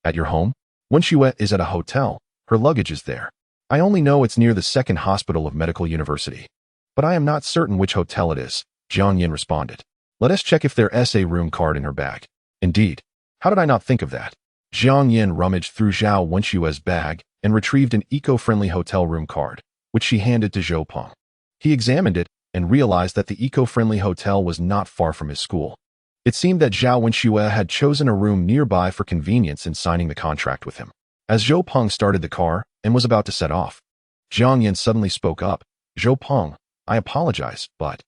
Speaker 1: "At your home?" "Wenxue is at a hotel. Her luggage is there. I only know it's near the second hospital of Medical University, but I am not certain which hotel it is," Jiang Yan responded. Let us check if there is a room card in her bag. Indeed. How did I not think of that? Jiang Yin rummaged through Zhao Wenshua's bag and retrieved an eco-friendly hotel room card, which she handed to Zhou Peng. He examined it and realized that the eco-friendly hotel was not far from his school. It seemed that Zhao Wenshua had chosen a room nearby for convenience in signing the contract with him. As Zhou Peng started the car and was about to set off, Jiang Yin suddenly spoke up. Zhou Peng, I apologize, but…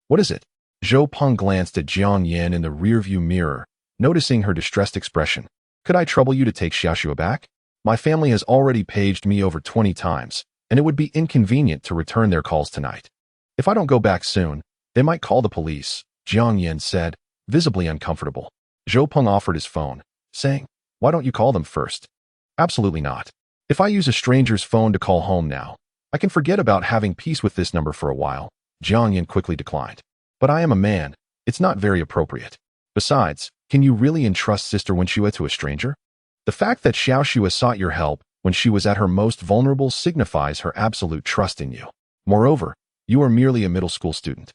Speaker 1: What is it? Zhou Peng glanced at Jiang Yin in the rearview mirror, noticing her distressed expression. Could I trouble you to take Xiaoxua back? My family has already paged me over 20 times, and it would be inconvenient to return their calls tonight. If I don't go back soon, they might call the police, Jiang Yin said, visibly uncomfortable. Zhou Peng offered his phone, saying, Why don't you call them first? Absolutely not. If I use a stranger's phone to call home now, I can forget about having peace with this number for a while, Jiang Yin quickly declined. But I am a man. It's not very appropriate. Besides, can you really entrust Sister Wenshua to a stranger? The fact that Xiaoxua sought your help when she was at her most vulnerable signifies her absolute trust in you. Moreover, you are merely a middle school student.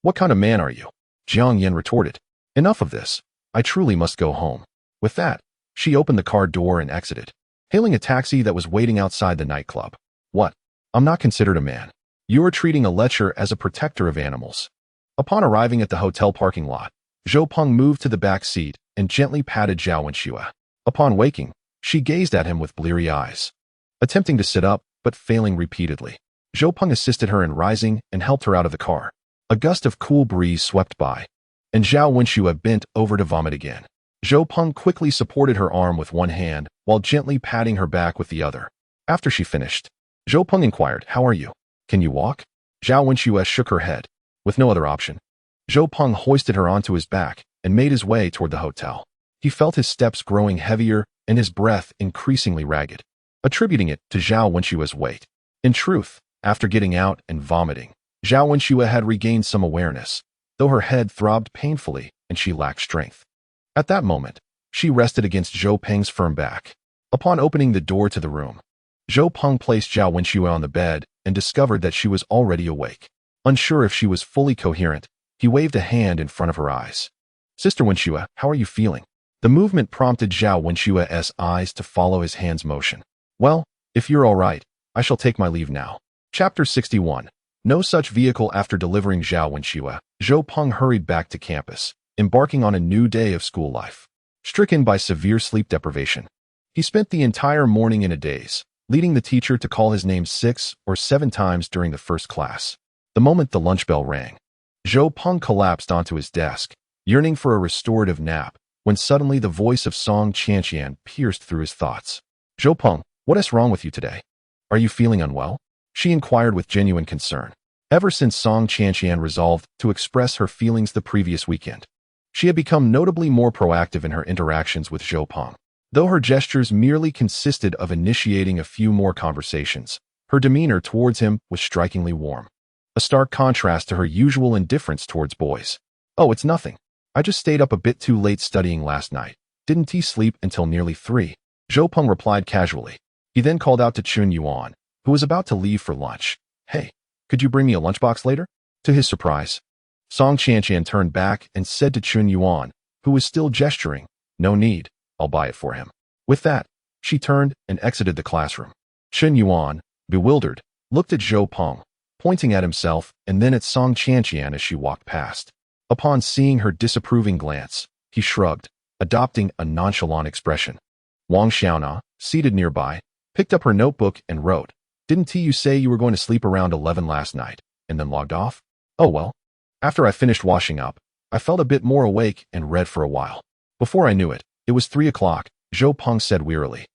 Speaker 1: What kind of man are you? Jiang Yin retorted. Enough of this. I truly must go home. With that, she opened the car door and exited, hailing a taxi that was waiting outside the nightclub. What? I'm not considered a man. You are treating a lecher as a protector of animals. Upon arriving at the hotel parking lot, Zhou Peng moved to the back seat and gently patted Zhao Wenshua. Upon waking, she gazed at him with bleary eyes, attempting to sit up but failing repeatedly. Zhou Peng assisted her in rising and helped her out of the car. A gust of cool breeze swept by, and Zhao Wenshua bent over to vomit again. Zhou Peng quickly supported her arm with one hand while gently patting her back with the other. After she finished, Zhou Peng inquired, How are you? Can you walk? Zhao Wenshua shook her head. With no other option, Zhou Peng hoisted her onto his back and made his way toward the hotel. He felt his steps growing heavier and his breath increasingly ragged, attributing it to Zhao Wenshua's weight. In truth, after getting out and vomiting, Zhao Wenshua had regained some awareness, though her head throbbed painfully and she lacked strength. At that moment, she rested against Zhou Peng's firm back. Upon opening the door to the room, Zhou Peng placed Zhao Wenshua on the bed and discovered that she was already awake. Unsure if she was fully coherent, he waved a hand in front of her eyes. Sister Wenshua, how are you feeling? The movement prompted Zhao Wenshua's eyes to follow his hand's motion. Well, if you're all right, I shall take my leave now. Chapter 61. No such vehicle. After delivering Zhao Wenshua, Zhou Peng hurried back to campus, embarking on a new day of school life. Stricken by severe sleep deprivation, he spent the entire morning in a daze, leading the teacher to call his name 6 or 7 times during the first class. The moment the lunch bell rang, Zhou Peng collapsed onto his desk, yearning for a restorative nap, when suddenly the voice of Song Qianqian pierced through his thoughts. Zhou Peng, what is wrong with you today? Are you feeling unwell? She inquired with genuine concern. Ever since Song Qianqian resolved to express her feelings the previous weekend, she had become notably more proactive in her interactions with Zhou Peng. Though her gestures merely consisted of initiating a few more conversations, her demeanor towards him was strikingly warm. A stark contrast to her usual indifference towards boys. Oh, it's nothing. I just stayed up a bit too late studying last night. Didn't he sleep until nearly 3? Zhou Peng replied casually. He then called out to Chun Yuan, who was about to leave for lunch. Hey, could you bring me a lunchbox later? To his surprise, Song Qianqian turned back and said to Chun Yuan, who was still gesturing, No need, I'll buy it for him. With that, she turned and exited the classroom. Chun Yuan, bewildered, looked at Zhou Peng, pointing at himself and then at Song Qianqian as she walked past. Upon seeing her disapproving glance, he shrugged, adopting a nonchalant expression. Wang Xiaona, seated nearby, picked up her notebook and wrote, Didn't you say you were going to sleep around 11 last night, and then logged off? Oh well. After I finished washing up, I felt a bit more awake and read for a while. Before I knew it, it was 3 o'clock, Zhou Peng said wearily,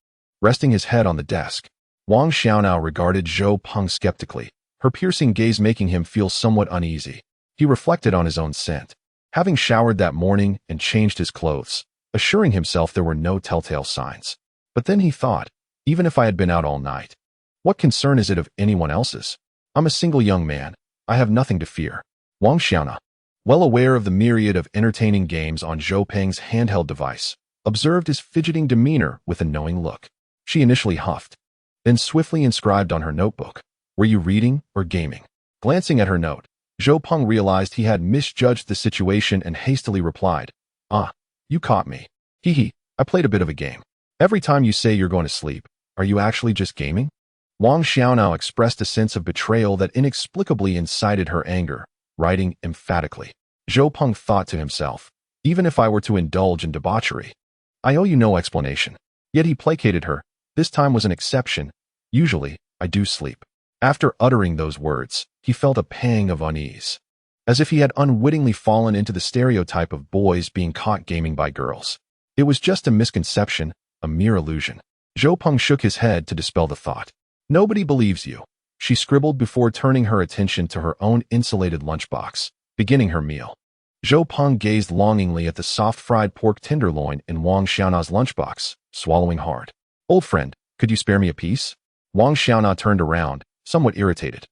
Speaker 1: resting his head on the desk. Wang Xiaonao regarded Zhou Peng skeptically, her piercing gaze making him feel somewhat uneasy. He reflected on his own scent, having showered that morning and changed his clothes, assuring himself there were no telltale signs. But then he thought, even if I had been out all night, what concern is it of anyone else's? I'm a single young man. I have nothing to fear. Wang Xiaona, well aware of the myriad of entertaining games on Zhou Peng's handheld device, observed his fidgeting demeanor with a knowing look. She initially huffed, then swiftly inscribed on her notebook, Were you reading or gaming? Glancing at her note, Zhou Peng realized he had misjudged the situation and hastily replied, "Ah, you caught me. Hee hee, I played a bit of a game. Every time you say you're going to sleep, are you actually just gaming?" Wang Xiaonao expressed a sense of betrayal that inexplicably incited her anger, writing emphatically. Zhou Peng thought to himself, even if I were to indulge in debauchery, I owe you no explanation. Yet he placated her. This time was an exception. Usually, I do sleep. After uttering those words, he felt a pang of unease, as if he had unwittingly fallen into the stereotype of boys being caught gaming by girls. It was just a misconception, a mere illusion. Zhou Peng shook his head to dispel the thought. Nobody believes you, she scribbled before turning her attention to her own insulated lunchbox, beginning her meal. Zhou Peng gazed longingly at the soft fried pork tenderloin in Wang Xiaona's lunchbox, swallowing hard. Old friend, could you spare me a piece? Wang Xiaona turned around, somewhat irritated,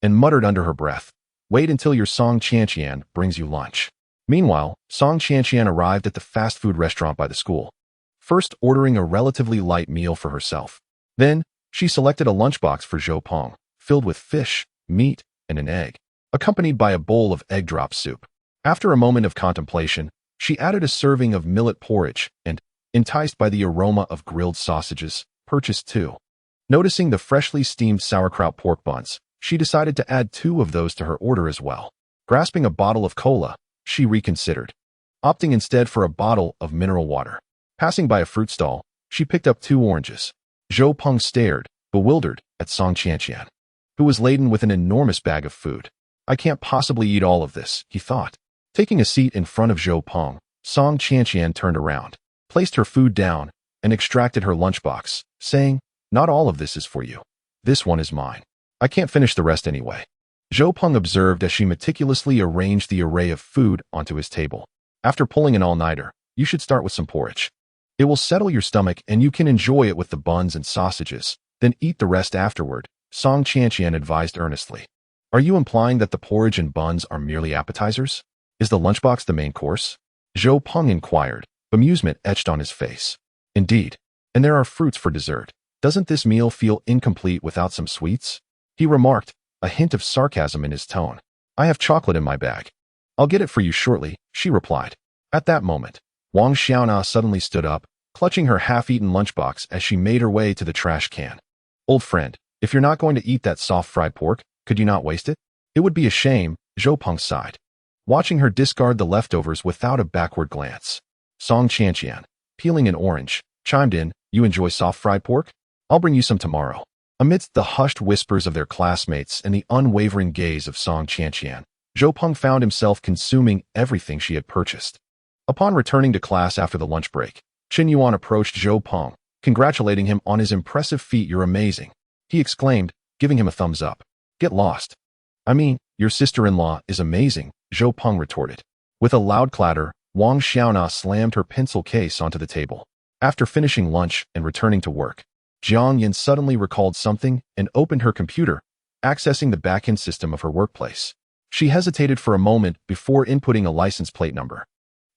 Speaker 1: and muttered under her breath, wait until your Song Qianqian brings you lunch. Meanwhile, Song Qianqian arrived at the fast food restaurant by the school, first ordering a relatively light meal for herself. Then, she selected a lunchbox for Zhou Peng, filled with fish, meat, and an egg, accompanied by a bowl of egg drop soup. After a moment of contemplation, she added a serving of millet porridge and, enticed by the aroma of grilled sausages, purchased two. Noticing the freshly steamed sauerkraut pork buns, she decided to add 2 of those to her order as well. Grasping a bottle of cola, she reconsidered, opting instead for a bottle of mineral water. Passing by a fruit stall, she picked up 2 oranges. Zhou Peng stared, bewildered, at Song Qianqian, who was laden with an enormous bag of food. I can't possibly eat all of this, he thought. Taking a seat in front of Zhou Peng, Song Qianqian turned around, placed her food down, and extracted her lunchbox, saying, not all of this is for you. This one is mine. I can't finish the rest anyway. Zhou Peng observed as she meticulously arranged the array of food onto his table. After pulling an all-nighter, you should start with some porridge. It will settle your stomach and you can enjoy it with the buns and sausages, then eat the rest afterward, Song Qianqian advised earnestly. Are you implying that the porridge and buns are merely appetizers? Is the lunchbox the main course? Zhou Peng inquired, amusement etched on his face. Indeed. And there are fruits for dessert. Doesn't this meal feel incomplete without some sweets? He remarked, a hint of sarcasm in his tone. I have chocolate in my bag. I'll get it for you shortly, she replied. At that moment, Wang Xiaona suddenly stood up, clutching her half-eaten lunchbox as she made her way to the trash can. Old friend, if you're not going to eat that soft fried pork, could you not waste it? It would be a shame, Zhou Peng sighed, watching her discard the leftovers without a backward glance. Song Qianqian, peeling an orange, chimed in, you enjoy soft fried pork? I'll bring you some tomorrow. Amidst the hushed whispers of their classmates and the unwavering gaze of Song Qianqian, Zhou Peng found himself consuming everything she had purchased. Upon returning to class after the lunch break, Qin Yuan approached Zhou Peng, congratulating him on his impressive feat. You're amazing, he exclaimed, giving him a thumbs up. Get lost. I mean, your sister-in-law is amazing, Zhou Peng retorted. With a loud clatter, Wang Xiaona slammed her pencil case onto the table. After finishing lunch and returning to work, Jiang Yin suddenly recalled something and opened her computer, accessing the back-end system of her workplace. She hesitated for a moment before inputting a license plate number.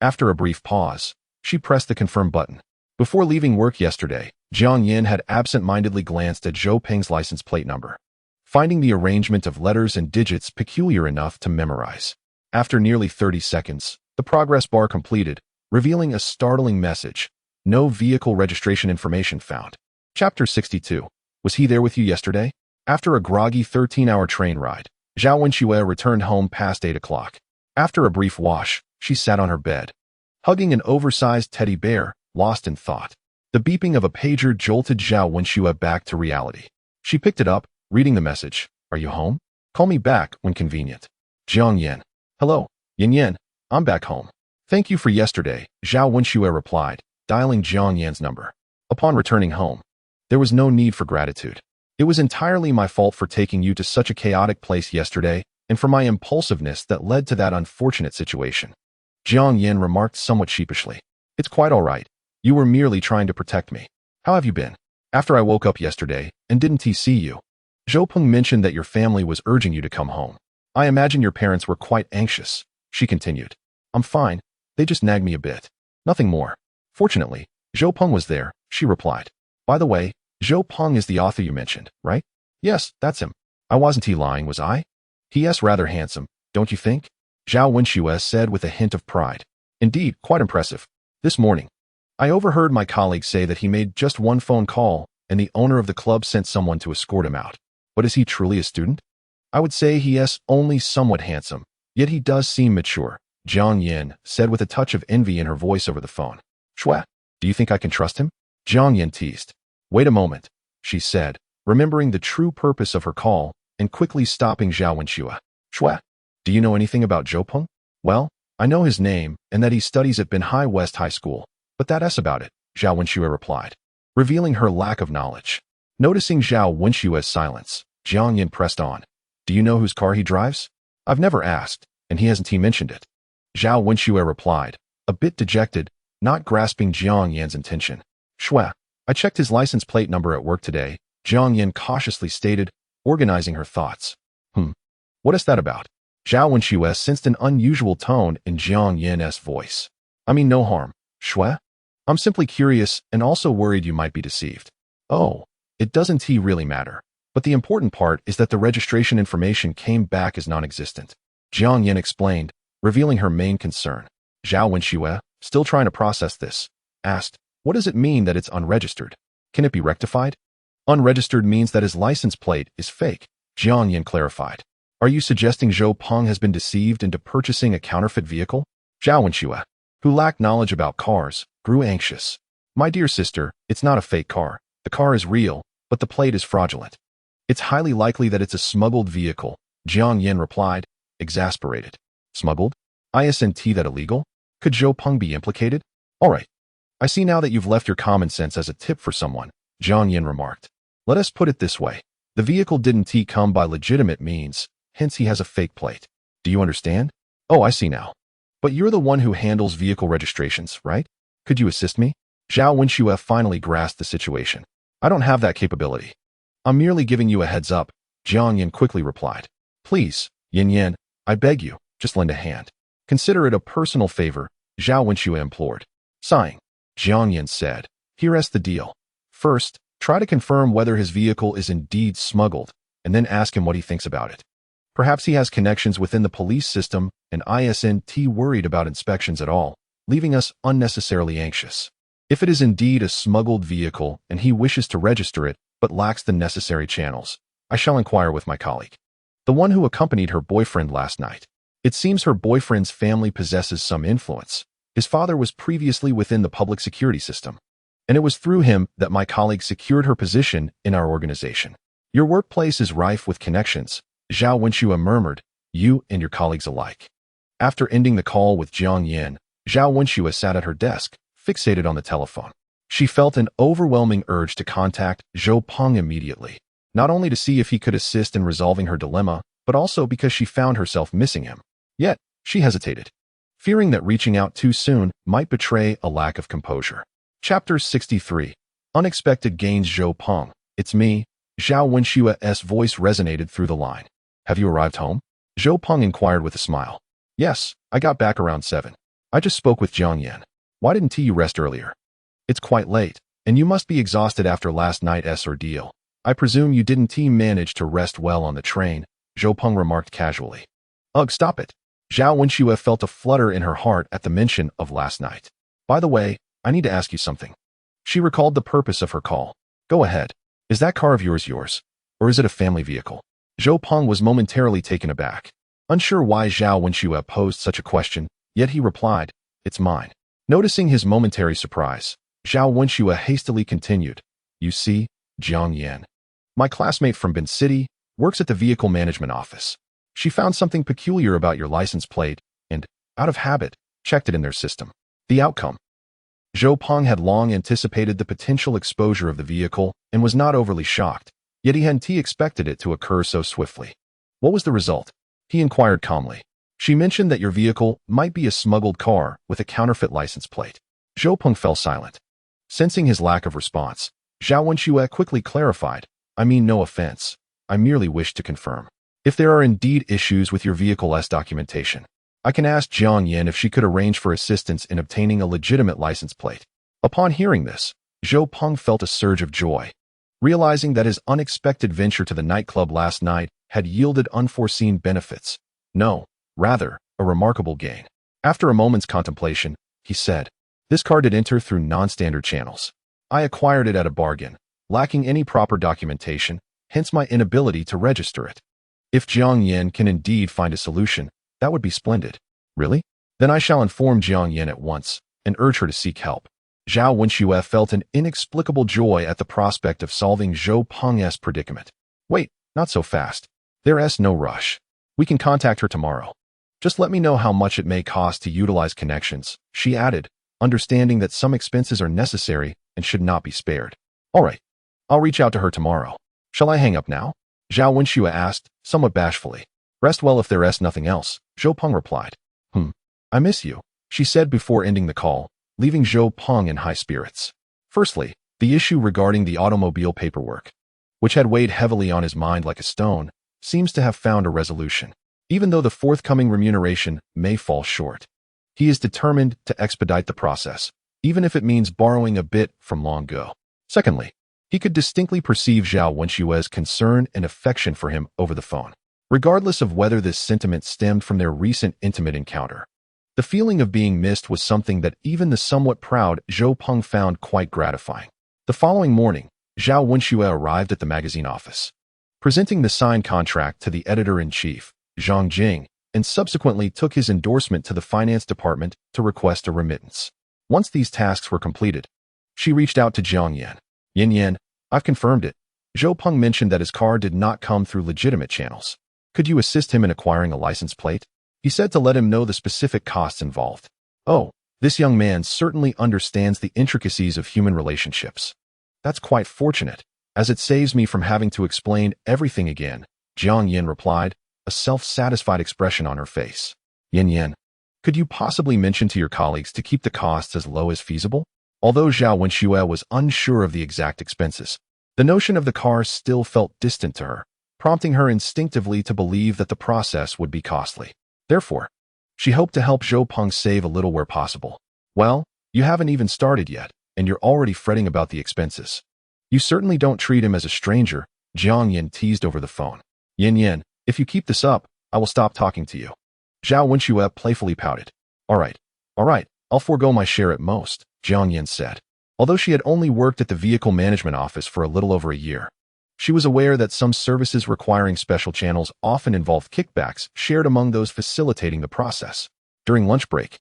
Speaker 1: After a brief pause, she pressed the confirm button. Before leaving work yesterday, Jiang Yin had absent-mindedly glanced at Zhou Peng's license plate number, finding the arrangement of letters and digits peculiar enough to memorize. After nearly 30 seconds, the progress bar completed, revealing a startling message. No vehicle registration information found. Chapter 62. Was he there with you yesterday? After a groggy 13-hour train ride, Zhao Wenxue returned home past 8 o'clock. After a brief wash, she sat on her bed, hugging an oversized teddy bear, lost in thought. The beeping of a pager jolted Zhao Wenxue back to reality. She picked it up, reading the message. Are you home? Call me back when convenient. Jiang Yin. Hello, Yin Yin. I'm back home. Thank you for yesterday, Zhao Wenxue replied, dialing Jiang Yin's number. Upon returning home, there was no need for gratitude. It was entirely my fault for taking you to such a chaotic place yesterday and for my impulsiveness that led to that unfortunate situation. Jiang Yin remarked somewhat sheepishly. It's quite all right. You were merely trying to protect me. How have you been? After I woke up yesterday and didn't see you, Zhou Peng mentioned that your family was urging you to come home. I imagine your parents were quite anxious, she continued. I'm fine. They just nagged me a bit. Nothing more. Fortunately, Zhou Peng was there, she replied. By the way, Zhou Peng is the author you mentioned, right? Yes, that's him. I wasn't lying, was I? He is rather handsome, don't you think? Zhao Wenxue said with a hint of pride. Indeed, quite impressive. This morning, I overheard my colleague say that he made just one phone call and the owner of the club sent someone to escort him out. But is he truly a student? I would say he is only somewhat handsome, yet he does seem mature, Jiang Yin said with a touch of envy in her voice over the phone. Shua, do you think I can trust him? Jiang Yin teased. Wait a moment, she said, remembering the true purpose of her call and quickly stopping Zhao Wenxue. Shua, do you know anything about Zhou Peng? Well, I know his name and that he studies at Binhai West High School, but that's about it, Zhao Wenxue replied, revealing her lack of knowledge. Noticing Zhao Wenxue's silence, Jiang Yin pressed on. Do you know whose car he drives? I've never asked, and he hasn't mentioned it. Zhao Wenxue replied, a bit dejected, not grasping Jiang Yin's intention. Shua, I checked his license plate number at work today, Jiang Yin cautiously stated, organizing her thoughts. What is that about? Zhao Wenxue sensed an unusual tone in Jiang Yin's voice. I mean no harm, Shua. I'm simply curious and also worried you might be deceived. Oh, it doesn't really matter. But the important part is that the registration information came back as non-existent. Jiang Yin explained, revealing her main concern. Zhao Wenxue, still trying to process this, asked, what does it mean that it's unregistered? Can it be rectified? Unregistered means that his license plate is fake, Jiang Yin clarified. Are you suggesting Zhou Peng has been deceived into purchasing a counterfeit vehicle? Zhao Wenxue, who lacked knowledge about cars, grew anxious. My dear sister, it's not a fake car. The car is real, but the plate is fraudulent. It's highly likely that it's a smuggled vehicle, Jiang Yin replied, exasperated. Smuggled? Isn't that illegal? Could Zhou Peng be implicated? All right. I see now that you've left your common sense as a tip for someone, Jiang Yin remarked. Let us put it this way. The vehicle didn't come by legitimate means, hence he has a fake plate. Do you understand? Oh, I see now. But you're the one who handles vehicle registrations, right? Could you assist me? Zhao Wenxue finally grasped the situation. I don't have that capability. I'm merely giving you a heads up, Jiang Yin quickly replied. Please, Yin, I beg you, just lend a hand. Consider it a personal favor, Zhao Wenxue implored. Sighing, Jiang Yin said, here's the deal. First, try to confirm whether his vehicle is indeed smuggled, and then ask him what he thinks about it. Perhaps he has connections within the police system and isn't worried about inspections at all, leaving us unnecessarily anxious. If it is indeed a smuggled vehicle and he wishes to register it but lacks the necessary channels, I shall inquire with my colleague, the one who accompanied her boyfriend last night. It seems her boyfriend's family possesses some influence. His father was previously within the public security system, and it was through him that my colleague secured her position in our organization. Your workplace is rife with connections, Zhao Wenxue murmured, you and your colleagues alike. After ending the call with Jiang Yin, Zhao Wenxue sat at her desk, fixated on the telephone. She felt an overwhelming urge to contact Zhou Peng immediately, not only to see if he could assist in resolving her dilemma, but also because she found herself missing him. Yet, she hesitated, fearing that reaching out too soon might betray a lack of composure. Chapter 63. Unexpected Gains. Zhou Peng, it's me, Zhao Wenxue's voice resonated through the line. Have you arrived home? Zhou Peng inquired with a smile. Yes, I got back around 7. I just spoke with Jiang Yin. Why didn't you rest earlier? It's quite late, and you must be exhausted after last night's ordeal. I presume you didn't manage to rest well on the train, Zhou Peng remarked casually. Ugh, stop it. Zhao Wenxue felt a flutter in her heart at the mention of last night. By the way, I need to ask you something. She recalled the purpose of her call. Go ahead. Is that car of yours, or is it a family vehicle? Zhou Peng was momentarily taken aback. Unsure why Zhao Wenxue posed such a question, yet he replied, it's mine. Noticing his momentary surprise, Zhao Wenxue hastily continued, you see, Jiang Yin, my classmate from Bin City, works at the vehicle management office. She found something peculiar about your license plate and, out of habit, checked it in their system. The outcome. Zhou Peng had long anticipated the potential exposure of the vehicle and was not overly shocked, yet he hadn't expected it to occur so swiftly. What was the result? He inquired calmly. She mentioned that your vehicle might be a smuggled car with a counterfeit license plate. Zhou Peng fell silent. Sensing his lack of response, Zhao Wenxue quickly clarified, I mean no offense. I merely wish to confirm. If there are indeed issues with your vehicle's documentation, I can ask Jiang Yin if she could arrange for assistance in obtaining a legitimate license plate. Upon hearing this, Zhou Peng felt a surge of joy, realizing that his unexpected venture to the nightclub last night had yielded unforeseen benefits. No, Rather, a remarkable gain. After a moment's contemplation, he said, "This car did enter through non-standard channels. I acquired it at a bargain, lacking any proper documentation, hence my inability to register it. If Jiang Yin can indeed find a solution, that would be splendid." "Really? Then I shall inform Jiang Yin at once and urge her to seek help." Zhao Wenxue felt an inexplicable joy at the prospect of solving Zhou Peng's predicament. "Wait, not so fast. There's no rush. We can contact her tomorrow. Just let me know how much it may cost to utilize connections," she added, understanding that some expenses are necessary and should not be spared. "All right. I'll reach out to her tomorrow. Shall I hang up now?" Zhao Wenxue asked, somewhat bashfully. "Rest well if there's nothing else," Zhou Peng replied. "I miss you," she said before ending the call, leaving Zhou Peng in high spirits. Firstly, the issue regarding the automobile paperwork, which had weighed heavily on his mind like a stone, seems to have found a resolution. Even though the forthcoming remuneration may fall short, he is determined to expedite the process, even if it means borrowing a bit from long ago. Secondly, he could distinctly perceive Zhao Wenxue's concern and affection for him over the phone, regardless of whether this sentiment stemmed from their recent intimate encounter. The feeling of being missed was something that even the somewhat proud Zhou Peng found quite gratifying. The following morning, Zhao Wenxue arrived at the magazine office, presenting the signed contract to the editor-in-chief, Zhang Jing, and subsequently took his endorsement to the finance department to request a remittance. Once these tasks were completed, she reached out to Jiang Yin. "Yin, I've confirmed it. Zhou Peng mentioned that his car did not come through legitimate channels. Could you assist him in acquiring a license plate? He said to let him know the specific costs involved." "Oh, this young man certainly understands the intricacies of human relationships. That's quite fortunate, as it saves me from having to explain everything again," Jiang Yin replied, a self-satisfied expression on her face. "Yin, could you possibly mention to your colleagues to keep the costs as low as feasible?" Although Zhao Wenxue was unsure of the exact expenses, the notion of the car still felt distant to her, prompting her instinctively to believe that the process would be costly. Therefore, she hoped to help Zhou Peng save a little where possible. "Well, you haven't even started yet, and you're already fretting about the expenses. You certainly don't treat him as a stranger," Jiang Yin teased over the phone. Yin, if you keep this up, I will stop talking to you." Zhao Wenxue playfully pouted. All right, I'll forego my share at most," Jiang Yin said. Although she had only worked at the vehicle management office for a little over a year, she was aware that some services requiring special channels often involved kickbacks shared among those facilitating the process. During lunch break,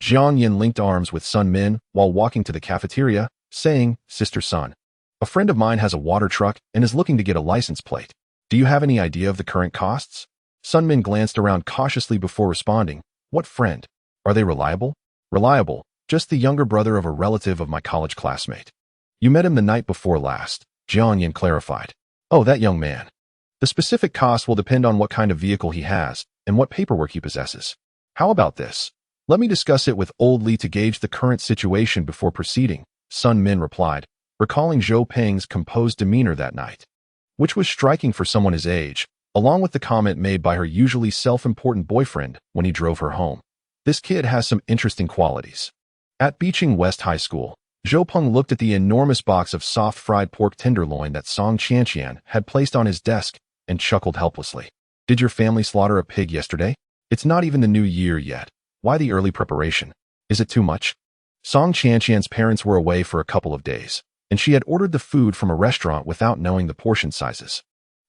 Speaker 1: Jiang Yin linked arms with Sun Min while walking to the cafeteria, saying, "Sister Sun, a friend of mine has a water truck and is looking to get a license plate. Do you have any idea of the current costs?" Sun Min glanced around cautiously before responding, "What friend? Are they reliable?" "Reliable, just the younger brother of a relative of my college classmate. You met him the night before last," Jiang Yin clarified. "Oh, that young man. The specific cost will depend on what kind of vehicle he has and what paperwork he possesses. How about this? Let me discuss it with old Li to gauge the current situation before proceeding," Sun Min replied, recalling Zhou Peng's composed demeanor that night, which was striking for someone his age, along with the comment made by her usually self-important boyfriend when he drove her home. "This kid has some interesting qualities." At Beeching West High School, Zhou Peng looked at the enormous box of soft fried pork tenderloin that Song Qianqian had placed on his desk and chuckled helplessly. "Did your family slaughter a pig yesterday? It's not even the new year yet. Why the early preparation? Is it too much?" Song Qianqian's parents were away for a couple of days, and she had ordered the food from a restaurant without knowing the portion sizes,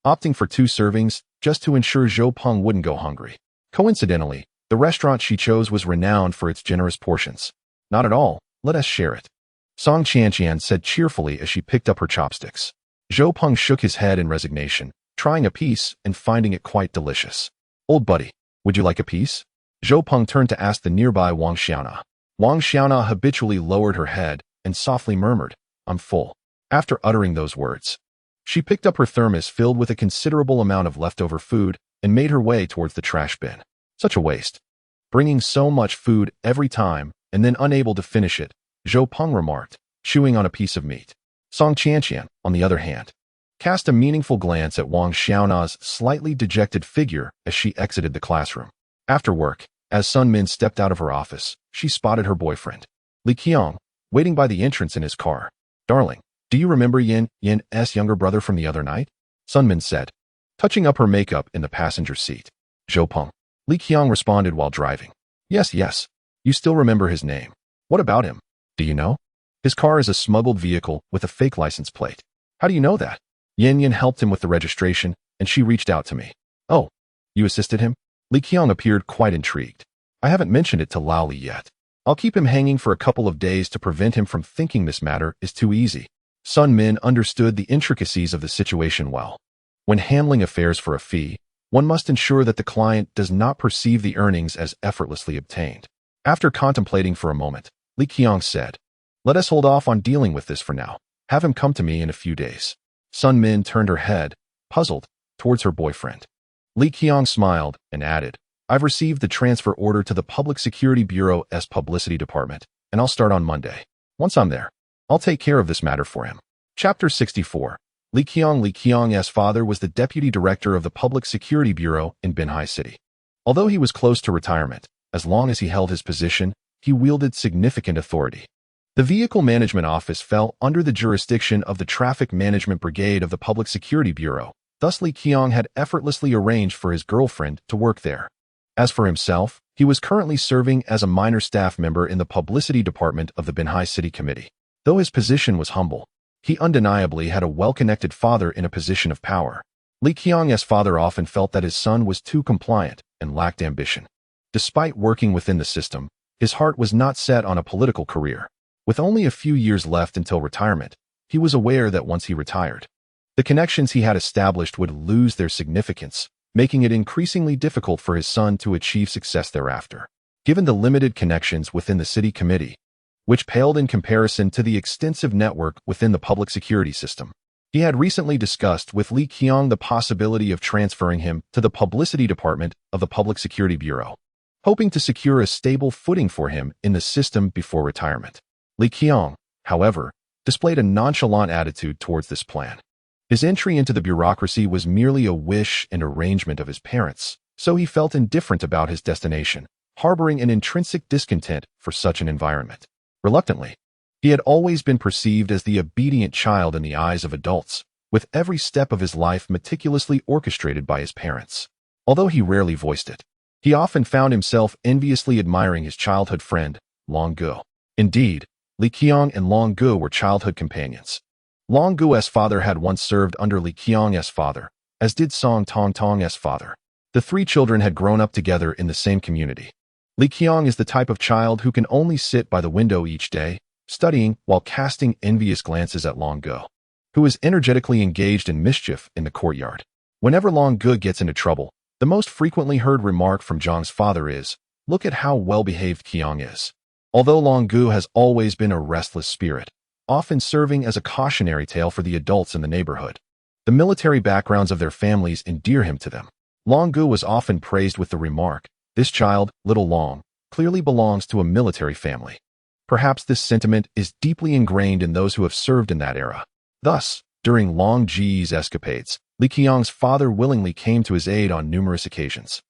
Speaker 1: opting for 2 servings just to ensure Zhou Peng wouldn't go hungry. Coincidentally, the restaurant she chose was renowned for its generous portions. "Not at all, let us share it," Song Qianqian said cheerfully as she picked up her chopsticks. Zhou Peng shook his head in resignation, trying a piece and finding it quite delicious. "Old buddy, would you like a piece?" Zhou Peng turned to ask the nearby Wang Xiaona. Wang Xiaona habitually lowered her head and softly murmured, "I'm full." After uttering those words, she picked up her thermos filled with a considerable amount of leftover food and made her way towards the trash bin. Such a waste. Bringing so much food every time and then unable to finish it, Zhou Peng remarked, chewing on a piece of meat. Song Qianqian, on the other hand, cast a meaningful glance at Wang Xiaona's slightly dejected figure as she exited the classroom. After work, as Sun Min stepped out of her office, she spotted her boyfriend, Li Qiang, waiting by the entrance in his car. "Darling, do you remember Yin's younger brother from the other night?" Sun Min said, touching up her makeup in the passenger seat. "Zhou Peng, Li Qiang responded while driving. Yes, yes. You still remember his name. What about him? Do you know? His car is a smuggled vehicle with a fake license plate. How do you know that? Yan Yan helped him with the registration, and she reached out to me. Oh, you assisted him? Li Qiang appeared quite intrigued. I haven't mentioned it to Lao Li yet. I'll keep him hanging for a couple of days to prevent him from thinking this matter is too easy. Sun Min understood the intricacies of the situation well. When handling affairs for a fee, one must ensure that the client does not perceive the earnings as effortlessly obtained. After contemplating for a moment, Li Qiang said, "Let us hold off on dealing with this for now. Have him come to me in a few days." Sun Min turned her head, puzzled, towards her boyfriend. Li Qiang smiled and added, "I've received the transfer order to the Public Security Bureau's Publicity Department, and I'll start on Monday. Once I'm there, I'll take care of this matter for him." Chapter 64. Li Qiang's father was the deputy director of the Public Security Bureau in Binhai City. Although he was close to retirement, as long as he held his position, he wielded significant authority. The Vehicle Management Office fell under the jurisdiction of the Traffic Management Brigade of the Public Security Bureau. Thus, Li Qiang had effortlessly arranged for his girlfriend to work there. As for himself, he was currently serving as a minor staff member in the Publicity Department of the Binhai City Committee. Though his position was humble, he undeniably had a well-connected father in a position of power. Li Qiang's father often felt that his son was too compliant and lacked ambition. Despite working within the system, his heart was not set on a political career. With only a few years left until retirement, he was aware that once he retired, the connections he had established would lose their significance, making it increasingly difficult for his son to achieve success thereafter. Given the limited connections within the city committee, which paled in comparison to the extensive network within the public security system, he had recently discussed with Li Qiang the possibility of transferring him to the publicity department of the Public Security Bureau, hoping to secure a stable footing for him in the system before retirement. Li Qiang, however, displayed a nonchalant attitude towards this plan. His entry into the bureaucracy was merely a wish and arrangement of his parents, so he felt indifferent about his destination, harboring an intrinsic discontent for such an environment. Reluctantly, he had always been perceived as the obedient child in the eyes of adults, with every step of his life meticulously orchestrated by his parents. Although he rarely voiced it, he often found himself enviously admiring his childhood friend, Long Gu. Indeed, Li Qiang and Long Gu were childhood companions. Long Gu's father had once served under Li Qiang's father, as did Song Tong's father. The three children had grown up together in the same community. Li Qiang is the type of child who can only sit by the window each day, studying while casting envious glances at Long Gu, who is energetically engaged in mischief in the courtyard. Whenever Long Gu gets into trouble, the most frequently heard remark from Zhang's father is, "Look at how well-behaved Qiang is." Although Long Gu has always been a restless spirit, often serving as a cautionary tale for the adults in the neighborhood, the military backgrounds of their families endear him to them. Long Gu was often praised with the remark, "This child, little Long, clearly belongs to a military family." Perhaps this sentiment is deeply ingrained in those who have served in that era. Thus, during Long Ji's escapades, Li Qiang's father willingly came to his aid on numerous occasions.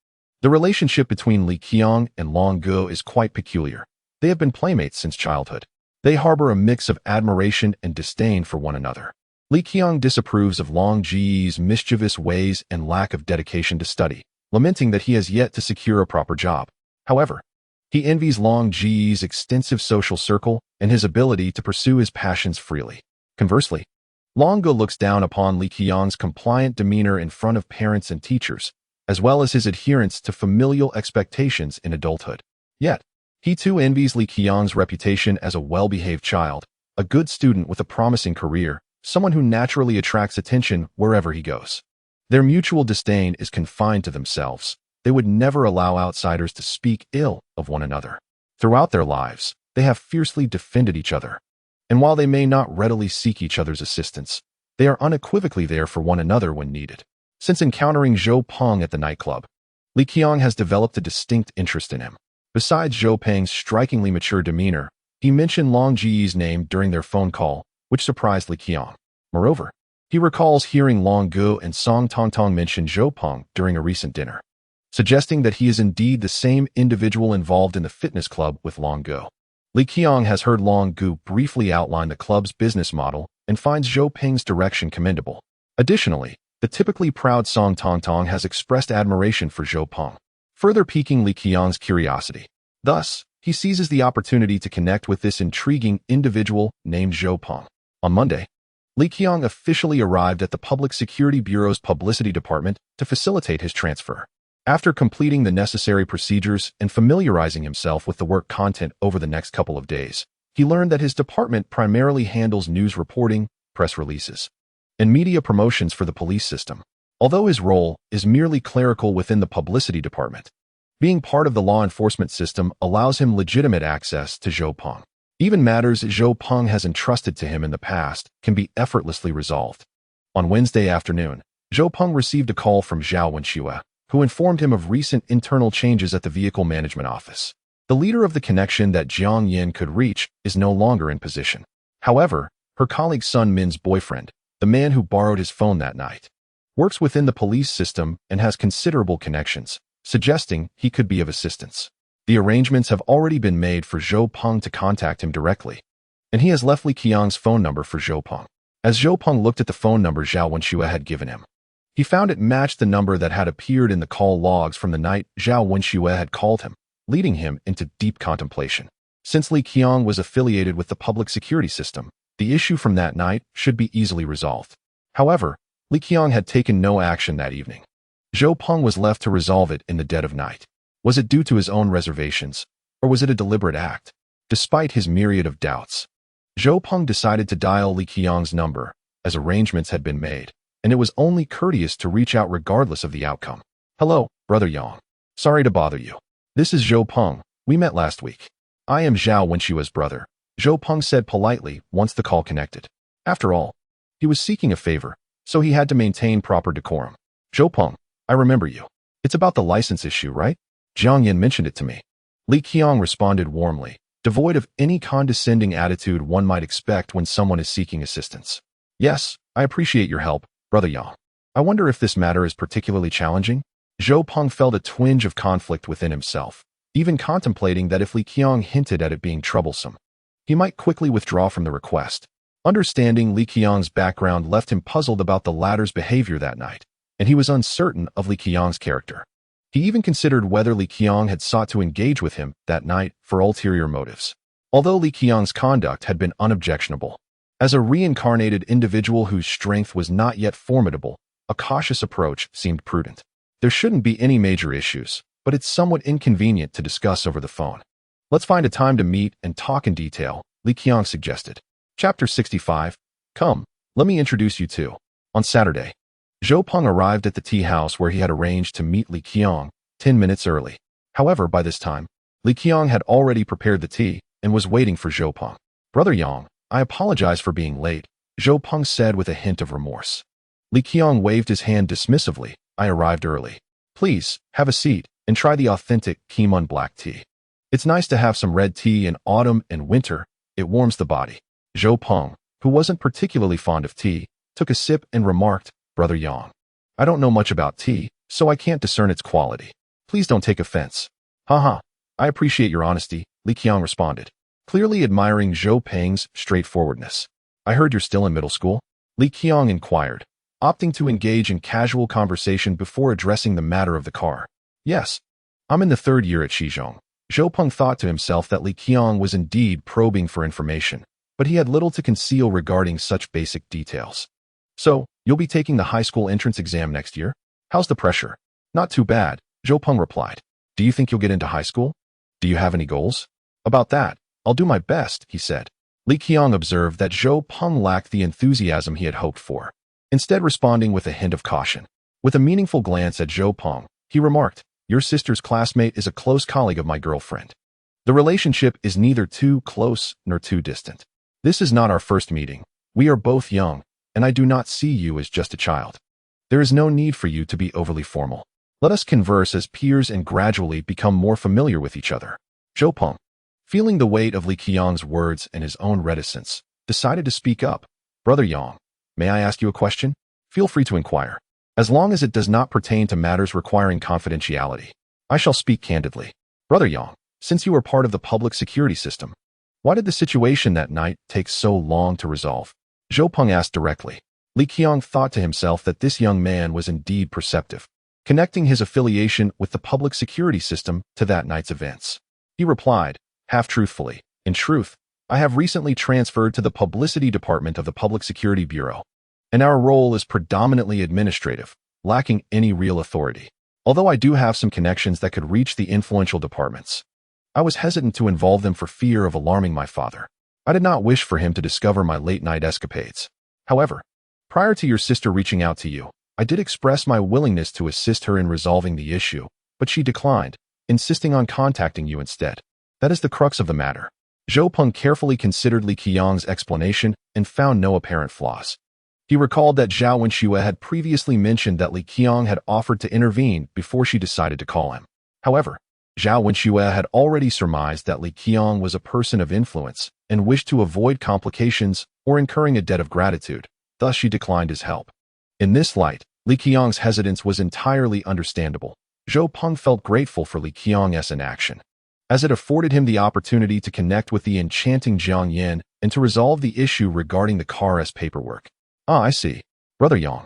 Speaker 1: The relationship between Li Qiang and Long Gu is quite peculiar. They have been playmates since childhood. They harbor a mix of admiration and disdain for one another. Li Qiang disapproves of Long Ji's mischievous ways and lack of dedication to study, lamenting that he has yet to secure a proper job. However, he envies Long Ji's extensive social circle and his ability to pursue his passions freely. Conversely, Long Gu looks down upon Li Qiang's compliant demeanor in front of parents and teachers, as well as his adherence to familial expectations in adulthood. Yet, he too envies Li Qiang's reputation as a well-behaved child, a good student with a promising career, someone who naturally attracts attention wherever he goes. Their mutual disdain is confined to themselves. They would never allow outsiders to speak ill of one another. Throughout their lives, they have fiercely defended each other. And while they may not readily seek each other's assistance, they are unequivocally there for one another when needed. Since encountering Zhou Peng at the nightclub, Li Qiang has developed a distinct interest in him. Besides Zhou Peng's strikingly mature demeanor, he mentioned Long Ji's name during their phone call, which surprised Li Qiang. Moreover, he recalls hearing Long Gu and Song Tongtong mention Zhou Peng during a recent dinner, suggesting that he is indeed the same individual involved in the fitness club with Long Gu. Li Qiang has heard Long Gu briefly outline the club's business model and finds Zhou Peng's direction commendable. Additionally, the typically proud Song Tongtong has expressed admiration for Zhou Peng. further piquing Li Qiang's curiosity. Thus, he seizes the opportunity to connect with this intriguing individual named Zhou Peng. On Monday, Li Qiang officially arrived at the Public Security Bureau's publicity department to facilitate his transfer. After completing the necessary procedures and familiarizing himself with the work content over the next couple of days, he learned that his department primarily handles news reporting, press releases, and media promotions for the police system. Although his role is merely clerical within the publicity department, being part of the law enforcement system allows him legitimate access to Zhou Peng. Even matters Zhou Peng has entrusted to him in the past can be effortlessly resolved. On Wednesday afternoon, Zhou Peng received a call from Zhao Wenxue, who informed him of recent internal changes at the vehicle management office. The leader of the connection that Jiang Yin could reach is no longer in position. However, her colleague Sun Min's boyfriend, the man who borrowed his phone that night, works within the police system and has considerable connections, suggesting he could be of assistance. The arrangements have already been made for Zhou Peng to contact him directly, and he has left Li Qiang's phone number for Zhou Peng. As Zhou Peng looked at the phone number Zhao Wenxue had given him, he found it matched the number that had appeared in the call logs from the night Zhao Wenxue had called him, leading him into deep contemplation. Since Li Qiang was affiliated with the public security system, the issue from that night should be easily resolved. However, Li Qiang had taken no action that evening. Zhou Peng was left to resolve it in the dead of night. Was it due to his own reservations, or was it a deliberate act? Despite his myriad of doubts, Zhou Peng decided to dial Li Qiang's number, as arrangements had been made, and it was only courteous to reach out regardless of the outcome. Hello, Brother Yang. Sorry to bother you. This is Zhou Peng. We met last week. I am Zhao Wenxue's brother, Zhou Peng said politely once the call connected. After all, he was seeking a favor, so he had to maintain proper decorum. Zhou Peng, I remember you. It's about the license issue, right? Jiang Yin mentioned it to me. Li Qiang responded warmly, devoid of any condescending attitude one might expect when someone is seeking assistance. Yes, I appreciate your help, Brother Yang. I wonder if this matter is particularly challenging? Zhou Peng felt a twinge of conflict within himself, even contemplating that if Li Qiang hinted at it being troublesome, he might quickly withdraw from the request. Understanding Li Qiang's background left him puzzled about the latter's behavior that night, and he was uncertain of Li Qiang's character. He even considered whether Li Qiang had sought to engage with him that night for ulterior motives. Although Li Qiang's conduct had been unobjectionable, as a reincarnated individual whose strength was not yet formidable, a cautious approach seemed prudent. There shouldn't be any major issues, but it's somewhat inconvenient to discuss over the phone. Let's find a time to meet and talk in detail, Li Qiang suggested. Chapter 65. Come, let me introduce you to. On Saturday, Zhou Peng arrived at the tea house where he had arranged to meet Li Qiang 10 minutes early. However, by this time, Li Qiang had already prepared the tea and was waiting for Zhou Peng. Brother Yang, I apologize for being late, Zhou Peng said with a hint of remorse. Li Qiang waved his hand dismissively. I arrived early. Please, have a seat and try the authentic Kimon black tea. It's nice to have some red tea in autumn and winter. It warms the body. Zhou Peng, who wasn't particularly fond of tea, took a sip and remarked, Brother Yang, I don't know much about tea, so I can't discern its quality. Please don't take offense. Haha, I appreciate your honesty, Li Qiang responded, clearly admiring Zhou Peng's straightforwardness. I heard you're still in middle school? Li Qiang inquired, opting to engage in casual conversation before addressing the matter of the car. Yes, I'm in the third year at Xizhong. Zhou Peng thought to himself that Li Qiang was indeed probing for information, but he had little to conceal regarding such basic details. So, you'll be taking the high school entrance exam next year? How's the pressure? Not too bad, Zhou Peng replied. Do you think you'll get into high school? Do you have any goals? About that, I'll do my best, he said. Li Qiang observed that Zhou Peng lacked the enthusiasm he had hoped for, instead responding with a hint of caution. With a meaningful glance at Zhou Peng, he remarked, Your sister's classmate is a close colleague of my girlfriend. The relationship is neither too close nor too distant. This is not our first meeting. We are both young, and I do not see you as just a child. There is no need for you to be overly formal. Let us converse as peers and gradually become more familiar with each other. Zhou Peng, feeling the weight of Li Qiang's words and his own reticence, decided to speak up. Brother Yang, may I ask you a question? Feel free to inquire. As long as it does not pertain to matters requiring confidentiality, I shall speak candidly. Brother Yang, since you are part of the public security system, why did the situation that night take so long to resolve? Zhou Peng asked directly. Li Qiang thought to himself that this young man was indeed perceptive. connecting his affiliation with the public security system to that night's events. He replied, half-truthfully, "In truth, I have recently transferred to the publicity department of the Public Security Bureau, and our role is predominantly administrative, lacking any real authority. Although I do have some connections that could reach the influential departments, I was hesitant to involve them for fear of alarming my father. I did not wish for him to discover my late-night escapades. However, prior to your sister reaching out to you, I did express my willingness to assist her in resolving the issue, but she declined, insisting on contacting you instead. That is the crux of the matter." Zhou Peng carefully considered Li Qiang's explanation and found no apparent flaws. He recalled that Zhao Wenxue had previously mentioned that Li Qiang had offered to intervene before she decided to call him. However, Zhao Wenxue had already surmised that Li Qiang was a person of influence and wished to avoid complications or incurring a debt of gratitude, thus she declined his help. In this light, Li Qiang's hesitance was entirely understandable. Zhou Peng felt grateful for Li Qiang's inaction, as it afforded him the opportunity to connect with the enchanting Jiang Yin and to resolve the issue regarding the car's paperwork. "Ah, I see. Brother Yang.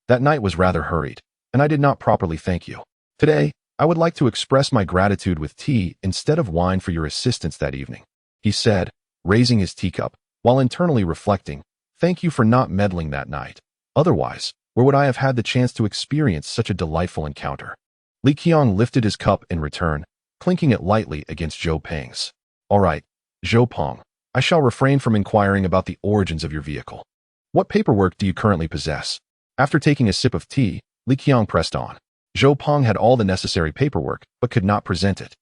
Speaker 1: That night was rather hurried, and I did not properly thank you. Today, I would like to express my gratitude with tea instead of wine for your assistance that evening," he said, raising his teacup, while internally reflecting, "Thank you for not meddling that night. Otherwise, where would I have had the chance to experience such a delightful encounter?" Li Qiang lifted his cup in return, clinking it lightly against Zhou Peng's. "All right, Zhou Peng, I shall refrain from inquiring about the origins of your vehicle. What paperwork do you currently possess?" After taking a sip of tea, Li Qiang pressed on. Zhou Peng had all the necessary paperwork, but could not present it.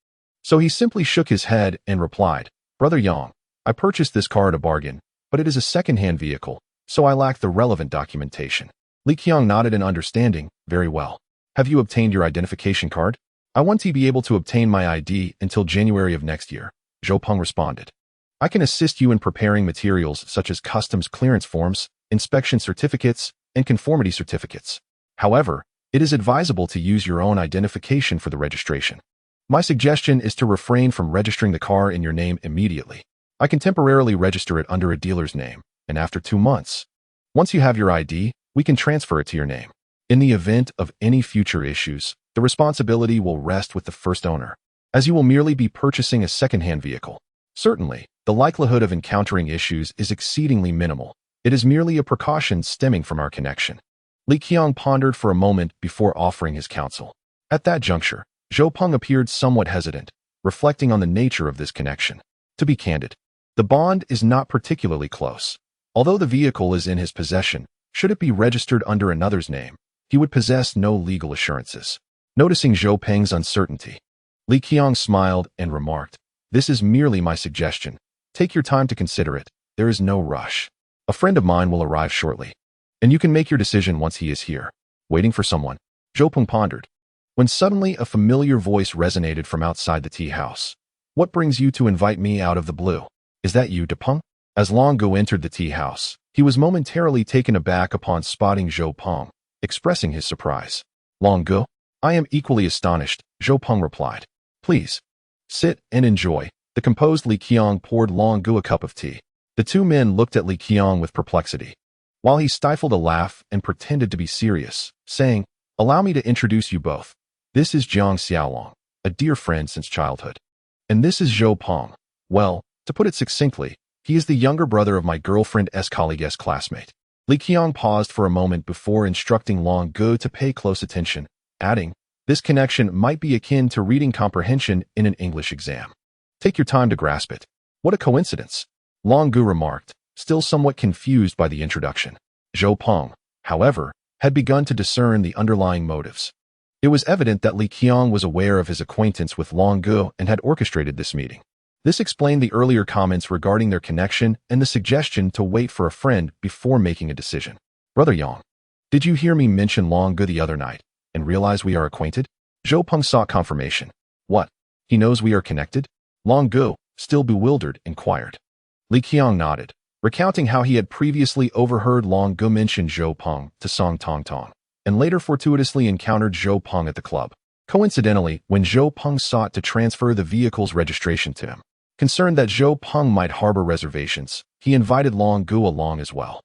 Speaker 1: So he simply shook his head and replied, "Brother Yang, I purchased this car at a bargain, but it is a second-hand vehicle, so I lack the relevant documentation." Li Qiang nodded in understanding. "Very well. Have you obtained your identification card?" "I want to be able to obtain my ID until January of next year," Zhou Peng responded. "I can assist you in preparing materials such as customs clearance forms, inspection certificates, and conformity certificates. However, it is advisable to use your own identification for the registration. My suggestion is to refrain from registering the car in your name immediately. I can temporarily register it under a dealer's name, and after 2 months, once you have your ID, we can transfer it to your name. In the event of any future issues, the responsibility will rest with the first owner, as you will merely be purchasing a second-hand vehicle. Certainly, the likelihood of encountering issues is exceedingly minimal. It is merely a precaution stemming from our connection." Li Qiang pondered for a moment before offering his counsel. At that juncture, Zhou Peng appeared somewhat hesitant, reflecting on the nature of this connection. To be candid, the bond is not particularly close. Although the vehicle is in his possession, should it be registered under another's name, he would possess no legal assurances. Noticing Zhou Peng's uncertainty, Li Qiang smiled and remarked, "This is merely my suggestion. Take your time to consider it. There is no rush. A friend of mine will arrive shortly, and you can make your decision once he is here." Waiting for someone, Zhou Peng pondered, when suddenly a familiar voice resonated from outside the tea house. "What brings you to invite me out of the blue? Is that you, De Peng?" As Long Gu entered the tea house, he was momentarily taken aback upon spotting Zhou Peng, expressing his surprise. "Long Gu? I am equally astonished," Zhou Peng replied. "Please, sit and enjoy." The composed Li Qiang poured Long Gu a cup of tea. The two men looked at Li Qiang with perplexity, while he stifled a laugh and pretended to be serious, saying, "Allow me to introduce you both. This is Jiang Xiaolong, a dear friend since childhood. And this is Zhou Peng. Well, to put it succinctly, he is the younger brother of my girlfriend's colleague's classmate." Li Qiang paused for a moment before instructing Long Gu to pay close attention, adding, "This connection might be akin to reading comprehension in an English exam. Take your time to grasp it." "What a coincidence," Long Gu remarked, still somewhat confused by the introduction. Zhou Peng, however, had begun to discern the underlying motives. It was evident that Li Qiang was aware of his acquaintance with Long Gu and had orchestrated this meeting. This explained the earlier comments regarding their connection and the suggestion to wait for a friend before making a decision. "Brother Yang, did you hear me mention Long Gu the other night and realize we are acquainted?" Zhou Peng sought confirmation. "What? He knows we are connected?" Long Gu, still bewildered, inquired. Li Qiang nodded, recounting how he had previously overheard Long Gu mention Zhou Peng to Song Tongtong, and later fortuitously encountered Zhou Peng at the club. Coincidentally, when Zhou Peng sought to transfer the vehicle's registration to him, concerned that Zhou Peng might harbor reservations, he invited Long Gu along as well.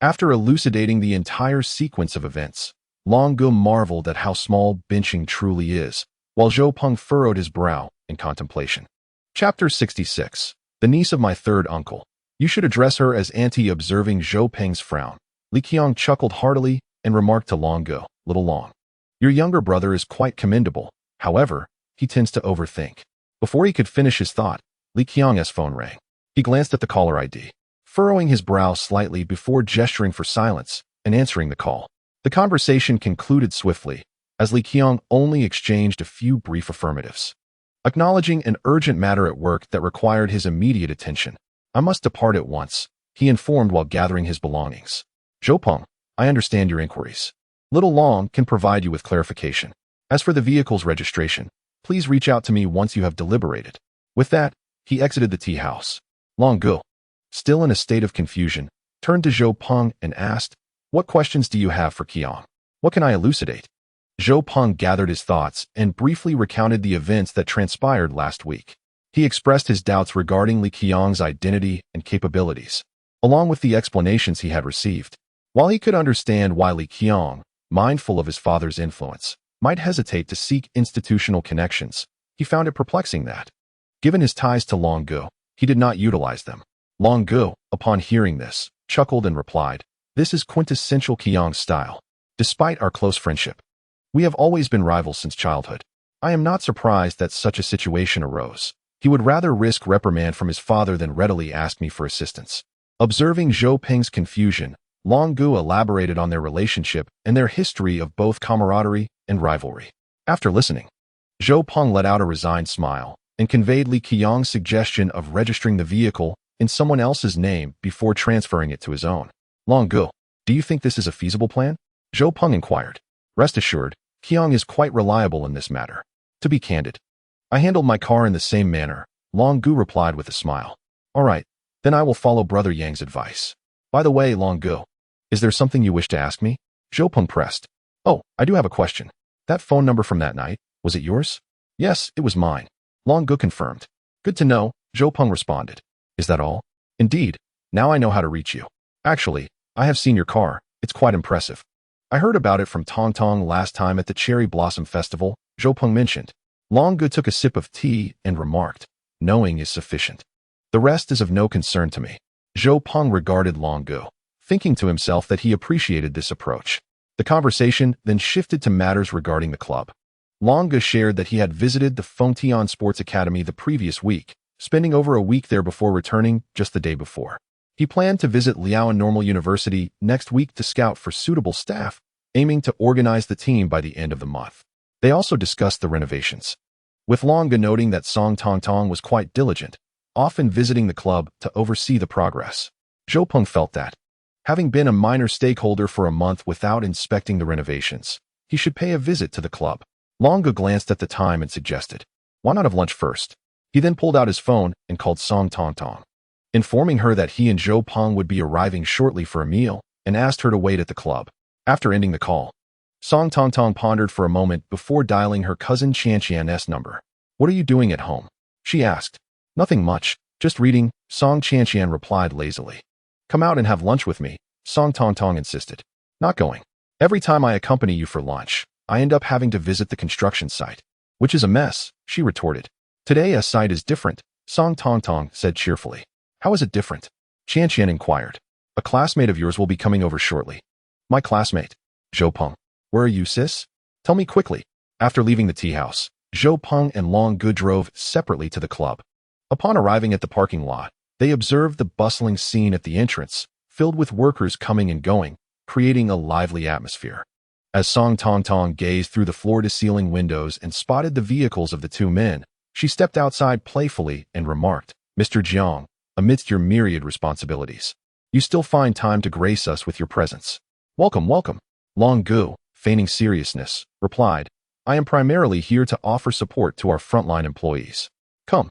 Speaker 1: After elucidating the entire sequence of events, Long Gu marveled at how small benching truly is, while Zhou Peng furrowed his brow in contemplation. Chapter 66. The niece of my third uncle. You should address her as Auntie. Observing Zhou Peng's frown, Li Qiang chuckled heartily and remarked to Long Gu, "Little Long, your younger brother is quite commendable. However, he tends to overthink." Before he could finish his thought, Li Qiang's phone rang. He glanced at the caller ID, furrowing his brow slightly before gesturing for silence and answering the call. The conversation concluded swiftly, as Li Qiang only exchanged a few brief affirmatives. Acknowledging an urgent matter at work that required his immediate attention, "I must depart at once," he informed while gathering his belongings. "Zhou Peng, I understand your inquiries. Little Long can provide you with clarification. As for the vehicle's registration, please reach out to me once you have deliberated." With that, he exited the tea house. Long Gu, still in a state of confusion, turned to Zhou Peng and asked, "What questions do you have for Qiang? What can I elucidate?" Zhou Peng gathered his thoughts and briefly recounted the events that transpired last week. He expressed his doubts regarding Li Qiang's identity and capabilities, along with the explanations he had received. While he could understand why Li Qiang, mindful of his father's influence, might hesitate to seek institutional connections, he found it perplexing that, given his ties to Long Gu, he did not utilize them. Long Gu, upon hearing this, chuckled and replied, "This is quintessential Qiang style. Despite our close friendship, we have always been rivals since childhood. I am not surprised that such a situation arose. He would rather risk reprimand from his father than readily ask me for assistance." Observing Zhou Peng's confusion, Long Gu elaborated on their relationship and their history of both camaraderie and rivalry. After listening, Zhou Peng let out a resigned smile and conveyed Li Qiang's suggestion of registering the vehicle in someone else's name before transferring it to his own. "Long Gu, do you think this is a feasible plan?" Zhou Peng inquired. "Rest assured, Qiang is quite reliable in this matter. To be candid, I handled my car in the same manner," Long Gu replied with a smile. "All right, then I will follow Brother Yang's advice. By the way, Long Gu, is there something you wish to ask me?" Zhou Peng pressed. "Oh, I do have a question. That phone number from that night, was it yours?" "Yes, it was mine," Long Gu confirmed. "Good to know," Zhou Peng responded. "Is that all?" "Indeed. Now I know how to reach you. Actually, I have seen your car. It's quite impressive. I heard about it from Tong Tong last time at the Cherry Blossom Festival," Zhou Peng mentioned. Long Gu took a sip of tea and remarked, "Knowing is sufficient. The rest is of no concern to me." Zhou Peng regarded Long Gu, thinking to himself that he appreciated this approach. The conversation then shifted to matters regarding the club. Long Gu shared that he had visited the Fengtian Sports Academy the previous week, spending over a week there before returning just the day before. He planned to visit Liaoan Normal University next week to scout for suitable staff, aiming to organize the team by the end of the month. They also discussed the renovations, with Long Gu noting that Song Tong Tong was quite diligent, often visiting the club to oversee the progress. Zhou Peng felt that, having been a minor stakeholder for a month without inspecting the renovations, he should pay a visit to the club. Long Gu glanced at the time and suggested, "Why not have lunch first?" He then pulled out his phone and called Song Tong Tong, informing her that he and Zhou Peng would be arriving shortly for a meal and asked her to wait at the club. After ending the call, Song Tong Tong pondered for a moment before dialing her cousin Qianqian's number. "What are you doing at home?" she asked. "Nothing much, just reading," Song Qianqian replied lazily. "Come out and have lunch with me," Song Tong Tong insisted. "Not going. Every time I accompany you for lunch, I end up having to visit the construction site, which is a mess," she retorted. "Today's site is different," Song Tong Tong said cheerfully. "How is it different?" Qianqian inquired. "A classmate of yours will be coming over shortly." "My classmate? Zhou Peng. Where are you, sis? Tell me quickly." After leaving the tea house, Zhou Peng and Long Gu drove separately to the club. Upon arriving at the parking lot, they observed the bustling scene at the entrance, filled with workers coming and going, creating a lively atmosphere. As Song Tong Tong gazed through the floor-to-ceiling windows and spotted the vehicles of the two men, she stepped outside playfully and remarked, "Mr. Jiang, amidst your myriad responsibilities, you still find time to grace us with your presence. Welcome, welcome." Long Gu, feigning seriousness, replied, "I am primarily here to offer support to our frontline employees. Come,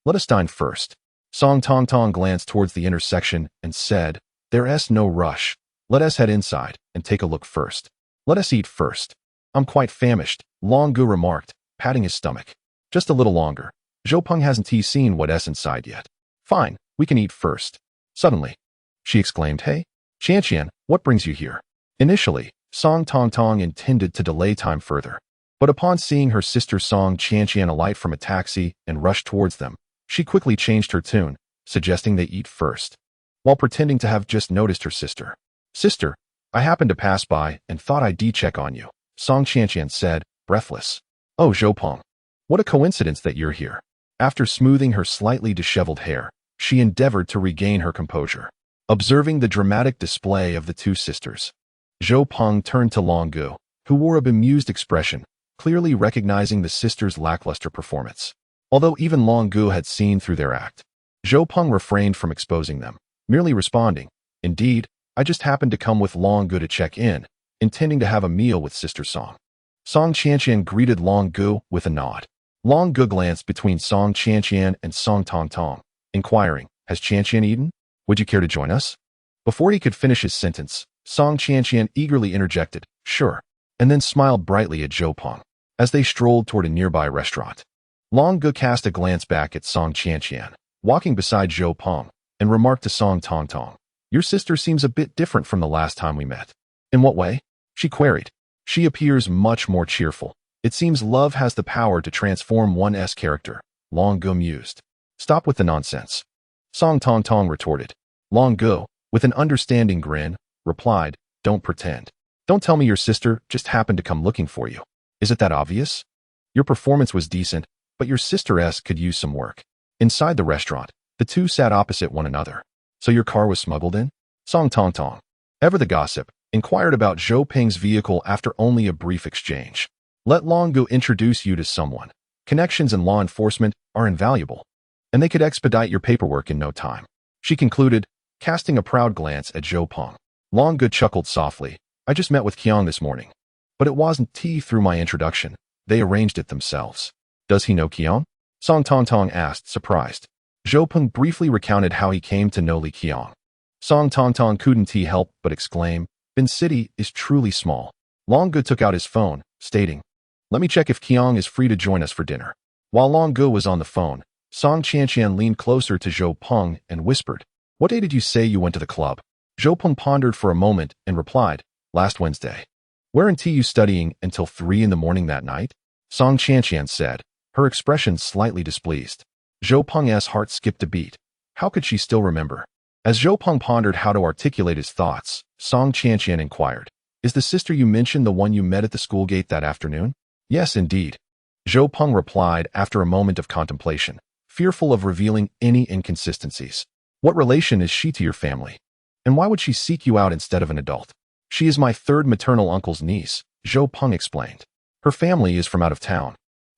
Speaker 1: let us dine first." Song Tong Tong glanced towards the intersection and said, "There's no rush. Let us head inside and take a look first. Let us eat first." "I'm quite famished," Long Gu remarked, patting his stomach. "Just a little longer. Zhou Peng hasn't seen what's inside yet." "Fine, we can eat first." Suddenly, she exclaimed, "Hey, Qianqian, what brings you here?" Initially, Song Tongtong intended to delay time further. But upon seeing her sister Song Qianqian alight from a taxi and rush towards them, she quickly changed her tune, suggesting they eat first, while pretending to have just noticed her sister. Sister, I happened to pass by and thought I'd check on you, Song Qianqian said, breathless. Oh, Zhou Peng. What a coincidence that you're here. After smoothing her slightly disheveled hair, she endeavored to regain her composure. Observing the dramatic display of the two sisters, Zhou Peng turned to Long Gu, who wore a bemused expression, clearly recognizing the sisters' lackluster performance. Although even Long Gu had seen through their act, Zhou Peng refrained from exposing them, merely responding, Indeed, I just happened to come with Long Gu to check in, intending to have a meal with Sister Song. Song Qianqian greeted Long Gu with a nod. Long Gu glanced between Song Qianqian and Song Tongtong, inquiring, Has Qianqian eaten? Would you care to join us? Before he could finish his sentence, Song Qianqian eagerly interjected, Sure, and then smiled brightly at Zhou Peng as they strolled toward a nearby restaurant. Long Gu cast a glance back at Song Qianqian, walking beside Zhou Peng, and remarked to Song Tongtong, Your sister seems a bit different from the last time we met. In what way? She queried. She appears much more cheerful. It seems love has the power to transform one's character, Long Gu mused. Stop with the nonsense, Song Tongtong retorted. Long Gu, with an understanding grin, replied, Don't pretend. Don't tell me your sister just happened to come looking for you. Is it that obvious? Your performance was decent, but your sister could use some work. Inside the restaurant, the two sat opposite one another. So your car was smuggled in? Song Tongtong, ever the gossip, inquired about Zhou Peng's vehicle after only a brief exchange. Let Long Gu introduce you to someone. Connections in law enforcement are invaluable, and they could expedite your paperwork in no time, she concluded, casting a proud glance at Zhou Peng. Long Gu chuckled softly. I just met with Qiang this morning. But it wasn't through my introduction. They arranged it themselves. Does he know Qiang? Song Tongtong asked, surprised. Zhou Peng briefly recounted how he came to know Li Qiang. Song Tongtong couldn't help but exclaim, Bin City is truly small. Long Gu took out his phone, stating, Let me check if Qiang is free to join us for dinner. While Long Gu was on the phone, Song Qianqian leaned closer to Zhou Peng and whispered, What day did you say you went to the club? Zhou Peng pondered for a moment and replied, Last Wednesday. Weren't you studying until 3 in the morning that night? Song Qianqian said, her expression slightly displeased. Zhou Peng's heart skipped a beat. How could she still remember? As Zhou Peng pondered how to articulate his thoughts, Song Qianqian inquired, Is the sister you mentioned the one you met at the school gate that afternoon? Yes, indeed. Zhou Peng replied after a moment of contemplation, fearful of revealing any inconsistencies. What relation is she to your family? And why would she seek you out instead of an adult? She is my third maternal uncle's niece, Zhou Peng explained. Her family is from out of town,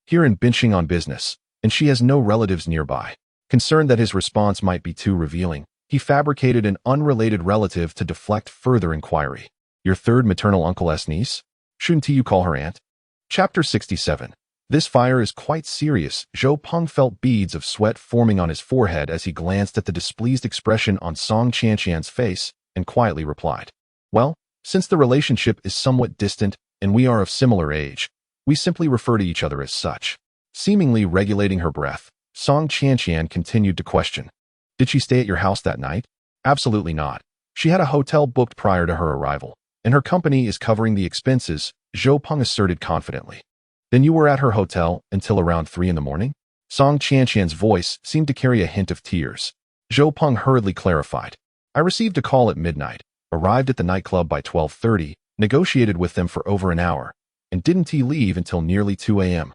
Speaker 1: here in Binching on business, and she has no relatives nearby. Concerned that his response might be too revealing, he fabricated an unrelated relative to deflect further inquiry. Your third maternal uncle's niece? Shouldn't you call her aunt? Chapter 67. This fire is quite serious. Zhou Peng felt beads of sweat forming on his forehead as he glanced at the displeased expression on Song Qianqian's face and quietly replied, Well, since the relationship is somewhat distant and we are of similar age, we simply refer to each other as such. Seemingly regulating her breath, Song Qianqian continued to question. Did she stay at your house that night? Absolutely not. She had a hotel booked prior to her arrival, and her company is covering the expenses, Zhou Peng asserted confidently. Then you were at her hotel until around 3 in the morning? Song Qianqian's voice seemed to carry a hint of tears. Zhou Peng hurriedly clarified. I received a call at midnight, arrived at the nightclub by 12:30, negotiated with them for over an hour, and didn't leave until nearly 2 a.m.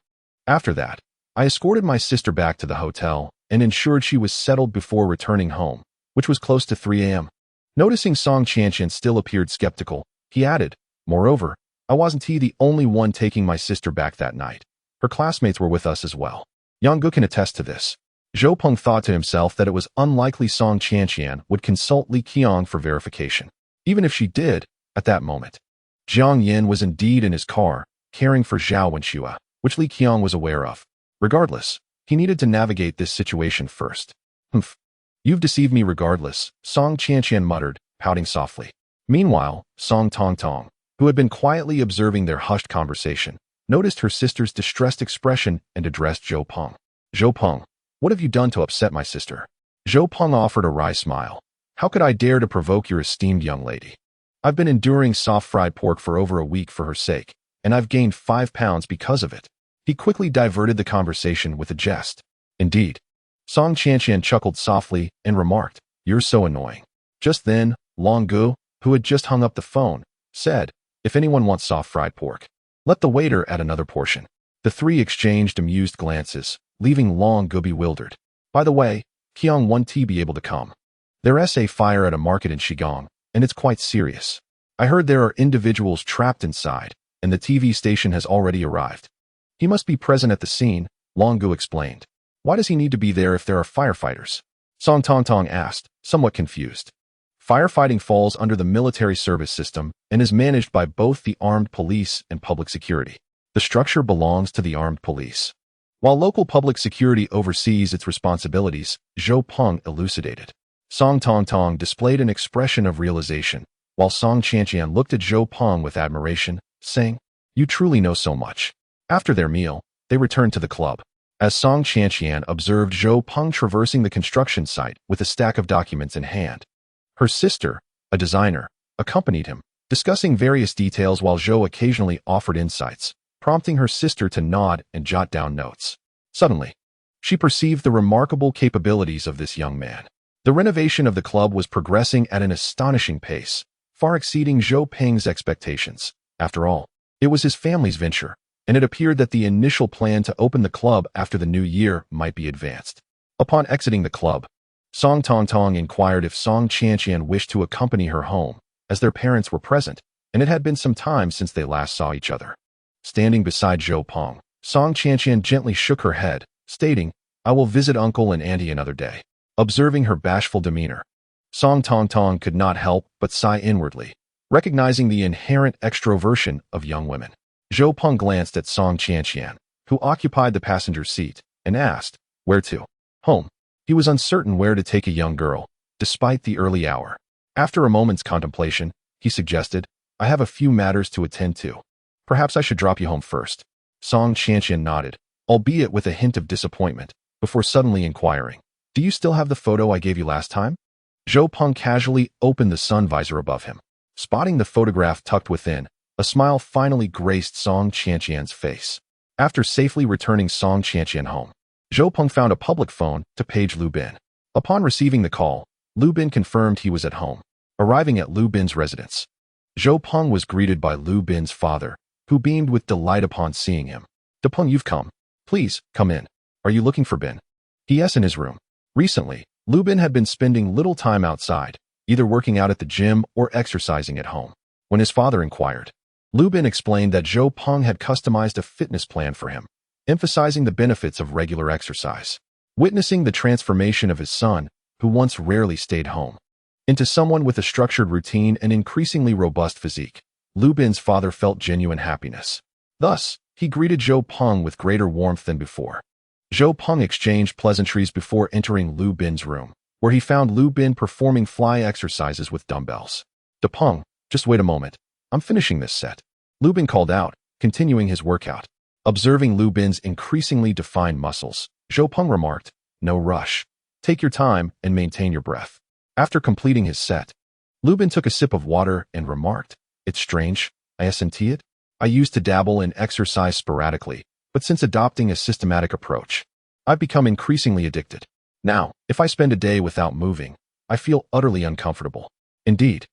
Speaker 1: After that, I escorted my sister back to the hotel and ensured she was settled before returning home, which was close to 3 a.m. Noticing Song Qianqian still appeared skeptical, he added, Moreover, I wasn't the only one taking my sister back that night. Her classmates were with us as well. Yang Gu can attest to this. Zhou Peng thought to himself that it was unlikely Song Qianqian would consult Li Qiang for verification. Even if she did, at that moment, Jiang Yin was indeed in his car, caring for Zhao Wenxua, which Li Qiang was aware of. Regardless, he needed to navigate this situation first. Humph. You've deceived me regardless, Song Qianqian muttered, pouting softly. Meanwhile, Song Tongtong, who had been quietly observing their hushed conversation, noticed her sister's distressed expression and addressed Zhou Peng. Zhou Peng, what have you done to upset my sister? Zhou Peng offered a wry smile. How could I dare to provoke your esteemed young lady? I've been enduring soft-fried pork for over a week for her sake, and I've gained 5 pounds because of it. He quickly diverted the conversation with a jest. Indeed. Song Chanqian chuckled softly and remarked, "You're so annoying." Just then, Long Gu, who had just hung up the phone, said, "If anyone wants soft-fried pork, let the waiter add another portion." The three exchanged amused glances, leaving Long Gu bewildered. "By the way, Qiang won't be able to come. There's a fire at a market in Shigong, and it's quite serious. I heard there are individuals trapped inside, and the TV station has already arrived." "He must be present at the scene," Long Gu explained. "Why does he need to be there if there are firefighters?" Song Tongtong asked, somewhat confused. Firefighting falls under the military service system and is managed by both the armed police and public security. The structure belongs to the armed police, while local public security oversees its responsibilities, Zhou Peng elucidated. Song Tongtong displayed an expression of realization, while Song Chanqian looked at Zhou Peng with admiration, saying, "You truly know so much." After their meal, they returned to the club. As Song Chanqian observed Zhou Peng traversing the construction site with a stack of documents in hand, her sister, a designer, accompanied him, discussing various details while Zhou occasionally offered insights, prompting her sister to nod and jot down notes. Suddenly, she perceived the remarkable capabilities of this young man. The renovation of the club was progressing at an astonishing pace, far exceeding Zhou Peng's expectations. After all, it was his family's venture, and it appeared that the initial plan to open the club after the new year might be advanced. Upon exiting the club, Song Tongtong inquired if Song Chanqian wished to accompany her home, as their parents were present, and it had been some time since they last saw each other. Standing beside Zhou Peng, Song Chanqian gently shook her head, stating, "I will visit uncle and auntie another day." Observing her bashful demeanor, Song Tongtong could not help but sigh inwardly, recognizing the inherent extroversion of young women. Zhou Peng glanced at Song Chanqian, who occupied the passenger seat, and asked, "Where to?" "Home." He was uncertain where to take a young girl, despite the early hour. After a moment's contemplation, he suggested, "I have a few matters to attend to. Perhaps I should drop you home first." Song Chanqian nodded, albeit with a hint of disappointment, before suddenly inquiring, "Do you still have the photo I gave you last time?" Zhou Peng casually opened the sun visor above him. Spotting the photograph tucked within, a smile finally graced Song Chanqian's face. After safely returning Song Chanqian home, Zhou Peng found a public phone to page Lu Bin. Upon receiving the call, Lu Bin confirmed he was at home. Arriving at Lu Bin's residence, Zhou Peng was greeted by Lu Bin's father, who beamed with delight upon seeing him. "De Peng, you've come. Please, come in. Are you looking for Bin?" "Yes, in his room." Recently, Lu Bin had been spending little time outside, either working out at the gym or exercising at home. When his father inquired, Lu Bin explained that Zhou Peng had customized a fitness plan for him, emphasizing the benefits of regular exercise. Witnessing the transformation of his son, who once rarely stayed home, into someone with a structured routine and increasingly robust physique, Lu Bin's father felt genuine happiness. Thus, he greeted Zhou Peng with greater warmth than before. Zhou Peng exchanged pleasantries before entering Lu Bin's room, where he found Lu Bin performing fly exercises with dumbbells. "De Peng, just wait a moment. I'm finishing this set," Lu Bin called out, continuing his workout. Observing Lu Bin's increasingly defined muscles, Zhou Peng remarked, "No rush. Take your time and maintain your breath." After completing his set, Lu Bin took a sip of water and remarked, "It's strange, isn't it? I used to dabble in exercise sporadically, but since adopting a systematic approach, I've become increasingly addicted. Now, if I spend a day without moving, I feel utterly uncomfortable." "Indeed.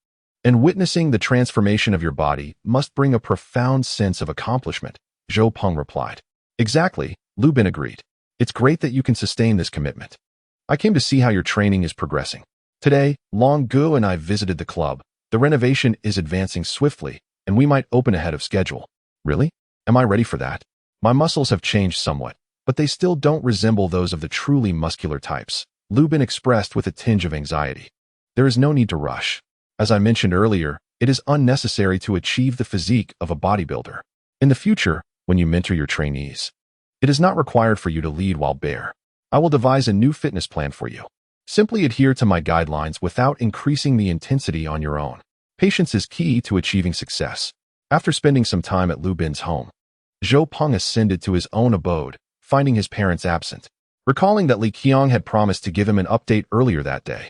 Speaker 1: And witnessing the transformation of your body must bring a profound sense of accomplishment," Zhou Peng replied. "Exactly," Lu Bin agreed. "It's great that you can sustain this commitment. I came to see how your training is progressing. Today, Long Gu and I visited the club. The renovation is advancing swiftly, and we might open ahead of schedule." "Really? Am I ready for that? My muscles have changed somewhat, but they still don't resemble those of the truly muscular types," Lu Bin expressed with a tinge of anxiety. "There is no need to rush. As I mentioned earlier, it is unnecessary to achieve the physique of a bodybuilder. In the future, when you mentor your trainees, it is not required for you to lead while bare. I will devise a new fitness plan for you. Simply adhere to my guidelines without increasing the intensity on your own. Patience is key to achieving success." After spending some time at Lu Bin's home, Zhou Peng ascended to his own abode, finding his parents absent. Recalling that Li Qiang had promised to give him an update earlier that day,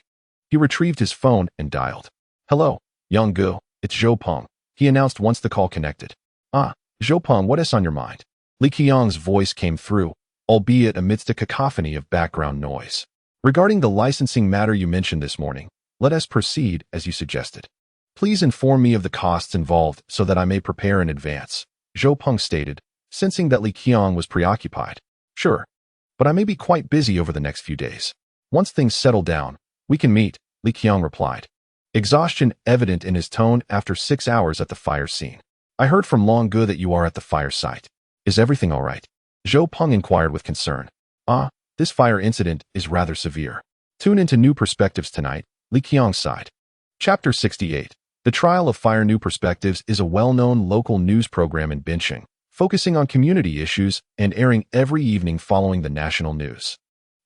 Speaker 1: he retrieved his phone and dialed. "Hello, young Gu, It's Zhou Peng, he announced once the call connected. Ah, Zhou Peng, what is on your mind? Li Qiang's voice came through, albeit amidst a cacophony of background noise. Regarding the licensing matter you mentioned this morning, let us proceed as you suggested. Please inform me of the costs involved so that I may prepare in advance, Zhou Peng stated, sensing that Li Qiang was preoccupied. Sure, but I may be quite busy over the next few days. Once things settle down, we can meet, Li Qiang replied. Exhaustion evident in his tone after 6 hours at the fire scene. I heard from Long Gu that you are at the fire site. Is everything all right? Zhou Peng inquired with concern. Ah, this fire incident is rather severe. Tune into New Perspectives tonight, Li Qiang sighed. Chapter 68. The Trial of Fire. New Perspectives is a well-known local news program in Bincheng, focusing on community issues and airing every evening following the national news.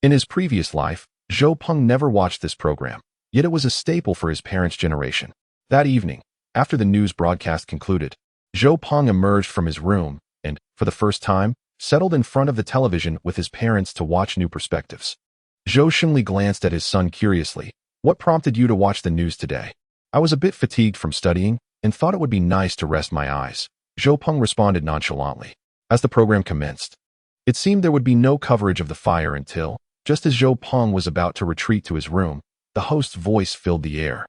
Speaker 1: In his previous life, Zhou Peng never watched this program, yet it was a staple for his parents' generation. That evening, after the news broadcast concluded, Zhou Peng emerged from his room and, for the first time, settled in front of the television with his parents to watch New Perspectives. Zhou Shengli glanced at his son curiously. What prompted you to watch the news today? I was a bit fatigued from studying and thought it would be nice to rest my eyes, Zhou Peng responded nonchalantly. As the program commenced, it seemed there would be no coverage of the fire until, just as Zhou Peng was about to retreat to his room, the host's voice filled the air.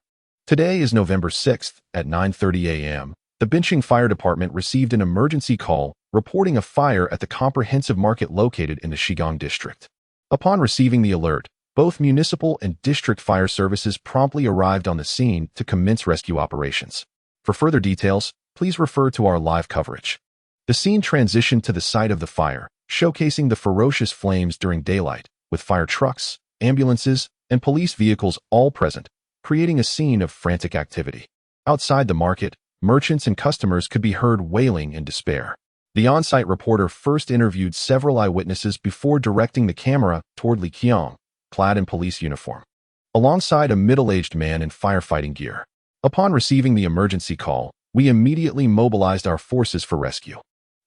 Speaker 1: Today is November 6th at 9:30 a.m. The Bincheng Fire Department received an emergency call reporting a fire at the comprehensive market located in the Shigang district. Upon receiving the alert, both municipal and district fire services promptly arrived on the scene to commence rescue operations. For further details, please refer to our live coverage. The scene transitioned to the site of the fire, showcasing the ferocious flames during daylight, with fire trucks, ambulances, and police vehicles all present, creating a scene of frantic activity. Outside the market, merchants and customers could be heard wailing in despair. The on-site reporter first interviewed several eyewitnesses before directing the camera toward Li Qiang, clad in police uniform, alongside a middle-aged man in firefighting gear. Upon receiving the emergency call, we immediately mobilized our forces for rescue.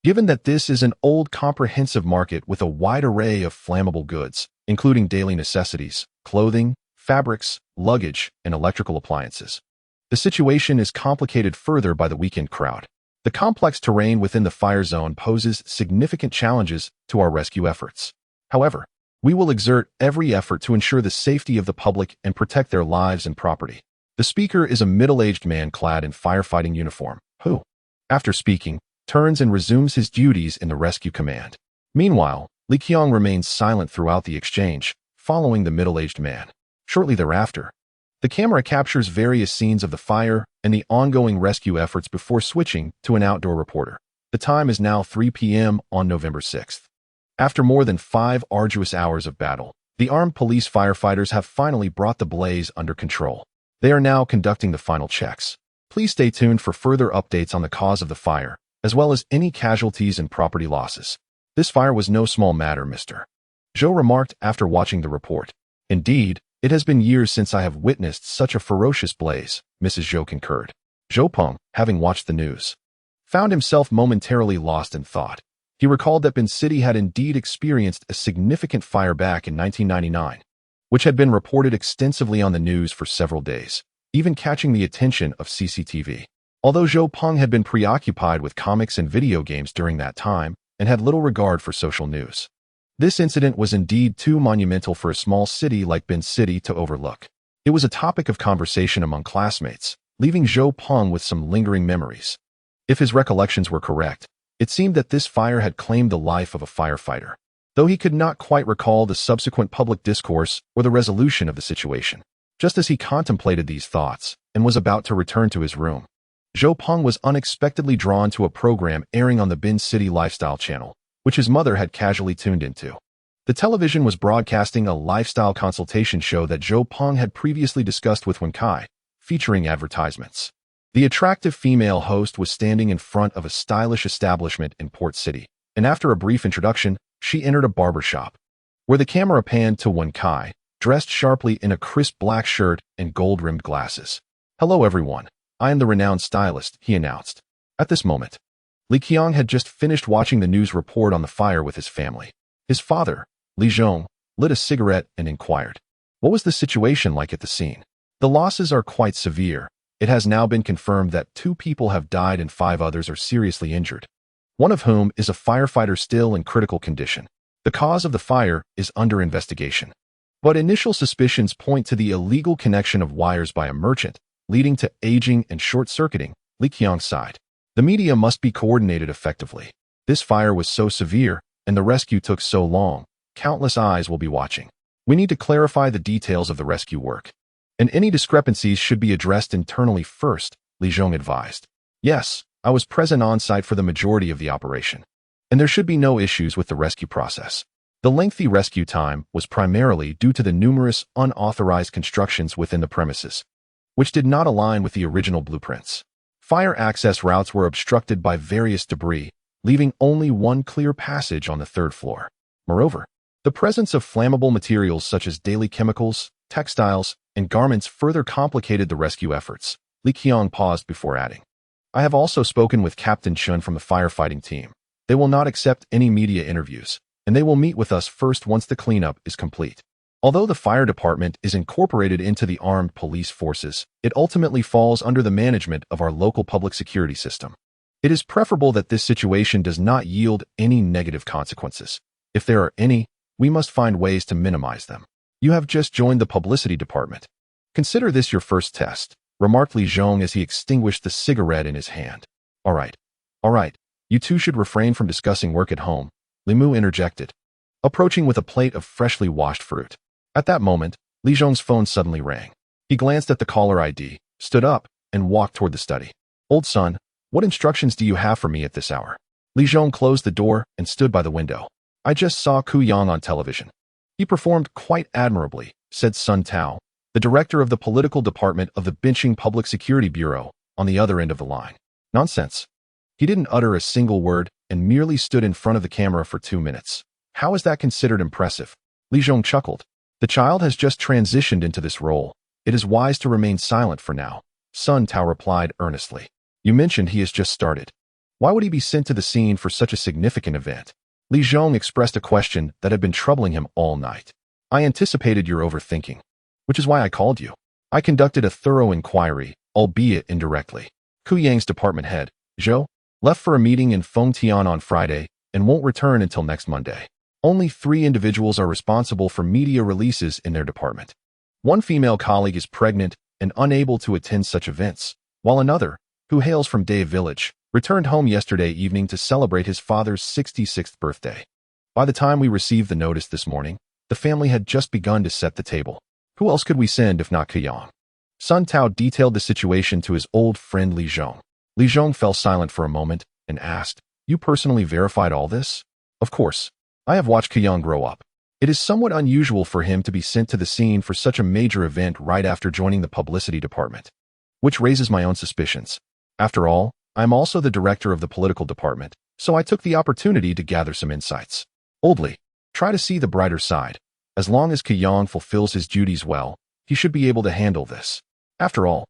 Speaker 1: Given that this is an old comprehensive market with a wide array of flammable goods, including daily necessities, clothing, fabrics, luggage, and electrical appliances, the situation is complicated further by the weekend crowd. The complex terrain within the fire zone poses significant challenges to our rescue efforts. However, we will exert every effort to ensure the safety of the public and protect their lives and property. The speaker is a middle-aged man clad in firefighting uniform, who, after speaking, turns and resumes his duties in the rescue command. Meanwhile, Li Qiang remains silent throughout the exchange, following the middle-aged man. Shortly thereafter, the camera captures various scenes of the fire and the ongoing rescue efforts before switching to an outdoor reporter. The time is now 3 p.m. on November 6th. After more than 5 arduous hours of battle, the armed police firefighters have finally brought the blaze under control. They are now conducting the final checks. Please stay tuned for further updates on the cause of the fire, as well as any casualties and property losses. This fire was no small matter, Mr. Zhou remarked after watching the report. Indeed, it has been years since I have witnessed such a ferocious blaze, Mrs. Zhou concurred. Zhou Peng, having watched the news, found himself momentarily lost in thought. He recalled that Bin City had indeed experienced a significant fire back in 1999, which had been reported extensively on the news for several days, even catching the attention of CCTV. Although Zhou Peng had been preoccupied with comics and video games during that time and had little regard for social news, this incident was indeed too monumental for a small city like Bin City to overlook. It was a topic of conversation among classmates, leaving Zhou Peng with some lingering memories. If his recollections were correct, it seemed that this fire had claimed the life of a firefighter, though he could not quite recall the subsequent public discourse or the resolution of the situation. Just as he contemplated these thoughts and was about to return to his room, Zhou Peng was unexpectedly drawn to a program airing on the Bin City Lifestyle channel, which his mother had casually tuned into. The television was broadcasting a lifestyle consultation show that Zhou Peng had previously discussed with Wenkai, featuring advertisements. The attractive female host was standing in front of a stylish establishment in Port City, and after a brief introduction, she entered a barber shop, where the camera panned to Wenkai, dressed sharply in a crisp black shirt and gold-rimmed glasses. "Hello everyone, I am the renowned stylist," he announced. At this moment, Li Qiang had just finished watching the news report on the fire with his family. His father, Li Zhong, lit a cigarette and inquired, "What was the situation like at the scene?" "The losses are quite severe," It has now been confirmed that 2 people have died and 5 others are seriously injured, one of whom is a firefighter still in critical condition. The cause of the fire is under investigation, but initial suspicions point to the illegal connection of wires by a merchant, leading to aging and short-circuiting, Li Qiang's side. The media must be coordinated effectively. This fire was so severe, and the rescue took so long, countless eyes will be watching. We need to clarify the details of the rescue work, and any discrepancies should be addressed internally first, Li Zhong advised. Yes, I was present on site for the majority of the operation, and there should be no issues with the rescue process. The lengthy rescue time was primarily due to the numerous unauthorized constructions within the premises, which did not align with the original blueprints. Fire access routes were obstructed by various debris, leaving only one clear passage on the 3rd floor. Moreover, the presence of flammable materials such as daily chemicals, textiles, and garments further complicated the rescue efforts. Li Qiang paused before adding, I have also spoken with Captain Chun from the firefighting team. They will not accept any media interviews, and they will meet with us first once the cleanup is complete. Although the fire department is incorporated into the armed police forces, it ultimately falls under the management of our local public security system. It is preferable that this situation does not yield any negative consequences. If there are any, we must find ways to minimize them. You have just joined the publicity department. Consider this your first test, remarked Li Zhong as he extinguished the cigarette in his hand. All right. You two should refrain from discussing work at home, Li Mu interjected, approaching with a plate of freshly washed fruit. At that moment, Li Zhong's phone suddenly rang. He glanced at the caller ID, stood up, and walked toward the study. Old son, what instructions do you have for me at this hour? Li Zhong closed the door and stood by the window. I just saw Ku Yang on television. He performed quite admirably, said Sun Tao, the director of the political department of the Binching Public Security Bureau, on the other end of the line. Nonsense. He didn't utter a single word and merely stood in front of the camera for 2 minutes. How is that considered impressive? Li Zhong chuckled. The child has just transitioned into this role. It is wise to remain silent for now, Sun Tao replied earnestly. You mentioned he has just started. Why would he be sent to the scene for such a significant event? Li Zhong expressed a question that had been troubling him all night. I anticipated your overthinking, which is why I called you. I conducted a thorough inquiry, albeit indirectly. Ku Yang's department head, Zhou, left for a meeting in Fengtian on Friday and won't return until next Monday. Only 3 individuals are responsible for media releases in their department. One female colleague is pregnant and unable to attend such events, while another, who hails from Day Village, returned home yesterday evening to celebrate his father's 66th birthday. By the time we received the notice this morning, the family had just begun to set the table. Who else could we send if not Ku Yang? Sun Tao detailed the situation to his old friend Li Zhong. Li Zhong fell silent for a moment and asked, You personally verified all this? Of course. I have watched Ku Yang grow up. It is somewhat unusual for him to be sent to the scene for such a major event right after joining the publicity department, which raises my own suspicions. After all, I am also the director of the political department, so I took the opportunity to gather some insights. Oldly, try to see the brighter side. As long as Ku Yang fulfills his duties well, he should be able to handle this. After all,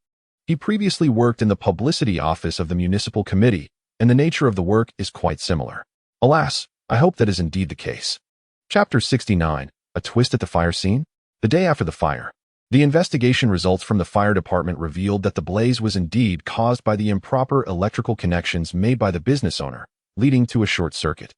Speaker 1: he previously worked in the publicity office of the municipal committee, and the nature of the work is quite similar. Alas, I hope that is indeed the case. Chapter 69, A Twist at the Fire Scene? The day after the fire, the investigation results from the fire department revealed that the blaze was indeed caused by the improper electrical connections made by the business owner, leading to a short circuit.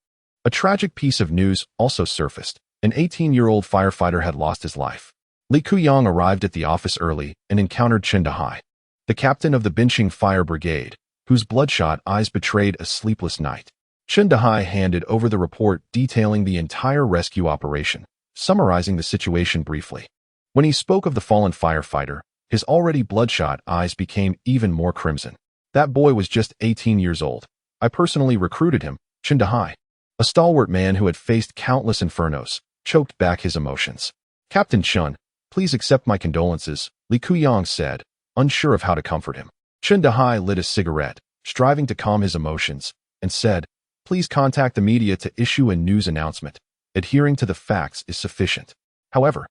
Speaker 1: A tragic piece of news also surfaced. An 18-year-old firefighter had lost his life. Li Ku Yang arrived at the office early and encountered Chen Dahai, the captain of the Binching Fire Brigade, whose bloodshot eyes betrayed a sleepless night. Chen Dahai handed over the report detailing the entire rescue operation, summarizing the situation briefly. When he spoke of the fallen firefighter, his already bloodshot eyes became even more crimson. That boy was just 18 years old. I personally recruited him, Chen Dahai, a stalwart man who had faced countless infernos, choked back his emotions. Captain Chun, please accept my condolences, Li Ku Yang said, unsure of how to comfort him. Chen Dahai lit a cigarette, striving to calm his emotions, and said, Please contact the media to issue a news announcement. Adhering to the facts is sufficient. However,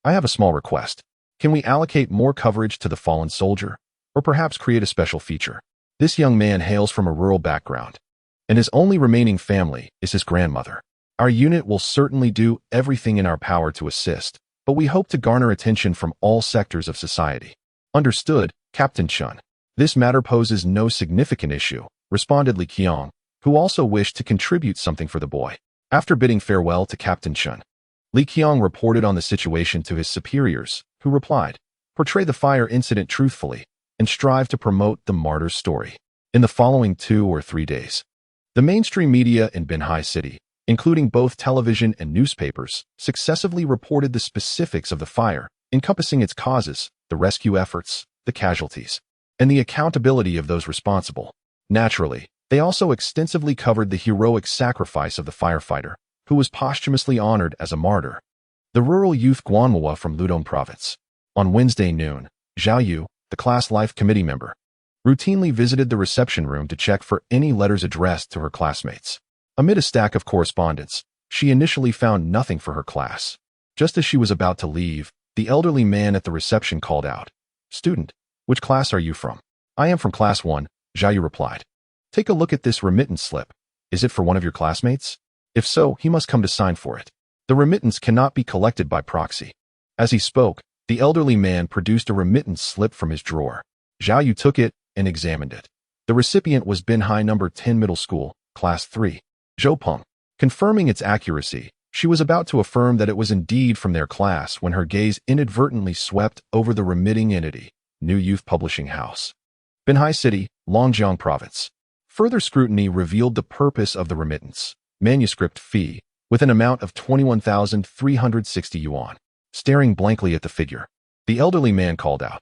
Speaker 1: I have a small request. Can we allocate more coverage to the fallen soldier, or perhaps create a special feature? This young man hails from a rural background, and his only remaining family is his grandmother. Our unit will certainly do everything in our power to assist, but we hope to garner attention from all sectors of society. Understood, Captain Chun. This matter poses no significant issue, responded Li Qiang, who also wished to contribute something for the boy. After bidding farewell to Captain Chun, Li Qiang reported on the situation to his superiors, who replied, "Portray the fire incident truthfully, and strive to promote the martyr's story." In the following 2 or 3 days, the mainstream media in Binhai City, including both television and newspapers, successively reported the specifics of the fire, encompassing its causes, the rescue efforts, the casualties, and the accountability of those responsible. Naturally, they also extensively covered the heroic sacrifice of the firefighter, who was posthumously honored as a martyr. The rural youth Guanhua from Ludong Province. On Wednesday noon, Zhao Yu, the class life committee member, routinely visited the reception room to check for any letters addressed to her classmates. Amid a stack of correspondence, she initially found nothing for her class. Just as she was about to leave, the elderly man at the reception called out, "Student, which class are you from?" "I am from class 1, Zhao Yu replied. "Take a look at this remittance slip. Is it for one of your classmates? If so, he must come to sign for it. The remittance cannot be collected by proxy." As he spoke, the elderly man produced a remittance slip from his drawer. Zhao Yu took it and examined it. The recipient was Binhai No. 10 Middle School, Class 3, Zhou Peng. Confirming its accuracy, she was about to affirm that it was indeed from their class when her gaze inadvertently swept over the remitting entity, New Youth Publishing House, Binhai City, Longjiang Province. Further scrutiny revealed the purpose of the remittance, manuscript fee, with an amount of 21,360 yuan. Staring blankly at the figure, the elderly man called out,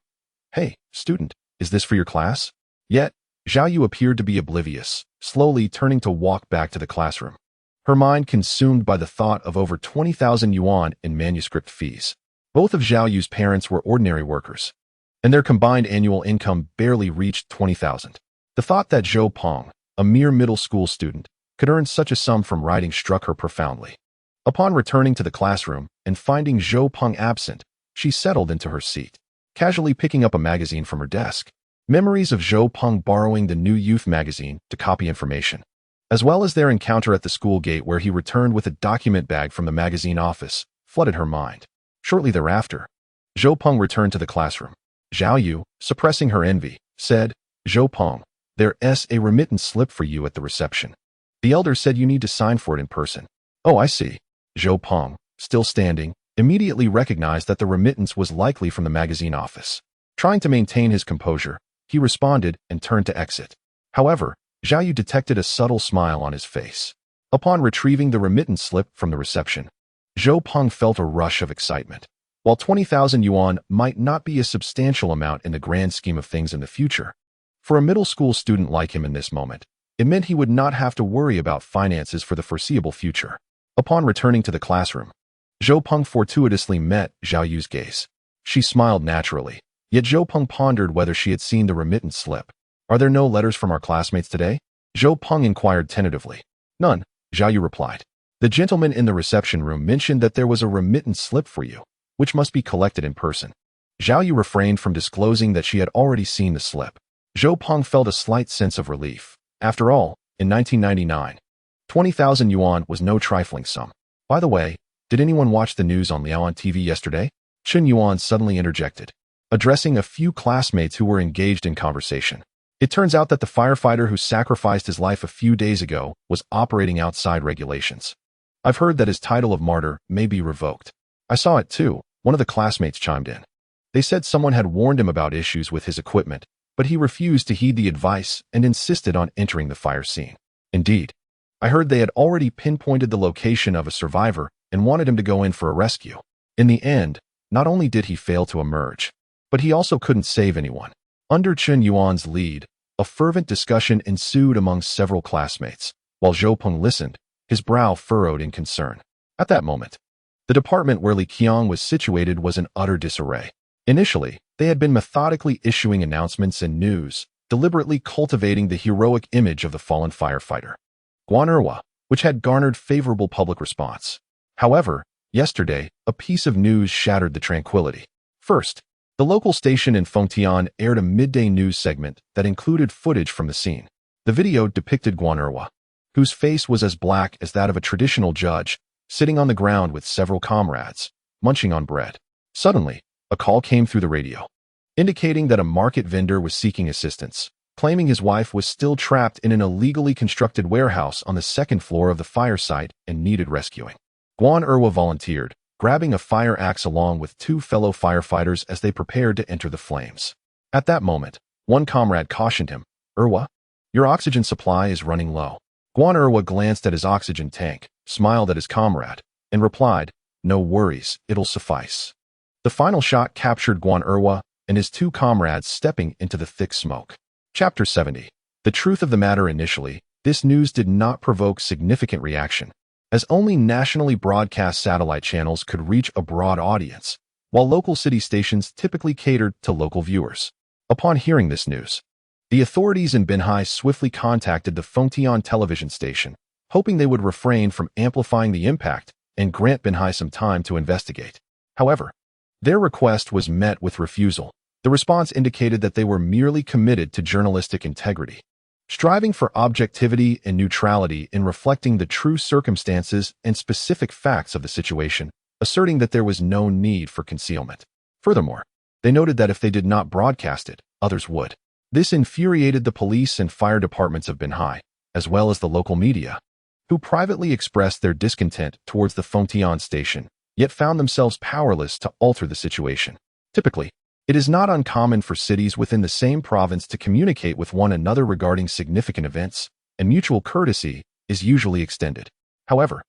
Speaker 1: "Hey, student, is this for your class?" Yet, Zhao Yu appeared to be oblivious, slowly turning to walk back to the classroom, her mind consumed by the thought of over 20,000 yuan in manuscript fees. Both of Zhao Yu's parents were ordinary workers, and their combined annual income barely reached 20,000. The thought that Zhou Peng, a mere middle school student, could earn such a sum from writing struck her profoundly. Upon returning to the classroom and finding Zhou Peng absent, she settled into her seat, casually picking up a magazine from her desk. Memories of Zhou Peng borrowing the New Youth magazine to copy information, as well as their encounter at the school gate where he returned with a document bag from the magazine office, flooded her mind. Shortly thereafter, Zhou Peng returned to the classroom. Zhao Yu, suppressing her envy, said, "Zhou Peng, there's a remittance slip for you at the reception. The elder said you need to sign for it in person." "Oh, I see." Zhou Peng, still standing, immediately recognized that the remittance was likely from the magazine office. Trying to maintain his composure, he responded and turned to exit. However, Zhao Yu detected a subtle smile on his face. Upon retrieving the remittance slip from the reception, Zhou Peng felt a rush of excitement. While 20,000 yuan might not be a substantial amount in the grand scheme of things in the future, for a middle school student like him in this moment, it meant he would not have to worry about finances for the foreseeable future. Upon returning to the classroom, Zhou Peng fortuitously met Zhao Yu's gaze. She smiled naturally, yet Zhou Peng pondered whether she had seen the remittance slip. "Are there no letters from our classmates today?" Zhou Peng inquired tentatively. "None," Zhao Yu replied. "The gentleman in the reception room mentioned that there was a remittance slip for you, which must be collected in person." Zhao Yu refrained from disclosing that she had already seen the slip. Zhou Peng felt a slight sense of relief. After all, in 1999, 20,000 yuan was no trifling sum. "By the way, did anyone watch the news on Liao on TV yesterday?" Chen Yuan suddenly interjected, addressing a few classmates who were engaged in conversation. It turns out that the firefighter who sacrificed his life a few days ago was operating outside regulations. "I've heard that his title of martyr may be revoked." "I saw it too," one of the classmates chimed in. They said someone had warned him about issues with his equipment, but he refused to heed the advice and insisted on entering the fire scene. "Indeed. I heard they had already pinpointed the location of a survivor and wanted him to go in for a rescue. In the end, not only did he fail to emerge, but he also couldn't save anyone." Under Chen Yuan's lead, a fervent discussion ensued among several classmates. While Zhou Peng listened, his brow furrowed in concern. At that moment, the department where Li Qiang was situated was in utter disarray. Initially, they had been methodically issuing announcements and news, deliberately cultivating the heroic image of the fallen firefighter, Guanhua, which had garnered favorable public response. However, yesterday, a piece of news shattered the tranquility. First, the local station in Fengtian aired a midday news segment that included footage from the scene. The video depicted Guanhua, whose face was as black as that of a traditional judge, sitting on the ground with several comrades, munching on bread. Suddenly, a call came through the radio. indicating that a market vendor was seeking assistance, claiming his wife was still trapped in an illegally constructed warehouse on the second floor of the fire site and needed rescuing. Guan Erwa volunteered, grabbing a fire axe along with 2 fellow firefighters as they prepared to enter the flames. At that moment, one comrade cautioned him, "Erwa, your oxygen supply is running low." Guan Erwa glanced at his oxygen tank, smiled at his comrade, and replied, "No worries, it'll suffice." The final shot captured Guan Erwa and his 2 comrades stepping into the thick smoke. Chapter 70. The truth of the matter. Initially, this news did not provoke significant reaction, as only nationally broadcast satellite channels could reach a broad audience, while local city stations typically catered to local viewers. Upon hearing this news, the authorities in Binhai swiftly contacted the Fengtian television station, hoping they would refrain from amplifying the impact and grant Binhai some time to investigate. However, their request was met with refusal. The response indicated that they were merely committed to journalistic integrity, striving for objectivity and neutrality in reflecting the true circumstances and specific facts of the situation, asserting that there was no need for concealment. Furthermore, they noted that if they did not broadcast it, others would. This infuriated the police and fire departments of Binhai, as well as the local media, who privately expressed their discontent towards the Fengtian station, yet found themselves powerless to alter the situation. Typically, it is not uncommon for cities within the same province to communicate with one another regarding significant events, and mutual courtesy is usually extended. However,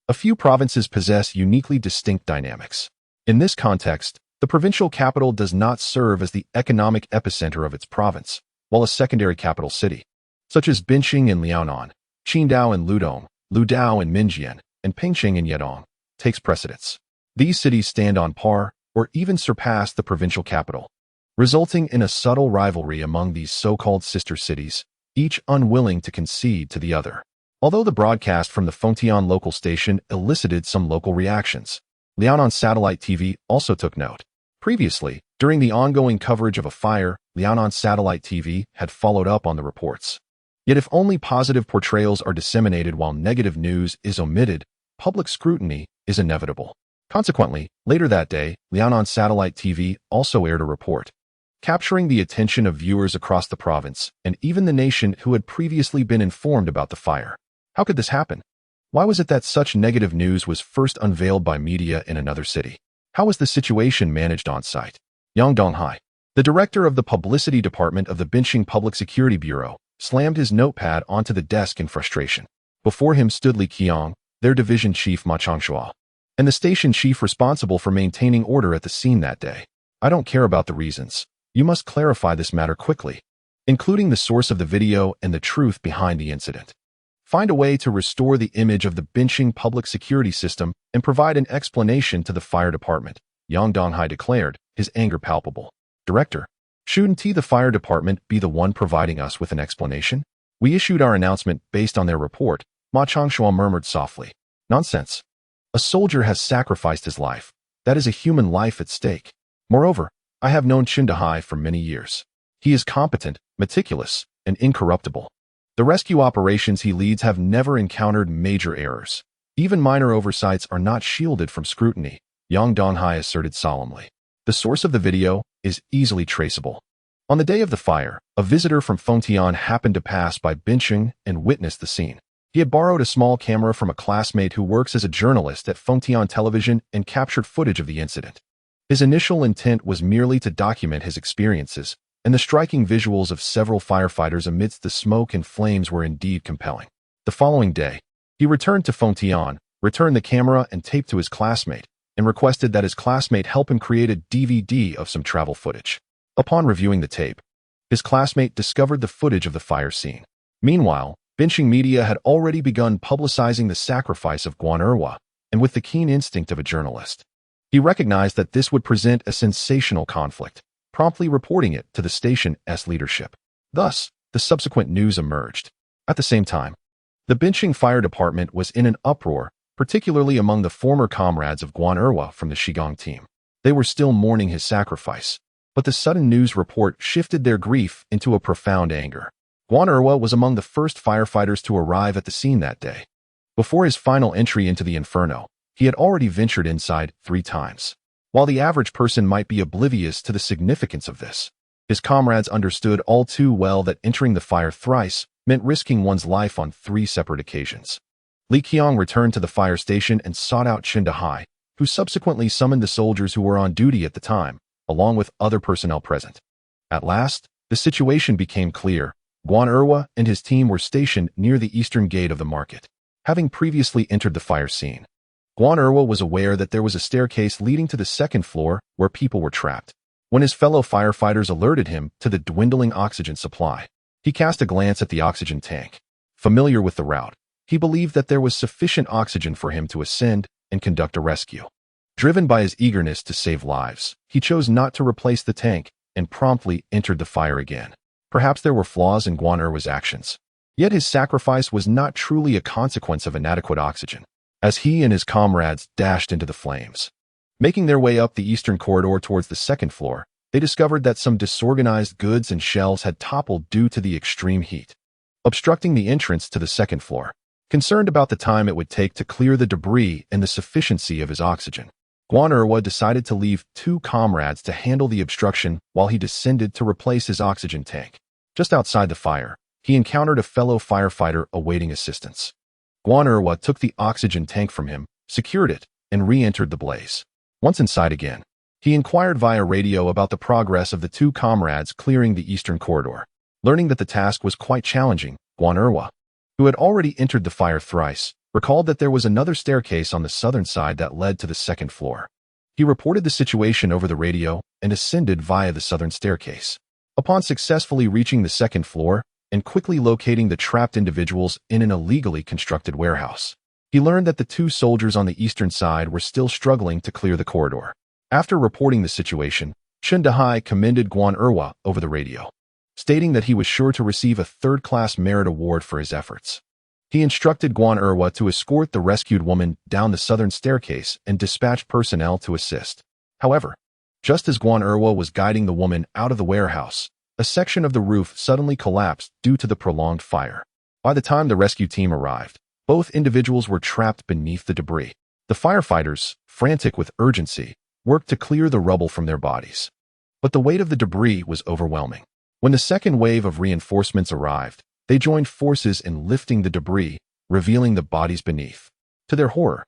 Speaker 1: a few provinces possess uniquely distinct dynamics. In this context, the provincial capital does not serve as the economic epicenter of its province, while a secondary capital city, such as Binqing and Liaonan, Qingdao and Ludong, Ludao and Minjian, and Pingqing and Yedong, takes precedence. These cities stand on par or even surpass the provincial capital, resulting in a subtle rivalry among these so-called sister cities, each unwilling to concede to the other. Although the broadcast from the Fengtian local station elicited some local reactions, Liaonan satellite TV also took note. Previously, during the ongoing coverage of a fire, Liaonan satellite TV had followed up on the reports. Yet if only positive portrayals are disseminated while negative news is omitted, public scrutiny is inevitable. Consequently, later that day, Liaonan satellite TV also aired a report, capturing the attention of viewers across the province and even the nation who had previously been informed about the fire. How could this happen? Why was it that such negative news was first unveiled by media in another city? How was the situation managed on site? Yang Donghai, the director of the publicity department of the Binqing Public Security Bureau, slammed his notepad onto the desk in frustration. Before him stood Li Qiang, their division chief Ma Changshuo, and the station chief responsible for maintaining order at the scene that day. "I don't care about the reasons. You must clarify this matter quickly, including the source of the video and the truth behind the incident. Find a way to restore the image of the Binqing public security system and provide an explanation to the fire department," Yang Donghai declared, his anger palpable. "Director, shouldn't the fire department be the one providing us with an explanation? We issued our announcement based on their report," Ma Changshuo murmured softly. "Nonsense. A soldier has sacrificed his life. That is a human life at stake. Moreover, I have known Qindahai for many years. He is competent, meticulous, and incorruptible. The rescue operations he leads have never encountered major errors. Even minor oversights are not shielded from scrutiny," Yang Donghai asserted solemnly. "The source of the video is easily traceable. On the day of the fire, a visitor from Fengtian happened to pass by Binqing and witnessed the scene. He had borrowed a small camera from a classmate who works as a journalist at Fengtian Television and captured footage of the incident. His initial intent was merely to document his experiences, and the striking visuals of several firefighters amidst the smoke and flames were indeed compelling. The following day, he returned to Fengtian, returned the camera and tape to his classmate, and requested that his classmate help him create a DVD of some travel footage. Upon reviewing the tape, his classmate discovered the footage of the fire scene. Meanwhile, Binqing media had already begun publicizing the sacrifice of Guan Erwa, and with the keen instinct of a journalist, he recognized that this would present a sensational conflict, promptly reporting it to the station's leadership. Thus, the subsequent news emerged. At the same time, the Binqing Fire Department was in an uproar, particularly among the former comrades of Guan Erwa from the Shigong team. They were still mourning his sacrifice, but the sudden news report shifted their grief into a profound anger. Guan Erwa was among the first firefighters to arrive at the scene that day. Before his final entry into the inferno, he had already ventured inside 3 times. While the average person might be oblivious to the significance of this, his comrades understood all too well that entering the fire thrice meant risking one's life on 3 separate occasions. Li Qiang returned to the fire station and sought out Chen Dehai, who subsequently summoned the soldiers who were on duty at the time, along with other personnel present. At last, the situation became clear. Guan Erwa and his team were stationed near the eastern gate of the market. Having previously entered the fire scene, Guan Erwa was aware that there was a staircase leading to the 2nd floor where people were trapped. When his fellow firefighters alerted him to the dwindling oxygen supply, he cast a glance at the oxygen tank. Familiar with the route, he believed that there was sufficient oxygen for him to ascend and conduct a rescue. Driven by his eagerness to save lives, he chose not to replace the tank and promptly entered the fire again. Perhaps there were flaws in Guan Erwa's actions. Yet his sacrifice was not truly a consequence of inadequate oxygen, as he and his comrades dashed into the flames. Making their way up the eastern corridor towards the 2nd floor, they discovered that some disorganized goods and shelves had toppled due to the extreme heat, obstructing the entrance to the 2nd floor. Concerned about the time it would take to clear the debris and the sufficiency of his oxygen, Guan Erwa decided to leave 2 comrades to handle the obstruction while he descended to replace his oxygen tank. Just outside the fire, he encountered a fellow firefighter awaiting assistance. Guan Erwa took the oxygen tank from him, secured it, and re-entered the blaze. Once inside again, he inquired via radio about the progress of the 2 comrades clearing the eastern corridor. Learning that the task was quite challenging, Guan Erwa, who had already entered the fire thrice, recalled that there was another staircase on the southern side that led to the 2nd floor. He reported the situation over the radio and ascended via the southern staircase. Upon successfully reaching the 2nd floor and quickly locating the trapped individuals in an illegally constructed warehouse, he learned that the 2 soldiers on the eastern side were still struggling to clear the corridor. After reporting the situation, Chen Dehai commended Guan Erwa over the radio, stating that he was sure to receive a 3rd-class merit award for his efforts. He instructed Guan Erwa to escort the rescued woman down the southern staircase and dispatched personnel to assist. However, just as Guan Erwa was guiding the woman out of the warehouse, a section of the roof suddenly collapsed due to the prolonged fire. By the time the rescue team arrived, both individuals were trapped beneath the debris. The firefighters, frantic with urgency, worked to clear the rubble from their bodies. But the weight of the debris was overwhelming. When the 2nd wave of reinforcements arrived, they joined forces in lifting the debris, revealing the bodies beneath. To their horror,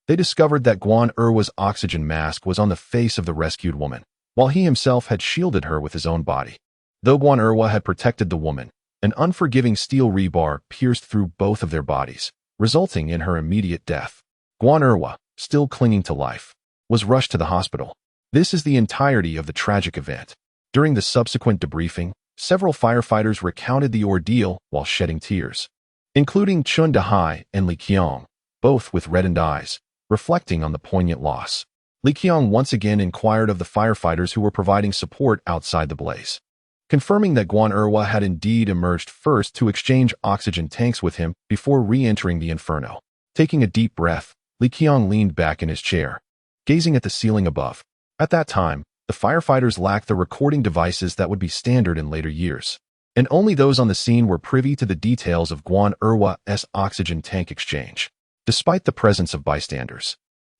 Speaker 1: they discovered that Guan Erwa's oxygen mask was on the face of the rescued woman, while he himself had shielded her with his own body. Though Guan Erwa had protected the woman, an unforgiving steel rebar pierced through both of their bodies, resulting in her immediate death. Guan Erwa, still clinging to life, was rushed to the hospital. This is the entirety of the tragic event. During the subsequent debriefing, several firefighters recounted the ordeal while shedding tears, including Chen Dehai and Li Qiang, both with reddened eyes, reflecting on the poignant loss. Li Qiang once again inquired of the firefighters who were providing support outside the blaze, confirming that Guan Erwa had indeed emerged first to exchange oxygen tanks with him before re-entering the inferno. Taking a deep breath, Li Qiang leaned back in his chair, gazing at the ceiling above. At that time, the firefighters lacked the recording devices that would be standard in later years, and only those on the scene were privy to the details of Guan Erwa's oxygen tank exchange. Despite the presence of bystanders,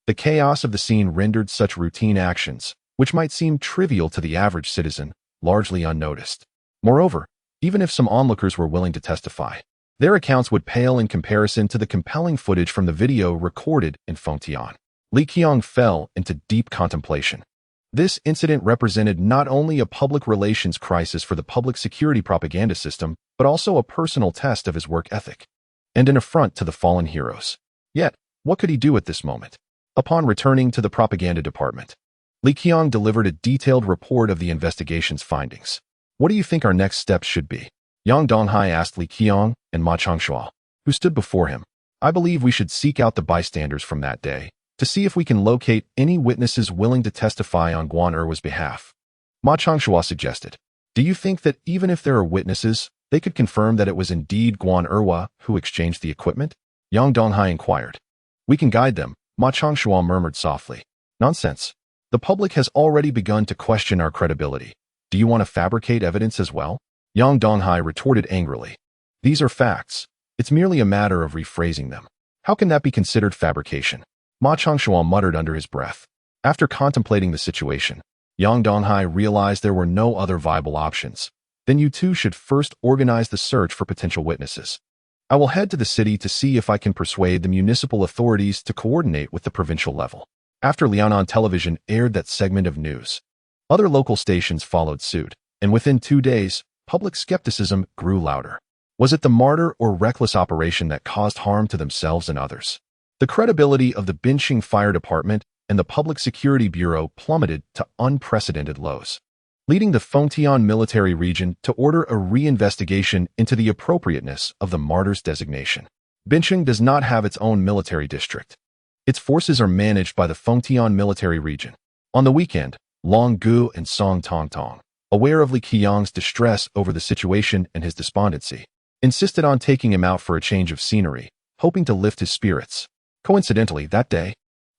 Speaker 1: the chaos of the scene rendered such routine actions, which might seem trivial to the average citizen, largely unnoticed. Moreover, even if some onlookers were willing to testify, their accounts would pale in comparison to the compelling footage from the video recorded in Fengtian. Li Qiang fell into deep contemplation. This incident represented not only a public relations crisis for the public security propaganda system, but also a personal test of his work ethic, and an affront to the fallen heroes. Yet, what could he do at this moment? Upon returning to the propaganda department, Li Qiang delivered a detailed report of the investigation's findings. What do you think our next steps should be? Yang Donghai asked Li Qiang and Ma Changshuo, who stood before him. I believe we should seek out the bystanders from that day, to see if we can locate any witnesses willing to testify on Guan Erwa's behalf. Ma Changshuo suggested, do you think that even if there are witnesses, they could confirm that it was indeed Guan Erwa who exchanged the equipment? Yang Donghai inquired. We can guide them, Ma Changshuo murmured softly. Nonsense. The public has already begun to question our credibility. Do you want to fabricate evidence as well? Yang Donghai retorted angrily. These are facts. It's merely a matter of rephrasing them. How can that be considered fabrication? Ma Changshuo muttered under his breath. After contemplating the situation, Yang Donghai realized there were no other viable options. Then you two should first organize the search for potential witnesses. I will head to the city to see if I can persuade the municipal authorities to coordinate with the provincial level. After Liaonan Television aired that segment of news, other local stations followed suit, and within 2 days, public skepticism grew louder. Was it the martyr or reckless operation that caused harm to themselves and others? The credibility of the Binqing Fire Department and the Public Security Bureau plummeted to unprecedented lows, leading the Fengtian military region to order a reinvestigation into the appropriateness of the martyr's designation. Binqing does not have its own military district. Its forces are managed by the Fengtian military region. On the weekend, Long Gu and Song Tongtong, aware of Li Qiang's distress over the situation and his despondency, insisted on taking him out for a change of scenery, hoping to lift his spirits. Coincidentally, that day,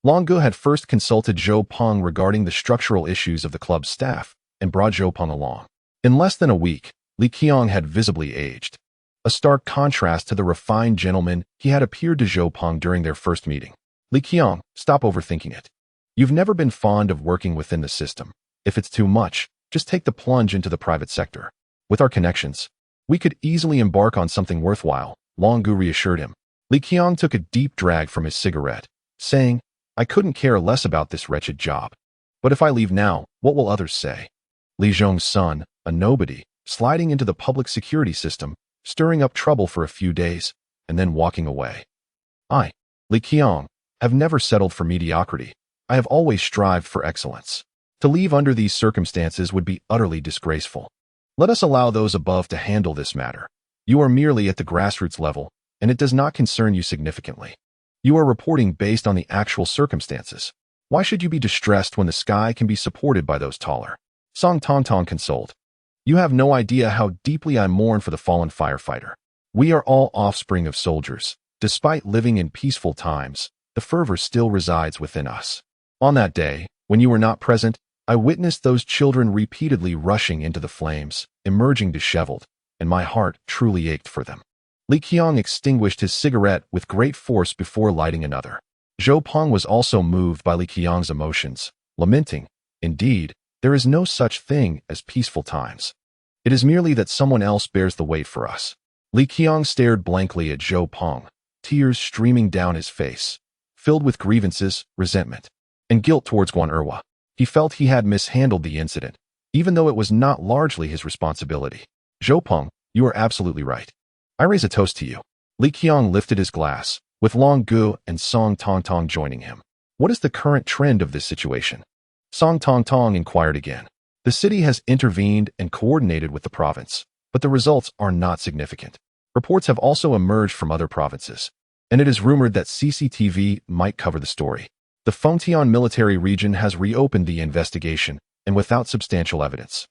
Speaker 1: Long Gu had first consulted Zhou Peng regarding the structural issues of the club's staff and brought Zhou Peng along. In less than a week, Li Qiang had visibly aged, a stark contrast to the refined gentleman he had appeared to Zhou Peng during their first meeting. Li Qiang, stop overthinking it. You've never been fond of working within the system. If it's too much, just take the plunge into the private sector. With our connections, we could easily embark on something worthwhile, Long Gu reassured him. Li Qiang took a deep drag from his cigarette, saying, I couldn't care less about this wretched job. But if I leave now, what will others say? Li Zhong's son, a nobody, sliding into the public security system, stirring up trouble for a few days, and then walking away. I, Li Qiang, have never settled for mediocrity. I have always strived for excellence. To leave under these circumstances would be utterly disgraceful. Let us allow those above to handle this matter. You are merely at the grassroots level, and it does not concern you significantly. You are reporting based on the actual circumstances. Why should you be distressed when the sky can be supported by those taller? Song Tongtong consoled. You have no idea how deeply I mourn for the fallen firefighter. We are all offspring of soldiers. Despite living in peaceful times, the fervor still resides within us. On that day, when you were not present, I witnessed those children repeatedly rushing into the flames, emerging disheveled, and my heart truly ached for them. Li Qiang extinguished his cigarette with great force before lighting another. Zhou Peng was also moved by Li Qiang's emotions, lamenting, indeed, there is no such thing as peaceful times. It is merely that someone else bears the weight for us. Li Qiang stared blankly at Zhou Peng, tears streaming down his face, filled with grievances, resentment, and guilt towards Guan Erhua. He felt he had mishandled the incident, even though it was not largely his responsibility. Zhou Peng, you are absolutely right. I raise a toast to you. Li Qiang lifted his glass, with Long Gu and Song Tongtong joining him. What is the current trend of this situation? Song Tongtong inquired again. The city has intervened and coordinated with the province, but the results are not significant. Reports have also emerged from other provinces, and it is rumored that CCTV might cover the story. The Fengtian military region has reopened the investigation, and without substantial evidence.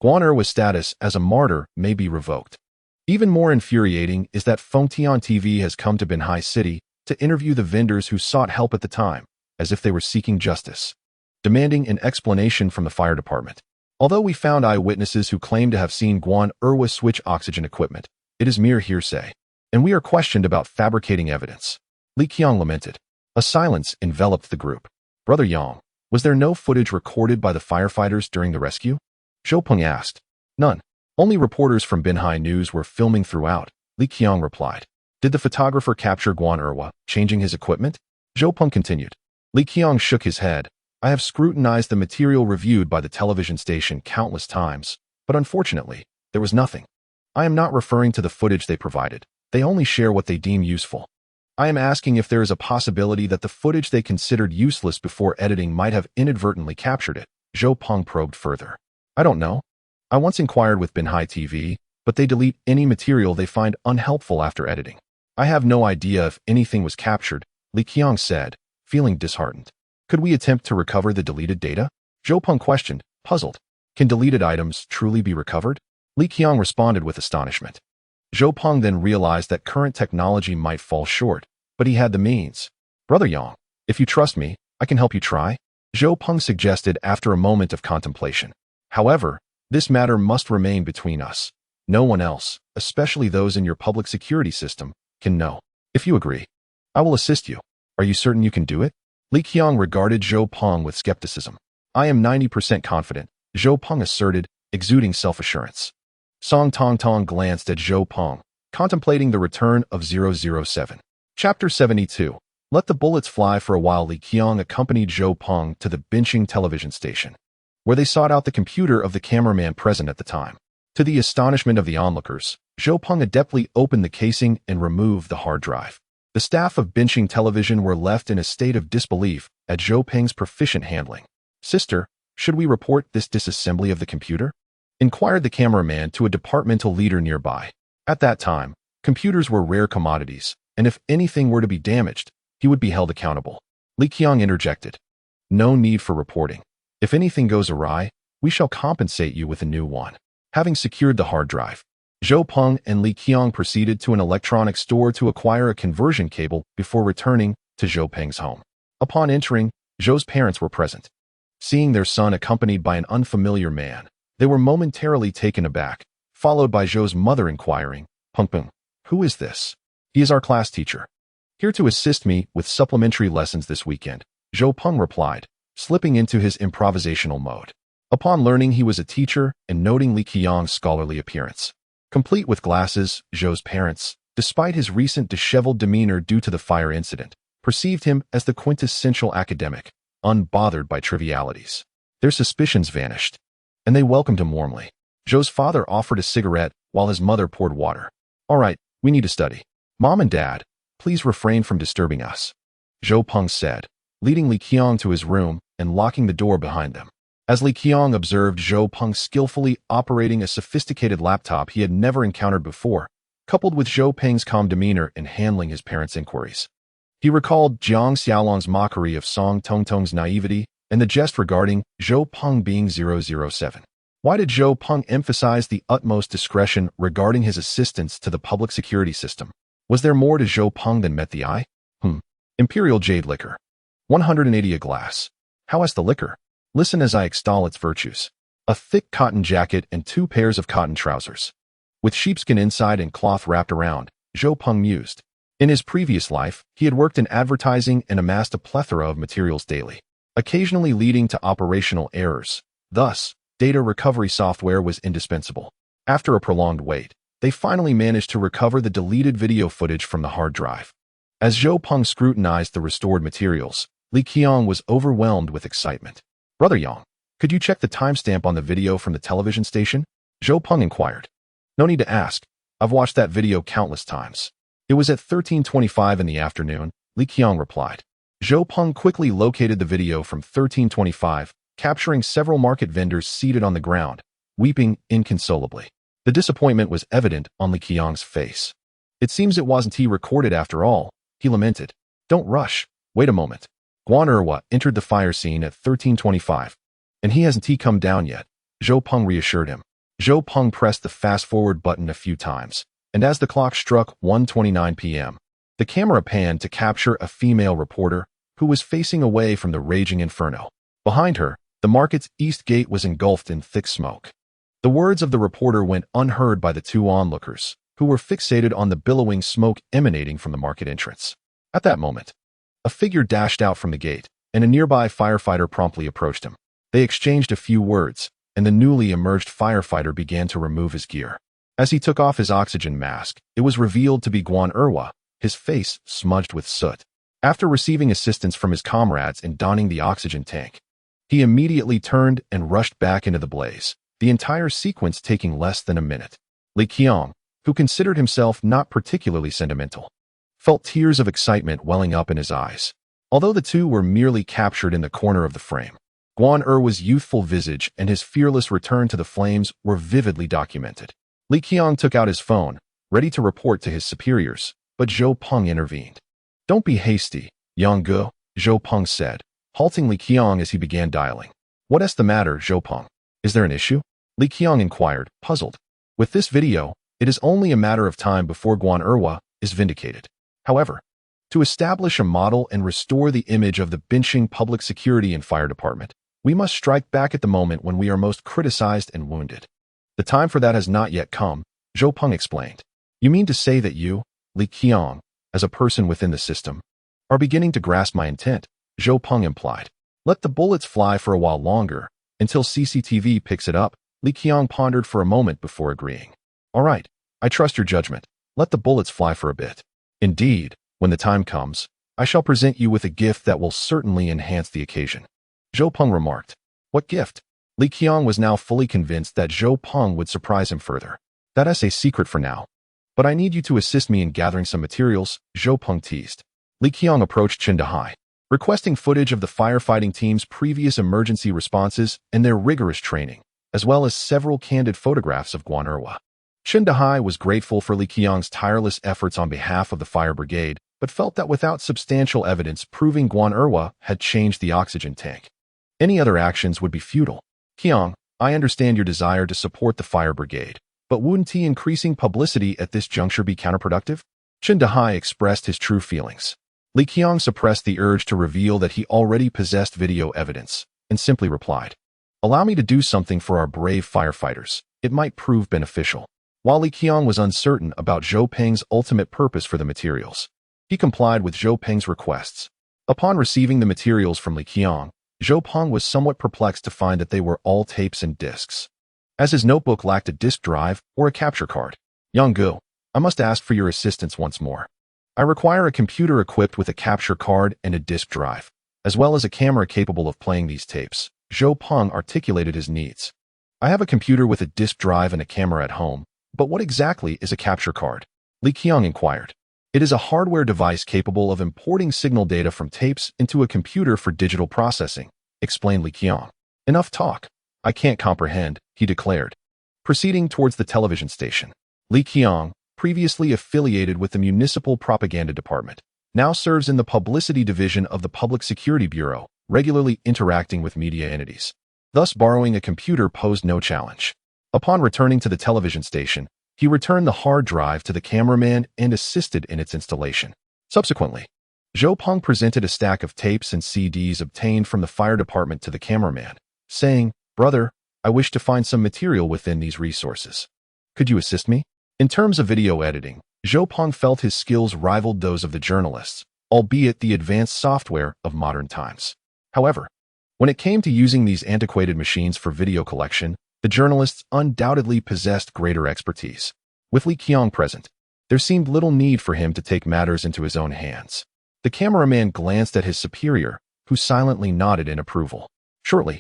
Speaker 1: Guan Erhua's status as a martyr may be revoked. Even more infuriating is that Fengtian TV has come to Binhai City to interview the vendors who sought help at the time, as if they were seeking justice, demanding an explanation from the fire department. Although we found eyewitnesses who claim to have seen Guan Erhua switch oxygen equipment, it is mere hearsay, and we are questioned about fabricating evidence. Li Qiang lamented. A silence enveloped the group. Brother Yang, was there no footage recorded by the firefighters during the rescue? Zhou Peng asked. None. Only reporters from Binhai News were filming throughout, Li Qiang replied. Did the photographer capture Guan Erhua, changing his equipment? Zhou Peng continued. Li Qiang shook his head. I have scrutinized the material reviewed by the television station countless times, but unfortunately, there was nothing. I am not referring to the footage they provided. They only share what they deem useful. I am asking if there is a possibility that the footage they considered useless before editing might have inadvertently captured it. Zhou Peng probed further. I don't know. I once inquired with Binhai TV, but they delete any material they find unhelpful after editing. I have no idea if anything was captured, Li Qiang said, feeling disheartened. Could we attempt to recover the deleted data? Zhou Peng questioned, puzzled. Can deleted items truly be recovered? Li Qiang responded with astonishment. Zhou Peng then realized that current technology might fall short, but he had the means. Brother Yang, if you trust me, I can help you try, Zhou Peng suggested after a moment of contemplation. However, this matter must remain between us. No one else, especially those in your public security system, can know. If you agree, I will assist you. Are you certain you can do it? Li Qiang regarded Zhou Peng with skepticism. I am 90% confident, Zhou Peng asserted, exuding self-assurance. Song Tong Tong glanced at Zhou Peng, contemplating the return of 007. Chapter 72. Let the bullets fly. For a while, Li Qiang accompanied Zhou Peng to the Binching television station, where they sought out the computer of the cameraman present at the time. To the astonishment of the onlookers, Zhou Peng adeptly opened the casing and removed the hard drive. The staff of Binching television were left in a state of disbelief at Zhou Peng's proficient handling. Sister, should we report this disassembly of the computer? Inquired the cameraman to a departmental leader nearby. At that time, computers were rare commodities, and if anything were to be damaged, he would be held accountable. Li Qiang interjected. No need for reporting. If anything goes awry, we shall compensate you with a new one. Having secured the hard drive, Zhou Peng and Li Qiang proceeded to an electronics store to acquire a conversion cable before returning to Zhou Peng's home. Upon entering, Zhou's parents were present. Seeing their son accompanied by an unfamiliar man, they were momentarily taken aback, followed by Zhou's mother inquiring, Peng, who is this? He is our class teacher. Here to assist me with supplementary lessons this weekend, Zhou Peng replied, slipping into his improvisational mode. Upon learning he was a teacher and noting Li Qiang's scholarly appearance, complete with glasses, Zhou's parents, despite his recent disheveled demeanor due to the fire incident, perceived him as the quintessential academic, unbothered by trivialities. Their suspicions vanished, and they welcomed him warmly. Zhou's father offered a cigarette while his mother poured water. All right, we need to study. Mom and Dad, please refrain from disturbing us, Zhou Peng said, leading Li Qiang to his room and locking the door behind them. As Li Qiang observed Zhou Peng skillfully operating a sophisticated laptop he had never encountered before, coupled with Zhou Peng's calm demeanor in handling his parents' inquiries, he recalled Jiang Xiaolong's mockery of Song Tongtong's naivety and the jest regarding Zhou Peng being 007. Why did Zhou Peng emphasize the utmost discretion regarding his assistance to the public security system? Was there more to Zhou Peng than met the eye? Imperial Jade Liquor. 180 a glass. How is the liquor? Listen as I extol its virtues. A thick cotton jacket and 2 pairs of cotton trousers, with sheepskin inside and cloth wrapped around, Zhou Peng mused. In his previous life, he had worked in advertising and amassed a plethora of materials daily, occasionally leading to operational errors. Thus, data recovery software was indispensable. After a prolonged wait, they finally managed to recover the deleted video footage from the hard drive. As Zhou Peng scrutinized the restored materials, Li Qiang was overwhelmed with excitement. Brother Yang, could you check the timestamp on the video from the television station? Zhou Peng inquired. No need to ask. I've watched that video countless times. It was at 13:25 in the afternoon, Li Qiang replied. Zhou Peng quickly located the video from 13:25, capturing several market vendors seated on the ground, weeping inconsolably. The disappointment was evident on Li Qiang's face. It seems it wasn't he recorded after all, he lamented. Don't rush. Wait a moment. Guan Erhua entered the fire scene at 13:25, and he hasn't come down yet, Zhou Peng reassured him. Zhou Peng pressed the fast-forward button a few times, and as the clock struck 1:29 p.m., the camera panned to capture a female reporter who was facing away from the raging inferno. Behind her, the market's east gate was engulfed in thick smoke. The words of the reporter went unheard by the 2 onlookers, who were fixated on the billowing smoke emanating from the market entrance. At that moment, a figure dashed out from the gate, and a nearby firefighter promptly approached him. They exchanged a few words, and the newly emerged firefighter began to remove his gear. As he took off his oxygen mask, it was revealed to be Guan Erhua, his face smudged with soot. After receiving assistance from his comrades in donning the oxygen tank, he immediately turned and rushed back into the blaze, the entire sequence taking less than a minute. Li Qiang, who considered himself not particularly sentimental, felt tears of excitement welling up in his eyes. Although the 2 were merely captured in the corner of the frame, Guan Erhua's youthful visage and his fearless return to the flames were vividly documented. Li Qiang took out his phone, ready to report to his superiors, but Zhou Peng intervened. Don't be hasty, Yang Ge, Zhou Peng said, halting Li Qiang as he began dialing. What's the matter, Zhou Peng? Is there an issue? Li Qiang inquired, puzzled. With this video, it is only a matter of time before Guan Erhua is vindicated. However, to establish a model and restore the image of the Binching Public Security and Fire Department, we must strike back at the moment when we are most criticized and wounded. The time for that has not yet come, Zhou Peng explained. You mean to say that you, Li Qiang, as a person within the system, are beginning to grasp my intent, Zhou Peng implied. Let the bullets fly for a while longer, until CCTV picks it up. Li Qiang pondered for a moment before agreeing. All right, I trust your judgment. Let the bullets fly for a bit. Indeed, when the time comes, I shall present you with a gift that will certainly enhance the occasion. Zhou Peng remarked. What gift? Li Qiang was now fully convinced that Zhou Peng would surprise him further. That's a secret for now. But I need you to assist me in gathering some materials, Zhou Peng teased. Li Qiang approached Chen Dahai, requesting footage of the firefighting team's previous emergency responses and their rigorous training, as well as several candid photographs of Guan Erhua. Chen Dahai was grateful for Li Qiang's tireless efforts on behalf of the fire brigade, but felt that without substantial evidence proving Guan Erhua had changed the oxygen tank, any other actions would be futile. Qiang, I understand your desire to support the fire brigade, but wouldn't increasing publicity at this juncture be counterproductive? Chen Dahai expressed his true feelings. Li Qiang suppressed the urge to reveal that he already possessed video evidence, and simply replied, Allow me to do something for our brave firefighters. It might prove beneficial. While Li Qiang was uncertain about Zhou Peng's ultimate purpose for the materials, he complied with Zhou Peng's requests. Upon receiving the materials from Li Qiang, Zhou Peng was somewhat perplexed to find that they were all tapes and discs, as his notebook lacked a disk drive or a capture card. Yang Gu, I must ask for your assistance once more. I require a computer equipped with a capture card and a disk drive, as well as a camera capable of playing these tapes. Zhou Peng articulated his needs. I have a computer with a disk drive and a camera at home, but what exactly is a capture card? Li Qiang inquired. It is a hardware device capable of importing signal data from tapes into a computer for digital processing, explained Li Qiang. Enough talk. I can't comprehend, he declared. Proceeding towards the television station, Li Qiang, previously affiliated with the Municipal Propaganda Department, now serves in the Publicity Division of the Public Security Bureau, regularly interacting with media entities. Thus, borrowing a computer posed no challenge. Upon returning to the television station, he returned the hard drive to the cameraman and assisted in its installation. Subsequently, Zhou Peng presented a stack of tapes and CDs obtained from the fire department to the cameraman, saying, Brother, I wish to find some material within these resources. Could you assist me? In terms of video editing, Zhou Peng felt his skills rivaled those of the journalists, albeit the advanced software of modern times. However, when it came to using these antiquated machines for video collection, the journalists undoubtedly possessed greater expertise. With Li Qiang present, there seemed little need for him to take matters into his own hands. The cameraman glanced at his superior, who silently nodded in approval. Shortly,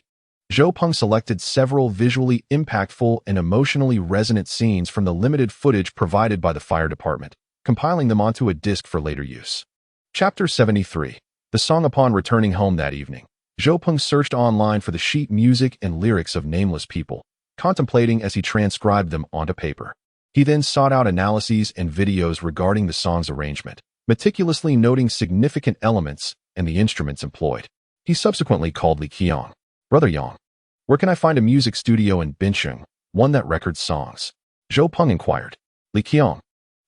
Speaker 1: Zhou Peng selected several visually impactful and emotionally resonant scenes from the limited footage provided by the fire department, compiling them onto a disc for later use. Chapter 73. The song. Upon returning home that evening, Zhou Peng searched online for the sheet music and lyrics of Nameless People, contemplating as he transcribed them onto paper. He then sought out analyses and videos regarding the song's arrangement, meticulously noting significant elements and the instruments employed. He subsequently called Li Qiang. Brother Yang, where can I find a music studio in Bincheng, one that records songs? Zhou Peng inquired. Li Qiang,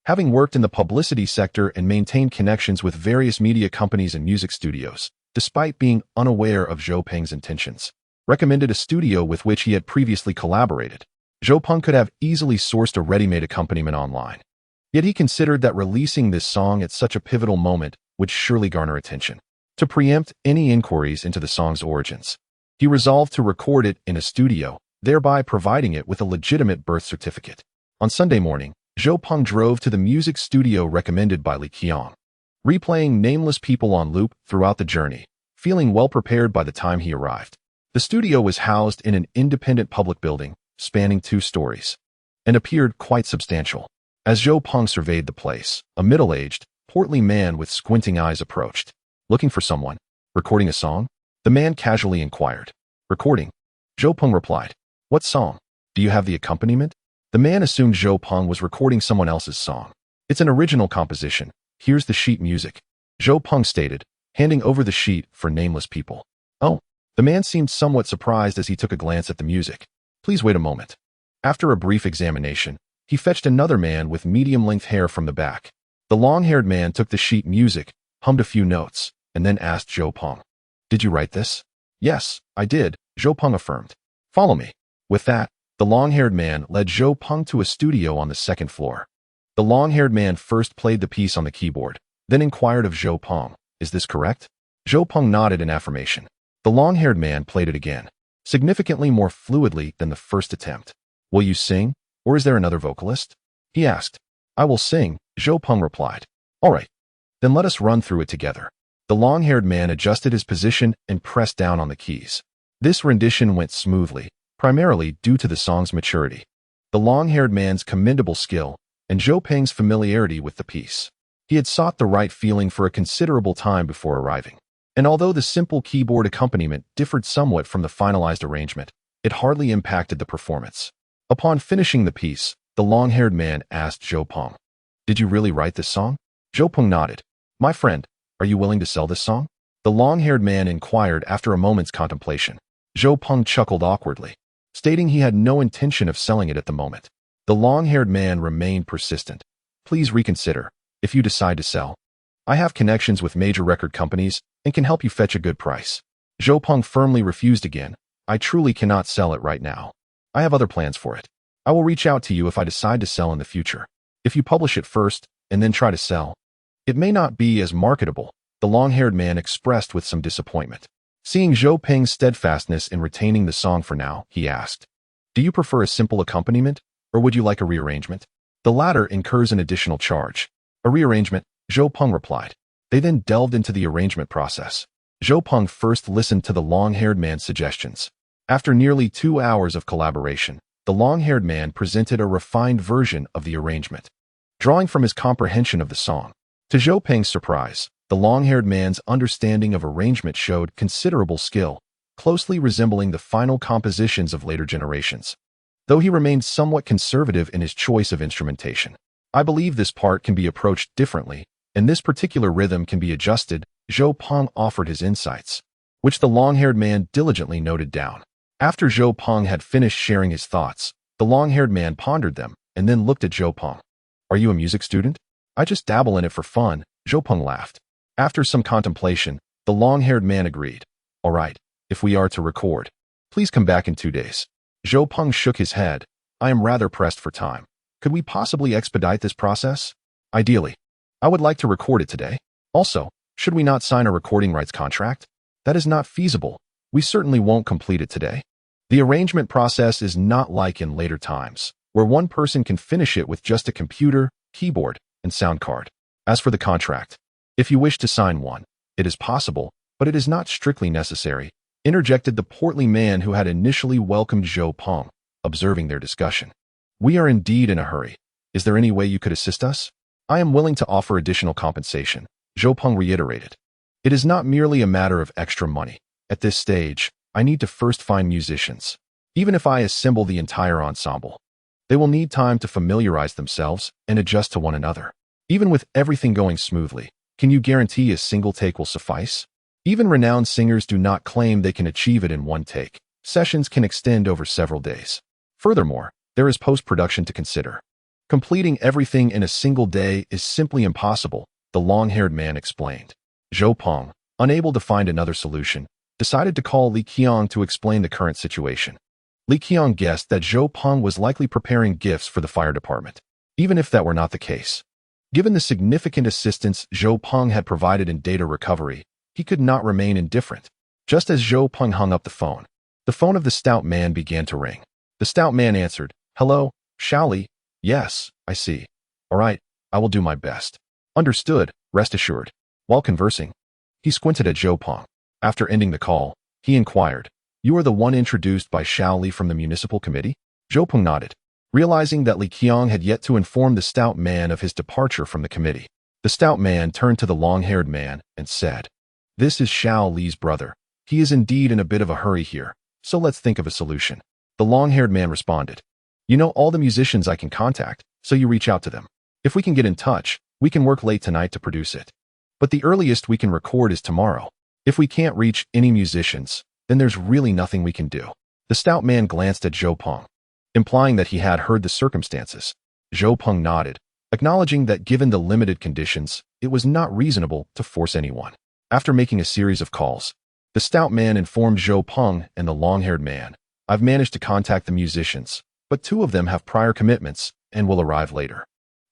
Speaker 1: having worked in the publicity sector and maintained connections with various media companies and music studios, despite being unaware of Zhou Peng's intentions, recommended a studio with which he had previously collaborated. Zhou Peng could have easily sourced a ready-made accompaniment online. Yet he considered that releasing this song at such a pivotal moment would surely garner attention. To preempt any inquiries into the song's origins, he resolved to record it in a studio, thereby providing it with a legitimate birth certificate. On Sunday morning, Zhou Peng drove to the music studio recommended by Li Qiang, replaying Nameless People on loop throughout the journey, feeling well prepared by the time he arrived. The studio was housed in an independent public building, spanning 2 stories, and appeared quite substantial. As Zhou Peng surveyed the place, a middle-aged, portly man with squinting eyes approached. Looking for someone? Recording a song? The man casually inquired. Recording? Zhou Peng replied. What song? Do you have the accompaniment? The man assumed Zhou Peng was recording someone else's song. It's an original composition. Here's the sheet music, Zhou Peng stated, handing over the sheet for Nameless People. Oh, the man seemed somewhat surprised as he took a glance at the music. Please wait a moment. After a brief examination, he fetched another man with medium-length hair from the back. The long-haired man took the sheet music, hummed a few notes, and then asked Zhou Peng, Did you write this? Yes, I did, Zhou Peng affirmed. Follow me. With that, the long-haired man led Zhou Peng to a studio on the 2nd floor. The long-haired man first played the piece on the keyboard, then inquired of Zhou Peng, Is this correct? Zhou Peng nodded in affirmation. The long-haired man played it again, significantly more fluidly than the first attempt. Will you sing, or is there another vocalist? He asked. I will sing, Zhou Peng replied. All right. Then let us run through it together. The long-haired man adjusted his position and pressed down on the keys. This rendition went smoothly, primarily due to the song's maturity, the long-haired man's commendable skill, and Zhou Peng's familiarity with the piece. He had sought the right feeling for a considerable time before arriving. And although the simple keyboard accompaniment differed somewhat from the finalized arrangement, it hardly impacted the performance. Upon finishing the piece, the long-haired man asked Zhou Peng, Did you really write this song? Zhou Peng nodded. My friend, are you willing to sell this song? The long-haired man inquired after a moment's contemplation. Zhou Peng chuckled awkwardly, stating he had no intention of selling it at the moment. The long-haired man remained persistent. Please reconsider. If you decide to sell, I have connections with major record companies and can help you fetch a good price. Zhou Peng firmly refused again. I truly cannot sell it right now. I have other plans for it. I will reach out to you if I decide to sell in the future. If you publish it first and then try to sell, it may not be as marketable, the long-haired man expressed with some disappointment. Seeing Zhou Peng's steadfastness in retaining the song for now, he asked, Do you prefer a simple accompaniment, or would you like a rearrangement? The latter incurs an additional charge. A rearrangement, Zhou Peng replied. They then delved into the arrangement process. Zhou Peng first listened to the long-haired man's suggestions. After nearly 2 hours of collaboration, the long-haired man presented a refined version of the arrangement, drawing from his comprehension of the song. To Zhou Peng's surprise, the long-haired man's understanding of arrangement showed considerable skill, closely resembling the final compositions of later generations. Though he remained somewhat conservative in his choice of instrumentation, I believe this part can be approached differently, and this particular rhythm can be adjusted. Zhou Peng offered his insights, which the long-haired man diligently noted down. After Zhou Peng had finished sharing his thoughts, the long-haired man pondered them and then looked at Zhou Peng. Are you a music student? I just dabble in it for fun, Zhou Peng laughed. After some contemplation, the long-haired man agreed. All right, if we are to record, please come back in 2 days. Zhou Peng shook his head. I am rather pressed for time. Could we possibly expedite this process? Ideally. I would like to record it today. Also, should we not sign a recording rights contract? That is not feasible. We certainly won't complete it today. The arrangement process is not like in later times, where one person can finish it with just a computer, keyboard, and sound card. As for the contract, if you wish to sign one, it is possible, but it is not strictly necessary, interjected the portly man who had initially welcomed Zhou Peng, observing their discussion. We are indeed in a hurry. Is there any way you could assist us? I am willing to offer additional compensation, Zhou Peng reiterated. It is not merely a matter of extra money. At this stage, I need to first find musicians. Even if I assemble the entire ensemble, they will need time to familiarize themselves and adjust to one another. Even with everything going smoothly, can you guarantee a single take will suffice? Even renowned singers do not claim they can achieve it in one take. Sessions can extend over several days. Furthermore, there is post-production to consider. Completing everything in a single day is simply impossible, the long-haired man explained. Zhou Peng, unable to find another solution, decided to call Li Qiang to explain the current situation. Li Qiang guessed that Zhou Peng was likely preparing gifts for the fire department, even if that were not the case. Given the significant assistance Zhou Peng had provided in data recovery, he could not remain indifferent. Just as Zhou Peng hung up the phone of the stout man began to ring. The stout man answered, Hello, Shaoli. Yes, I see. All right, I will do my best. Understood, rest assured. While conversing, he squinted at Zhou Peng. After ending the call, he inquired, You are the one introduced by Shaoli from the municipal committee? Zhou Peng nodded, realizing that Li Qiang had yet to inform the stout man of his departure from the committee. The stout man turned to the long-haired man and said, This is Shaoli's brother. He is indeed in a bit of a hurry here, so let's think of a solution. The long-haired man responded, You know all the musicians I can contact, so you reach out to them. If we can get in touch, we can work late tonight to produce it. But the earliest we can record is tomorrow. If we can't reach any musicians, then there's really nothing we can do. The stout man glanced at Zhou Peng, implying that he had heard the circumstances. Zhou Peng nodded, acknowledging that given the limited conditions, it was not reasonable to force anyone. After making a series of calls, the stout man informed Zhou Peng and the long-haired man, I've managed to contact the musicians, but 2 of them have prior commitments and will arrive later.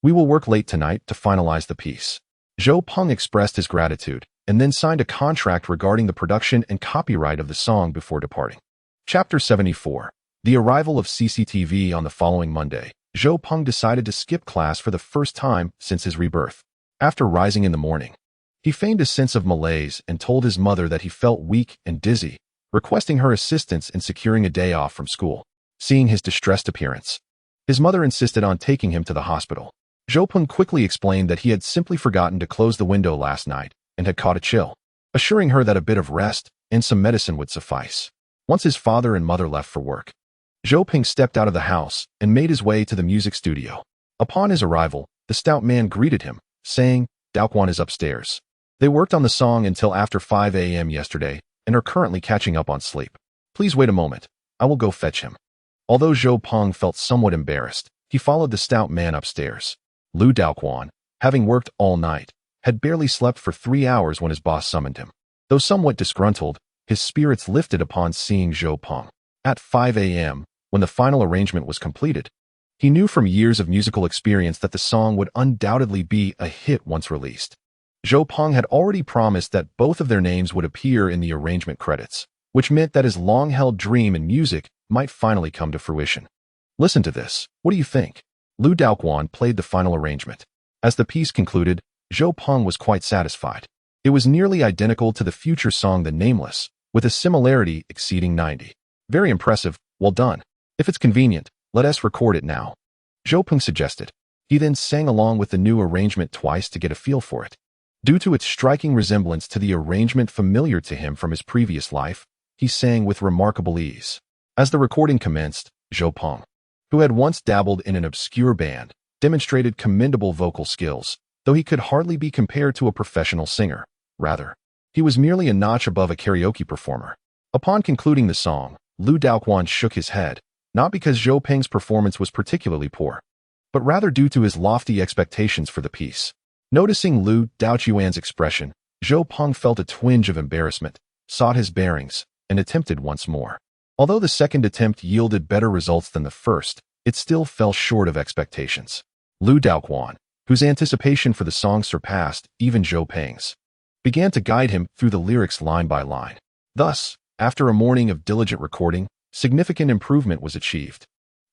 Speaker 1: We will work late tonight to finalize the piece. Zhou Peng expressed his gratitude, and then signed a contract regarding the production and copyright of the song before departing. Chapter 74. The arrival of CCTV on the following Monday. Zhou Peng decided to skip class for the first time since his rebirth. After rising in the morning, he feigned a sense of malaise and told his mother that he felt weak and dizzy, requesting her assistance in securing a day off from school. Seeing his distressed appearance, his mother insisted on taking him to the hospital. Zhou Peng quickly explained that he had simply forgotten to close the window last night and had caught a chill, assuring her that a bit of rest and some medicine would suffice. Once his father and mother left for work, Zhou Peng stepped out of the house and made his way to the music studio. Upon his arrival, the stout man greeted him, saying, "Daoquan is upstairs. They worked on the song until after 5 a.m. yesterday and are currently catching up on sleep. Please wait a moment. I will go fetch him." Although Zhou Peng felt somewhat embarrassed, he followed the stout man upstairs. Lu Daoquan, having worked all night, had barely slept for 3 hours when his boss summoned him. Though somewhat disgruntled, his spirits lifted upon seeing Zhou Peng. At 5 a.m., when the final arrangement was completed, he knew from years of musical experience that the song would undoubtedly be a hit once released. Zhou Peng had already promised that both of their names would appear in the arrangement credits, which meant that his long-held dream in music might finally come to fruition. Listen to this. What do you think? Lu Daoquan played the final arrangement. As the piece concluded, Zhou Peng was quite satisfied. It was nearly identical to the future song The Nameless, with a similarity exceeding 90. Very impressive. Well done. If it's convenient, let us record it now, Zhou Peng suggested. He then sang along with the new arrangement twice to get a feel for it. Due to its striking resemblance to the arrangement familiar to him from his previous life, he sang with remarkable ease. As the recording commenced, Zhou Peng, who had once dabbled in an obscure band, demonstrated commendable vocal skills, though he could hardly be compared to a professional singer. Rather, he was merely a notch above a karaoke performer. Upon concluding the song, Lu Daoquan shook his head, not because Zhou Peng's performance was particularly poor, but rather due to his lofty expectations for the piece. Noticing Lu Daoquan's expression, Zhou Peng felt a twinge of embarrassment, sought his bearings, and attempted once more. Although the second attempt yielded better results than the first, it still fell short of expectations. Lu Daoquan, whose anticipation for the song surpassed even Zhou Peng's, began to guide him through the lyrics line by line. Thus, after a morning of diligent recording, significant improvement was achieved,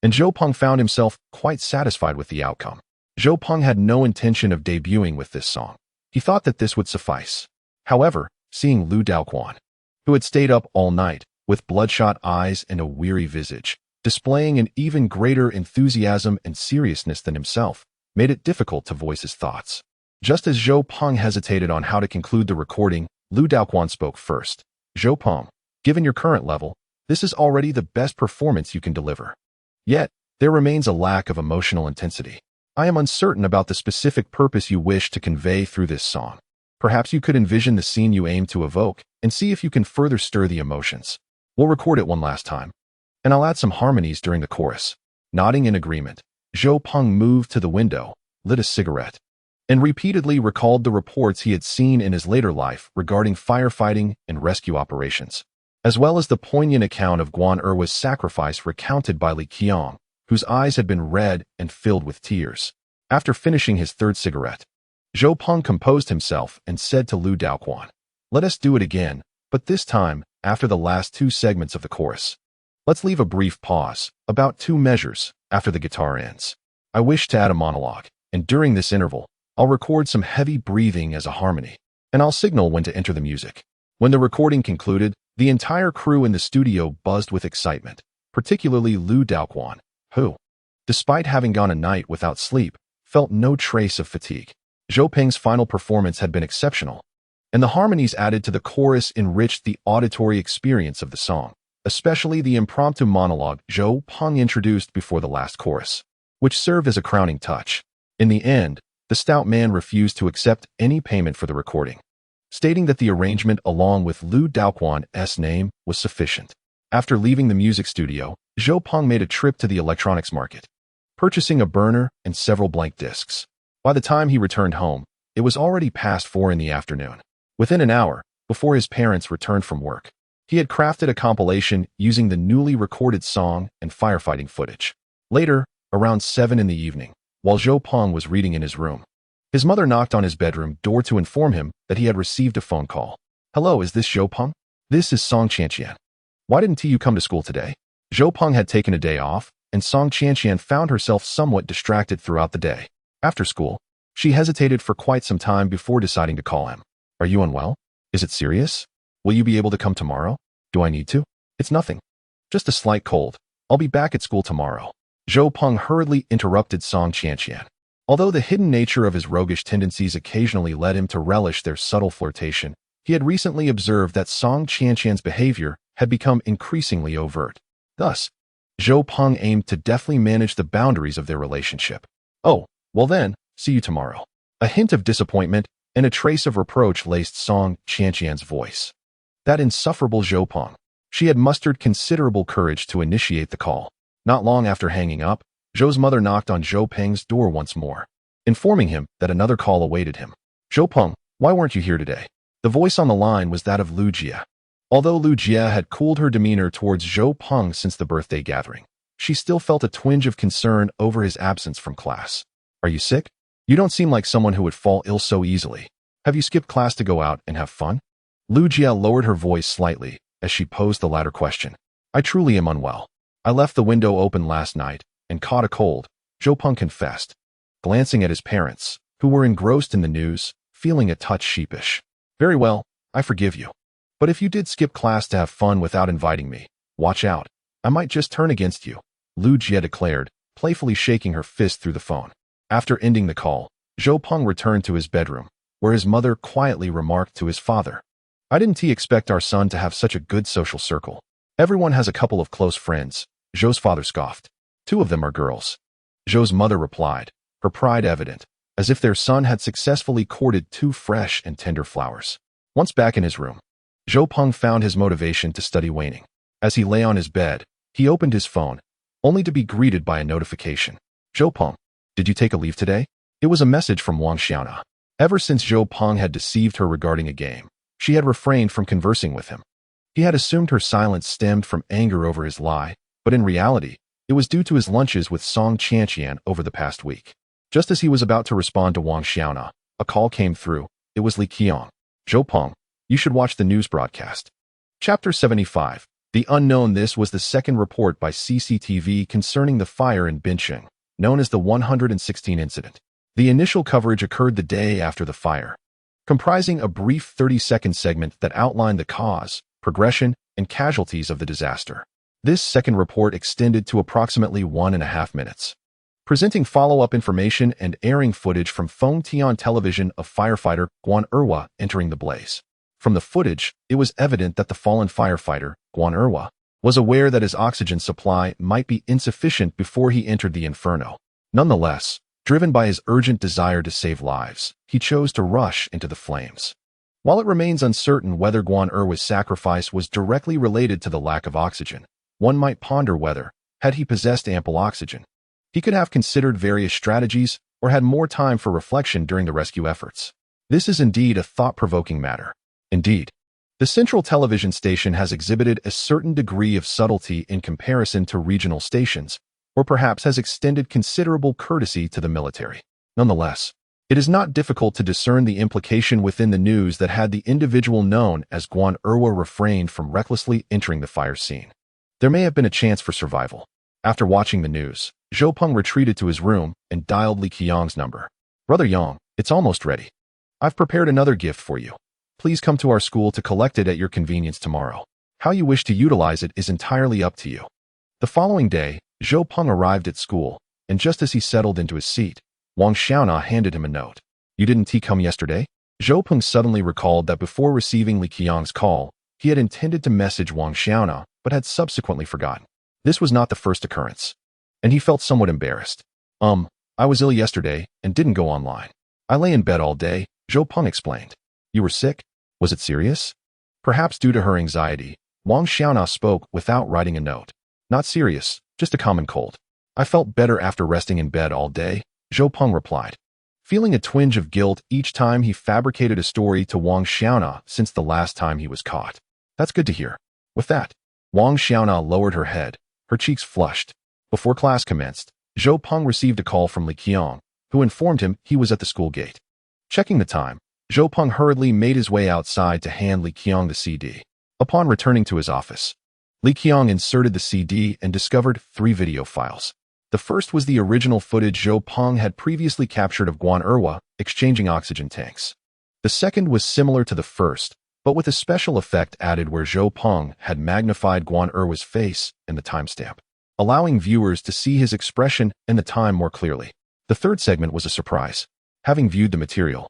Speaker 1: and Zhou Peng found himself quite satisfied with the outcome. Zhou Peng had no intention of debuting with this song. He thought that this would suffice. However, seeing Lu Daoquan, who had stayed up all night, with bloodshot eyes and a weary visage, displaying an even greater enthusiasm and seriousness than himself, made it difficult to voice his thoughts. Just as Zhou Peng hesitated on how to conclude the recording, Lu Daoquan spoke first. "Zhou Peng, given your current level, this is already the best performance you can deliver. Yet, there remains a lack of emotional intensity. I am uncertain about the specific purpose you wish to convey through this song. Perhaps you could envision the scene you aim to evoke and see if you can further stir the emotions. We'll record it one last time, and I'll add some harmonies during the chorus." Nodding in agreement, Zhou Peng moved to the window, lit a cigarette, and repeatedly recalled the reports he had seen in his later life regarding firefighting and rescue operations, as well as the poignant account of Guan Erwa's sacrifice recounted by Li Qiang, whose eyes had been red and filled with tears. After finishing his third cigarette, Zhou Peng composed himself and said to Lu Daoquan, "Let us do it again, but this time, after the last 2 segments of the chorus. Let's leave a brief pause, about 2 measures, after the guitar ends. I wish to add a monologue, and during this interval, I'll record some heavy breathing as a harmony, and I'll signal when to enter the music." When the recording concluded, the entire crew in the studio buzzed with excitement, particularly Lu Daoquan, who, despite having gone a night without sleep, felt no trace of fatigue. Zhou Peng's final performance had been exceptional, and the harmonies added to the chorus enriched the auditory experience of the song, especially the impromptu monologue Zhou Peng introduced before the last chorus, which served as a crowning touch. In the end, the stout man refused to accept any payment for the recording, stating that the arrangement along with Lu Daoquan's name was sufficient. After leaving the music studio, Zhou Peng made a trip to the electronics market, purchasing a burner and several blank discs. By the time he returned home, it was already past 4 in the afternoon. Within an hour, before his parents returned from work, he had crafted a compilation using the newly recorded song and firefighting footage. Later, around 7 in the evening, while Zhou Peng was reading in his room, His mother knocked on his bedroom door to inform him that he had received a phone call. "Hello, is this Zhou Peng? This is Song Qianqian. Why didn't you come to school today?" Zhou Peng had taken a day off, and Song Qianqian found herself somewhat distracted throughout the day. After school, she hesitated for quite some time before deciding to call him. "Are you unwell? Is it serious? Will you be able to come tomorrow? Do I need to?" "It's nothing. Just a slight cold. I'll be back at school tomorrow." Zhou Peng hurriedly interrupted Song Qianqian. Although the hidden nature of his roguish tendencies occasionally led him to relish their subtle flirtation, he had recently observed that Song Qianqian's behavior had become increasingly overt. Thus, Zhou Peng aimed to deftly manage the boundaries of their relationship. "Oh, well then, see you tomorrow." A hint of disappointment and a trace of reproach laced Song Qianqian's voice. That insufferable Zhou Peng. She had mustered considerable courage to initiate the call. Not long after hanging up, Zhou's mother knocked on Zhou Peng's door once more, informing him that another call awaited him. "Zhou Peng, why weren't you here today?" The voice on the line was that of Lu Jia. Although Lu Jia had cooled her demeanor towards Zhou Peng since the birthday gathering, she still felt a twinge of concern over his absence from class. "Are you sick? You don't seem like someone who would fall ill so easily. Have you skipped class to go out and have fun?" Lu Jia lowered her voice slightly as she posed the latter question. "I truly am unwell. I left the window open last night and caught a cold," Zhou Peng confessed, glancing at his parents, who were engrossed in the news, feeling a touch sheepish. "Very well, I forgive you. But if you did skip class to have fun without inviting me, watch out. I might just turn against you," Lu Jia declared, playfully shaking her fist through the phone. After ending the call, Zhou Peng returned to his bedroom, where his mother quietly remarked to his father, "I didn't expect our son to have such a good social circle. Everyone has a couple of close friends," Zhou's father scoffed. "Two of them are girls." Zhou's mother replied, her pride evident, as if their son had successfully courted two fresh and tender flowers. Once back in his room, Zhou Peng found his motivation to study waning. As he lay on his bed, he opened his phone, only to be greeted by a notification. "Zhou Peng, did you take a leave today?" It was a message from Wang Xiaona. Ever since Zhou Peng had deceived her regarding a game, she had refrained from conversing with him. He had assumed her silence stemmed from anger over his lie, but in reality, it was due to his lunches with Song Qianqian over the past week. Just as he was about to respond to Wang Xiaona, a call came through. It was Li Qiang. "Zhou Peng, you should watch the news broadcast." Chapter 75. The Unknown. This was the second report by CCTV concerning the fire in Bincheng, known as the 116 incident. The initial coverage occurred the day after the fire, comprising a brief 30-second segment that outlined the cause, progression, and casualties of the disaster. This second report extended to approximately 1.5 minutes, presenting follow-up information and airing footage from Feng Tian television of firefighter Guan Erhua entering the blaze. From the footage, it was evident that the fallen firefighter, Guan Erhua, was aware that his oxygen supply might be insufficient before he entered the inferno. Nonetheless, driven by his urgent desire to save lives, he chose to rush into the flames. While it remains uncertain whether Guan Erhua's sacrifice was directly related to the lack of oxygen, one might ponder whether, had he possessed ample oxygen, he could have considered various strategies or had more time for reflection during the rescue efforts. This is indeed a thought-provoking matter. Indeed, the central television station has exhibited a certain degree of subtlety in comparison to regional stations, or perhaps has extended considerable courtesy to the military. Nonetheless, it is not difficult to discern the implication within the news that had the individual known as Guan Erhua refrained from recklessly entering the fire scene, there may have been a chance for survival. After watching the news, Zhou Peng retreated to his room and dialed Li Qiang's number. "Brother Yang, it's almost ready. I've prepared another gift for you. Please come to our school to collect it at your convenience tomorrow. How you wish to utilize it is entirely up to you." The following day, Zhou Peng arrived at school, and just as he settled into his seat, Wang Xiaona handed him a note. "You didn't come yesterday?" Zhou Peng suddenly recalled that before receiving Li Qiang's call, he had intended to message Wang Xiaona, but had subsequently forgotten. This was not the first occurrence, and he felt somewhat embarrassed. I was ill yesterday and didn't go online. I lay in bed all day," Zhou Peng explained. "You were sick? Was it serious?" Perhaps due to her anxiety, Wang Xiaona spoke without writing a note. "Not serious, just a common cold. I felt better after resting in bed all day," Zhou Peng replied, feeling a twinge of guilt each time he fabricated a story to Wang Xiaona since the last time he was caught. "That's good to hear." With that, Wang Xiaona lowered her head, her cheeks flushed. Before class commenced, Zhou Peng received a call from Li Qiang, who informed him he was at the school gate. Checking the time, Zhou Peng hurriedly made his way outside to hand Li Qiang the CD. Upon returning to his office, Li Qiang inserted the CD and discovered 3 video files. The first was the original footage Zhou Peng had previously captured of Guan Erhua exchanging oxygen tanks. The second was similar to the first, but with a special effect added where Zhou Peng had magnified Guan Erhua's face and the timestamp, allowing viewers to see his expression and the time more clearly. The third segment was a surprise. Having viewed the material,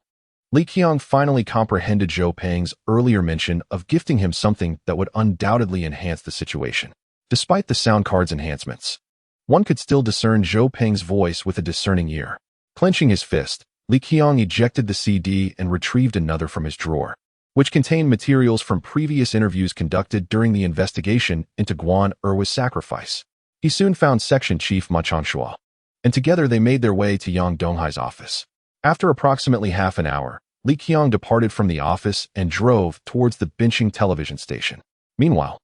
Speaker 1: Li Qiang finally comprehended Zhou Peng's earlier mention of gifting him something that would undoubtedly enhance the situation. Despite the sound card's enhancements, one could still discern Zhou Peng's voice with a discerning ear. Clenching his fist, Li Qiang ejected the CD and retrieved another from his drawer, which contained materials from previous interviews conducted during the investigation into Guan Erhua's sacrifice. He soon found Section Chief Ma Changshua, and together they made their way to Yang Donghai's office. After approximately half an hour, Li Qiang departed from the office and drove towards the Binching television station. Meanwhile,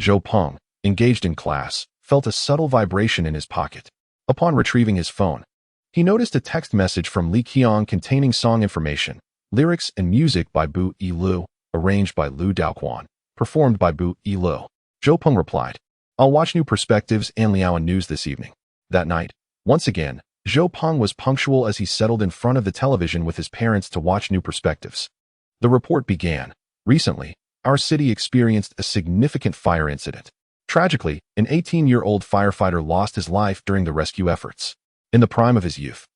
Speaker 1: Zhou Peng, engaged in class, felt a subtle vibration in his pocket. Upon retrieving his phone, he noticed a text message from Li Qiang containing song information, lyrics and music by Bu Yilu, arranged by Lu Daoquan, performed by Bu Yilu. Zhou Peng replied, "I'll watch New Perspectives and Liaoan News this evening." That night, once again, Zhou Peng was punctual as he settled in front of the television with his parents to watch New Perspectives. The report began. Recently, our city experienced a significant fire incident. Tragically, an 18-year-old firefighter lost his life during the rescue efforts. In the prime of his youth,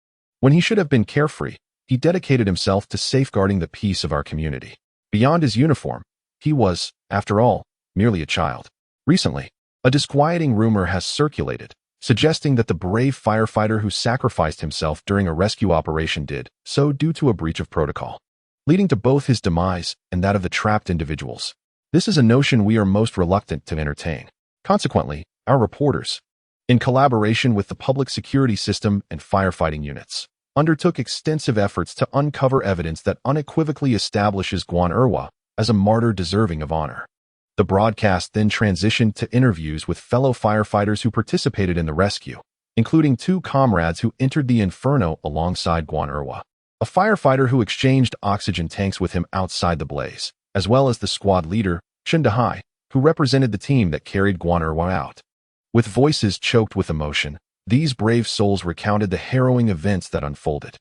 Speaker 1: when he should have been carefree, he dedicated himself to safeguarding the peace of our community. Beyond his uniform, he was, after all, merely a child. Recently, a disquieting rumor has circulated, suggesting that the brave firefighter who sacrificed himself during a rescue operation did so due to a breach of protocol, leading to both his demise and that of the trapped individuals. This is a notion we are most reluctant to entertain. Consequently, our reporters, in collaboration with the public security system and firefighting units, undertook extensive efforts to uncover evidence that unequivocally establishes Guan Erhua as a martyr deserving of honor. The broadcast then transitioned to interviews with fellow firefighters who participated in the rescue, including 2 comrades who entered the inferno alongside Guan Erhua, a firefighter who exchanged oxygen tanks with him outside the blaze, as well as the squad leader, Chen Dehai, who represented the team that carried Guan Erhua out. With voices choked with emotion, these brave souls recounted the harrowing events that unfolded.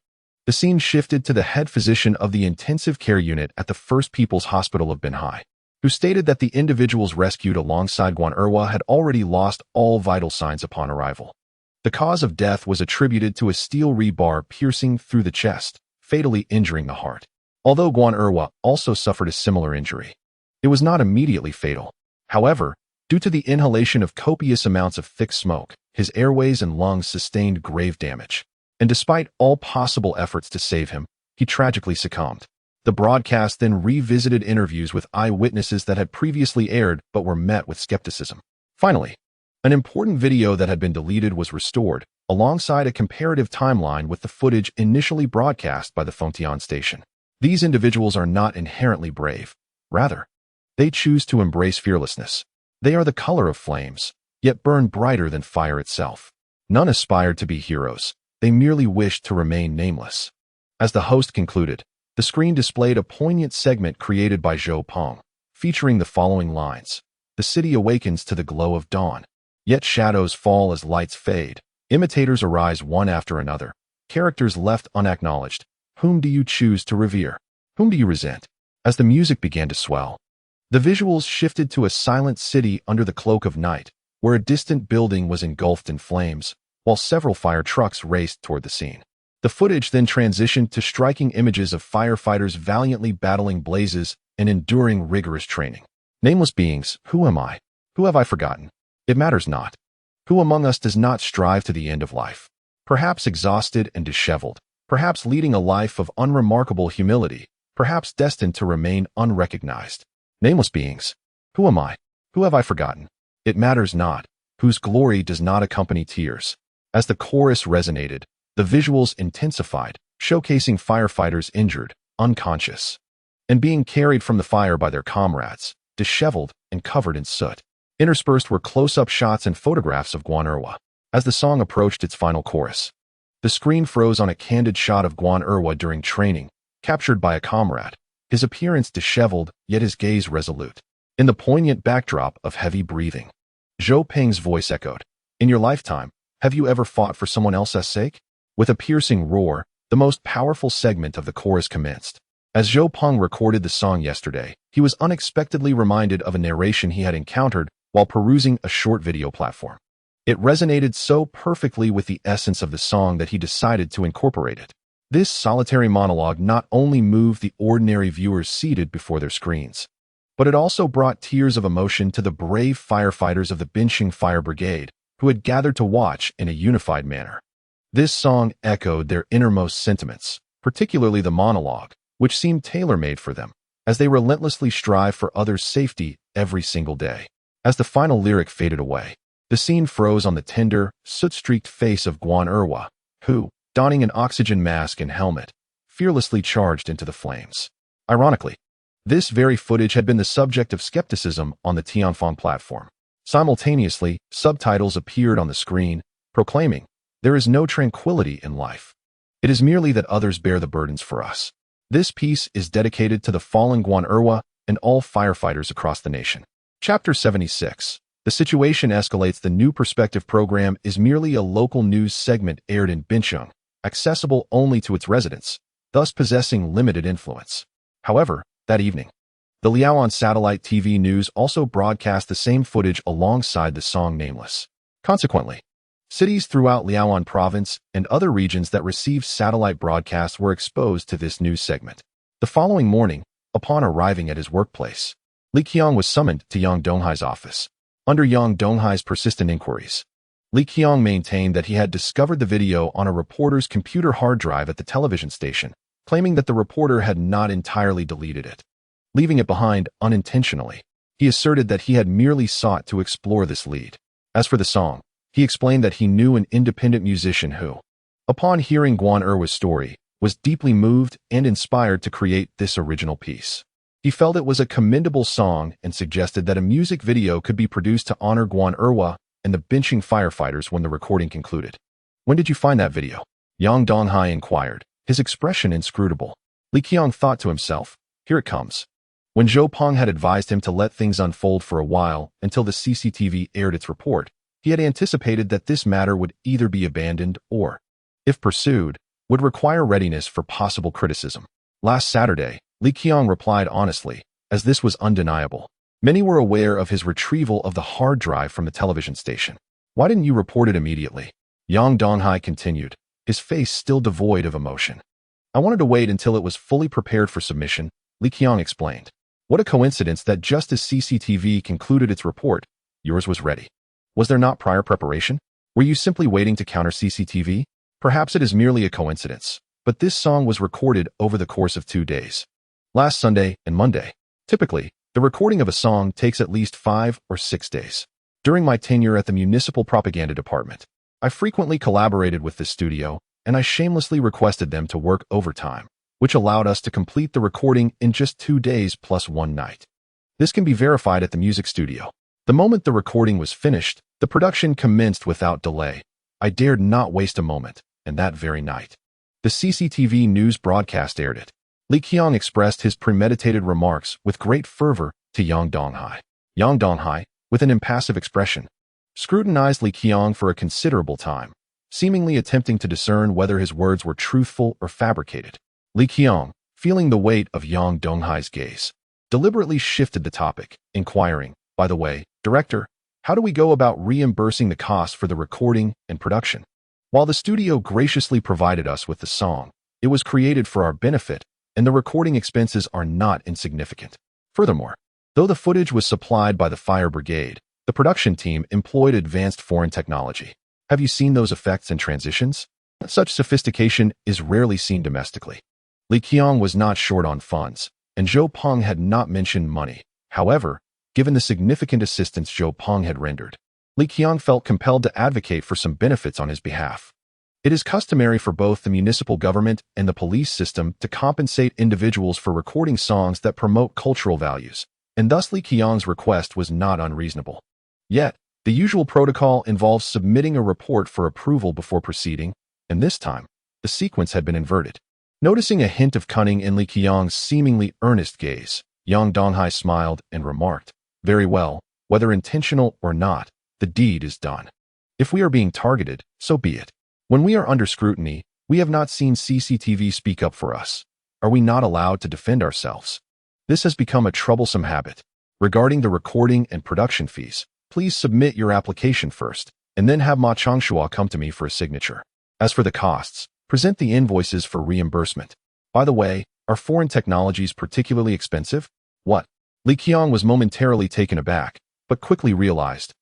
Speaker 1: The scene shifted to the head physician of the intensive care unit at the First People's Hospital of Binhai, who stated that the individuals rescued alongside Guan Erhua had already lost all vital signs upon arrival. The cause of death was attributed to a steel rebar piercing through the chest, fatally injuring the heart. Although Guan Erhua also suffered a similar injury, it was not immediately fatal. However, due to the inhalation of copious amounts of thick smoke, his airways and lungs sustained grave damage. And despite all possible efforts to save him, he tragically succumbed. The broadcast then revisited interviews with eyewitnesses that had previously aired but were met with skepticism. Finally, an important video that had been deleted was restored, alongside a comparative timeline with the footage initially broadcast by the Fengtian station. These individuals are not inherently brave. Rather, they choose to embrace fearlessness. They are the color of flames, yet burn brighter than fire itself. None aspired to be heroes. They merely wished to remain nameless. As the host concluded, the screen displayed a poignant segment created by Zhou Peng, featuring the following lines. The city awakens to the glow of dawn. Yet shadows fall as lights fade. Imitators arise one after another. Characters left unacknowledged. Whom do you choose to revere? Whom do you resent? As the music began to swell, the visuals shifted to a silent city under the cloak of night, where a distant building was engulfed in flames, while several fire trucks raced toward the scene. The footage then transitioned to striking images of firefighters valiantly battling blazes and enduring rigorous training. Nameless beings, who am I? Who have I forgotten? It matters not. Who among us does not strive to the end of life? Perhaps exhausted and disheveled, perhaps leading a life of unremarkable humility, perhaps destined to remain unrecognized. Nameless beings, who am I? Who have I forgotten? It matters not, whose glory does not accompany tears. As the chorus resonated, the visuals intensified, showcasing firefighters injured, unconscious, and being carried from the fire by their comrades, disheveled and covered in soot. Interspersed were close-up shots and photographs of Guan Erhua. As the song approached its final chorus, The screen froze on a candid shot of Guan Erwa during training, captured by a comrade, his appearance disheveled, yet his gaze resolute. In the poignant backdrop of heavy breathing, Zhou Peng's voice echoed, "In your lifetime, have you ever fought for someone else's sake?" With a piercing roar, the most powerful segment of the chorus commenced. As Zhou Peng recorded the song yesterday, he was unexpectedly reminded of a narration he had encountered while perusing a short video platform. It resonated so perfectly with the essence of the song that he decided to incorporate it. This solitary monologue not only moved the ordinary viewers seated before their screens, but it also brought tears of emotion to the brave firefighters of the Bincheng Fire Brigade, who had gathered to watch in a unified manner. This song echoed their innermost sentiments, particularly the monologue, which seemed tailor-made for them, as they relentlessly strive for others' safety every single day. As the final lyric faded away, the scene froze on the tender, soot-streaked face of Guan Erwa, who, donning an oxygen mask and helmet, fearlessly charged into the flames. Ironically, this very footage had been the subject of skepticism on the Tianfeng platform. Simultaneously, subtitles appeared on the screen, proclaiming, "There is no tranquility in life. It is merely that others bear the burdens for us." This piece is dedicated to the fallen Guan Erwa and all firefighters across the nation. Chapter 76. The situation escalates. The New Perspective program is merely a local news segment aired in Bincheng, accessible only to its residents, thus possessing limited influence. However, that evening, the Liaoan satellite TV news also broadcast the same footage alongside the song Nameless. Consequently, cities throughout Liaoan province and other regions that received satellite broadcasts were exposed to this news segment. The following morning, upon arriving at his workplace, Li Qiang was summoned to Yang Donghai's office. Under Yang Donghai's persistent inquiries, Li Qiang maintained that he had discovered the video on a reporter's computer hard drive at the television station, claiming that the reporter had not entirely deleted it, leaving it behind unintentionally. He asserted that he had merely sought to explore this lead. As for the song, he explained that he knew an independent musician who, upon hearing Guan Erwa's story, was deeply moved and inspired to create this original piece. He felt it was a commendable song and suggested that a music video could be produced to honor Guan Erwa and the Bincheng firefighters when the recording concluded. "When did you find that video?" Yang Donghai inquired, his expression inscrutable. Li Qiang thought to himself, "Here it comes." When Zhou Peng had advised him to let things unfold for a while until the CCTV aired its report, he had anticipated that this matter would either be abandoned or, if pursued, would require readiness for possible criticism. Last Saturday, Li Qiang replied honestly, as this was undeniable. Many were aware of his retrieval of the hard drive from the television station. "Why didn't you report it immediately?" Yang Donghai continued, his face still devoid of emotion. "I wanted to wait until it was fully prepared for submission," Li Qiang explained. "What a coincidence that just as CCTV concluded its report, yours was ready. Was there not prior preparation? Were you simply waiting to counter CCTV? Perhaps it is merely a coincidence, but this song was recorded over the course of 2 days. Last Sunday and Monday. Typically, the recording of a song takes at least 5 or 6 days. During my tenure at the Municipal Propaganda Department, I frequently collaborated with this studio, and I shamelessly requested them to work overtime, which allowed us to complete the recording in just 2 days plus 1 night. This can be verified at the music studio. The moment the recording was finished, the production commenced without delay. I dared not waste a moment, and that very night, the CCTV news broadcast aired it." Li Qiang expressed his premeditated remarks with great fervor to Yang Donghai. Yang Donghai, with an impassive expression, scrutinized Li Qiang for a considerable time, seemingly attempting to discern whether his words were truthful or fabricated. Li Qiang, feeling the weight of Yang Donghai's gaze, deliberately shifted the topic, inquiring, "By the way, Director, how do we go about reimbursing the costs for the recording and production?" While the studio graciously provided us with the song, it was created for our benefit, and the recording expenses are not insignificant. Furthermore, though the footage was supplied by the fire brigade, the production team employed advanced foreign technology. Have you seen those effects and transitions? Such sophistication is rarely seen domestically. Li Qiang was not short on funds, and Zhou Peng had not mentioned money. However, given the significant assistance Zhou Peng had rendered, Li Qiang felt compelled to advocate for some benefits on his behalf. It is customary for both the municipal government and the police system to compensate individuals for recording songs that promote cultural values, and thus Li Qiang's request was not unreasonable. Yet, the usual protocol involves submitting a report for approval before proceeding, and this time, the sequence had been inverted. Noticing a hint of cunning in Li Qiang's seemingly earnest gaze, Yang Donghai smiled and remarked, "Very well, whether intentional or not, the deed is done. If we are being targeted, so be it. When we are under scrutiny, we have not seen CCTV speak up for us. Are we not allowed to defend ourselves? This has become a troublesome habit. Regarding the recording and production fees, please submit your application first, and then have Ma Changshua come to me for a signature. As for the costs, present the invoices for reimbursement. By the way, are foreign technologies particularly expensive? What?" Li Qiang was momentarily taken aback, but quickly realized,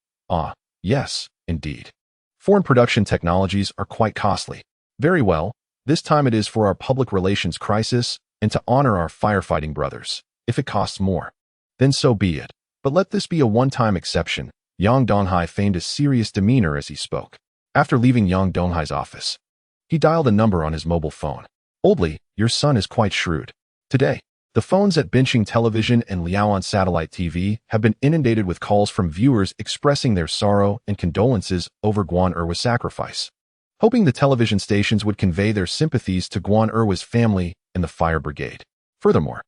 Speaker 1: yes, indeed. Foreign production technologies are quite costly. Very well, this time it is for our public relations crisis and to honor our firefighting brothers. If it costs more, then so be it. But let this be a one-time exception. Yang Donghai feigned a serious demeanor as he spoke. After leaving Yang Donghai's office, he dialed a number on his mobile phone. "Oldly, your son is quite shrewd. Today, the phones at Binching Television and Liaoan Satellite TV have been inundated with calls from viewers expressing their sorrow and condolences over Guan Erwa's sacrifice, hoping the television stations would convey their sympathies to Guan Erwa's family and the fire brigade. Furthermore,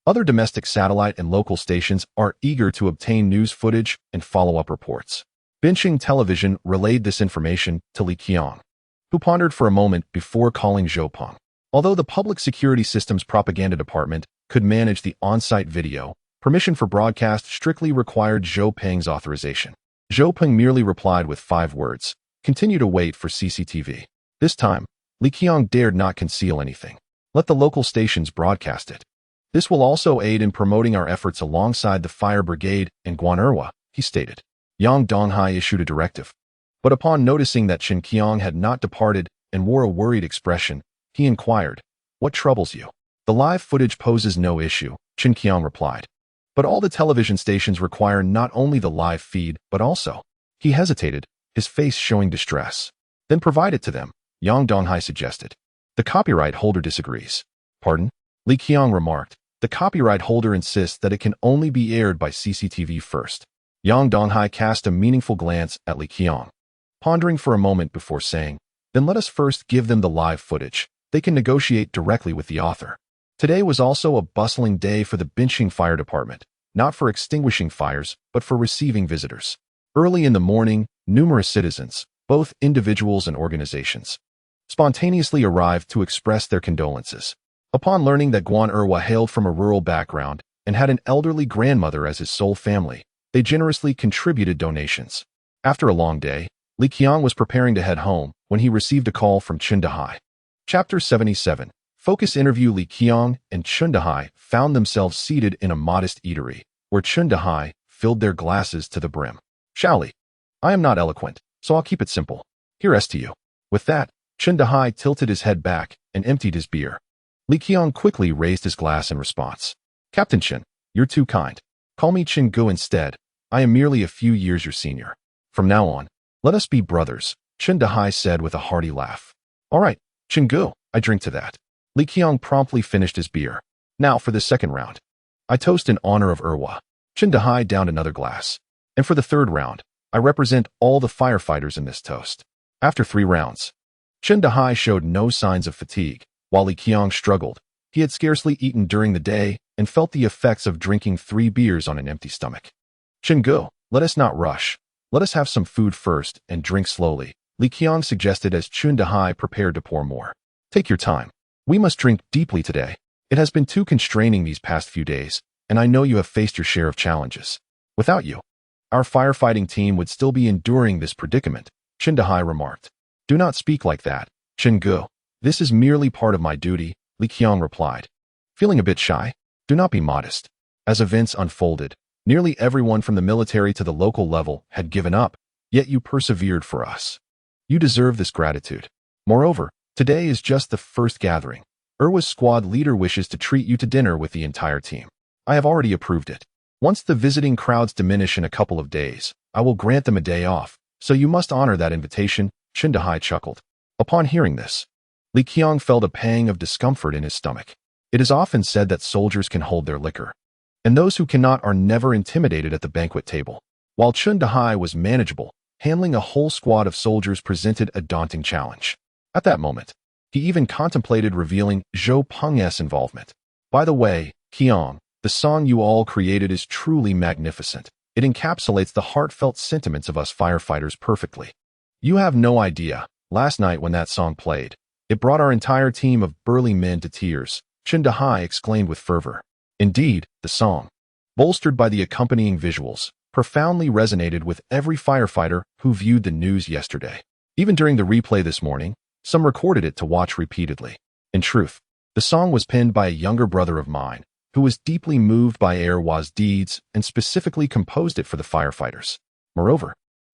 Speaker 1: other domestic satellite and local stations are eager to obtain news footage and follow-up reports." Binching Television relayed this information to Li Qiang, who pondered for a moment before calling Zhou Peng. Although the Public Security Systems Propaganda Department could manage the on-site video, permission for broadcast strictly required Zhou Peng's authorization. Zhou Peng merely replied with 5 words, "Continue to wait for CCTV." This time, Li Qiang dared not conceal anything. "Let the local stations broadcast it. This will also aid in promoting our efforts alongside the fire brigade and Guan Erwa," he stated. Yang Donghai issued a directive. But upon noticing that Qin Qiang had not departed and wore a worried expression, he inquired, "What troubles you?" "The live footage poses no issue," Qin Qiang replied. "But all the television stations require not only the live feed, but also—" He hesitated, his face showing distress. "Then provide it to them," Yang Donghai suggested. "The copyright holder disagrees." "Pardon?" Li Qiang remarked. "The copyright holder insists that it can only be aired by CCTV first." Yang Donghai cast a meaningful glance at Li Qiang, pondering for a moment before saying, "Then let us first give them the live footage. They can negotiate directly with the author." Today was also a bustling day for the Binching Fire Department, not for extinguishing fires, but for receiving visitors. Early in the morning, numerous citizens, both individuals and organizations, spontaneously arrived to express their condolences. Upon learning that Guan Erwa hailed from a rural background and had an elderly grandmother as his sole family, they generously contributed donations. After a long day, Li Qiang was preparing to head home when he received a call from Chun Dahai. Chapter 77. Focus interview. Li Qiang and Chun Dahai found themselves seated in a modest eatery, where Chun Dahai filled their glasses to the brim. "Shaoli, I am not eloquent, so I'll keep it simple. Here's to you." With that, Chun Dahai tilted his head back and emptied his beer. Li Qiang quickly raised his glass in response. "Captain Chen, you're too kind. Call me Chen Gu instead. I am merely a few years your senior. From now on, let us be brothers," Chun Dahai said with a hearty laugh. "All right, Chen Gu, I drink to that." Li Qiang promptly finished his beer. "Now for the second round. I toast in honor of Erwa." Chun Dahai downed another glass. "And for the third round, I represent all the firefighters in this toast." After 3 rounds, Chun Dahai showed no signs of fatigue, while Li Qiang struggled. He had scarcely eaten during the day and felt the effects of drinking 3 beers on an empty stomach. "Chen Gu, let us not rush. Let us have some food first and drink slowly," Li Qiang suggested as Chun Dahai prepared to pour more. "Take your time. We must drink deeply today. It has been too constraining these past few days, and I know you have faced your share of challenges. Without you, our firefighting team would still be enduring this predicament," Chun Dahai remarked. "Do not speak like that, Chen Gu. This is merely part of my duty," Li Qiang replied. Feeling a bit shy? Do not be modest. As events unfolded, nearly everyone from the military to the local level had given up, yet you persevered for us. You deserve this gratitude. Moreover, today is just the first gathering. Erwa's squad leader wishes to treat you to dinner with the entire team. I have already approved it. Once the visiting crowds diminish in a couple of days, I will grant them a day off, so you must honor that invitation," Chun Dahai chuckled. Upon hearing this, Li Qiang felt a pang of discomfort in his stomach. It is often said that soldiers can hold their liquor, and those who cannot are never intimidated at the banquet table. While Chun Dahai was manageable, handling a whole squad of soldiers presented a daunting challenge. At that moment, he even contemplated revealing Zhou Peng's involvement. By the way, Qiang, the song you all created is truly magnificent. It encapsulates the heartfelt sentiments of us firefighters perfectly. You have no idea, last night when that song played, it brought our entire team of burly men to tears, Chen Dehai exclaimed with fervor. Indeed, the song, bolstered by the accompanying visuals, profoundly resonated with every firefighter who viewed the news yesterday. Even during the replay this morning, some recorded it to watch repeatedly. In truth, the song was penned by a younger brother of mine, who was deeply moved by Erwa's deeds and specifically composed it for the firefighters. Moreover,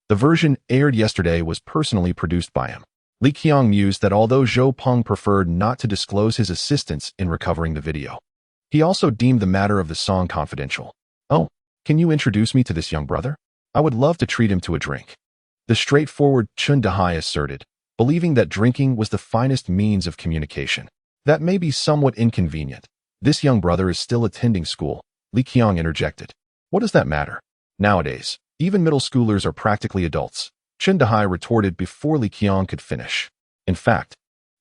Speaker 1: the version aired yesterday was personally produced by him. Li Qiang mused that although Zhou Peng preferred not to disclose his assistance in recovering the video, he also deemed the matter of the song confidential. Oh, can you introduce me to this young brother? I would love to treat him to a drink. The straightforward Chen Dehai asserted, believing that drinking was the finest means of communication. That may be somewhat inconvenient. This young brother is still attending school, Li Qiang interjected. What does that matter? Nowadays, even middle schoolers are practically adults, Chen Dehai retorted before Li Qiang could finish. In fact,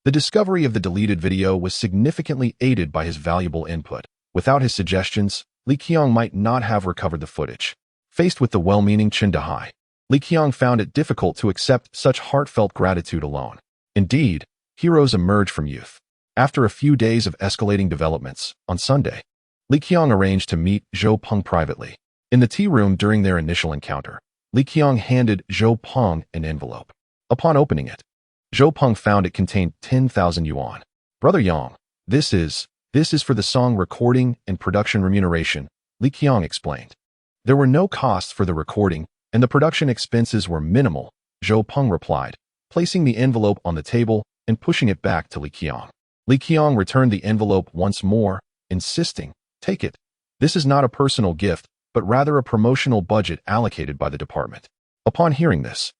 Speaker 1: the discovery of the deleted video was significantly aided by his valuable input. Without his suggestions, Li Qiang might not have recovered the footage. Faced with the well-meaning Chen Dehai, Li Qiang found it difficult to accept such heartfelt gratitude alone. Indeed, heroes emerge from youth. After a few days of escalating developments, on Sunday, Li Qiang arranged to meet Zhou Peng privately. In the tea room during their initial encounter, Li Qiang handed Zhou Peng an envelope. Upon opening it, Zhou Peng found it contained 10,000 yuan. Brother Yang, this is for the song recording and production remuneration, Li Qiang explained. There were no costs for the recording, and the production expenses were minimal, Zhou Peng replied, placing the envelope on the table and pushing it back to Li Qiang. Li Qiang returned the envelope once more, insisting, take it. This is not a personal gift, but rather a promotional budget allocated by the department. Upon hearing this,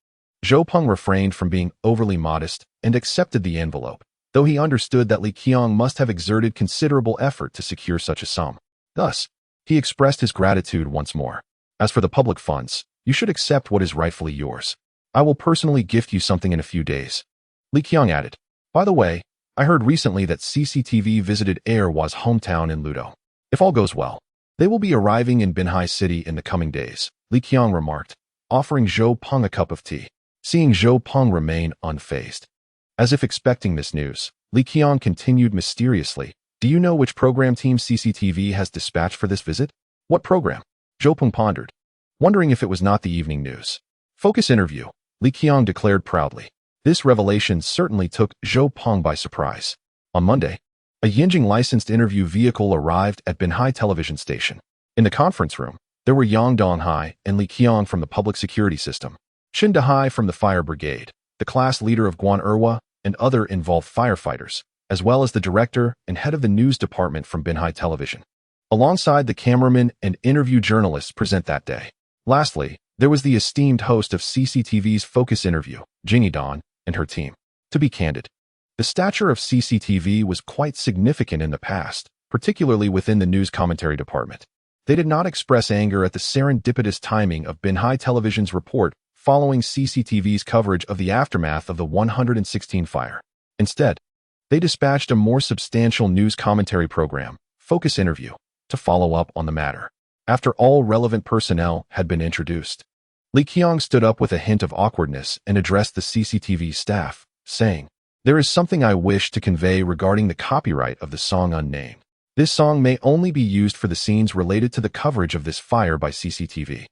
Speaker 1: Zhou Peng refrained from being overly modest and accepted the envelope, though he understood that Li Qiang must have exerted considerable effort to secure such a sum. Thus, he expressed his gratitude once more. As for the public funds, you should accept what is rightfully yours. I will personally gift you something in a few days. Li Qiang added, by the way, I heard recently that CCTV visited Erwa's hometown in Ludo. If all goes well, they will be arriving in Binhai City in the coming days, Li Qiang remarked, offering Zhou Peng a cup of tea. Seeing Zhou Peng remain unfazed. As if expecting this news, Li Qiang continued mysteriously, do you know which program team CCTV has dispatched for this visit? What program? Zhou Peng pondered, wondering if it was not the evening news. Focus interview, Li Qiang declared proudly. This revelation certainly took Zhou Peng by surprise. On Monday, a Yinjing licensed interview vehicle arrived at Binhai television station. In the conference room, there were Yang Donghai and Li Qiang from the public security system, Chen Dehai from the fire brigade, the class leader of Guan Erwa, and other involved firefighters, as well as the director and head of the news department from Binhai television. Alongside the cameramen and interview journalists present that day. Lastly, there was the esteemed host of CCTV's Focus interview, Jingyi Dan, and her team. To be candid, the stature of CCTV was quite significant in the past, particularly within the news commentary department. They did not express anger at the serendipitous timing of Binhai television's report following CCTV's coverage of the aftermath of the 116 fire. Instead, they dispatched a more substantial news commentary program, Focus interview, to follow up on the matter. After all relevant personnel had been introduced, Li Qiang stood up with a hint of awkwardness and addressed the CCTV staff, saying, there is something I wish to convey regarding the copyright of the song unnamed. This song may only be used for the scenes related to the coverage of this fire by CCTV.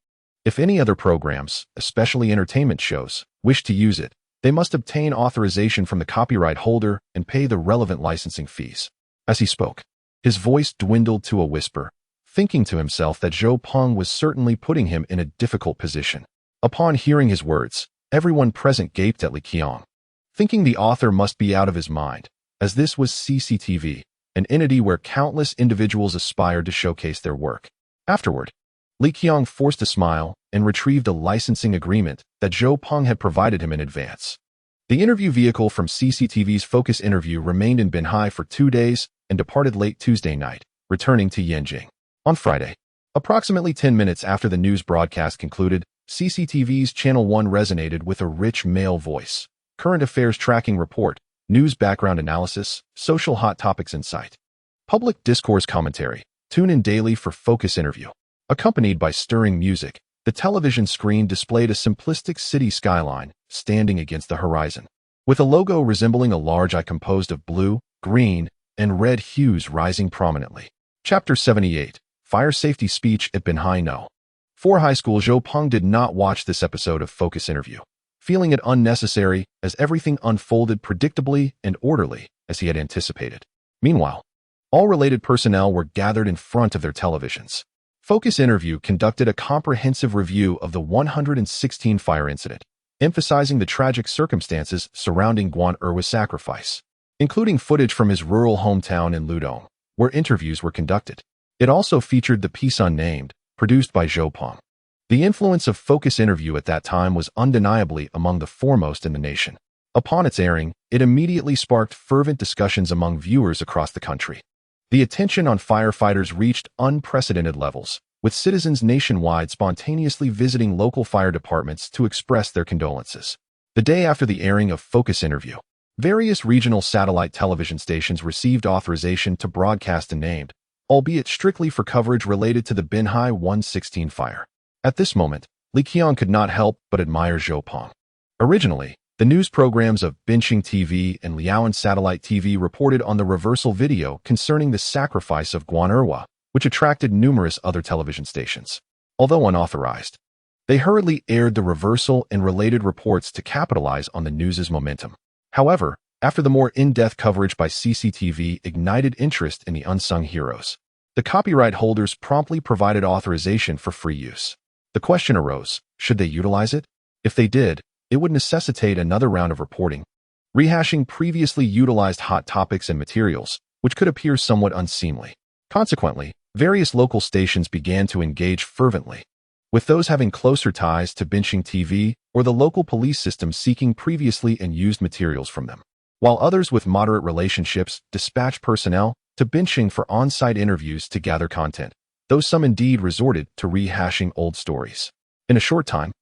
Speaker 1: If any other programs, especially entertainment shows, wish to use it, they must obtain authorization from the copyright holder and pay the relevant licensing fees. As he spoke, his voice dwindled to a whisper, thinking to himself that Zhou Peng was certainly putting him in a difficult position. Upon hearing his words, everyone present gaped at Li Qiang, thinking the author must be out of his mind, as this was CCTV, an entity where countless individuals aspired to showcase their work. Afterward, Li Qiang forced a smile and retrieved a licensing agreement that Zhou Peng had provided him in advance. The interview vehicle from CCTV's Focus interview remained in Binhai for 2 days and departed late Tuesday night, returning to Yanjing. On Friday, approximately 10 minutes after the news broadcast concluded, CCTV's Channel 1 resonated with a rich male voice. Current affairs tracking report, news background analysis, social hot topics insight, public discourse commentary. Tune in daily for Focus Interview. Accompanied by stirring music, the television screen displayed a simplistic city skyline standing against the horizon, with a logo resembling a large eye composed of blue, green, and red hues rising prominently. Chapter 78, Fire Safety Speech at Binhai No. For high school, Zhou Peng did not watch this episode of Focus Interview, feeling it unnecessary as everything unfolded predictably and orderly as he had anticipated. Meanwhile, all related personnel were gathered in front of their televisions. Focus Interview conducted a comprehensive review of the 116 fire incident, emphasizing the tragic circumstances surrounding Guan Erwa's sacrifice, including footage from his rural hometown in Ludong, where interviews were conducted. It also featured the piece Unnamed, produced by Zhou Peng. The influence of Focus Interview at that time was undeniably among the foremost in the nation. Upon its airing, it immediately sparked fervent discussions among viewers across the country. The attention on firefighters reached unprecedented levels, with citizens nationwide spontaneously visiting local fire departments to express their condolences. The day after the airing of Focus Interview, various regional satellite television stations received authorization to broadcast Unnamed, albeit strictly for coverage related to the Binhai 116 fire. At this moment, Li Qiang could not help but admire Zhou Peng. Originally, the news programs of Binqing TV and Liaoan Satellite TV reported on the reversal video concerning the sacrifice of Guan Erwa, which attracted numerous other television stations. Although unauthorized, they hurriedly aired the reversal and related reports to capitalize on the news's momentum. However, after the more in-depth coverage by CCTV ignited interest in the unsung heroes, the copyright holders promptly provided authorization for free use. The question arose, should they utilize it? If they did, it would necessitate another round of reporting, rehashing previously utilized hot topics and materials, which could appear somewhat unseemly. Consequently, various local stations began to engage fervently, with those having closer ties to Binqing TV or the local police system seeking previously unused materials from them, while others with moderate relationships dispatched personnel to Binqing for on-site interviews to gather content, though some indeed resorted to rehashing old stories. In a short time,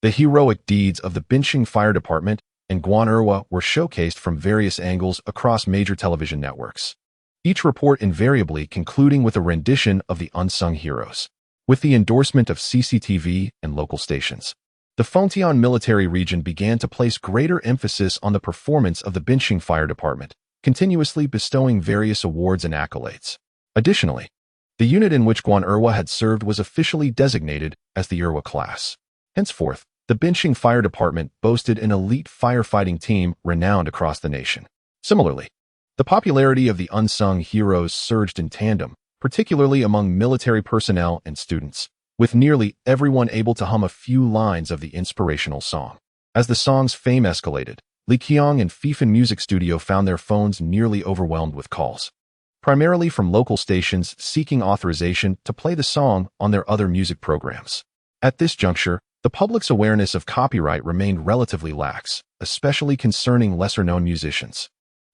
Speaker 1: the heroic deeds of the Binqing Fire Department and Guan Erwa were showcased from various angles across major television networks, each report invariably concluding with a rendition of the unsung heroes. With the endorsement of CCTV and local stations, the Fengtian military region began to place greater emphasis on the performance of the Binqing Fire Department, continuously bestowing various awards and accolades. Additionally, the unit in which Guan Erwa had served was officially designated as the Erwa class. Henceforth, the Binqing Fire Department boasted an elite firefighting team renowned across the nation. Similarly, the popularity of the unsung heroes surged in tandem, particularly among military personnel and students, with nearly everyone able to hum a few lines of the inspirational song. As the song's fame escalated, Li Qiang and FIFA Music Studio found their phones nearly overwhelmed with calls, primarily from local stations seeking authorization to play the song on their other music programs. At this juncture, the public's awareness of copyright remained relatively lax, especially concerning lesser-known musicians.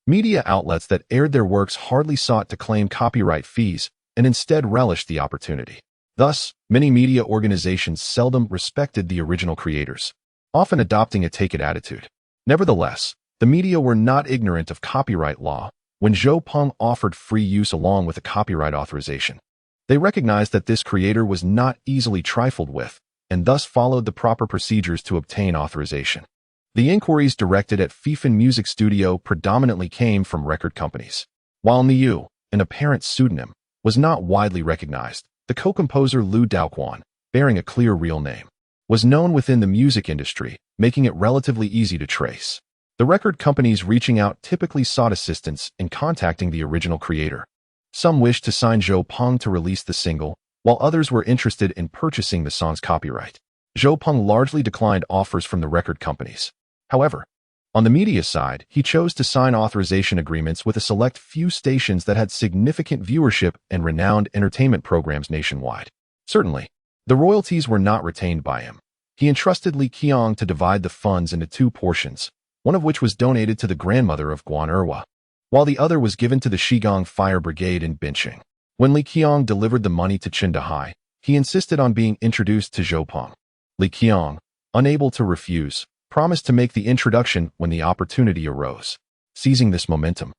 Speaker 1: Media outlets that aired their works hardly sought to claim copyright fees and instead relished the opportunity. Thus, many media organizations seldom respected the original creators, often adopting a take-it attitude. Nevertheless, the media were not ignorant of copyright law when Zhou Peng offered free use along with a copyright authorization. They recognized that this creator was not easily trifled with, and thus followed the proper procedures to obtain authorization. The inquiries directed at FIFA Music Studio predominantly came from record companies. While Niu, an apparent pseudonym, was not widely recognized, the co-composer Liu Daoquan, bearing a clear real name, was known within the music industry, making it relatively easy to trace. The record companies reaching out typically sought assistance in contacting the original creator. Some wished to sign Zhou Peng to release the single, while others were interested in purchasing the song's copyright. Zhou Peng largely declined offers from the record companies. However, on the media side, he chose to sign authorization agreements with a select few stations that had significant viewership and renowned entertainment programs nationwide. Certainly, the royalties were not retained by him. He entrusted Li Qiang to divide the funds into two portions, one of which was donated to the grandmother of Guan Erwa, while the other was given to the Shigong Fire Brigade in Binqing. When Li Qiang delivered the money to Qindahai, he insisted on being introduced to Zhou Peng. Li Qiang, unable to refuse, promised to make the introduction when the opportunity arose. Seizing this momentum,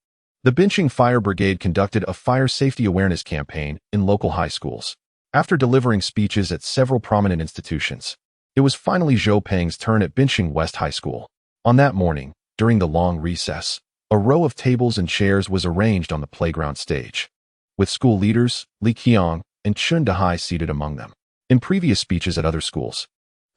Speaker 1: the Binching Fire Brigade conducted a fire safety awareness campaign in local high schools. After delivering speeches at several prominent institutions, it was finally Zhou Peng's turn at Binching West High School. On that morning, during the long recess, a row of tables and chairs was arranged on the playground stage, with school leaders, Li Qiang and Chun Dahai seated among them. In previous speeches at other schools,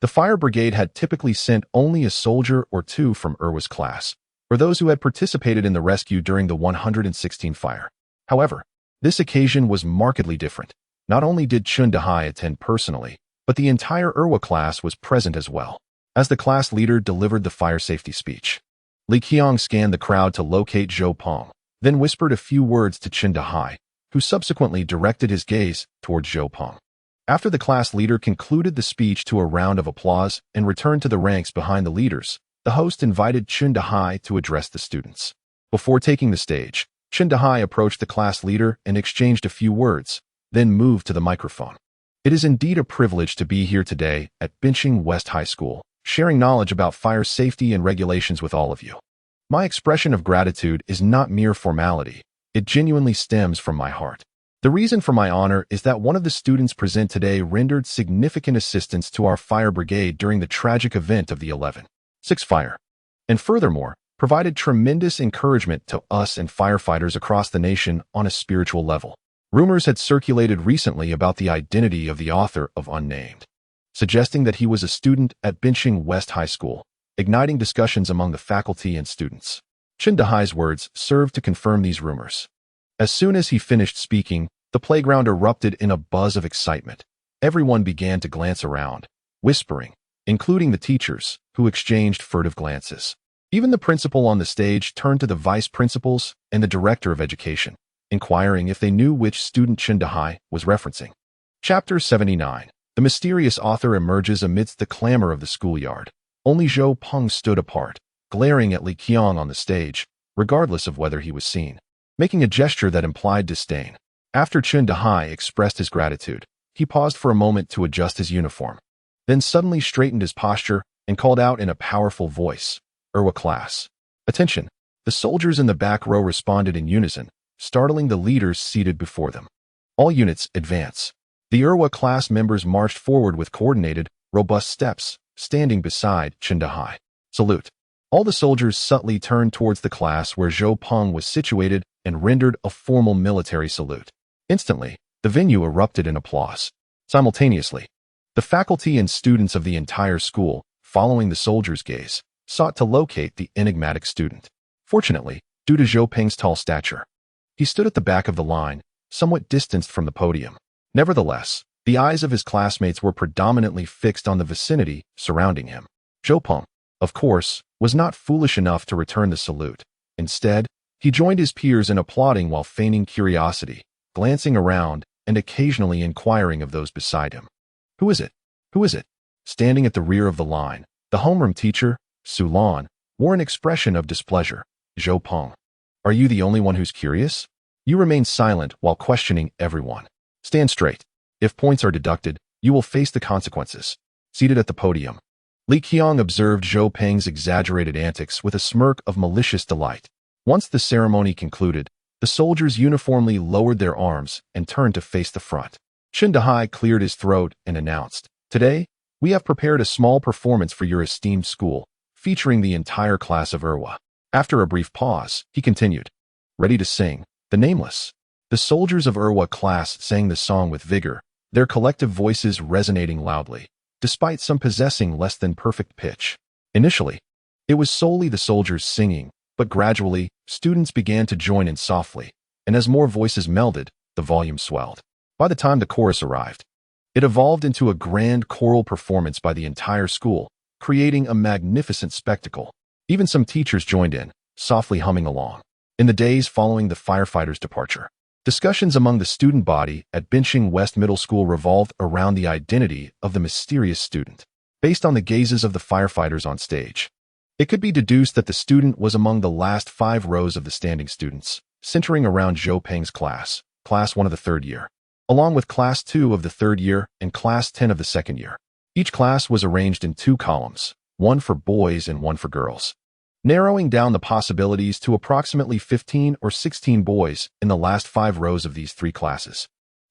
Speaker 1: the fire brigade had typically sent only a soldier or two from Erwa's class, or those who had participated in the rescue during the 116 fire. However, this occasion was markedly different. Not only did Chun Dahai attend personally, but the entire Erwa class was present as well. As the class leader delivered the fire safety speech, Li Qiang scanned the crowd to locate Zhou Peng, then whispered a few words to Chun Dahai, who subsequently directed his gaze towards Zhou Peng. After the class leader concluded the speech to a round of applause and returned to the ranks behind the leaders, the host invited Chun Dahai to address the students. Before taking the stage, Chun Dahai approached the class leader and exchanged a few words, then moved to the microphone. It is indeed a privilege to be here today at Binching West High School, sharing knowledge about fire safety and regulations with all of you. My expression of gratitude is not mere formality. It genuinely stems from my heart. The reason for my honor is that one of the students present today rendered significant assistance to our fire brigade during the tragic event of the 11/6 fire, and furthermore, provided tremendous encouragement to us and firefighters across the nation on a spiritual level. Rumors had circulated recently about the identity of the author of Unnamed, suggesting that he was a student at Binching West High School, igniting discussions among the faculty and students. Chun Dahai's words served to confirm these rumors. As soon as he finished speaking, the playground erupted in a buzz of excitement. Everyone began to glance around, whispering, including the teachers, who exchanged furtive glances. Even the principal on the stage turned to the vice principals and the director of education, inquiring if they knew which student Chun Dahai was referencing. Chapter 79. The mysterious author emerges amidst the clamor of the schoolyard. Only Zhou Peng stood apart, glaring at Li Qiang on the stage, regardless of whether he was seen, making a gesture that implied disdain. After Chun Dahai expressed his gratitude, he paused for a moment to adjust his uniform, then suddenly straightened his posture and called out in a powerful voice, "Erwa class, attention!" The soldiers in the back row responded in unison, startling the leaders seated before them. "All units, advance." The Erwa class members marched forward with coordinated, robust steps, standing beside Chun Dahai. "Salute." All the soldiers subtly turned towards the class where Zhou Peng was situated and rendered a formal military salute. Instantly, the venue erupted in applause. Simultaneously, the faculty and students of the entire school, following the soldiers' gaze, sought to locate the enigmatic student. Fortunately, due to Zhou Peng's tall stature, he stood at the back of the line, somewhat distanced from the podium. Nevertheless, the eyes of his classmates were predominantly fixed on the vicinity surrounding him. Zhou Peng, of course, was not foolish enough to return the salute. Instead, he joined his peers in applauding while feigning curiosity, glancing around and occasionally inquiring of those beside him. "Who is it? Who is it?" Standing at the rear of the line, the homeroom teacher, Su Lan, wore an expression of displeasure. "Zhou Peng, are you the only one who's curious? You remain silent while questioning everyone. Stand straight. If points are deducted, you will face the consequences." Seated at the podium, Li Qiang observed Zhou Peng's exaggerated antics with a smirk of malicious delight. Once the ceremony concluded, the soldiers uniformly lowered their arms and turned to face the front. Chun Dahai cleared his throat and announced, "Today, we have prepared a small performance for your esteemed school, featuring the entire class of Erwa." After a brief pause, he continued, "Ready to sing, The Nameless." The soldiers of Erwa class sang the song with vigor, their collective voices resonating loudly, despite some possessing less than perfect pitch. Initially, it was solely the soldiers singing, but gradually, students began to join in softly, and as more voices melded, the volume swelled. By the time the chorus arrived, it evolved into a grand choral performance by the entire school, creating a magnificent spectacle. Even some teachers joined in, softly humming along. In the days following the firefighters' departure, discussions among the student body at Binching West Middle School revolved around the identity of the mysterious student. Based on the gazes of the firefighters on stage, it could be deduced that the student was among the last 5 rows of the standing students, centering around Zhou Peng's class, Class 1 of the 3rd year, along with Class 2 of the 3rd year and Class 10 of the 2nd year. Each class was arranged in 2 columns, one for boys and one for girls. narrowing down the possibilities to approximately 15 or 16 boys in the last 5 rows of these 3 classes.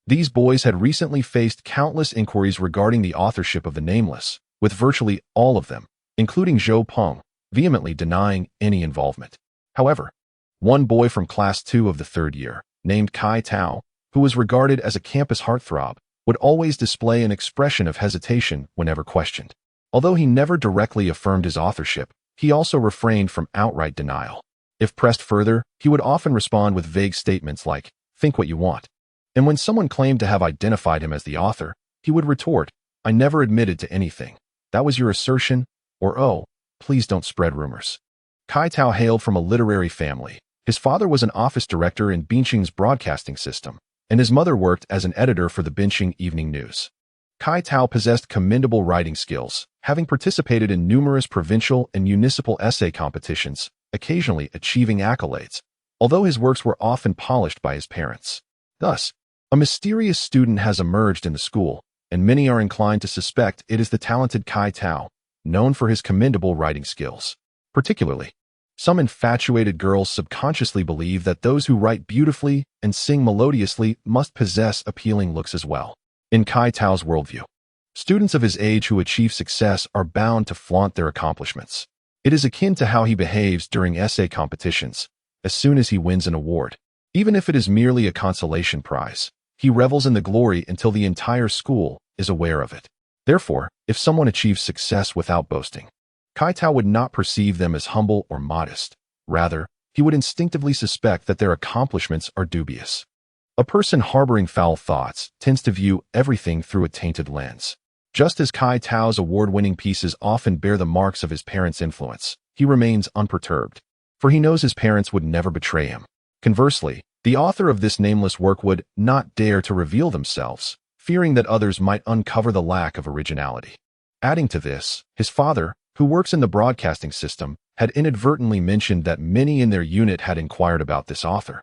Speaker 1: These boys had recently faced countless inquiries regarding the authorship of the nameless, with virtually all of them, including Zhou Peng, vehemently denying any involvement. However, one boy from Class 2 of the 3rd year, named Kai Tao, who was regarded as a campus heartthrob, would always display an expression of hesitation whenever questioned. Although he never directly affirmed his authorship, he also refrained from outright denial. If pressed further, he would often respond with vague statements like, "Think what you want." And when someone claimed to have identified him as the author, he would retort, "I never admitted to anything. That was your assertion," or "Oh, please don't spread rumors." Kai Tao hailed from a literary family. His father was an office director in Beijing's broadcasting system, and his mother worked as an editor for the Beijing Evening News. Kai Tao possessed commendable writing skills, having participated in numerous provincial and municipal essay competitions, occasionally achieving accolades, although his works were often polished by his parents. Thus, a mysterious student has emerged in the school, and many are inclined to suspect it is the talented Kai Tao, known for his commendable writing skills. Particularly, some infatuated girls subconsciously believe that those who write beautifully and sing melodiously must possess appealing looks as well. In Kai Tao's worldview, students of his age who achieve success are bound to flaunt their accomplishments. It is akin to how he behaves during essay competitions. As soon as he wins an award, even if it is merely a consolation prize, he revels in the glory until the entire school is aware of it. Therefore, if someone achieves success without boasting, Kai Tao would not perceive them as humble or modest. Rather, he would instinctively suspect that their accomplishments are dubious. A person harboring foul thoughts tends to view everything through a tainted lens. Just as Kai Tao's award-winning pieces often bear the marks of his parents' influence, he remains unperturbed, for he knows his parents would never betray him. Conversely, the author of this nameless work would not dare to reveal themselves, fearing that others might uncover the lack of originality. Adding to this, his father, who works in the broadcasting system, had inadvertently mentioned that many in their unit had inquired about this author.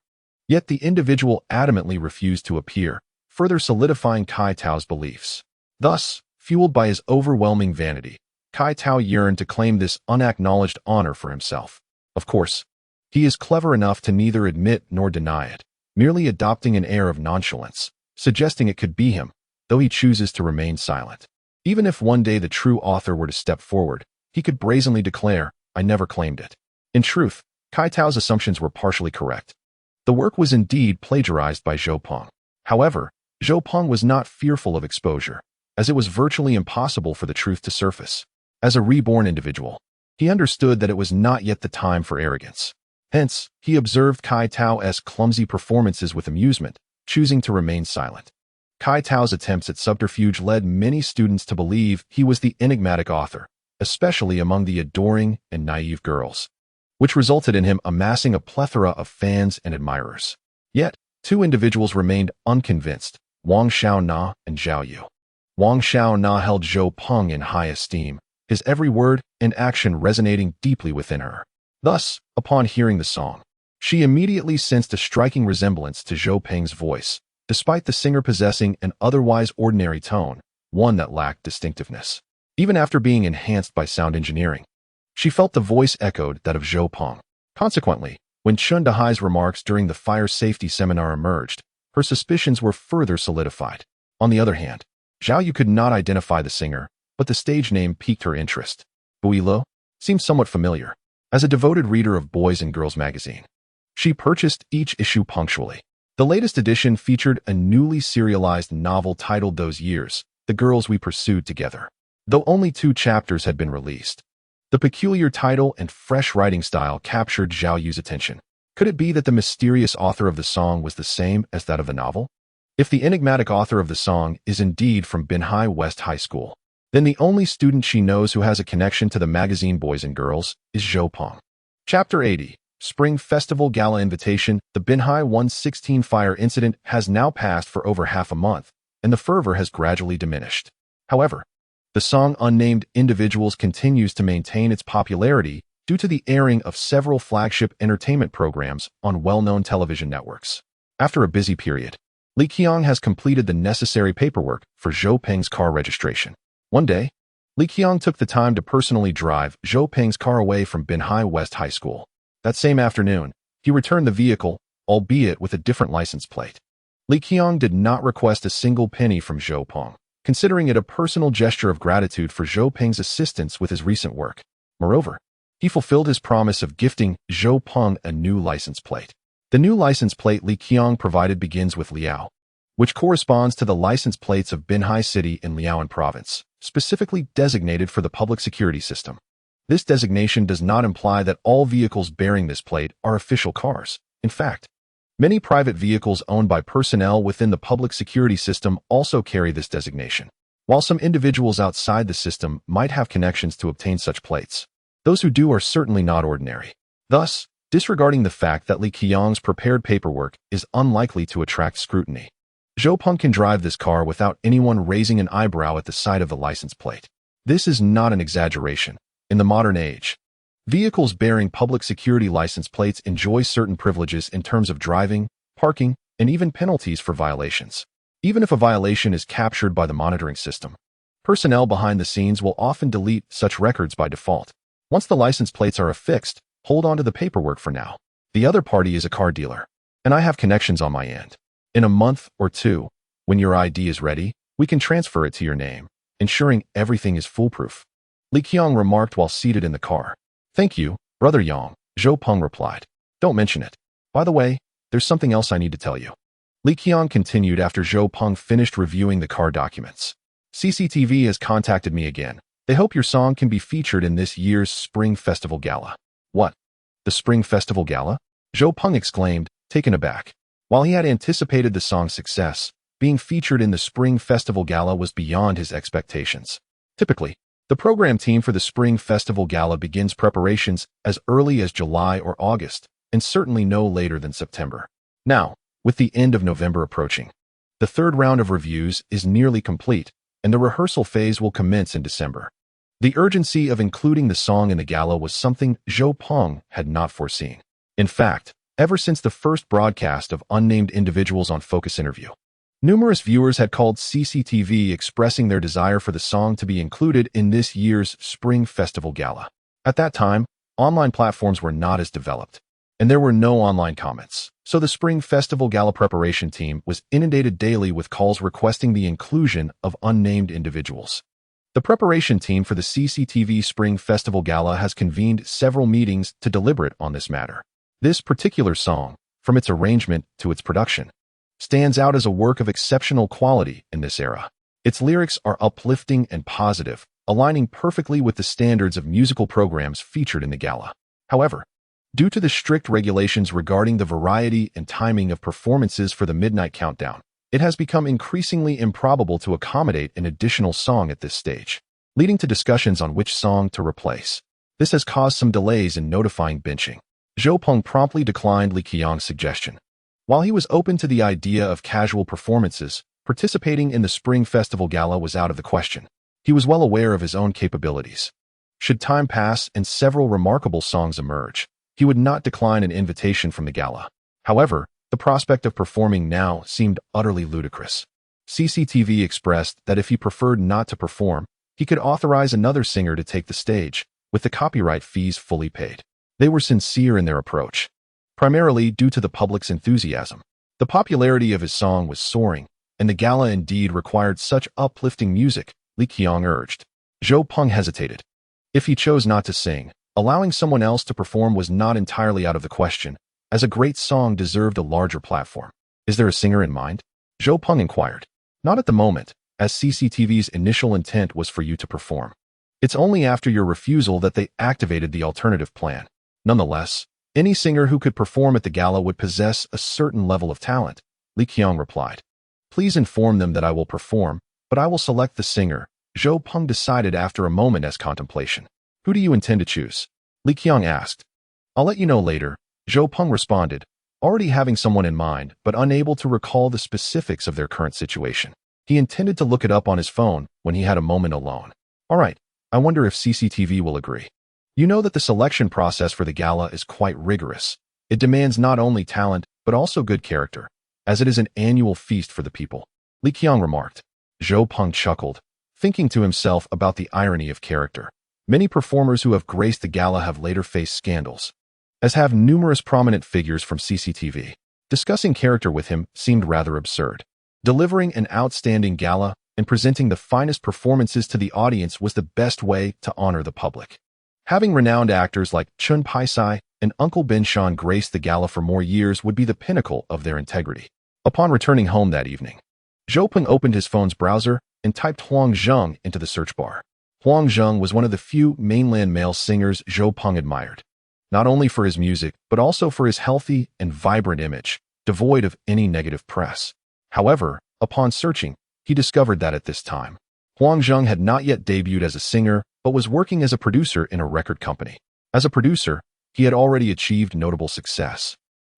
Speaker 1: Yet the individual adamantly refused to appear, further solidifying Kai Tao's beliefs. Thus, fueled by his overwhelming vanity, Kai Tao yearned to claim this unacknowledged honor for himself. Of course, he is clever enough to neither admit nor deny it, merely adopting an air of nonchalance, suggesting it could be him, though he chooses to remain silent. Even if one day the true author were to step forward, he could brazenly declare, "I never claimed it." In truth, Kai Tao's assumptions were partially correct. The work was indeed plagiarized by Zhou Peng. However, Zhou Peng was not fearful of exposure, as it was virtually impossible for the truth to surface. As a reborn individual, he understood that it was not yet the time for arrogance. Hence, he observed Kai Tao's clumsy performances with amusement, choosing to remain silent. Kai Tao's attempts at subterfuge led many students to believe he was the enigmatic author, especially among the adoring and naive girls, which resulted in him amassing a plethora of fans and admirers. Yet, 2 individuals remained unconvinced, Wang Xiaona and Zhao Yu. Wang Xiaona held Zhou Peng in high esteem, his every word and action resonating deeply within her. Thus, upon hearing the song, she immediately sensed a striking resemblance to Zhou Peng's voice, despite the singer possessing an otherwise ordinary tone, one that lacked distinctiveness. Even after being enhanced by sound engineering, she felt the voice echoed that of Zhou Peng. Consequently, when Chun Dahai's remarks during the fire safety seminar emerged, her suspicions were further solidified. On the other hand, Zhao Yu could not identify the singer, but the stage name piqued her interest. Builo seemed somewhat familiar. As a devoted reader of Boys and Girls magazine, she purchased each issue punctually. The latest edition featured a newly serialized novel titled Those Years, The Girls We Pursued Together. Though only 2 chapters had been released, the peculiar title and fresh writing style captured Zhao Yu's attention. Could it be that the mysterious author of the song was the same as that of the novel? If the enigmatic author of the song is indeed from Binhai West High School, then the only student she knows who has a connection to the magazine Boys and Girls is Zhou Peng. Chapter 80, Spring Festival Gala Invitation. The Binhai 116 fire incident has now passed for over half a month, and the fervor has gradually diminished. However, the song Unnamed Individuals continues to maintain its popularity due to the airing of several flagship entertainment programs on well-known television networks. After a busy period, Li Qiang has completed the necessary paperwork for Zhou Peng's car registration. One day, Li Qiang took the time to personally drive Zhou Peng's car away from Binhai West High School. That same afternoon, he returned the vehicle, albeit with a different license plate. Li Qiang did not request a single penny from Zhou Peng, considering it a personal gesture of gratitude for Zhou Peng's assistance with his recent work. Moreover, he fulfilled his promise of gifting Zhou Peng a new license plate. The new license plate Li Qiang provided begins with Liao, which corresponds to the license plates of Binhai City in Liaoan Province, specifically designated for the public security system. This designation does not imply that all vehicles bearing this plate are official cars. In fact, many private vehicles owned by personnel within the public security system also carry this designation, while some individuals outside the system might have connections to obtain such plates. Those who do are certainly not ordinary. Thus, disregarding the fact that Li Qiang's prepared paperwork is unlikely to attract scrutiny, Zhou Peng can drive this car without anyone raising an eyebrow at the sight of the license plate. This is not an exaggeration. In the modern age, vehicles bearing public security license plates enjoy certain privileges in terms of driving, parking, and even penalties for violations. Even if a violation is captured by the monitoring system, personnel behind the scenes will often delete such records by default. Once the license plates are affixed, hold on to the paperwork for now. The other party is a car dealer, and I have connections on my end. In a month or two, when your ID is ready, we can transfer it to your name, ensuring everything is foolproof. Li Qiang remarked while seated in the car. Thank you, Brother Yang, Zhou Peng replied. Don't mention it. By the way, there's something else I need to tell you. Li Qiang continued after Zhou Peng finished reviewing the car documents. CCTV has contacted me again. They hope your song can be featured in this year's Spring Festival Gala. What? The Spring Festival Gala? Zhou Peng exclaimed, taken aback. While he had anticipated the song's success, being featured in the Spring Festival Gala was beyond his expectations. Typically, the program team for the Spring Festival Gala begins preparations as early as July or August, and certainly no later than September. Now, with the end of November approaching, the third round of reviews is nearly complete, and the rehearsal phase will commence in December. The urgency of including the song in the gala was something Zhou Peng had not foreseen. In fact, ever since the first broadcast of unnamed individuals on Focus Interview, numerous viewers had called CCTV expressing their desire for the song to be included in this year's Spring Festival Gala. At that time, online platforms were not as developed, and there were no online comments, so the Spring Festival Gala preparation team was inundated daily with calls requesting the inclusion of unnamed individuals. The preparation team for the CCTV Spring Festival Gala has convened several meetings to deliberate on this matter. This particular song, from its arrangement to its production, stands out as a work of exceptional quality in this era. Its lyrics are uplifting and positive, aligning perfectly with the standards of musical programs featured in the gala. However, due to the strict regulations regarding the variety and timing of performances for the Midnight Countdown, it has become increasingly improbable to accommodate an additional song at this stage, leading to discussions on which song to replace. This has caused some delays in notifying benching. Zhou Peng promptly declined Li Qiang's suggestion. While he was open to the idea of casual performances, participating in the Spring Festival Gala was out of the question. He was well aware of his own capabilities. Should time pass and several remarkable songs emerge, he would not decline an invitation from the gala. However, the prospect of performing now seemed utterly ludicrous. CCTV expressed that if he preferred not to perform, he could authorize another singer to take the stage, with the copyright fees fully paid. They were sincere in their approach, primarily due to the public's enthusiasm. The popularity of his song was soaring, and the gala indeed required such uplifting music, Li Qiang urged. Zhou Peng hesitated. If he chose not to sing, allowing someone else to perform was not entirely out of the question, as a great song deserved a larger platform. Is there a singer in mind? Zhou Peng inquired. Not at the moment, as CCTV's initial intent was for you to perform. It's only after your refusal that they activated the alternative plan. Nonetheless, any singer who could perform at the gala would possess a certain level of talent, Li Qiang replied. Please inform them that I will perform, but I will select the singer, Zhou Peng decided after a moment as contemplation. Who do you intend to choose? Li Qiang asked. I'll let you know later, Zhou Peng responded, already having someone in mind but unable to recall the specifics of their current situation. He intended to look it up on his phone when he had a moment alone. All right, I wonder if CCTV will agree. You know that the selection process for the gala is quite rigorous. It demands not only talent but also good character, as it is an annual feast for the people, Li Qiang remarked. Zhou Peng chuckled, thinking to himself about the irony of character. Many performers who have graced the gala have later faced scandals, as have numerous prominent figures from CCTV. Discussing character with him seemed rather absurd. Delivering an outstanding gala and presenting the finest performances to the audience was the best way to honor the public. Having renowned actors like Chun Pai-sai and Uncle Ben Sean grace the gala for more years would be the pinnacle of their integrity. Upon returning home that evening, Zhou Peng opened his phone's browser and typed Huang Zheng into the search bar. Huang Zheng was one of the few mainland male singers Zhou Peng admired, not only for his music, but also for his healthy and vibrant image, devoid of any negative press. However, upon searching, he discovered that at this time, Huang Zheng had not yet debuted as a singer, but was working as a producer in a record company. As a producer, he had already achieved notable success,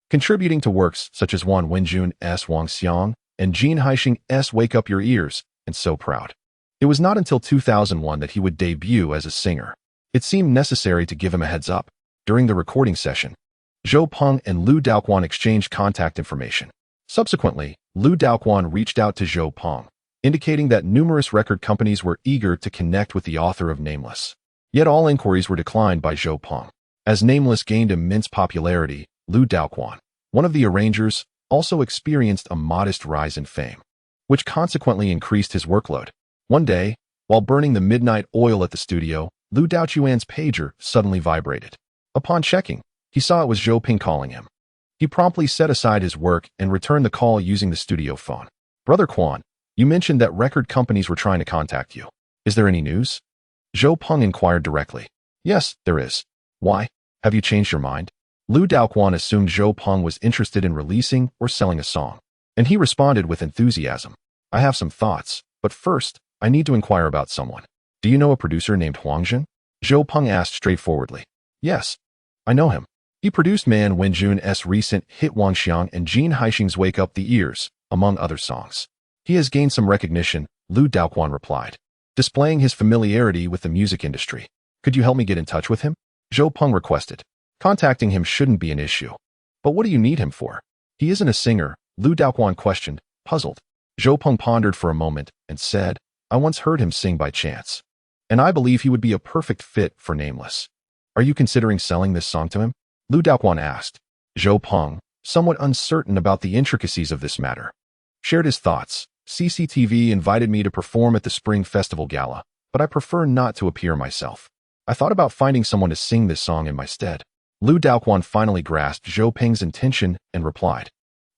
Speaker 1: contributing to works such as Wan Wenjun's Wang Xiang and Jin Haixing's Wake Up Your Ears and So Proud. It was not until 2001 that he would debut as a singer. It seemed necessary to give him a heads up. During the recording session, Zhou Peng and Lu Daoquan exchanged contact information. Subsequently, Lu Daoquan reached out to Zhou Peng, indicating that numerous record companies were eager to connect with the author of Nameless. Yet all inquiries were declined by Zhou Peng. As Nameless gained immense popularity, Lu Daoquan, one of the arrangers, also experienced a modest rise in fame, which consequently increased his workload. One day, while burning the midnight oil at the studio, Lu Daoquan's pager suddenly vibrated. Upon checking, he saw it was Zhou Peng calling him. He promptly set aside his work and returned the call using the studio phone. "Brother Quan, you mentioned that record companies were trying to contact you. Is there any news?" Zhou Peng inquired directly. "Yes, there is. Why? Have you changed your mind?" Lu Daoquan assumed Zhou Peng was interested in releasing or selling a song, and he responded with enthusiasm. "I have some thoughts, but first, I need to inquire about someone. Do you know a producer named Huang Zheng?" Zhou Peng asked straightforwardly. "Yes, I know him. He produced Man Wenjun's recent hit Wang Xiang and Jin Haixing's Wake Up the Ears, among other songs. He has gained some recognition," Lu Daoquan replied, displaying his familiarity with the music industry. "Could you help me get in touch with him?" Zhou Peng requested. "Contacting him shouldn't be an issue. But what do you need him for?" "He isn't a singer," Lu Daoquan questioned, puzzled. Zhou Peng pondered for a moment and said, "I once heard him sing by chance, and I believe he would be a perfect fit for Nameless. Are you considering selling this song to him?" Lu Daoquan asked. Zhou Peng, somewhat uncertain about the intricacies of this matter, shared his thoughts. "CCTV invited me to perform at the Spring Festival Gala, but I prefer not to appear myself. I thought about finding someone to sing this song in my stead." Lu Daoquan finally grasped Zhou Peng's intention and replied,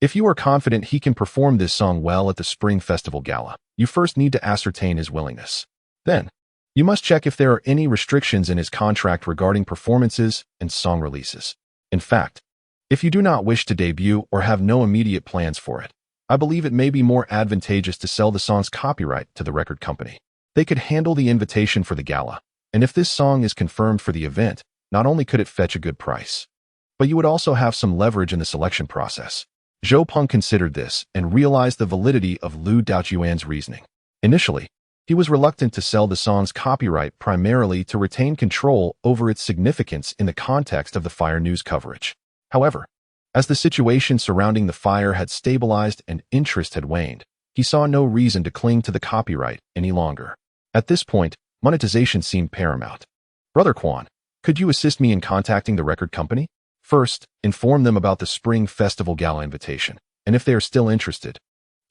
Speaker 1: "If you are confident he can perform this song well at the Spring Festival Gala, you first need to ascertain his willingness. Then, you must check if there are any restrictions in his contract regarding performances and song releases. In fact, if you do not wish to debut or have no immediate plans for it, I believe it may be more advantageous to sell the song's copyright to the record company. They could handle the invitation for the gala, and if this song is confirmed for the event, not only could it fetch a good price, but you would also have some leverage in the selection process." Zhou Peng considered this and realized the validity of Lu Daoquan's reasoning. Initially, he was reluctant to sell the song's copyright primarily to retain control over its significance in the context of the fire news coverage. However, as the situation surrounding the fire had stabilized and interest had waned, he saw no reason to cling to the copyright any longer. At this point, monetization seemed paramount. "Brother Quan, could you assist me in contacting the record company? First, inform them about the Spring Festival Gala invitation, and if they are still interested,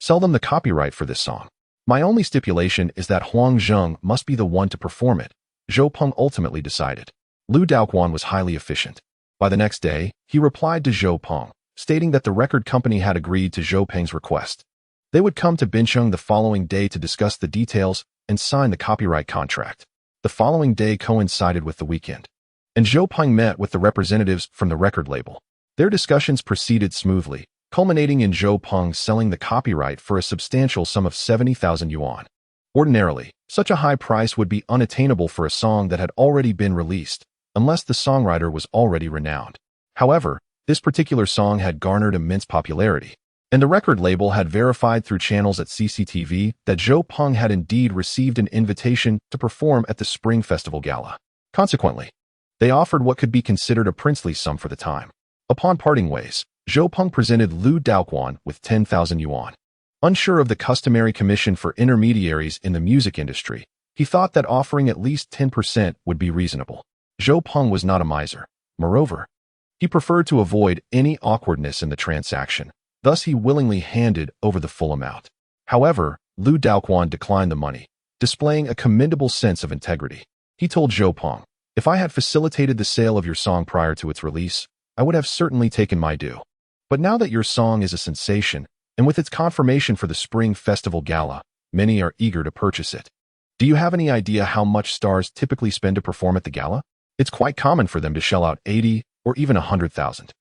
Speaker 1: sell them the copyright for this song. My only stipulation is that Huang Zheng must be the one to perform it," Zhou Peng ultimately decided. Lu Daoquan was highly efficient. By the next day, he replied to Zhou Peng, stating that the record company had agreed to Zhou Peng's request. They would come to Bincheng the following day to discuss the details and sign the copyright contract. The following day coincided with the weekend, and Zhou Peng met with the representatives from the record label. Their discussions proceeded smoothly, culminating in Zhou Peng selling the copyright for a substantial sum of 70,000 yuan. Ordinarily, such a high price would be unattainable for a song that had already been released, unless the songwriter was already renowned. However, this particular song had garnered immense popularity, and the record label had verified through channels at CCTV that Zhou Peng had indeed received an invitation to perform at the Spring Festival Gala. Consequently, they offered what could be considered a princely sum for the time. Upon parting ways, Zhou Peng presented Lu Daoquan with 10,000 yuan. Unsure of the customary commission for intermediaries in the music industry, he thought that offering at least 10% would be reasonable. Zhou Peng was not a miser. Moreover, he preferred to avoid any awkwardness in the transaction. Thus, he willingly handed over the full amount. However, Lu Daoquan declined the money, displaying a commendable sense of integrity. He told Zhou Peng, "If I had facilitated the sale of your song prior to its release, I would have certainly taken my due. But now that your song is a sensation, and with its confirmation for the Spring Festival Gala, many are eager to purchase it. Do you have any idea how much stars typically spend to perform at the gala? It's quite common for them to shell out 80 or even 100,000.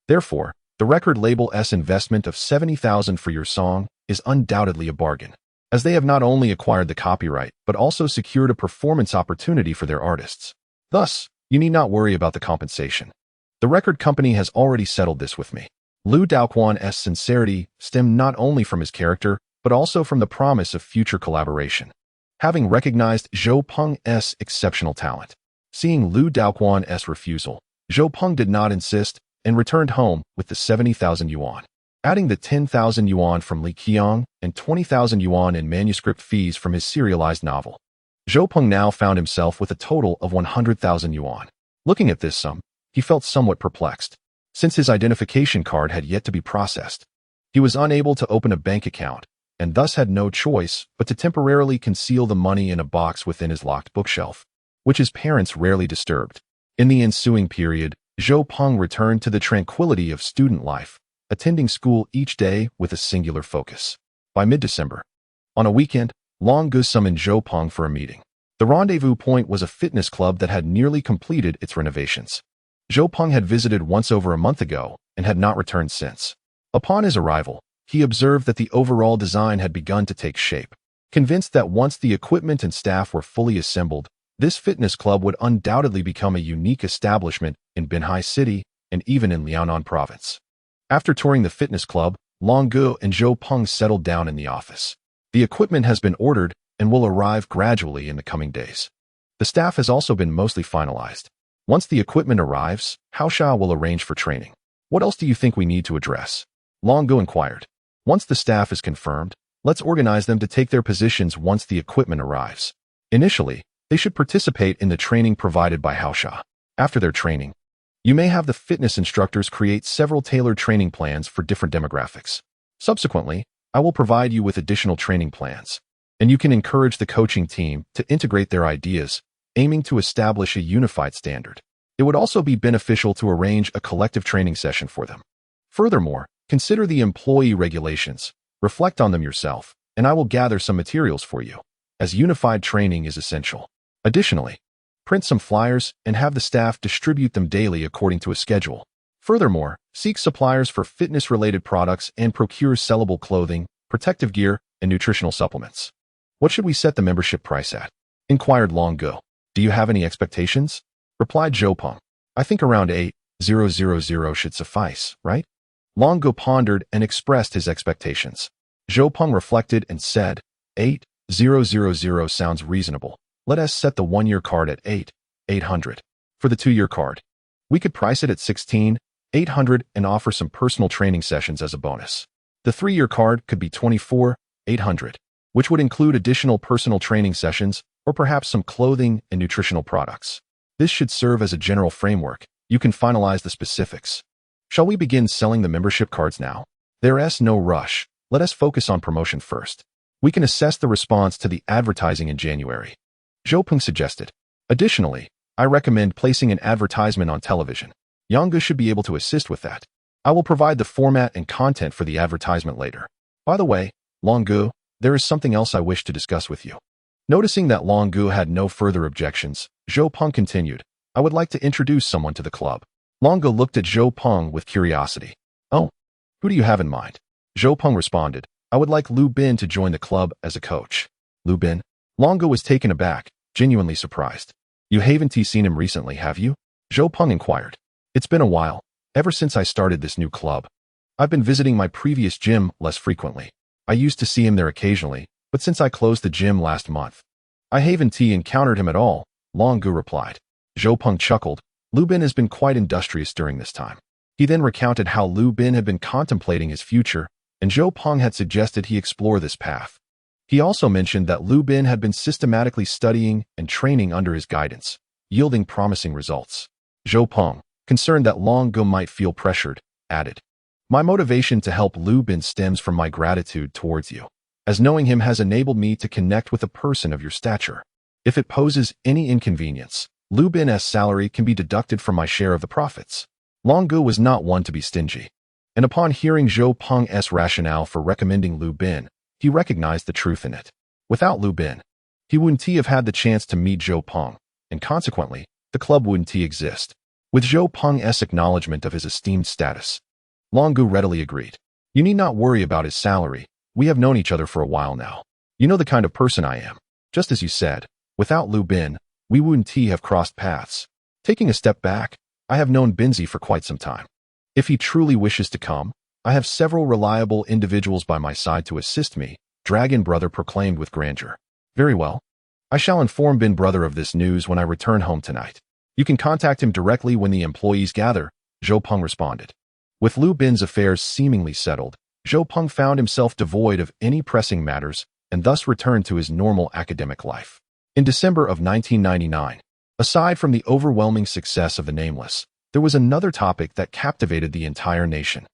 Speaker 1: Therefore, the record label's investment of 70,000 for your song is undoubtedly a bargain, as they have not only acquired the copyright, but also secured a performance opportunity for their artists. Thus, you need not worry about the compensation. The record company has already settled this with me." Lu Daoquan's sincerity stemmed not only from his character, but also from the promise of future collaboration. Having recognized Zhou Peng's exceptional talent, seeing Lu Daoquan's refusal, Zhou Peng did not insist and returned home with the 70,000 yuan. Adding the 10,000 yuan from Li Qiang and 20,000 yuan in manuscript fees from his serialized novel, Zhou Peng now found himself with a total of 100,000 yuan. Looking at this sum, he felt somewhat perplexed. Since his identification card had yet to be processed, he was unable to open a bank account, and thus had no choice but to temporarily conceal the money in a box within his locked bookshelf, which his parents rarely disturbed. In the ensuing period, Zhou Peng returned to the tranquility of student life, attending school each day with a singular focus. By mid-December, on a weekend, Long Gu summoned Zhou Peng for a meeting. The rendezvous point was a fitness club that had nearly completed its renovations. Zhou Peng had visited once over a month ago and had not returned since. Upon his arrival, he observed that the overall design had begun to take shape. Convinced that once the equipment and staff were fully assembled, this fitness club would undoubtedly become a unique establishment in Binhai City and even in Liaonan Province. After touring the fitness club, Long Gu and Zhou Peng settled down in the office. The equipment has been ordered and will arrive gradually in the coming days. The staff has also been mostly finalized. Once the equipment arrives, Haosha will arrange for training. What else do you think we need to address? Long Gu inquired. Once the staff is confirmed, let's organize them to take their positions once the equipment arrives. Initially, they should participate in the training provided by Haosha. After their training, you may have the fitness instructors create several tailored training plans for different demographics. Subsequently, I will provide you with additional training plans, and you can encourage the coaching team to integrate their ideas, aiming to establish a unified standard. It would also be beneficial to arrange a collective training session for them. Furthermore, consider the employee regulations, reflect on them yourself, and I will gather some materials for you, as unified training is essential. Additionally, print some flyers and have the staff distribute them daily according to a schedule. Furthermore, seek suppliers for fitness-related products and procure sellable clothing, protective gear, and nutritional supplements. What should we set the membership price at? Inquired Long Gu. Do you have any expectations? Replied Zhou Peng. I think around 8,000 should suffice, right? Long Gu pondered and expressed his expectations. Zhou Peng reflected and said, 8,000 sounds reasonable. Let us set the 1-year card at 8,800. For the 2-year card, we could price it at 16,800 and offer some personal training sessions as a bonus. The 3-year card could be 24,800, which would include additional personal training sessions or perhaps some clothing and nutritional products. This should serve as a general framework. You can finalize the specifics. Shall we begin selling the membership cards now? There's no rush. Let us focus on promotion first. We can assess the response to the advertising in January. Zhou Peng suggested. Additionally, I recommend placing an advertisement on television. Yang Gu should be able to assist with that. I will provide the format and content for the advertisement later. By the way, Long Gu, there is something else I wish to discuss with you. Noticing that Long Gu had no further objections, Zhou Peng continued, I would like to introduce someone to the club. Long Gu looked at Zhou Peng with curiosity. Oh, who do you have in mind? Zhou Peng responded, I would like Lu Bin to join the club as a coach. Lu Bin? Long Gu was taken aback, genuinely surprised. You haven't seen him recently, have you? Zhou Peng inquired. It's been a while, ever since I started this new club. I've been visiting my previous gym less frequently. I used to see him there occasionally, but since I closed the gym last month, I haven't encountered him at all, Long Gu replied. Zhou Peng chuckled. Lu Bin has been quite industrious during this time. He then recounted how Lu Bin had been contemplating his future, and Zhou Peng had suggested he explore this path. He also mentioned that Lu Bin had been systematically studying and training under his guidance, yielding promising results. Zhou Peng, concerned that Long Gu might feel pressured, added, "My motivation to help Lu Bin stems from my gratitude towards you, as knowing him has enabled me to connect with a person of your stature. If it poses any inconvenience, Lu Bin's salary can be deducted from my share of the profits." Long Gu was not one to be stingy, and upon hearing Zhou Peng's rationale for recommending Lu Bin, he recognized the truth in it. Without Lu Bin, he wouldn't have had the chance to meet Zhou Peng, and consequently, the club wouldn't exist. With Zhou Peng's acknowledgement of his esteemed status, Long Gu readily agreed. "You need not worry about his salary. We have known each other for a while now. You know the kind of person I am. Just as you said, without Lu Bin, we wouldn't have crossed paths. Taking a step back, I have known Binzi for quite some time. If he truly wishes to come, I have several reliable individuals by my side to assist me," Dragon Brother proclaimed with grandeur. "Very well. I shall inform Bin Brother of this news when I return home tonight. You can contact him directly when the employees gather," Zhou Peng responded. With Lu Bin's affairs seemingly settled, Zhou Peng found himself devoid of any pressing matters and thus returned to his normal academic life. In December of 1999, aside from the overwhelming success of The Nameless, there was another topic that captivated the entire nation,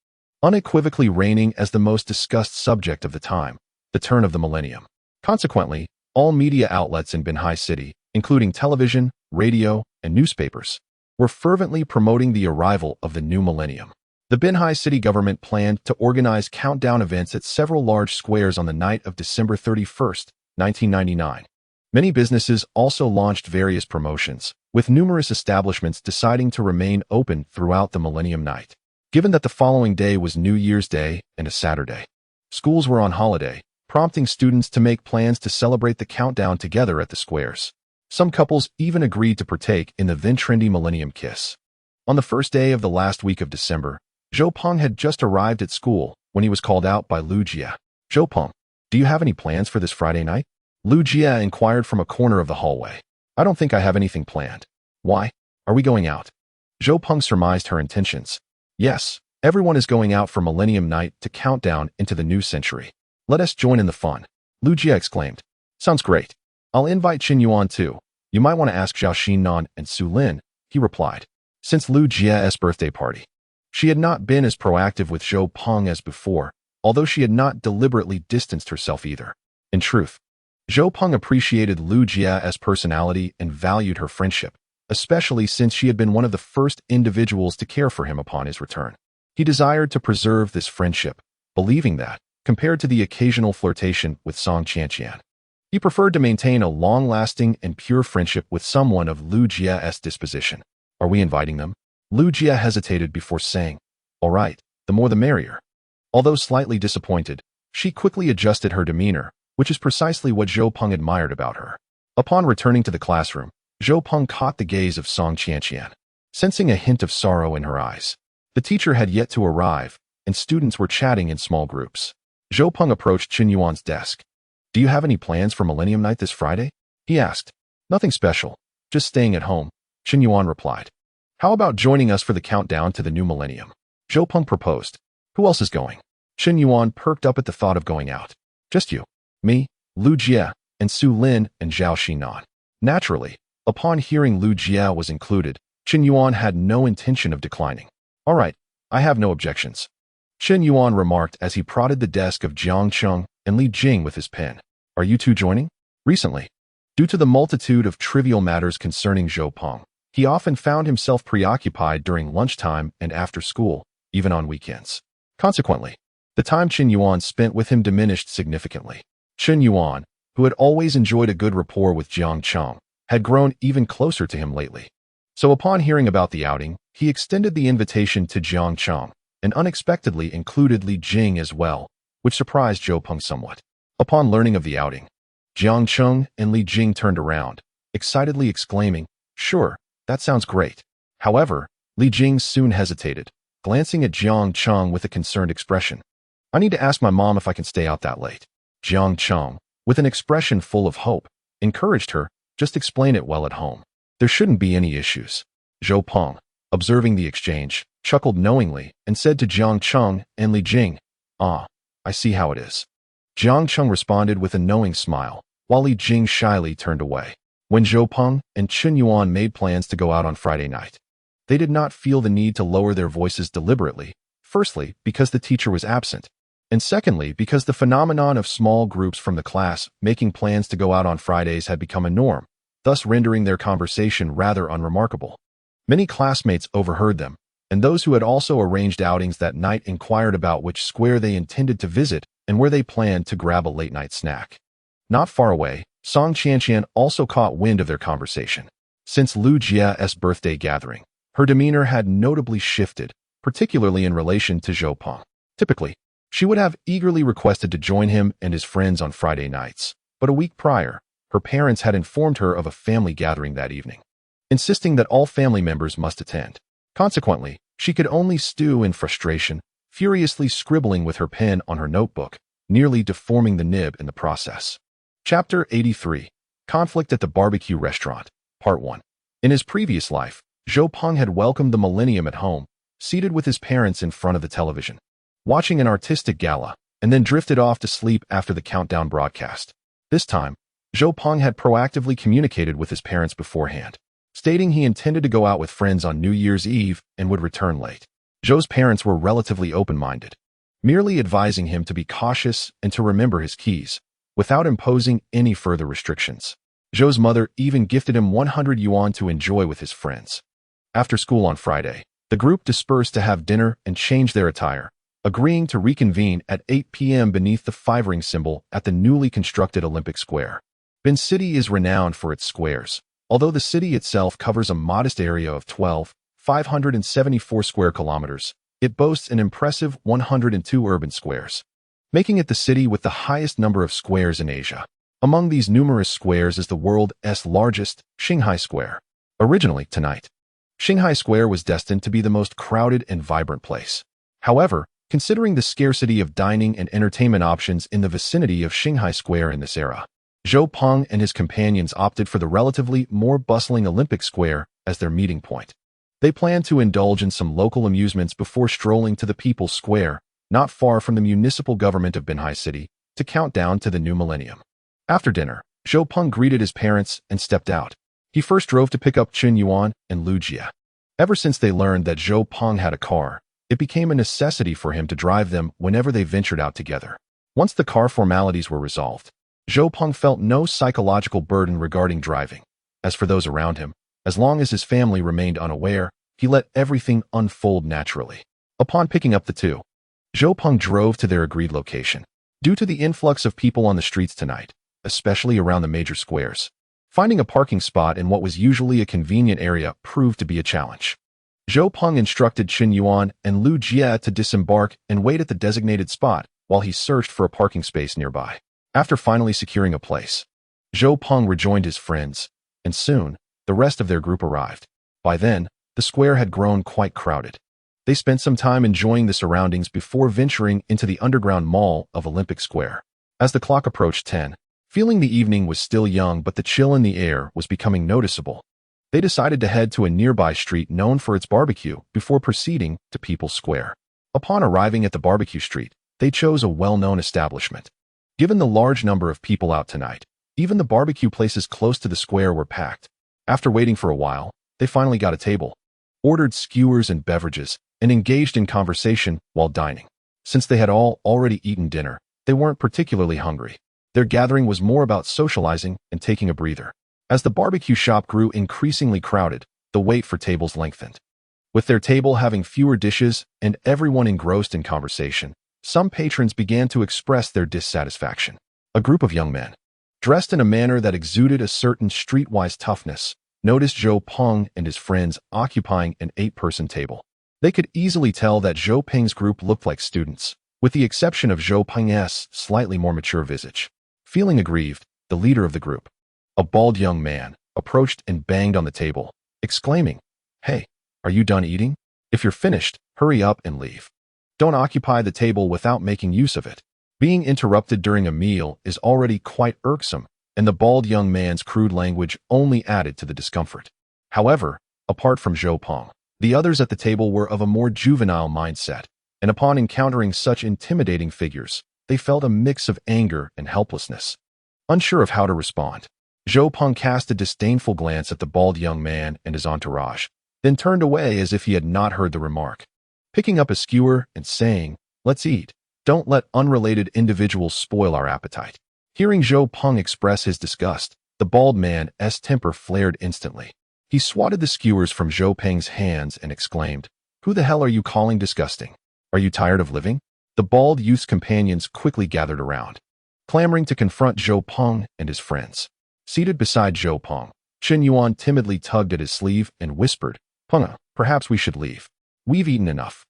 Speaker 1: unequivocally reigning as the most discussed subject of the time: the turn of the millennium. Consequently, all media outlets in Binhai City, including television, radio, and newspapers, were fervently promoting the arrival of the new millennium. The Binhai City government planned to organize countdown events at several large squares on the night of December 31st, 1999. Many businesses also launched various promotions, with numerous establishments deciding to remain open throughout the Millennium Night. Given that the following day was New Year's Day and a Saturday, schools were on holiday, prompting students to make plans to celebrate the countdown together at the squares. Some couples even agreed to partake in the then-trendy Millennium Kiss. On the first day of the last week of December, Zhou Peng had just arrived at school when he was called out by Lu Jia. "Zhou Peng, do you have any plans for this Friday night?" Lu Jia inquired from a corner of the hallway. "I don't think I have anything planned." "Why? Are we going out?" Zhou Peng surmised her intentions. "Yes, everyone is going out for Millennium Night to count down into the new century. Let us join in the fun," Lu Jia exclaimed. "Sounds great. I'll invite Qin Yuan too. You might want to ask Zhao Xinan and Su Lin," he replied. Since Lu Jia's birthday party, she had not been as proactive with Zhou Peng as before, although she had not deliberately distanced herself either. In truth, Zhou Peng appreciated Lu Jia's personality and valued her friendship, especially since she had been one of the first individuals to care for him upon his return. He desired to preserve this friendship, believing that, compared to the occasional flirtation with Song Qianqian, he preferred to maintain a long-lasting and pure friendship with someone of Lu Jia's disposition. "Are we inviting them?" Lu Jia hesitated before saying, "All right, the more the merrier." Although slightly disappointed, she quickly adjusted her demeanor, which is precisely what Zhou Peng admired about her. Upon returning to the classroom, Zhou Peng caught the gaze of Song Qianqian, sensing a hint of sorrow in her eyes. The teacher had yet to arrive, and students were chatting in small groups. Zhou Peng approached Qin Yuan's desk. "Do you have any plans for Millennium Night this Friday?" he asked. "Nothing special, just staying at home," Qin Yuan replied. "How about joining us for the countdown to the new millennium?" Zhou Peng proposed. "Who else is going?" Qin Yuan perked up at the thought of going out. "Just you, me, Lu Jia, and Su Lin and Zhao Xinan." Naturally, upon hearing Lu Jia was included, Qin Yuan had no intention of declining. "All right, I have no objections," Qin Yuan remarked as he prodded the desk of Jiang Cheng and Li Jing with his pen. "Are you two joining?" Recently, due to the multitude of trivial matters concerning Zhou Peng, he often found himself preoccupied during lunchtime and after school, even on weekends. Consequently, the time Qin Yuan spent with him diminished significantly. Qin Yuan, who had always enjoyed a good rapport with Jiang Cheng, had grown even closer to him lately. So upon hearing about the outing, he extended the invitation to Jiang Cheng, and unexpectedly included Li Jing as well, which surprised Zhou Peng somewhat. Upon learning of the outing, Jiang Cheng and Li Jing turned around, excitedly exclaiming, "Sure, that sounds great." However, Li Jing soon hesitated, glancing at Jiang Cheng with a concerned expression. "I need to ask my mom if I can stay out that late." Jiang Cheng, with an expression full of hope, encouraged her, "Just explain it well at home. There shouldn't be any issues." Zhou Peng, observing the exchange, chuckled knowingly and said to Jiang Cheng and Li Jing, "Ah, I see how it is. Jiang Cheng responded with a knowing smile, while Li Jing shyly turned away. When Zhou Peng and Chen Yuan made plans to go out on Friday night, they did not feel the need to lower their voices deliberately, firstly, because the teacher was absent, and secondly, because the phenomenon of small groups from the class making plans to go out on Fridays had become a norm, thus rendering their conversation rather unremarkable. Many classmates overheard them, and those who had also arranged outings that night inquired about which square they intended to visit and where they planned to grab a late-night snack. Not far away, Song Qianqian also caught wind of their conversation. Since Lu Jia's birthday gathering, her demeanor had notably shifted, particularly in relation to Zhou Peng. Typically, she would have eagerly requested to join him and his friends on Friday nights, but a week prior, her parents had informed her of a family gathering that evening, insisting that all family members must attend. Consequently, she could only stew in frustration, furiously scribbling with her pen on her notebook, nearly deforming the nib in the process. Chapter 83. Conflict at the Barbecue Restaurant, Part 1. In his previous life, Zhou Peng had welcomed the Millennium at home, seated with his parents in front of the television, watching an artistic gala, and then drifted off to sleep after the countdown broadcast. This time, Zhou Peng had proactively communicated with his parents beforehand, stating he intended to go out with friends on New Year's Eve and would return late. Zhou's parents were relatively open-minded, merely advising him to be cautious and to remember his keys, without imposing any further restrictions. Zhou's mother even gifted him 100 yuan to enjoy with his friends. After school on Friday, the group dispersed to have dinner and change their attire, agreeing to reconvene at 8 p.m. beneath the five-ring symbol at the newly constructed Olympic Square. Bin City is renowned for its squares, although the city itself covers a modest area of 12,574 square kilometers. It boasts an impressive 102 urban squares, making it the city with the highest number of squares in Asia. Among these numerous squares is the world's largest, Xinghai Square. Originally, tonight, Xinghai Square was destined to be the most crowded and vibrant place. However, considering the scarcity of dining and entertainment options in the vicinity of Xinghai Square in this era, Zhou Peng and his companions opted for the relatively more bustling Olympic Square as their meeting point. They planned to indulge in some local amusements before strolling to the People's Square, not far from the municipal government of Binhai City, to count down to the new millennium. After dinner, Zhou Peng greeted his parents and stepped out. He first drove to pick up Chen Yuan and Lu Jia. Ever since they learned that Zhou Peng had a car, it became a necessity for him to drive them whenever they ventured out together. Once the car formalities were resolved, Zhou Peng felt no psychological burden regarding driving. As for those around him, as long as his family remained unaware, he let everything unfold naturally. Upon picking up the two, Zhou Peng drove to their agreed location. Due to the influx of people on the streets tonight, especially around the major squares, finding a parking spot in what was usually a convenient area proved to be a challenge. Zhou Peng instructed Chen Yuan and Lu Jia to disembark and wait at the designated spot while he searched for a parking space nearby. After finally securing a place, Zhou Peng rejoined his friends, and soon, the rest of their group arrived. By then, the square had grown quite crowded. They spent some time enjoying the surroundings before venturing into the underground mall of Olympic Square. As the clock approached 10, feeling the evening was still young but the chill in the air was becoming noticeable, they decided to head to a nearby street known for its barbecue before proceeding to People's Square. Upon arriving at the barbecue street, they chose a well-known establishment. Given the large number of people out tonight, even the barbecue places close to the square were packed. After waiting for a while, they finally got a table, ordered skewers and beverages, and engaged in conversation while dining. Since they had all already eaten dinner, they weren't particularly hungry. Their gathering was more about socializing and taking a breather. As the barbecue shop grew increasingly crowded, the wait for tables lengthened. With their table having fewer dishes and everyone engrossed in conversation, some patrons began to express their dissatisfaction. A group of young men, dressed in a manner that exuded a certain streetwise toughness, noticed Zhou Peng and his friends occupying an 8-person table. They could easily tell that Zhou Peng's group looked like students, with the exception of Zhou Peng's slightly more mature visage. Feeling aggrieved, the leader of the group, a bald young man, approached and banged on the table, exclaiming, "Hey, are you done eating? If you're finished, hurry up and leave. Don't occupy the table without making use of it." Being interrupted during a meal is already quite irksome, and the bald young man's crude language only added to the discomfort. However, apart from Zhou Peng, the others at the table were of a more juvenile mindset, and upon encountering such intimidating figures, they felt a mix of anger and helplessness. Unsure of how to respond, Zhou Peng cast a disdainful glance at the bald young man and his entourage, then turned away as if he had not heard the remark. Picking up a skewer and saying, "Let's eat. Don't let unrelated individuals spoil our appetite." Hearing Zhou Peng express his disgust, the bald man's temper flared instantly. He swatted the skewers from Zhou Peng's hands and exclaimed, "Who the hell are you calling disgusting? Are you tired of living?" The bald youth's companions quickly gathered around, clamoring to confront Zhou Peng and his friends. Seated beside Zhou Peng, Chen Yuan timidly tugged at his sleeve and whispered, "Peng, perhaps we should leave. We've eaten enough.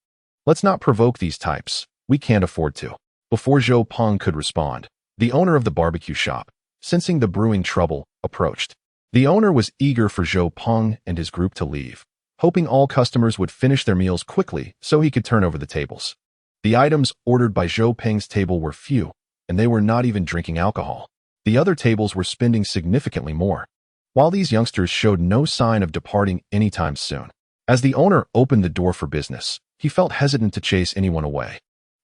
Speaker 1: Let's not provoke these types. We can't afford to." Before Zhou Peng could respond, the owner of the barbecue shop, sensing the brewing trouble, approached. The owner was eager for Zhou Peng and his group to leave, hoping all customers would finish their meals quickly so he could turn over the tables. The items ordered by Zhou Peng's table were few, and they were not even drinking alcohol. The other tables were spending significantly more. While these youngsters showed no sign of departing anytime soon, as the owner opened the door for business, he felt hesitant to chase anyone away,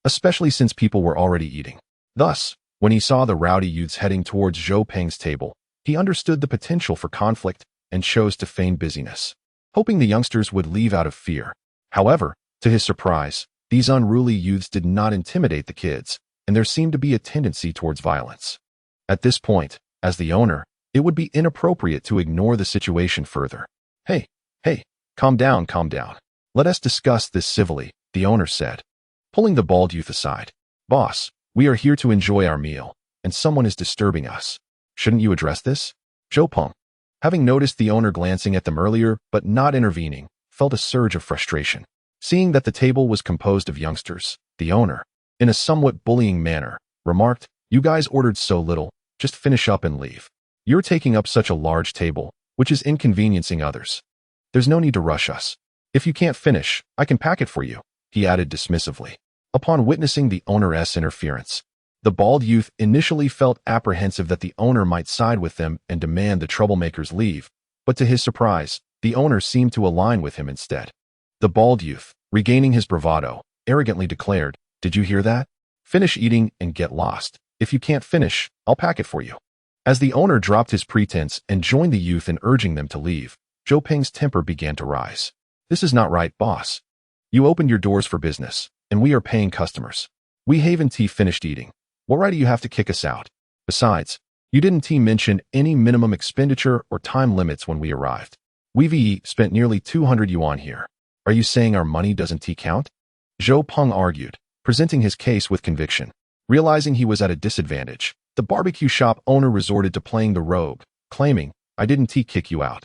Speaker 1: especially since people were already eating. Thus, when he saw the rowdy youths heading towards Zhou Peng's table, he understood the potential for conflict and chose to feign busyness, hoping the youngsters would leave out of fear. However, to his surprise, these unruly youths did not intimidate the kids, and there seemed to be a tendency towards violence. At this point, as the owner, it would be inappropriate to ignore the situation further. Hey, calm down. Let us discuss this civilly," the owner said, pulling the bald youth aside. "Boss, we are here to enjoy our meal, and someone is disturbing us. Shouldn't you address this?" Zhou Peng, having noticed the owner glancing at them earlier but not intervening, felt a surge of frustration. Seeing that the table was composed of youngsters, the owner, in a somewhat bullying manner, remarked, "You guys ordered so little, just finish up and leave. You're taking up such a large table, which is inconveniencing others. There's no need to rush us. If you can't finish, I can pack it for you," he added dismissively. Upon witnessing the owner's interference, the bald youth initially felt apprehensive that the owner might side with them and demand the troublemakers leave, but to his surprise, the owner seemed to align with him instead. The bald youth, regaining his bravado, arrogantly declared, "Did you hear that? Finish eating and get lost. If you can't finish, I'll pack it for you." As the owner dropped his pretense and joined the youth in urging them to leave, Zhou Peng's temper began to rise. "This is not right, boss. You opened your doors for business, and we are paying customers. We haven't finished eating. What right do you have to kick us out? Besides, you didn't mention any minimum expenditure or time limits when we arrived. We've spent nearly 200 yuan here. Are you saying our money doesn't count?" Zhou Peng argued, presenting his case with conviction. Realizing he was at a disadvantage, the barbecue shop owner resorted to playing the rogue, claiming, "I didn't kick you out.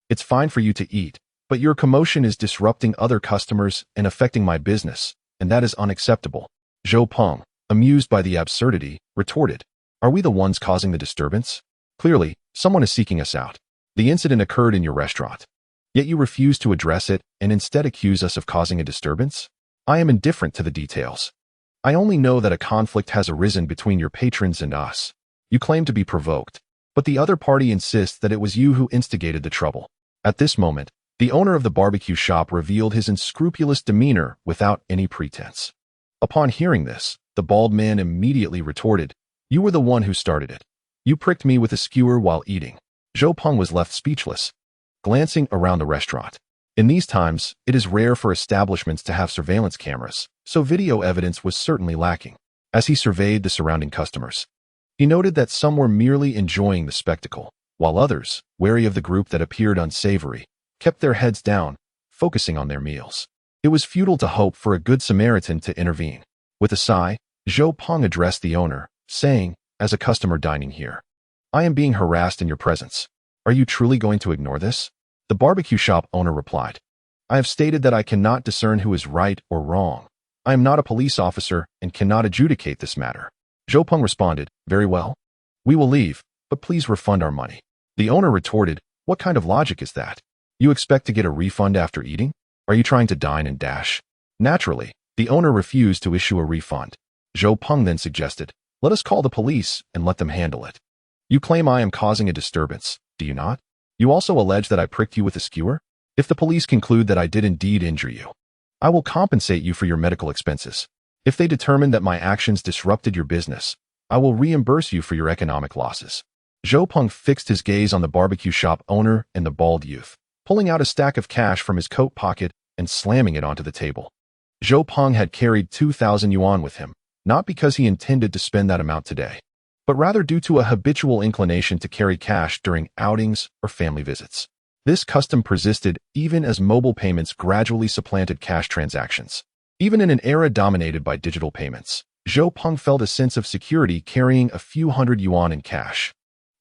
Speaker 1: It's fine for you to eat, but your commotion is disrupting other customers and affecting my business, and that is unacceptable." Zhou Peng, amused by the absurdity, retorted, "Are we the ones causing the disturbance? Clearly, someone is seeking us out. The incident occurred in your restaurant. Yet you refuse to address it and instead accuse us of causing a disturbance? I am indifferent to the details. I only know that a conflict has arisen between your patrons and us. You claim to be provoked, but the other party insists that it was you who instigated the trouble." At this moment, the owner of the barbecue shop revealed his unscrupulous demeanor without any pretense. Upon hearing this, the bald man immediately retorted, "You were the one who started it. You pricked me with a skewer while eating." Zhou Peng was left speechless, glancing around the restaurant. In these times, it is rare for establishments to have surveillance cameras, so video evidence was certainly lacking. As he surveyed the surrounding customers, he noted that some were merely enjoying the spectacle, while others, wary of the group that appeared unsavory, kept their heads down, focusing on their meals. It was futile to hope for a good Samaritan to intervene. With a sigh, Zhou Peng addressed the owner, saying, "As a customer dining here, I am being harassed in your presence. Are you truly going to ignore this?" The barbecue shop owner replied, "I have stated that I cannot discern who is right or wrong. I am not a police officer and cannot adjudicate this matter." Zhou Peng responded, "Very well. We will leave, but please refund our money." The owner retorted, "What kind of logic is that? You expect to get a refund after eating? Are you trying to dine and dash?" Naturally, the owner refused to issue a refund. Zhou Peng then suggested, "Let us call the police and let them handle it. You claim I am causing a disturbance, do you not? You also allege that I pricked you with a skewer? If the police conclude that I did indeed injure you, I will compensate you for your medical expenses. If they determine that my actions disrupted your business, I will reimburse you for your economic losses. Zhou Peng fixed his gaze on the barbecue shop owner and the bald youth, pulling out a stack of cash from his coat pocket and slamming it onto the table. Zhou Peng had carried 2,000 yuan with him, not because he intended to spend that amount today, but rather due to a habitual inclination to carry cash during outings or family visits. This custom persisted even as mobile payments gradually supplanted cash transactions. Even in an era dominated by digital payments, Zhou Peng felt a sense of security carrying a few hundred yuan in cash.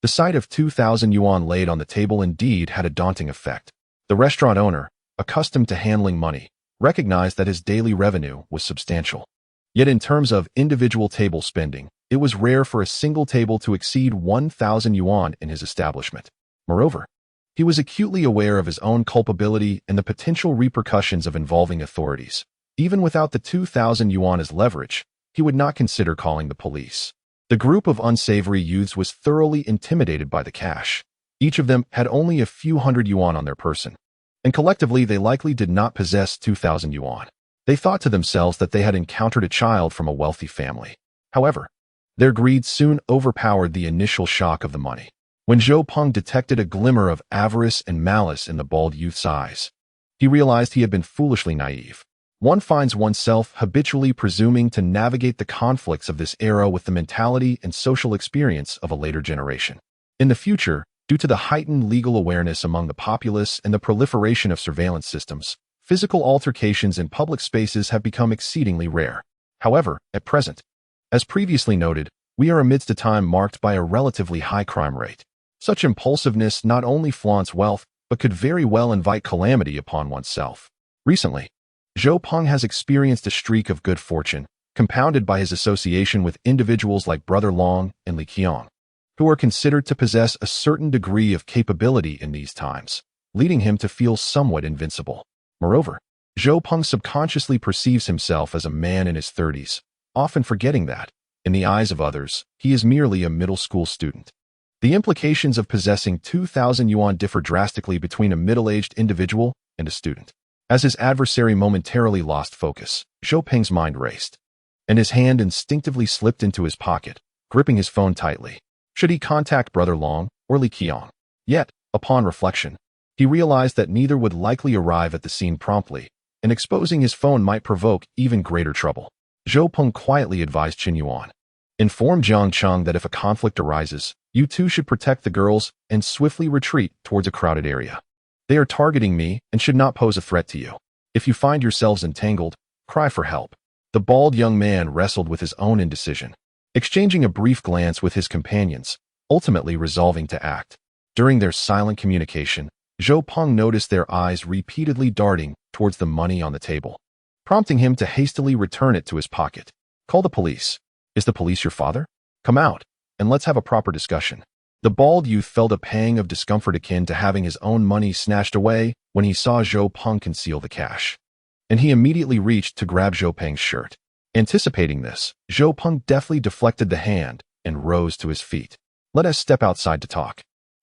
Speaker 1: The sight of 2,000 yuan laid on the table indeed had a daunting effect. The restaurant owner, accustomed to handling money, recognized that his daily revenue was substantial. Yet in terms of individual table spending, it was rare for a single table to exceed 1,000 yuan in his establishment. Moreover, he was acutely aware of his own culpability and the potential repercussions of involving authorities. Even without the 2,000 yuan as leverage, he would not consider calling the police. The group of unsavory youths was thoroughly intimidated by the cash. Each of them had only a few hundred yuan on their person, and collectively they likely did not possess 2,000 yuan. They thought to themselves that they had encountered a child from a wealthy family. However, their greed soon overpowered the initial shock of the money. When Zhou Peng detected a glimmer of avarice and malice in the bald youth's eyes, he realized he had been foolishly naive. One finds oneself habitually presuming to navigate the conflicts of this era with the mentality and social experience of a later generation. In the future, due to the heightened legal awareness among the populace and the proliferation of surveillance systems, physical altercations in public spaces have become exceedingly rare. However, at present, as previously noted, we are amidst a time marked by a relatively high crime rate. Such impulsiveness not only flaunts wealth, but could very well invite calamity upon oneself. Recently, Zhou Peng has experienced a streak of good fortune, compounded by his association with individuals like Brother Long and Li Qiang, who are considered to possess a certain degree of capability in these times, leading him to feel somewhat invincible. Moreover, Zhou Peng subconsciously perceives himself as a man in his 30s, often forgetting that, in the eyes of others, he is merely a middle school student. The implications of possessing 2,000 yuan differ drastically between a middle-aged individual and a student. As his adversary momentarily lost focus, Zhou Peng's mind raced, and his hand instinctively slipped into his pocket, gripping his phone tightly. Should he contact Brother Long or Li Qiang? Yet, upon reflection, he realized that neither would likely arrive at the scene promptly, and exposing his phone might provoke even greater trouble. Zhou Peng quietly advised Qin Yuan. Inform Jiang Cheng that if a conflict arises, you two should protect the girls and swiftly retreat towards a crowded area. They are targeting me and should not pose a threat to you. If you find yourselves entangled, cry for help. The bald young man wrestled with his own indecision, exchanging a brief glance with his companions, ultimately resolving to act. During their silent communication, Zhou Peng noticed their eyes repeatedly darting towards the money on the table, prompting him to hastily return it to his pocket. Call the police. Is the police your father? Come out, and let's have a proper discussion. The bald youth felt a pang of discomfort akin to having his own money snatched away when he saw Zhou Peng conceal the cash, and he immediately reached to grab Zhou Peng's shirt. Anticipating this, Zhou Peng deftly deflected the hand and rose to his feet. Let us step outside to talk.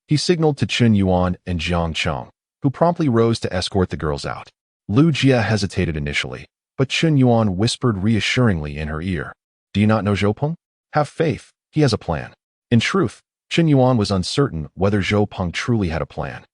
Speaker 1: He signaled to Qin Yuan and Jiang Cheng, who promptly rose to escort the girls out. Lu Jia hesitated initially, but Qin Yuan whispered reassuringly in her ear. Do you not know Zhou Peng? Have faith, he has a plan. In truth, Qin Yuan was uncertain whether Zhou Peng truly had a plan,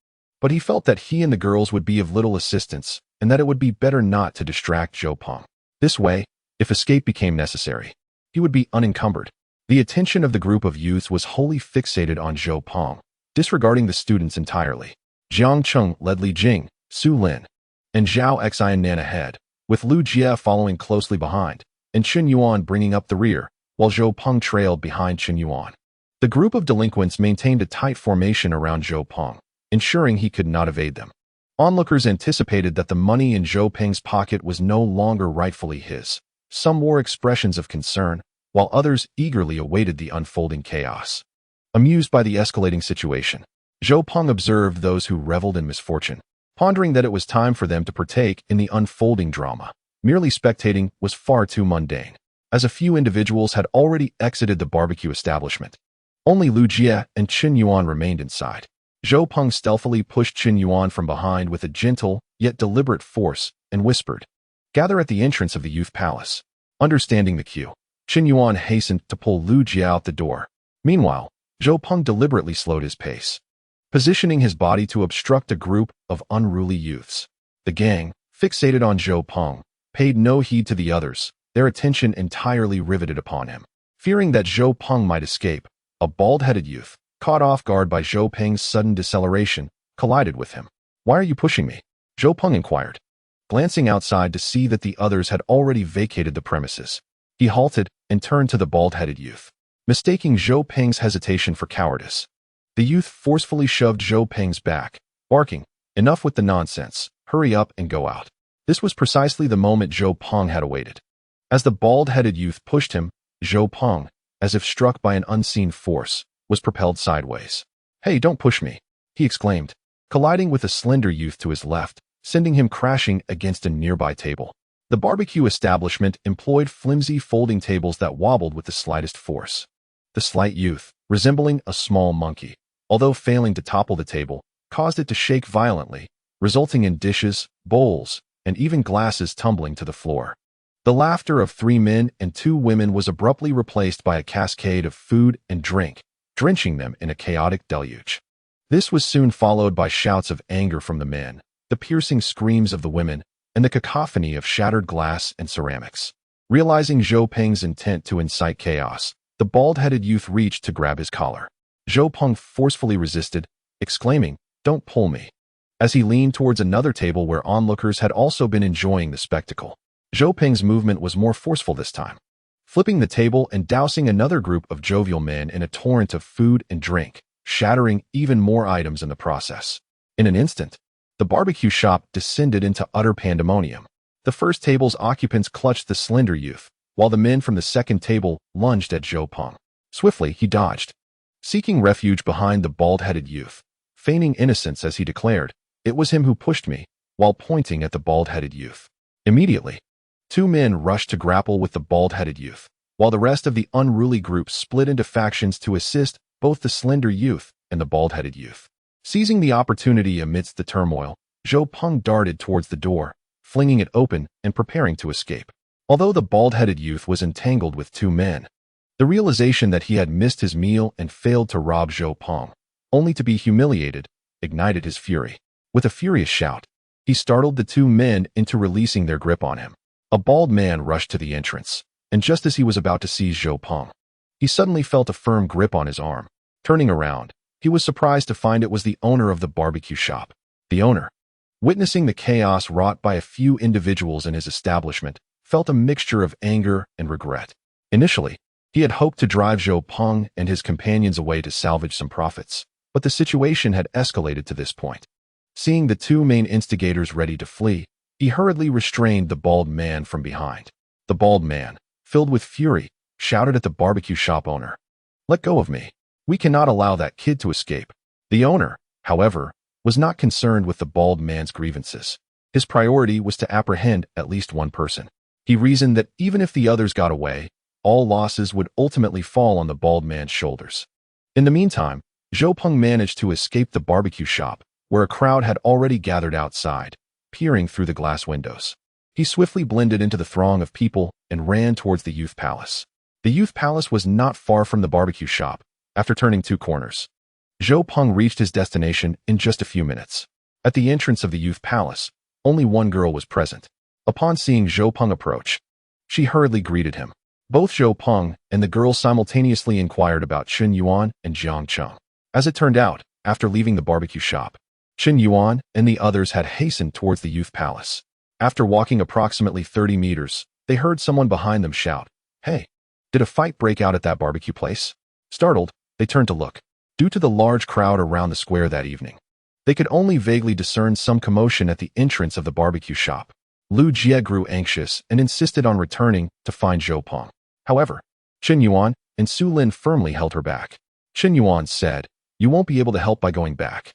Speaker 1: but he felt that he and the girls would be of little assistance and that it would be better not to distract Zhou Peng. This way, if escape became necessary, he would be unencumbered. The attention of the group of youths was wholly fixated on Zhou Peng, disregarding the students entirely. Jiang Cheng led Li Jing, Su Lin, and Zhao Xiannan ahead, with Lu Jia following closely behind, and Qin Yuan bringing up the rear, while Zhou Peng trailed behind Qin Yuan. The group of delinquents maintained a tight formation around Zhou Peng, ensuring he could not evade them. Onlookers anticipated that the money in Zhou Peng's pocket was no longer rightfully his. Some wore expressions of concern, while others eagerly awaited the unfolding chaos. Amused by the escalating situation, Zhou Peng observed those who reveled in misfortune, pondering that it was time for them to partake in the unfolding drama. Merely spectating was far too mundane, as a few individuals had already exited the barbecue establishment. Only Lu Jia and Qin Yuan remained inside. Zhou Peng stealthily pushed Qin Yuan from behind with a gentle, yet deliberate force, and whispered, "Gather at the entrance of the youth palace." Understanding the cue, Chen Yuan hastened to pull Lu Jie out the door. Meanwhile, Zhou Peng deliberately slowed his pace, positioning his body to obstruct a group of unruly youths. The gang, fixated on Zhou Peng, paid no heed to the others, their attention entirely riveted upon him. Fearing that Zhou Peng might escape, a bald-headed youth, caught off guard by Zhou Peng's sudden deceleration, collided with him. "Why are you pushing me?" Zhou Peng inquired. Glancing outside to see that the others had already vacated the premises, he halted and turned to the bald-headed youth. Mistaking Zhou Peng's hesitation for cowardice, the youth forcefully shoved Zhou Peng's back, barking, "Enough with the nonsense, hurry up and go out." This was precisely the moment Zhou Peng had awaited. As the bald-headed youth pushed him, Zhou Peng, as if struck by an unseen force, was propelled sideways. "Hey, don't push me," he exclaimed, colliding with a slender youth to his left, sending him crashing against a nearby table. The barbecue establishment employed flimsy folding tables that wobbled with the slightest force. The slight youth, resembling a small monkey, although failing to topple the table, caused it to shake violently, resulting in dishes, bowls, and even glasses tumbling to the floor. The laughter of 3 men and 2 women was abruptly replaced by a cascade of food and drink, drenching them in a chaotic deluge. This was soon followed by shouts of anger from the men, the piercing screams of the women, and the cacophony of shattered glass and ceramics. Realizing Zhou Peng's intent to incite chaos, the bald-headed youth reached to grab his collar. Zhou Peng forcefully resisted, exclaiming, "Don't pull me," as he leaned towards another table where onlookers had also been enjoying the spectacle. Zhou Peng's movement was more forceful this time, flipping the table and dousing another group of jovial men in a torrent of food and drink, shattering even more items in the process. In an instant, the barbecue shop descended into utter pandemonium. The first table's occupants clutched the slender youth, while the men from the second table lunged at Zhou Peng. Swiftly, he dodged, seeking refuge behind the bald-headed youth, feigning innocence as he declared, "It was him who pushed me," while pointing at the bald-headed youth. Immediately, 2 men rushed to grapple with the bald-headed youth, while the rest of the unruly group split into factions to assist both the slender youth and the bald-headed youth. Seizing the opportunity amidst the turmoil, Zhou Peng darted towards the door, flinging it open and preparing to escape. Although the bald-headed youth was entangled with 2 men, the realization that he had missed his meal and failed to rob Zhou Peng, only to be humiliated, ignited his fury. With a furious shout, he startled the 2 men into releasing their grip on him. A bald man rushed to the entrance, and just as he was about to seize Zhou Peng, he suddenly felt a firm grip on his arm. Turning around, he was surprised to find it was the owner of the barbecue shop. The owner, witnessing the chaos wrought by a few individuals in his establishment, felt a mixture of anger and regret. Initially, he had hoped to drive Zhou Peng and his companions away to salvage some profits, but the situation had escalated to this point. Seeing the 2 main instigators ready to flee, he hurriedly restrained the bald man from behind. The bald man, filled with fury, shouted at the barbecue shop owner, "Let go of me. We cannot allow that kid to escape." The owner, however, was not concerned with the bald man's grievances. His priority was to apprehend at least 1 person. He reasoned that even if the others got away, all losses would ultimately fall on the bald man's shoulders. In the meantime, Zhou Peng managed to escape the barbecue shop, where a crowd had already gathered outside, peering through the glass windows. He swiftly blended into the throng of people and ran towards the youth palace. The youth palace was not far from the barbecue shop. After turning 2 corners, Zhou Peng reached his destination in just a few minutes. At the entrance of the youth palace, only 1 girl was present. Upon seeing Zhou Peng approach, she hurriedly greeted him. Both Zhou Peng and the girl simultaneously inquired about Chen Yuan and Jiang Cheng. As it turned out, after leaving the barbecue shop, Chen Yuan and the others had hastened towards the youth palace. After walking approximately 30 meters, they heard someone behind them shout, "Hey, did a fight break out at that barbecue place?" Startled, they turned to look. Due to the large crowd around the square that evening, they could only vaguely discern some commotion at the entrance of the barbecue shop. Lu Jie grew anxious and insisted on returning to find Zhou Peng. However, Chen Yuan and Su Lin firmly held her back. Chen Yuan said, "You won't be able to help by going back.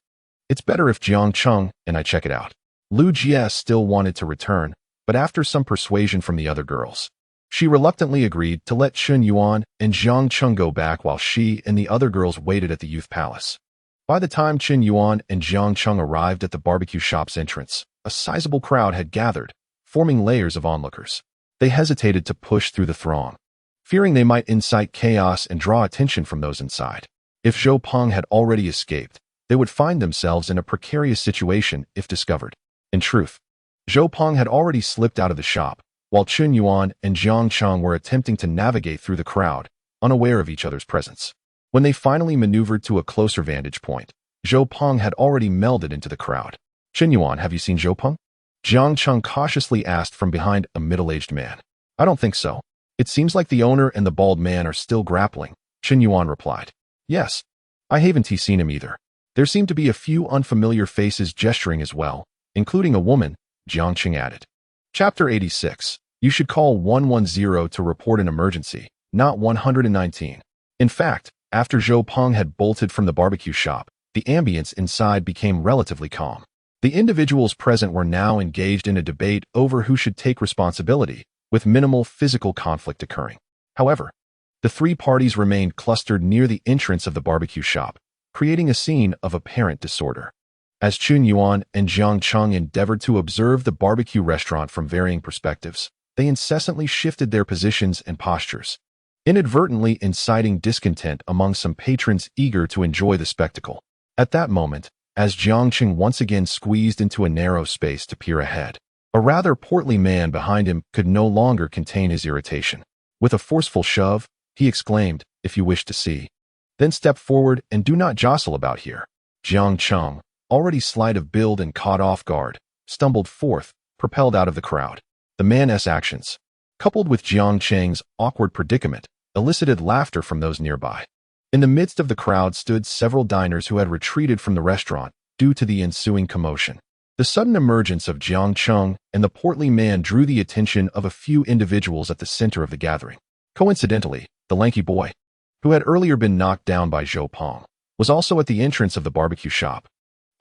Speaker 1: It's better if Jiang Cheng and I check it out." Lu Jie still wanted to return, but after some persuasion from the other girls, she reluctantly agreed to let Chen Yuan and Jiang Cheng go back while she and the other girls waited at the youth palace. By the time Chen Yuan and Jiang Cheng arrived at the barbecue shop's entrance, a sizable crowd had gathered, forming layers of onlookers. They hesitated to push through the throng, fearing they might incite chaos and draw attention from those inside. If Zhou Peng had already escaped, they would find themselves in a precarious situation if discovered. In truth, Zhou Peng had already slipped out of the shop, while Chun Yuan and Jiang Cheng were attempting to navigate through the crowd, unaware of each other's presence. When they finally maneuvered to a closer vantage point, Zhou Peng had already melded into the crowd. "Chun Yuan, have you seen Zhou Peng?" Jiang Cheng cautiously asked from behind a middle-aged man. "I don't think so. It seems like the owner and the bald man are still grappling," Chun Yuan replied. "Yes, I haven't seen him either. There seem to be a few unfamiliar faces gesturing as well, including a woman," Jiang Cheng added. Chapter 86. You should call 110 to report an emergency, not 119. In fact, after Zhou Peng had bolted from the barbecue shop, the ambience inside became relatively calm. The individuals present were now engaged in a debate over who should take responsibility, with minimal physical conflict occurring. However, the three parties remained clustered near the entrance of the barbecue shop, creating a scene of apparent disorder. As Chun Yuan and Jiang Cheng endeavored to observe the barbecue restaurant from varying perspectives, they incessantly shifted their positions and postures, inadvertently inciting discontent among some patrons eager to enjoy the spectacle. At that moment, as Jiang Cheng once again squeezed into a narrow space to peer ahead, a rather portly man behind him could no longer contain his irritation. With a forceful shove, he exclaimed, "If you wish to see, then step forward and do not jostle about here." Jiang Cheng, already slight of build and caught off guard, stumbled forth, propelled out of the crowd. The man's actions, coupled with Jiang Cheng's awkward predicament, elicited laughter from those nearby. In the midst of the crowd stood several diners who had retreated from the restaurant due to the ensuing commotion. The sudden emergence of Jiang Cheng and the portly man drew the attention of a few individuals at the center of the gathering. Coincidentally, the lanky boy, who had earlier been knocked down by Zhou Peng, was also at the entrance of the barbecue shop,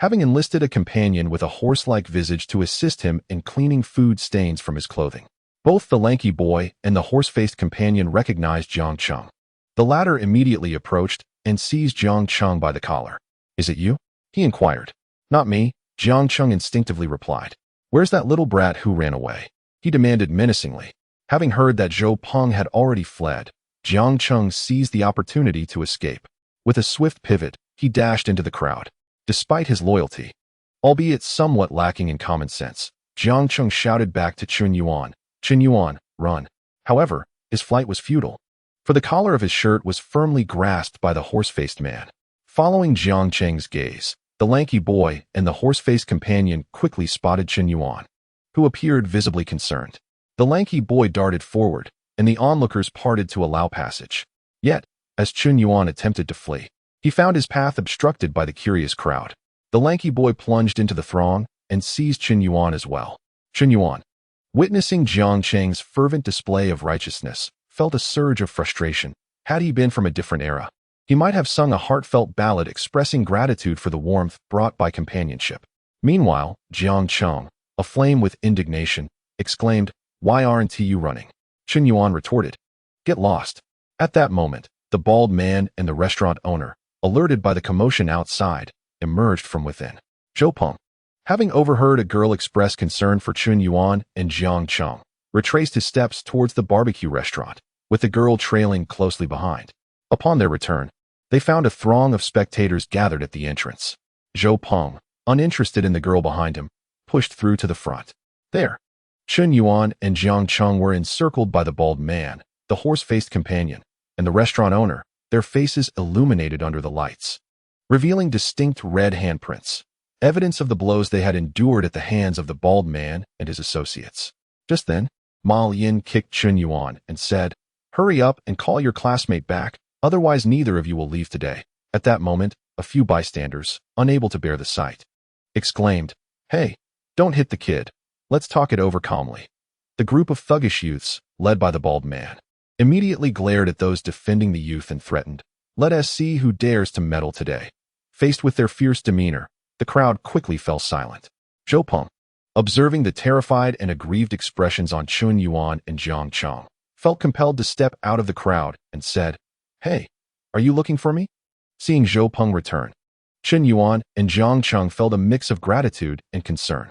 Speaker 1: having enlisted a companion with a horse-like visage to assist him in cleaning food stains from his clothing. Both the lanky boy and the horse-faced companion recognized Jiang Cheng. The latter immediately approached and seized Jiang Cheng by the collar. "Is it you?" he inquired. "Not me," Jiang Cheng instinctively replied. "Where's that little brat who ran away?" he demanded menacingly. Having heard that Zhou Peng had already fled, Jiang Cheng seized the opportunity to escape. With a swift pivot, he dashed into the crowd. Despite his loyalty, albeit somewhat lacking in common sense, Jiang Cheng shouted back to Chun Yuan, "Chun Yuan, run." However, his flight was futile, for the collar of his shirt was firmly grasped by the horse-faced man. Following Jiang Cheng's gaze, the lanky boy and the horse-faced companion quickly spotted Chun Yuan, who appeared visibly concerned. The lanky boy darted forward, and the onlookers parted to allow passage. Yet, as Chun Yuan attempted to flee, he found his path obstructed by the curious crowd. The lanky boy plunged into the throng and seized Chun Yuan as well. Chun Yuan, witnessing Jiang Cheng's fervent display of righteousness, felt a surge of frustration. Had he been from a different era, he might have sung a heartfelt ballad expressing gratitude for the warmth brought by companionship. Meanwhile, Jiang Cheng, aflame with indignation, exclaimed, "Why aren't you running?" Chun Yuan retorted, "Get lost." At that moment, the bald man and the restaurant owner, alerted by the commotion outside, emerged from within. Zhou Peng, having overheard a girl express concern for Chun Yuan and Jiang Cheng, retraced his steps towards the barbecue restaurant, with the girl trailing closely behind. Upon their return, they found a throng of spectators gathered at the entrance. Zhou Peng, uninterested in the girl behind him, pushed through to the front. There, Chun Yuan and Jiang Cheng were encircled by the bald man, the horse-faced companion, and the restaurant owner, their faces illuminated under the lights, revealing distinct red handprints, evidence of the blows they had endured at the hands of the bald man and his associates. Just then, Ma Yin kicked Chun Yuan and said, "Hurry up and call your classmate back, otherwise neither of you will leave today." At that moment, a few bystanders, unable to bear the sight, exclaimed, "Hey, don't hit the kid. Let's talk it over calmly." The group of thuggish youths, led by the bald man, immediately glared at those defending the youth and threatened, "Let us see who dares to meddle today." Faced with their fierce demeanor, the crowd quickly fell silent. Zhou Peng, observing the terrified and aggrieved expressions on Chun Yuan and Jiang Cheng, felt compelled to step out of the crowd and said, "Hey, are you looking for me?" Seeing Zhou Peng return, Chun Yuan and Jiang Cheng felt a mix of gratitude and concern.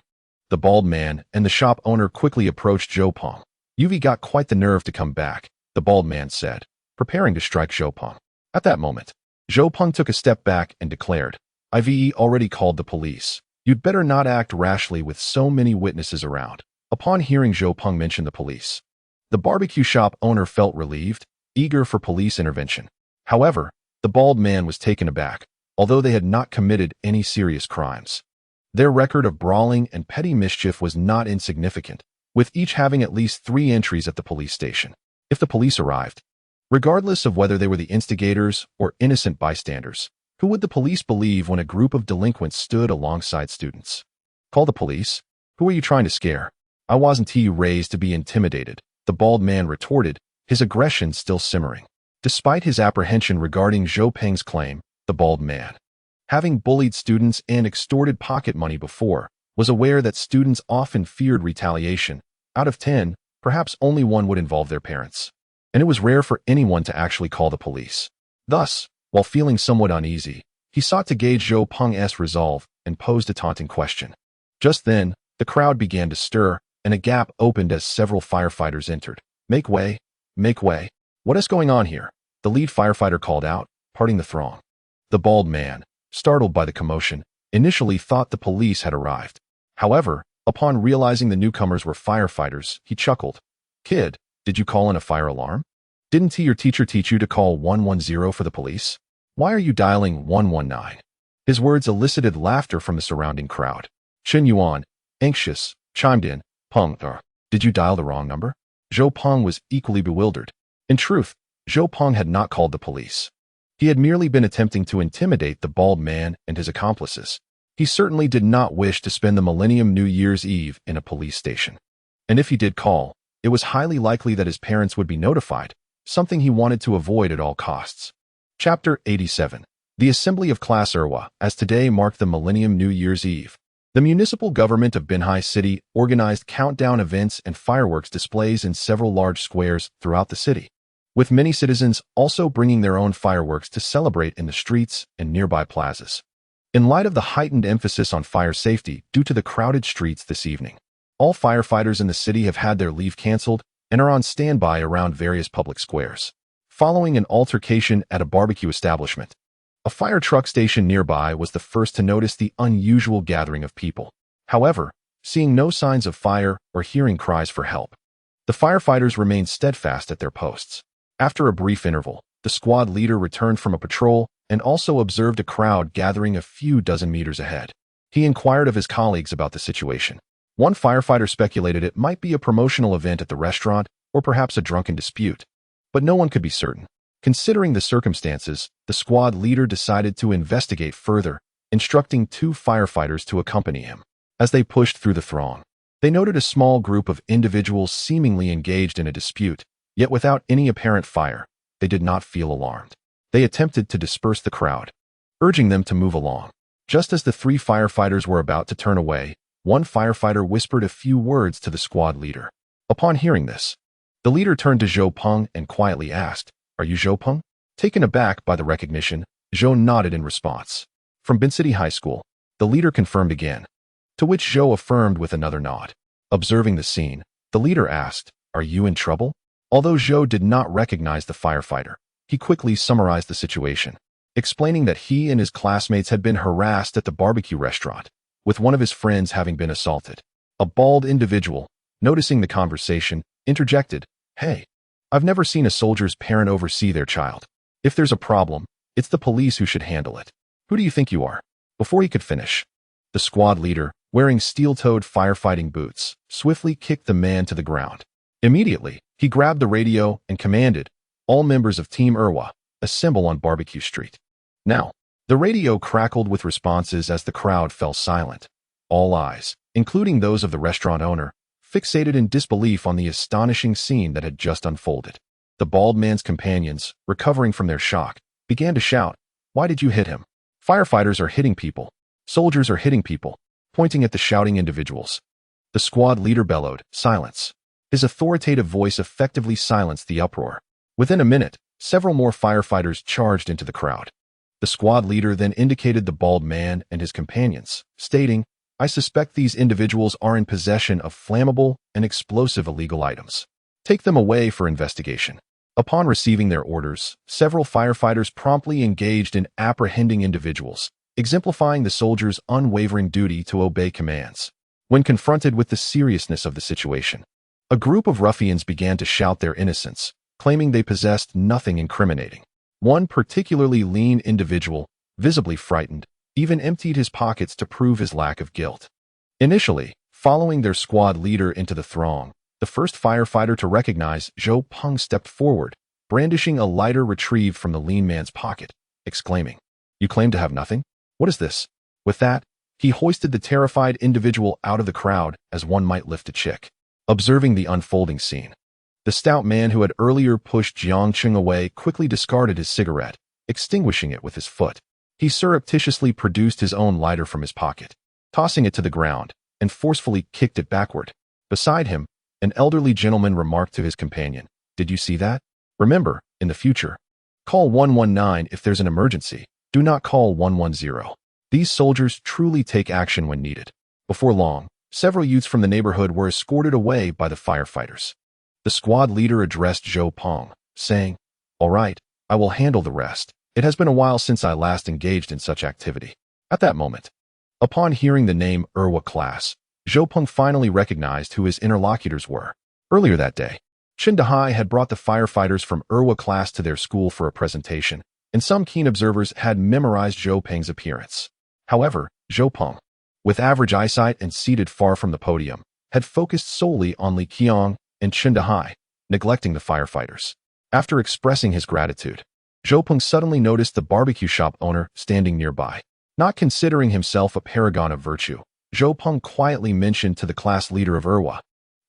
Speaker 1: The bald man and the shop owner quickly approached Zhou Peng, You've got quite the nerve to come back, the bald man said, preparing to strike Zhou Peng. At that moment, Zhou Peng took a step back and declared, I've already called the police. You'd better not act rashly with so many witnesses around. Upon hearing Zhou Peng mention the police, the barbecue shop owner felt relieved, eager for police intervention. However, the bald man was taken aback, although they had not committed any serious crimes. Their record of brawling and petty mischief was not insignificant, with each having at least 3 entries at the police station. If the police arrived, regardless of whether they were the instigators or innocent bystanders, who would the police believe when a group of delinquents stood alongside students? Call the police? Who are you trying to scare? I wasn't raised to be intimidated, the bald man retorted, his aggression still simmering. Despite his apprehension regarding Zhou Peng's claim, the bald man, having bullied students and extorted pocket money before, was aware that students often feared retaliation. Out of 10, perhaps only 1 would involve their parents. And it was rare for anyone to actually call the police. Thus, while feeling somewhat uneasy, he sought to gauge Zhou Peng's resolve and posed a taunting question. Just then, the crowd began to stir, and a gap opened as several firefighters entered. Make way! Make way! What is going on here? The lead firefighter called out, parting the throng. The bald man, startled by the commotion, initially thought the police had arrived. However, upon realizing the newcomers were firefighters, he chuckled. Kid, did you call in a fire alarm? Didn't your teacher teach you to call 110 for the police? Why are you dialing 119? His words elicited laughter from the surrounding crowd. Chen Yuan, anxious, chimed in, Peng, did you dial the wrong number? Zhou Peng was equally bewildered. In truth, Zhou Peng had not called the police. He had merely been attempting to intimidate the bald man and his accomplices. He certainly did not wish to spend the Millennium New Year's Eve in a police station. And if he did call, it was highly likely that his parents would be notified, something he wanted to avoid at all costs. Chapter 87. The Assembly of Class Erwa, as today marked the Millennium New Year's Eve. The municipal government of Binhai City organized countdown events and fireworks displays in several large squares throughout the city, with many citizens also bringing their own fireworks to celebrate in the streets and nearby plazas. In light of the heightened emphasis on fire safety due to the crowded streets this evening, all firefighters in the city have had their leave canceled and are on standby around various public squares. Following an altercation at a barbecue establishment, a fire truck station nearby was the first to notice the unusual gathering of people. However, seeing no signs of fire or hearing cries for help, the firefighters remained steadfast at their posts. After a brief interval, the squad leader returned from a patrol and also observed a crowd gathering a few dozen meters ahead. He inquired of his colleagues about the situation. One firefighter speculated it might be a promotional event at the restaurant or perhaps a drunken dispute, but no one could be certain. Considering the circumstances, the squad leader decided to investigate further, instructing 2 firefighters to accompany him. As they pushed through the throng, they noted a small group of individuals seemingly engaged in a dispute, yet without any apparent fire. They did not feel alarmed. They attempted to disperse the crowd, urging them to move along. Just as the 3 firefighters were about to turn away, one firefighter whispered a few words to the squad leader. Upon hearing this, the leader turned to Zhou Peng and quietly asked, Are you Zhou Peng? Taken aback by the recognition, Zhou nodded in response. From Bin City High School, the leader confirmed again, to which Zhou affirmed with another nod. Observing the scene, the leader asked, Are you in trouble? Although Zhou did not recognize the firefighter, he quickly summarized the situation, explaining that he and his classmates had been harassed at the barbecue restaurant, with one of his friends having been assaulted. A bald individual, noticing the conversation, interjected, Hey, I've never seen a soldier's parent oversee their child. If there's a problem, it's the police who should handle it. Who do you think you are? Before he could finish, the squad leader, wearing steel-toed firefighting boots, swiftly kicked the man to the ground. Immediately, he grabbed the radio and commanded, All members of Team Erwa, assemble on Barbecue Street. Now, the radio crackled with responses as the crowd fell silent. All eyes, including those of the restaurant owner, fixated in disbelief on the astonishing scene that had just unfolded. The bald man's companions, recovering from their shock, began to shout, Why did you hit him? Firefighters are hitting people. Soldiers are hitting people, pointing at the shouting individuals. The squad leader bellowed, Silence. His authoritative voice effectively silenced the uproar. Within a minute, several more firefighters charged into the crowd. The squad leader then indicated the bald man and his companions, stating, I suspect these individuals are in possession of flammable and explosive illegal items. Take them away for investigation. Upon receiving their orders, several firefighters promptly engaged in apprehending individuals, exemplifying the soldiers' unwavering duty to obey commands. When confronted with the seriousness of the situation, a group of ruffians began to shout their innocence, claiming they possessed nothing incriminating. One particularly lean individual, visibly frightened, even emptied his pockets to prove his lack of guilt. Initially, following their squad leader into the throng, the first firefighter to recognize Zhou Peng stepped forward, brandishing a lighter retrieved from the lean man's pocket, exclaiming, "You claim to have nothing? What is this?" With that, he hoisted the terrified individual out of the crowd as one might lift a chick. Observing the unfolding scene, the stout man who had earlier pushed Jiang Cheng away quickly discarded his cigarette, extinguishing it with his foot. He surreptitiously produced his own lighter from his pocket, tossing it to the ground, and forcefully kicked it backward. Beside him, an elderly gentleman remarked to his companion, "Did you see that? Remember, in the future, call 119 if there's an emergency. Do not call 110. These soldiers truly take action when needed." Before long, several youths from the neighborhood were escorted away by the firefighters. The squad leader addressed Zhou Peng, saying, "All right, I will handle the rest. It has been a while since I last engaged in such activity." At that moment, upon hearing the name Erwa class, Zhou Peng finally recognized who his interlocutors were. Earlier that day, Chen Dehai had brought the firefighters from Erwa class to their school for a presentation, and some keen observers had memorized Zhou Peng's appearance. However, Zhou Peng, with average eyesight and seated far from the podium, had focused solely on Li Qiang and Chen Dehai, neglecting the firefighters. After expressing his gratitude, Zhou Peng suddenly noticed the barbecue shop owner standing nearby. Not considering himself a paragon of virtue, Zhou Peng quietly mentioned to the class leader of Erwa,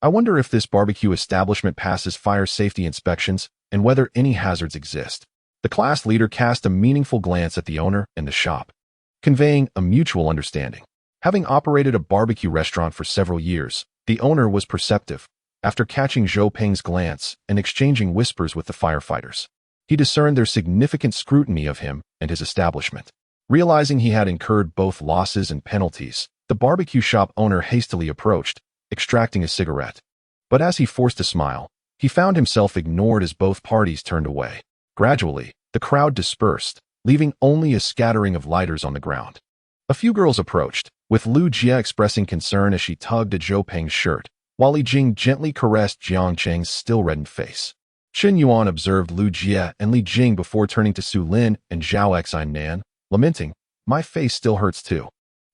Speaker 1: "I wonder if this barbecue establishment passes fire safety inspections and whether any hazards exist." The class leader cast a meaningful glance at the owner and the shop, conveying a mutual understanding. Having operated a barbecue restaurant for several years, the owner was perceptive. After catching Zhou Peng's glance and exchanging whispers with the firefighters, he discerned their significant scrutiny of him and his establishment. Realizing he had incurred both losses and penalties, the barbecue shop owner hastily approached, extracting a cigarette. But as he forced a smile, he found himself ignored as both parties turned away. Gradually, the crowd dispersed, leaving only a scattering of lighters on the ground. A few girls approached, with Lu Jia expressing concern as she tugged at Zhou Peng's shirt, while Li Jing gently caressed Jiang Cheng's still-reddened face. Chen Yuan observed Lu Jia and Li Jing before turning to Su Lin and Zhao Xinan, lamenting, "My face still hurts too.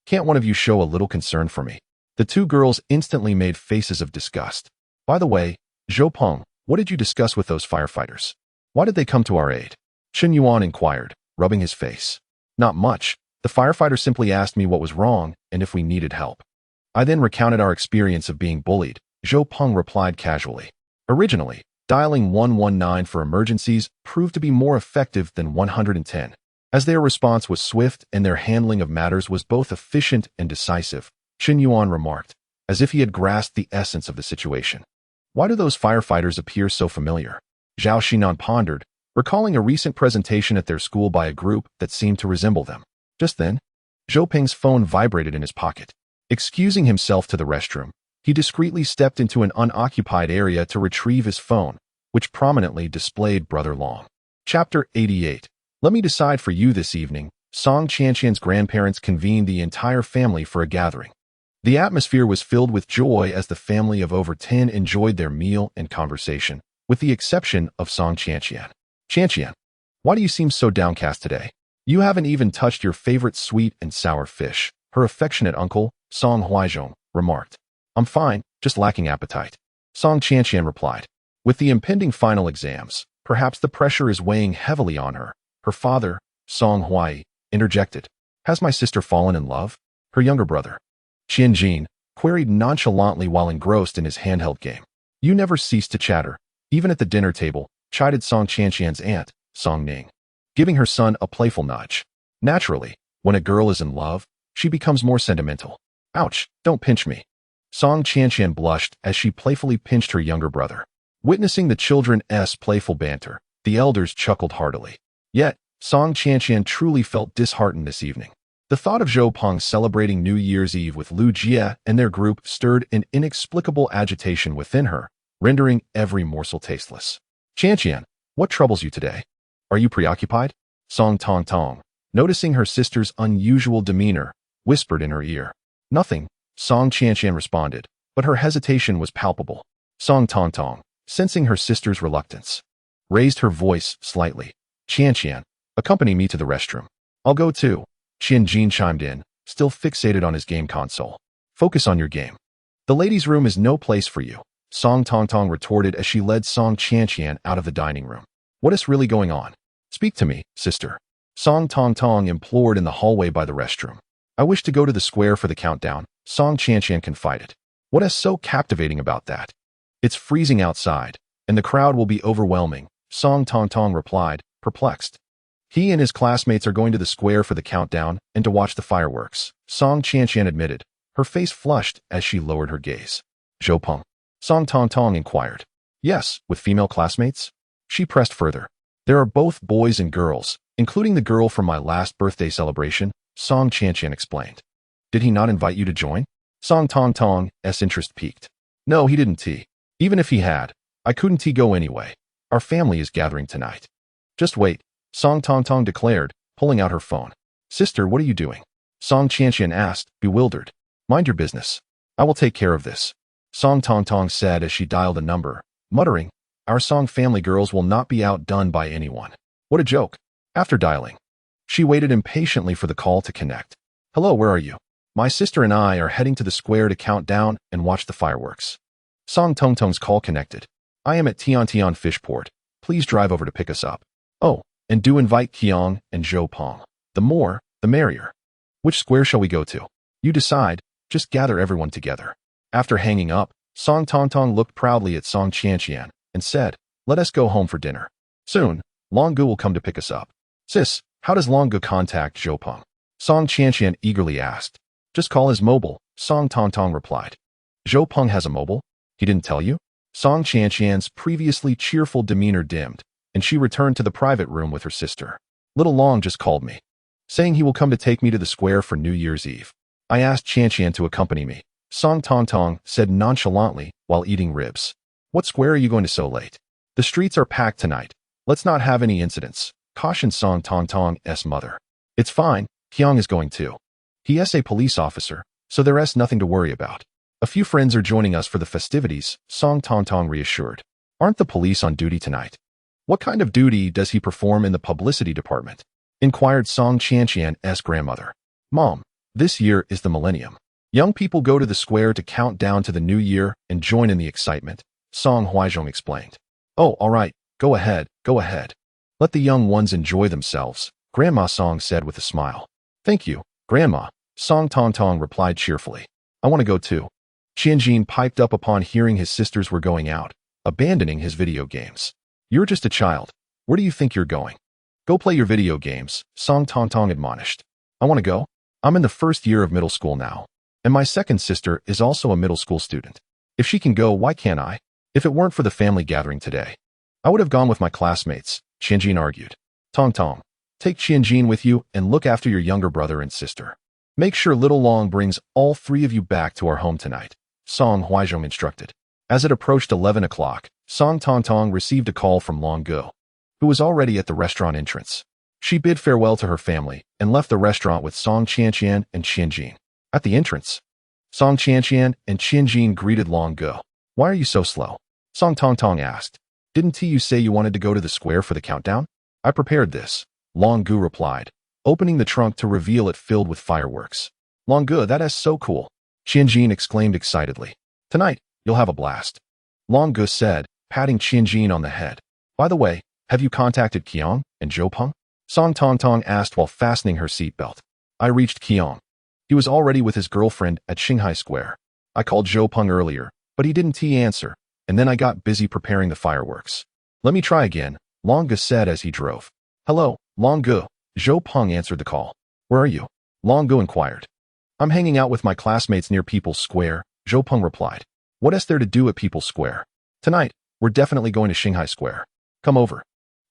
Speaker 1: Can't one of you show a little concern for me?" The two girls instantly made faces of disgust. "By the way, Zhou Peng, what did you discuss with those firefighters? Why did they come to our aid?" Chen Yuan inquired, rubbing his face. "Not much. The firefighter simply asked me what was wrong and if we needed help. I then recounted our experience of being bullied," Zhou Peng replied casually. Originally, dialing 119 for emergencies proved to be more effective than 110, as their response was swift and their handling of matters was both efficient and decisive. Chen Yuan remarked, as if he had grasped the essence of the situation. "Why do those firefighters appear so familiar?" Zhao Xinan pondered, recalling a recent presentation at their school by a group that seemed to resemble them. Just then, Zhou Peng's phone vibrated in his pocket. Excusing himself to the restroom, he discreetly stepped into an unoccupied area to retrieve his phone, which prominently displayed Brother Long. Chapter 88. Let me decide for you this evening. Song Qianqian's grandparents convened the entire family for a gathering. The atmosphere was filled with joy as the family of over 10 enjoyed their meal and conversation, with the exception of Song Qianqian. "Qianqian, why do you seem so downcast today? You haven't even touched your favorite sweet and sour fish," her affectionate uncle, Song Huaizhong, remarked. "I'm fine, just lacking appetite," Song Qianqian replied. With the impending final exams, perhaps the pressure is weighing heavily on her. Her father, Song Huai, interjected. "Has my sister fallen in love?" Her younger brother, Qian Jin, queried nonchalantly while engrossed in his handheld game. "You never cease to chatter, even at the dinner table," chided Song Qianqian's aunt, Song Ning, giving her son a playful nudge. Naturally, when a girl is in love, she becomes more sentimental. "Ouch, don't pinch me." Song Qianqian blushed as she playfully pinched her younger brother. Witnessing the children's playful banter, the elders chuckled heartily. Yet, Song Qianqian truly felt disheartened this evening. The thought of Zhou Peng celebrating New Year's Eve with Lu Jia and their group stirred an inexplicable agitation within her, rendering every morsel tasteless. Qian, what troubles you today? Are you preoccupied? Song Tong Tong, noticing her sister's unusual demeanor, whispered in her ear. Nothing, Song Qian responded, but her hesitation was palpable. Song Tong Tong, sensing her sister's reluctance, raised her voice slightly. Qian, accompany me to the restroom. I'll go too. Jin chimed in, still fixated on his game console. Focus on your game. The ladies' room is no place for you, Song Tong Tong retorted as she led Song Qian out of the dining room. What is really going on? Speak to me, sister. Song Tong Tong implored in the hallway by the restroom. I wish to go to the square for the countdown, Song Qian confided. What is so captivating about that? It's freezing outside, and the crowd will be overwhelming, Song Tong Tong replied, perplexed. He and his classmates are going to the square for the countdown and to watch the fireworks, Song Qian admitted, her face flushed as she lowered her gaze. Zhou Peng? Song Tong Tong inquired. Yes, with female classmates? She pressed further. There are both boys and girls, including the girl from my last birthday celebration, Song Qian explained. Did he not invite you to join? Song Tong Tong's interest piqued. No, he didn't. Even if he had, I couldn't go anyway. Our family is gathering tonight. Just wait, Song Tong Tong declared, pulling out her phone. Sister, what are you doing? Song Qian asked, bewildered. Mind your business. I will take care of this, Song Tong Tong said as she dialed a number, muttering, our Song family girls will not be outdone by anyone. What a joke. After dialing, she waited impatiently for the call to connect. Hello, where are you? My sister and I are heading to the square to count down and watch the fireworks. Song Tong Tong's call connected. I am at Tian Fishport. Please drive over to pick us up. Oh, and do invite Qiang and Zhou Peng. The more, the merrier. Which square shall we go to? You decide, just gather everyone together. After hanging up, Song Tong Tong looked proudly at Song Qian and said, let us go home for dinner. Soon, Longgu will come to pick us up. Sis, how does Longgu contact Zhou Peng? Song Qian eagerly asked. Just call his mobile, Song Tong Tong replied. Zhou Peng has a mobile? He didn't tell you? Song Qian's previously cheerful demeanor dimmed, and she returned to the private room with her sister. Little Long just called me, saying he will come to take me to the square for New Year's Eve. I asked Qian to accompany me, Song Tong Tong said nonchalantly while eating ribs. What square are you going to so late? The streets are packed tonight. Let's not have any incidents, cautioned Song Tong Tong's mother. It's fine, Qiang is going too. He is a police officer, so there is nothing to worry about. A few friends are joining us for the festivities, Song Tong Tong reassured. Aren't the police on duty tonight? What kind of duty does he perform in the publicity department? Inquired Song Qian's grandmother. Mom, this year is the Millennium. Young people go to the square to count down to the new year and join in the excitement, Song Huaizhong explained. Oh, all right, go ahead. Let the young ones enjoy themselves, Grandma Song said with a smile. Thank you, Grandma, Song Tong Tong replied cheerfully. I want to go too. Qianjin piped up upon hearing his sisters were going out, abandoning his video games. You're just a child. Where do you think you're going? Go play your video games, Song Tong Tong admonished. I want to go. I'm in the first year of middle school now, and my second sister is also a middle school student. If she can go, why can't I? If it weren't for the family gathering today, I would have gone with my classmates, Qianjin argued. Tong Tong, take Qianjin with you and look after your younger brother and sister. Make sure Little Long brings all three of you back to our home tonight, Song Huaizhong instructed. As it approached 11 o'clock, Song Tong Tong received a call from Long Gu, who was already at the restaurant entrance. She bid farewell to her family and left the restaurant with Song Qian and Qianjin. At the entrance, Song Qian and Qianjin greeted Long Gu. Why are you so slow? Song Tong Tong asked. Didn't you say you wanted to go to the square for the countdown? I prepared this, Long Gu replied, opening the trunk to reveal it filled with fireworks. Long Gu, that is so cool, Qianjin exclaimed excitedly. Tonight, you'll have a blast, Long Gu said, patting Qianjin on the head. By the way, have you contacted Qiang and Zhou Peng? Song Tong Tong asked while fastening her seatbelt. I reached Qiang. He was already with his girlfriend at Shanghai Square. I called Zhou Peng earlier, but he didn't answer, and then I got busy preparing the fireworks. Let me try again, Long Gu said as he drove. Hello, Long Gu, Zhou Peng answered the call. Where are you? Long Gu inquired. I'm hanging out with my classmates near People's Square, Zhou Peng replied. What is there to do at People's Square? Tonight, we're definitely going to Shanghai Square. Come over.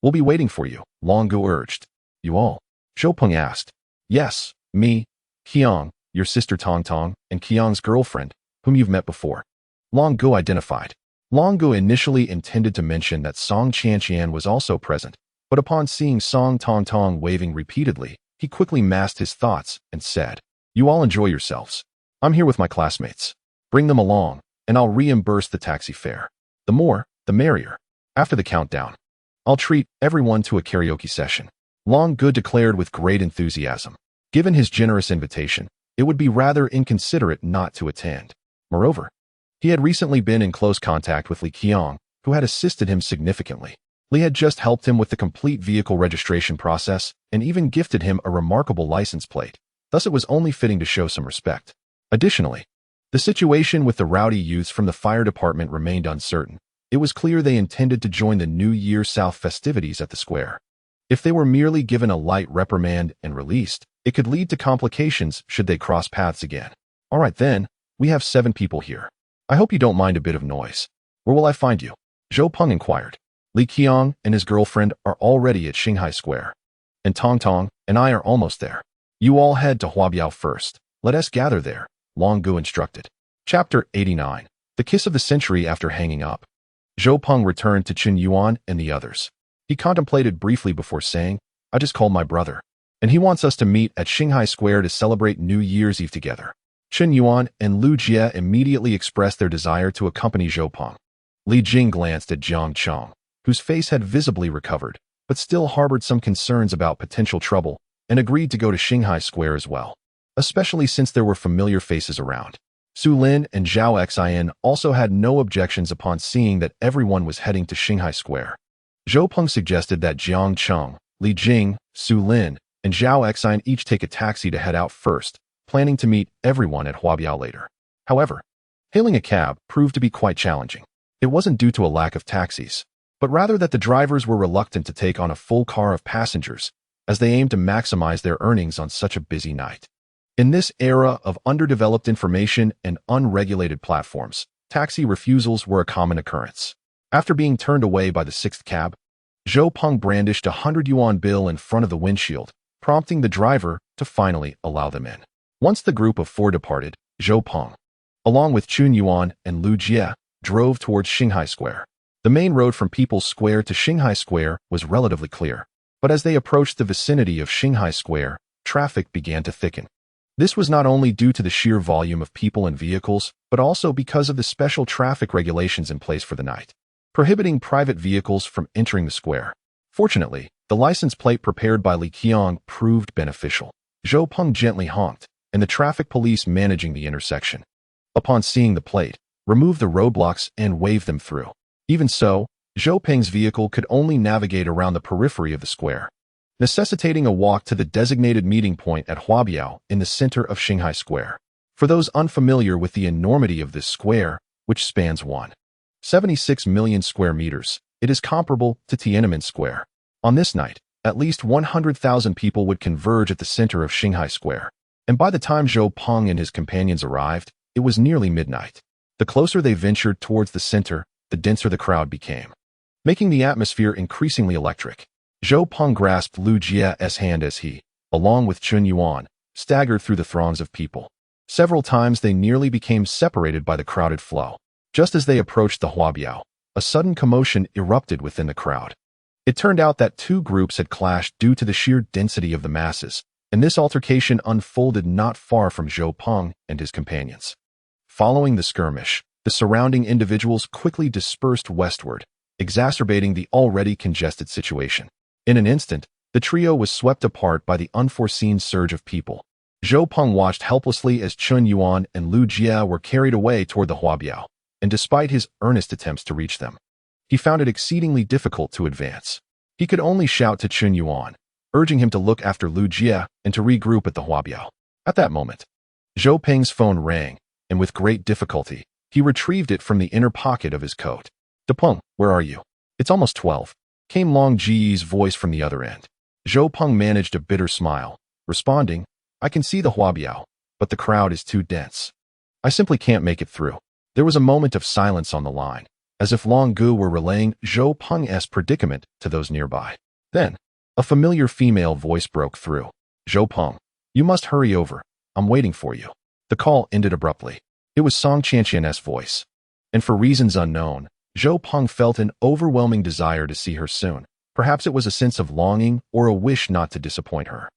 Speaker 1: We'll be waiting for you, Long Gu urged. You all? Zhou Peng asked. Yes, me, Qiang, your sister Tong Tong, and Qiang's girlfriend, whom you've met before. Long Gu identified. Long Gu initially intended to mention that Song Chanqian was also present, but upon seeing Song Tongtong waving repeatedly, he quickly masked his thoughts and said, "You all enjoy yourselves. I'm here with my classmates. Bring them along, and I'll reimburse the taxi fare. The more, the merrier. After the countdown, I'll treat everyone to a karaoke session." Long Gu declared with great enthusiasm. Given his generous invitation, it would be rather inconsiderate not to attend. Moreover, he had recently been in close contact with Li Qiang, who had assisted him significantly. Li had just helped him with the complete vehicle registration process and even gifted him a remarkable license plate. Thus it was only fitting to show some respect. Additionally, the situation with the rowdy youths from the fire department remained uncertain. It was clear they intended to join the New Year South festivities at the square. If they were merely given a light reprimand and released, it could lead to complications should they cross paths again. All right then, we have 7 people here. I hope you don't mind a bit of noise. Where will I find you? Zhou Peng inquired. Li Qiang and his girlfriend are already at Shanghai Square. And Tong Tong and I are almost there. You all head to Huabiao first. Let us gather there, Long Gu instructed. Chapter 89. The Kiss of the Century. After hanging up, Zhou Peng returned to Chen Yuan and the others. He contemplated briefly before saying, "I just called my brother, and he wants us to meet at Shanghai Square to celebrate New Year's Eve together." Chen Yuan and Lu Jie immediately expressed their desire to accompany Zhou Peng. Li Jing glanced at Jiang Cheng, whose face had visibly recovered, but still harbored some concerns about potential trouble, and agreed to go to Shanghai Square as well, especially since there were familiar faces around. Su Lin and Zhao Xian also had no objections upon seeing that everyone was heading to Shanghai Square. Zhou Peng suggested that Jiang Cheng, Li Jing, Su Lin, and Zhao Xian each take a taxi to head out first, planning to meet everyone at Huabiao later. However, hailing a cab proved to be quite challenging. It wasn't due to a lack of taxis, but rather that the drivers were reluctant to take on a full car of passengers, as they aimed to maximize their earnings on such a busy night. In this era of underdeveloped information and unregulated platforms, taxi refusals were a common occurrence. After being turned away by the 6th cab, Zhou Peng brandished a 100 yuan bill in front of the windshield, prompting the driver to finally allow them in. Once the group of 4 departed, Zhou Peng, along with Chun Yuan and Lu Jie, drove towards Shanghai Square. The main road from People's Square to Shanghai Square was relatively clear, but as they approached the vicinity of Shanghai Square, traffic began to thicken. This was not only due to the sheer volume of people and vehicles, but also because of the special traffic regulations in place for the night, prohibiting private vehicles from entering the square. Fortunately, the license plate prepared by Li Qiang proved beneficial. Zhou Peng gently honked, and the traffic police managing the intersection, upon seeing the plate, removed the roadblocks and waved them through. Even so, Zhou Peng's vehicle could only navigate around the periphery of the square, necessitating a walk to the designated meeting point at Huabiao in the center of Shanghai Square. For those unfamiliar with the enormity of this square, which spans 1.76 million square meters, it is comparable to Tiananmen Square. On this night, at least 100,000 people would converge at the center of Shanghai Square, and by the time Zhou Peng and his companions arrived, it was nearly midnight. The closer they ventured towards the center, the denser the crowd became, making the atmosphere increasingly electric. Zhou Peng grasped Lu Jie's hand as he, along with Chun Yuan, staggered through the throngs of people. Several times they nearly became separated by the crowded flow. Just as they approached the Huabiao, a sudden commotion erupted within the crowd. It turned out that 2 groups had clashed due to the sheer density of the masses, and this altercation unfolded not far from Zhou Peng and his companions. Following the skirmish, the surrounding individuals quickly dispersed westward, exacerbating the already congested situation. In an instant, the trio was swept apart by the unforeseen surge of people. Zhou Peng watched helplessly as Chun Yuan and Lu Jie were carried away toward the Huabiao, and despite his earnest attempts to reach them, he found it exceedingly difficult to advance. He could only shout to Chun Yuan, urging him to look after Lu Jie and to regroup at the Huabiao. At that moment, Zhou Peng's phone rang, and with great difficulty, he retrieved it from the inner pocket of his coat. "Peng, where are you? It's almost 12. Came Long Ji's voice from the other end. Zhou Peng managed a bitter smile, responding, "I can see the Huabiao, but the crowd is too dense. I simply can't make it through." There was a moment of silence on the line, as if Long Gu were relaying Zhou Peng's predicament to those nearby. Then, a familiar female voice broke through. "Zhou Peng, you must hurry over. I'm waiting for you." The call ended abruptly. It was Song Chanqian's voice, and for reasons unknown, Zhou Peng felt an overwhelming desire to see her soon. Perhaps it was a sense of longing or a wish not to disappoint her.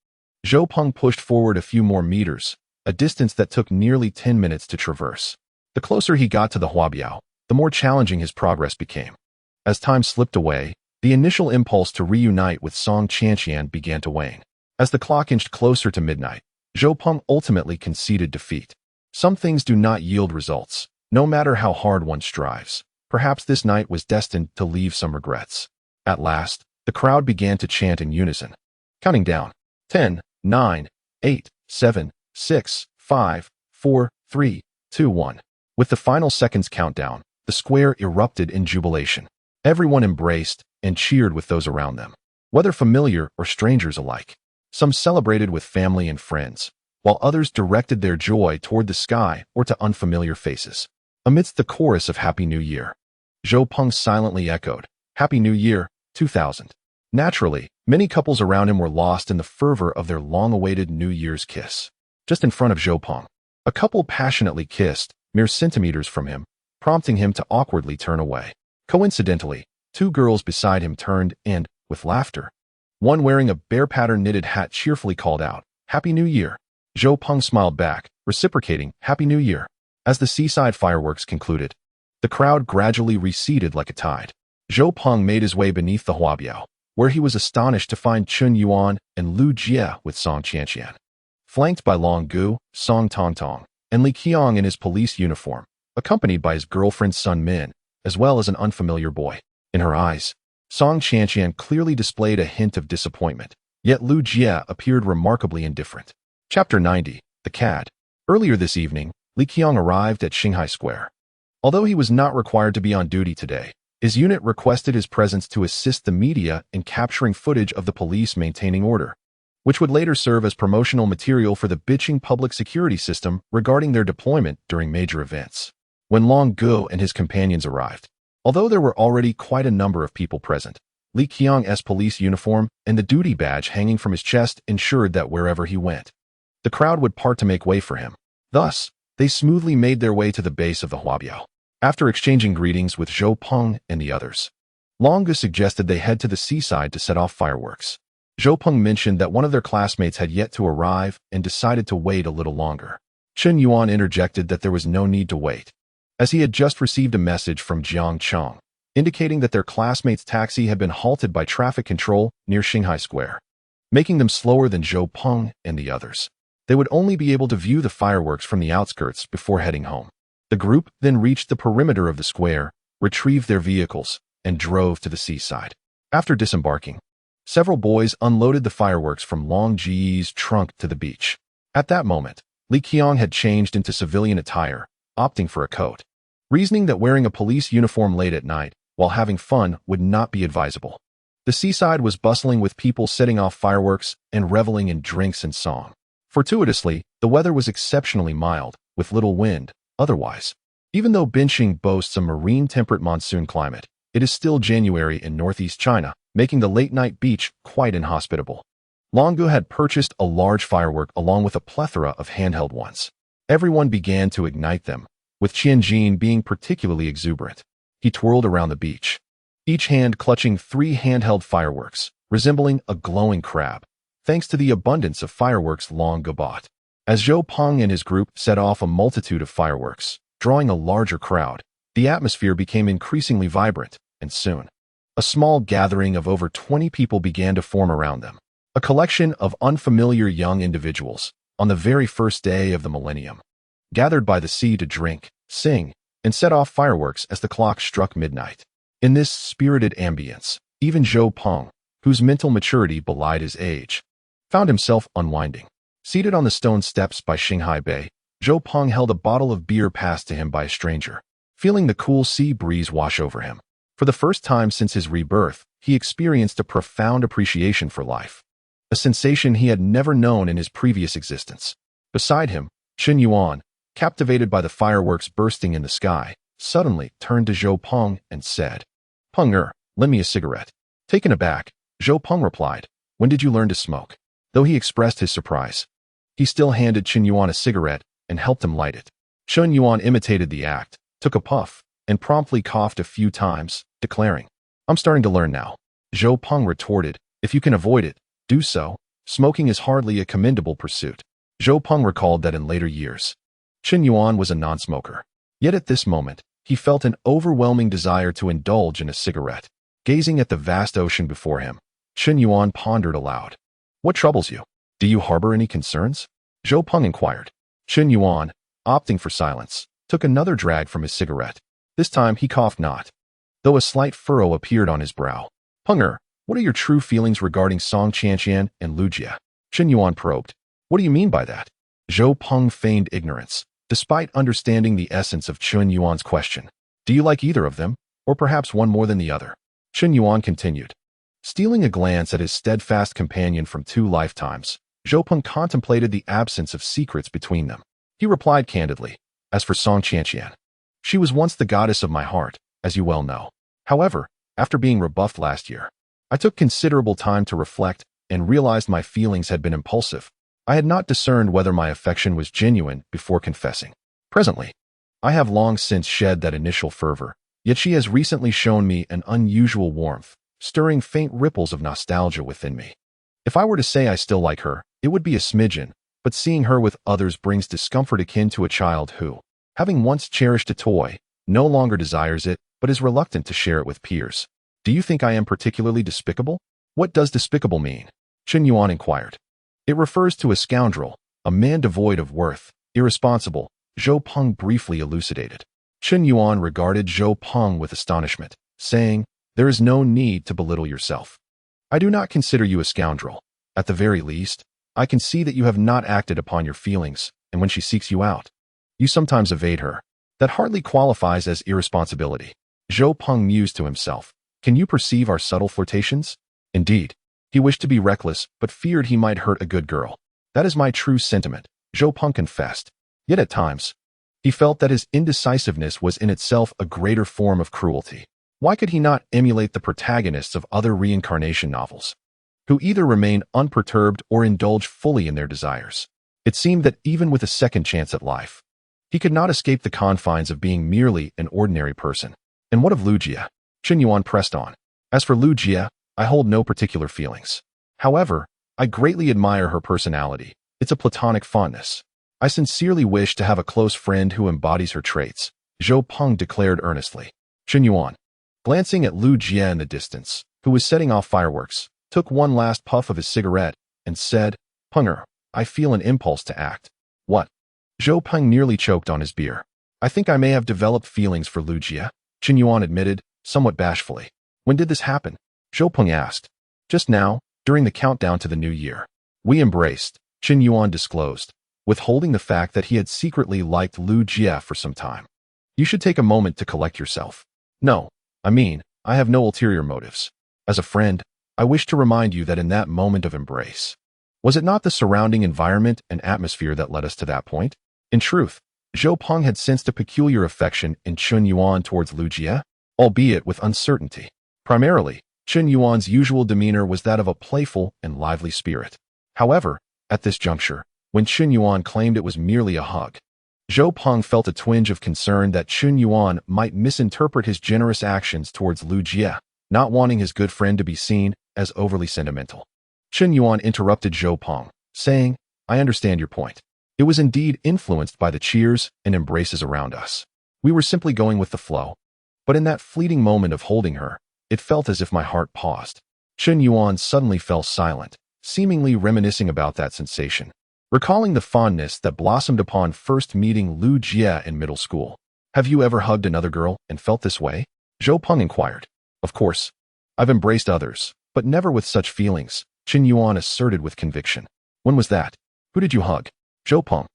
Speaker 1: Zhou Peng pushed forward a few more meters, a distance that took nearly 10 minutes to traverse. The closer he got to the Huabiao, the more challenging his progress became. As time slipped away, the initial impulse to reunite with Song Qianqian began to wane. As the clock inched closer to midnight, Zhou Peng ultimately conceded defeat. Some things do not yield results, no matter how hard one strives. Perhaps this night was destined to leave some regrets. At last, the crowd began to chant in unison, counting down. 10, 9, 8, 7, 6, 5, 4, 3, 2, 1. With the final seconds countdown, the square erupted in jubilation. Everyone embraced and cheered with those around them, whether familiar or strangers alike. Some celebrated with family and friends, while others directed their joy toward the sky or to unfamiliar faces. Amidst the chorus of Happy New Year, Zhou Peng silently echoed, Happy New Year, 2000. Naturally, many couples around him were lost in the fervor of their long-awaited New Year's kiss. Just in front of Zhou Peng, a couple passionately kissed, mere centimeters from him, prompting him to awkwardly turn away. Coincidentally, two girls beside him turned and, with laughter, one wearing a bear-pattern knitted hat cheerfully called out, Happy New Year. Zhou Peng smiled back, reciprocating, Happy New Year. As the seaside fireworks concluded, the crowd gradually receded like a tide. Zhou Peng made his way beneath the Huabiao, where he was astonished to find Chun Yuan and Lu Jie with Song Qianqian. Flanked by Long Gu, Song Tongtong, and Li Qiang in his police uniform, accompanied by his girlfriend Sun Min, as well as an unfamiliar boy. In her eyes, Song Qianqian clearly displayed a hint of disappointment, yet Lu Jie appeared remarkably indifferent. Chapter 90, The Cad. Earlier this evening, Li Qiang arrived at Shanghai Square. Although he was not required to be on duty today, his unit requested his presence to assist the media in capturing footage of the police maintaining order, which would later serve as promotional material for the Biching public security system regarding their deployment during major events. When Long Gu and his companions arrived, although there were already quite a number of people present, Li Qiang's police uniform and the duty badge hanging from his chest ensured that wherever he went, the crowd would part to make way for him. Thus, they smoothly made their way to the base of the Huabiao. After exchanging greetings with Zhou Peng and the others, Long Gu suggested they head to the seaside to set off fireworks. Zhou Peng mentioned that one of their classmates had yet to arrive and decided to wait a little longer. Chun Yuan interjected that there was no need to wait, as he had just received a message from Jiang Cheng, indicating that their classmate's taxi had been halted by traffic control near Shanghai Square, making them slower than Zhou Peng and the others. They would only be able to view the fireworks from the outskirts before heading home. The group then reached the perimeter of the square, retrieved their vehicles, and drove to the seaside. After disembarking, several boys unloaded the fireworks from Long Ji's trunk to the beach. At that moment, Li Qiang had changed into civilian attire, opting for a coat, reasoning that wearing a police uniform late at night while having fun would not be advisable. The seaside was bustling with people setting off fireworks and reveling in drinks and song. Fortuitously, the weather was exceptionally mild, with little wind. Otherwise, even though Binqing boasts a marine temperate monsoon climate, it is still January in northeast China, making the late-night beach quite inhospitable. Long Gu had purchased a large firework along with a plethora of handheld ones. Everyone began to ignite them, with Qianjin being particularly exuberant. He twirled around the beach, each hand clutching 3 handheld fireworks, resembling a glowing crab, thanks to the abundance of fireworks Long Gu bought. As Zhou Peng and his group set off a multitude of fireworks, drawing a larger crowd, the atmosphere became increasingly vibrant, and soon, a small gathering of over 20 people began to form around them. A collection of unfamiliar young individuals, on the very first day of the Millennium, gathered by the sea to drink, sing, and set off fireworks as the clock struck midnight. In this spirited ambience, even Zhou Peng, whose mental maturity belied his age, found himself unwinding. Seated on the stone steps by Shanghai Bay, Zhou Peng held a bottle of beer passed to him by a stranger, feeling the cool sea breeze wash over him. For the first time since his rebirth, he experienced a profound appreciation for life, a sensation he had never known in his previous existence. Beside him, Chun Yuan, captivated by the fireworks bursting in the sky, suddenly turned to Zhou Peng and said, "Peng lend me a cigarette." Taken aback, Zhou Peng replied, "When did you learn to smoke?" Though he expressed his surprise, he still handed Chun Yuan a cigarette and helped him light it. Chun Yuan imitated the act, took a puff, and promptly coughed a few times, declaring, "I'm starting to learn now." Zhou Peng retorted, "If you can avoid it, do so. Smoking is hardly a commendable pursuit." Zhou Peng recalled that in later years, Chen Yuan was a non-smoker. Yet at this moment, he felt an overwhelming desire to indulge in a cigarette. Gazing at the vast ocean before him, Chen Yuan pondered aloud. "What troubles you? Do you harbor any concerns?" Zhou Peng inquired. Chen Yuan, opting for silence, took another drag from his cigarette. This time he coughed not, though a slight furrow appeared on his brow. "Penger, what are your true feelings regarding Song Qianqian and Lu Jie?" Chen Yuan probed. "What do you mean by that?" Zhou Peng feigned ignorance, despite understanding the essence of Chen Yuan's question. "Do you like either of them, or perhaps one more than the other?" Chen Yuan continued. Stealing a glance at his steadfast companion from 2 lifetimes, Zhou Peng contemplated the absence of secrets between them. He replied candidly, "As for Song Qianqian, she was once the goddess of my heart, as you well know. However, after being rebuffed last year, I took considerable time to reflect and realized my feelings had been impulsive. I had not discerned whether my affection was genuine before confessing. Presently, I have long since shed that initial fervor, yet she has recently shown me an unusual warmth, stirring faint ripples of nostalgia within me. If I were to say I still like her, it would be a smidgen, but seeing her with others brings discomfort akin to a child who, having once cherished a toy, no longer desires it, but is reluctant to share it with peers. Do you think I am particularly despicable?" "What does despicable mean?" Chen Yuan inquired. "It refers to a scoundrel, a man devoid of worth, irresponsible," Zhou Peng briefly elucidated. Chen Yuan regarded Zhou Peng with astonishment, saying, "There is no need to belittle yourself. I do not consider you a scoundrel. At the very least, I can see that you have not acted upon your feelings, and when she seeks you out, you sometimes evade her. That hardly qualifies as irresponsibility." Zhou Peng mused to himself. "Can you perceive our subtle flirtations?" Indeed, he wished to be reckless, but feared he might hurt a good girl. "That is my true sentiment," Zhou Peng confessed. Yet at times, he felt that his indecisiveness was in itself a greater form of cruelty. Why could he not emulate the protagonists of other reincarnation novels, who either remain unperturbed or indulge fully in their desires? It seemed that even with a second chance at life, he could not escape the confines of being merely an ordinary person. "And what of Lu Jie?" Chen Yuan pressed on. "As for Lu Jie, I hold no particular feelings. However, I greatly admire her personality. It's a platonic fondness. I sincerely wish to have a close friend who embodies her traits," Zhou Peng declared earnestly. Chen Yuan, glancing at Lu Jie in the distance, who was setting off fireworks, took one last puff of his cigarette and said, "Penger, I feel an impulse to act." "What?" Zhou Peng nearly choked on his beer. "I think I may have developed feelings for Lu Jie," Chen Yuan admitted, somewhat bashfully. "When did this happen?" Zhou Peng asked. "Just now, during the countdown to the new year. We embraced," Chen Yuan disclosed, withholding the fact that he had secretly liked Lu Jie for some time. "You should take a moment to collect yourself." "No, I mean, I have no ulterior motives. As a friend, I wish to remind you that in that moment of embrace, was it not the surrounding environment and atmosphere that led us to that point?" In truth, Zhou Peng had sensed a peculiar affection in Chen Yuan towards Lu Jie, albeit with uncertainty. Primarily, Chen Yuan's usual demeanor was that of a playful and lively spirit. However, at this juncture, when Chen Yuan claimed it was merely a hug, Zhou Peng felt a twinge of concern that Chen Yuan might misinterpret his generous actions towards Lu Jie, not wanting his good friend to be seen as overly sentimental. Chen Yuan interrupted Zhou Peng, saying, "I understand your point. It was indeed influenced by the cheers and embraces around us. We were simply going with the flow. But in that fleeting moment of holding her, it felt as if my heart paused." Chen Yuan suddenly fell silent, seemingly reminiscing about that sensation, recalling the fondness that blossomed upon first meeting Lu Jie in middle school. "Have you ever hugged another girl and felt this way?" Zhou Peng inquired. "Of course. I've embraced others, but never with such feelings," Chen Yuan asserted with conviction. "When was that? Who did you hug?" Zhou Peng,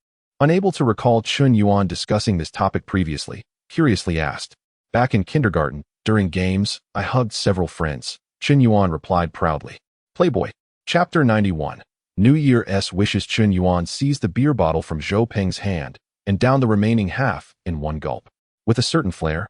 Speaker 1: unable to recall Chen Yuan discussing this topic previously, curiously asked. "Back in kindergarten, during games, I hugged several friends," Chen Yuan replied proudly. Playboy. Chapter 91. New Year's Wishes. Chen Yuan seized the beer bottle from Zhou Peng's hand and downed the remaining half in one gulp. With a certain flair,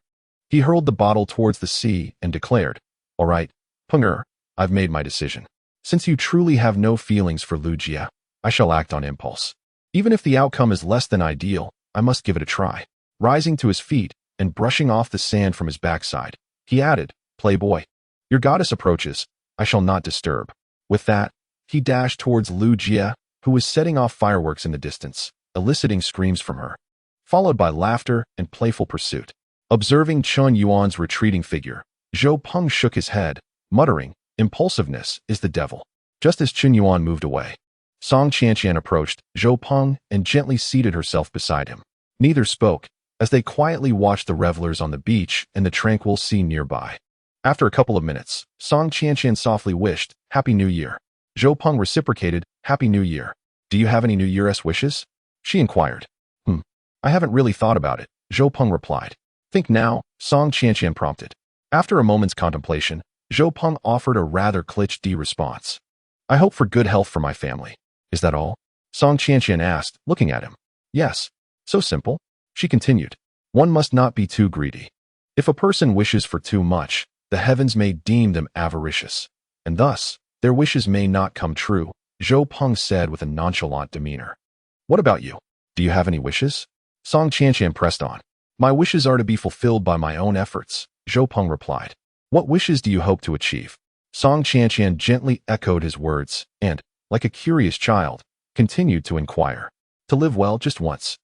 Speaker 1: he hurled the bottle towards the sea and declared, "All right, Penger, I've made my decision. Since you truly have no feelings for Lu Jie, I shall act on impulse. Even if the outcome is less than ideal, I must give it a try." Rising to his feet, and brushing off the sand from his backside. He added, "Playboy, your goddess approaches. I shall not disturb." With that, he dashed towards Lu Jie, who was setting off fireworks in the distance, eliciting screams from her, followed by laughter and playful pursuit. Observing Chun Yuan's retreating figure, Zhou Peng shook his head, muttering, "Impulsiveness is the devil." Just as Chun Yuan moved away, Song Qianqian approached Zhou Peng and gently seated herself beside him. Neither spoke, as they quietly watched the revelers on the beach and the tranquil sea nearby. After a couple of minutes, Song Qianqian softly wished, "Happy New Year." Zhou Peng reciprocated, "Happy New Year. Do you have any New Year's wishes?" she inquired. I haven't really thought about it," Zhou Peng replied. "Think now," Song Qianqian prompted. After a moment's contemplation, Zhou Peng offered a rather cliché response. "I hope for good health for my family." "Is that all?" Song Qianqian asked, looking at him. "Yes. So simple," she continued. "One must not be too greedy. If a person wishes for too much, the heavens may deem them avaricious, and thus, their wishes may not come true," Zhou Peng said with a nonchalant demeanor. "What about you? Do you have any wishes?" Song Qianqian pressed on. "My wishes are to be fulfilled by my own efforts," Zhou Peng replied. "What wishes do you hope to achieve?" Song Qianqian gently echoed his words and, like a curious child, continued to inquire. "To live well just once."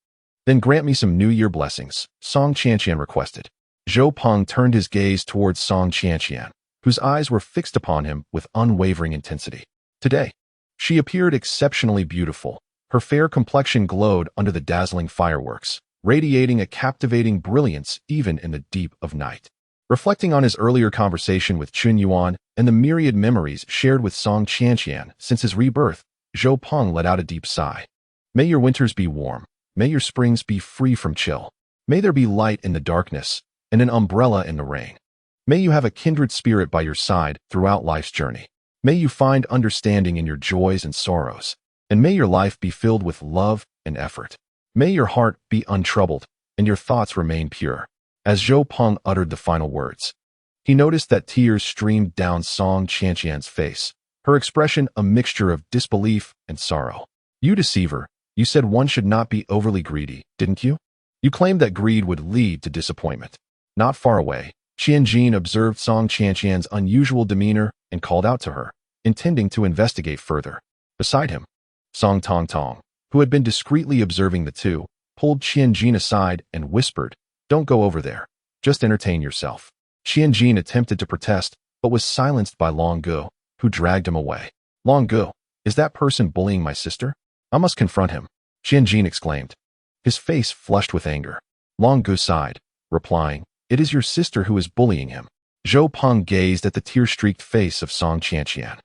Speaker 1: "Then grant me some New Year blessings," Song Qianqian requested. Zhou Peng turned his gaze towards Song Qianqian, whose eyes were fixed upon him with unwavering intensity. Today, she appeared exceptionally beautiful. Her fair complexion glowed under the dazzling fireworks, radiating a captivating brilliance even in the deep of night. Reflecting on his earlier conversation with Chun Yuan and the myriad memories shared with Song Qianqian since his rebirth, Zhou Peng let out a deep sigh. "May your winters be warm. May your springs be free from chill. May there be light in the darkness and an umbrella in the rain. May you have a kindred spirit by your side throughout life's journey. May you find understanding in your joys and sorrows. And may your life be filled with love and effort. May your heart be untroubled and your thoughts remain pure." As Zhou Peng uttered the final words, he noticed that tears streamed down Song Qianqian's face, her expression a mixture of disbelief and sorrow. "You deceiver, you said one should not be overly greedy, didn't you? You claimed that greed would lead to disappointment." Not far away, Qianjin observed Song Qianqian's unusual demeanor and called out to her, intending to investigate further. Beside him, Song Tong, who had been discreetly observing the two, pulled Qianjin aside and whispered, "Don't go over there. Just entertain yourself." Qianjin attempted to protest, but was silenced by Long Gu, who dragged him away. "Long Gu, is that person bullying my sister? I must confront him," Qianjin exclaimed. His face flushed with anger. Long Gu sighed, replying, "It is your sister who is bullying him." Zhou Peng gazed at the tear-streaked face of Song Qianqian,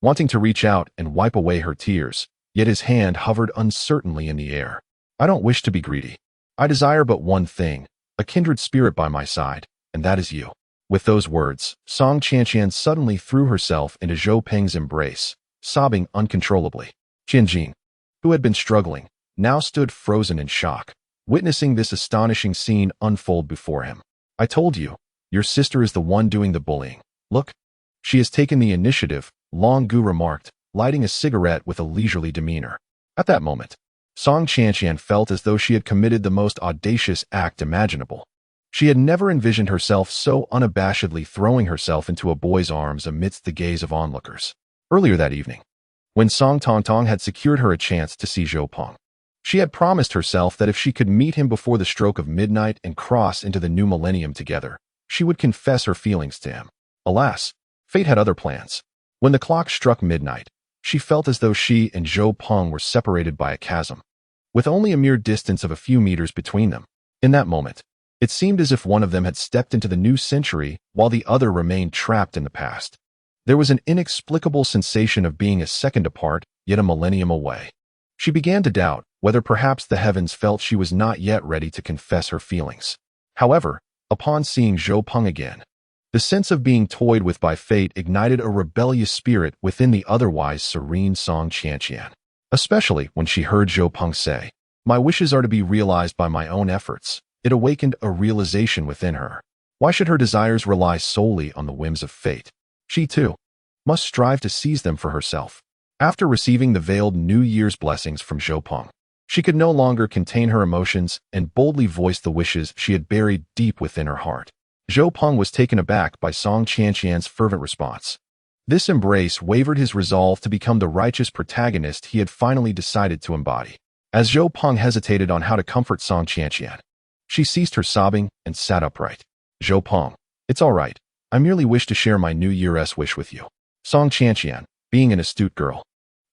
Speaker 1: wanting to reach out and wipe away her tears, yet his hand hovered uncertainly in the air. "I don't wish to be greedy. I desire but one thing, a kindred spirit by my side, and that is you." With those words, Song Qianqian suddenly threw herself into Zhou Peng's embrace, sobbing uncontrollably. Qianjin, who had been struggling, now stood frozen in shock, witnessing this astonishing scene unfold before him. "I told you, your sister is the one doing the bullying. Look, she has taken the initiative," Long Gu remarked, lighting a cigarette with a leisurely demeanor. At that moment, Song Qianqian felt as though she had committed the most audacious act imaginable. She had never envisioned herself so unabashedly throwing herself into a boy's arms amidst the gaze of onlookers. Earlier that evening, when Song Tong had secured her a chance to see Zhou Peng, she had promised herself that if she could meet him before the stroke of midnight and cross into the new millennium together, she would confess her feelings to him. Alas, fate had other plans. When the clock struck midnight, she felt as though she and Zhou Peng were separated by a chasm, with only a mere distance of a few meters between them. In that moment, it seemed as if one of them had stepped into the new century while the other remained trapped in the past. There was an inexplicable sensation of being a second apart, yet a millennium away. She began to doubt whether perhaps the heavens felt she was not yet ready to confess her feelings. However, upon seeing Zhou Peng again, the sense of being toyed with by fate ignited a rebellious spirit within the otherwise serene Song Qianqian. Especially when she heard Zhou Peng say, "My wishes are to be realized by my own efforts." It awakened a realization within her. Why should her desires rely solely on the whims of fate? She, too, must strive to seize them for herself. After receiving the veiled New Year's blessings from Zhou Peng, She could no longer contain her emotions and boldly voiced the wishes she had buried deep within her heart. Zhou Peng was taken aback by Song Qianqian's fervent response. This embrace wavered his resolve to become the righteous protagonist he had finally decided to embody. As Zhou Peng hesitated on how to comfort Song Qianqian, she ceased her sobbing and sat upright. Zhou Peng, it's all right. I merely wish to share my New Year's wish with you. Song Qianqian, being an astute girl,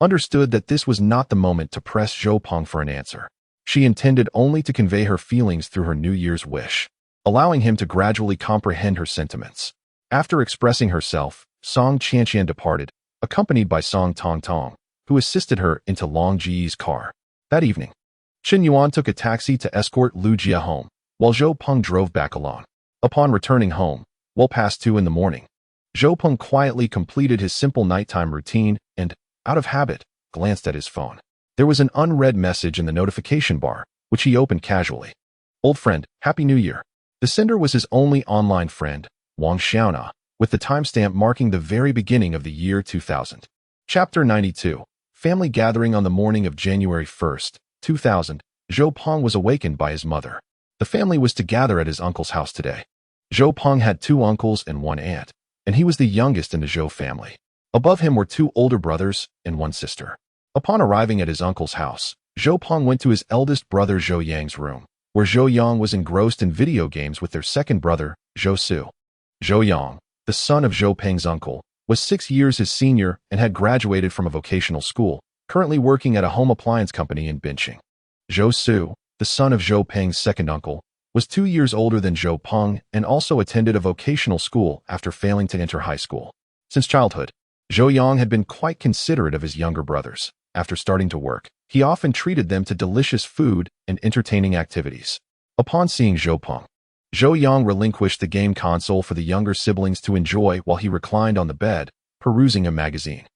Speaker 1: understood that this was not the moment to press Zhou Peng for an answer. She intended only to convey her feelings through her New Year's wish, allowing him to gradually comprehend her sentiments. After expressing herself, Song Qianqian departed, accompanied by Song Tongtong, who assisted her into Long Ji's car. That evening, Chen Yuan took a taxi to escort Lu Jia home, while Zhou Peng drove back alone. Upon returning home, well past 2 in the morning, Zhou Peng quietly completed his simple nighttime routine and, out of habit, glanced at his phone. There was an unread message in the notification bar, which he opened casually. Old friend, Happy New Year. The sender was his only online friend, Wang Xiaona, with the timestamp marking the very beginning of the year 2000. Chapter 92. Family gathering on the morning of January 1st, 2000, Zhou Peng was awakened by his mother. The family was to gather at his uncle's house today. Zhou Peng had 2 uncles and 1 aunt, and he was the youngest in the Zhou family. Above him were 2 older brothers and 1 sister. Upon arriving at his uncle's house, Zhou Peng went to his eldest brother Zhou Yang's room, where Zhou Yang was engrossed in video games with their second brother, Zhou Su. Zhou Yang, the son of Zhou Peng's uncle, was 6 years his senior and had graduated from a vocational school, currently working at a home appliance company in Binqing. Zhou Su, the son of Zhou Peng's second uncle, was 2 years older than Zhou Peng and also attended a vocational school after failing to enter high school. Since childhood, Zhou Yang had been quite considerate of his younger brothers. After starting to work, he often treated them to delicious food and entertaining activities. Upon seeing Zhou Peng, Zhou Yang relinquished the game console for the younger siblings to enjoy while he reclined on the bed, perusing a magazine.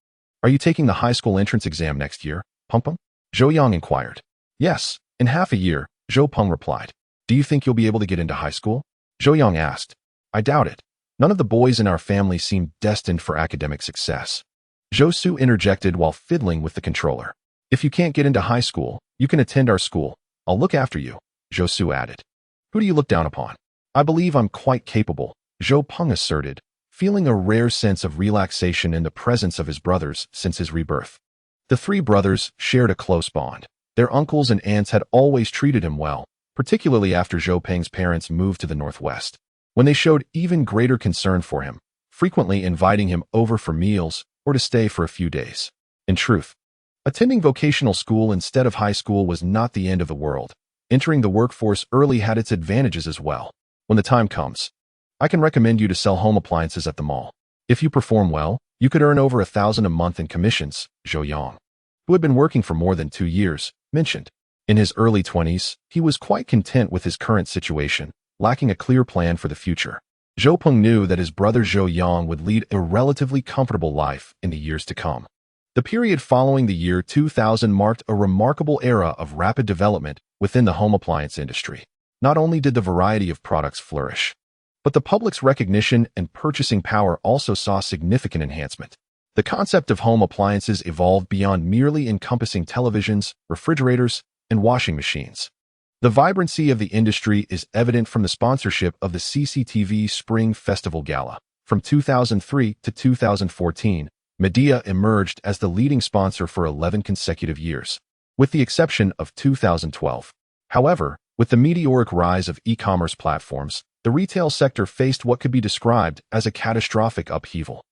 Speaker 1: Are you taking the high school entrance exam next year, Peng Peng? Zhou Yang inquired. Yes, in half a year, Zhou Peng replied. Do you think you'll be able to get into high school? Zhou Yang asked. I doubt it. None of the boys in our family seem destined for academic success. Zhou Su interjected while fiddling with the controller. If you can't get into high school, you can attend our school. I'll look after you, Zhou Su added. Who do you look down upon? I believe I'm quite capable, Zhou Peng asserted, feeling a rare sense of relaxation in the presence of his brothers since his rebirth. The 3 brothers shared a close bond. Their uncles and aunts had always treated him well, particularly after Zhou Peng's parents moved to the northwest, when they showed even greater concern for him, frequently inviting him over for meals or to stay for a few days. In truth, attending vocational school instead of high school was not the end of the world. Entering the workforce early had its advantages as well. When the time comes, I can recommend you to sell home appliances at the mall. If you perform well, you could earn over 1,000 a month in commissions, Zhou Yang, who had been working for more than 2 years, mentioned. In his early 20s, he was quite content with his current situation, lacking a clear plan for the future. Zhou Peng knew that his brother Zhou Yang would lead a relatively comfortable life in the years to come. The period following the year 2000 marked a remarkable era of rapid development within the home appliance industry. Not only did the variety of products flourish, but the public's recognition and purchasing power also saw significant enhancement. The concept of home appliances evolved beyond merely encompassing televisions, refrigerators, and washing machines. The vibrancy of the industry is evident from the sponsorship of the CCTV Spring Festival Gala. From 2003 to 2014, Medea emerged as the leading sponsor for 11 consecutive years, with the exception of 2012. However, with the meteoric rise of e-commerce platforms, the retail sector faced what could be described as a catastrophic upheaval.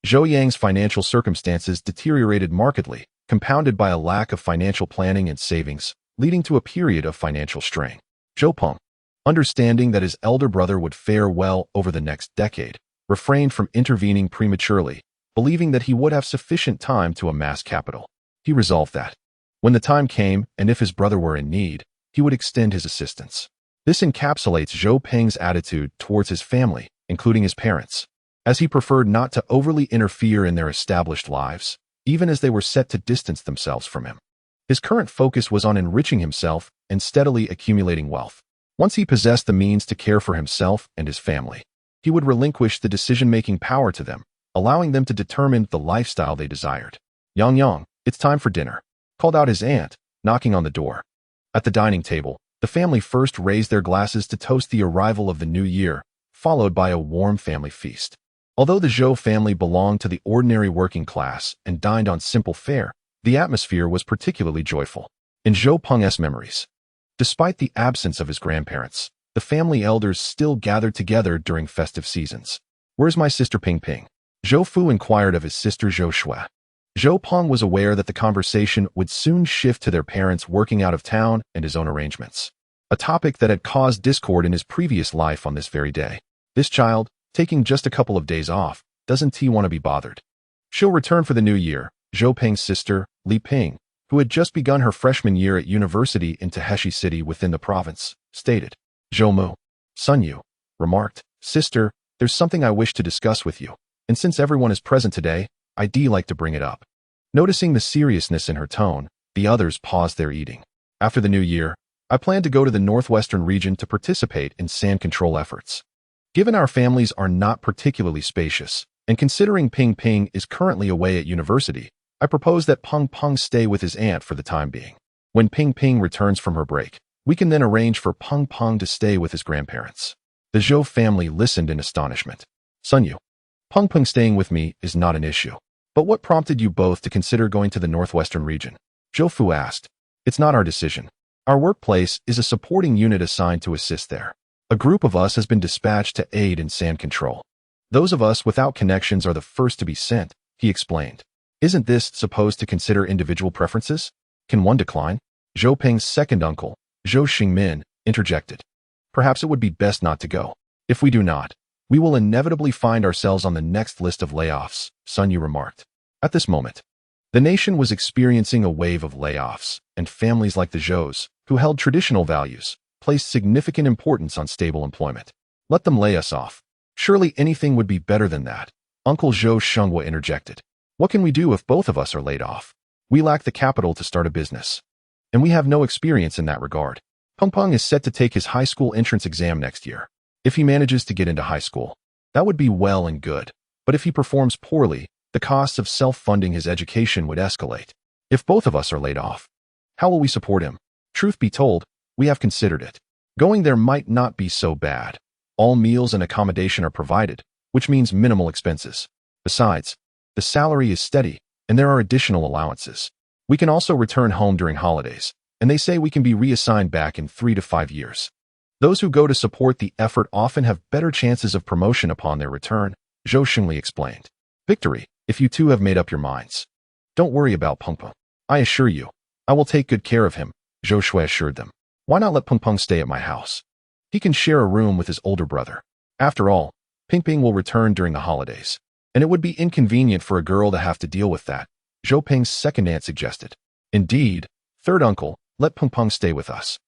Speaker 1: Zhou Yang's financial circumstances deteriorated markedly, compounded by a lack of financial planning and savings, leading to a period of financial strain. Zhou Peng, understanding that his elder brother would fare well over the next decade, refrained from intervening prematurely, believing that he would have sufficient time to amass capital. He resolved that, when the time came and if his brother were in need, he would extend his assistance. This encapsulates Zhou Peng's attitude towards his family, including his parents, as he preferred not to overly interfere in their established lives, even as they were set to distance themselves from him. His current focus was on enriching himself and steadily accumulating wealth. Once he possessed the means to care for himself and his family, he would relinquish the decision-making power to them, allowing them to determine the lifestyle they desired. Yang Yang, it's time for dinner, called out his aunt, knocking on the door. At the dining table, the family first raised their glasses to toast the arrival of the new year, followed by a warm family feast. Although the Zhou family belonged to the ordinary working class and dined on simple fare, the atmosphere was particularly joyful. In Zhou Peng's memories, despite the absence of his grandparents, the family elders still gathered together during festive seasons. "Where's my sister Ping Ping?" Zhou Fu inquired of his sister Zhou Shui. Zhou Peng was aware that the conversation would soon shift to their parents working out of town and his own arrangements, a topic that had caused discord in his previous life on this very day. This child, taking just a couple of days off, doesn't he want to be bothered? She'll return for the new year, Zhou Peng's sister, Li Ping, who had just begun her freshman year at university in Taheshi City within the province, stated. Zhou Mu, Sun Yu, remarked, "Sister, there's something I wish to discuss with you, and since everyone is present today, I'd like to bring it up." Noticing the seriousness in her tone, the others paused their eating. "After the new year, I plan to go to the northwestern region to participate in sand control efforts. Given our families are not particularly spacious, and considering Ping Ping is currently away at university, I propose that Peng Peng stay with his aunt for the time being. When Ping Ping returns from her break, we can then arrange for Peng Peng to stay with his grandparents." The Zhou family listened in astonishment. "Sun Yu, Peng Peng staying with me is not an issue. But what prompted you both to consider going to the northwestern region?" Zhou Fu asked. "It's not our decision. Our workplace is a supporting unit assigned to assist there. A group of us has been dispatched to aid in sand control. Those of us without connections are the first to be sent," he explained. "Isn't this supposed to consider individual preferences? Can one decline?" Zhou Peng's second uncle, Zhou Xingmin, interjected. "Perhaps it would be best not to go. If we do not, we will inevitably find ourselves on the next list of layoffs," Sun Yu remarked. At this moment, the nation was experiencing a wave of layoffs, and families like the Zhous, who held traditional values, placed significant importance on stable employment. "Let them lay us off. Surely anything would be better than that," Uncle Zhou Shenghua interjected. "What can we do if both of us are laid off? We lack the capital to start a business, and we have no experience in that regard." Peng Peng is set to take his high school entrance exam next year. If he manages to get into high school, that would be well and good. But if he performs poorly, the costs of self-funding his education would escalate. If both of us are laid off, how will we support him? Truth be told, we have considered it. Going there might not be so bad. All meals and accommodation are provided, which means minimal expenses. Besides, the salary is steady, and there are additional allowances. We can also return home during holidays, and they say we can be reassigned back in 3 to 5 years. Those who go to support the effort often have better chances of promotion upon their return, Zhou Xingli explained. "Victory, if you two have made up your minds. Don't worry about Peng Peng. I assure you, I will take good care of him," Zhou Shui assured them. "Why not let Peng Peng stay at my house? He can share a room with his older brother. After all, Ping Ping will return during the holidays, and it would be inconvenient for a girl to have to deal with that," Zhou Peng's second aunt suggested. "Indeed, third uncle, let Peng Peng stay with us.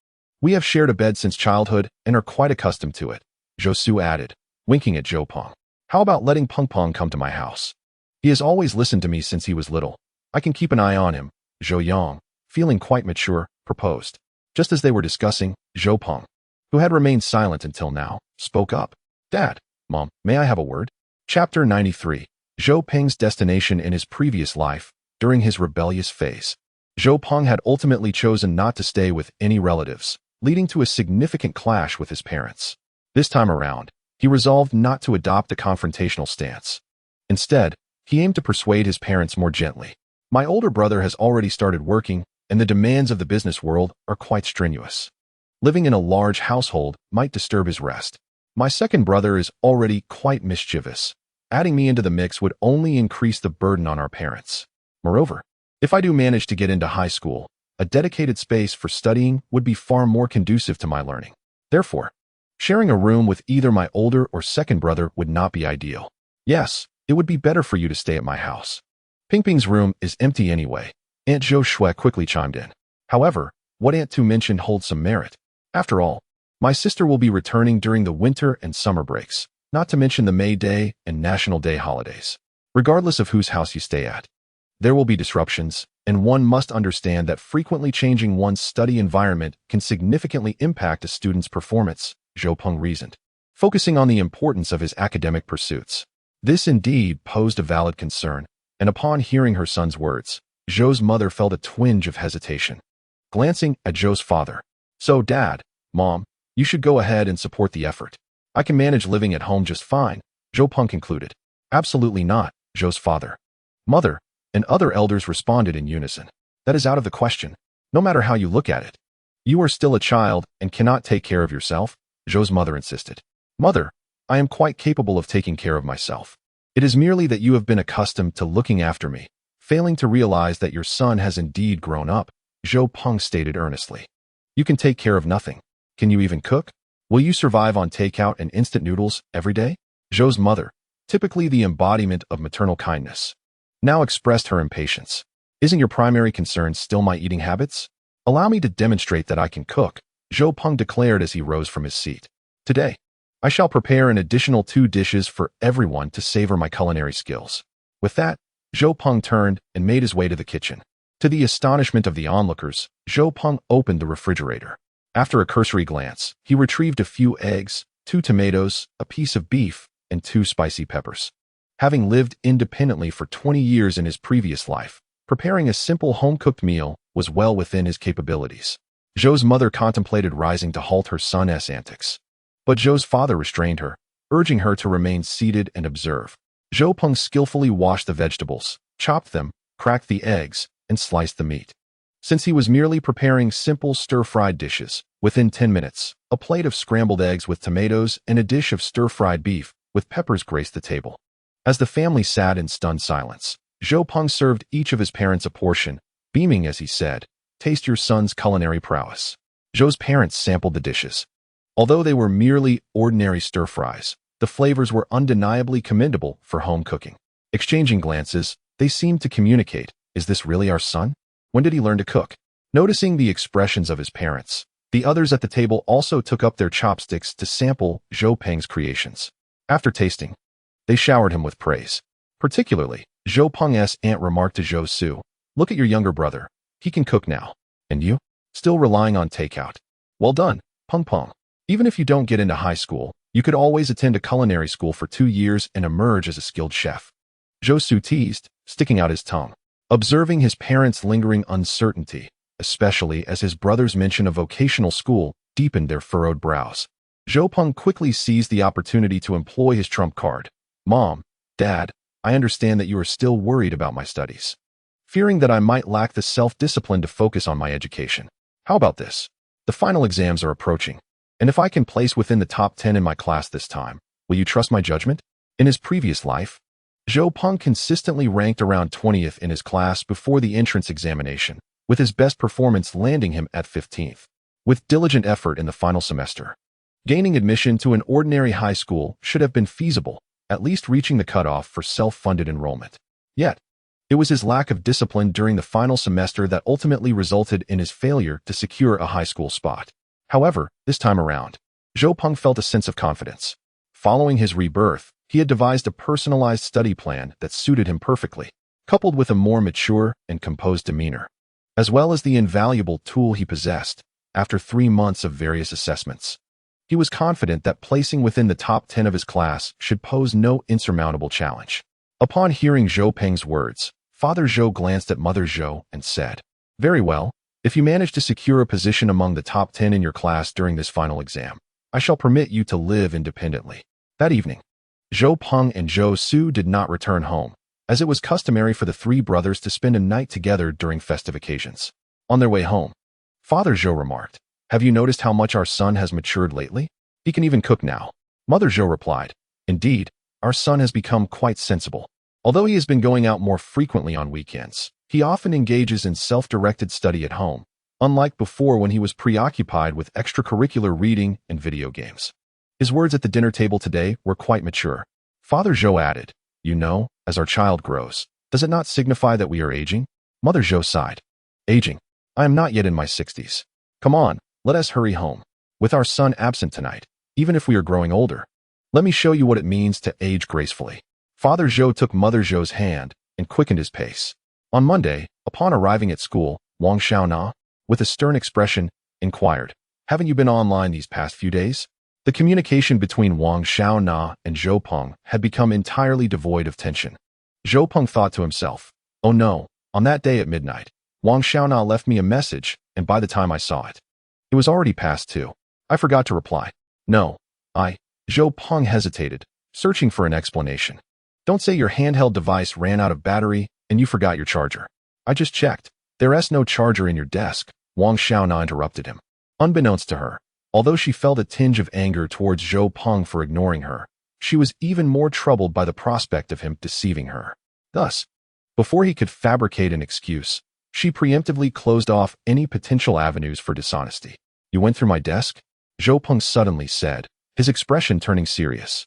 Speaker 1: We have shared a bed since childhood and are quite accustomed to it," Zhou Su added, winking at Zhou Peng. "How about letting Peng Peng come to my house? He has always listened to me since he was little. I can keep an eye on him," Zhou Yang, feeling quite mature, proposed. Just as they were discussing, Zhou Peng, who had remained silent until now, spoke up. "Dad, Mom, may I have a word?" Chapter 93. Zhou Peng's destination in his previous life, during his rebellious phase. Zhou Peng had ultimately chosen not to stay with any relatives, leading to a significant clash with his parents. This time around, he resolved not to adopt a confrontational stance. Instead, he aimed to persuade his parents more gently. "My older brother has already started working, and the demands of the business world are quite strenuous. Living in a large household might disturb his rest. My second brother is already quite mischievous. Adding me into the mix would only increase the burden on our parents. Moreover, if I do manage to get into high school, a dedicated space for studying would be far more conducive to my learning. Therefore, sharing a room with either my older or second brother would not be ideal. Yes, it would be better for you to stay at my house. Ping Ping's room is empty anyway," Aunt Zhou Shui quickly chimed in. "However, what Aunt Tu mentioned holds some merit. After all, my sister will be returning during the winter and summer breaks, not to mention the May Day and National Day holidays. Regardless of whose house you stay at, there will be disruptions, and one must understand that frequently changing one's study environment can significantly impact a student's performance," Zhou Peng reasoned, focusing on the importance of his academic pursuits. This indeed posed a valid concern, and upon hearing her son's words, Zhou's mother felt a twinge of hesitation. glancing at Zhou's father. So, Dad, Mom, you should go ahead and support the effort. I can manage living at home just fine, Zhou Peng concluded. Absolutely not, Zhou's father, mother, and other elders responded in unison. That is out of the question, no matter how you look at it. You are still a child and cannot take care of yourself, Zhou's mother insisted. Mother, I am quite capable of taking care of myself. It is merely that you have been accustomed to looking after me, failing to realize that your son has indeed grown up, Zhou Peng stated earnestly. You can take care of nothing. Can you even cook? Will you survive on takeout and instant noodles every day? Zhou's mother, typically the embodiment of maternal kindness, now expressed her impatience. Isn't your primary concern still my eating habits? Allow me to demonstrate that I can cook, Zhou Peng declared as he rose from his seat. Today, I shall prepare an additional 2 dishes for everyone to savor my culinary skills. With that, Zhou Peng turned and made his way to the kitchen. To the astonishment of the onlookers, Zhou Peng opened the refrigerator. After a cursory glance, he retrieved a few eggs, 2 tomatoes, a piece of beef, and 2 spicy peppers. Having lived independently for 20 years in his previous life, preparing a simple home-cooked meal was well within his capabilities. Zhou's mother contemplated rising to halt her son's antics, but Zhou's father restrained her, urging her to remain seated and observe. Zhou Peng skillfully washed the vegetables, chopped them, cracked the eggs, and sliced the meat. Since he was merely preparing simple stir-fried dishes, within 10 minutes, a plate of scrambled eggs with tomatoes and a dish of stir-fried beef with peppers graced the table. As the family sat in stunned silence, Zhou Peng served each of his parents a portion, beaming as he said, "Taste your son's culinary prowess." Zhou's parents sampled the dishes. Although they were merely ordinary stir-fries, the flavors were undeniably commendable for home cooking. Exchanging glances, they seemed to communicate, "Is this really our son? When did he learn to cook?" Noticing the expressions of his parents, the others at the table also took up their chopsticks to sample Zhou Peng's creations. After tasting, they showered him with praise. Particularly, Zhou Peng's aunt remarked to Zhou Su, "Look at your younger brother. He can cook now. And you? Still relying on takeout. Well done, Peng Peng. Even if you don't get into high school, you could always attend a culinary school for 2 years and emerge as a skilled chef." Zhou Su teased, sticking out his tongue. Observing his parents' lingering uncertainty, especially as his brother's mention of vocational school deepened their furrowed brows, Zhou Peng quickly seized the opportunity to employ his trump card. "Mom, Dad, I understand that you are still worried about my studies, fearing that I might lack the self-discipline to focus on my education. How about this? The final exams are approaching, and if I can place within the top 10 in my class this time, will you trust my judgment?" In his previous life, Zhou Peng consistently ranked around 20th in his class before the entrance examination, with his best performance landing him at 15th. With diligent effort in the final semester, gaining admission to an ordinary high school should have been feasible, at least reaching the cutoff for self-funded enrollment. Yet, it was his lack of discipline during the final semester that ultimately resulted in his failure to secure a high school spot. However, this time around, Zhou Peng felt a sense of confidence. Following his rebirth, he had devised a personalized study plan that suited him perfectly, coupled with a more mature and composed demeanor, as well as the invaluable tool he possessed. After 3 months of various assessments, he was confident that placing within the top 10 of his class should pose no insurmountable challenge. Upon hearing Zhou Peng's words, Father Zhou glanced at Mother Zhou and said, "Very well, if you manage to secure a position among the top 10 in your class during this final exam, I shall permit you to live independently." That evening, Zhou Peng and Zhou Su did not return home, as it was customary for the 3 brothers to spend a night together during festive occasions. On their way home, Father Zhou remarked, "Have you noticed how much our son has matured lately? He can even cook now." Mother Zhou replied, "Indeed, our son has become quite sensible. Although he has been going out more frequently on weekends, he often engages in self-directed study at home, unlike before when he was preoccupied with extracurricular reading and video games." His words at the dinner table today were quite mature. Father Zhou added, "You know, as our child grows, does it not signify that we are aging?" Mother Zhou sighed. "Aging? I am not yet in my 60s. Come on, let us hurry home. With our son absent tonight, even if we are growing older, let me show you what it means to age gracefully." Father Zhou took Mother Zhou's hand and quickened his pace. On Monday, upon arriving at school, Wang Xiaona, with a stern expression, inquired, "Haven't you been online these past few days?" The communication between Wang Xiaona and Zhou Peng had become entirely devoid of tension. Zhou Peng thought to himself, "Oh no, on that day at midnight, Wang Xiaona left me a message and by the time I saw it, it was already past 2. I forgot to reply. No, Zhou Peng hesitated, searching for an explanation. Don't say your handheld device ran out of battery and you forgot your charger. I just checked. There's no charger in your desk, Wang Xiaona interrupted him. Unbeknownst to her, although she felt a tinge of anger towards Zhou Peng for ignoring her, she was even more troubled by the prospect of him deceiving her. Thus, before he could fabricate an excuse, she preemptively closed off any potential avenues for dishonesty. You went through my desk? Zhou Peng suddenly said, his expression turning serious.